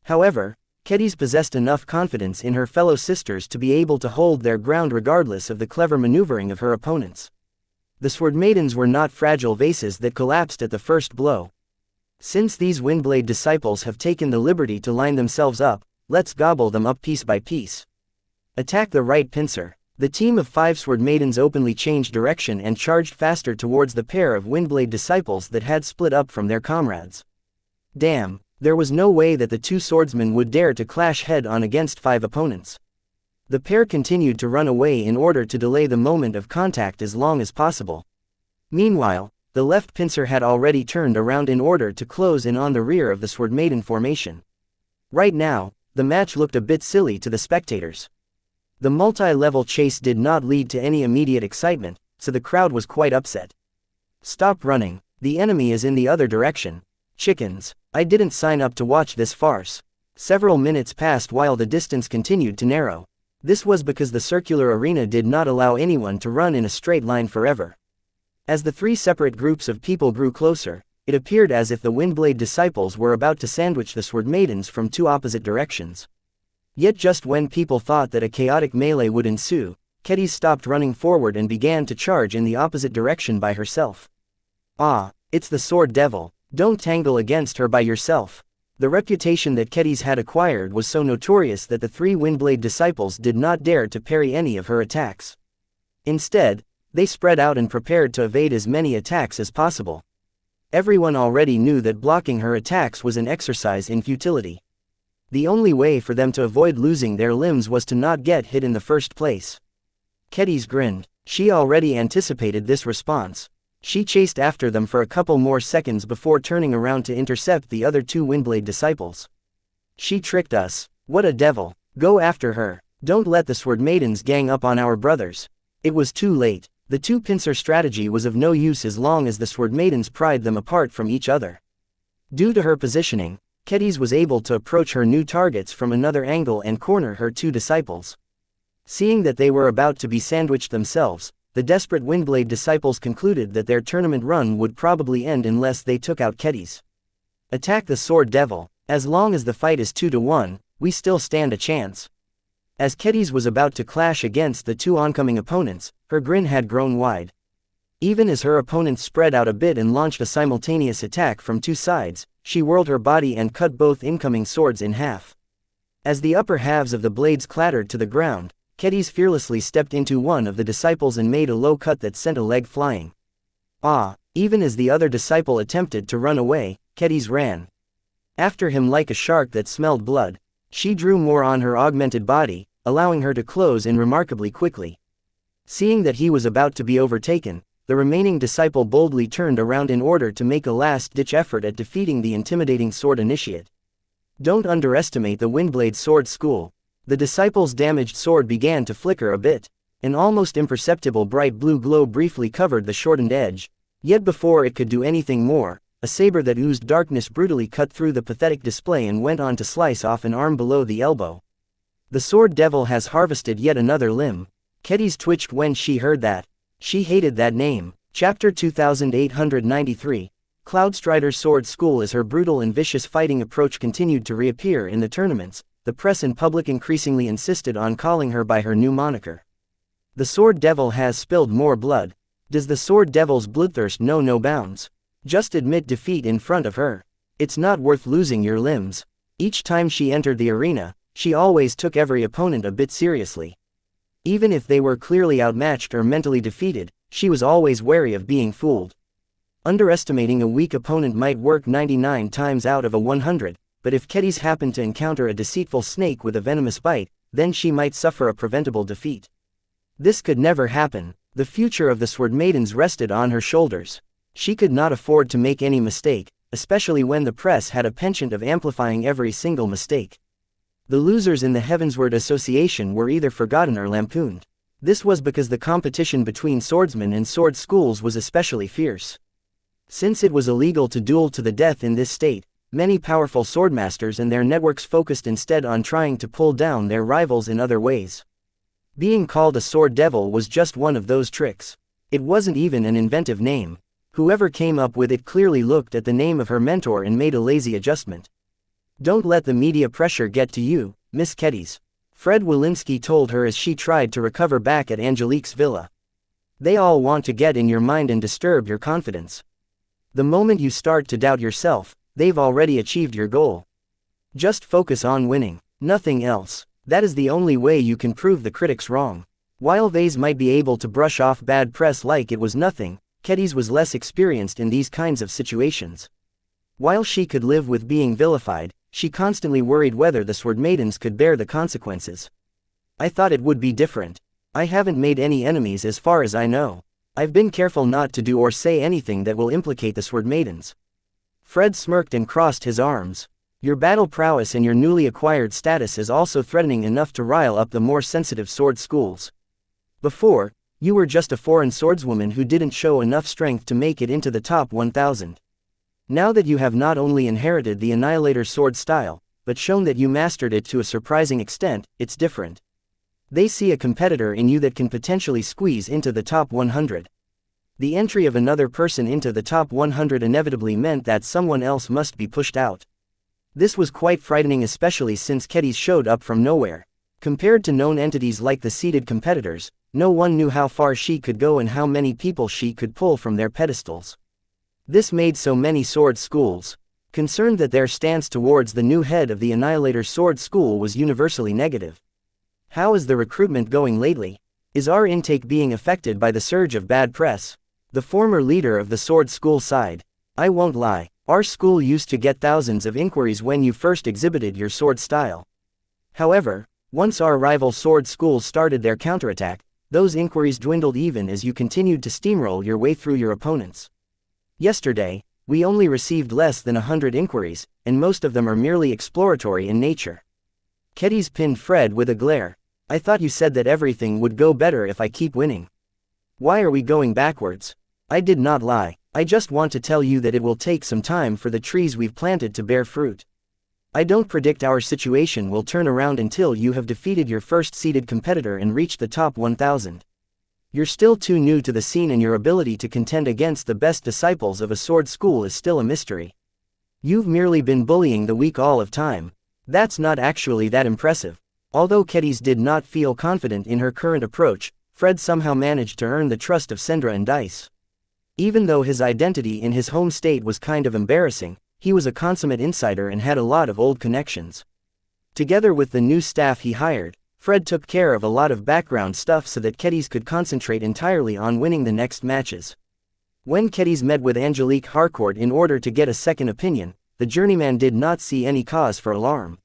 However, Kedis possessed enough confidence in her fellow sisters to be able to hold their ground regardless of the clever maneuvering of her opponents. The Sword Maidens were not fragile vases that collapsed at the first blow. Since these Windblade disciples have taken the liberty to line themselves up, let's gobble them up piece by piece. Attack the right pincer. The team of 5 Sword Maidens openly changed direction and charged faster towards the pair of Windblade disciples that had split up from their comrades. Damn, there was no way that the 2 swordsmen would dare to clash head-on against 5 opponents. The pair continued to run away in order to delay the moment of contact as long as possible. Meanwhile, the left pincer had already turned around in order to close in on the rear of the Sword Maiden formation. Right now, the match looked a bit silly to the spectators. The multi-level chase did not lead to any immediate excitement, so the crowd was quite upset. Stop running, the enemy is in the other direction. Chickens, I didn't sign up to watch this farce. Several minutes passed while the distance continued to narrow. This was because the circular arena did not allow anyone to run in a straight line forever. As the 3 separate groups of people grew closer, it appeared as if the Windblade disciples were about to sandwich the Sword Maidens from 2 opposite directions. Yet just when people thought that a chaotic melee would ensue, Kedis stopped running forward and began to charge in the opposite direction by herself. Ah, it's the Sword Devil, don't tangle against her by yourself. The reputation that Kedis had acquired was so notorious that the 3 Windblade disciples did not dare to parry any of her attacks. Instead, they spread out and prepared to evade as many attacks as possible. Everyone already knew that blocking her attacks was an exercise in futility. The only way for them to avoid losing their limbs was to not get hit in the first place. Kedis grinned. She already anticipated this response. She chased after them for a couple more seconds before turning around to intercept the other 2 Windblade disciples. She tricked us. What a devil. Go after her. Don't let the Sword Maidens gang up on our brothers. It was too late. The 2 pincer strategy was of no use as long as the Sword Maidens pried them apart from each other. Due to her positioning, Kedis was able to approach her new targets from another angle and corner her 2 disciples. Seeing that they were about to be sandwiched themselves, the desperate Windblade disciples concluded that their tournament run would probably end unless they took out Kedis. Attack the Sword Devil. As long as the fight is 2-1, we still stand a chance. As Kedis was about to clash against the 2 oncoming opponents, her grin had grown wide. Even as her opponents spread out a bit and launched a simultaneous attack from 2 sides, she whirled her body and cut both incoming swords in half. As the upper halves of the blades clattered to the ground, Kedis fearlessly stepped into one of the disciples and made a low cut that sent a leg flying. Ah, even as the other disciple attempted to run away, Kedis ran after him like a shark that smelled blood. She drew more on her augmented body, allowing her to close in remarkably quickly. Seeing that he was about to be overtaken, the remaining disciple boldly turned around in order to make a last-ditch effort at defeating the intimidating sword initiate. Don't underestimate the Windblade sword school. The disciple's damaged sword began to flicker a bit. An almost imperceptible bright blue glow briefly covered the shortened edge. Yet before it could do anything more, a saber that oozed darkness brutally cut through the pathetic display and went on to slice off an arm below the elbow. The Sword Devil has harvested yet another limb. Kedis twitched when she heard that. She hated that name. Chapter 2893. Cloudstrider's Sword School. As her brutal and vicious fighting approach continued to reappear in the tournaments, the press and public increasingly insisted on calling her by her new moniker. The sword devil has spilled more blood. Does the sword devil's bloodthirst know no bounds? Just admit defeat in front of her. It's not worth losing your limbs. Each time she entered the arena, she always took every opponent a bit seriously. Even if they were clearly outmatched or mentally defeated, she was always wary of being fooled. Underestimating a weak opponent might work 99 times out of 100, but if Kedis happened to encounter a deceitful snake with a venomous bite, then she might suffer a preventable defeat. This could never happen. The future of the Sword Maidens rested on her shoulders. She could not afford to make any mistake, especially when the press had a penchant of amplifying every single mistake. The losers in the Heavensward Association were either forgotten or lampooned. This was because the competition between swordsmen and sword schools was especially fierce. Since it was illegal to duel to the death in this state, many powerful swordmasters and their networks focused instead on trying to pull down their rivals in other ways. Being called a sword devil was just one of those tricks. It wasn't even an inventive name. Whoever came up with it clearly looked at the name of her mentor and made a lazy adjustment. Don't let the media pressure get to you, Miss Kedis, Fred Walensky told her as she tried to recover back at Angelique's villa. They all want to get in your mind and disturb your confidence. The moment you start to doubt yourself, they've already achieved your goal. Just focus on winning, nothing else. That is the only way you can prove the critics wrong. While Vase might be able to brush off bad press like it was nothing, Kedis was less experienced in these kinds of situations. While she could live with being vilified, she constantly worried whether the Sword Maidens could bear the consequences. I thought it would be different. I haven't made any enemies as far as I know. I've been careful not to do or say anything that will implicate the Sword Maidens. Fred smirked and crossed his arms. Your battle prowess and your newly acquired status is also threatening enough to rile up the more sensitive sword schools. Before, you were just a foreign swordswoman who didn't show enough strength to make it into the top 1,000. Now that you have not only inherited the Annihilator sword style, but shown that you mastered it to a surprising extent, it's different. They see a competitor in you that can potentially squeeze into the top 100. The entry of another person into the top 100 inevitably meant that someone else must be pushed out. This was quite frightening, especially since Kedis showed up from nowhere. Compared to known entities like the seeded competitors, no one knew how far she could go and how many people she could pull from their pedestals. This made so many sword schools concerned that their stance towards the new head of the Annihilator Sword School was universally negative. How is the recruitment going lately? Is our intake being affected by the surge of bad press? The former leader of the sword school sighed. I won't lie, our school used to get thousands of inquiries when you first exhibited your sword style. However, once our rival sword schools started their counterattack, those inquiries dwindled even as you continued to steamroll your way through your opponents. Yesterday, we only received less than 100 inquiries, and most of them are merely exploratory in nature. Kedis pinned Fred with a glare. I thought you said that everything would go better if I keep winning. Why are we going backwards? I did not lie. I just want to tell you that it will take some time for the trees we've planted to bear fruit. I don't predict our situation will turn around until you have defeated your first seeded competitor and reached the top 1,000. You're still too new to the scene and your ability to contend against the best disciples of a sword school is still a mystery. You've merely been bullying the weak all of time. That's not actually that impressive. Although Kedis did not feel confident in her current approach, Fred somehow managed to earn the trust of Sendra and Dice. Even though his identity in his home state was kind of embarrassing, he was a consummate insider and had a lot of old connections. Together with the new staff he hired, Fred took care of a lot of background stuff so that Kedis could concentrate entirely on winning the next matches. When Kedis met with Angelique Harcourt in order to get a second opinion, the journeyman did not see any cause for alarm.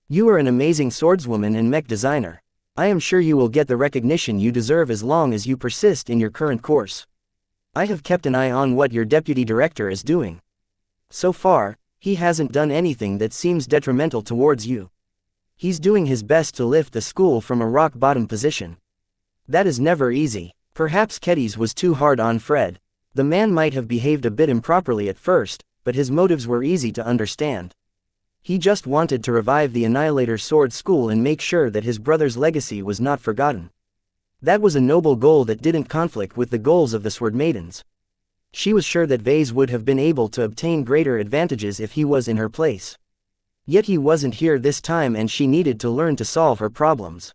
You are an amazing swordswoman and mech designer. I am sure you will get the recognition you deserve as long as you persist in your current course. I have kept an eye on what your deputy director is doing. So far, he hasn't done anything that seems detrimental towards you. He's doing his best to lift the school from a rock-bottom position. That is never easy. Perhaps Kedis was too hard on Fred. The man might have behaved a bit improperly at first, but his motives were easy to understand. He just wanted to revive the Annihilator Sword School and make sure that his brother's legacy was not forgotten. That was a noble goal that didn't conflict with the goals of the Sword Maidens. She was sure that Vase would have been able to obtain greater advantages if he was in her place. Yet he wasn't here this time and she needed to learn to solve her problems.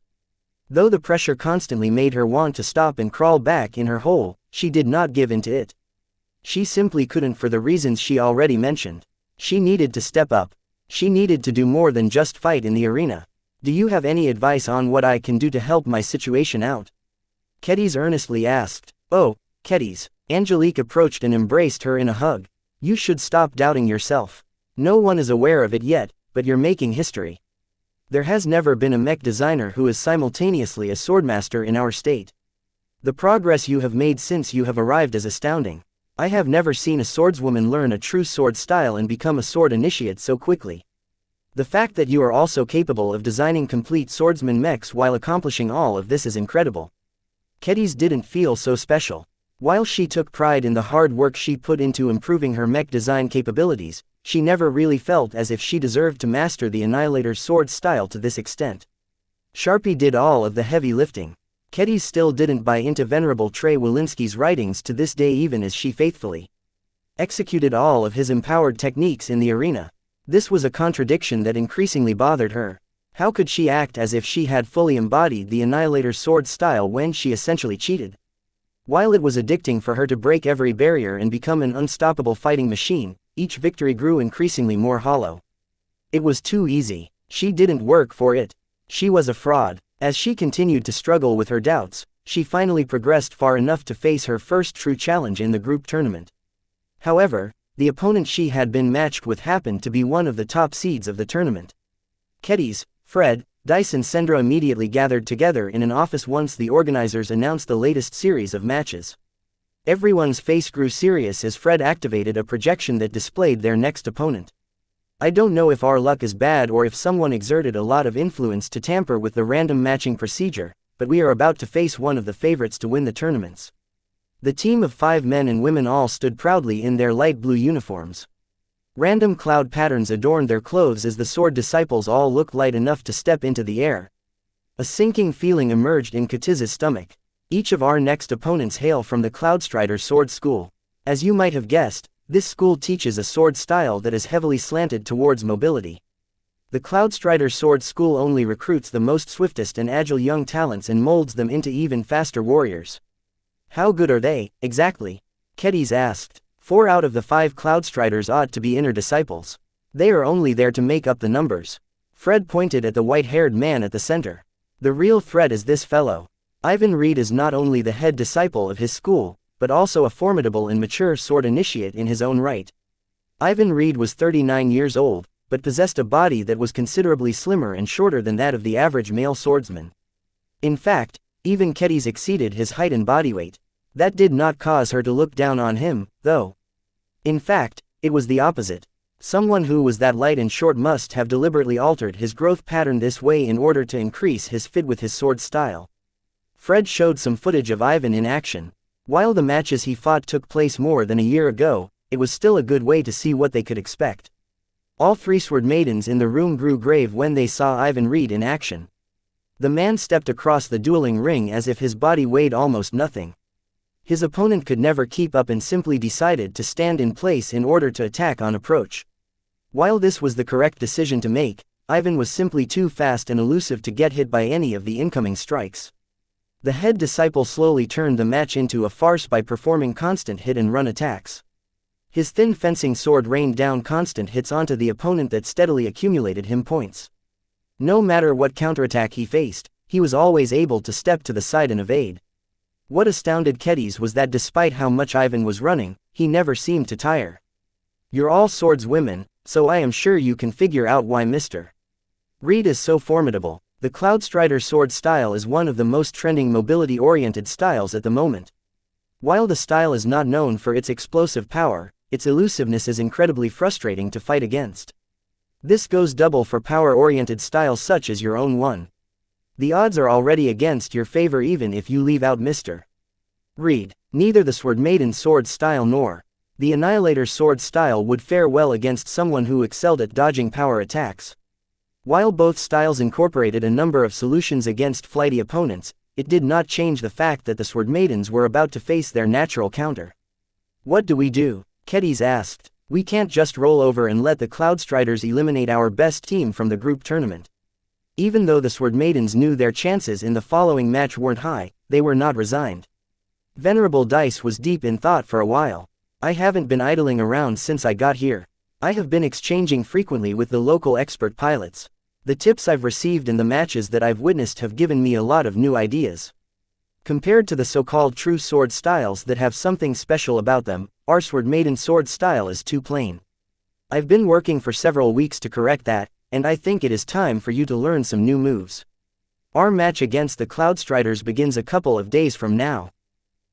Though the pressure constantly made her want to stop and crawl back in her hole, she did not give in to it. She simply couldn't for the reasons she already mentioned. She needed to step up. She needed to do more than just fight in the arena. Do you have any advice on what I can do to help my situation out? Kedis earnestly asked. Oh, Kedis. Angelique approached and embraced her in a hug. You should stop doubting yourself. No one is aware of it yet, but you're making history. There has never been a mech designer who is simultaneously a swordmaster in our state. The progress you have made since you have arrived is astounding. I have never seen a swordswoman learn a true sword style and become a sword initiate so quickly. The fact that you are also capable of designing complete swordsman mechs while accomplishing all of this is incredible. Kedis didn't feel so special. While she took pride in the hard work she put into improving her mech design capabilities, she never really felt as if she deserved to master the Annihilator's sword style to this extent. Sharpie did all of the heavy lifting. Kedis still didn't buy into Venerable Trey Walensky's writings to this day, even as she faithfully executed all of his empowered techniques in the arena. This was a contradiction that increasingly bothered her. How could she act as if she had fully embodied the Annihilator's sword style when she essentially cheated? While it was addicting for her to break every barrier and become an unstoppable fighting machine, each victory grew increasingly more hollow. It was too easy. She didn't work for it. She was a fraud. As she continued to struggle with her doubts, she finally progressed far enough to face her first true challenge in the group tournament. However, the opponent she had been matched with happened to be one of the top seeds of the tournament. Kedis, Fred, Dice and Sendra immediately gathered together in an office once the organizers announced the latest series of matches. Everyone's face grew serious as Fred activated a projection that displayed their next opponent. I don't know if our luck is bad or if someone exerted a lot of influence to tamper with the random matching procedure, but we are about to face one of the favorites to win the tournaments. The team of 5 men and women all stood proudly in their light blue uniforms. Random cloud patterns adorned their clothes as the sword disciples all looked light enough to step into the air. A sinking feeling emerged in Katiz's stomach. Each of our next opponents hail from the Cloudstrider Sword School. As you might have guessed, this school teaches a sword style that is heavily slanted towards mobility. The Cloudstrider Sword School only recruits the most swiftest and agile young talents and molds them into even faster warriors. How good are they, exactly? Kedis asked. 4 out of the 5 Cloudstriders ought to be inner disciples. They are only there to make up the numbers. Fred pointed at the white-haired man at the center. The real threat is this fellow. Ivan Reed is not only the head disciple of his school, but also a formidable and mature sword initiate in his own right. Ivan Reed was 39 years old, but possessed a body that was considerably slimmer and shorter than that of the average male swordsman. In fact, even Kedis exceeded his height and body weight. That did not cause her to look down on him, though. In fact, it was the opposite. Someone who was that light and short must have deliberately altered his growth pattern this way in order to increase his fit with his sword style. Fred showed some footage of Ivan in action. While the matches he fought took place more than a year ago, it was still a good way to see what they could expect. All 3 sword maidens in the room grew grave when they saw Ivan Reed in action. The man stepped across the dueling ring as if his body weighed almost nothing. His opponent could never keep up and simply decided to stand in place in order to attack on approach. While this was the correct decision to make, Ivan was simply too fast and elusive to get hit by any of the incoming strikes. The head disciple slowly turned the match into a farce by performing constant hit-and-run attacks. His thin fencing sword rained down constant hits onto the opponent that steadily accumulated him points. No matter what counterattack he faced, he was always able to step to the side and evade. What astounded Kedis was that despite how much Ivan was running, he never seemed to tire. You're all swordswomen, so I am sure you can figure out why Mr. Reed is so formidable. The Cloudstrider sword style is one of the most trending mobility-oriented styles at the moment. While the style is not known for its explosive power, its elusiveness is incredibly frustrating to fight against. This goes double for power-oriented styles such as your own one. The odds are already against your favor even if you leave out Mr. Reed. Neither the Sword Maiden sword style nor the Annihilator sword style would fare well against someone who excelled at dodging power attacks. While both styles incorporated a number of solutions against flighty opponents, it did not change the fact that the Sword Maidens were about to face their natural counter. What do we do? Kedis asked. We can't just roll over and let the Cloudstriders eliminate our best team from the group tournament. Even though the Sword Maidens knew their chances in the following match weren't high, they were not resigned. Venerable Dice was deep in thought for a while. I haven't been idling around since I got here. I have been exchanging frequently with the local expert pilots. The tips I've received and the matches that I've witnessed have given me a lot of new ideas. Compared to the so-called true sword styles that have something special about them, our Sword Maiden sword style is too plain. I've been working for several weeks to correct that, and I think it is time for you to learn some new moves. Our match against the Cloudstriders begins a couple of days from now.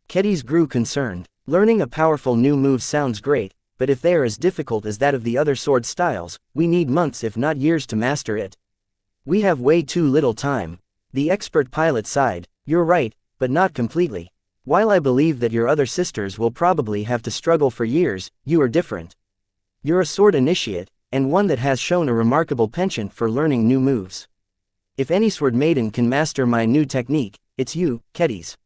Kedis grew concerned. Learning a powerful new move sounds great, but if they are as difficult as that of the other sword styles, we need months if not years to master it. We have way too little time. The expert pilot sighed. You're right, but not completely. While I believe that your other sisters will probably have to struggle for years, you are different. You're a sword initiate, and one that has shown a remarkable penchant for learning new moves. If any Sword Maiden can master my new technique, it's you, Kedis.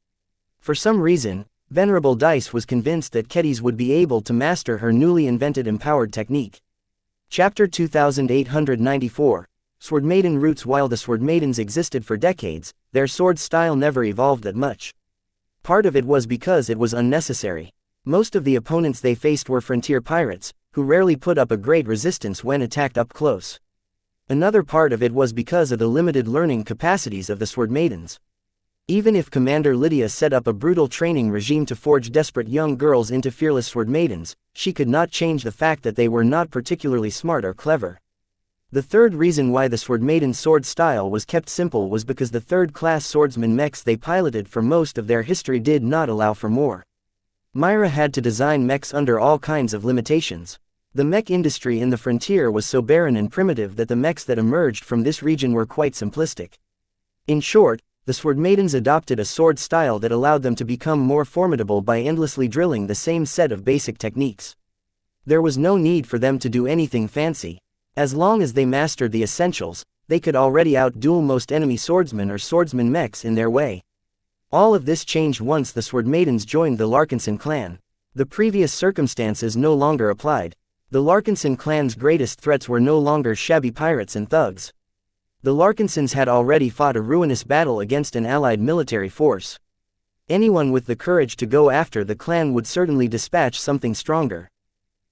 For some reason, Venerable Dice was convinced that Kedis would be able to master her newly invented empowered technique. Chapter 2894. Sword Maiden Roots. While the Sword Maidens existed for decades, their sword style never evolved that much. Part of it was because it was unnecessary. Most of the opponents they faced were frontier pirates, who rarely put up a great resistance when attacked up close. Another part of it was because of the limited learning capacities of the Sword Maidens. Even if Commander Lydia set up a brutal training regime to forge desperate young girls into fearless Sword Maidens, she could not change the fact that they were not particularly smart or clever. The third reason why the Sword Maiden's sword style was kept simple was because the third-class swordsman mechs they piloted for most of their history did not allow for more. Myra had to design mechs under all kinds of limitations. The mech industry in the frontier was so barren and primitive that the mechs that emerged from this region were quite simplistic. In short, the Sword Maidens adopted a sword style that allowed them to become more formidable by endlessly drilling the same set of basic techniques. There was no need for them to do anything fancy. As long as they mastered the essentials, they could already outduel most enemy swordsmen or swordsman mechs in their way. All of this changed once the Sword Maidens joined the Larkinson clan. The previous circumstances no longer applied. The Larkinson clan's greatest threats were no longer shabby pirates and thugs. The Larkinsons had already fought a ruinous battle against an allied military force. Anyone with the courage to go after the clan would certainly dispatch something stronger.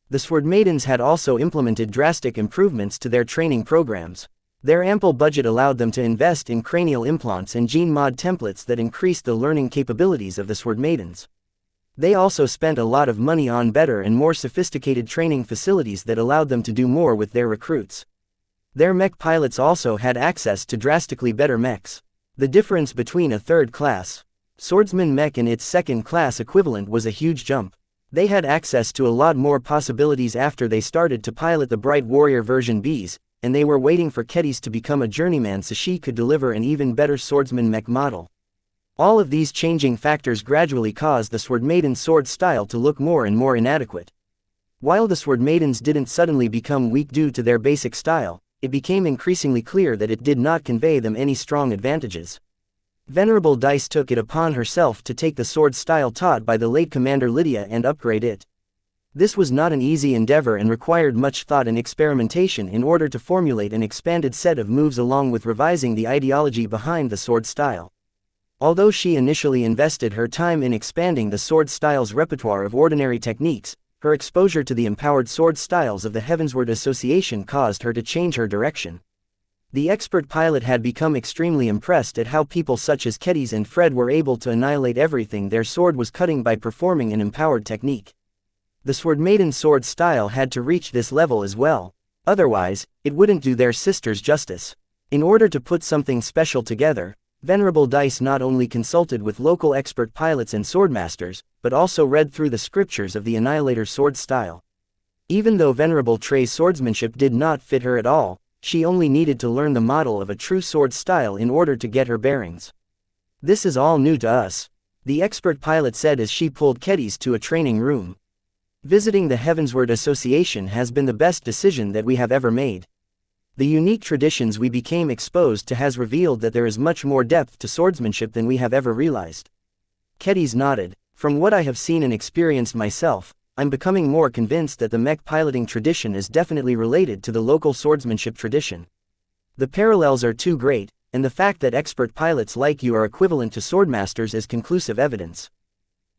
The Sword Maidens had also implemented drastic improvements to their training programs. Their ample budget allowed them to invest in cranial implants and gene mod templates that increased the learning capabilities of the Sword Maidens. They also spent a lot of money on better and more sophisticated training facilities that allowed them to do more with their recruits. Their mech pilots also had access to drastically better mechs. The difference between a third-class swordsman mech and its second-class equivalent was a huge jump. They had access to a lot more possibilities after they started to pilot the Bright Warrior version Bs, and they were waiting for Kedis to become a journeyman so she could deliver an even better swordsman mech model. All of these changing factors gradually caused the Sword Maiden's sword style to look more and more inadequate. While the Sword Maidens didn't suddenly become weak due to their basic style, it became increasingly clear that it did not convey them any strong advantages. Venerable Dice took it upon herself to take the sword style taught by the late Commander Lydia and upgrade it. This was not an easy endeavor and required much thought and experimentation in order to formulate an expanded set of moves along with revising the ideology behind the sword style. Although she initially invested her time in expanding the sword style's repertoire of ordinary techniques, her exposure to the empowered sword styles of the Heavensward Association caused her to change her direction. The expert pilot had become extremely impressed at how people such as Kedis and Fred were able to annihilate everything their sword was cutting by performing an empowered technique. The Sword Maiden's sword style had to reach this level as well. Otherwise, it wouldn't do their sisters justice. In order to put something special together, Venerable Dice not only consulted with local expert pilots and swordmasters, but also read through the scriptures of the Annihilator sword style. Even though Venerable Trey's swordsmanship did not fit her at all, she only needed to learn the model of a true sword style in order to get her bearings. This is all new to us, the expert pilot said as she pulled Kedis to a training room. Visiting the Heavensward Association has been the best decision that we have ever made. The unique traditions we became exposed to has revealed that there is much more depth to swordsmanship than we have ever realized. Kedis nodded. From what I have seen and experienced myself, I'm becoming more convinced that the mech piloting tradition is definitely related to the local swordsmanship tradition. The parallels are too great, and the fact that expert pilots like you are equivalent to swordmasters is conclusive evidence.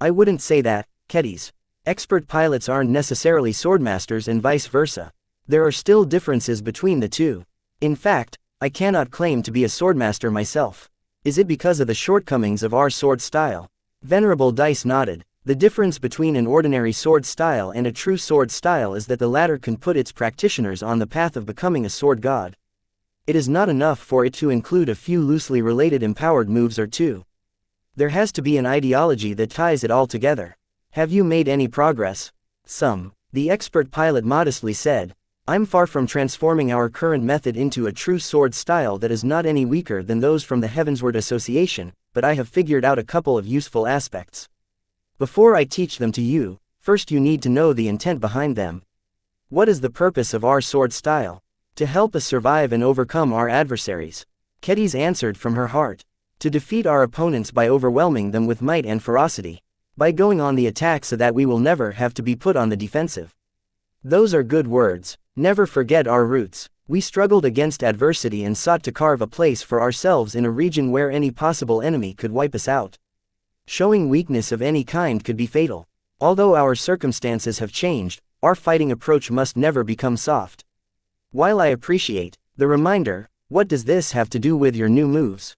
I wouldn't say that, Kedis. Expert pilots aren't necessarily swordmasters and vice versa. There are still differences between the two. In fact, I cannot claim to be a swordmaster myself. Is it because of the shortcomings of our sword style? Venerable Dice nodded. The difference between an ordinary sword style and a true sword style is that the latter can put its practitioners on the path of becoming a sword god. It is not enough for it to include a few loosely related empowered moves or two. There has to be an ideology that ties it all together. Have you made any progress? Some. The expert pilot modestly said. I'm far from transforming our current method into a true sword style that is not any weaker than those from the Heavensward Association, but I have figured out a couple of useful aspects. Before I teach them to you, first you need to know the intent behind them. What is the purpose of our sword style? To help us survive and overcome our adversaries. Kedis answered from her heart. To defeat our opponents by overwhelming them with might and ferocity. By going on the attack so that we will never have to be put on the defensive. Those are good words. Never forget our roots. We struggled against adversity and sought to carve a place for ourselves in a region where any possible enemy could wipe us out. Showing weakness of any kind could be fatal. Although our circumstances have changed, our fighting approach must never become soft. While I appreciate the reminder, what does this have to do with your new moves?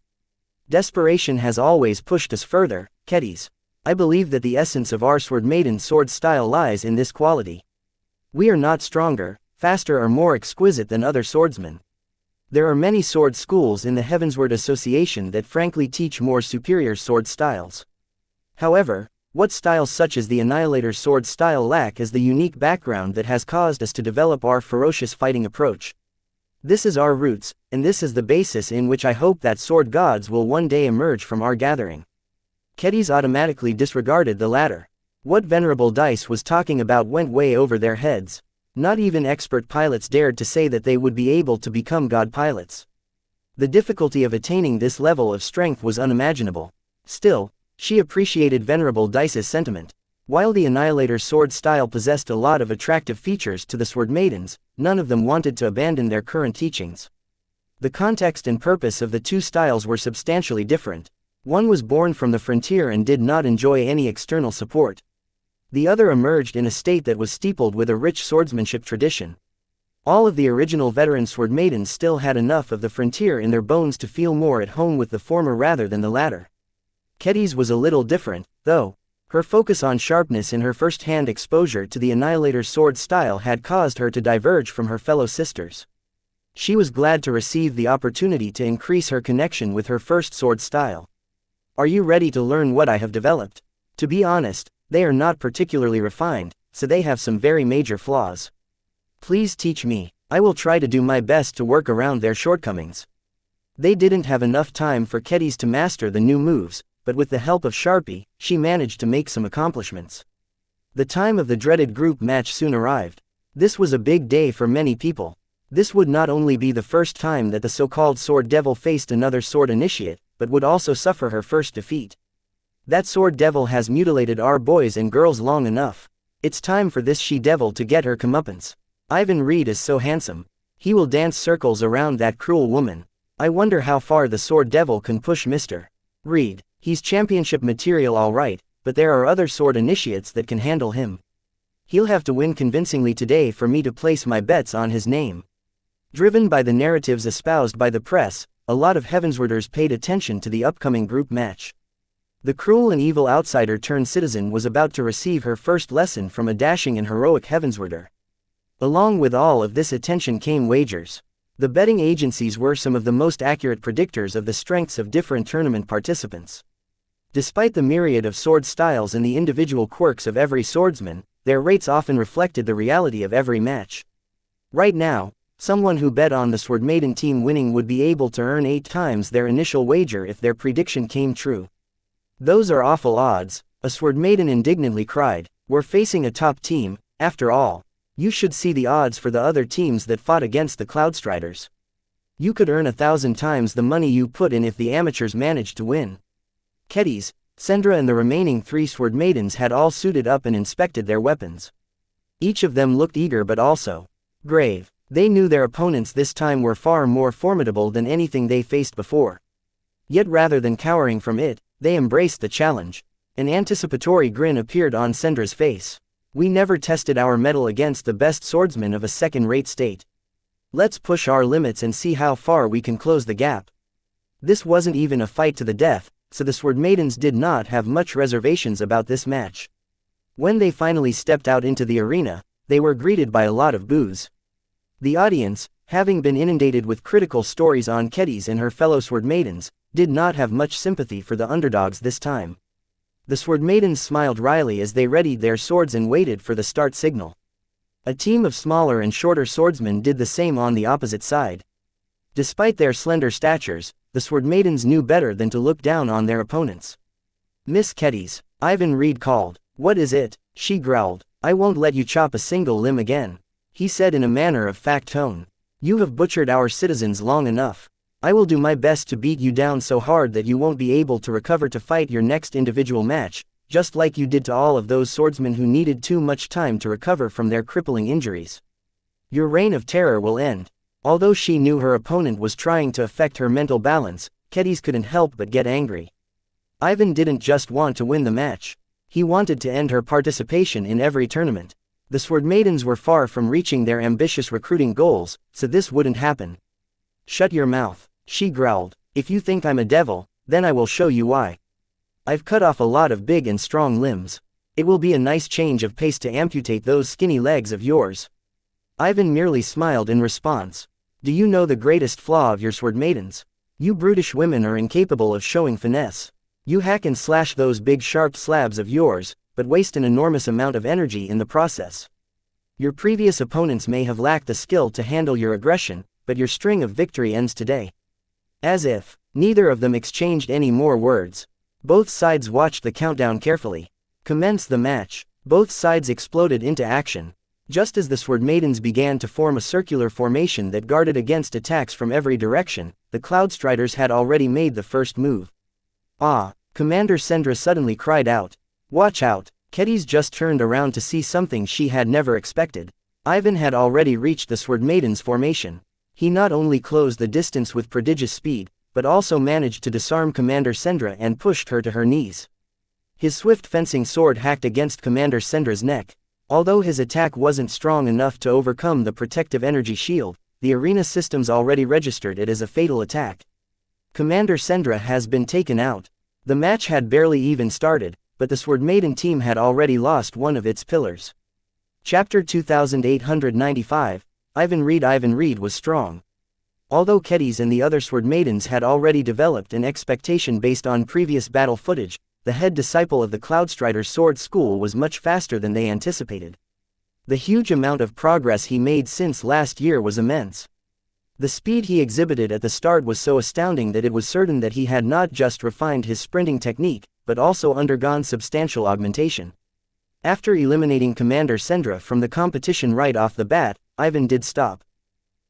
Desperation has always pushed us further, Kedis. I believe that the essence of our Sword Maiden sword style lies in this quality. We are not stronger, faster or more exquisite than other swordsmen. There are many sword schools in the Heavensward Association that frankly teach more superior sword styles. However, what styles such as the Annihilator's sword style lack is the unique background that has caused us to develop our ferocious fighting approach. This is our roots, and this is the basis in which I hope that sword gods will one day emerge from our gathering. Kedis automatically disregarded the latter. What Venerable Dice was talking about went way over their heads. Not even expert pilots dared to say that they would be able to become god pilots. The difficulty of attaining this level of strength was unimaginable. Still, she appreciated Venerable Dice's sentiment. While the Annihilator's sword style possessed a lot of attractive features to the Sword Maidens, none of them wanted to abandon their current teachings. The context and purpose of the two styles were substantially different. One was born from the frontier and did not enjoy any external support. The other emerged in a state that was steepled with a rich swordsmanship tradition. All of the original veteran Sword Maidens still had enough of the frontier in their bones to feel more at home with the former rather than the latter. Kedis was a little different, though. Her focus on sharpness in her first-hand exposure to the Annihilator's sword style had caused her to diverge from her fellow sisters. She was glad to receive the opportunity to increase her connection with her first sword style. Are you ready to learn what I have developed? To be honest, they are not particularly refined, so they have some very major flaws. Please teach me. I will try to do my best to work around their shortcomings. They didn't have enough time for Kedis to master the new moves, but with the help of Sharpie, she managed to make some accomplishments. The time of the dreaded group match soon arrived. This was a big day for many people. This would not only be the first time that the so-called Sword Devil faced another Sword Initiate, but would also suffer her first defeat. That Sword Devil has mutilated our boys and girls long enough. It's time for this she-devil to get her comeuppance. Ivan Reed is so handsome. He will dance circles around that cruel woman. I wonder how far the Sword Devil can push Mr. Reed. He's championship material all right, but there are other sword initiates that can handle him. He'll have to win convincingly today for me to place my bets on his name. Driven by the narratives espoused by the press, a lot of Heavenswarders paid attention to the upcoming group match. The cruel and evil outsider-turned-citizen was about to receive her first lesson from a dashing and heroic Heavenswarder. Along with all of this attention came wagers. The betting agencies were some of the most accurate predictors of the strengths of different tournament participants. Despite the myriad of sword styles and the individual quirks of every swordsman, their rates often reflected the reality of every match. Right now, someone who bet on the Sword Maiden team winning would be able to earn 8 times their initial wager if their prediction came true. Those are awful odds, a Sword Maiden indignantly cried. We're facing a top team, after all. You should see the odds for the other teams that fought against the Cloudstriders. You could earn 1,000 times the money you put in if the amateurs managed to win. Kedis, Sendra and the remaining 3 Sword Maidens had all suited up and inspected their weapons. Each of them looked eager but also grave. They knew their opponents this time were far more formidable than anything they faced before. Yet rather than cowering from it, they embraced the challenge. An anticipatory grin appeared on Sendra's face. We never tested our mettle against the best swordsman of a second-rate state. Let's push our limits and see how far we can close the gap. This wasn't even a fight to the death, so the Sword Maidens did not have much reservations about this match. When they finally stepped out into the arena, they were greeted by a lot of boos. The audience, having been inundated with critical stories on Kedis and her fellow Sword Maidens, did not have much sympathy for the underdogs this time. The Sword Maidens smiled wryly as they readied their swords and waited for the start signal. A team of smaller and shorter swordsmen did the same on the opposite side. Despite their slender statures, the Sword Maidens knew better than to look down on their opponents. "Miss Kedis," Ivan Reed called. "What is it?" she growled. "I won't let you chop a single limb again," he said in a matter-of-fact tone. "You have butchered our citizens long enough. I will do my best to beat you down so hard that you won't be able to recover to fight your next individual match, just like you did to all of those swordsmen who needed too much time to recover from their crippling injuries. Your reign of terror will end." Although she knew her opponent was trying to affect her mental balance, Kedis couldn't help but get angry. Ivan didn't just want to win the match. He wanted to end her participation in every tournament. The Sword Maidens were far from reaching their ambitious recruiting goals, so this wouldn't happen. "Shut your mouth," she growled. "If you think I'm a devil, then I will show you why. I've cut off a lot of big and strong limbs. It will be a nice change of pace to amputate those skinny legs of yours." Ivan merely smiled in response. "Do you know the greatest flaw of your Sword Maidens? You brutish women are incapable of showing finesse. You hack and slash those big sharp slabs of yours, but waste an enormous amount of energy in the process. Your previous opponents may have lacked the skill to handle your aggression, but your string of victory ends today." As if neither of them exchanged any more words, both sides watched the countdown carefully. Commence the match. Both sides exploded into action. Just as the Sword Maidens began to form a circular formation that guarded against attacks from every direction, the Cloudstriders had already made the first move. "Ah!" Commander Sendra suddenly cried out. "Watch out!" Kedis just turned around to see something she had never expected. Ivan had already reached the Sword Maidens' formation. He not only closed the distance with prodigious speed, but also managed to disarm Commander Sendra and pushed her to her knees. His swift fencing sword hacked against Commander Sendra's neck. Although his attack wasn't strong enough to overcome the protective energy shield, the arena systems already registered it as a fatal attack. Commander Sendra has been taken out. The match had barely even started, but the Sword Maiden team had already lost one of its pillars. Chapter 2895, Ivan Reed was strong. Although Kedis and the other Sword Maidens had already developed an expectation based on previous battle footage, the head disciple of the Cloudstrider Sword School was much faster than they anticipated. The huge amount of progress he made since last year was immense. The speed he exhibited at the start was so astounding that it was certain that he had not just refined his sprinting technique, but also undergone substantial augmentation. After eliminating Commander Sendra from the competition right off the bat, Ivan did stop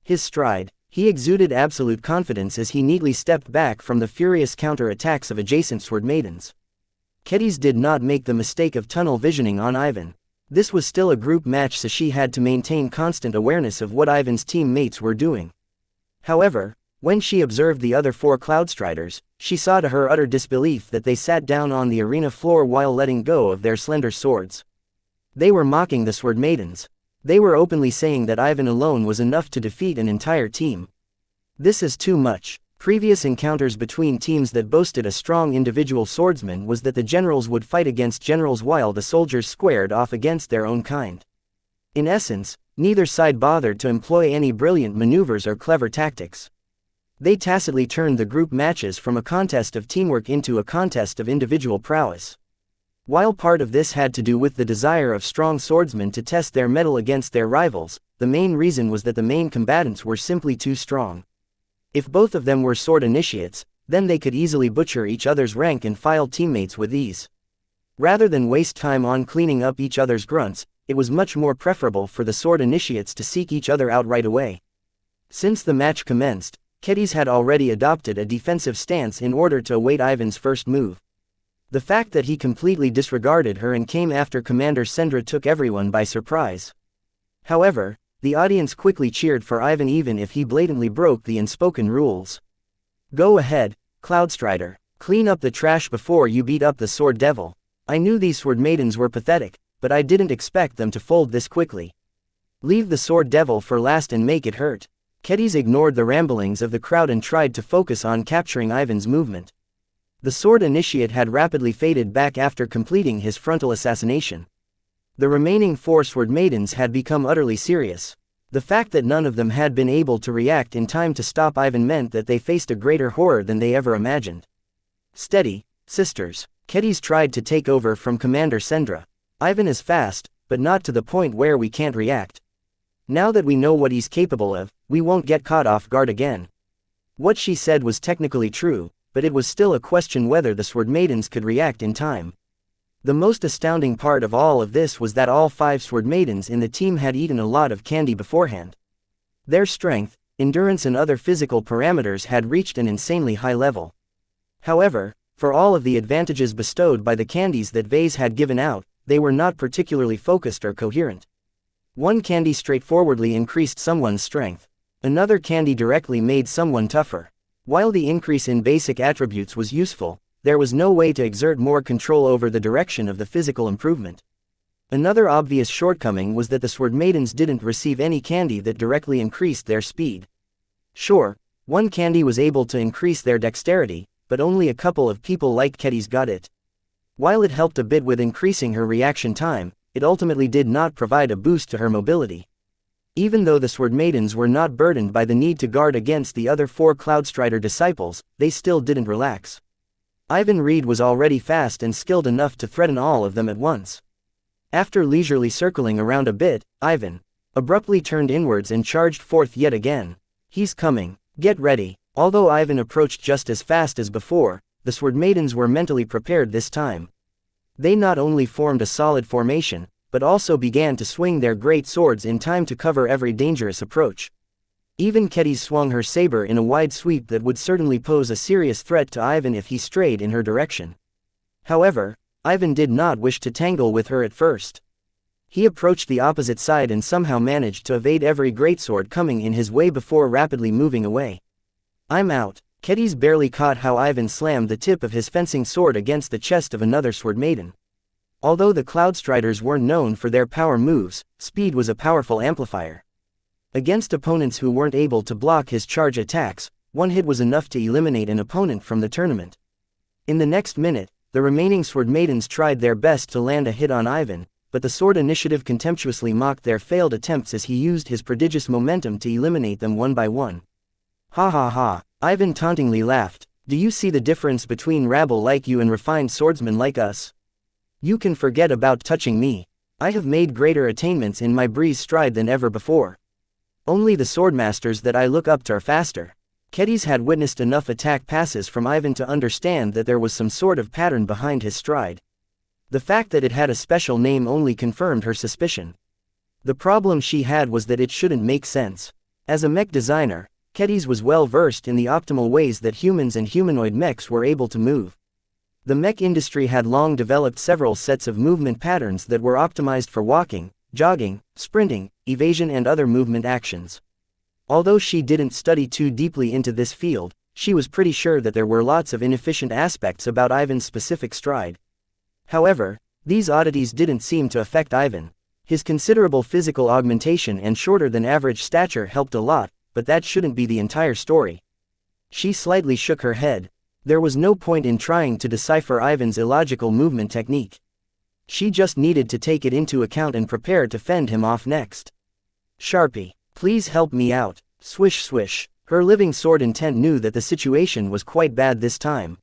his stride. He exuded absolute confidence as he neatly stepped back from the furious counter-attacks of adjacent Sword Maidens. Kedis did not make the mistake of tunnel visioning on Ivan. This was still a group match, so she had to maintain constant awareness of what Ivan's teammates were doing. However, when she observed the other four Cloudstriders, she saw to her utter disbelief that they sat down on the arena floor while letting go of their slender swords. They were mocking the Sword Maidens. They were openly saying that Ivan alone was enough to defeat an entire team. This is too much. Previous encounters between teams that boasted a strong individual swordsman was that the generals would fight against generals while the soldiers squared off against their own kind. In essence, neither side bothered to employ any brilliant maneuvers or clever tactics. They tacitly turned the group matches from a contest of teamwork into a contest of individual prowess. While part of this had to do with the desire of strong swordsmen to test their mettle against their rivals, the main reason was that the main combatants were simply too strong. If both of them were sword initiates, then they could easily butcher each other's rank-and-file teammates with ease. Rather than waste time on cleaning up each other's grunts, it was much more preferable for the sword initiates to seek each other out right away. Since the match commenced, Kedis had already adopted a defensive stance in order to await Ivan's first move. The fact that he completely disregarded her and came after Commander Sendra took everyone by surprise. However, the audience quickly cheered for Ivan even if he blatantly broke the unspoken rules. Go ahead, Cloudstrider. Clean up the trash before you beat up the sword devil. I knew these sword maidens were pathetic, but I didn't expect them to fold this quickly. Leave the sword devil for last and make it hurt. Kedis ignored the ramblings of the crowd and tried to focus on capturing Ivan's movement. The sword initiate had rapidly faded back after completing his frontal assassination. The remaining 4 sword maidens had become utterly serious. The fact that none of them had been able to react in time to stop Ivan meant that they faced a greater horror than they ever imagined. Steady, sisters. Kedis tried to take over from Commander Sendra. Ivan is fast, but not to the point where we can't react. Now that we know what he's capable of, we won't get caught off guard again. What she said was technically true, but it was still a question whether the sword maidens could react in time. The most astounding part of all of this was that all 5 sword maidens in the team had eaten a lot of candy beforehand. Their strength, endurance and other physical parameters had reached an insanely high level. However, for all of the advantages bestowed by the candies that Vase had given out, they were not particularly focused or coherent. One candy straightforwardly increased someone's strength. Another candy directly made someone tougher. While the increase in basic attributes was useful, there was no way to exert more control over the direction of the physical improvement. Another obvious shortcoming was that the sword maidens didn't receive any candy that directly increased their speed. Sure, one candy was able to increase their dexterity, but only a couple of people like Kedis got it. While it helped a bit with increasing her reaction time, it ultimately did not provide a boost to her mobility. Even though the sword maidens were not burdened by the need to guard against the other 4 Cloudstrider disciples, they still didn't relax. Ivan Reed was already fast and skilled enough to threaten all of them at once. After leisurely circling around a bit, Ivan abruptly turned inwards and charged forth yet again. He's coming. Get ready. Although Ivan approached just as fast as before, the sword maidens were mentally prepared this time. They not only formed a solid formation, but also began to swing their great swords in time to cover every dangerous approach. Even Kedis swung her saber in a wide sweep that would certainly pose a serious threat to Ivan if he strayed in her direction. However, Ivan did not wish to tangle with her at first. He approached the opposite side and somehow managed to evade every greatsword coming in his way before rapidly moving away. I'm out. Kedis barely caught how Ivan slammed the tip of his fencing sword against the chest of another sword maiden. Although the Cloudstriders weren't known for their power moves, speed was a powerful amplifier. Against opponents who weren't able to block his charge attacks, one hit was enough to eliminate an opponent from the tournament. In the next minute, the remaining sword maidens tried their best to land a hit on Ivan, but the sword initiative contemptuously mocked their failed attempts as he used his prodigious momentum to eliminate them one by one. Ha ha ha, Ivan tauntingly laughed. Do you see the difference between rabble like you and refined swordsmen like us? You can forget about touching me. I have made greater attainments in my breeze stride than ever before. Only the swordmasters that I look up to are faster. Kedis had witnessed enough attack passes from Ivan to understand that there was some sort of pattern behind his stride. The fact that it had a special name only confirmed her suspicion. The problem she had was that it shouldn't make sense. As a mech designer, Kedis was well versed in the optimal ways that humans and humanoid mechs were able to move. The mech industry had long developed several sets of movement patterns that were optimized for walking, jogging, sprinting, evasion and other movement actions. Although she didn't study too deeply into this field, she was pretty sure that there were lots of inefficient aspects about Ivan's specific stride. However, these oddities didn't seem to affect Ivan. His considerable physical augmentation and shorter than average stature helped a lot, but that shouldn't be the entire story. She slightly shook her head. There was no point in trying to decipher Ivan's illogical movement technique. She just needed to take it into account and prepare to fend him off next. Sharpie, please help me out. Swish swish. Her living sword intent knew that the situation was quite bad this time.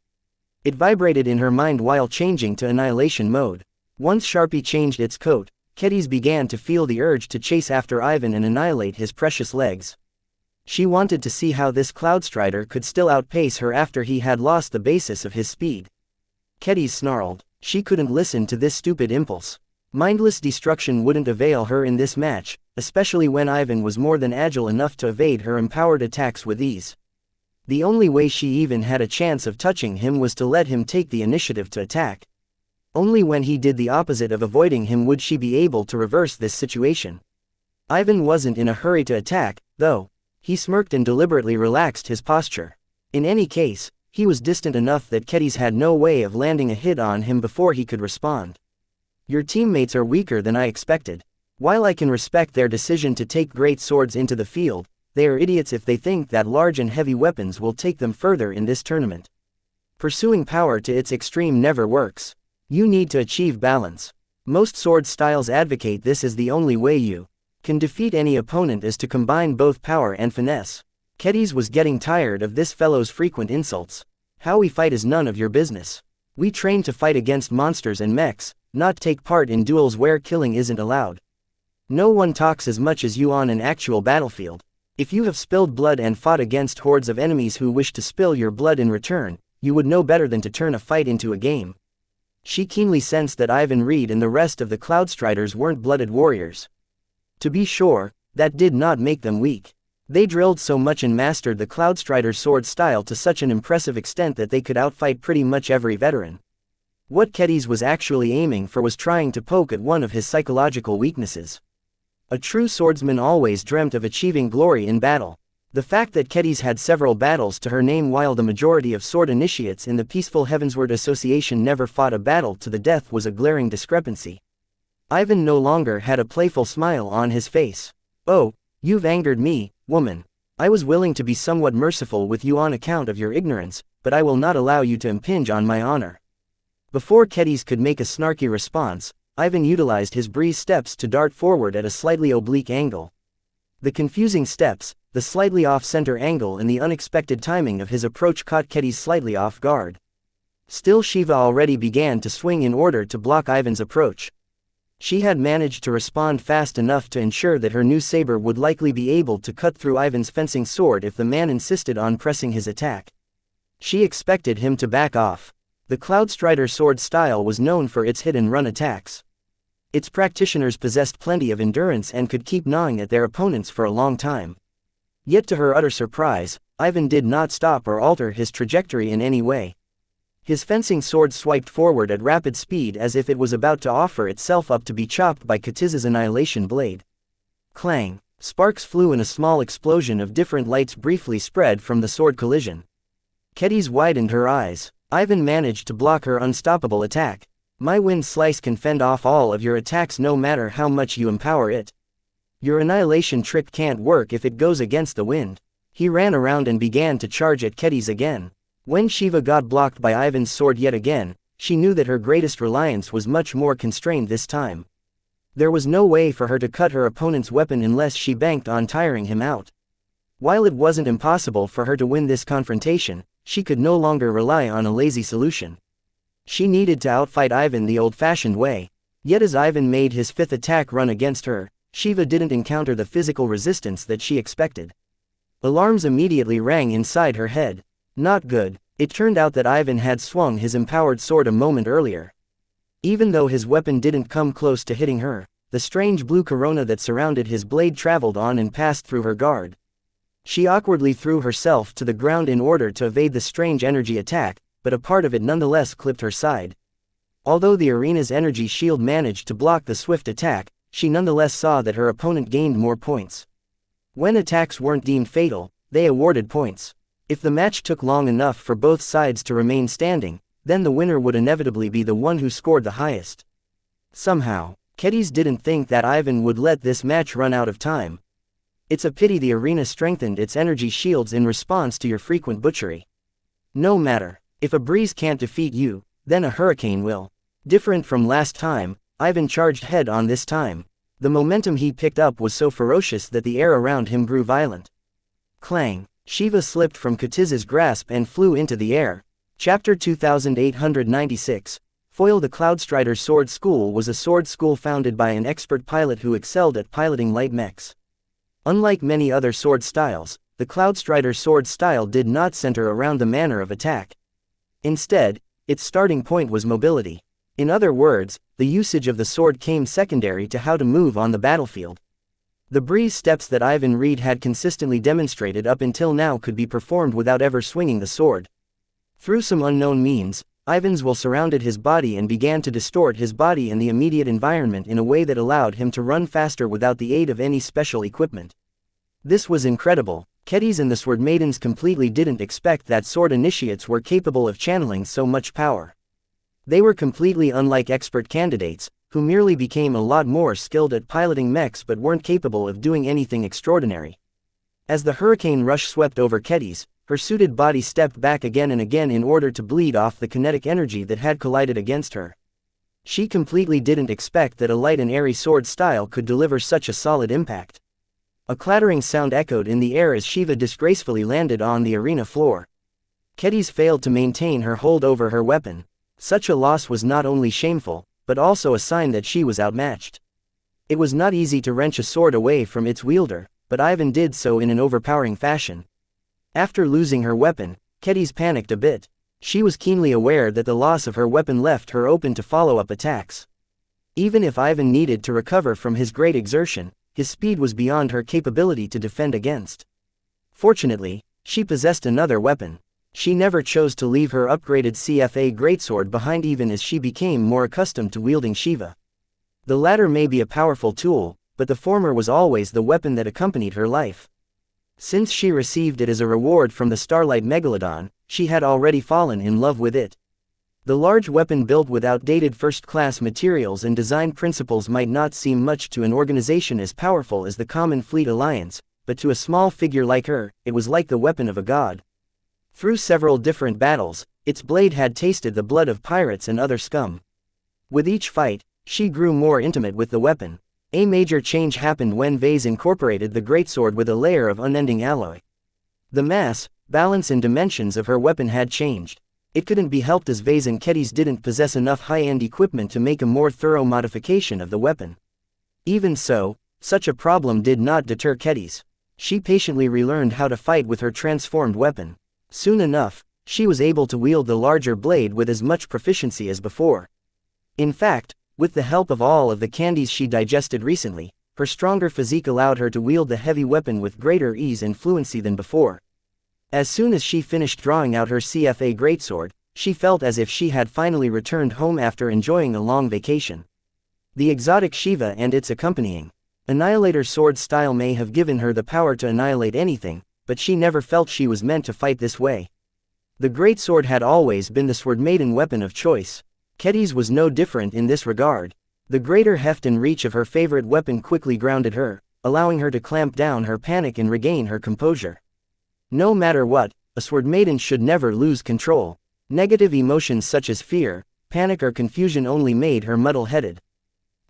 It vibrated in her mind while changing to annihilation mode. Once Sharpie changed its coat, Kedis began to feel the urge to chase after Ivan and annihilate his precious legs. She wanted to see how this Cloudstrider could still outpace her after he had lost the basis of his speed. Kedis snarled. She couldn't listen to this stupid impulse. Mindless destruction wouldn't avail her in this match, especially when Ivan was more than agile enough to evade her empowered attacks with ease. The only way she even had a chance of touching him was to let him take the initiative to attack. Only when he did the opposite of avoiding him would she be able to reverse this situation. Ivan wasn't in a hurry to attack, though. He smirked and deliberately relaxed his posture. In any case, he was distant enough that Kedis had no way of landing a hit on him before he could respond. Your teammates are weaker than I expected. While I can respect their decision to take great swords into the field, they are idiots if they think that large and heavy weapons will take them further in this tournament. Pursuing power to its extreme never works. You need to achieve balance. Most sword styles advocate this as the only way you can defeat any opponent is to combine both power and finesse. Kedis was getting tired of this fellow's frequent insults. How we fight is none of your business. We train to fight against monsters and mechs, not take part in duels where killing isn't allowed. No one talks as much as you on an actual battlefield. If you have spilled blood and fought against hordes of enemies who wish to spill your blood in return, you would know better than to turn a fight into a game. She keenly sensed that Ivan Reed and the rest of the Cloudstriders weren't blooded warriors. To be sure, that did not make them weak. They drilled so much and mastered the Cloudstrider sword style to such an impressive extent that they could outfight pretty much every veteran. What Kedis was actually aiming for was trying to poke at one of his psychological weaknesses. A true swordsman always dreamt of achieving glory in battle. The fact that Kedis had several battles to her name while the majority of sword initiates in the Peaceful Heavensward Association never fought a battle to the death was a glaring discrepancy. Ivan no longer had a playful smile on his face. Oh, you've angered me, woman. I was willing to be somewhat merciful with you on account of your ignorance, but I will not allow you to impinge on my honor. Before Kedis could make a snarky response, Ivan utilized his breeze steps to dart forward at a slightly oblique angle. The confusing steps, the slightly off-center angle and the unexpected timing of his approach caught Kedis slightly off guard. Still, Shiva already began to swing in order to block Ivan's approach. She had managed to respond fast enough to ensure that her new saber would likely be able to cut through Ivan's fencing sword if the man insisted on pressing his attack. She expected him to back off. The Cloudstrider sword style was known for its hit-and-run attacks. Its practitioners possessed plenty of endurance and could keep gnawing at their opponents for a long time. Yet to her utter surprise, Ivan did not stop or alter his trajectory in any way. His fencing sword swiped forward at rapid speed as if it was about to offer itself up to be chopped by Ketiz's annihilation blade. Clang! Sparks flew and a small explosion of different lights briefly spread from the sword collision. Kedis widened her eyes. Ivan managed to block her unstoppable attack. My wind slice can fend off all of your attacks no matter how much you empower it. Your annihilation trick can't work if it goes against the wind. He ran around and began to charge at Kedis again. When Shiva got blocked by Ivan's sword yet again, she knew that her greatest reliance was much more constrained this time. There was no way for her to cut her opponent's weapon unless she banked on tiring him out. While it wasn't impossible for her to win this confrontation, she could no longer rely on a lazy solution. She needed to outfight Ivan the old-fashioned way. Yet as Ivan made his fifth attack run against her, Shiva didn't encounter the physical resistance that she expected. Alarms immediately rang inside her head. Not good. It turned out that Ivan had swung his empowered sword a moment earlier. Even though his weapon didn't come close to hitting her, the strange blue corona that surrounded his blade traveled on and passed through her guard. She awkwardly threw herself to the ground in order to evade the strange energy attack, but a part of it nonetheless clipped her side. Although the arena's energy shield managed to block the swift attack, she nonetheless saw that her opponent gained more points. When attacks weren't deemed fatal, they awarded points. If the match took long enough for both sides to remain standing, then the winner would inevitably be the one who scored the highest. Somehow, Kedis didn't think that Ivan would let this match run out of time. It's a pity the arena strengthened its energy shields in response to your frequent butchery. No matter. If a breeze can't defeat you, then a hurricane will. Different from last time, Ivan charged head on this time. The momentum he picked up was so ferocious that the air around him grew violent. Clang! Shiva slipped from Ketiz's grasp and flew into the air. Chapter 2896. Foil. The Cloudstrider Sword School was a sword school founded by an expert pilot who excelled at piloting light mechs. Unlike many other sword styles, the Cloudstrider sword style did not center around the manner of attack. Instead, its starting point was mobility. In other words, the usage of the sword came secondary to how to move on the battlefield. The breeze steps that Ivan Reed had consistently demonstrated up until now could be performed without ever swinging the sword. Through some unknown means, Ivan's will surrounded his body and began to distort his body and the immediate environment in a way that allowed him to run faster without the aid of any special equipment. This was incredible. Kedis and the Sword Maidens completely didn't expect that sword initiates were capable of channeling so much power. They were completely unlike expert candidates, who merely became a lot more skilled at piloting mechs but weren't capable of doing anything extraordinary. As the hurricane rush swept over Kedis, her suited body stepped back again and again in order to bleed off the kinetic energy that had collided against her. She completely didn't expect that a light and airy sword style could deliver such a solid impact. A clattering sound echoed in the air as Shiva disgracefully landed on the arena floor. Kedis failed to maintain her hold over her weapon. Such a loss was not only shameful, but also a sign that she was outmatched. It was not easy to wrench a sword away from its wielder, but Ivan did so in an overpowering fashion. After losing her weapon, Kedis panicked a bit. She was keenly aware that the loss of her weapon left her open to follow-up attacks. Even if Ivan needed to recover from his great exertion, his speed was beyond her capability to defend against. Fortunately, she possessed another weapon. She never chose to leave her upgraded CFA greatsword behind even as she became more accustomed to wielding Shiva. The latter may be a powerful tool, but the former was always the weapon that accompanied her life. Since she received it as a reward from the Starlight Megalodon, she had already fallen in love with it. The large weapon built with outdated first-class materials and design principles might not seem much to an organization as powerful as the Common Fleet Alliance, but to a small figure like her, it was like the weapon of a god. Through several different battles, its blade had tasted the blood of pirates and other scum. With each fight, she grew more intimate with the weapon. A major change happened when Vase incorporated the greatsword with a layer of unending alloy. The mass, balance and dimensions of her weapon had changed. It couldn't be helped as Vase and Kedis didn't possess enough high-end equipment to make a more thorough modification of the weapon. Even so, such a problem did not deter Kedis. She patiently relearned how to fight with her transformed weapon. Soon enough, she was able to wield the larger blade with as much proficiency as before. In fact, with the help of all of the candies she digested recently, her stronger physique allowed her to wield the heavy weapon with greater ease and fluency than before. As soon as she finished drawing out her CFA greatsword, she felt as if she had finally returned home after enjoying a long vacation. The exotic Shiva and its accompanying Annihilator sword style may have given her the power to annihilate anything, but she never felt she was meant to fight this way. The greatsword had always been the Sword Maiden weapon of choice. Kedis was no different in this regard. The greater heft and reach of her favorite weapon quickly grounded her, allowing her to clamp down her panic and regain her composure. No matter what, a Sword Maiden should never lose control. Negative emotions such as fear, panic or confusion only made her muddle-headed.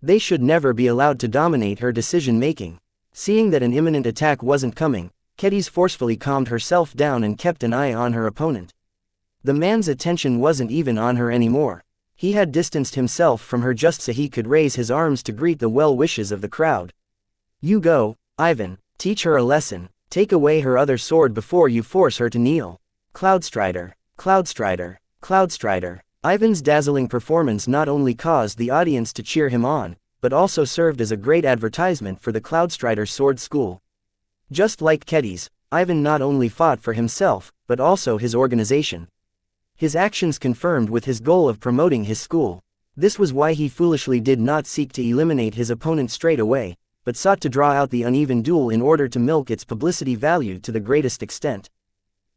They should never be allowed to dominate her decision-making. Seeing that an imminent attack wasn't coming, Kedis forcefully calmed herself down and kept an eye on her opponent. The man's attention wasn't even on her anymore. He had distanced himself from her just so he could raise his arms to greet the well wishes of the crowd. "You go, Ivan, teach her a lesson. Take away her other sword before you force her to kneel." Cloudstrider, Cloudstrider, Cloudstrider. Ivan's dazzling performance not only caused the audience to cheer him on, but also served as a great advertisement for the Cloudstrider sword school. Just like Kedis, Ivan not only fought for himself, but also his organization. His actions confirmed with his goal of promoting his school. This was why he foolishly did not seek to eliminate his opponent straight away, but sought to draw out the uneven duel in order to milk its publicity value to the greatest extent.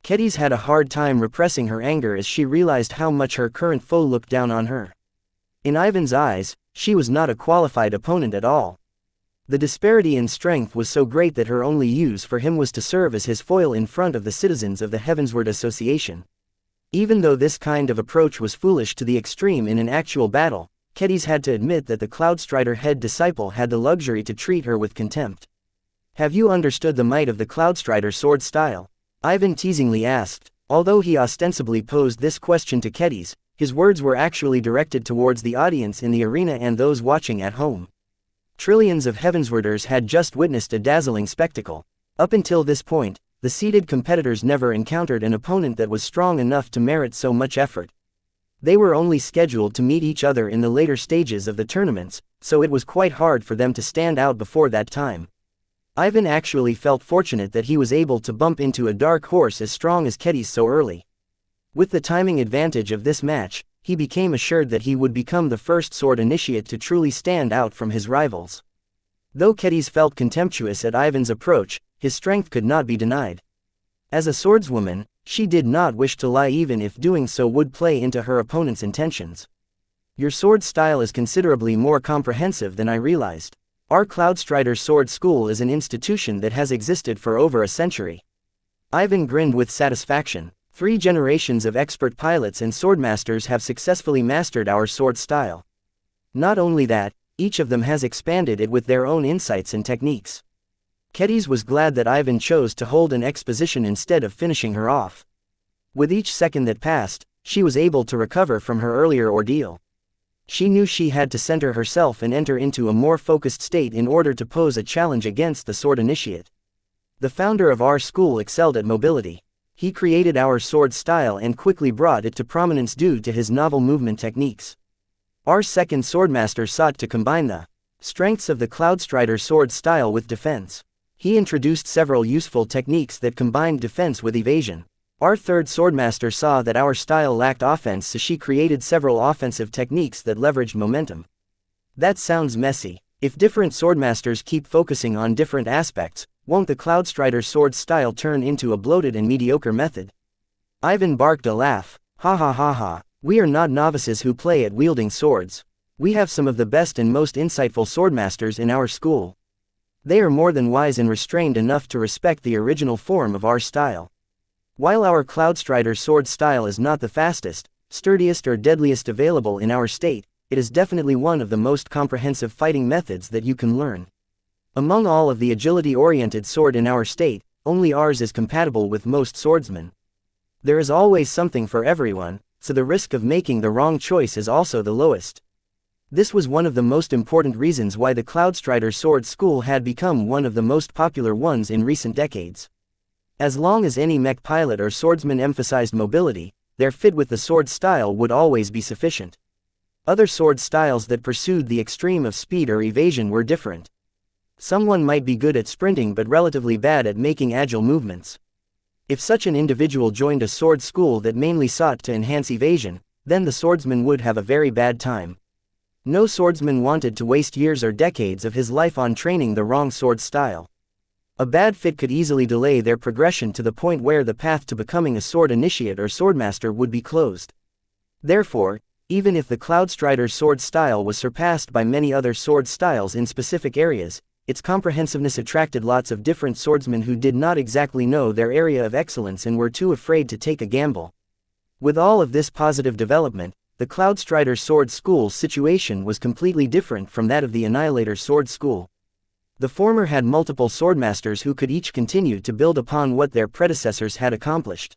Kedis had a hard time repressing her anger as she realized how much her current foe looked down on her. In Ivan's eyes, she was not a qualified opponent at all. The disparity in strength was so great that her only use for him was to serve as his foil in front of the citizens of the Heavensward Association. Even though this kind of approach was foolish to the extreme in an actual battle, Kedis had to admit that the Cloudstrider head disciple had the luxury to treat her with contempt. "Have you understood the might of the Cloudstrider sword style?" Ivan teasingly asked. Although he ostensibly posed this question to Kedis, his words were actually directed towards the audience in the arena and those watching at home. Trillions of Heavenswarders had just witnessed a dazzling spectacle. Up until this point, the seeded competitors never encountered an opponent that was strong enough to merit so much effort. They were only scheduled to meet each other in the later stages of the tournaments, so it was quite hard for them to stand out before that time. Ivan actually felt fortunate that he was able to bump into a dark horse as strong as Kedis so early. With the timing advantage of this match, he became assured that he would become the first sword initiate to truly stand out from his rivals. Though Kedis felt contemptuous at Ivan's approach, his strength could not be denied. As a swordswoman, she did not wish to lie even if doing so would play into her opponent's intentions. Your sword style is considerably more comprehensive than I realized. Our Cloudstrider Sword School is an institution that has existed for over a century. Ivan grinned with satisfaction. 3 generations of expert pilots and swordmasters have successfully mastered our sword style. Not only that, each of them has expanded it with their own insights and techniques. Kedis was glad that Ivan chose to hold an exposition instead of finishing her off. With each second that passed, she was able to recover from her earlier ordeal. She knew she had to center herself and enter into a more focused state in order to pose a challenge against the sword initiate. The founder of our school excelled at mobility. He created our sword style and quickly brought it to prominence due to his novel movement techniques. Our second swordmaster sought to combine the strengths of the Cloudstrider sword style with defense. He introduced several useful techniques that combined defense with evasion. Our third swordmaster saw that our style lacked offense, so she created several offensive techniques that leveraged momentum. That sounds messy. If different swordmasters keep focusing on different aspects, won't the Cloudstrider sword style turn into a bloated and mediocre method? Ivan barked a laugh. Ha ha ha ha. We are not novices who play at wielding swords. We have some of the best and most insightful swordmasters in our school. They are more than wise and restrained enough to respect the original form of our style. While our Cloudstrider sword style is not the fastest, sturdiest or deadliest available in our state, it is definitely one of the most comprehensive fighting methods that you can learn. Among all of the agility-oriented sword in our state, only ours is compatible with most swordsmen. There is always something for everyone, so the risk of making the wrong choice is also the lowest. This was one of the most important reasons why the Cloudstrider Sword School had become one of the most popular ones in recent decades. As long as any mech pilot or swordsman emphasized mobility, their fit with the sword style would always be sufficient. Other sword styles that pursued the extreme of speed or evasion were different. Someone might be good at sprinting but relatively bad at making agile movements. If such an individual joined a sword school that mainly sought to enhance evasion, then the swordsman would have a very bad time. No swordsman wanted to waste years or decades of his life on training the wrong sword style. A bad fit could easily delay their progression to the point where the path to becoming a sword initiate or swordmaster would be closed. Therefore, even if the Cloudstrider sword style was surpassed by many other sword styles in specific areas, its comprehensiveness attracted lots of different swordsmen who did not exactly know their area of excellence and were too afraid to take a gamble. With all of this positive development, the Cloudstrider Sword School's situation was completely different from that of the Annihilator Sword School. The former had multiple swordmasters who could each continue to build upon what their predecessors had accomplished.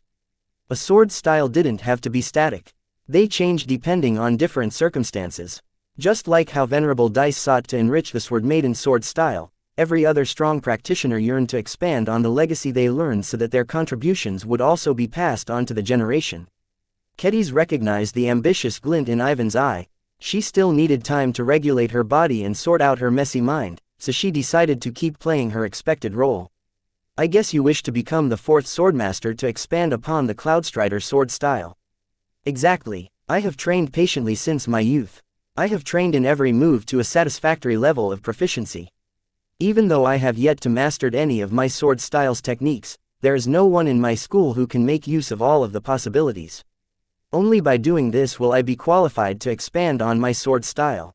A sword style didn't have to be static. They changed depending on different circumstances. Just like how Venerable Dice sought to enrich the Sword Maiden sword style, every other strong practitioner yearned to expand on the legacy they learned so that their contributions would also be passed on to the generation. Kedis recognized the ambitious glint in Ivan's eye. She still needed time to regulate her body and sort out her messy mind, so she decided to keep playing her expected role. I guess you wish to become the fourth swordmaster to expand upon the Cloudstrider sword style. Exactly. I have trained patiently since my youth. I have trained in every move to a satisfactory level of proficiency. Even though I have yet to mastered any of my sword style's techniques, there is no one in my school who can make use of all of the possibilities. Only by doing this will I be qualified to expand on my sword style.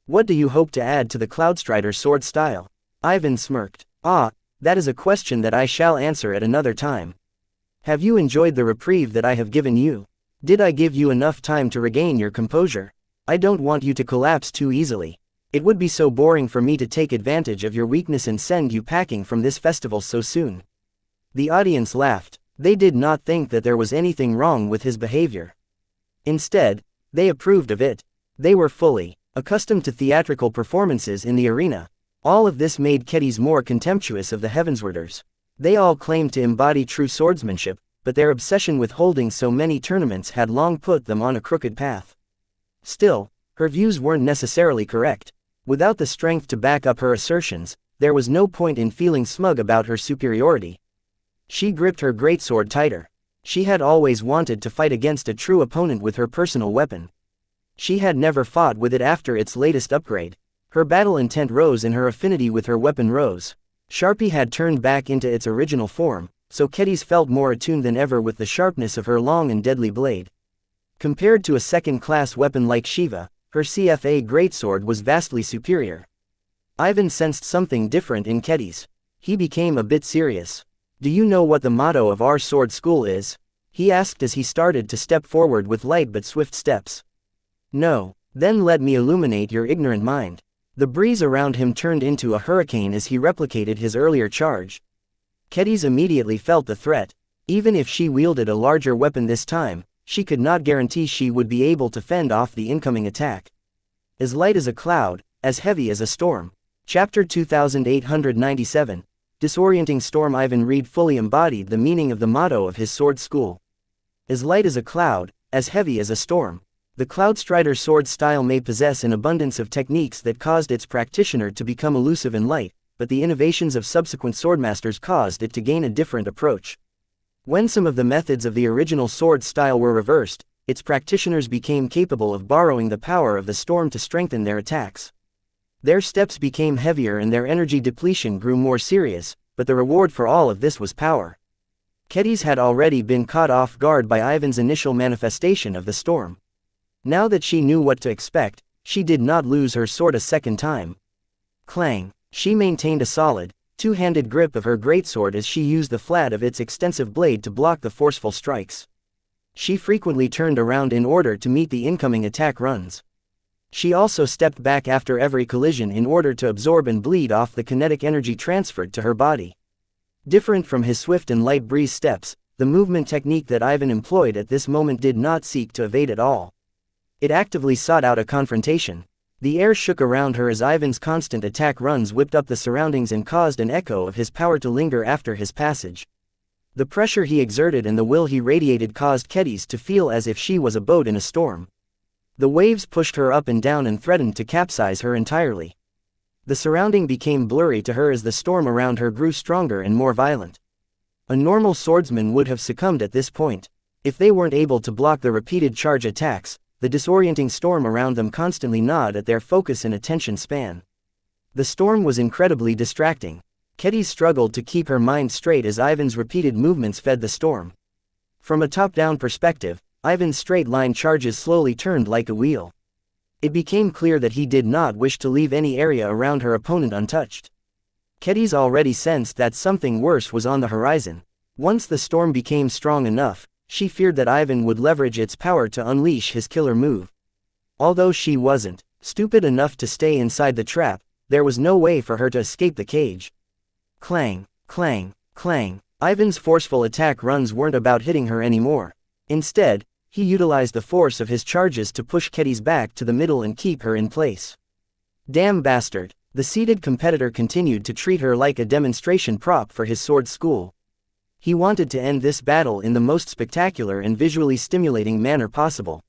What do you hope to add to the Cloudstrider sword style? Ivan smirked. Ah, that is a question that I shall answer at another time. Have you enjoyed the reprieve that I have given you? Did I give you enough time to regain your composure? I don't want you to collapse too easily. It would be so boring for me to take advantage of your weakness and send you packing from this festival so soon. The audience laughed. They did not think that there was anything wrong with his behavior. Instead, they approved of it. They were fully accustomed to theatrical performances in the arena. All of this made Kedis more contemptuous of the Heavenswarders. They all claimed to embody true swordsmanship, but their obsession with holding so many tournaments had long put them on a crooked path. Still, her views weren't necessarily correct. Without the strength to back up her assertions, there was no point in feeling smug about her superiority. She gripped her greatsword tighter. She had always wanted to fight against a true opponent with her personal weapon. She had never fought with it after its latest upgrade. Her battle intent rose and her affinity with her weapon rose. Sharpie had turned back into its original form, so Kedis felt more attuned than ever with the sharpness of her long and deadly blade. Compared to a second-class weapon like Shiva, her CFA greatsword was vastly superior. Ivan sensed something different in Kedis. He became a bit serious. "Do you know what the motto of our sword school is?" he asked as he started to step forward with light but swift steps. "No." "Then let me illuminate your ignorant mind." The breeze around him turned into a hurricane as he replicated his earlier charge. Kedis immediately felt the threat. Even if she wielded a larger weapon this time, she could not guarantee she would be able to fend off the incoming attack. As light as a cloud, as heavy as a storm. Chapter 2897. Disorienting Storm. Ivan Reed fully embodied the meaning of the motto of his sword school. As light as a cloud, as heavy as a storm. The Cloudstrider sword style may possess an abundance of techniques that caused its practitioner to become elusive and light, but the innovations of subsequent swordmasters caused it to gain a different approach. When some of the methods of the original sword style were reversed, its practitioners became capable of borrowing the power of the storm to strengthen their attacks. Their steps became heavier and their energy depletion grew more serious, but the reward for all of this was power. Kedis had already been caught off guard by Ivan's initial manifestation of the storm. Now that she knew what to expect, she did not lose her sword a second time. Clang! She maintained a solid, two-handed grip of her greatsword as she used the flat of its extensive blade to block the forceful strikes. She frequently turned around in order to meet the incoming attack runs. She also stepped back after every collision in order to absorb and bleed off the kinetic energy transferred to her body. Different from his swift and light breeze steps, the movement technique that Ivan employed at this moment did not seek to evade at all. It actively sought out a confrontation. The air shook around her as Ivan's constant attack runs whipped up the surroundings and caused an echo of his power to linger after his passage. The pressure he exerted and the will he radiated caused Kedis to feel as if she was a boat in a storm. The waves pushed her up and down and threatened to capsize her entirely. The surrounding became blurry to her as the storm around her grew stronger and more violent. A normal swordsman would have succumbed at this point. If they weren't able to block the repeated charge attacks, the disorienting storm around them constantly gnawed at their focus and attention span. The storm was incredibly distracting. Kedis struggled to keep her mind straight as Ivan's repeated movements fed the storm. From a top-down perspective, Ivan's straight-line charges slowly turned like a wheel. It became clear that he did not wish to leave any area around her opponent untouched. Kedis already sensed that something worse was on the horizon. Once the storm became strong enough, she feared that Ivan would leverage its power to unleash his killer move. Although she wasn't stupid enough to stay inside the trap, there was no way for her to escape the cage. Clang, clang, clang. Ivan's forceful attack runs weren't about hitting her anymore. Instead, he utilized the force of his charges to push Kedis back to the middle and keep her in place. Damn bastard! The seated competitor continued to treat her like a demonstration prop for his sword school. He wanted to end this battle in the most spectacular and visually stimulating manner possible.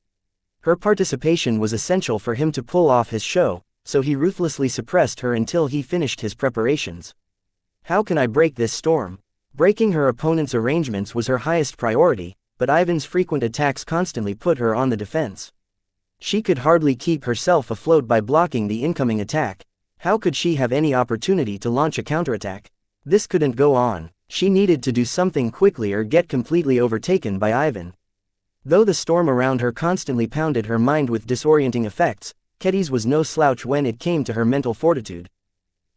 Her participation was essential for him to pull off his show, so he ruthlessly suppressed her until he finished his preparations. How can I break this storm? Breaking her opponent's arrangements was her highest priority, but Ivan's frequent attacks constantly put her on the defense. She could hardly keep herself afloat by blocking the incoming attack. How could she have any opportunity to launch a counterattack? This couldn't go on. She needed to do something quickly or get completely overtaken by Ivan. Though the storm around her constantly pounded her mind with disorienting effects, Kedis was no slouch when it came to her mental fortitude.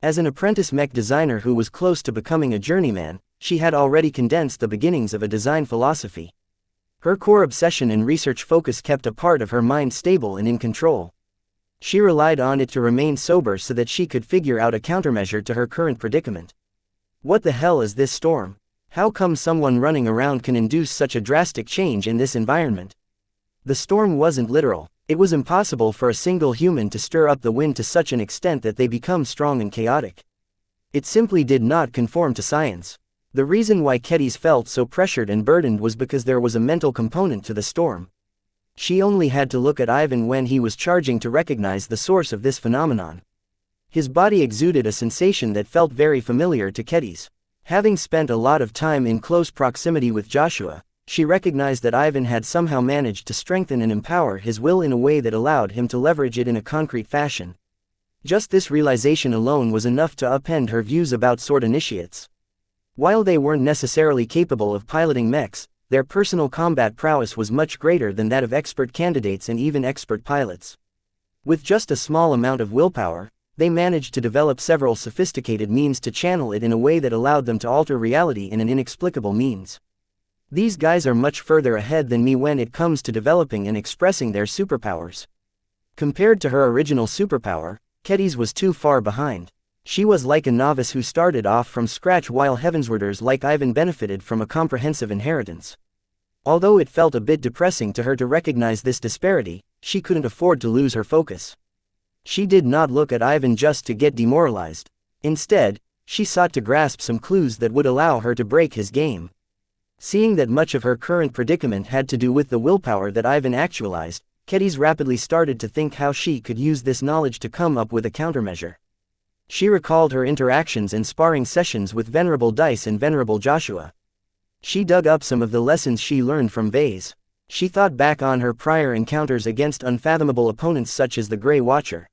As an apprentice mech designer who was close to becoming a journeyman, she had already condensed the beginnings of a design philosophy. Her core obsession and research focus kept a part of her mind stable and in control. She relied on it to remain sober so that she could figure out a countermeasure to her current predicament. What the hell is this storm? How come someone running around can induce such a drastic change in this environment? The storm wasn't literal. It was impossible for a single human to stir up the wind to such an extent that they become strong and chaotic. It simply did not conform to science. The reason why Kedis felt so pressured and burdened was because there was a mental component to the storm. She only had to look at Ivan when he was charging to recognize the source of this phenomenon. His body exuded a sensation that felt very familiar to Kedis. Having spent a lot of time in close proximity with Joshua, she recognized that Ivan had somehow managed to strengthen and empower his will in a way that allowed him to leverage it in a concrete fashion. Just this realization alone was enough to upend her views about sword initiates. While they weren't necessarily capable of piloting mechs, their personal combat prowess was much greater than that of expert candidates and even expert pilots. With just a small amount of willpower, they managed to develop several sophisticated means to channel it in a way that allowed them to alter reality in an inexplicable means. These guys are much further ahead than me when it comes to developing and expressing their superpowers. Compared to her original superpower, Kedis was too far behind. She was like a novice who started off from scratch, while Heavenswarders like Ivan benefited from a comprehensive inheritance. Although it felt a bit depressing to her to recognize this disparity, she couldn't afford to lose her focus. She did not look at Ivan just to get demoralized. Instead, she sought to grasp some clues that would allow her to break his game. Seeing that much of her current predicament had to do with the willpower that Ivan actualized, Kedis rapidly started to think how she could use this knowledge to come up with a countermeasure. She recalled her interactions and sparring sessions with Venerable Dice and Venerable Joshua. She dug up some of the lessons she learned from Vase. She thought back on her prior encounters against unfathomable opponents such as the Grey Watcher.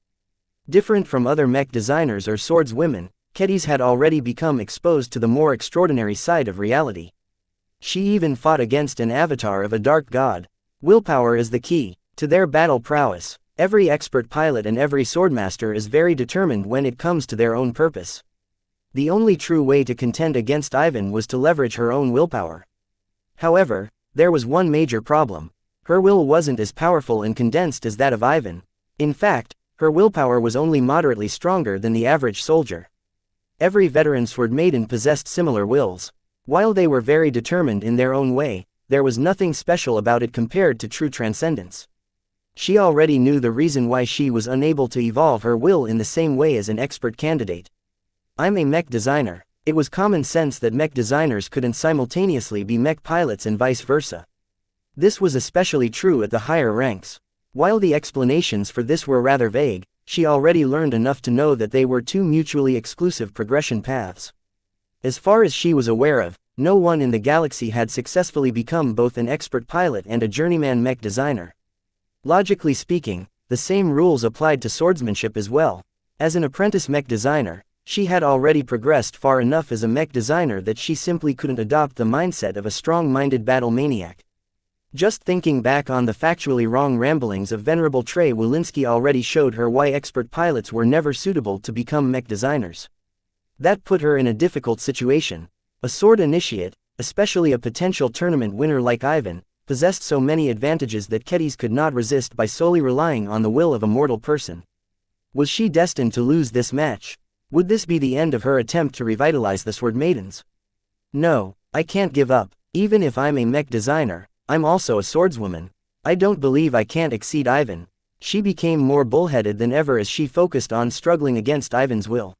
Different from other mech designers or swordswomen, Kedis had already become exposed to the more extraordinary side of reality. She even fought against an avatar of a dark god. Willpower is the key to their battle prowess. Every expert pilot and every swordmaster is very determined when it comes to their own purpose. The only true way to contend against Ivan was to leverage her own willpower. However, there was one major problem. Her will wasn't as powerful and condensed as that of Ivan. In fact, her willpower was only moderately stronger than the average soldier. Every veteran sword maiden possessed similar wills. While they were very determined in their own way, there was nothing special about it compared to true transcendence. She already knew the reason why she was unable to evolve her will in the same way as an expert candidate. I'm a mech designer. It was common sense that mech designers couldn't simultaneously be mech pilots and vice versa. This was especially true at the higher ranks. While the explanations for this were rather vague, she already learned enough to know that they were two mutually exclusive progression paths. As far as she was aware of, no one in the galaxy had successfully become both an expert pilot and a journeyman mech designer. Logically speaking, the same rules applied to swordsmanship as well. As an apprentice mech designer, she had already progressed far enough as a mech designer that she simply couldn't adopt the mindset of a strong-minded battle maniac. Just thinking back on the factually wrong ramblings of Venerable Trey Walensky already showed her why expert pilots were never suitable to become mech designers. That put her in a difficult situation. A sword initiate, especially a potential tournament winner like Ivan, possessed so many advantages that Kedis could not resist by solely relying on the will of a mortal person. Was she destined to lose this match? Would this be the end of her attempt to revitalize the Sword Maidens? No, I can't give up. Even if I'm a mech designer, I'm also a swordswoman. I don't believe I can't exceed Ivan. She became more bullheaded than ever as she focused on struggling against Ivan's will.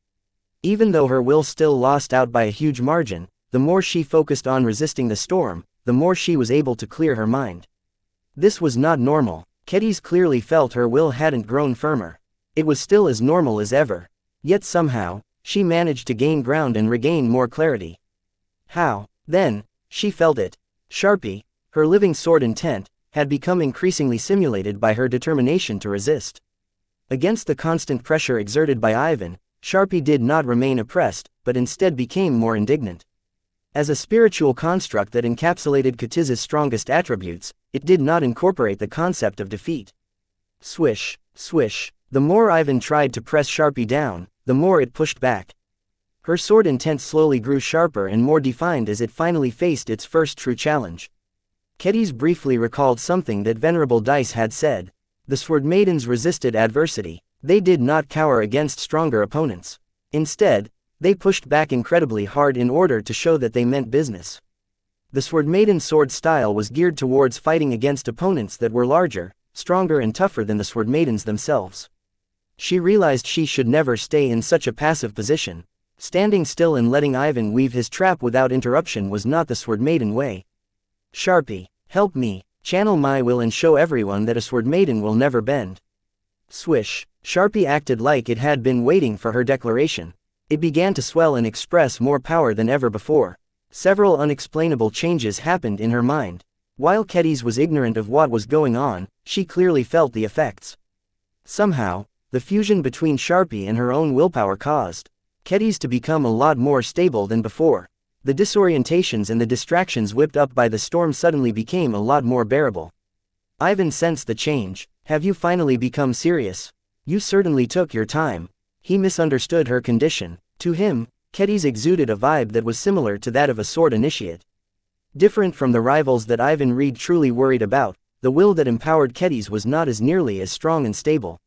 Even though her will still lost out by a huge margin, the more she focused on resisting the storm, the more she was able to clear her mind. This was not normal. Kedis clearly felt her will hadn't grown firmer. It was still as normal as ever. Yet somehow, she managed to gain ground and regain more clarity. How? Then, she felt it. Sharpie, her living sword intent, had become increasingly simulated by her determination to resist. Against the constant pressure exerted by Ivan, Sharpie did not remain oppressed, but instead became more indignant. As a spiritual construct that encapsulated Katiza's strongest attributes, it did not incorporate the concept of defeat. Swish, swish. The more Ivan tried to press Sharpie down, the more it pushed back. Her sword intent slowly grew sharper and more defined as it finally faced its first true challenge. Kedis briefly recalled something that Venerable Dice had said. The Sword Maidens resisted adversity. They did not cower against stronger opponents. Instead, they pushed back incredibly hard in order to show that they meant business. The Sword Maiden's sword style was geared towards fighting against opponents that were larger, stronger and tougher than the Sword Maidens themselves. She realized she should never stay in such a passive position. Standing still and letting Ivan weave his trap without interruption was not the Sword Maiden way. Sharpie, help me, channel my will and show everyone that a Sword Maiden will never bend. Swish. Sharpie acted like it had been waiting for her declaration. It began to swell and express more power than ever before. Several unexplainable changes happened in her mind. While Kedis was ignorant of what was going on, she clearly felt the effects. Somehow, the fusion between Sharpie and her own willpower caused Kedis to become a lot more stable than before. The disorientations and the distractions whipped up by the storm suddenly became a lot more bearable. Ivan sensed the change. Have you finally become serious? You certainly took your time. He misunderstood her condition. To him, Kedis exuded a vibe that was similar to that of a sword initiate. Different from the rivals that Ivan Reed truly worried about, the will that empowered Kedis was not as nearly as strong and stable.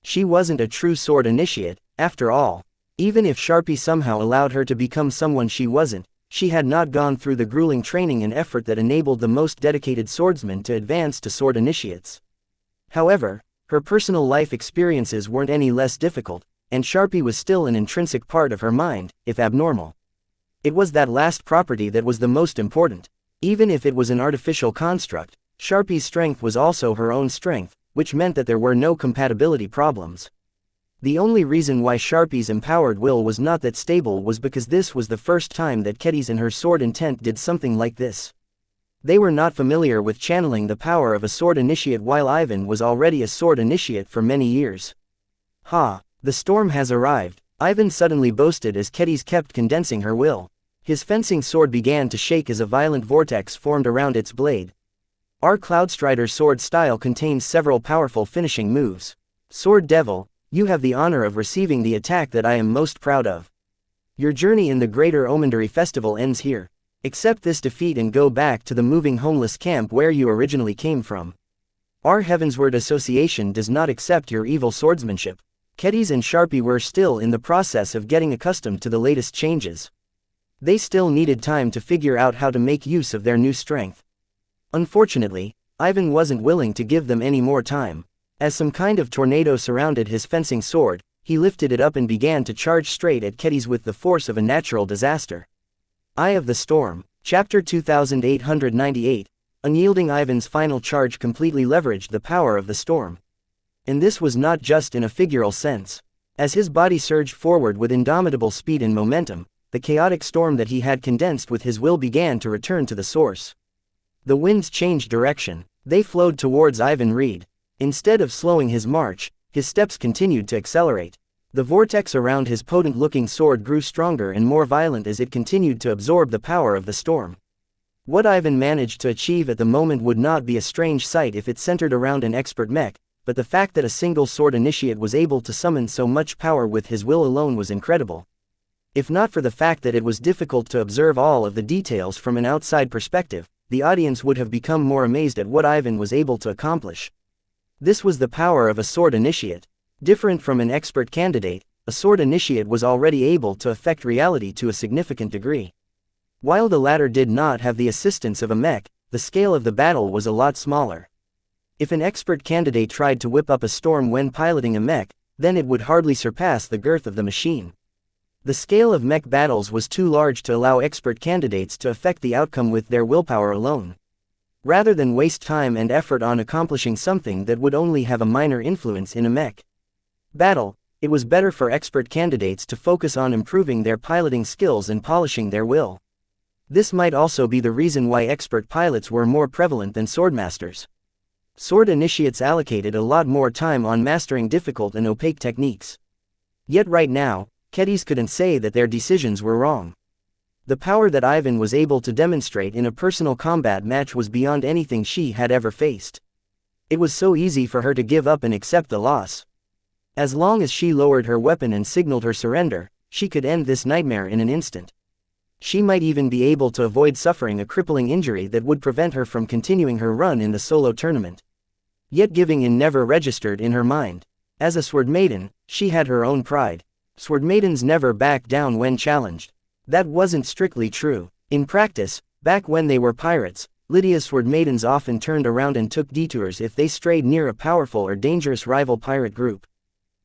She wasn't a true sword initiate, after all. Even if Sharpie somehow allowed her to become someone she wasn't, she had not gone through the grueling training and effort that enabled the most dedicated swordsmen to advance to sword initiates. However, her personal life experiences weren't any less difficult, and Sharpie was still an intrinsic part of her mind, if abnormal. It was that last property that was the most important. Even if it was an artificial construct, Sharpie's strength was also her own strength, which meant that there were no compatibility problems. The only reason why Sharpie's empowered will was not that stable was because this was the first time that Kedis and her sword intent did something like this. They were not familiar with channeling the power of a sword initiate while Ivan was already a sword initiate for many years. Ha! The storm has arrived, Ivan suddenly boasted as Kedis kept condensing her will. His fencing sword began to shake as a violent vortex formed around its blade. Our Cloudstrider sword style contains several powerful finishing moves. Sword Devil, you have the honor of receiving the attack that I am most proud of. Your journey in the Greater Omandari Festival ends here. Accept this defeat and go back to the moving homeless camp where you originally came from. Our Heavensward Association does not accept your evil swordsmanship. Kedis and Sharpie were still in the process of getting accustomed to the latest changes. They still needed time to figure out how to make use of their new strength. Unfortunately, Ivan wasn't willing to give them any more time. As some kind of tornado surrounded his fencing sword, he lifted it up and began to charge straight at Kedis with the force of a natural disaster. Eye of the Storm, Chapter 2898, Unyielding. Ivan's final charge completely leveraged the power of the storm. And this was not just in a figural sense. As his body surged forward with indomitable speed and momentum, the chaotic storm that he had condensed with his will began to return to the source. The winds changed direction. They flowed towards Ivan Reed. Instead of slowing his march, his steps continued to accelerate. The vortex around his potent-looking sword grew stronger and more violent as it continued to absorb the power of the storm. What Ivan managed to achieve at the moment would not be a strange sight if it centered around an expert mech, but the fact that a single sword initiate was able to summon so much power with his will alone was incredible. If not for the fact that it was difficult to observe all of the details from an outside perspective, the audience would have become more amazed at what Ivan was able to accomplish. This was the power of a sword initiate. Different from an expert candidate, a sword initiate was already able to affect reality to a significant degree. While the latter did not have the assistance of a mech, the scale of the battle was a lot smaller. If an expert candidate tried to whip up a storm when piloting a mech, then it would hardly surpass the girth of the machine. The scale of mech battles was too large to allow expert candidates to affect the outcome with their willpower alone. Rather than waste time and effort on accomplishing something that would only have a minor influence in a mech battle, it was better for expert candidates to focus on improving their piloting skills and polishing their will. This might also be the reason why expert pilots were more prevalent than swordmasters. Sword initiates allocated a lot more time on mastering difficult and opaque techniques. Yet right now, Kedis couldn't say that their decisions were wrong. The power that Ivan was able to demonstrate in a personal combat match was beyond anything she had ever faced. It was so easy for her to give up and accept the loss. As long as she lowered her weapon and signaled her surrender, she could end this nightmare in an instant. She might even be able to avoid suffering a crippling injury that would prevent her from continuing her run in the solo tournament. Yet giving in never registered in her mind. As a sword maiden, she had her own pride. Sword maidens never back down when challenged. That wasn't strictly true. In practice, back when they were pirates, Lydia's sword maidens often turned around and took detours if they strayed near a powerful or dangerous rival pirate group.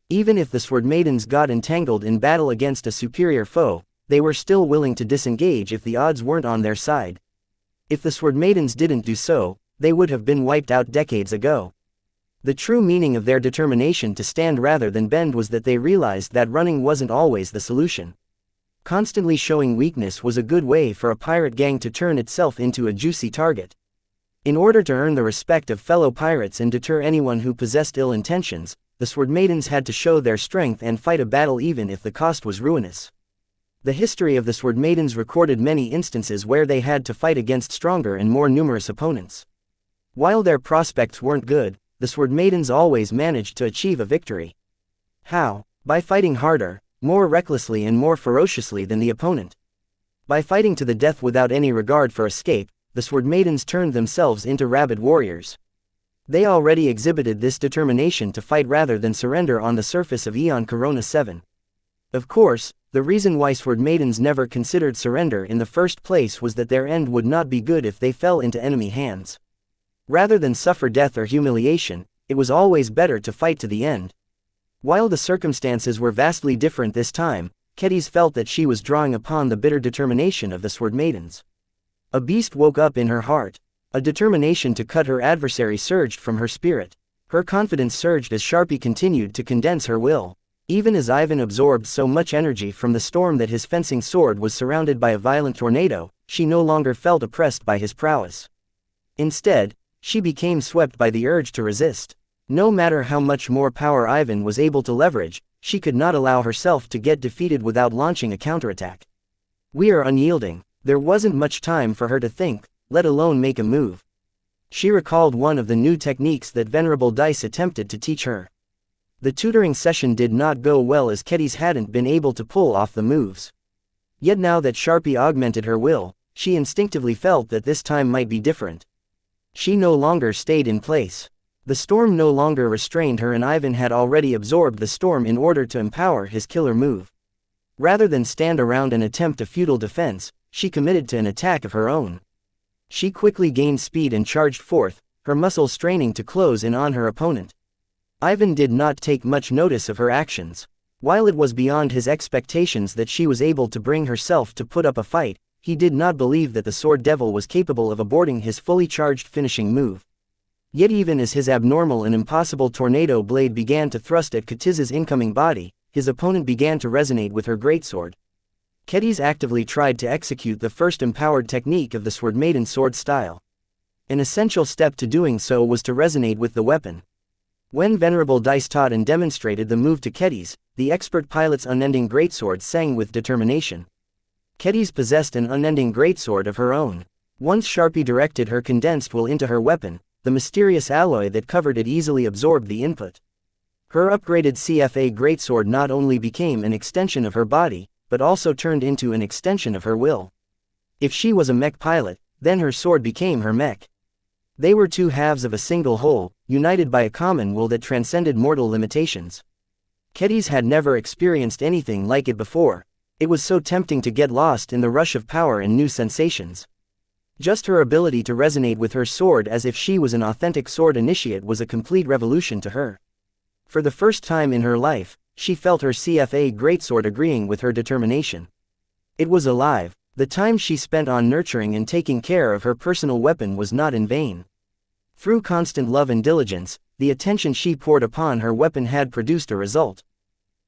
Even if the sword maidens got entangled in battle against a superior foe, they were still willing to disengage if the odds weren't on their side. If the sword maidens didn't do so, they would have been wiped out decades ago. The true meaning of their determination to stand rather than bend was that they realized that running wasn't always the solution. Constantly showing weakness was a good way for a pirate gang to turn itself into a juicy target. In order to earn the respect of fellow pirates and deter anyone who possessed ill intentions, the Sword Maidens had to show their strength and fight a battle even if the cost was ruinous. The history of the Sword Maidens recorded many instances where they had to fight against stronger and more numerous opponents. While their prospects weren't good, the Sword Maidens always managed to achieve a victory. How? By fighting harder, more recklessly and more ferociously than the opponent. By fighting to the death without any regard for escape, the Sword Maidens turned themselves into rabid warriors. They already exhibited this determination to fight rather than surrender on the surface of Aeon Corona 7. Of course, the reason why Sword Maidens never considered surrender in the first place was that their end would not be good if they fell into enemy hands. Rather than suffer death or humiliation, it was always better to fight to the end. While the circumstances were vastly different this time, Kedis felt that she was drawing upon the bitter determination of the Sword Maidens. A beast woke up in her heart. A determination to cut her adversary surged from her spirit. Her confidence surged as Sharpie continued to condense her will. Even as Ivan absorbed so much energy from the storm that his fencing sword was surrounded by a violent tornado, she no longer felt oppressed by his prowess. Instead, she became swept by the urge to resist. No matter how much more power Ivan was able to leverage, she could not allow herself to get defeated without launching a counterattack. We are unyielding. There wasn't much time for her to think, let alone make a move. She recalled one of the new techniques that Venerable Dice attempted to teach her. The tutoring session did not go well as Kedis hadn't been able to pull off the moves. Yet now that Sharpie augmented her will, she instinctively felt that this time might be different. She no longer stayed in place. The storm no longer restrained her and Ivan had already absorbed the storm in order to empower his killer move. Rather than stand around and attempt a futile defense, she committed to an attack of her own. She quickly gained speed and charged forth, her muscles straining to close in on her opponent. Ivan did not take much notice of her actions. While it was beyond his expectations that she was able to bring herself to put up a fight, he did not believe that the Sword Devil was capable of aborting his fully charged finishing move. Yet even as his abnormal and impossible tornado blade began to thrust at Ketiz's incoming body, his opponent began to resonate with her greatsword. Kedis actively tried to execute the first empowered technique of the Sword Maiden sword style. An essential step to doing so was to resonate with the weapon. When Venerable Dice taught and demonstrated the move to Kedis, the expert pilot's unending greatsword sang with determination. Kedis possessed an unending greatsword of her own. Once Sharpie directed her condensed will into her weapon, the mysterious alloy that covered it easily absorbed the input. Her upgraded CFA greatsword not only became an extension of her body, but also turned into an extension of her will. If she was a mech pilot, then her sword became her mech. They were two halves of a single whole, united by a common will that transcended mortal limitations. Kedis had never experienced anything like it before. It was so tempting to get lost in the rush of power and new sensations. Just her ability to resonate with her sword as if she was an authentic sword initiate was a complete revolution to her. For the first time in her life, she felt her CFA greatsword agreeing with her determination. It was alive. The time she spent on nurturing and taking care of her personal weapon was not in vain. Through constant love and diligence, the attention she poured upon her weapon had produced a result.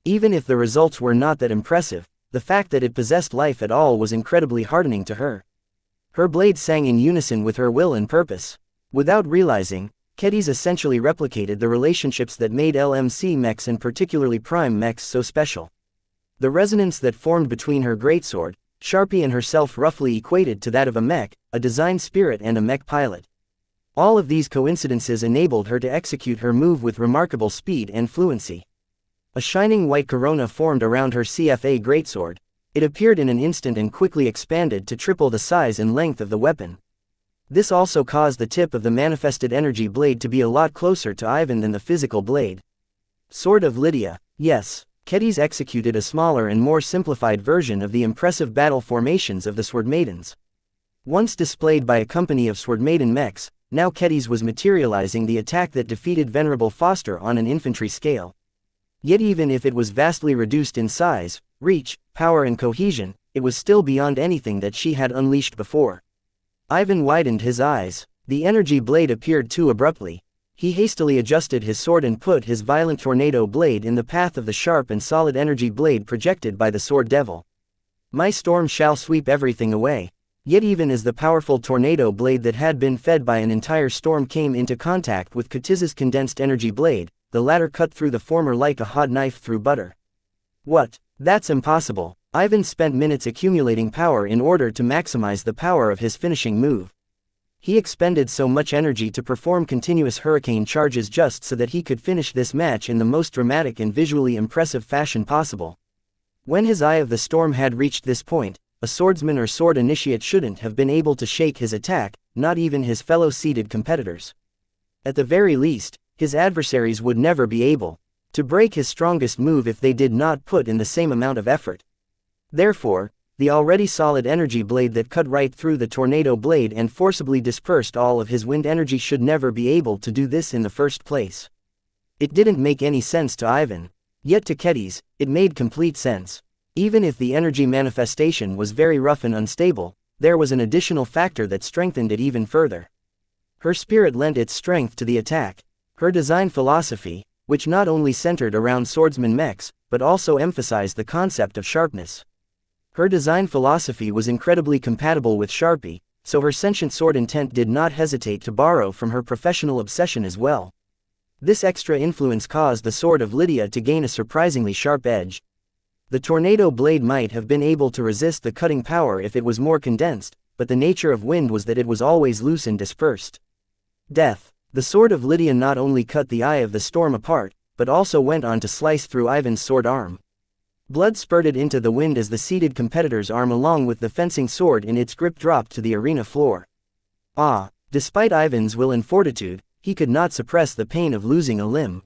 Even if the results were not that impressive, the fact that it possessed life at all was incredibly heartening to her. Her blade sang in unison with her will and purpose. Without realizing, Kedis essentially replicated the relationships that made LMC mechs and particularly prime mechs so special. The resonance that formed between her greatsword, Sharpie and herself roughly equated to that of a mech, a design spirit and a mech pilot. All of these coincidences enabled her to execute her move with remarkable speed and fluency. A shining white corona formed around her CFA greatsword. It appeared in an instant and quickly expanded to triple the size and length of the weapon. This also caused the tip of the manifested energy blade to be a lot closer to Ivan than the physical blade. Sword of Lydia. Yes, Kedis executed a smaller and more simplified version of the impressive battle formations of the Sword Maidens. Once displayed by a company of Sword Maiden mechs, now Kedis was materializing the attack that defeated Venerable Foster on an infantry scale. Yet even if it was vastly reduced in size, reach, power and cohesion, it was still beyond anything that she had unleashed before. Ivan widened his eyes. The energy blade appeared too abruptly. He hastily adjusted his sword and put his violent tornado blade in the path of the sharp and solid energy blade projected by the Sword Devil. My storm shall sweep everything away. Yet even as the powerful tornado blade that had been fed by an entire storm came into contact with Katiz's condensed energy blade, the latter cut through the former like a hot knife through butter. What? That's impossible. Ivan spent minutes accumulating power in order to maximize the power of his finishing move. He expended so much energy to perform continuous hurricane charges just so that he could finish this match in the most dramatic and visually impressive fashion possible. When his Eye of the Storm had reached this point, a swordsman or sword initiate shouldn't have been able to shake his attack, not even his fellow seated competitors. At the very least, his adversaries would never be able to break his strongest move if they did not put in the same amount of effort. Therefore, the already solid energy blade that cut right through the tornado blade and forcibly dispersed all of his wind energy should never be able to do this in the first place. It didn't make any sense to Ivan. Yet to Ketiz, it made complete sense. Even if the energy manifestation was very rough and unstable, there was an additional factor that strengthened it even further. Her spirit lent its strength to the attack. Her design philosophy, which not only centered around swordsman mechs, but also emphasized the concept of sharpness. Her design philosophy was incredibly compatible with Sharpie, so her sentient sword intent did not hesitate to borrow from her professional obsession as well. This extra influence caused the sword of Lydia to gain a surprisingly sharp edge. The tornado blade might have been able to resist the cutting power if it was more condensed, but the nature of wind was that it was always loose and dispersed. Death. The sword of Lydia not only cut the Eye of the Storm apart, but also went on to slice through Ivan's sword arm. Blood spurted into the wind as the seated competitor's arm along with the fencing sword in its grip dropped to the arena floor. Despite Ivan's will and fortitude, he could not suppress the pain of losing a limb.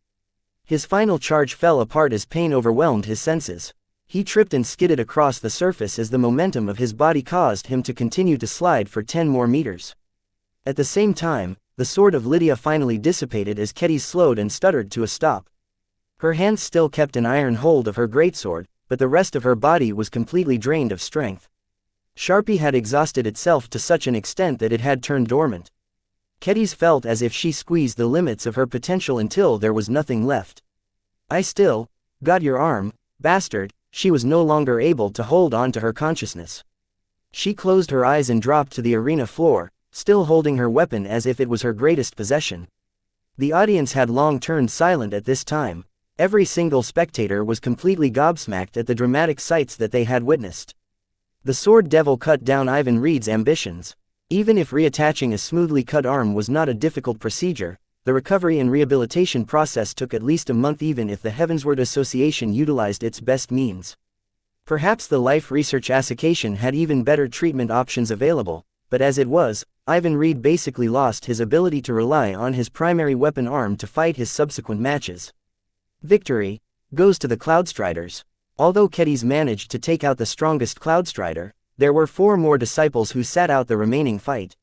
His final charge fell apart as pain overwhelmed his senses. He tripped and skidded across the surface as the momentum of his body caused him to continue to slide for 10 more meters. At the same time, the sword of Lydia finally dissipated as Ketiz slowed and stuttered to a stop. Her hands still kept an iron hold of her greatsword, but the rest of her body was completely drained of strength. Sharpie had exhausted itself to such an extent that it had turned dormant. Ketiz felt as if she squeezed the limits of her potential until there was nothing left. "I still got your arm, bastard." She was no longer able to hold on to her consciousness. She closed her eyes and dropped to the arena floor, still holding her weapon as if it was her greatest possession. The audience had long turned silent at this time. Every single spectator was completely gobsmacked at the dramatic sights that they had witnessed. The sword devil cut down Ivan Reed's ambitions. Even if reattaching a smoothly cut arm was not a difficult procedure, the recovery and rehabilitation process took at least a month even if the Heavensward Association utilized its best means. Perhaps the Life Research Association had even better treatment options available, but as it was, Ivan Reed basically lost his ability to rely on his primary weapon arm to fight his subsequent matches. Victory goes to the Cloudstriders. Although Ketiz managed to take out the strongest Cloudstrider, there were 4 more disciples who sat out the remaining fight.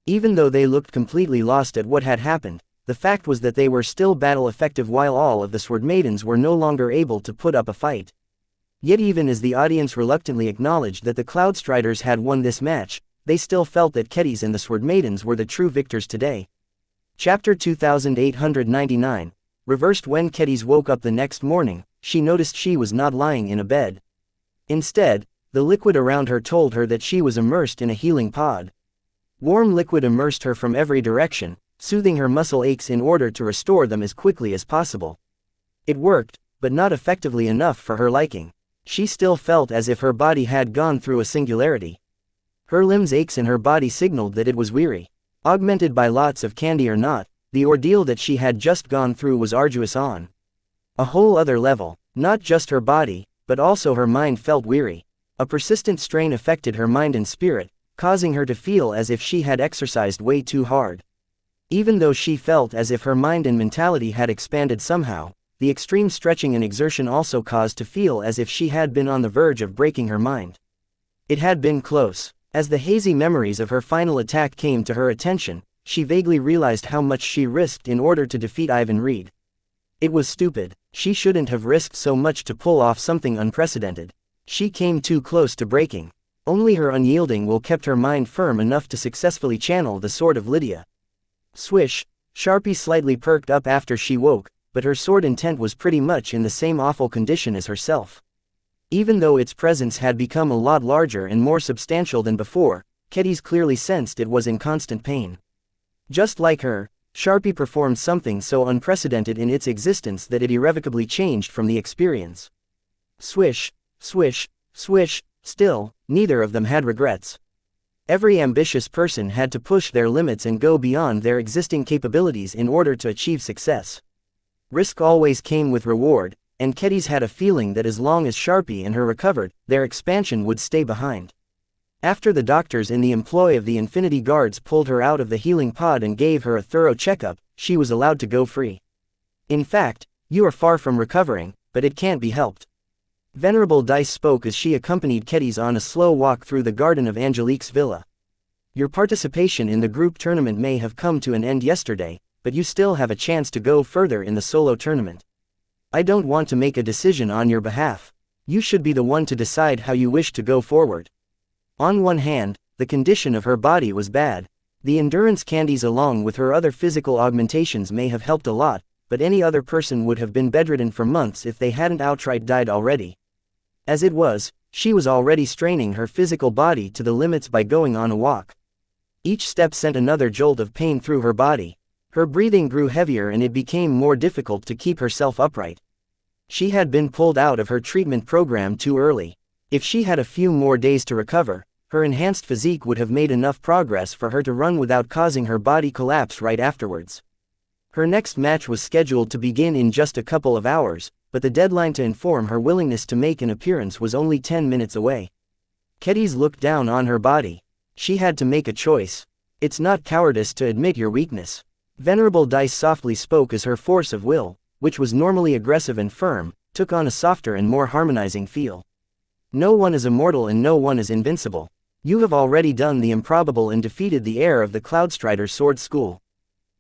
Even though they looked completely lost at what had happened, the fact was that they were still battle-effective while all of the Sword Maidens were no longer able to put up a fight. Yet even as the audience reluctantly acknowledged that the Cloudstriders had won this match, they still felt that Ketiz and the Sword Maidens were the true victors today. Chapter 2899. Reversed. When Ketiz woke up the next morning, she noticed she was not lying in a bed. Instead, the liquid around her told her that she was immersed in a healing pod. Warm liquid immersed her from every direction, soothing her muscle aches in order to restore them as quickly as possible. It worked, but not effectively enough for her liking. She still felt as if her body had gone through a singularity. Her limbs' aches and her body signaled that it was weary. Augmented by lots of candy or not, the ordeal that she had just gone through was arduous on a whole other level. Not just her body, but also her mind felt weary. A persistent strain affected her mind and spirit, causing her to feel as if she had exercised way too hard. Even though she felt as if her mind and mentality had expanded somehow, the extreme stretching and exertion also caused to feel as if she had been on the verge of breaking her mind. It had been close. As the hazy memories of her final attack came to her attention, she vaguely realized how much she risked in order to defeat Ivan Reed. It was stupid. She shouldn't have risked so much to pull off something unprecedented. She came too close to breaking. Only her unyielding will kept her mind firm enough to successfully channel the sword of Lydia. Swish! Sharpie slightly perked up after she woke, but her sword intent was pretty much in the same awful condition as herself. Even though its presence had become a lot larger and more substantial than before, Kedis clearly sensed it was in constant pain. Just like her, Sharpie performed something so unprecedented in its existence that it irrevocably changed from the experience. Swish, swish, swish, still, neither of them had regrets. Every ambitious person had to push their limits and go beyond their existing capabilities in order to achieve success. Risk always came with reward, and Kedis had a feeling that as long as Sharpie and her recovered, their expansion would stay behind. After the doctors in the employ of the Infinity Guards pulled her out of the healing pod and gave her a thorough checkup, she was allowed to go free. In fact, you are far from recovering, but it can't be helped. Venerable Dice spoke as she accompanied Kedis on a slow walk through the garden of Angelique's villa. Your participation in the group tournament may have come to an end yesterday, but you still have a chance to go further in the solo tournament. I don't want to make a decision on your behalf. You should be the one to decide how you wish to go forward. On one hand, the condition of her body was bad. The endurance candies along with her other physical augmentations may have helped a lot, but any other person would have been bedridden for months if they hadn't outright died already. As it was, she was already straining her physical body to the limits by going on a walk. Each step sent another jolt of pain through her body. Her breathing grew heavier and it became more difficult to keep herself upright. She had been pulled out of her treatment program too early. If she had a few more days to recover, her enhanced physique would have made enough progress for her to run without causing her body collapse right afterwards. Her next match was scheduled to begin in just a couple of hours, but the deadline to inform her willingness to make an appearance was only 10 minutes away. Kedis looked down on her body. She had to make a choice. It's not cowardice to admit your weakness. Venerable Dice softly spoke as her force of will, which was normally aggressive and firm, took on a softer and more harmonizing feel. No one is immortal and no one is invincible. You have already done the improbable and defeated the heir of the Cloudstrider Sword School.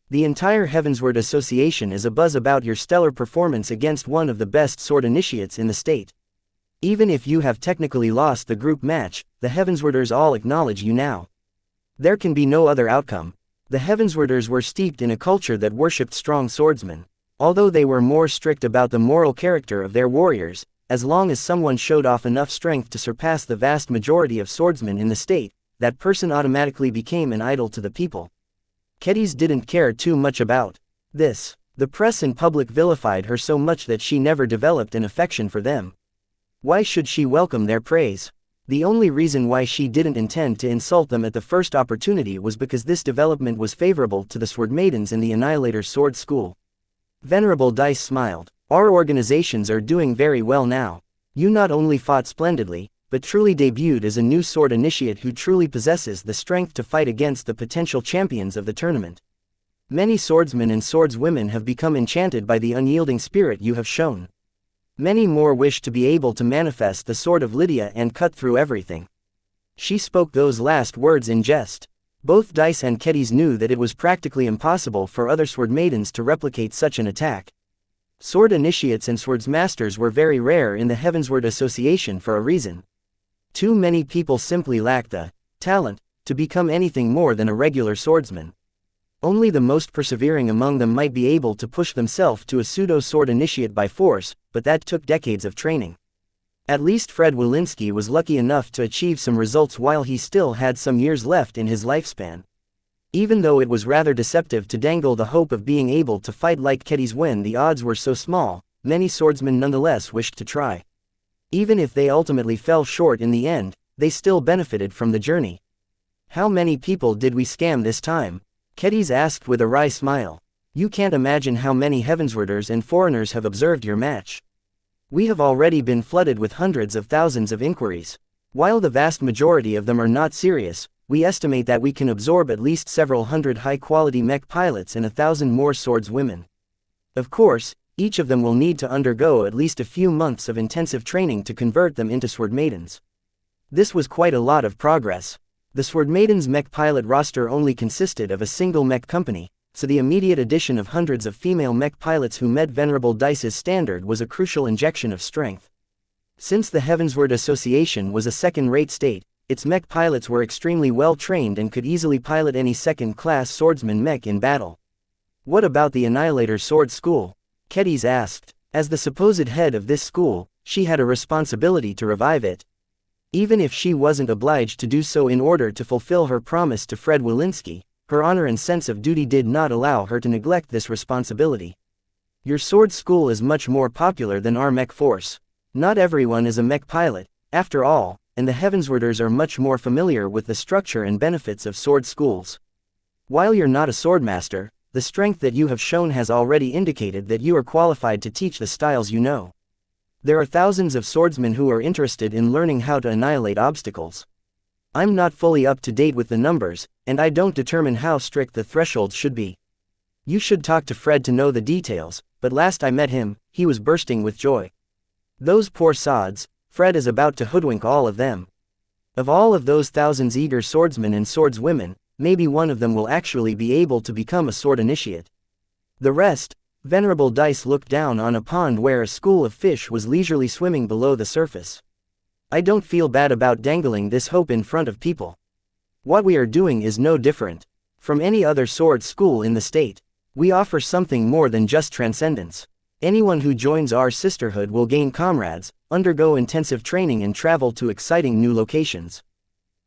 The entire Heavensward Association is abuzz about your stellar performance against one of the best sword initiates in the state. Even if you have technically lost the group match, the Heavenswarders all acknowledge you now. There can be no other outcome. The Heavenswarders were steeped in a culture that worshipped strong swordsmen. Although they were more strict about the moral character of their warriors, as long as someone showed off enough strength to surpass the vast majority of swordsmen in the state, that person automatically became an idol to the people. Kedis didn't care too much about this. The press and public vilified her so much that she never developed an affection for them. Why should she welcome their praise? The only reason why she didn't intend to insult them at the first opportunity was because this development was favorable to the Sword Maidens in the Annihilator Sword School. Venerable Dice smiled. Our organizations are doing very well now. You not only fought splendidly, but truly debuted as a new sword initiate who truly possesses the strength to fight against the potential champions of the tournament. Many swordsmen and swordswomen have become enchanted by the unyielding spirit you have shown. Many more wish to be able to manifest the sword of Lydia and cut through everything. She spoke those last words in jest. Both Dice and Kedis knew that it was practically impossible for other sword maidens to replicate such an attack. Sword initiates and swordsmasters were very rare in the Heavensward Association for a reason. Too many people simply lacked the talent to become anything more than a regular swordsman. Only the most persevering among them might be able to push themselves to a pseudo-sword initiate by force, but that took decades of training. At least Fred Walensky was lucky enough to achieve some results while he still had some years left in his lifespan. Even though it was rather deceptive to dangle the hope of being able to fight like Kedis when the odds were so small, many swordsmen nonetheless wished to try. Even if they ultimately fell short in the end, they still benefited from the journey. How many people did we scam this time? Kedis asked with a wry smile. You can't imagine how many Heavenswarders and foreigners have observed your match. We have already been flooded with hundreds of thousands of inquiries. While the vast majority of them are not serious, we estimate that we can absorb at least several hundred high-quality mech pilots and 1,000 more swordswomen. Of course, each of them will need to undergo at least a few months of intensive training to convert them into sword maidens. This was quite a lot of progress. The Sword Maidens mech pilot roster only consisted of a single mech company, so the immediate addition of hundreds of female mech pilots who met Venerable Dice's standard was a crucial injection of strength. Since the Heavensward Association was a second-rate state, its mech pilots were extremely well trained and could easily pilot any second-class swordsman mech in battle. What about the Annihilator Sword School? Kedis asked. As the supposed head of this school, she had a responsibility to revive it. Even if she wasn't obliged to do so in order to fulfill her promise to Fred Wilinski, her honor and sense of duty did not allow her to neglect this responsibility. Your sword school is much more popular than our mech force. Not everyone is a mech pilot, after all, and the Heavenswarders are much more familiar with the structure and benefits of sword schools. While you're not a swordmaster, the strength that you have shown has already indicated that you are qualified to teach the styles you know. There are thousands of swordsmen who are interested in learning how to annihilate obstacles. I'm not fully up to date with the numbers, and I don't determine how strict the thresholds should be. You should talk to Fred to know the details, but last I met him, he was bursting with joy. Those poor sods, Fred is about to hoodwink all of them. Of all of those thousands eager swordsmen and swordswomen, maybe one of them will actually be able to become a sword initiate. The rest, Venerable Dice looked down on a pond where a school of fish was leisurely swimming below the surface. I don't feel bad about dangling this hope in front of people. What we are doing is no different from any other sword school in the state. We offer something more than just transcendence. Anyone who joins our sisterhood will gain comrades, undergo intensive training and travel to exciting new locations.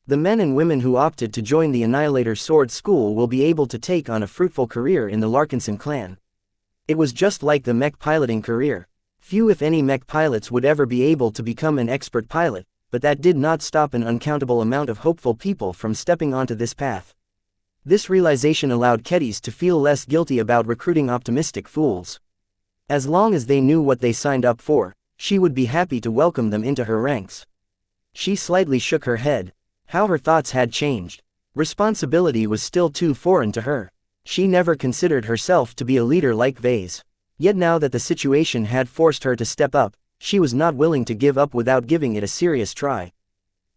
The men and women who opted to join the Annihilator Sword School will be able to take on a fruitful career in the Larkinson clan. It was just like the mech piloting career. Few if any mech pilots would ever be able to become an expert pilot, but that did not stop an uncountable amount of hopeful people from stepping onto this path. This realization allowed Kedis to feel less guilty about recruiting optimistic fools. As long as they knew what they signed up for, she would be happy to welcome them into her ranks. She slightly shook her head. How her thoughts had changed. Responsibility was still too foreign to her. She never considered herself to be a leader like Vase. Yet now that the situation had forced her to step up, she was not willing to give up without giving it a serious try.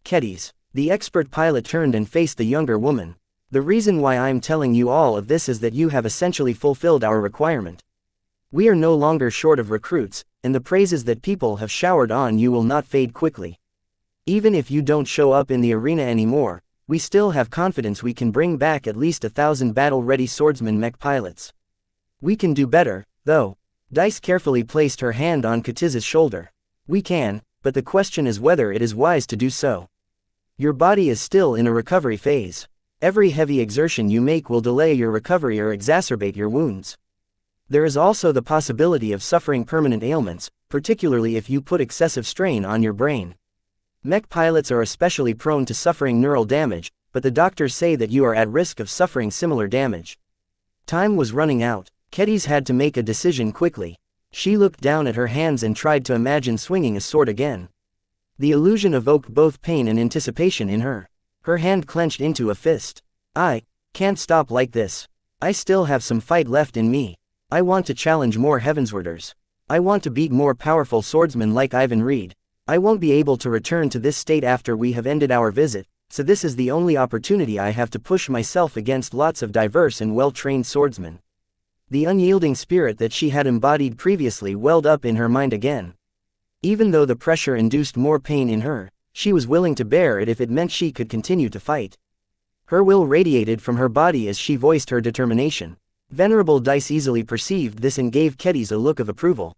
Kedis. The expert pilot turned and faced the younger woman. The reason why I'm telling you all of this is that you have essentially fulfilled our requirement. We are no longer short of recruits, and the praises that people have showered on you will not fade quickly. Even if you don't show up in the arena anymore, we still have confidence we can bring back at least 1,000 battle-ready swordsman mech pilots. We can do better, though. Dice carefully placed her hand on Katiz's shoulder. We can, but the question is whether it is wise to do so. Your body is still in a recovery phase. Every heavy exertion you make will delay your recovery or exacerbate your wounds. There is also the possibility of suffering permanent ailments, particularly if you put excessive strain on your brain. Mech pilots are especially prone to suffering neural damage, but the doctors say that you are at risk of suffering similar damage. Time was running out. Kedis had to make a decision quickly. She looked down at her hands and tried to imagine swinging a sword again. The illusion evoked both pain and anticipation in her. Her hand clenched into a fist. I can't stop like this. I still have some fight left in me. I want to challenge more Heavenswarders. I want to beat more powerful swordsmen like Ivan Reed. I won't be able to return to this state after we have ended our visit, so this is the only opportunity I have to push myself against lots of diverse and well-trained swordsmen. The unyielding spirit that she had embodied previously welled up in her mind again. Even though the pressure induced more pain in her, she was willing to bear it if it meant she could continue to fight. Her will radiated from her body as she voiced her determination. Venerable Dice easily perceived this and gave Kedis a look of approval.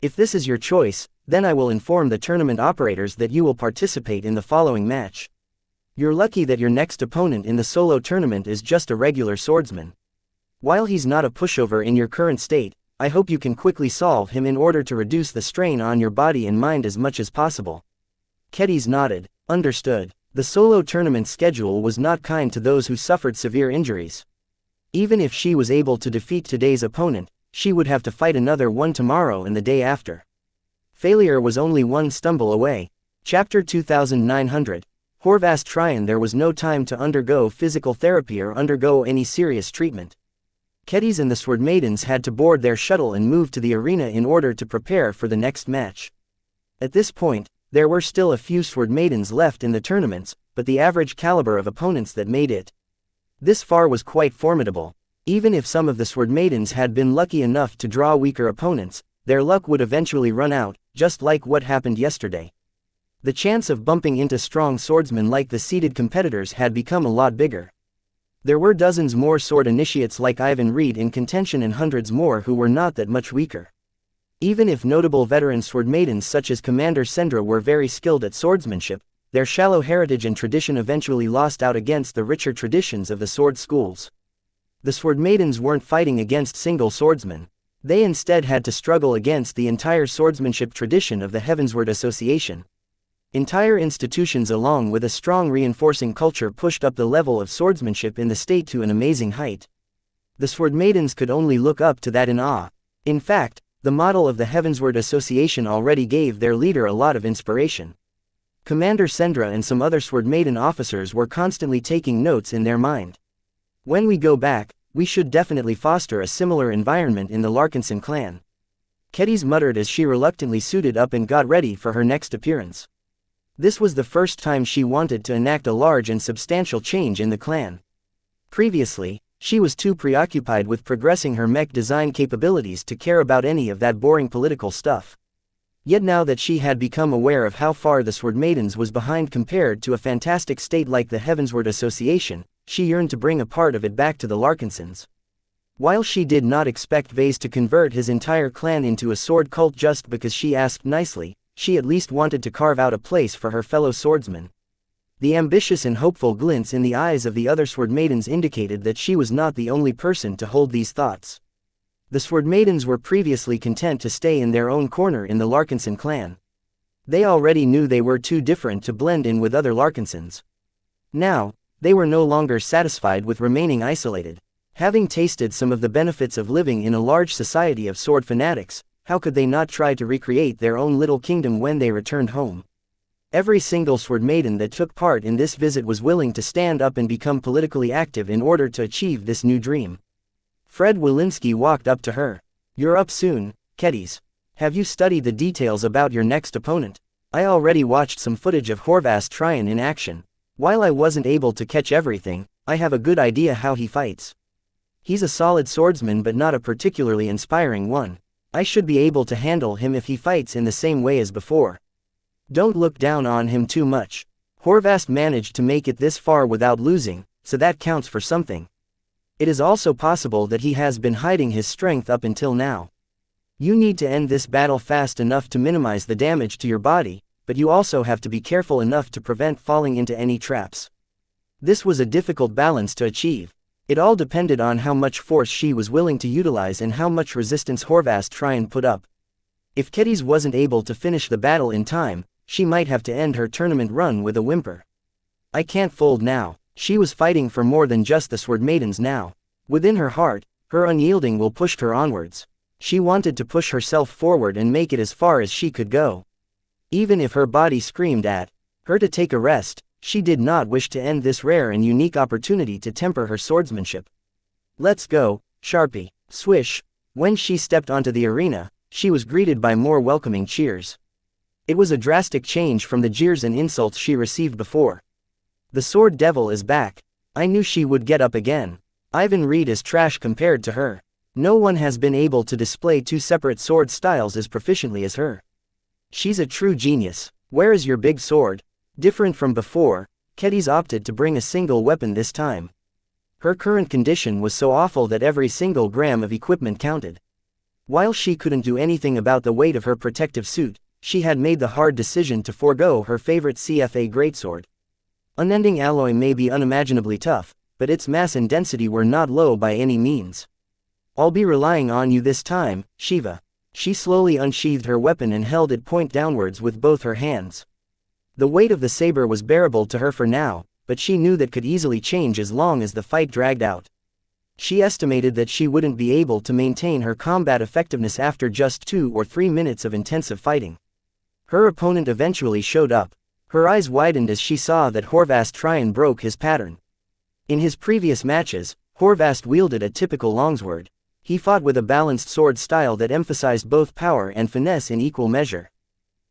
If this is your choice, then I will inform the tournament operators that you will participate in the following match. You're lucky that your next opponent in the solo tournament is just a regular swordsman. While he's not a pushover in your current state, I hope you can quickly solve him in order to reduce the strain on your body and mind as much as possible. Kedis nodded. Understood. The solo tournament schedule was not kind to those who suffered severe injuries. Even if she was able to defeat today's opponent, she would have to fight another one tomorrow and the day after. Failure was only one stumble away. Chapter 2900. Horvast Tryon. There was no time to undergo physical therapy or undergo any serious treatment. Kedis and the Sword Maidens had to board their shuttle and move to the arena in order to prepare for the next match. At this point, there were still a few Sword Maidens left in the tournaments, but the average caliber of opponents that made it this far was quite formidable. Even if some of the Sword Maidens had been lucky enough to draw weaker opponents, their luck would eventually run out, just like what happened yesterday. The chance of bumping into strong swordsmen like the seeded competitors had become a lot bigger. There were dozens more sword initiates like Ivan Reed in contention and hundreds more who were not that much weaker. Even if notable veteran sword maidens such as Commander Sendra were very skilled at swordsmanship, their shallow heritage and tradition eventually lost out against the richer traditions of the sword schools. The sword maidens weren't fighting against single swordsmen. They instead had to struggle against the entire swordsmanship tradition of the Heavensward Association. Entire institutions along with a strong reinforcing culture pushed up the level of swordsmanship in the state to an amazing height. The sword maidens could only look up to that in awe. In fact, the model of the Heavensward Association already gave their leader a lot of inspiration. Commander Sendra and some other sword maiden officers were constantly taking notes in their mind. When we go back, we should definitely foster a similar environment in the Larkinson clan. Kedis muttered as she reluctantly suited up and got ready for her next appearance. This was the first time she wanted to enact a large and substantial change in the clan. Previously, she was too preoccupied with progressing her mech design capabilities to care about any of that boring political stuff. Yet now that she had become aware of how far the Sword Maidens was behind compared to a fantastic state like the Heavensward Association, she yearned to bring a part of it back to the Larkinsons. While she did not expect Vase to convert his entire clan into a sword cult just because she asked nicely, she at least wanted to carve out a place for her fellow swordsmen. The ambitious and hopeful glints in the eyes of the other sword maidens indicated that she was not the only person to hold these thoughts. The sword maidens were previously content to stay in their own corner in the Larkinson clan. They already knew they were too different to blend in with other Larkinsons. Now, they were no longer satisfied with remaining isolated. Having tasted some of the benefits of living in a large society of sword fanatics, how could they not try to recreate their own little kingdom when they returned home? Every single sword maiden that took part in this visit was willing to stand up and become politically active in order to achieve this new dream. Fred Walensky walked up to her. "You're up soon, Kedis. Have you studied the details about your next opponent? I already watched some footage of Horvath Tryon in action. While I wasn't able to catch everything, I have a good idea how he fights. He's a solid swordsman but not a particularly inspiring one. I should be able to handle him if he fights in the same way as before. Don't look down on him too much. Horvath managed to make it this far without losing, so that counts for something. It is also possible that he has been hiding his strength up until now. You need to end this battle fast enough to minimize the damage to your body, but you also have to be careful enough to prevent falling into any traps." This was a difficult balance to achieve. It all depended on how much force she was willing to utilize and how much resistance Horvath Tryon put up. If Kedis wasn't able to finish the battle in time, she might have to end her tournament run with a whimper. "I can't fold now." She was fighting for more than just the sword maidens now. Within her heart, her unyielding will pushed her onwards. She wanted to push herself forward and make it as far as she could go. Even if her body screamed at her to take a rest, she did not wish to end this rare and unique opportunity to temper her swordsmanship. "Let's go, Sharpie." Swish. When she stepped onto the arena, she was greeted by more welcoming cheers. It was a drastic change from the jeers and insults she received before. "The Sword Devil is back. I knew she would get up again. Ivan Reed is trash compared to her. No one has been able to display two separate sword styles as proficiently as her. She's a true genius. Where is your big sword?" Different from before, Kedis opted to bring a single weapon this time. Her current condition was so awful that every single gram of equipment counted. While she couldn't do anything about the weight of her protective suit, she had made the hard decision to forego her favorite CFA greatsword. Unending alloy may be unimaginably tough, but its mass and density were not low by any means. "I'll be relying on you this time, Shiva." She slowly unsheathed her weapon and held it point downwards with both her hands. The weight of the saber was bearable to her for now, but she knew that could easily change as long as the fight dragged out. She estimated that she wouldn't be able to maintain her combat effectiveness after just 2 or 3 minutes of intensive fighting. Her opponent eventually showed up. Her eyes widened as she saw that Horvath Tryon broke his pattern. In his previous matches, Horvath wielded a typical longsword. He fought with a balanced sword style that emphasized both power and finesse in equal measure.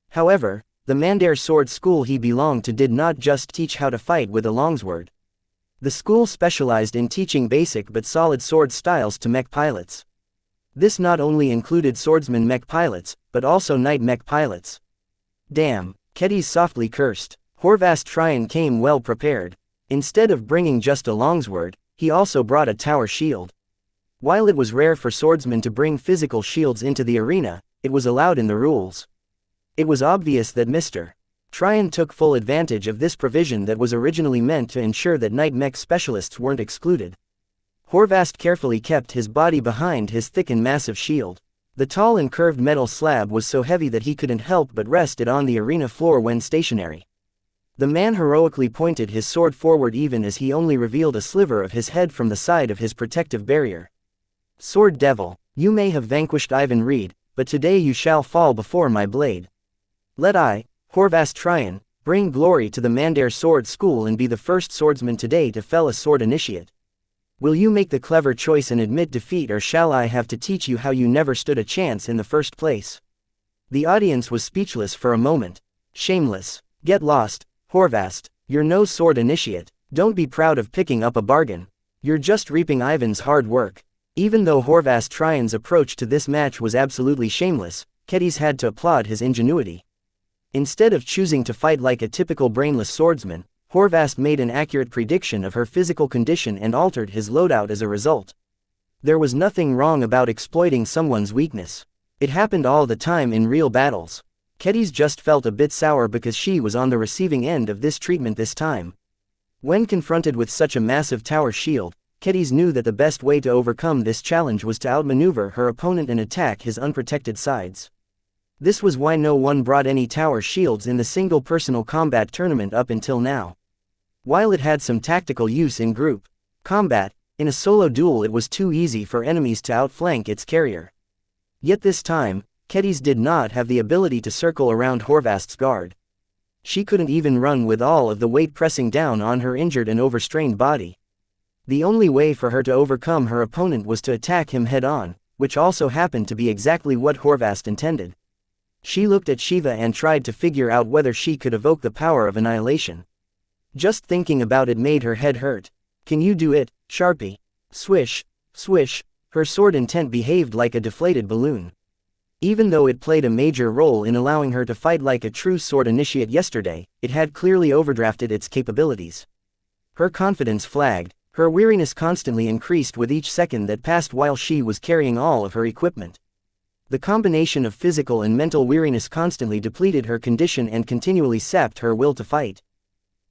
However, the Mandair sword school he belonged to did not just teach how to fight with a longsword. The school specialized in teaching basic but solid sword styles to mech pilots. This not only included swordsman mech pilots, but also knight mech pilots. "Damn," Kedis softly cursed. Horvath Tryon came well prepared. Instead of bringing just a longsword, he also brought a tower shield. While it was rare for swordsmen to bring physical shields into the arena, it was allowed in the rules. It was obvious that Mr. Tryon took full advantage of this provision that was originally meant to ensure that night mech specialists weren't excluded. Horvath carefully kept his body behind his thick and massive shield. The tall and curved metal slab was so heavy that he couldn't help but rest it on the arena floor when stationary. The man heroically pointed his sword forward even as he only revealed a sliver of his head from the side of his protective barrier. Sword Devil, you may have vanquished Ivan Reed, but today you shall fall before my blade. Let I, Horvath Tryon, bring glory to the Mandair Sword School and be the first swordsman today to fell a sword initiate. Will you make the clever choice and admit defeat, or shall I have to teach you how you never stood a chance in the first place? The audience was speechless for a moment. Shameless. Get lost, Horvath, you're no sword initiate. Don't be proud of picking up a bargain. You're just reaping Ivan's hard work. Even though Horvath Tryon's approach to this match was absolutely shameless, Kedis had to applaud his ingenuity. Instead of choosing to fight like a typical brainless swordsman, Horvath made an accurate prediction of her physical condition and altered his loadout as a result. There was nothing wrong about exploiting someone's weakness. It happened all the time in real battles. Kedis just felt a bit sour because she was on the receiving end of this treatment this time. When confronted with such a massive tower shield, Kedis knew that the best way to overcome this challenge was to outmaneuver her opponent and attack his unprotected sides. This was why no one brought any tower shields in the single personal combat tournament up until now. While it had some tactical use in group combat, in a solo duel it was too easy for enemies to outflank its carrier. Yet this time, Kedis did not have the ability to circle around Horvath's guard. She couldn't even run with all of the weight pressing down on her injured and overstrained body. The only way for her to overcome her opponent was to attack him head-on, which also happened to be exactly what Horvath intended. She looked at Shiva and tried to figure out whether she could evoke the power of annihilation. Just thinking about it made her head hurt. Can you do it, Sharpie? Swish, swish, her sword intent behaved like a deflated balloon. Even though it played a major role in allowing her to fight like a true sword initiate yesterday, it had clearly overdrafted its capabilities. Her confidence flagged, her weariness constantly increased with each second that passed while she was carrying all of her equipment. The combination of physical and mental weariness constantly depleted her condition and continually sapped her will to fight.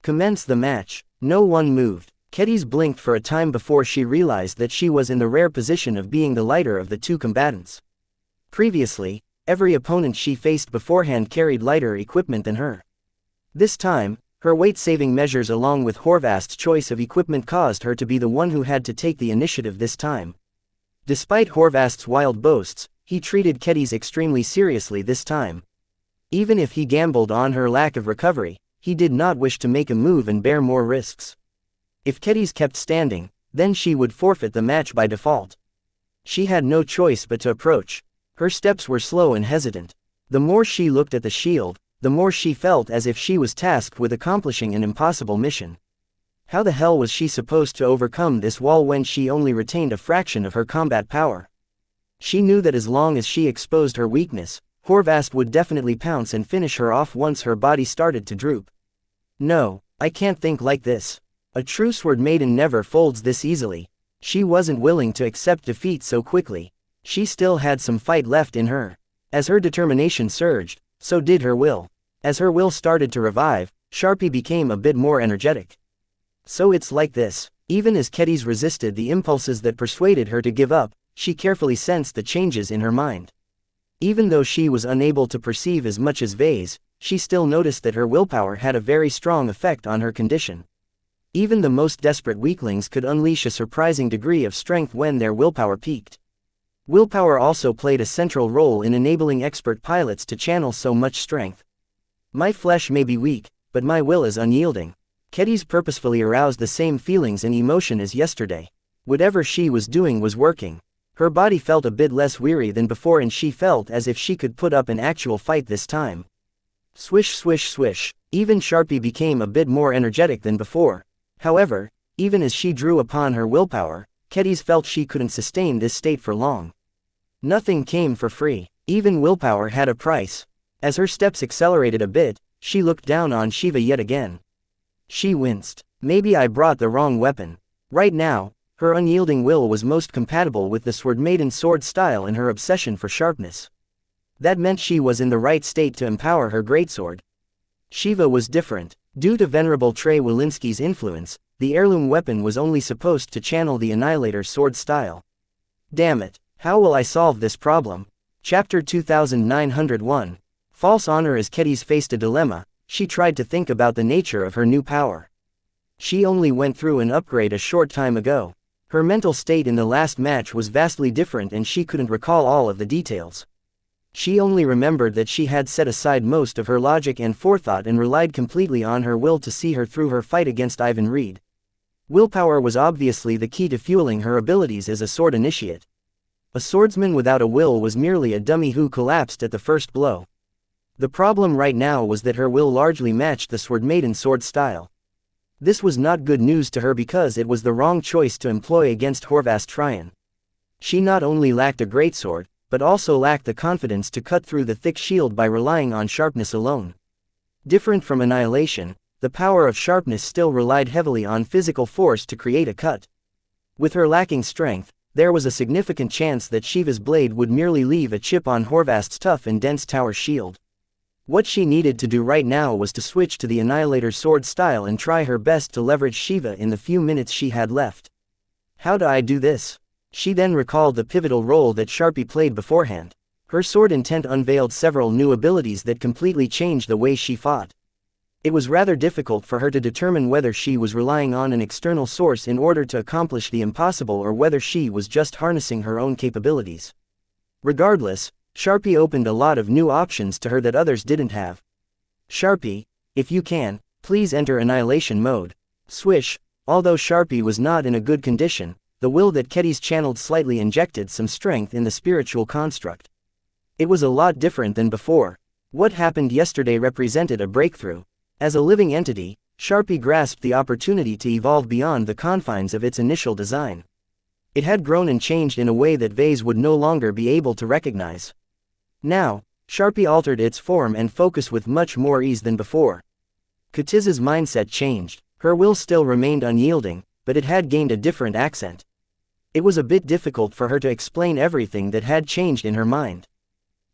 Commence the match. No one moved. Kedis blinked for a time before she realized that she was in the rare position of being the lighter of the two combatants. Previously, every opponent she faced beforehand carried lighter equipment than her. This time, her weight-saving measures along with Horvath's choice of equipment caused her to be the one who had to take the initiative this time. Despite Horvath's wild boasts, he treated Kedis extremely seriously this time. Even if he gambled on her lack of recovery, he did not wish to make a move and bear more risks. If Kedis kept standing, then she would forfeit the match by default. She had no choice but to approach. Her steps were slow and hesitant. The more she looked at the shield, the more she felt as if she was tasked with accomplishing an impossible mission. How the hell was she supposed to overcome this wall when she only retained a fraction of her combat power? She knew that as long as she exposed her weakness, Horvath would definitely pounce and finish her off once her body started to droop. No, I can't think like this. A true sword maiden never folds this easily. She wasn't willing to accept defeat so quickly. She still had some fight left in her. As her determination surged, so did her will. As her will started to revive, Sharpie became a bit more energetic. So it's like this. Even as Kedis resisted the impulses that persuaded her to give up, she carefully sensed the changes in her mind. Even though she was unable to perceive as much as Vase, she still noticed that her willpower had a very strong effect on her condition. Even the most desperate weaklings could unleash a surprising degree of strength when their willpower peaked. Willpower also played a central role in enabling expert pilots to channel so much strength. My flesh may be weak, but my will is unyielding. Kedis purposefully aroused the same feelings and emotion as yesterday. Whatever she was doing was working. Her body felt a bit less weary than before and she felt as if she could put up an actual fight this time. Swish swish swish, even Sharpie became a bit more energetic than before. However, even as she drew upon her willpower, Kedis felt she couldn't sustain this state for long. Nothing came for free. Even willpower had a price. As her steps accelerated a bit, she looked down on Shiva yet again. She winced. Maybe I brought the wrong weapon. Right now, her unyielding will was most compatible with the Sword Maiden's sword style and her obsession for sharpness. That meant she was in the right state to empower her greatsword. Shiva was different. Due to Venerable Trey Walensky's influence, the heirloom weapon was only supposed to channel the Annihilator's sword style. Damn it, how will I solve this problem? Chapter 2901. False honor. As Kedis faced a dilemma, she tried to think about the nature of her new power. She only went through an upgrade a short time ago. Her mental state in the last match was vastly different and she couldn't recall all of the details. She only remembered that she had set aside most of her logic and forethought and relied completely on her will to see her through her fight against Ivan Reed. Willpower was obviously the key to fueling her abilities as a sword initiate. A swordsman without a will was merely a dummy who collapsed at the first blow. The problem right now was that her will largely matched the sword maiden's sword style. This was not good news to her because it was the wrong choice to employ against Horvath Tryon. She not only lacked a greatsword, but also lacked the confidence to cut through the thick shield by relying on sharpness alone. Different from Annihilation, the power of sharpness still relied heavily on physical force to create a cut. With her lacking strength, there was a significant chance that Shiva's blade would merely leave a chip on Horvath's tough and dense tower shield. What she needed to do right now was to switch to the Annihilator's sword style and try her best to leverage Shiva in the few minutes she had left. How do I do this? She then recalled the pivotal role that Sharpie played beforehand. Her sword intent unveiled several new abilities that completely changed the way she fought. It was rather difficult for her to determine whether she was relying on an external source in order to accomplish the impossible or whether she was just harnessing her own capabilities. Regardless, Sharpie opened a lot of new options to her that others didn't have. Sharpie, if you can, please enter Annihilation mode. Swish. Although Sharpie was not in a good condition, the will that Kedis channeled slightly injected some strength in the spiritual construct. It was a lot different than before. What happened yesterday represented a breakthrough. As a living entity, Sharpie grasped the opportunity to evolve beyond the confines of its initial design. It had grown and changed in a way that Vase would no longer be able to recognize. Now, Sharpie altered its form and focus with much more ease than before. Katiz's mindset changed. Her will still remained unyielding, but it had gained a different accent. It was a bit difficult for her to explain everything that had changed in her mind.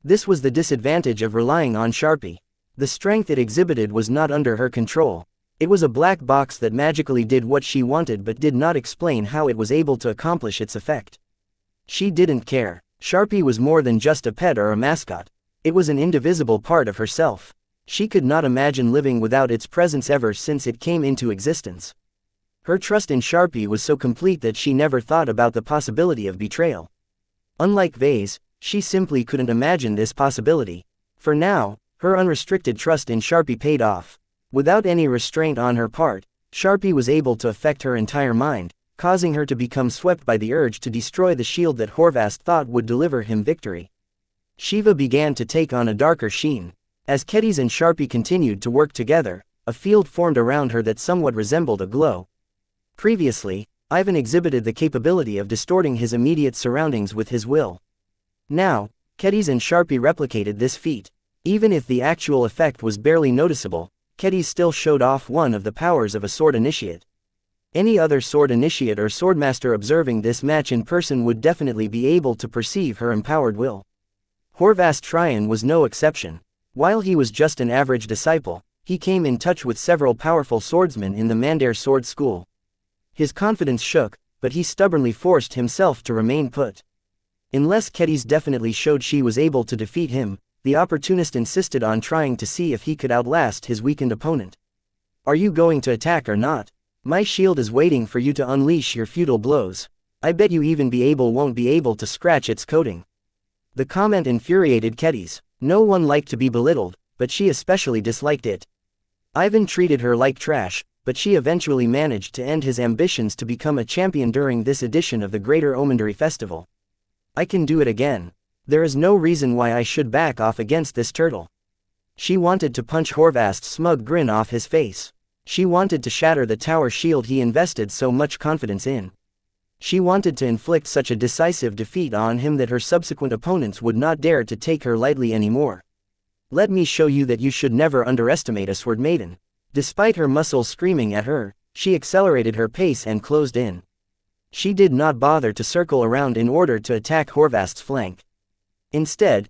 This was the disadvantage of relying on Sharpie. The strength it exhibited was not under her control. It was a black box that magically did what she wanted but did not explain how it was able to accomplish its effect. She didn't care. Sharpie was more than just a pet or a mascot. It was an indivisible part of herself. She could not imagine living without its presence ever since it came into existence. Her trust in Sharpie was so complete that she never thought about the possibility of betrayal. Unlike Vase, she simply couldn't imagine this possibility. For now, her unrestricted trust in Sharpie paid off. Without any restraint on her part, Sharpie was able to affect her entire mind, causing her to become swept by the urge to destroy the shield that Horvath thought would deliver him victory. Shiva began to take on a darker sheen. As Kedis and Sharpie continued to work together, a field formed around her that somewhat resembled a glow. Previously, Ivan exhibited the capability of distorting his immediate surroundings with his will. Now, Kedis and Sharpie replicated this feat. Even if the actual effect was barely noticeable, Kedis still showed off one of the powers of a sword initiate. Any other sword initiate or swordmaster observing this match in person would definitely be able to perceive her empowered will. Horvath Tryon was no exception. While he was just an average disciple, he came in touch with several powerful swordsmen in the Mandar Sword School. His confidence shook, but he stubbornly forced himself to remain put. Unless Kedis definitely showed she was able to defeat him, the opportunist insisted on trying to see if he could outlast his weakened opponent. "Are you going to attack or not? My shield is waiting for you to unleash your futile blows. I bet you won't be able to scratch its coating." The comment infuriated Kedis. No one liked to be belittled, but she especially disliked it. Ivan treated her like trash, but she eventually managed to end his ambitions to become a champion during this edition of the Greater Omandari Festival. "I can do it again. There is no reason why I should back off against this turtle." She wanted to punch Horvath's smug grin off his face. She wanted to shatter the tower shield he invested so much confidence in. She wanted to inflict such a decisive defeat on him that her subsequent opponents would not dare to take her lightly anymore. "Let me show you that you should never underestimate a sword maiden." Despite her muscles screaming at her, she accelerated her pace and closed in. She did not bother to circle around in order to attack Horvath's flank. Instead,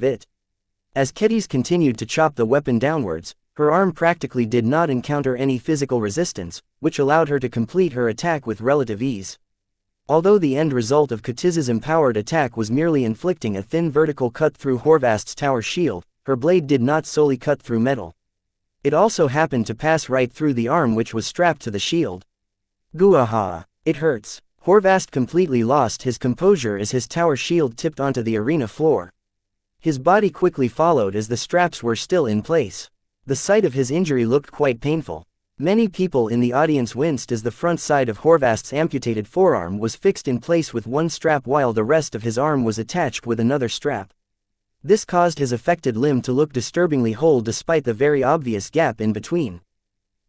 of it. As Kedis continued to chop the weapon downwards, her arm practically did not encounter any physical resistance, which allowed her to complete her attack with relative ease. Although the end result of Ketiz's empowered attack was merely inflicting a thin vertical cut through Horvast's tower shield, her blade did not solely cut through metal. It also happened to pass right through the arm which was strapped to the shield. Guaha! It hurts. Horvast completely lost his composure as his tower shield tipped onto the arena floor. His body quickly followed as the straps were still in place. The sight of his injury looked quite painful. Many people in the audience winced as the front side of Horvast's amputated forearm was fixed in place with one strap while the rest of his arm was attached with another strap. This caused his affected limb to look disturbingly whole despite the very obvious gap in between.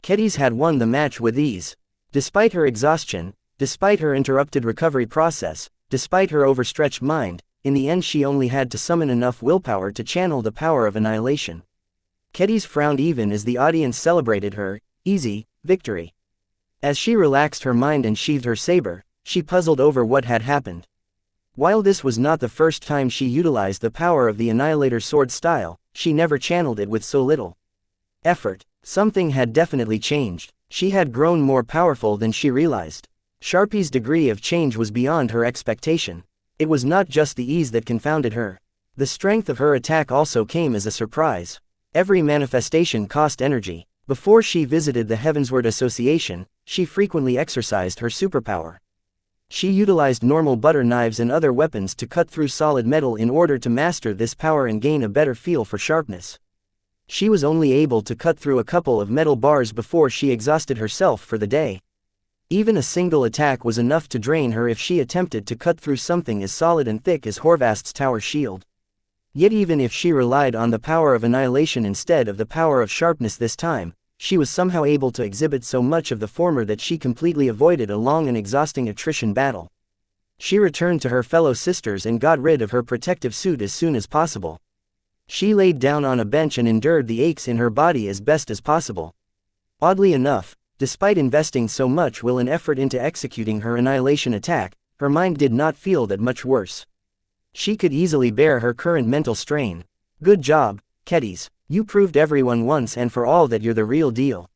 Kedis had won the match with ease. Despite her exhaustion, despite her interrupted recovery process, despite her overstretched mind, in the end she only had to summon enough willpower to channel the power of annihilation. Kedis frowned even as the audience celebrated her easy victory. As she relaxed her mind and sheathed her saber, she puzzled over what had happened. While this was not the first time she utilized the power of the Annihilator's sword style, she never channeled it with so little effort. Something had definitely changed. She had grown more powerful than she realized. Sharpie's degree of change was beyond her expectation. It was not just the ease that confounded her. The strength of her attack also came as a surprise. Every manifestation cost energy. Before she visited the Heavensward Association, she frequently exercised her superpower. She utilized normal butter knives and other weapons to cut through solid metal in order to master this power and gain a better feel for sharpness. She was only able to cut through a couple of metal bars before she exhausted herself for the day. Even a single attack was enough to drain her if she attempted to cut through something as solid and thick as Horvast's tower shield. Yet even if she relied on the power of annihilation instead of the power of sharpness this time, she was somehow able to exhibit so much of the former that she completely avoided a long and exhausting attrition battle. She returned to her fellow sisters and got rid of her protective suit as soon as possible. She laid down on a bench and endured the aches in her body as best as possible. Oddly enough, despite investing so much will and effort into executing her annihilation attack, her mind did not feel that much worse. She could easily bear her current mental strain. Good job, Kedis. You proved everyone once and for all that you're the real deal.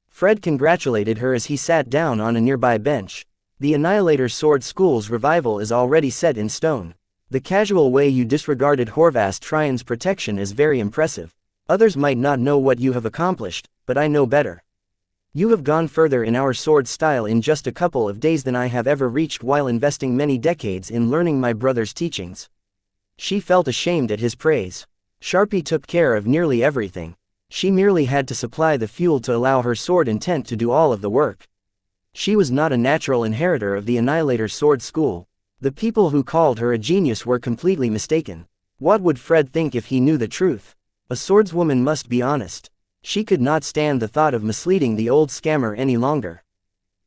Fred congratulated her as he sat down on a nearby bench. The Annihilator's Sword School's revival is already set in stone. The casual way you disregarded Horvast Trion's protection is very impressive. Others might not know what you have accomplished, but I know better. You have gone further in our sword style in just a couple of days than I have ever reached while investing many decades in learning my brother's teachings. She felt ashamed at his praise. Sharpie took care of nearly everything. She merely had to supply the fuel to allow her sword intent to do all of the work. She was not a natural inheritor of the Annihilator's Sword School. The people who called her a genius were completely mistaken. What would Fred think if he knew the truth? A swordswoman must be honest. She could not stand the thought of misleading the old scammer any longer.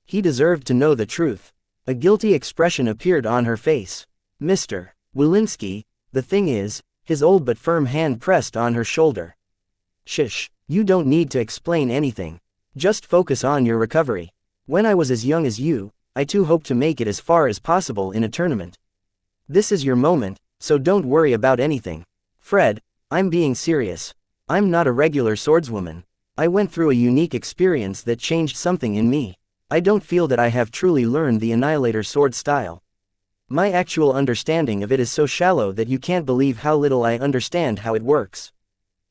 He deserved to know the truth. A guilty expression appeared on her face. Mr. Wilinski, the thing is, his old but firm hand pressed on her shoulder. Shush, you don't need to explain anything. Just focus on your recovery. When I was as young as you, I too hoped to make it as far as possible in a tournament. This is your moment, so don't worry about anything. Fred, I'm being serious. I'm not a regular swordswoman. I went through a unique experience that changed something in me. I don't feel that I have truly learned the Annihilator's sword style. My actual understanding of it is so shallow that you can't believe how little I understand how it works.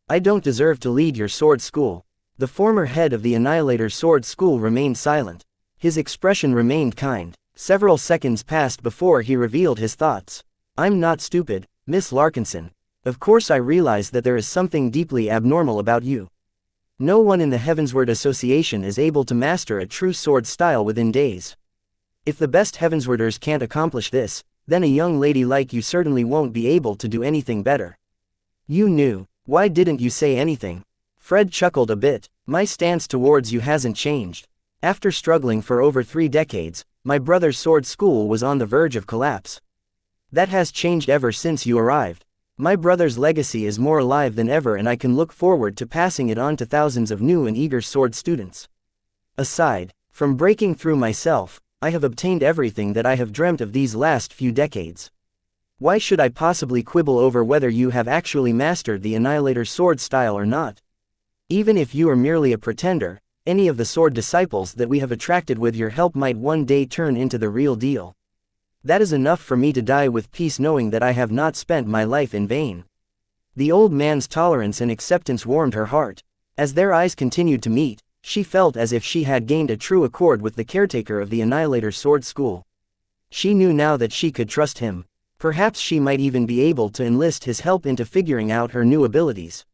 I don't deserve to lead your sword school." The former head of the Annihilator Sword School remained silent. His expression remained kind. Several seconds passed before he revealed his thoughts. "I'm not stupid, Miss Larkinson. Of course I realize that there is something deeply abnormal about you. No one in the Heavensward Association is able to master a true sword style within days. If the best Heavenswarders can't accomplish this, then a young lady like you certainly won't be able to do anything better. You knew. Why didn't you say anything?" Fred chuckled a bit. "My stance towards you hasn't changed. After struggling for over 3 decades, my brother's sword school was on the verge of collapse. That has changed ever since you arrived. My brother's legacy is more alive than ever, and I can look forward to passing it on to thousands of new and eager sword students. Aside from breaking through myself, I have obtained everything that I have dreamt of these last few decades. Why should I possibly quibble over whether you have actually mastered the Annihilator sword style or not? Even if you are merely a pretender, any of the sword disciples that we have attracted with your help might one day turn into the real deal. That is enough for me to die with peace knowing that I have not spent my life in vain." The old man's tolerance and acceptance warmed her heart. As their eyes continued to meet, she felt as if she had gained a true accord with the caretaker of the Annihilator Sword School. She knew now that she could trust him. Perhaps she might even be able to enlist his help into figuring out her new abilities.